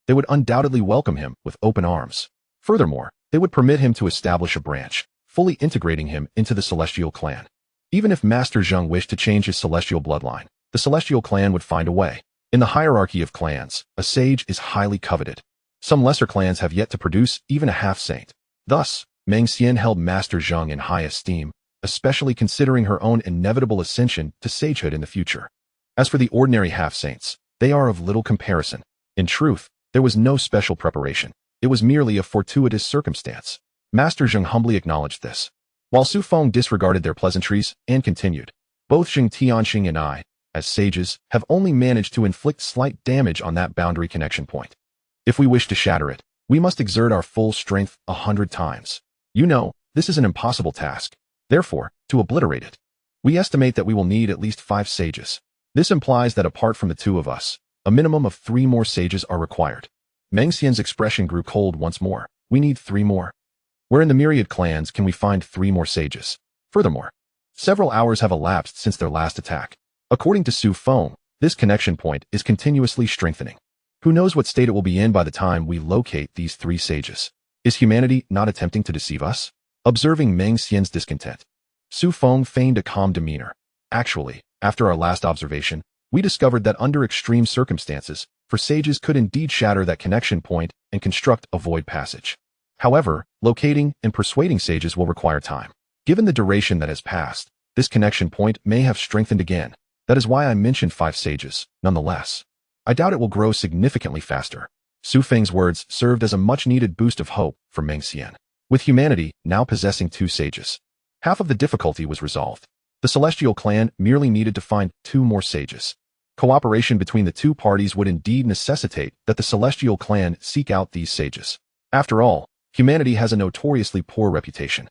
they would undoubtedly welcome him with open arms. Furthermore, they would permit him to establish a branch, fully integrating him into the Celestial clan. Even if Master Zheng wished to change his Celestial bloodline, the Celestial clan would find a way. In the hierarchy of clans, a sage is highly coveted. Some lesser clans have yet to produce even a half-saint. Thus, Meng Xian held Master Zheng in high esteem, especially considering her own inevitable ascension to sagehood in the future. As for the ordinary half-saints, they are of little comparison. In truth, there was no special preparation. It was merely a fortuitous circumstance. Master Zheng humbly acknowledged this. While Su Feng disregarded their pleasantries and continued, both Zheng Tianxing and I, as sages, have only managed to inflict slight damage on that boundary connection point. If we wish to shatter it, we must exert our full strength 100 times. You know, this is an impossible task. Therefore, to obliterate it, we estimate that we will need at least 5 sages. This implies that apart from the 2 of us, a minimum of 3 more sages are required. Meng Xian's expression grew cold once more. We need 3 more. Where in the myriad clans can we find 3 more sages? Furthermore, several hours have elapsed since their last attack. According to Su Feng, this connection point is continuously strengthening. Who knows what state it will be in by the time we locate these 3 sages? Is humanity not attempting to deceive us? Observing Meng Xian's discontent, Su Feng feigned a calm demeanor. Actually, after our last observation, we discovered that under extreme circumstances, for sages could indeed shatter that connection point and construct a void passage. However, locating and persuading sages will require time. Given the duration that has passed, this connection point may have strengthened again. That is why I mentioned 5 sages. Nonetheless, I doubt it will grow significantly faster. Su Feng's words served as a much-needed boost of hope for Meng Xian. With humanity now possessing 2 sages, half of the difficulty was resolved. The Celestial clan merely needed to find 2 more sages. Cooperation between the 2 parties would indeed necessitate that the Celestial clan seek out these sages. After all, humanity has a notoriously poor reputation.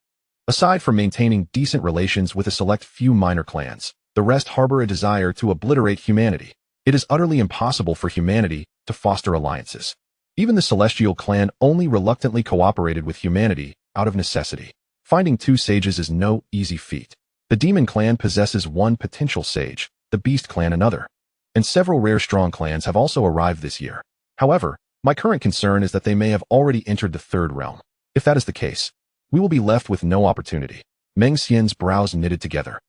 Aside from maintaining decent relations with a select few minor clans, the rest harbor a desire to obliterate humanity. It is utterly impossible for humanity to foster alliances. Even the Celestial clan only reluctantly cooperated with humanity out of necessity. Finding 2 sages is no easy feat. The Demon clan possesses 1 potential sage, the Beast clan another. And several rare strong clans have also arrived this year. However, my current concern is that they may have already entered the 3rd realm. If that is the case, we will be left with no opportunity. Meng Xian's brows knitted together.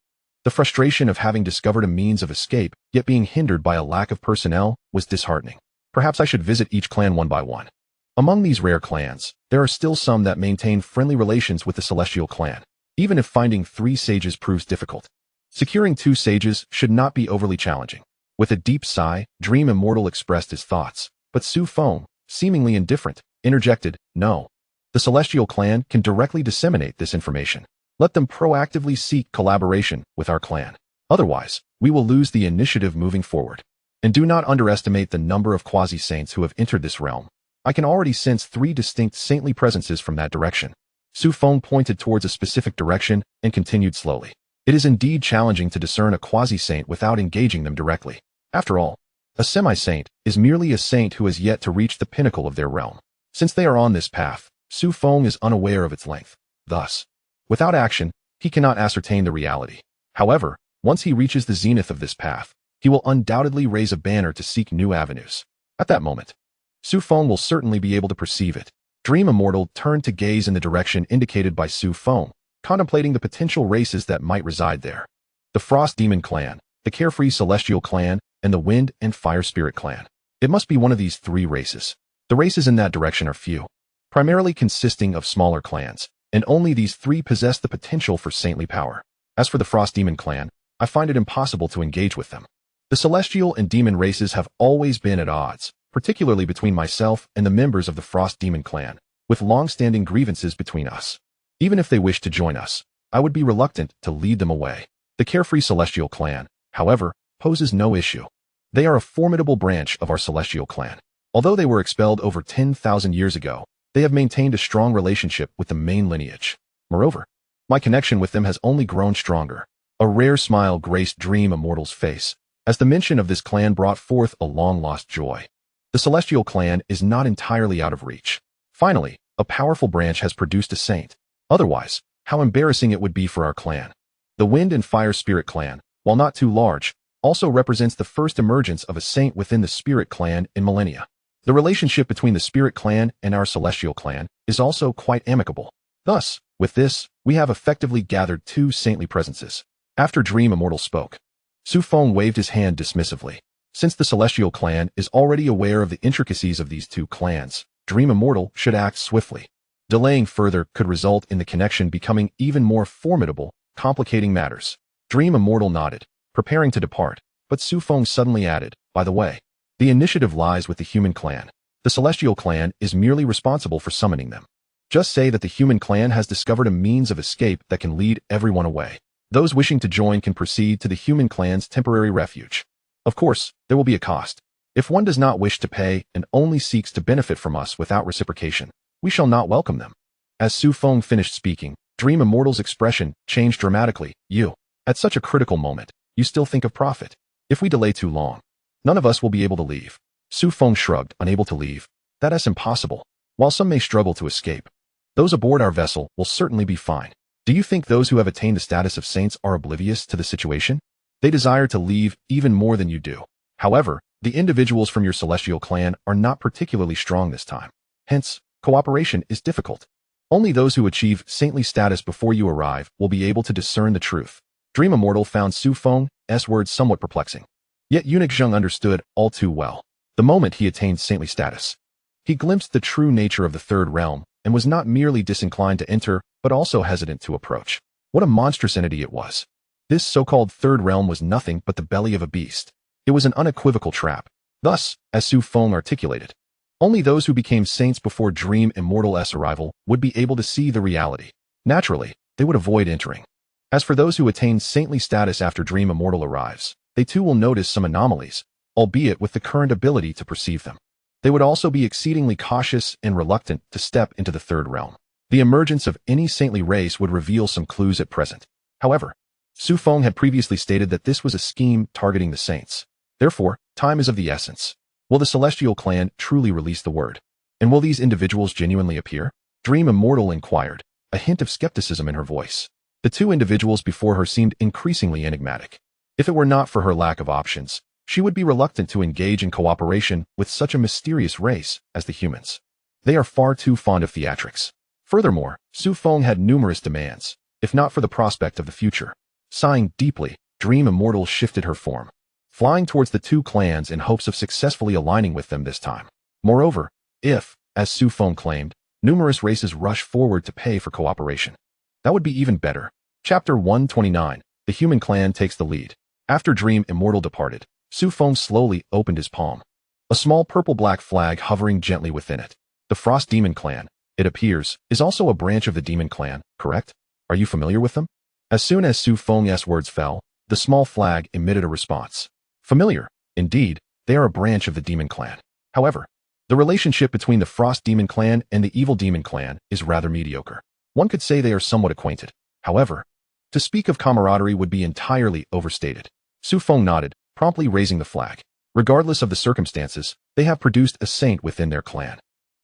The frustration of having discovered a means of escape, yet being hindered by a lack of personnel, was disheartening. Perhaps I should visit each clan one by one. Among these rare clans, there are still some that maintain friendly relations with the Celestial clan, even if finding 3 sages proves difficult. Securing 2 sages should not be overly challenging. With a deep sigh, Dream Immortal expressed his thoughts, but Su Feng, seemingly indifferent, interjected, "No. The Celestial clan can directly disseminate this information. Let them proactively seek collaboration with our clan. Otherwise, we will lose the initiative moving forward. And do not underestimate the number of quasi-saints who have entered this realm. I can already sense 3 distinct saintly presences from that direction." Su Feng pointed towards a specific direction and continued slowly. It is indeed challenging to discern a quasi-saint without engaging them directly. After all, a semi-saint is merely a saint who has yet to reach the pinnacle of their realm. Since they are on this path, Su Feng is unaware of its length. Thus, without action, he cannot ascertain the reality. However, once he reaches the zenith of this path, he will undoubtedly raise a banner to seek new avenues. At that moment, Su Feng will certainly be able to perceive it. Dream Immortal turned to gaze in the direction indicated by Su Feng, contemplating the potential races that might reside there. The Frost Demon clan, the Carefree Celestial clan, and the Wind and Fire Spirit clan. It must be one of these 3 races. The races in that direction are few, primarily consisting of smaller clans, and only these 3 possess the potential for saintly power. As for the Frost Demon clan, I find it impossible to engage with them. The Celestial and Demon races have always been at odds, particularly between myself and the members of the Frost Demon clan, with long-standing grievances between us. Even if they wish to join us, I would be reluctant to lead them away. The Carefree Celestial clan, however, poses no issue. They are a formidable branch of our Celestial clan. Although they were expelled over 10,000 years ago, they have maintained a strong relationship with the main lineage. Moreover, my connection with them has only grown stronger. A rare smile graced Dream Immortal's face, as the mention of this clan brought forth a long-lost joy. The The Celestial clan is not entirely out of reach. Finally, a powerful branch has produced a saint. Otherwise, how embarrassing it would be for our clan. The Wind and Fire Spirit clan, while not too large, also represents the first emergence of a saint within the Spirit clan in millennia. The relationship between the Spirit clan and our Celestial clan is also quite amicable. Thus, with this, we have effectively gathered two saintly presences. After Dream Immortal spoke, Su Feng waved his hand dismissively. Since the Celestial clan is already aware of the intricacies of these two clans, Dream Immortal should act swiftly. Delaying further could result in the connection becoming even more formidable, complicating matters. Dream Immortal nodded, preparing to depart, but Su Feng suddenly added, by the way, the initiative lies with the human clan. The Celestial clan is merely responsible for summoning them. Just say that the human clan has discovered a means of escape that can lead everyone away. Those wishing to join can proceed to the human clan's temporary refuge. Of course, there will be a cost. If one does not wish to pay and only seeks to benefit from us without reciprocation, we shall not welcome them. As Su Feng finished speaking, Dream Immortal's expression changed dramatically. You, at such a critical moment, you still think of profit. If we delay too long, none of us will be able to leave. Su Feng shrugged, unable to leave. That is impossible. While some may struggle to escape, those aboard our vessel will certainly be fine. Do you think those who have attained the status of saints are oblivious to the situation? They desire to leave even more than you do. However, the individuals from your Celestial clan are not particularly strong this time. Hence, cooperation is difficult. Only those who achieve saintly status before you arrive will be able to discern the truth. Dream Immortal found Su Feng's words somewhat perplexing. Yet Eunuch Zheng understood all too well. The moment he attained saintly status, he glimpsed the true nature of the third realm and was not merely disinclined to enter, but also hesitant to approach. What a monstrous entity it was. This so-called third realm was nothing but the belly of a beast. It was an unequivocal trap. Thus, as Su Feng articulated, only those who became saints before Dream Immortal's arrival would be able to see the reality. Naturally, they would avoid entering. As for those who attain saintly status after Dream Immortal arrives, they too will notice some anomalies, albeit with the current ability to perceive them. They would also be exceedingly cautious and reluctant to step into the third realm. The emergence of any saintly race would reveal some clues at present. However, Su Feng had previously stated that this was a scheme targeting the saints. Therefore, time is of the essence. Will the Celestial clan truly release the word? And will these individuals genuinely appear? Dream Immortal inquired, a hint of skepticism in her voice. The two individuals before her seemed increasingly enigmatic. If it were not for her lack of options, she would be reluctant to engage in cooperation with such a mysterious race as the humans. They are far too fond of theatrics. Furthermore, Su Feng had numerous demands, if not for the prospect of the future. Sighing deeply, Dream Immortal shifted her form, flying towards the two clans in hopes of successfully aligning with them this time. Moreover, if, as Su Feng claimed, numerous races rush forward to pay for cooperation, that would be even better. Chapter 129, The Human Clan Takes the Lead. After Dream Immortal departed, Su Feng slowly opened his palm. A small purple-black flag hovering gently within it. The Frost Demon Clan, it appears, is also a branch of the Demon Clan, correct? Are you familiar with them? As soon as Su Feng's words fell, the small flag emitted a response. Familiar, indeed, they are a branch of the Demon Clan. However, the relationship between the Frost Demon Clan and the Evil Demon Clan is rather mediocre. One could say they are somewhat acquainted. However, to speak of camaraderie would be entirely overstated. Su Feng nodded, promptly raising the flag. Regardless of the circumstances, they have produced a saint within their clan.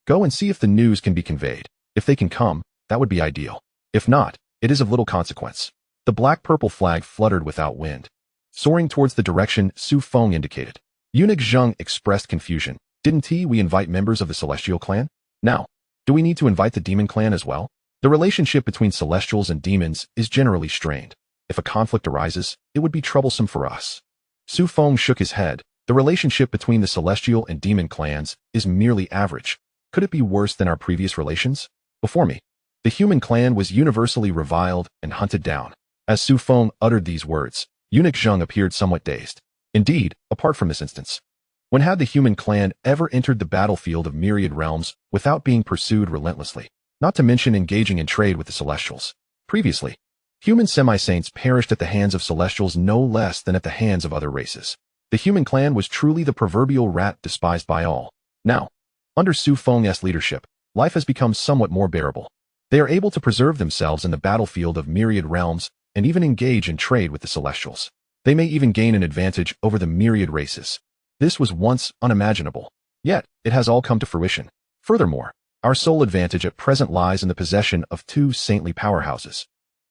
Go and see if the news can be conveyed. If they can come, that would be ideal. If not, it is of little consequence. The black-purple flag fluttered without wind, soaring towards the direction Su Feng indicated. Eunuch Zheng expressed confusion. Didn't we invite members of the Celestial clan? Now, do we need to invite the Demon clan as well? The relationship between Celestials and Demons is generally strained. If a conflict arises, it would be troublesome for us. Su Feng shook his head. The relationship between the Celestial and Demon clans is merely average. Could it be worse than our previous relations? Before me, the human clan was universally reviled and hunted down. As Su Feng uttered these words, Eunuch Zheng appeared somewhat dazed. Indeed, apart from this instance, when had the human clan ever entered the battlefield of myriad realms without being pursued relentlessly, not to mention engaging in trade with the Celestials? Previously, human semi-saints perished at the hands of Celestials no less than at the hands of other races. The human clan was truly the proverbial rat despised by all. Now, under Su Feng's leadership, life has become somewhat more bearable. They are able to preserve themselves in the battlefield of myriad realms and even engage in trade with the Celestials. They may even gain an advantage over the myriad races. This was once unimaginable. Yet, it has all come to fruition. Furthermore, our sole advantage at present lies in the possession of two saintly powerhouses,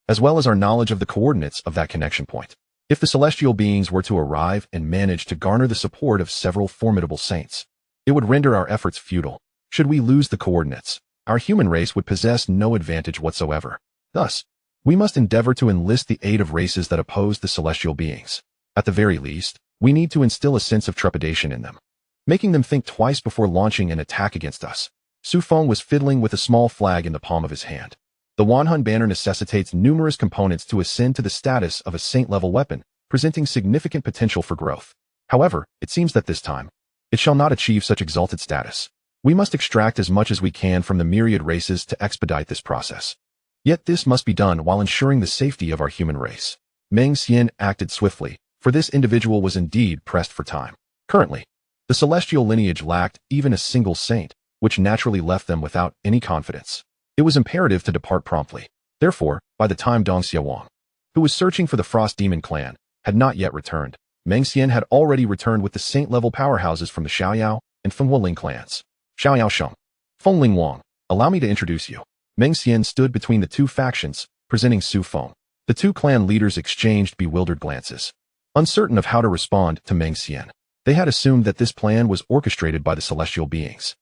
as well as our knowledge of the coordinates of that connection point. If the celestial beings were to arrive and manage to garner the support of several formidable saints, it would render our efforts futile. Should we lose the coordinates, our human race would possess no advantage whatsoever. Thus, we must endeavor to enlist the aid of races that oppose the celestial beings. At the very least, we need to instill a sense of trepidation in them, making them think twice before launching an attack against us. Su Feng was fiddling with a small flag in the palm of his hand. The Wanhun banner necessitates numerous components to ascend to the status of a saint-level weapon, presenting significant potential for growth. However, it seems that this time, it shall not achieve such exalted status. We must extract as much as we can from the myriad races to expedite this process. Yet this must be done while ensuring the safety of our human race. Meng Xian acted swiftly, for this individual was indeed pressed for time. Currently, the celestial lineage lacked even a single saint, which naturally left them without any confidence. It was imperative to depart promptly. Therefore, by the time Dong Xiawang, who was searching for the Frost Demon clan, had not yet returned, Meng Xian had already returned with the saint-level powerhouses from the Xiaoyao and Fenghualing clans. Xiaoyao Sheng, Fengling Wang, allow me to introduce you. Meng Xian stood between the two factions, presenting Su Feng. The two clan leaders exchanged bewildered glances, uncertain of how to respond to Meng Xian. They had assumed that this plan was orchestrated by the celestial beings.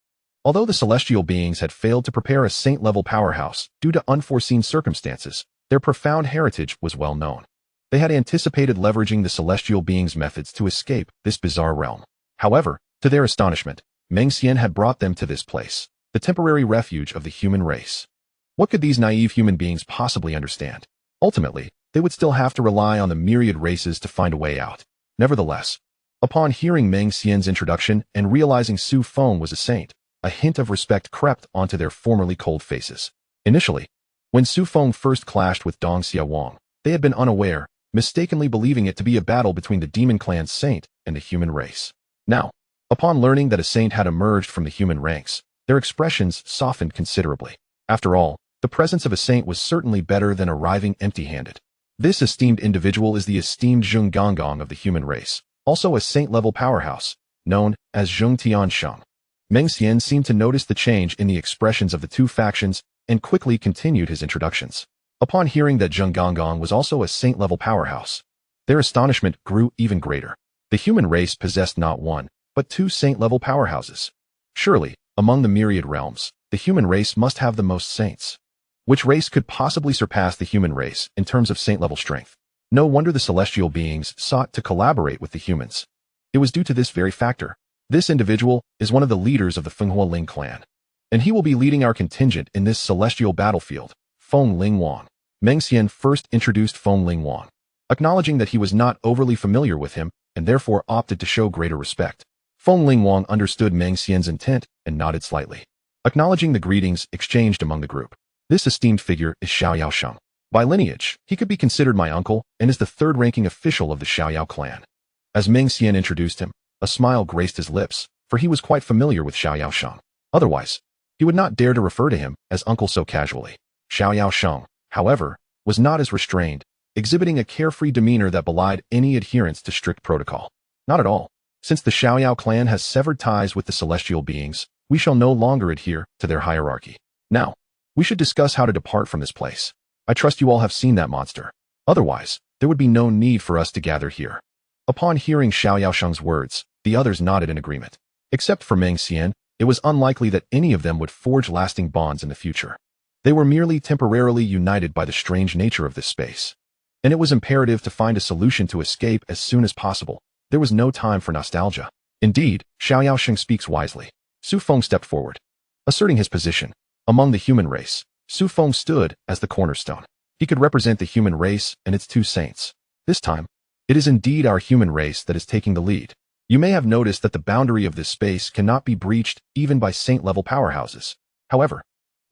Although the celestial beings had failed to prepare a saint-level powerhouse due to unforeseen circumstances, their profound heritage was well known. They had anticipated leveraging the celestial beings' methods to escape this bizarre realm. However, to their astonishment, Meng Xian had brought them to this place, the temporary refuge of the human race. What could these naive human beings possibly understand? Ultimately, they would still have to rely on the myriad races to find a way out. Nevertheless, upon hearing Meng Xian's introduction and realizing Su Feng was a saint, a hint of respect crept onto their formerly cold faces. Initially, when Su Feng first clashed with Dong Xiawang, they had been unaware, mistakenly believing it to be a battle between the demon clan's saint and the human race. Now, upon learning that a saint had emerged from the human ranks, their expressions softened considerably. After all, the presence of a saint was certainly better than arriving empty-handed. This esteemed individual is the esteemed Zheng Gonggong of the human race, also a saint-level powerhouse, known as Zheng Tiansheng. Meng Xian seemed to notice the change in the expressions of the two factions and quickly continued his introductions. Upon hearing that Zheng Gonggong was also a saint-level powerhouse, their astonishment grew even greater. The human race possessed not one, but two saint-level powerhouses. Surely, among the myriad realms, the human race must have the most saints. Which race could possibly surpass the human race in terms of saint-level strength? No wonder the celestial beings sought to collaborate with the humans. It was due to this very factor. This individual is one of the leaders of the Fenghualing clan, and he will be leading our contingent in this celestial battlefield. Fengling Wang. Meng Xian first introduced Fengling Wang, acknowledging that he was not overly familiar with him and therefore opted to show greater respect. Fengling Wang understood Meng Xian's intent and nodded slightly, acknowledging the greetings exchanged among the group. This esteemed figure is Xiaoyao Sheng. By lineage, he could be considered my uncle and is the third-ranking official of the Xiaoyao clan. As Meng Xian introduced him, a smile graced his lips, for he was quite familiar with Xiaoyao Sheng. Otherwise, he would not dare to refer to him as uncle so casually. Xiaoyao Sheng, however, was not as restrained, exhibiting a carefree demeanor that belied any adherence to strict protocol. Not at all. Since the Xiaoyao clan has severed ties with the celestial beings, we shall no longer adhere to their hierarchy. Now, we should discuss how to depart from this place. I trust you all have seen that monster. Otherwise, there would be no need for us to gather here. Upon hearing Xiaoyao Sheng's words, the others nodded in agreement. Except for Meng Xian, it was unlikely that any of them would forge lasting bonds in the future. They were merely temporarily united by the strange nature of this space. And it was imperative to find a solution to escape as soon as possible. There was no time for nostalgia. Indeed, Xiaoyao Sheng speaks wisely. Su Feng stepped forward, asserting his position. Among the human race, Su Feng stood as the cornerstone. He could represent the human race and its two saints. This time, it is indeed our human race that is taking the lead. You may have noticed that the boundary of this space cannot be breached even by saint-level powerhouses. However,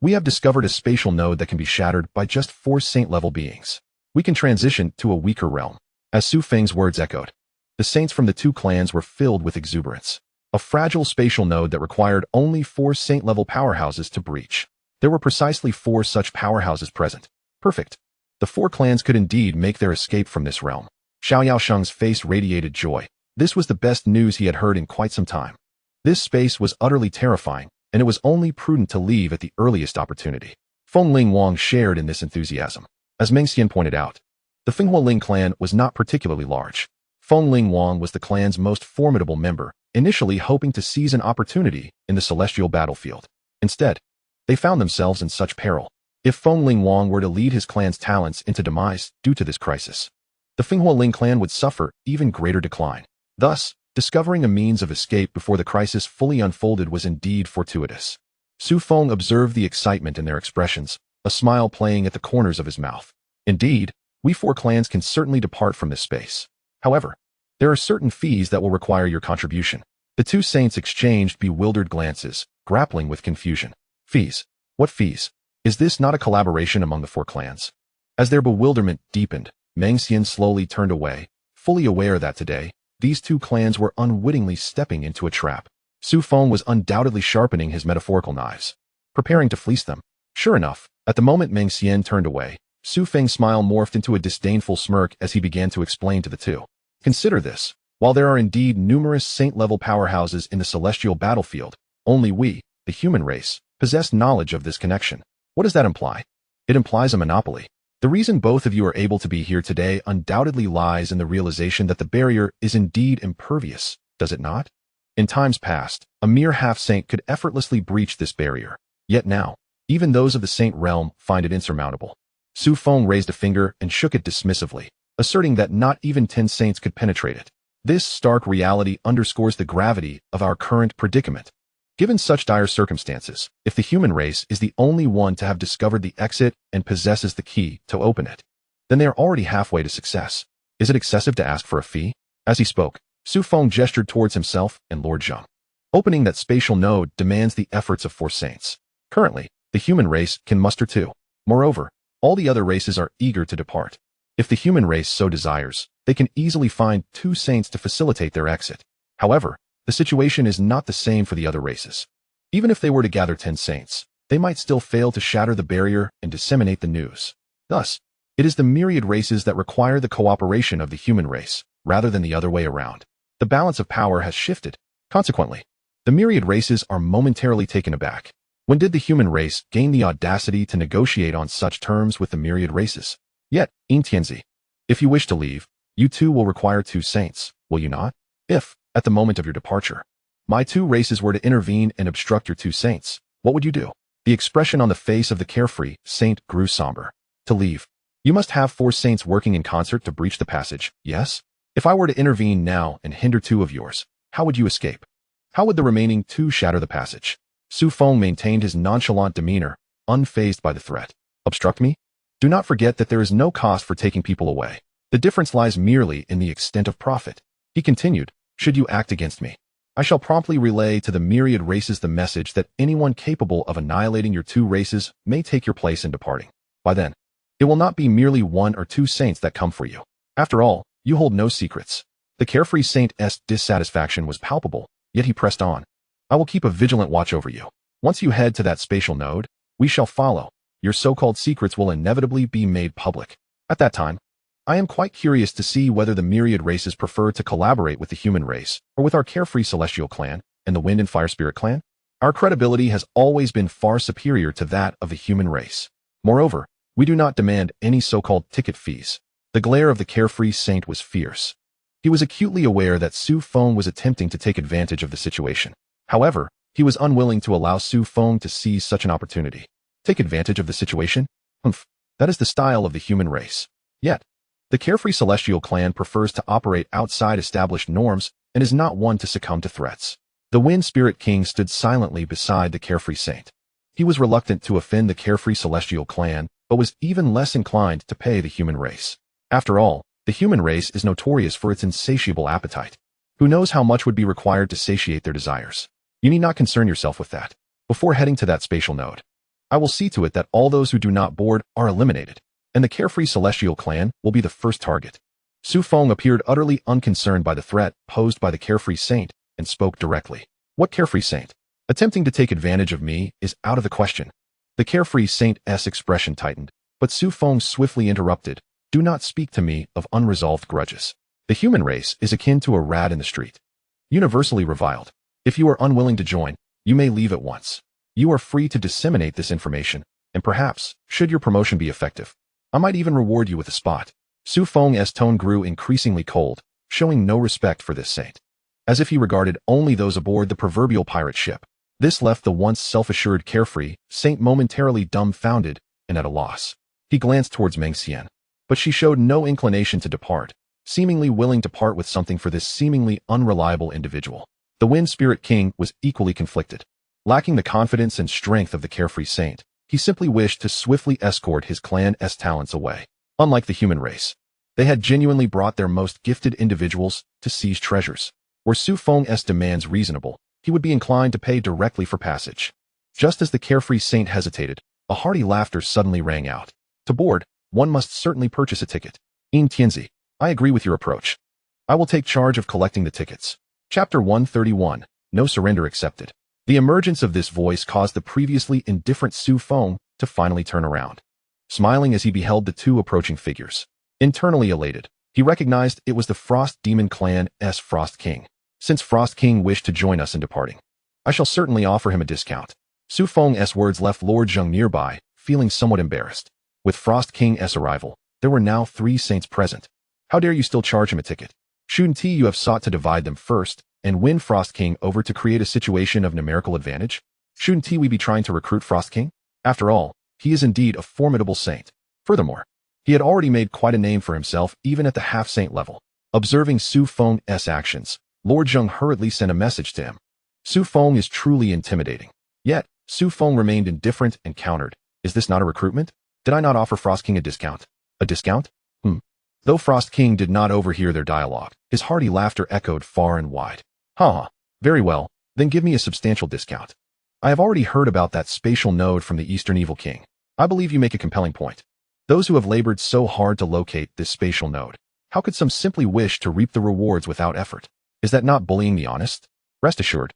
we have discovered a spatial node that can be shattered by just 4 saint-level beings. We can transition to a weaker realm. As Su Feng's words echoed, the saints from the two clans were filled with exuberance. A fragile spatial node that required only 4 saint-level powerhouses to breach. There were precisely 4 such powerhouses present. Perfect. The 4 clans could indeed make their escape from this realm. Xiaoyao Sheng's face radiated joy. This was the best news he had heard in quite some time. This space was utterly terrifying, and it was only prudent to leave at the earliest opportunity. Fengling Wang shared in this enthusiasm. As Meng Xian pointed out, the Fenghualing clan was not particularly large. Fengling Wang was the clan's most formidable member, initially hoping to seize an opportunity in the celestial battlefield. Instead, they found themselves in such peril. If Fengling Wang were to lead his clan's talents into demise due to this crisis, the Fenghualing clan would suffer even greater decline. Thus, discovering a means of escape before the crisis fully unfolded was indeed fortuitous. Su Feng observed the excitement in their expressions, a smile playing at the corners of his mouth. Indeed, we 4 clans can certainly depart from this space. However, there are certain fees that will require your contribution. The 2 saints exchanged bewildered glances, grappling with confusion. Fees? What fees? Is this not a collaboration among the 4 clans? As their bewilderment deepened, Meng Xian slowly turned away, fully aware that today, these 2 clans were unwittingly stepping into a trap. Su Feng was undoubtedly sharpening his metaphorical knives, preparing to fleece them. Sure enough, at the moment Meng Xian turned away, Su Feng's smile morphed into a disdainful smirk as he began to explain to the 2. Consider this. While there are indeed numerous saint-level powerhouses in the celestial battlefield, only we, the human race, possess knowledge of this connection. What does that imply? It implies a monopoly. The reason both of you are able to be here today undoubtedly lies in the realization that the barrier is indeed impervious, does it not? In times past, a mere half-saint could effortlessly breach this barrier. Yet now, even those of the saint realm find it insurmountable. Su Feng raised a finger and shook it dismissively, asserting that not even 10 saints could penetrate it. This stark reality underscores the gravity of our current predicament. Given such dire circumstances, if the human race is the only one to have discovered the exit and possesses the key to open it, then they are already halfway to success. Is it excessive to ask for a fee? As he spoke, Su Feng gestured towards himself and Lord Zheng. Opening that spatial node demands the efforts of 4 saints. Currently, the human race can muster 2. Moreover, all the other races are eager to depart. If the human race so desires, they can easily find 2 saints to facilitate their exit. However, the situation is not the same for the other races. Even if they were to gather 10 saints, they might still fail to shatter the barrier and disseminate the news. Thus, it is the myriad races that require the cooperation of the human race, rather than the other way around. The balance of power has shifted. Consequently, the myriad races are momentarily taken aback. When did the human race gain the audacity to negotiate on such terms with the myriad races? Yet, Tianzi, if you wish to leave, you too will require 2 saints, will you not? If, at the moment of your departure, my 2 races were to intervene and obstruct your 2 saints, what would you do? The expression on the face of the carefree saint grew somber. To leave, you must have 4 saints working in concert to breach the passage, yes? If I were to intervene now and hinder 2 of yours, how would you escape? How would the remaining 2 shatter the passage? Su Feng maintained his nonchalant demeanor, unfazed by the threat. Obstruct me? Do not forget that there is no cost for taking people away. The difference lies merely in the extent of profit. He continued, should you act against me, I shall promptly relay to the myriad races the message that anyone capable of annihilating your 2 races may take your place in departing. By then, it will not be merely 1 or 2 saints that come for you. After all, you hold no secrets. The carefree saint's dissatisfaction was palpable, yet he pressed on. I will keep a vigilant watch over you. Once you head to that spatial node, we shall follow. Your so-called secrets will inevitably be made public. At that time, I am quite curious to see whether the myriad races prefer to collaborate with the human race or with our carefree celestial clan and the wind and fire spirit clan. Our credibility has always been far superior to that of the human race. Moreover, we do not demand any so-called ticket fees. The glare of the carefree saint was fierce. He was acutely aware that Su Feng was attempting to take advantage of the situation. However, he was unwilling to allow Su Feng to seize such an opportunity. Take advantage of the situation? That is the style of the human race. Yet, the carefree celestial clan prefers to operate outside established norms and is not one to succumb to threats. The wind spirit king stood silently beside the carefree saint. He was reluctant to offend the carefree celestial clan, but was even less inclined to pay the human race. After all, the human race is notorious for its insatiable appetite. Who knows how much would be required to satiate their desires? You need not concern yourself with that. Before heading to that spatial node, I will see to it that all those who do not board are eliminated, and the carefree celestial clan will be the first target. Su Feng appeared utterly unconcerned by the threat posed by the carefree saint and spoke directly. What carefree saint? Attempting to take advantage of me is out of the question. The carefree saint's expression tightened, but Su Feng swiftly interrupted. Do not speak to me of unresolved grudges. The human race is akin to a rat in the street, universally reviled. If you are unwilling to join, you may leave at once. You are free to disseminate this information, and perhaps, should your promotion be effective, I might even reward you with a spot. Su Feng's tone grew increasingly cold, showing no respect for this saint. As if he regarded only those aboard the proverbial pirate ship. This left the once self-assured Carefree saint momentarily dumbfounded and at a loss. He glanced towards Mengxian, but she showed no inclination to depart, seemingly willing to part with something for this seemingly unreliable individual. The Wind Spirit King was equally conflicted. Lacking the confidence and strength of the Carefree saint, he simply wished to swiftly escort his clan's talents away. Unlike the human race, they had genuinely brought their most gifted individuals to seize treasures. Were Su Feng's demands reasonable, he would be inclined to pay directly for passage. Just as the Carefree saint hesitated, a hearty laughter suddenly rang out. To board, one must certainly purchase a ticket. Tianzi, I agree with your approach. I will take charge of collecting the tickets. Chapter 131, No Surrender Accepted. The emergence of this voice caused the previously indifferent Su Feng to finally turn around, smiling as he beheld the two approaching figures. Internally elated, he recognized it was the Frost Demon Clan's Frost King. Since Frost King wished to join us in departing, I shall certainly offer him a discount. Su Feng's words left Lord Zheng nearby, feeling somewhat embarrassed. With Frost King's arrival, there were now 3 saints present. How dare you still charge him a ticket? Shouldn't you have sought to divide them first and win Frost King over to create a situation of numerical advantage? Shouldn't we be trying to recruit Frost King? After all, he is indeed a formidable saint. Furthermore, he had already made quite a name for himself even at the half-saint level. Observing Su Feng's actions, Lord Zheng hurriedly sent a message to him. Su Feng is truly intimidating. Yet, Su Feng remained indifferent and countered. Is this not a recruitment? Did I not offer Frost King a discount? A discount? Though Frost King did not overhear their dialogue, his hearty laughter echoed far and wide. Very well, then give me a substantial discount. I have already heard about that spatial node from the Eastern Evil King. I believe you make a compelling point. Those who have labored so hard to locate this spatial node, how could some simply wish to reap the rewards without effort? Is that not bullying the honest? Rest assured,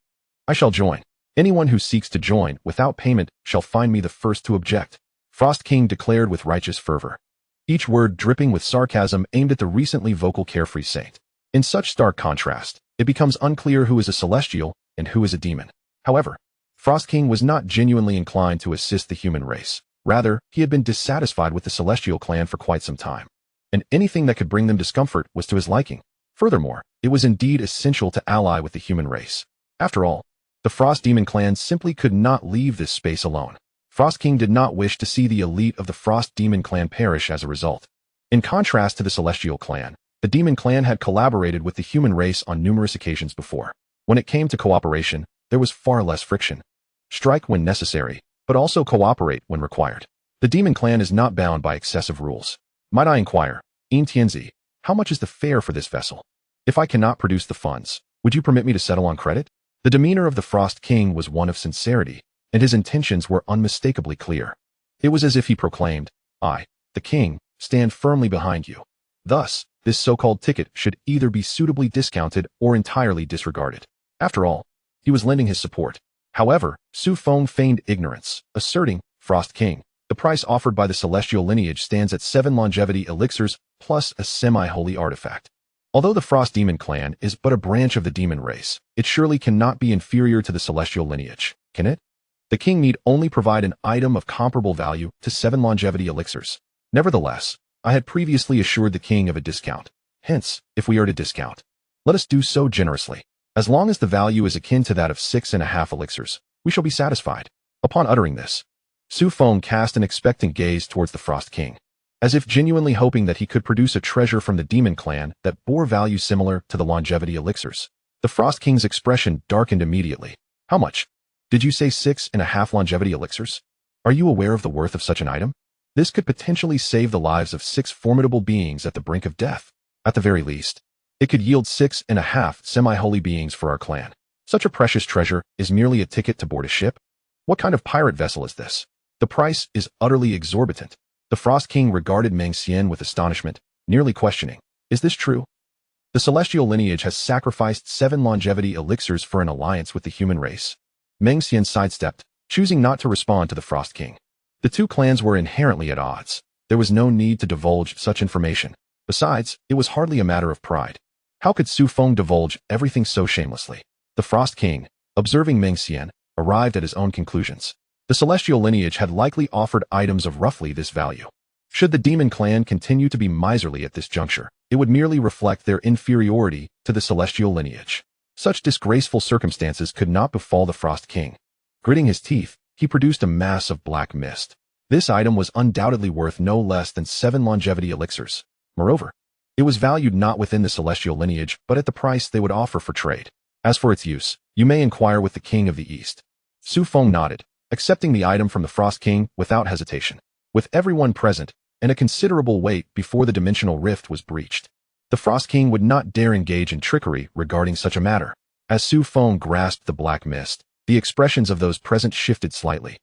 I shall join. Anyone who seeks to join without payment shall find me the first to object. Frost King declared with righteous fervor, each word dripping with sarcasm aimed at the recently vocal Carefree saint. In such stark contrast, it becomes unclear who is a celestial and who is a demon. However, Frost King was not genuinely inclined to assist the human race. Rather, he had been dissatisfied with the celestial clan for quite some time, and anything that could bring them discomfort was to his liking. Furthermore, it was indeed essential to ally with the human race. After all, the Frost Demon clan simply could not leave this space alone. Frost King did not wish to see the elite of the Frost Demon clan perish as a result. In contrast to the Celestial clan, the Demon clan had collaborated with the human race on numerous occasions before. When it came to cooperation, there was far less friction. Strike when necessary, but also cooperate when required. The Demon clan is not bound by excessive rules. Might I inquire, Tianzi, how much is the fare for this vessel? If I cannot produce the funds, would you permit me to settle on credit? The demeanor of the Frost King was one of sincerity, and his intentions were unmistakably clear. It was as if he proclaimed, I, the king, stand firmly behind you. Thus, this so-called ticket should either be suitably discounted or entirely disregarded. After all, he was lending his support. However, Su Feng feigned ignorance, asserting, Frost King, the price offered by the celestial lineage stands at 7 longevity elixirs plus a semi-holy artifact. Although the Frost Demon clan is but a branch of the demon race, it surely cannot be inferior to the celestial lineage, can it? The king need only provide an item of comparable value to 7 longevity elixirs. Nevertheless, I had previously assured the king of a discount. Hence, if we are to discount, let us do so generously. As long as the value is akin to that of 6.5 elixirs, we shall be satisfied. Upon uttering this, Su Feng cast an expectant gaze towards the Frost King, as if genuinely hoping that he could produce a treasure from the Demon clan that bore value similar to the longevity elixirs. The Frost King's expression darkened immediately. How much? Did you say 6.5 longevity elixirs? Are you aware of the worth of such an item? This could potentially save the lives of 6 formidable beings at the brink of death. At the very least, it could yield 6.5 semi-holy beings for our clan. Such a precious treasure is merely a ticket to board a ship? What kind of pirate vessel is this? The price is utterly exorbitant. The Frost King regarded Mengxian with astonishment, nearly questioning, is this true? The celestial lineage has sacrificed 7 longevity elixirs for an alliance with the human race. Mengxian sidestepped, choosing not to respond to the Frost King. The two clans were inherently at odds. There was no need to divulge such information. Besides, it was hardly a matter of pride. How could Su Feng divulge everything so shamelessly? The Frost King, Observing Meng Xian, arrived at his own conclusions. The celestial lineage had likely offered items of roughly this value. Should the demon clan continue to be miserly at this juncture, it would merely reflect their inferiority to the celestial lineage. Such disgraceful circumstances could not befall the Frost King. Gritting his teeth, he produced a mass of black mist. This item was undoubtedly worth no less than 7 longevity elixirs. Moreover, it was valued not within the celestial lineage, but at the price they would offer for trade. As for its use, you may inquire with the King of the East. Su Feng nodded, accepting the item from the Frost King without hesitation. With everyone present, and a considerable wait before the dimensional rift was breached, the Frost King would not dare engage in trickery regarding such a matter. As Su Feng grasped the black mist, the expressions of those present shifted slightly,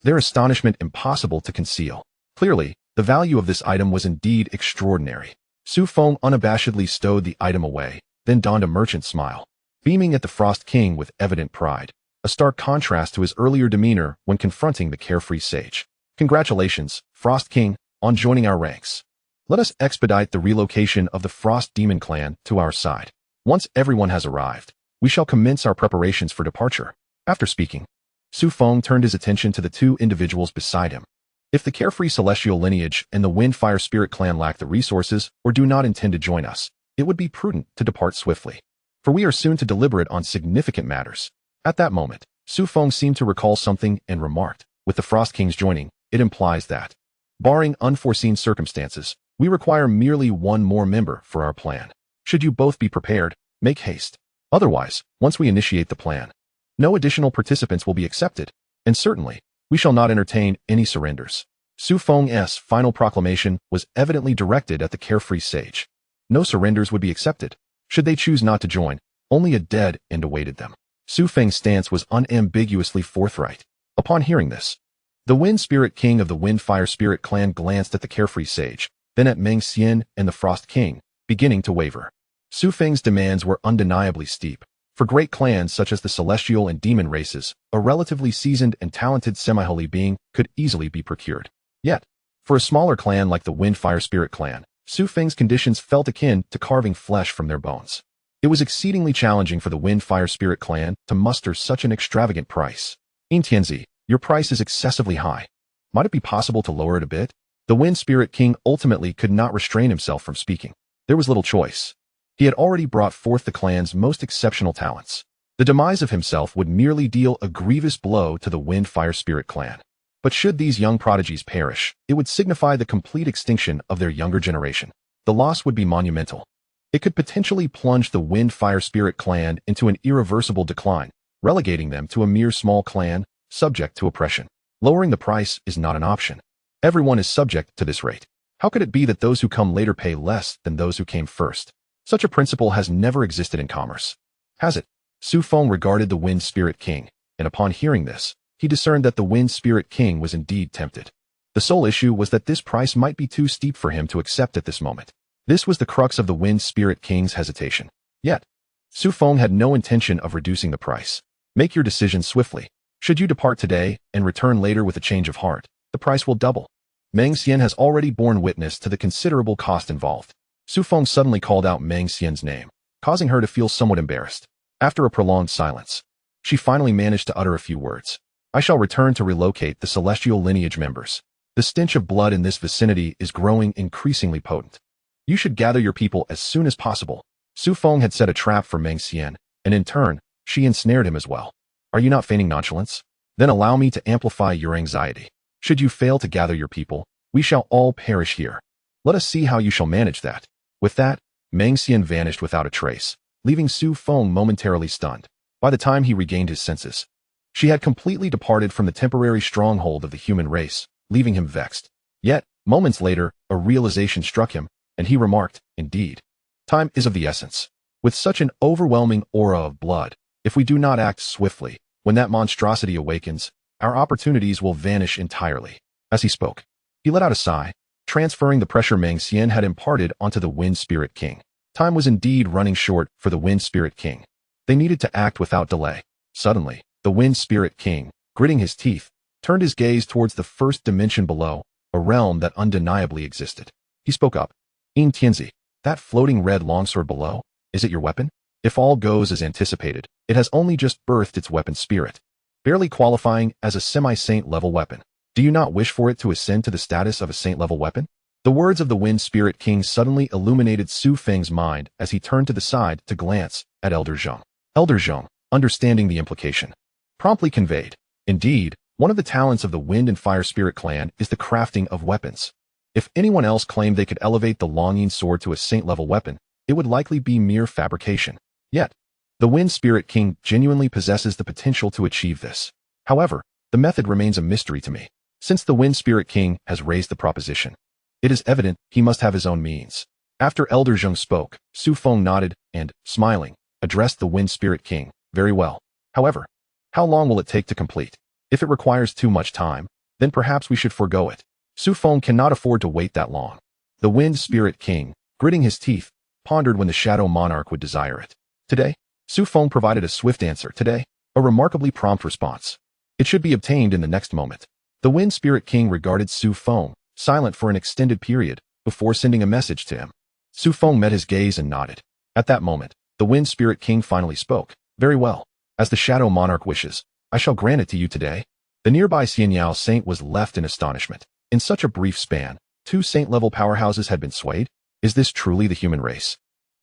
their astonishment impossible to conceal. Clearly, the value of this item was indeed extraordinary. Su Feng unabashedly stowed the item away, then donned a merchant smile, beaming at the Frost King with evident pride, a stark contrast to his earlier demeanor when confronting the carefree sage. Congratulations, Frost King, on joining our ranks. Let us expedite the relocation of the Frost Demon Clan to our side. Once everyone has arrived, we shall commence our preparations for departure. After speaking, Su Feng turned his attention to the 2 individuals beside him. If the carefree celestial lineage and the Wind Fire Spirit clan lack the resources or do not intend to join us, it would be prudent to depart swiftly, for we are soon to deliberate on significant matters. At that moment, Su Feng seemed to recall something and remarked, with the Frost Kings joining, it implies that, barring unforeseen circumstances, we require merely 1 more member for our plan. Should you both be prepared, make haste. Otherwise, once we initiate the plan, no additional participants will be accepted, and certainly, we shall not entertain any surrenders. Su Feng's final proclamation was evidently directed at the carefree sage. No surrenders would be accepted. Should they choose not to join, only a dead end awaited them. Su Feng's stance was unambiguously forthright. Upon hearing this, the Wind Spirit King of the Wind Fire Spirit clan glanced at the carefree sage, then at Meng Xian and the Frost King, beginning to waver. Su Feng's demands were undeniably steep. For great clans such as the Celestial and Demon races, a relatively seasoned and talented semi-holy being could easily be procured. Yet, for a smaller clan like the Wind Fire Spirit clan, Su Feng's conditions felt akin to carving flesh from their bones. It was exceedingly challenging for the Wind Fire Spirit clan to muster such an extravagant price. Tianzi, your price is excessively high. Might it be possible to lower it a bit? The Wind Spirit King ultimately could not restrain himself from speaking. There was little choice. He had already brought forth the clan's most exceptional talents. The demise of himself would merely deal a grievous blow to the Wind Fire Spirit clan. But should these young prodigies perish, it would signify the complete extinction of their younger generation. The loss would be monumental. It could potentially plunge the Wind Fire Spirit clan into an irreversible decline, relegating them to a mere small clan, subject to oppression. Lowering the price is not an option. Everyone is subject to this rate. How could it be that those who come later pay less than those who came first? Such a principle has never existed in commerce. Has it? Su Feng regarded the Wind Spirit King, and upon hearing this, he discerned that the Wind Spirit King was indeed tempted. The sole issue was that this price might be too steep for him to accept at this moment. This was the crux of the Wind Spirit King's hesitation. Yet, Su Feng had no intention of reducing the price. Make your decision swiftly. Should you depart today and return later with a change of heart, the price will double. Meng Xian has already borne witness to the considerable cost involved. Su Feng suddenly called out Meng Xian's name, causing her to feel somewhat embarrassed. After a prolonged silence, she finally managed to utter a few words. I shall return to relocate the celestial lineage members. The stench of blood in this vicinity is growing increasingly potent. You should gather your people as soon as possible. Su Feng had set a trap for Meng Xian, and in turn, she ensnared him as well. Are you not feigning nonchalance? Then allow me to amplify your anxiety. Should you fail to gather your people, we shall all perish here. Let us see how you shall manage that. With that, Meng Xian vanished without a trace, leaving Su Feng momentarily stunned. By the time he regained his senses, she had completely departed from the temporary stronghold of the human race, leaving him vexed. Yet, moments later, a realization struck him, and he remarked, indeed, time is of the essence. With such an overwhelming aura of blood, if we do not act swiftly, when that monstrosity awakens, our opportunities will vanish entirely. As he spoke, he let out a sigh, transferring the pressure Meng Xian had imparted onto the Wind Spirit King. Time was indeed running short for the Wind Spirit King. They needed to act without delay. Suddenly, the Wind Spirit King, gritting his teeth, turned his gaze towards the first dimension below, a realm that undeniably existed. He spoke up. Tianzi, that floating red longsword below, is it your weapon? If all goes as anticipated, it has only just birthed its weapon spirit, barely qualifying as a semi-saint level weapon. Do you not wish for it to ascend to the status of a saint level weapon? The words of the Wind Spirit King suddenly illuminated Su Feng's mind as he turned to the side to glance at Elder Zheng. Elder Zheng, understanding the implication, promptly conveyed, indeed, one of the talents of the Wind and Fire Spirit clan is the crafting of weapons. If anyone else claimed they could elevate the Longyin sword to a saint-level weapon, it would likely be mere fabrication. Yet, the Wind Spirit King genuinely possesses the potential to achieve this. However, the method remains a mystery to me. Since the Wind Spirit King has raised the proposition, it is evident he must have his own means. After Elder Zheng spoke, Su Feng nodded and, smiling, addressed the Wind Spirit King. Very well. However, how long will it take to complete? If it requires too much time, then perhaps we should forego it. Su Feng cannot afford to wait that long. The Wind Spirit King, gritting his teeth, pondered when the Shadow Monarch would desire it. Today, Su Feng provided a swift answer. Today, a remarkably prompt response. It should be obtained in the next moment. The Wind Spirit King regarded Su Feng, silent for an extended period, before sending a message to him. Su Feng met his gaze and nodded. At that moment, the Wind Spirit King finally spoke. Very well. As the Shadow Monarch wishes, I shall grant it to you today. The nearby Xianxiao Saint was left in astonishment. In such a brief span, 2 saint-level powerhouses had been swayed? Is this truly the human race?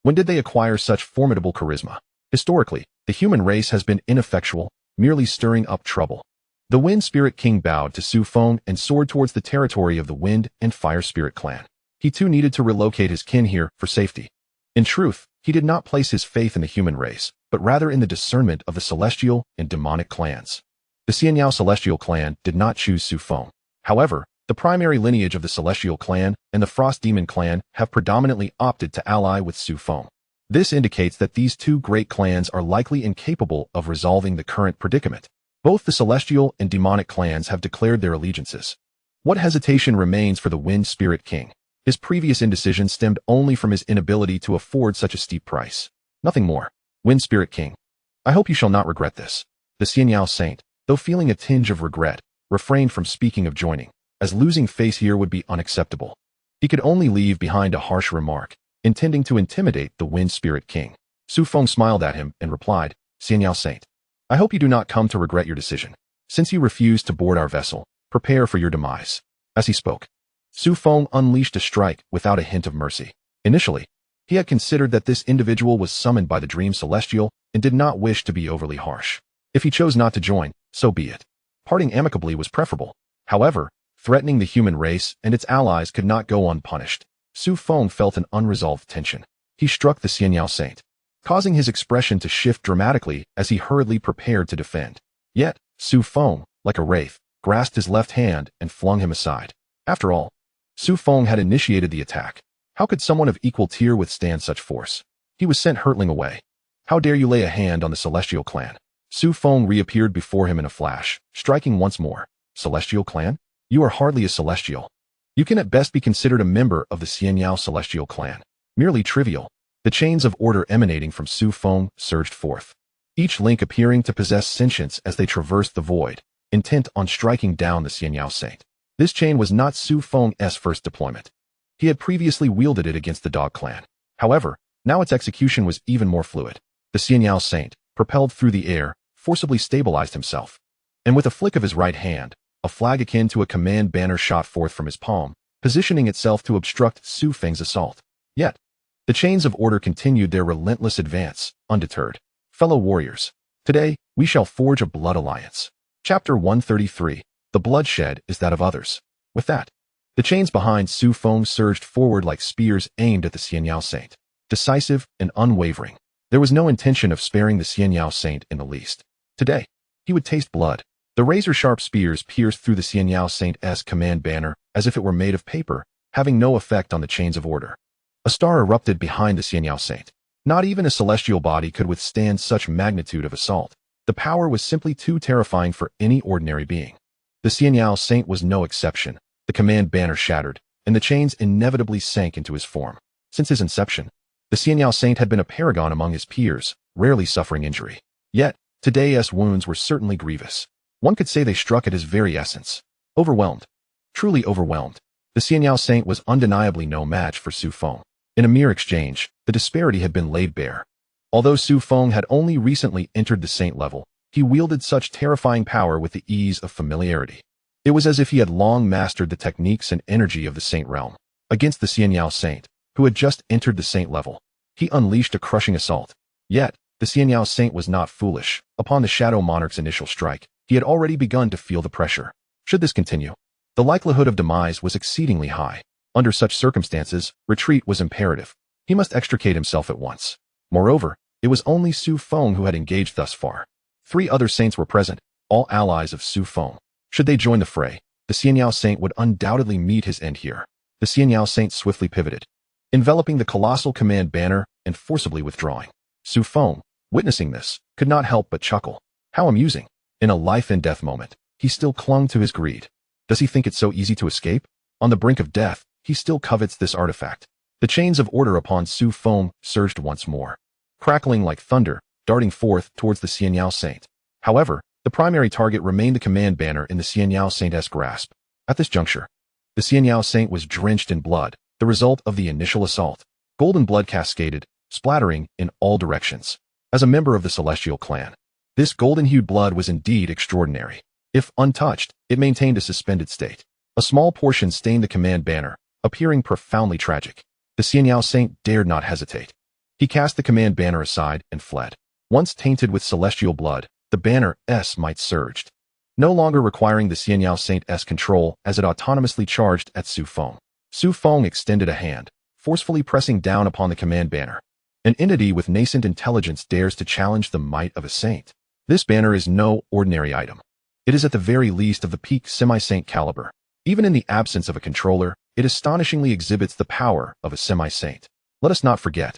When did they acquire such formidable charisma? Historically, the human race has been ineffectual, merely stirring up trouble. The Wind Spirit King bowed to Su Feng and soared towards the territory of the Wind and Fire Spirit clan. He too needed to relocate his kin here for safety. In truth, he did not place his faith in the human race, but rather in the discernment of the celestial and demonic clans. The Xianxiao Celestial clan did not choose Su Feng. However, the primary lineage of the Celestial clan and the Frost Demon clan have predominantly opted to ally with Su Feng. This indicates that these 2 great clans are likely incapable of resolving the current predicament. Both the Celestial and Demonic clans have declared their allegiances. What hesitation remains for the Wind Spirit King? His previous indecision stemmed only from his inability to afford such a steep price. Nothing more. Wind Spirit King, I hope you shall not regret this. The Xianxiao Saint, though feeling a tinge of regret, refrained from speaking of joining, as losing face here would be unacceptable. He could only leave behind a harsh remark, intending to intimidate the Wind Spirit King. Su Feng smiled at him and replied, Xianxiao Saint, I hope you do not come to regret your decision. Since you refused to board our vessel, prepare for your demise. As he spoke, Su Feng unleashed a strike without a hint of mercy. Initially, he had considered that this individual was summoned by the Dream Celestial and did not wish to be overly harsh. If he chose not to join, so be it. Parting amicably was preferable. However, threatening the human race and its allies could not go unpunished. Su Feng felt an unresolved tension. He struck the Xianxiao Saint, causing his expression to shift dramatically as he hurriedly prepared to defend. Yet, Su Feng, like a wraith, grasped his left hand and flung him aside. After all, Su Feng had initiated the attack. How could someone of equal tier withstand such force? He was sent hurtling away. How dare you lay a hand on the Celestial clan? Su Feng reappeared before him in a flash, striking once more. Celestial clan? You are hardly a Celestial. You can at best be considered a member of the Xianxiao Celestial clan. Merely trivial. The chains of order emanating from Su Feng surged forth, each link appearing to possess sentience as they traversed the void, intent on striking down the Xianxiao Saint. This chain was not Su Feng's first deployment. He had previously wielded it against the Dog clan. However, now its execution was even more fluid. The Xianxiao Saint, propelled through the air, forcibly stabilized himself. And with a flick of his right hand, a flag akin to a command banner shot forth from his palm, positioning itself to obstruct Su Feng's assault. Yet, the chains of order continued their relentless advance, undeterred. Fellow warriors, today, we shall forge a blood alliance. Chapter 133, The bloodshed is that of others. With that, the chains behind Su Feng surged forward like spears aimed at the Xianxiao Saint. Decisive and unwavering. There was no intention of sparing the Xianxiao Saint in the least. Today, he would taste blood. The razor-sharp spears pierced through the Xianxiao Saint's command banner as if it were made of paper, having no effect on the chains of order. A star erupted behind the Xianxiao Saint. Not even a celestial body could withstand such magnitude of assault. The power was simply too terrifying for any ordinary being. The Xianxiao Saint was no exception. The command banner shattered, and the chains inevitably sank into his form. Since his inception, the Xianxiao Saint had been a paragon among his peers, rarely suffering injury. Yet, today's wounds were certainly grievous. One could say they struck at his very essence. Overwhelmed. Truly overwhelmed. The Xianxiao Saint was undeniably no match for Su Feng. In a mere exchange, the disparity had been laid bare. Although Su Feng had only recently entered the saint level, he wielded such terrifying power with the ease of familiarity. It was as if he had long mastered the techniques and energy of the saint realm. Against the Xianxiao saint, who had just entered the saint level, he unleashed a crushing assault. Yet, the Xianxiao saint was not foolish. Upon the Shadow Monarch's initial strike, he had already begun to feel the pressure. Should this continue, the likelihood of demise was exceedingly high. Under such circumstances, retreat was imperative. He must extricate himself at once. Moreover, it was only Su Feng who had engaged thus far. 3 other saints were present, all allies of Su Feng. Should they join the fray, the Xianxiao saint would undoubtedly meet his end here. The Xianxiao saint swiftly pivoted, enveloping the colossal command banner and forcibly withdrawing. Su Feng, witnessing this, could not help but chuckle. How amusing. In a life-and-death moment, he still clung to his greed. Does he think it so easy to escape? On the brink of death, he still covets this artifact. The chains of order upon Su Feng surged once more, crackling like thunder, darting forth towards the Xianxiao saint. However, the primary target remained the command banner in the Xianxiao saint's grasp. At this juncture, the Xianxiao saint was drenched in blood, the result of the initial assault. Golden blood cascaded, splattering in all directions. As a member of the celestial clan, this golden-hued blood was indeed extraordinary. If untouched, it maintained a suspended state. A small portion stained the command banner, appearing profoundly tragic. The Xianxiao saint dared not hesitate. He cast the command banner aside and fled. Once tainted with celestial blood, the banner's might surged, no longer requiring the Xianxiao saint's control as it autonomously charged at Su Feng. Su Feng extended a hand, forcefully pressing down upon the command banner. An entity with nascent intelligence dares to challenge the might of a saint. This banner is no ordinary item. It is at the very least of the peak semi-saint caliber. Even in the absence of a controller, it astonishingly exhibits the power of a semi-saint. Let us not forget,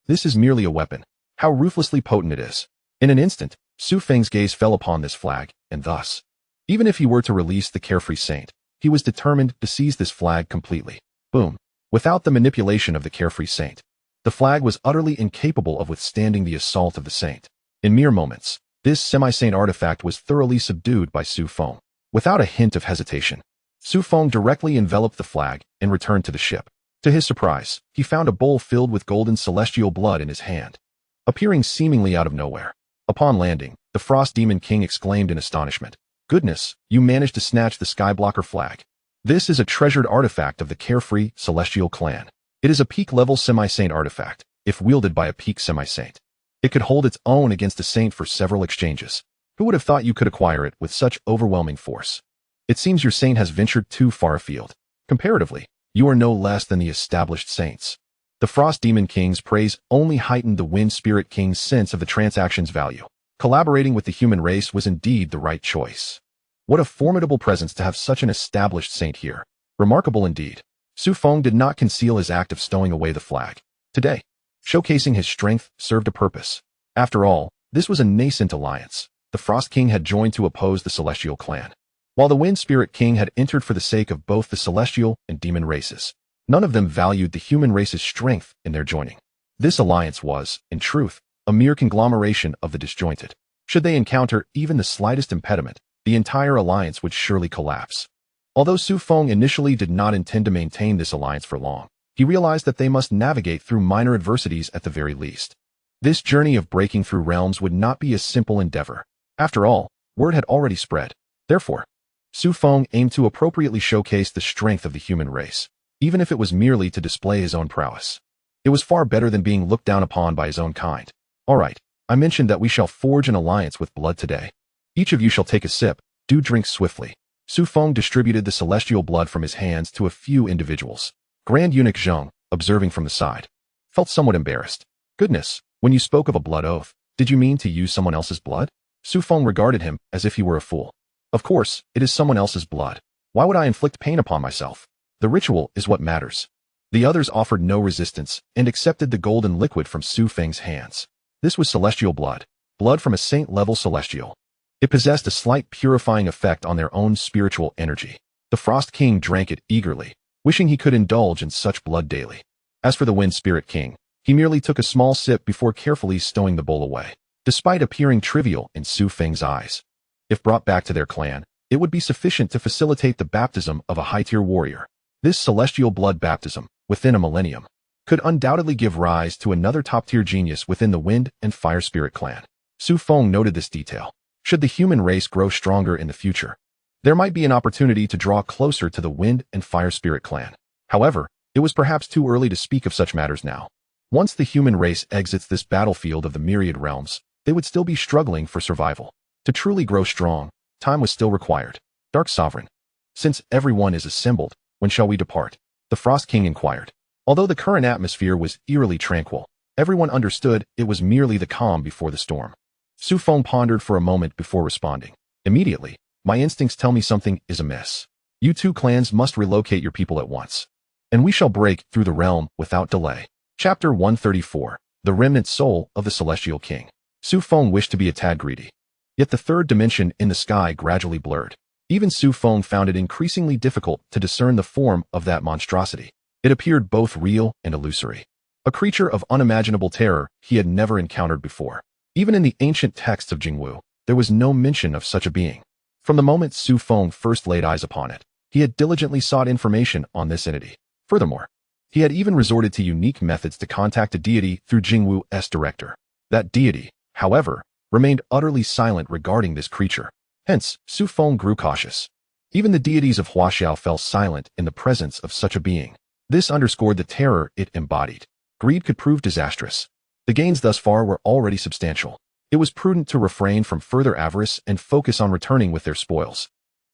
this is merely a weapon. How ruthlessly potent it is. In an instant, Su Feng's gaze fell upon this flag, and thus, even if he were to release the Carefree Saint, he was determined to seize this flag completely. Boom. Without the manipulation of the Carefree Saint, the flag was utterly incapable of withstanding the assault of the saint. In mere moments, this semi-saint artifact was thoroughly subdued by Su Feng. Without a hint of hesitation, Su Feng directly enveloped the flag and returned to the ship. To his surprise, he found a bowl filled with golden celestial blood in his hand, appearing seemingly out of nowhere. Upon landing, the Frost Demon King exclaimed in astonishment, "Goodness, you managed to snatch the Skyblocker flag. This is a treasured artifact of the Carefree Celestial Clan. It is a peak-level semi-saint artifact. If wielded by a peak semi-saint, it could hold its own against a saint for several exchanges. Who would have thought you could acquire it with such overwhelming force? It seems your saint has ventured too far afield. Comparatively, you are no less than the established saints." The Frost Demon King's praise only heightened the Wind Spirit King's sense of the transaction's value. Collaborating with the human race was indeed the right choice. What a formidable presence to have such an established saint here. Remarkable indeed. Su Feng did not conceal his act of stowing away the flag. Today, showcasing his strength served a purpose. After all, this was a nascent alliance. The Frost King had joined to oppose the Celestial Clan, while the Wind Spirit King had entered for the sake of both the celestial and demon races. None of them valued the human race's strength in their joining. This alliance was, in truth, a mere conglomeration of the disjointed. Should they encounter even the slightest impediment, the entire alliance would surely collapse. Although Su Feng initially did not intend to maintain this alliance for long, he realized that they must navigate through minor adversities at the very least. This journey of breaking through realms would not be a simple endeavor. After all, word had already spread. Therefore, Su Feng aimed to appropriately showcase the strength of the human race, even if it was merely to display his own prowess. It was far better than being looked down upon by his own kind. All right, I mentioned that we shall forge an alliance with blood today. Each of you shall take a sip. Do drink swiftly. Su Feng distributed the celestial blood from his hands to a few individuals. Grand Eunuch Zheng, observing from the side, felt somewhat embarrassed. Goodness, when you spoke of a blood oath, did you mean to use someone else's blood? Su Feng regarded him as if he were a fool. Of course, it is someone else's blood. Why would I inflict pain upon myself? The ritual is what matters. The others offered no resistance and accepted the golden liquid from Su Feng's hands. This was celestial blood, blood from a saint-level celestial. It possessed a slight purifying effect on their own spiritual energy. The Frost King drank it eagerly, wishing he could indulge in such blood daily. As for the Wind Spirit King, he merely took a small sip before carefully stowing the bowl away. Despite appearing trivial in Su Feng's eyes, if brought back to their clan, it would be sufficient to facilitate the baptism of a high-tier warrior. This celestial blood baptism, within a millennium, could undoubtedly give rise to another top-tier genius within the Wind and Fire Spirit clan. Su Feng noted this detail. Should the human race grow stronger in the future, there might be an opportunity to draw closer to the Wind and Fire Spirit clan. However, it was perhaps too early to speak of such matters now. Once the human race exits this battlefield of the myriad realms, they would still be struggling for survival. To truly grow strong, time was still required. Dark Sovereign, since everyone is assembled, when shall we depart? The Frost King inquired. Although the current atmosphere was eerily tranquil, everyone understood it was merely the calm before the storm. Su Feng pondered for a moment before responding. Immediately, my instincts tell me something is amiss. You two clans must relocate your people at once, and we shall break through the realm without delay. Chapter 134. The Remnant Soul of the Celestial King. Su Feng wished to be a tad greedy. Yet the third dimension in the sky gradually blurred. Even Su Feng found it increasingly difficult to discern the form of that monstrosity. It appeared both real and illusory. A creature of unimaginable terror he had never encountered before. Even in the ancient texts of Jingwu, there was no mention of such a being. From the moment Su Feng first laid eyes upon it, he had diligently sought information on this entity. Furthermore, he had even resorted to unique methods to contact a deity through Jingwu's director. That deity, however, remained utterly silent regarding this creature. Hence, Su Feng grew cautious. Even the deities of Huaxia fell silent in the presence of such a being. This underscored the terror it embodied. Greed could prove disastrous. The gains thus far were already substantial. It was prudent to refrain from further avarice and focus on returning with their spoils.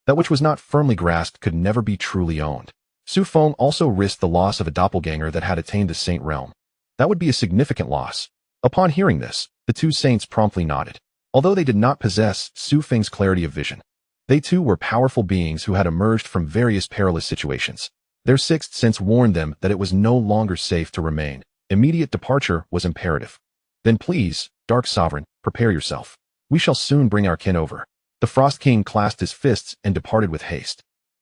That which was not firmly grasped could never be truly owned. Su Feng also risked the loss of a doppelganger that had attained the Saint Realm. That would be a significant loss. Upon hearing this, the two saints promptly nodded. Although they did not possess Su Feng's clarity of vision, they too were powerful beings who had emerged from various perilous situations. Their sixth sense warned them that it was no longer safe to remain. Immediate departure was imperative. Then please, Dark Sovereign, prepare yourself. We shall soon bring our kin over. The Frost King clasped his fists and departed with haste.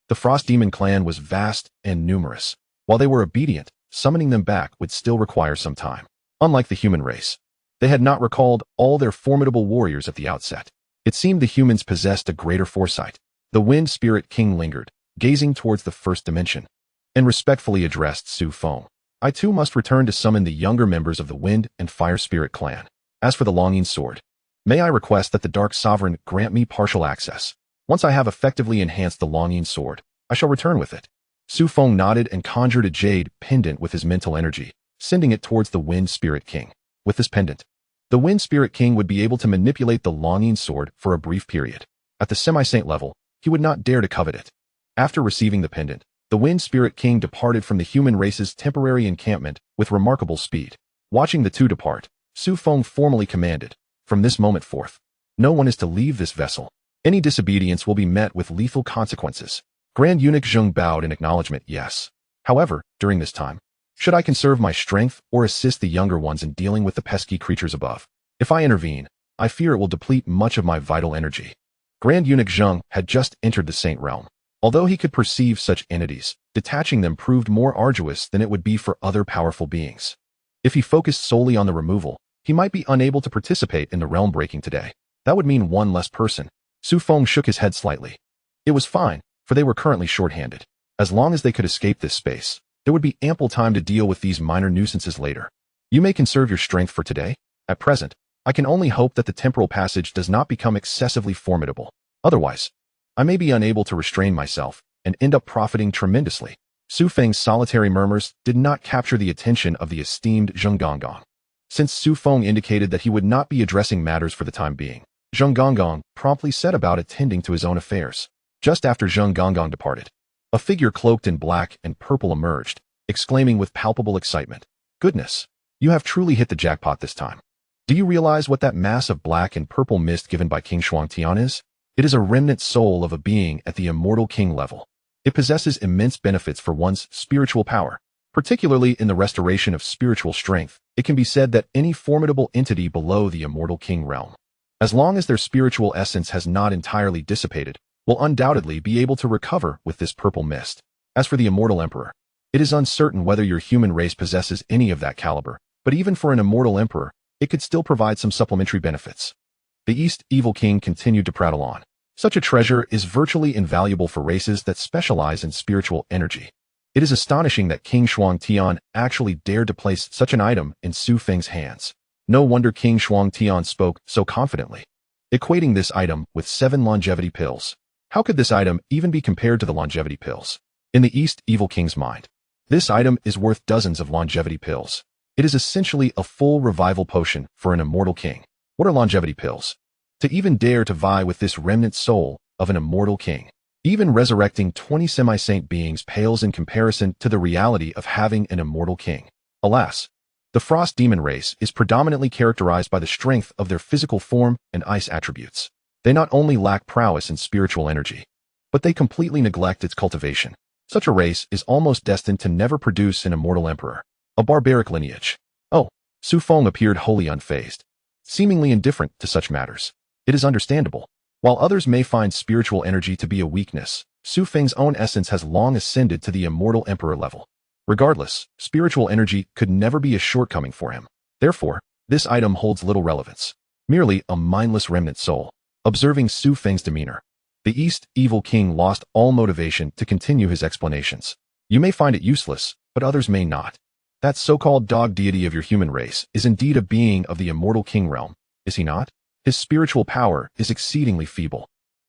The Frost Demon clan was vast and numerous. While they were obedient, summoning them back would still require some time. Unlike the human race, they had not recalled all their formidable warriors at the outset. It seemed the humans possessed a greater foresight. The Wind Spirit King lingered, gazing towards the first dimension, and respectfully addressed Su Feng. I too must return to summon the younger members of the Wind and Fire Spirit clan. As for the Longing Sword, may I request that the Dark Sovereign grant me partial access? Once I have effectively enhanced the Longing Sword, I shall return with it. Su Feng nodded and conjured a jade pendant with his mental energy, sending it towards the Wind Spirit King. With this pendant, the Wind Spirit King would be able to manipulate the Longing Sword for a brief period. At the semi-saint level, he would not dare to covet it. After receiving the pendant, the Wind Spirit King departed from the human race's temporary encampment with remarkable speed. Watching the two depart, Su Feng formally commanded, from this moment forth, no one is to leave this vessel. Any disobedience will be met with lethal consequences. Grand Eunuch Zheng bowed in acknowledgement, yes. However, during this time, should I conserve my strength or assist the younger ones in dealing with the pesky creatures above? If I intervene, I fear it will deplete much of my vital energy. Grand Eunuch Zheng had just entered the Saint Realm. Although he could perceive such entities, detaching them proved more arduous than it would be for other powerful beings. If he focused solely on the removal, he might be unable to participate in the realm breaking today. That would mean one less person. Su Feng shook his head slightly. It was fine, for they were currently short-handed. As long as they could escape this space, there would be ample time to deal with these minor nuisances later. You may conserve your strength for today. At present, I can only hope that the temporal passage does not become excessively formidable. Otherwise, I may be unable to restrain myself and end up profiting tremendously. Su Feng's solitary murmurs did not capture the attention of the esteemed Zheng Gonggong. Since Su Feng indicated that he would not be addressing matters for the time being, Zheng Gonggong promptly set about attending to his own affairs. Just after Zheng Gonggong departed, a figure cloaked in black and purple emerged, exclaiming with palpable excitement, "Goodness, you have truly hit the jackpot this time. Do you realize what that mass of black and purple mist given by King Shuangtian is? It is a remnant soul of a being at the Immortal King level. It possesses immense benefits for one's spiritual power, particularly in the restoration of spiritual strength. It can be said that any formidable entity below the Immortal King realm, as long as their spiritual essence has not entirely dissipated, will undoubtedly be able to recover with this purple mist. As for the Immortal Emperor, it is uncertain whether your human race possesses any of that caliber, but even for an Immortal Emperor, it could still provide some supplementary benefits." The East Evil King continued to prattle on. Such a treasure is virtually invaluable for races that specialize in spiritual energy. It is astonishing that King Shuangtian actually dared to place such an item in Su Feng's hands. No wonder King Shuangtian spoke so confidently, equating this item with 7 longevity pills. How could this item even be compared to the longevity pills? In the East Evil King's mind, this item is worth dozens of longevity pills. It is essentially a full revival potion for an immortal king. What are longevity pills? To even dare to vie with this remnant soul of an immortal king, even resurrecting 20 semi-saint beings pales in comparison to the reality of having an immortal king. Alas, the Frost Demon race is predominantly characterized by the strength of their physical form and ice attributes. They not only lack prowess and spiritual energy, but they completely neglect its cultivation. Such a race is almost destined to never produce an Immortal Emperor, a barbaric lineage. Oh, Su Feng appeared wholly unfazed, seemingly indifferent to such matters. It is understandable. While others may find spiritual energy to be a weakness, Su Feng's own essence has long ascended to the Immortal Emperor level. Regardless, spiritual energy could never be a shortcoming for him. Therefore, this item holds little relevance. Merely a mindless remnant soul. Observing Su Feng's demeanor, the East Evil King lost all motivation to continue his explanations. You may find it useless, but others may not. That so-called dog deity of your human race is indeed a being of the Immortal King realm, is he not? His spiritual power is exceedingly feeble.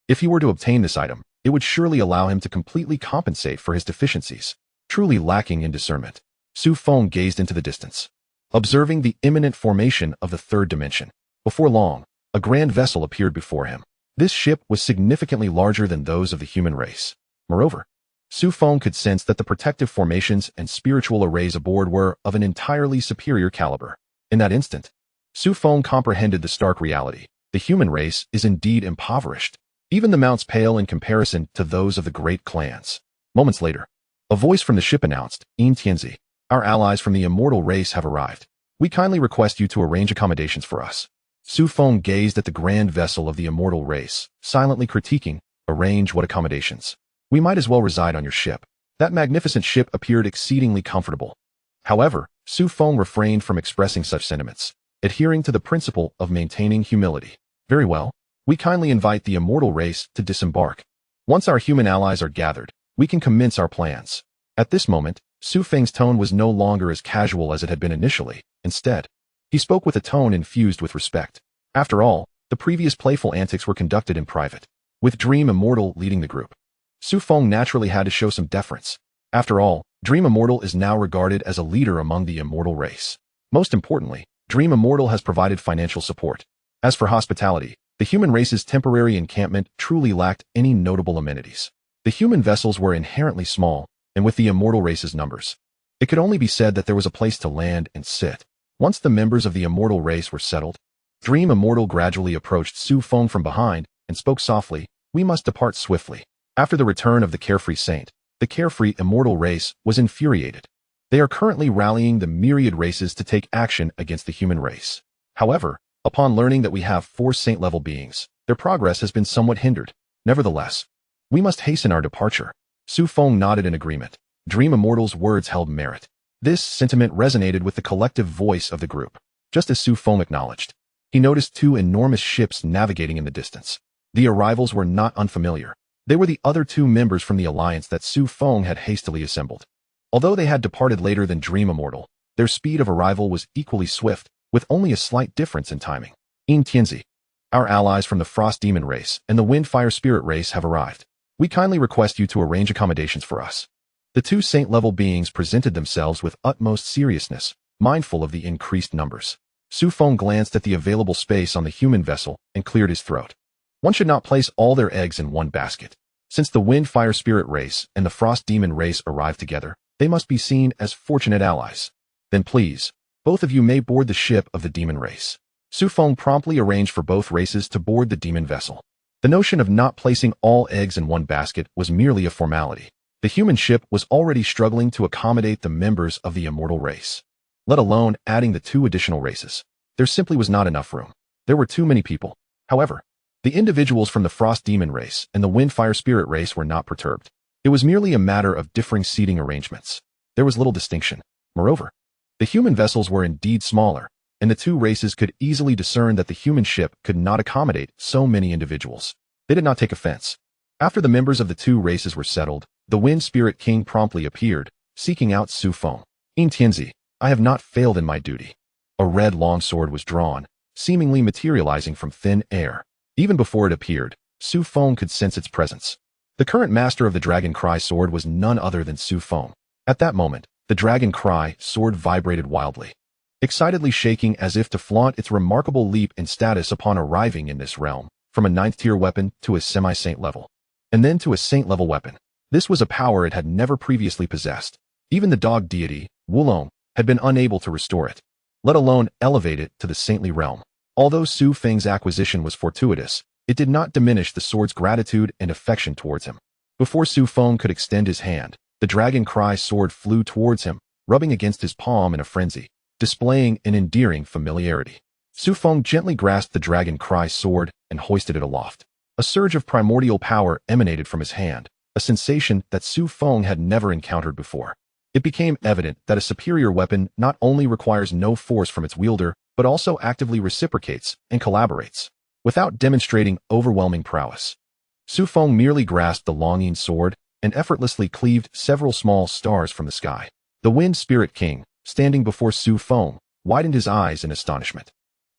If he were to obtain this item, it would surely allow him to completely compensate for his deficiencies. Truly lacking in discernment, Su Feng gazed into the distance, observing the imminent formation of the third dimension. Before long, a grand vessel appeared before him. This ship was significantly larger than those of the human race. Moreover, Su Feng could sense that the protective formations and spiritual arrays aboard were of an entirely superior caliber. In that instant, Su Feng comprehended the stark reality. The human race is indeed impoverished. Even the mounts pale in comparison to those of the great clans. Moments later, a voice from the ship announced, Xianxia, our allies from the immortal race have arrived. We kindly request you to arrange accommodations for us. Su Feng gazed at the grand vessel of the immortal race, silently critiquing, arrange what accommodations? We might as well reside on your ship. That magnificent ship appeared exceedingly comfortable. However, Su Feng refrained from expressing such sentiments, adhering to the principle of maintaining humility. Very well, we kindly invite the immortal race to disembark. Once our human allies are gathered, we can commence our plans. At this moment, Su Feng's tone was no longer as casual as it had been initially. Instead, he spoke with a tone infused with respect. After all, the previous playful antics were conducted in private, with Dream Immortal leading the group. Su Feng naturally had to show some deference. After all, Dream Immortal is now regarded as a leader among the immortal race. Most importantly, Dream Immortal has provided financial support. As for hospitality, the human race's temporary encampment truly lacked any notable amenities. The human vessels were inherently small, and with the immortal race's numbers, it could only be said that there was a place to land and sit. Once the members of the immortal race were settled, Dream Immortal gradually approached Su Feng from behind and spoke softly, we must depart swiftly. After the return of the Carefree Saint, the Carefree Immortal race was infuriated. They are currently rallying the myriad races to take action against the human race. However, upon learning that we have 4 saint-level beings, their progress has been somewhat hindered. Nevertheless, we must hasten our departure. Su Feng nodded in agreement. Dream Immortal's words held merit. This sentiment resonated with the collective voice of the group. Just as Su Feng acknowledged, he noticed 2 enormous ships navigating in the distance. The arrivals were not unfamiliar. They were the other 2 members from the alliance that Su Feng had hastily assembled. Although they had departed later than Dream Immortal, their speed of arrival was equally swift, with only a slight difference in timing. Xianxia, our allies from the Frost Demon race and the Wind Fire Spirit race have arrived. We kindly request you to arrange accommodations for us. The 2 saint-level beings presented themselves with utmost seriousness, mindful of the increased numbers. Su Feng glanced at the available space on the human vessel and cleared his throat. One should not place all their eggs in one basket. Since the Wind Fire Spirit race and the Frost Demon race arrived together, they must be seen as fortunate allies. Then please, both of you may board the ship of the demon race. Su Feng promptly arranged for both races to board the demon vessel. The notion of not placing all eggs in one basket was merely a formality. The human ship was already struggling to accommodate the members of the immortal race, let alone adding the 2 additional races. There simply was not enough room. There were too many people. However, the individuals from the Frost Demon race and the Wind Fire Spirit race were not perturbed. It was merely a matter of differing seating arrangements. There was little distinction. Moreover, the human vessels were indeed smaller, and the 2 races could easily discern that the human ship could not accommodate so many individuals. They did not take offense. After the members of the 2 races were settled, the Wind Spirit King promptly appeared, seeking out Su Feng. Tianzi, I have not failed in my duty. A red longsword was drawn, seemingly materializing from thin air. Even before it appeared, Su Feng could sense its presence. The current master of the Dragon Cry sword was none other than Su Feng. At that moment, the Dragon Cry sword vibrated wildly, excitedly shaking as if to flaunt its remarkable leap in status upon arriving in this realm, from a 9th-tier weapon to a semi-saint level, and then to a saint-level weapon. This was a power it had never previously possessed. Even the dog deity, Wulong, had been unable to restore it, let alone elevate it to the saintly realm. Although Su Feng's acquisition was fortuitous, it did not diminish the sword's gratitude and affection towards him. Before Su Feng could extend his hand, the Dragon Cry sword flew towards him, rubbing against his palm in a frenzy, displaying an endearing familiarity. Su Feng gently grasped the Dragon Cry sword and hoisted it aloft. A surge of primordial power emanated from his hand, a sensation that Su Feng had never encountered before. It became evident that a superior weapon not only requires no force from its wielder, but also actively reciprocates and collaborates, without demonstrating overwhelming prowess. Su Feng merely grasped the longing sword and effortlessly cleaved several small stars from the sky. The Wind Spirit King, standing before Su Feng, widened his eyes in astonishment.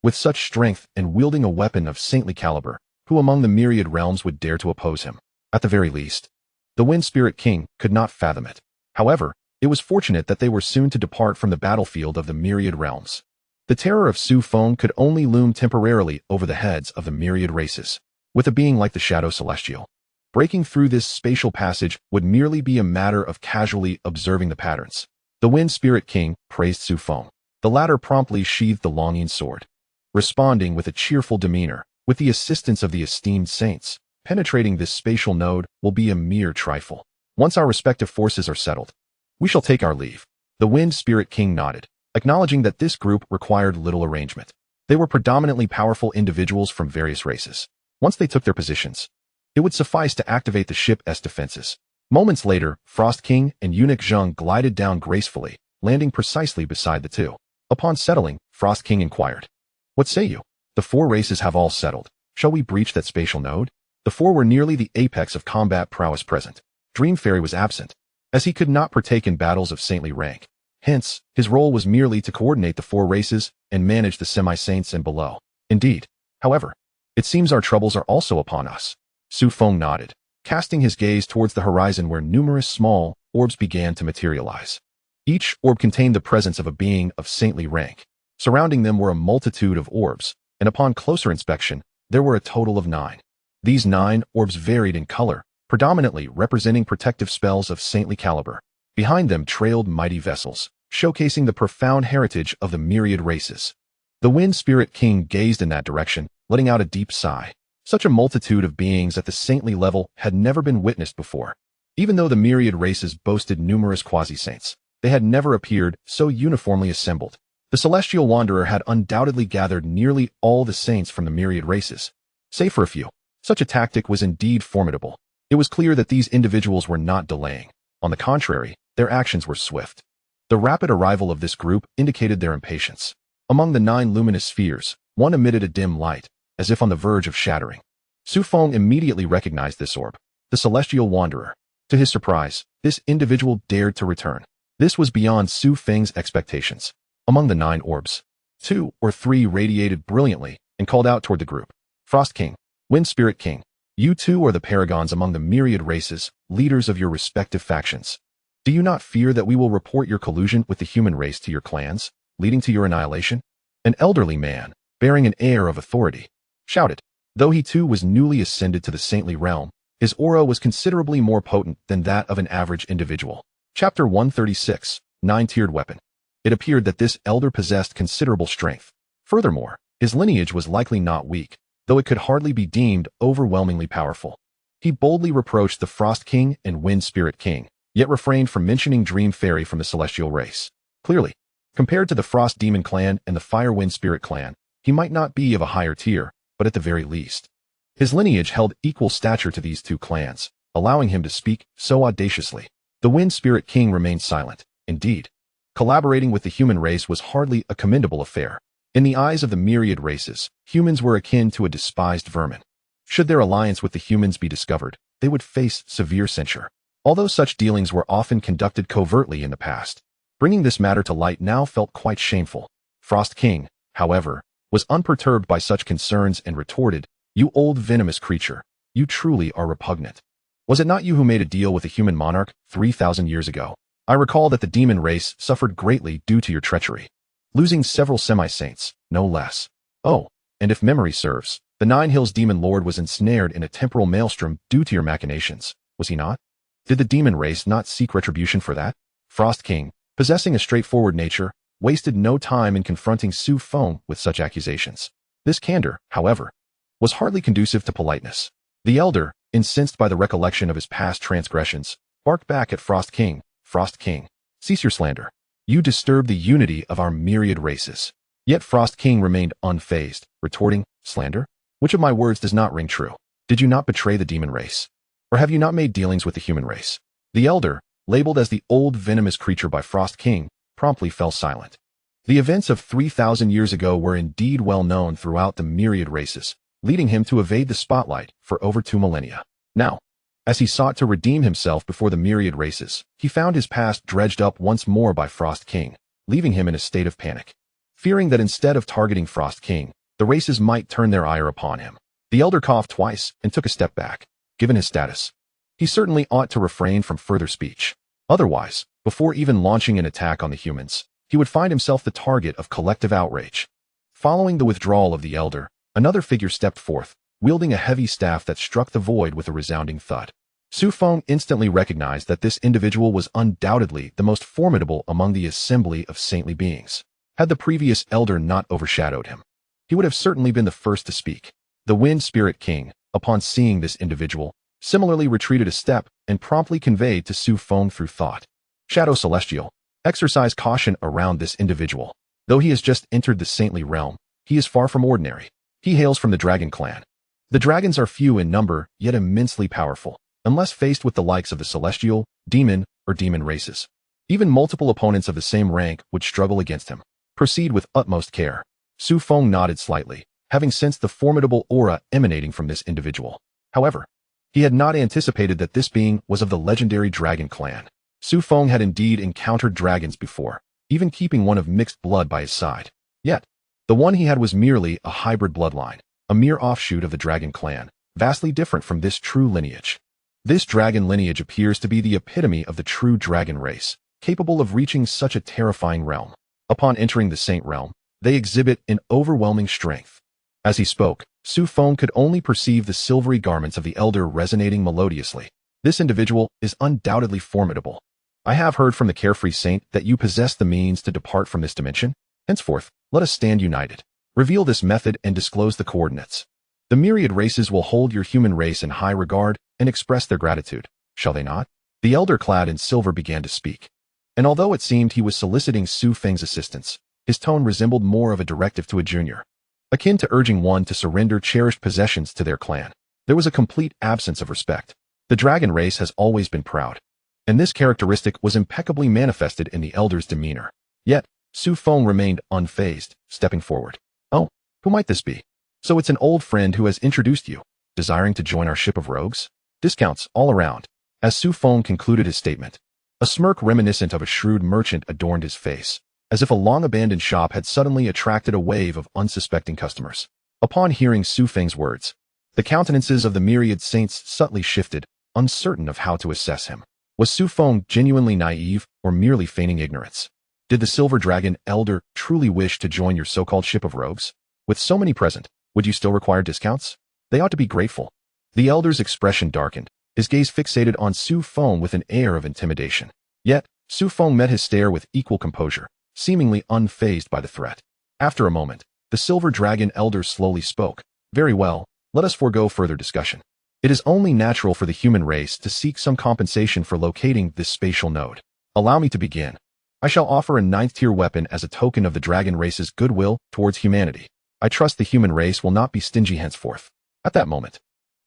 With such strength and wielding a weapon of saintly caliber, who among the myriad realms would dare to oppose him? At the very least, the Wind Spirit King could not fathom it. However, it was fortunate that they were soon to depart from the battlefield of the myriad realms. The terror of Su Feng could only loom temporarily over the heads of the myriad races. With a being like the Shadow Celestial, breaking through this spatial passage would merely be a matter of casually observing the patterns. The Wind Spirit King praised Su Feng. The latter promptly sheathed the longing sword, responding with a cheerful demeanor. With the assistance of the esteemed saints, penetrating this spatial node will be a mere trifle. Once our respective forces are settled, we shall take our leave. The Wind Spirit King nodded, acknowledging that this group required little arrangement. They were predominantly powerful individuals from various races. Once they took their positions, it would suffice to activate the ship's defenses. Moments later, Frost King and Eunuch Zheng glided down gracefully, landing precisely beside the two. Upon settling, Frost King inquired, "What say you? The 4 races have all settled. Shall we breach that spatial node?" The 4 were nearly the apex of combat prowess present. Dream Fairy was absent, as he could not partake in battles of saintly rank. Hence, his role was merely to coordinate the 4 races and manage the semi-saints and below. Indeed, however, it seems our troubles are also upon us. Su Feng nodded, casting his gaze towards the horizon where numerous small orbs began to materialize. Each orb contained the presence of a being of saintly rank. Surrounding them were a multitude of orbs, and upon closer inspection, there were a total of 9. These 9 orbs varied in color, predominantly representing protective spells of saintly caliber. Behind them trailed mighty vessels, showcasing the profound heritage of the myriad races. The Wind Spirit King gazed in that direction, letting out a deep sigh. Such a multitude of beings at the saintly level had never been witnessed before. Even though the myriad races boasted numerous quasi-saints, they had never appeared so uniformly assembled. The Celestial Wanderer had undoubtedly gathered nearly all the saints from the myriad races, save for a few. Such a tactic was indeed formidable. It was clear that these individuals were not delaying. On the contrary, their actions were swift. The rapid arrival of this group indicated their impatience. Among the 9 luminous spheres, one emitted a dim light, as if on the verge of shattering. Su Feng immediately recognized this orb, the Celestial Wanderer. To his surprise, this individual dared to return. This was beyond Su Feng's expectations. Among the 9 orbs, 2 or 3 radiated brilliantly and called out toward the group. "Frost King, Wind Spirit King, you 2 are the paragons among the myriad races, leaders of your respective factions. Do you not fear that we will report your collusion with the human race to your clans, leading to your annihilation?" An elderly man, bearing an air of authority, shouted. Though he too was newly ascended to the saintly realm, his aura was considerably more potent than that of an average individual. Chapter 136, 9-tiered weapon. It appeared that this elder possessed considerable strength. Furthermore, his lineage was likely not weak, though it could hardly be deemed overwhelmingly powerful. He boldly reproached the Frost King and Wind Spirit King, yet refrained from mentioning Dream Fairy from the celestial race. Clearly, compared to the Frost Demon clan and the Fire Wind Spirit clan, he might not be of a higher tier, but at the very least, his lineage held equal stature to these 2 clans, allowing him to speak so audaciously. The Wind Spirit King remained silent. Indeed, collaborating with the human race was hardly a commendable affair. In the eyes of the myriad races, humans were akin to a despised vermin. Should their alliance with the humans be discovered, they would face severe censure. Although such dealings were often conducted covertly in the past, bringing this matter to light now felt quite shameful. Frost King, however, was unperturbed by such concerns and retorted, "You old venomous creature, you truly are repugnant. Was it not you who made a deal with a human monarch 3,000 years ago? I recall that the demon race suffered greatly due to your treachery, losing several semi-saints, no less. Oh, and if memory serves, the Nine Hills demon lord was ensnared in a temporal maelstrom due to your machinations, was he not? Did the demon race not seek retribution for that?" Frost King, possessing a straightforward nature, wasted no time in confronting Su Feng with such accusations. This candor, however, was hardly conducive to politeness. The elder, incensed by the recollection of his past transgressions, barked back at Frost King, "Frost King, cease your slander. You disturb the unity of our myriad races." Yet Frost King remained unfazed, retorting, "Slander? Which of my words does not ring true? Did you not betray the demon race? Or have you not made dealings with the human race?" The elder, labeled as the old venomous creature by Frost King, promptly fell silent. The events of 3,000 years ago were indeed well known throughout the myriad races, leading him to evade the spotlight for over 2 millennia. Now, as he sought to redeem himself before the myriad races, he found his past dredged up once more by Frost King, leaving him in a state of panic. Fearing that instead of targeting Frost King, the races might turn their ire upon him, the elder coughed twice and took a step back. Given his status, he certainly ought to refrain from further speech. Otherwise, before even launching an attack on the humans, he would find himself the target of collective outrage. Following the withdrawal of the elder, another figure stepped forth, wielding a heavy staff that struck the void with a resounding thud. Su Feng instantly recognized that this individual was undoubtedly the most formidable among the assembly of saintly beings. Had the previous elder not overshadowed him, he would have certainly been the first to speak. The Wind Spirit King, upon seeing this individual, similarly retreated a step and promptly conveyed to Su Feng through thought, "Shadow Celestial, exercise caution around this individual. Though he has just entered the saintly realm, he is far from ordinary. He hails from the Dragon Clan. The dragons are few in number, yet immensely powerful, unless faced with the likes of the celestial, demon, or demon races. Even multiple opponents of the same rank would struggle against him. Proceed with utmost care." Su Feng nodded slightly, having sensed the formidable aura emanating from this individual. However, he had not anticipated that this being was of the legendary Dragon Clan. Su Feng had indeed encountered dragons before, even keeping one of mixed blood by his side. Yet, the one he had was merely a hybrid bloodline, a mere offshoot of the Dragon Clan, vastly different from this true lineage. This dragon lineage appears to be the epitome of the true dragon race, capable of reaching such a terrifying realm. Upon entering the Saint realm, they exhibit an overwhelming strength. As he spoke, Su Feng could only perceive the silvery garments of the elder resonating melodiously. "This individual is undoubtedly formidable. I have heard from the Carefree Saint that you possess the means to depart from this dimension. Henceforth, let us stand united. Reveal this method and disclose the coordinates. The myriad races will hold your human race in high regard and express their gratitude, shall they not?" The elder clad in silver began to speak, and although it seemed he was soliciting Su Feng's assistance, his tone resembled more of a directive to a junior, akin to urging one to surrender cherished possessions to their clan. There was a complete absence of respect. The dragon race has always been proud, and this characteristic was impeccably manifested in the elder's demeanor. Yet, Su Feng remained unfazed, stepping forward. "Oh, who might this be? So it's an old friend who has introduced you, desiring to join our ship of rogues? Discounts all around." As Su Feng concluded his statement, a smirk reminiscent of a shrewd merchant adorned his face, as if a long-abandoned shop had suddenly attracted a wave of unsuspecting customers. Upon hearing Su Feng's words, the countenances of the myriad saints subtly shifted, uncertain of how to assess him. Was Su Feng genuinely naive or merely feigning ignorance? Did the Silver Dragon Elder truly wish to join your so-called ship of rogues? With so many present, would you still require discounts? They ought to be grateful. The Elder's expression darkened, his gaze fixated on Su Feng with an air of intimidation. Yet, Su Feng met his stare with equal composure, seemingly unfazed by the threat. After a moment, the Silver Dragon Elder slowly spoke. "Very well, let us forego further discussion. It is only natural for the human race to seek some compensation for locating this spatial node. Allow me to begin. I shall offer a 9th-tier weapon as a token of the dragon race's goodwill towards humanity. I trust the human race will not be stingy henceforth." At that moment,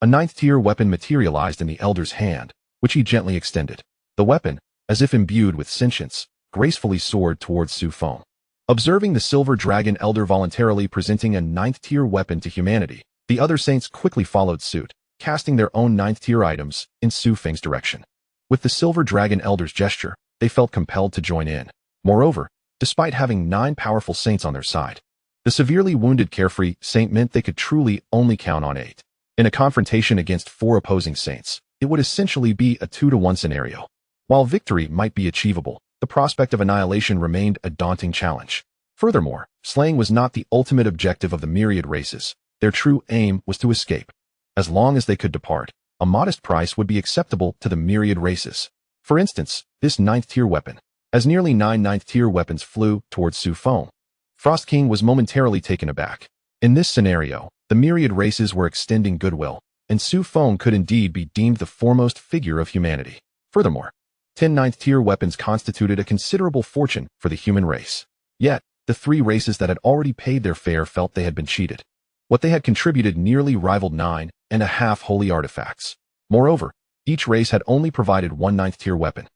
a 9th-tier weapon materialized in the Elder's hand, which he gently extended. The weapon, as if imbued with sentience, gracefully soared towards Su Feng. Observing the Silver Dragon Elder voluntarily presenting a 9th-tier weapon to humanity, the other saints quickly followed suit, casting their own 9th-tier items in Su Feng's direction. With the Silver Dragon Elder's gesture, they felt compelled to join in. Moreover, despite having 9 powerful saints on their side, the severely wounded Carefree Saint meant they could truly only count on 8. In a confrontation against 4 opposing saints, it would essentially be a 2-to-1 scenario. While victory might be achievable, the prospect of annihilation remained a daunting challenge. Furthermore, slaying was not the ultimate objective of the myriad races. Their true aim was to escape. As long as they could depart, a modest price would be acceptable to the myriad races. For instance, this 9th-tier weapon. As nearly 9 9th-tier weapons flew towards Su Feng, Frost King was momentarily taken aback. In this scenario, the myriad races were extending goodwill, and Su Feng could indeed be deemed the foremost figure of humanity. Furthermore, 10 9th-tier weapons constituted a considerable fortune for the human race. Yet, the 3 races that had already paid their fare felt they had been cheated. What they had contributed nearly rivaled 9.5 holy artifacts. Moreover, each race had only provided 1 9th-tier weapon,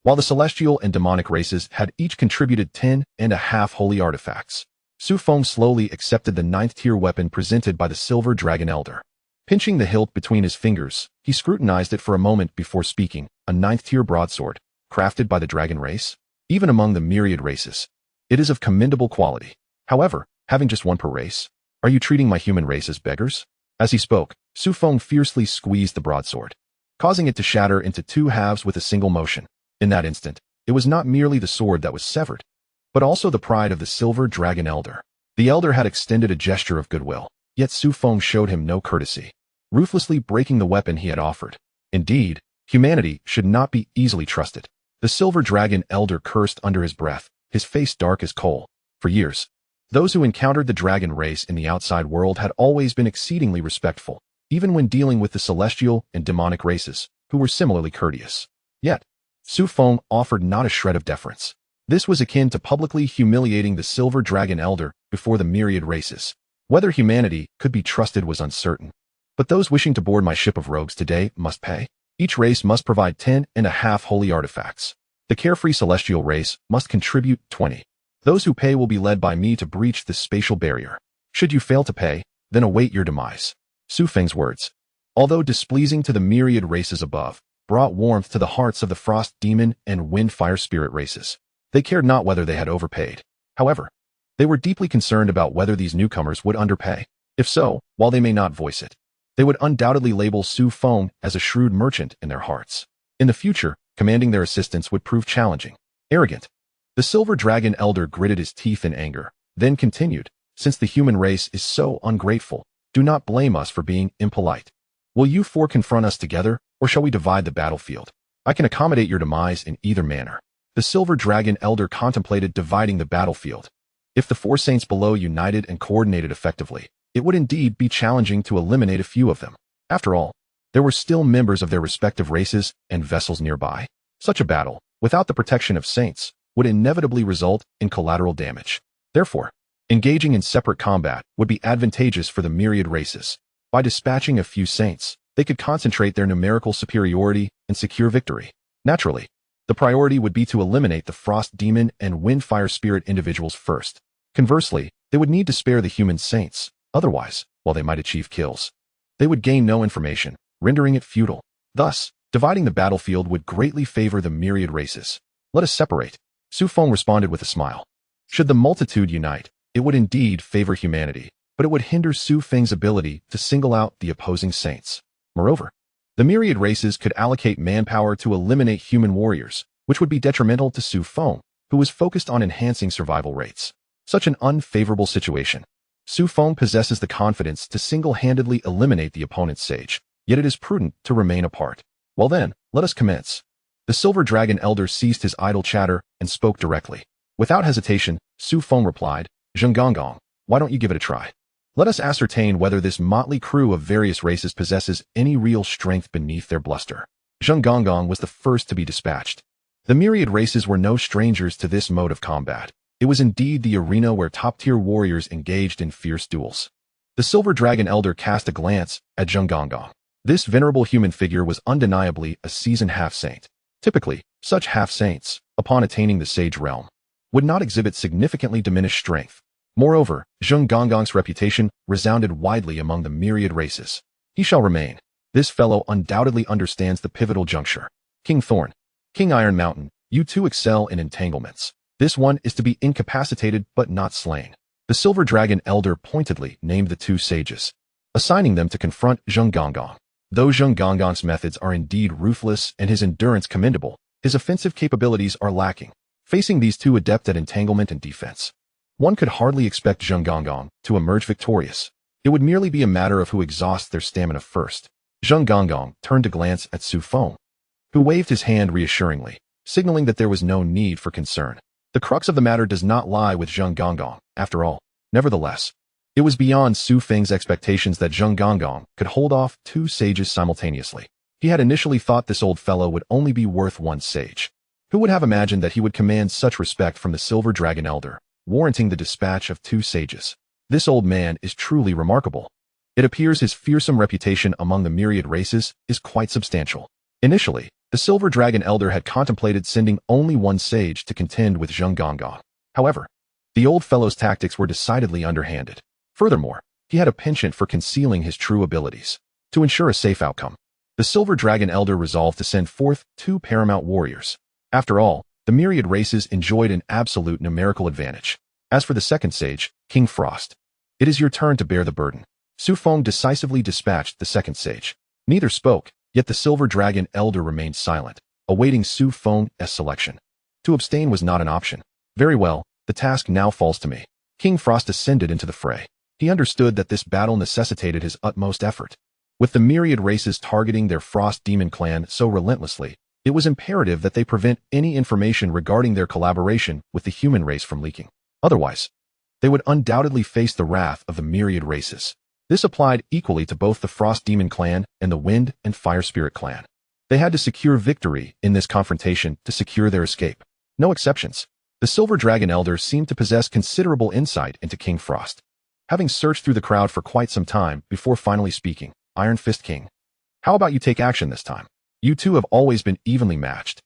while the celestial and demonic races had each contributed 10.5 holy artifacts. Su Feng slowly accepted the 9th-tier weapon presented by the Silver Dragon Elder. Pinching the hilt between his fingers, he scrutinized it for a moment before speaking. A 9th-tier broadsword, crafted by the dragon race? Even among the myriad races, it is of commendable quality. However, having just 1 per race, are you treating my human race as beggars? As he spoke, Su Feng fiercely squeezed the broadsword, causing it to shatter into 2 halves with a single motion. In that instant, it was not merely the sword that was severed, but also the pride of the Silver Dragon Elder. The Elder had extended a gesture of goodwill, yet Su Feng showed him no courtesy, ruthlessly breaking the weapon he had offered. Indeed, humanity should not be easily trusted. The Silver Dragon Elder cursed under his breath, his face dark as coal. For years, those who encountered the dragon race in the outside world had always been exceedingly respectful, even when dealing with the celestial and demonic races, who were similarly courteous. Yet, Su Feng offered not a shred of deference. This was akin to publicly humiliating the Silver Dragon Elder before the myriad races. Whether humanity could be trusted was uncertain. But those wishing to board my ship of rogues today must pay. Each race must provide 10.5 holy artifacts. The Carefree Celestial race must contribute 20. Those who pay will be led by me to breach this spatial barrier. Should you fail to pay, then await your demise. Su Feng's words, although displeasing to the myriad races above, brought warmth to the hearts of the Frost Demon and Wind Fire Spirit races. They cared not whether they had overpaid. However, they were deeply concerned about whether these newcomers would underpay. If so, while they may not voice it, they would undoubtedly label Su Feng as a shrewd merchant in their hearts. In the future, commanding their assistance would prove challenging. Arrogant. The Silver Dragon Elder gritted his teeth in anger, then continued, since the human race is so ungrateful, do not blame us for being impolite. Will you 4 confront us together, or shall we divide the battlefield? I can accommodate your demise in either manner. The Silver Dragon Elder contemplated dividing the battlefield. If the 4 saints below united and coordinated effectively, it would indeed be challenging to eliminate a few of them. After all, there were still members of their respective races and vessels nearby. Such a battle, without the protection of saints, would inevitably result in collateral damage. Therefore, engaging in separate combat would be advantageous for the myriad races. By dispatching a few saints, they could concentrate their numerical superiority and secure victory. Naturally, the priority would be to eliminate the Frost Demon and Wind Fire Spirit individuals first. Conversely, they would need to spare the human saints. Otherwise, while they might achieve kills, they would gain no information, rendering it futile. Thus, dividing the battlefield would greatly favor the myriad races. Let us separate. Su Feng responded with a smile. Should the multitude unite, it would indeed favor humanity, but it would hinder Su Feng's ability to single out the opposing saints. Moreover, the myriad races could allocate manpower to eliminate human warriors, which would be detrimental to Su Feng, who was focused on enhancing survival rates. Such an unfavorable situation. Su Feng possesses the confidence to single-handedly eliminate the opponent's sage, yet it is prudent to remain apart. Well then, let us commence. The Silver Dragon Elder ceased his idle chatter and spoke directly. Without hesitation, Su Feng replied, Zhenggong, why don't you give it a try? Let us ascertain whether this motley crew of various races possesses any real strength beneath their bluster. Zhenggong was the first to be dispatched. The myriad races were no strangers to this mode of combat. It was indeed the arena where top-tier warriors engaged in fierce duels. The Silver Dragon Elder cast a glance at Zhenggong. This venerable human figure was undeniably a seasoned half-saint. Typically, such half-saints, upon attaining the sage realm, would not exhibit significantly diminished strength. Moreover, Zhenggong's reputation resounded widely among the myriad races. He shall remain. This fellow undoubtedly understands the pivotal juncture. King Thorn. King Iron Mountain, you two excel in entanglements. This one is to be incapacitated but not slain. The Silver Dragon Elder pointedly named the two sages, assigning them to confront Zheng Gonggong. Though Zheng Gonggong's methods are indeed ruthless and his endurance commendable, his offensive capabilities are lacking. Facing these two adept at entanglement and defense, one could hardly expect Zheng Gonggong to emerge victorious. It would merely be a matter of who exhausts their stamina first. Zheng Gonggong turned to glance at Su Feng, who waved his hand reassuringly, signaling that there was no need for concern. The crux of the matter does not lie with Zheng Gonggong, after all. Nevertheless, it was beyond Su Feng's expectations that Zheng Gonggong could hold off two sages simultaneously. He had initially thought this old fellow would only be worth one sage. Who would have imagined that he would command such respect from the Silver Dragon Elder, warranting the dispatch of two sages? This old man is truly remarkable. It appears his fearsome reputation among the myriad races is quite substantial. Initially, the Silver Dragon Elder had contemplated sending only one sage to contend with Zheng Gonggong. However, the old fellow's tactics were decidedly underhanded. Furthermore, he had a penchant for concealing his true abilities. To ensure a safe outcome, the Silver Dragon Elder resolved to send forth two paramount warriors. After all, the myriad races enjoyed an absolute numerical advantage. As for the second sage, King Frost, it is your turn to bear the burden. Su Feng decisively dispatched the second sage. Neither spoke, yet the Silver Dragon Elder remained silent, awaiting Su Feng's selection. To abstain was not an option. Very well, the task now falls to me. King Frost ascended into the fray. He understood that this battle necessitated his utmost effort. With the myriad races targeting their Frost Demon clan so relentlessly, it was imperative that they prevent any information regarding their collaboration with the human race from leaking. Otherwise, they would undoubtedly face the wrath of the myriad races. This applied equally to both the Frost Demon clan and the Wind and Fire Spirit clan. They had to secure victory in this confrontation to secure their escape. No exceptions. The Silver Dragon Elder seemed to possess considerable insight into King Frost. Having searched through the crowd for quite some time before finally speaking, Iron Fist King, how about you take action this time? You two have always been evenly matched.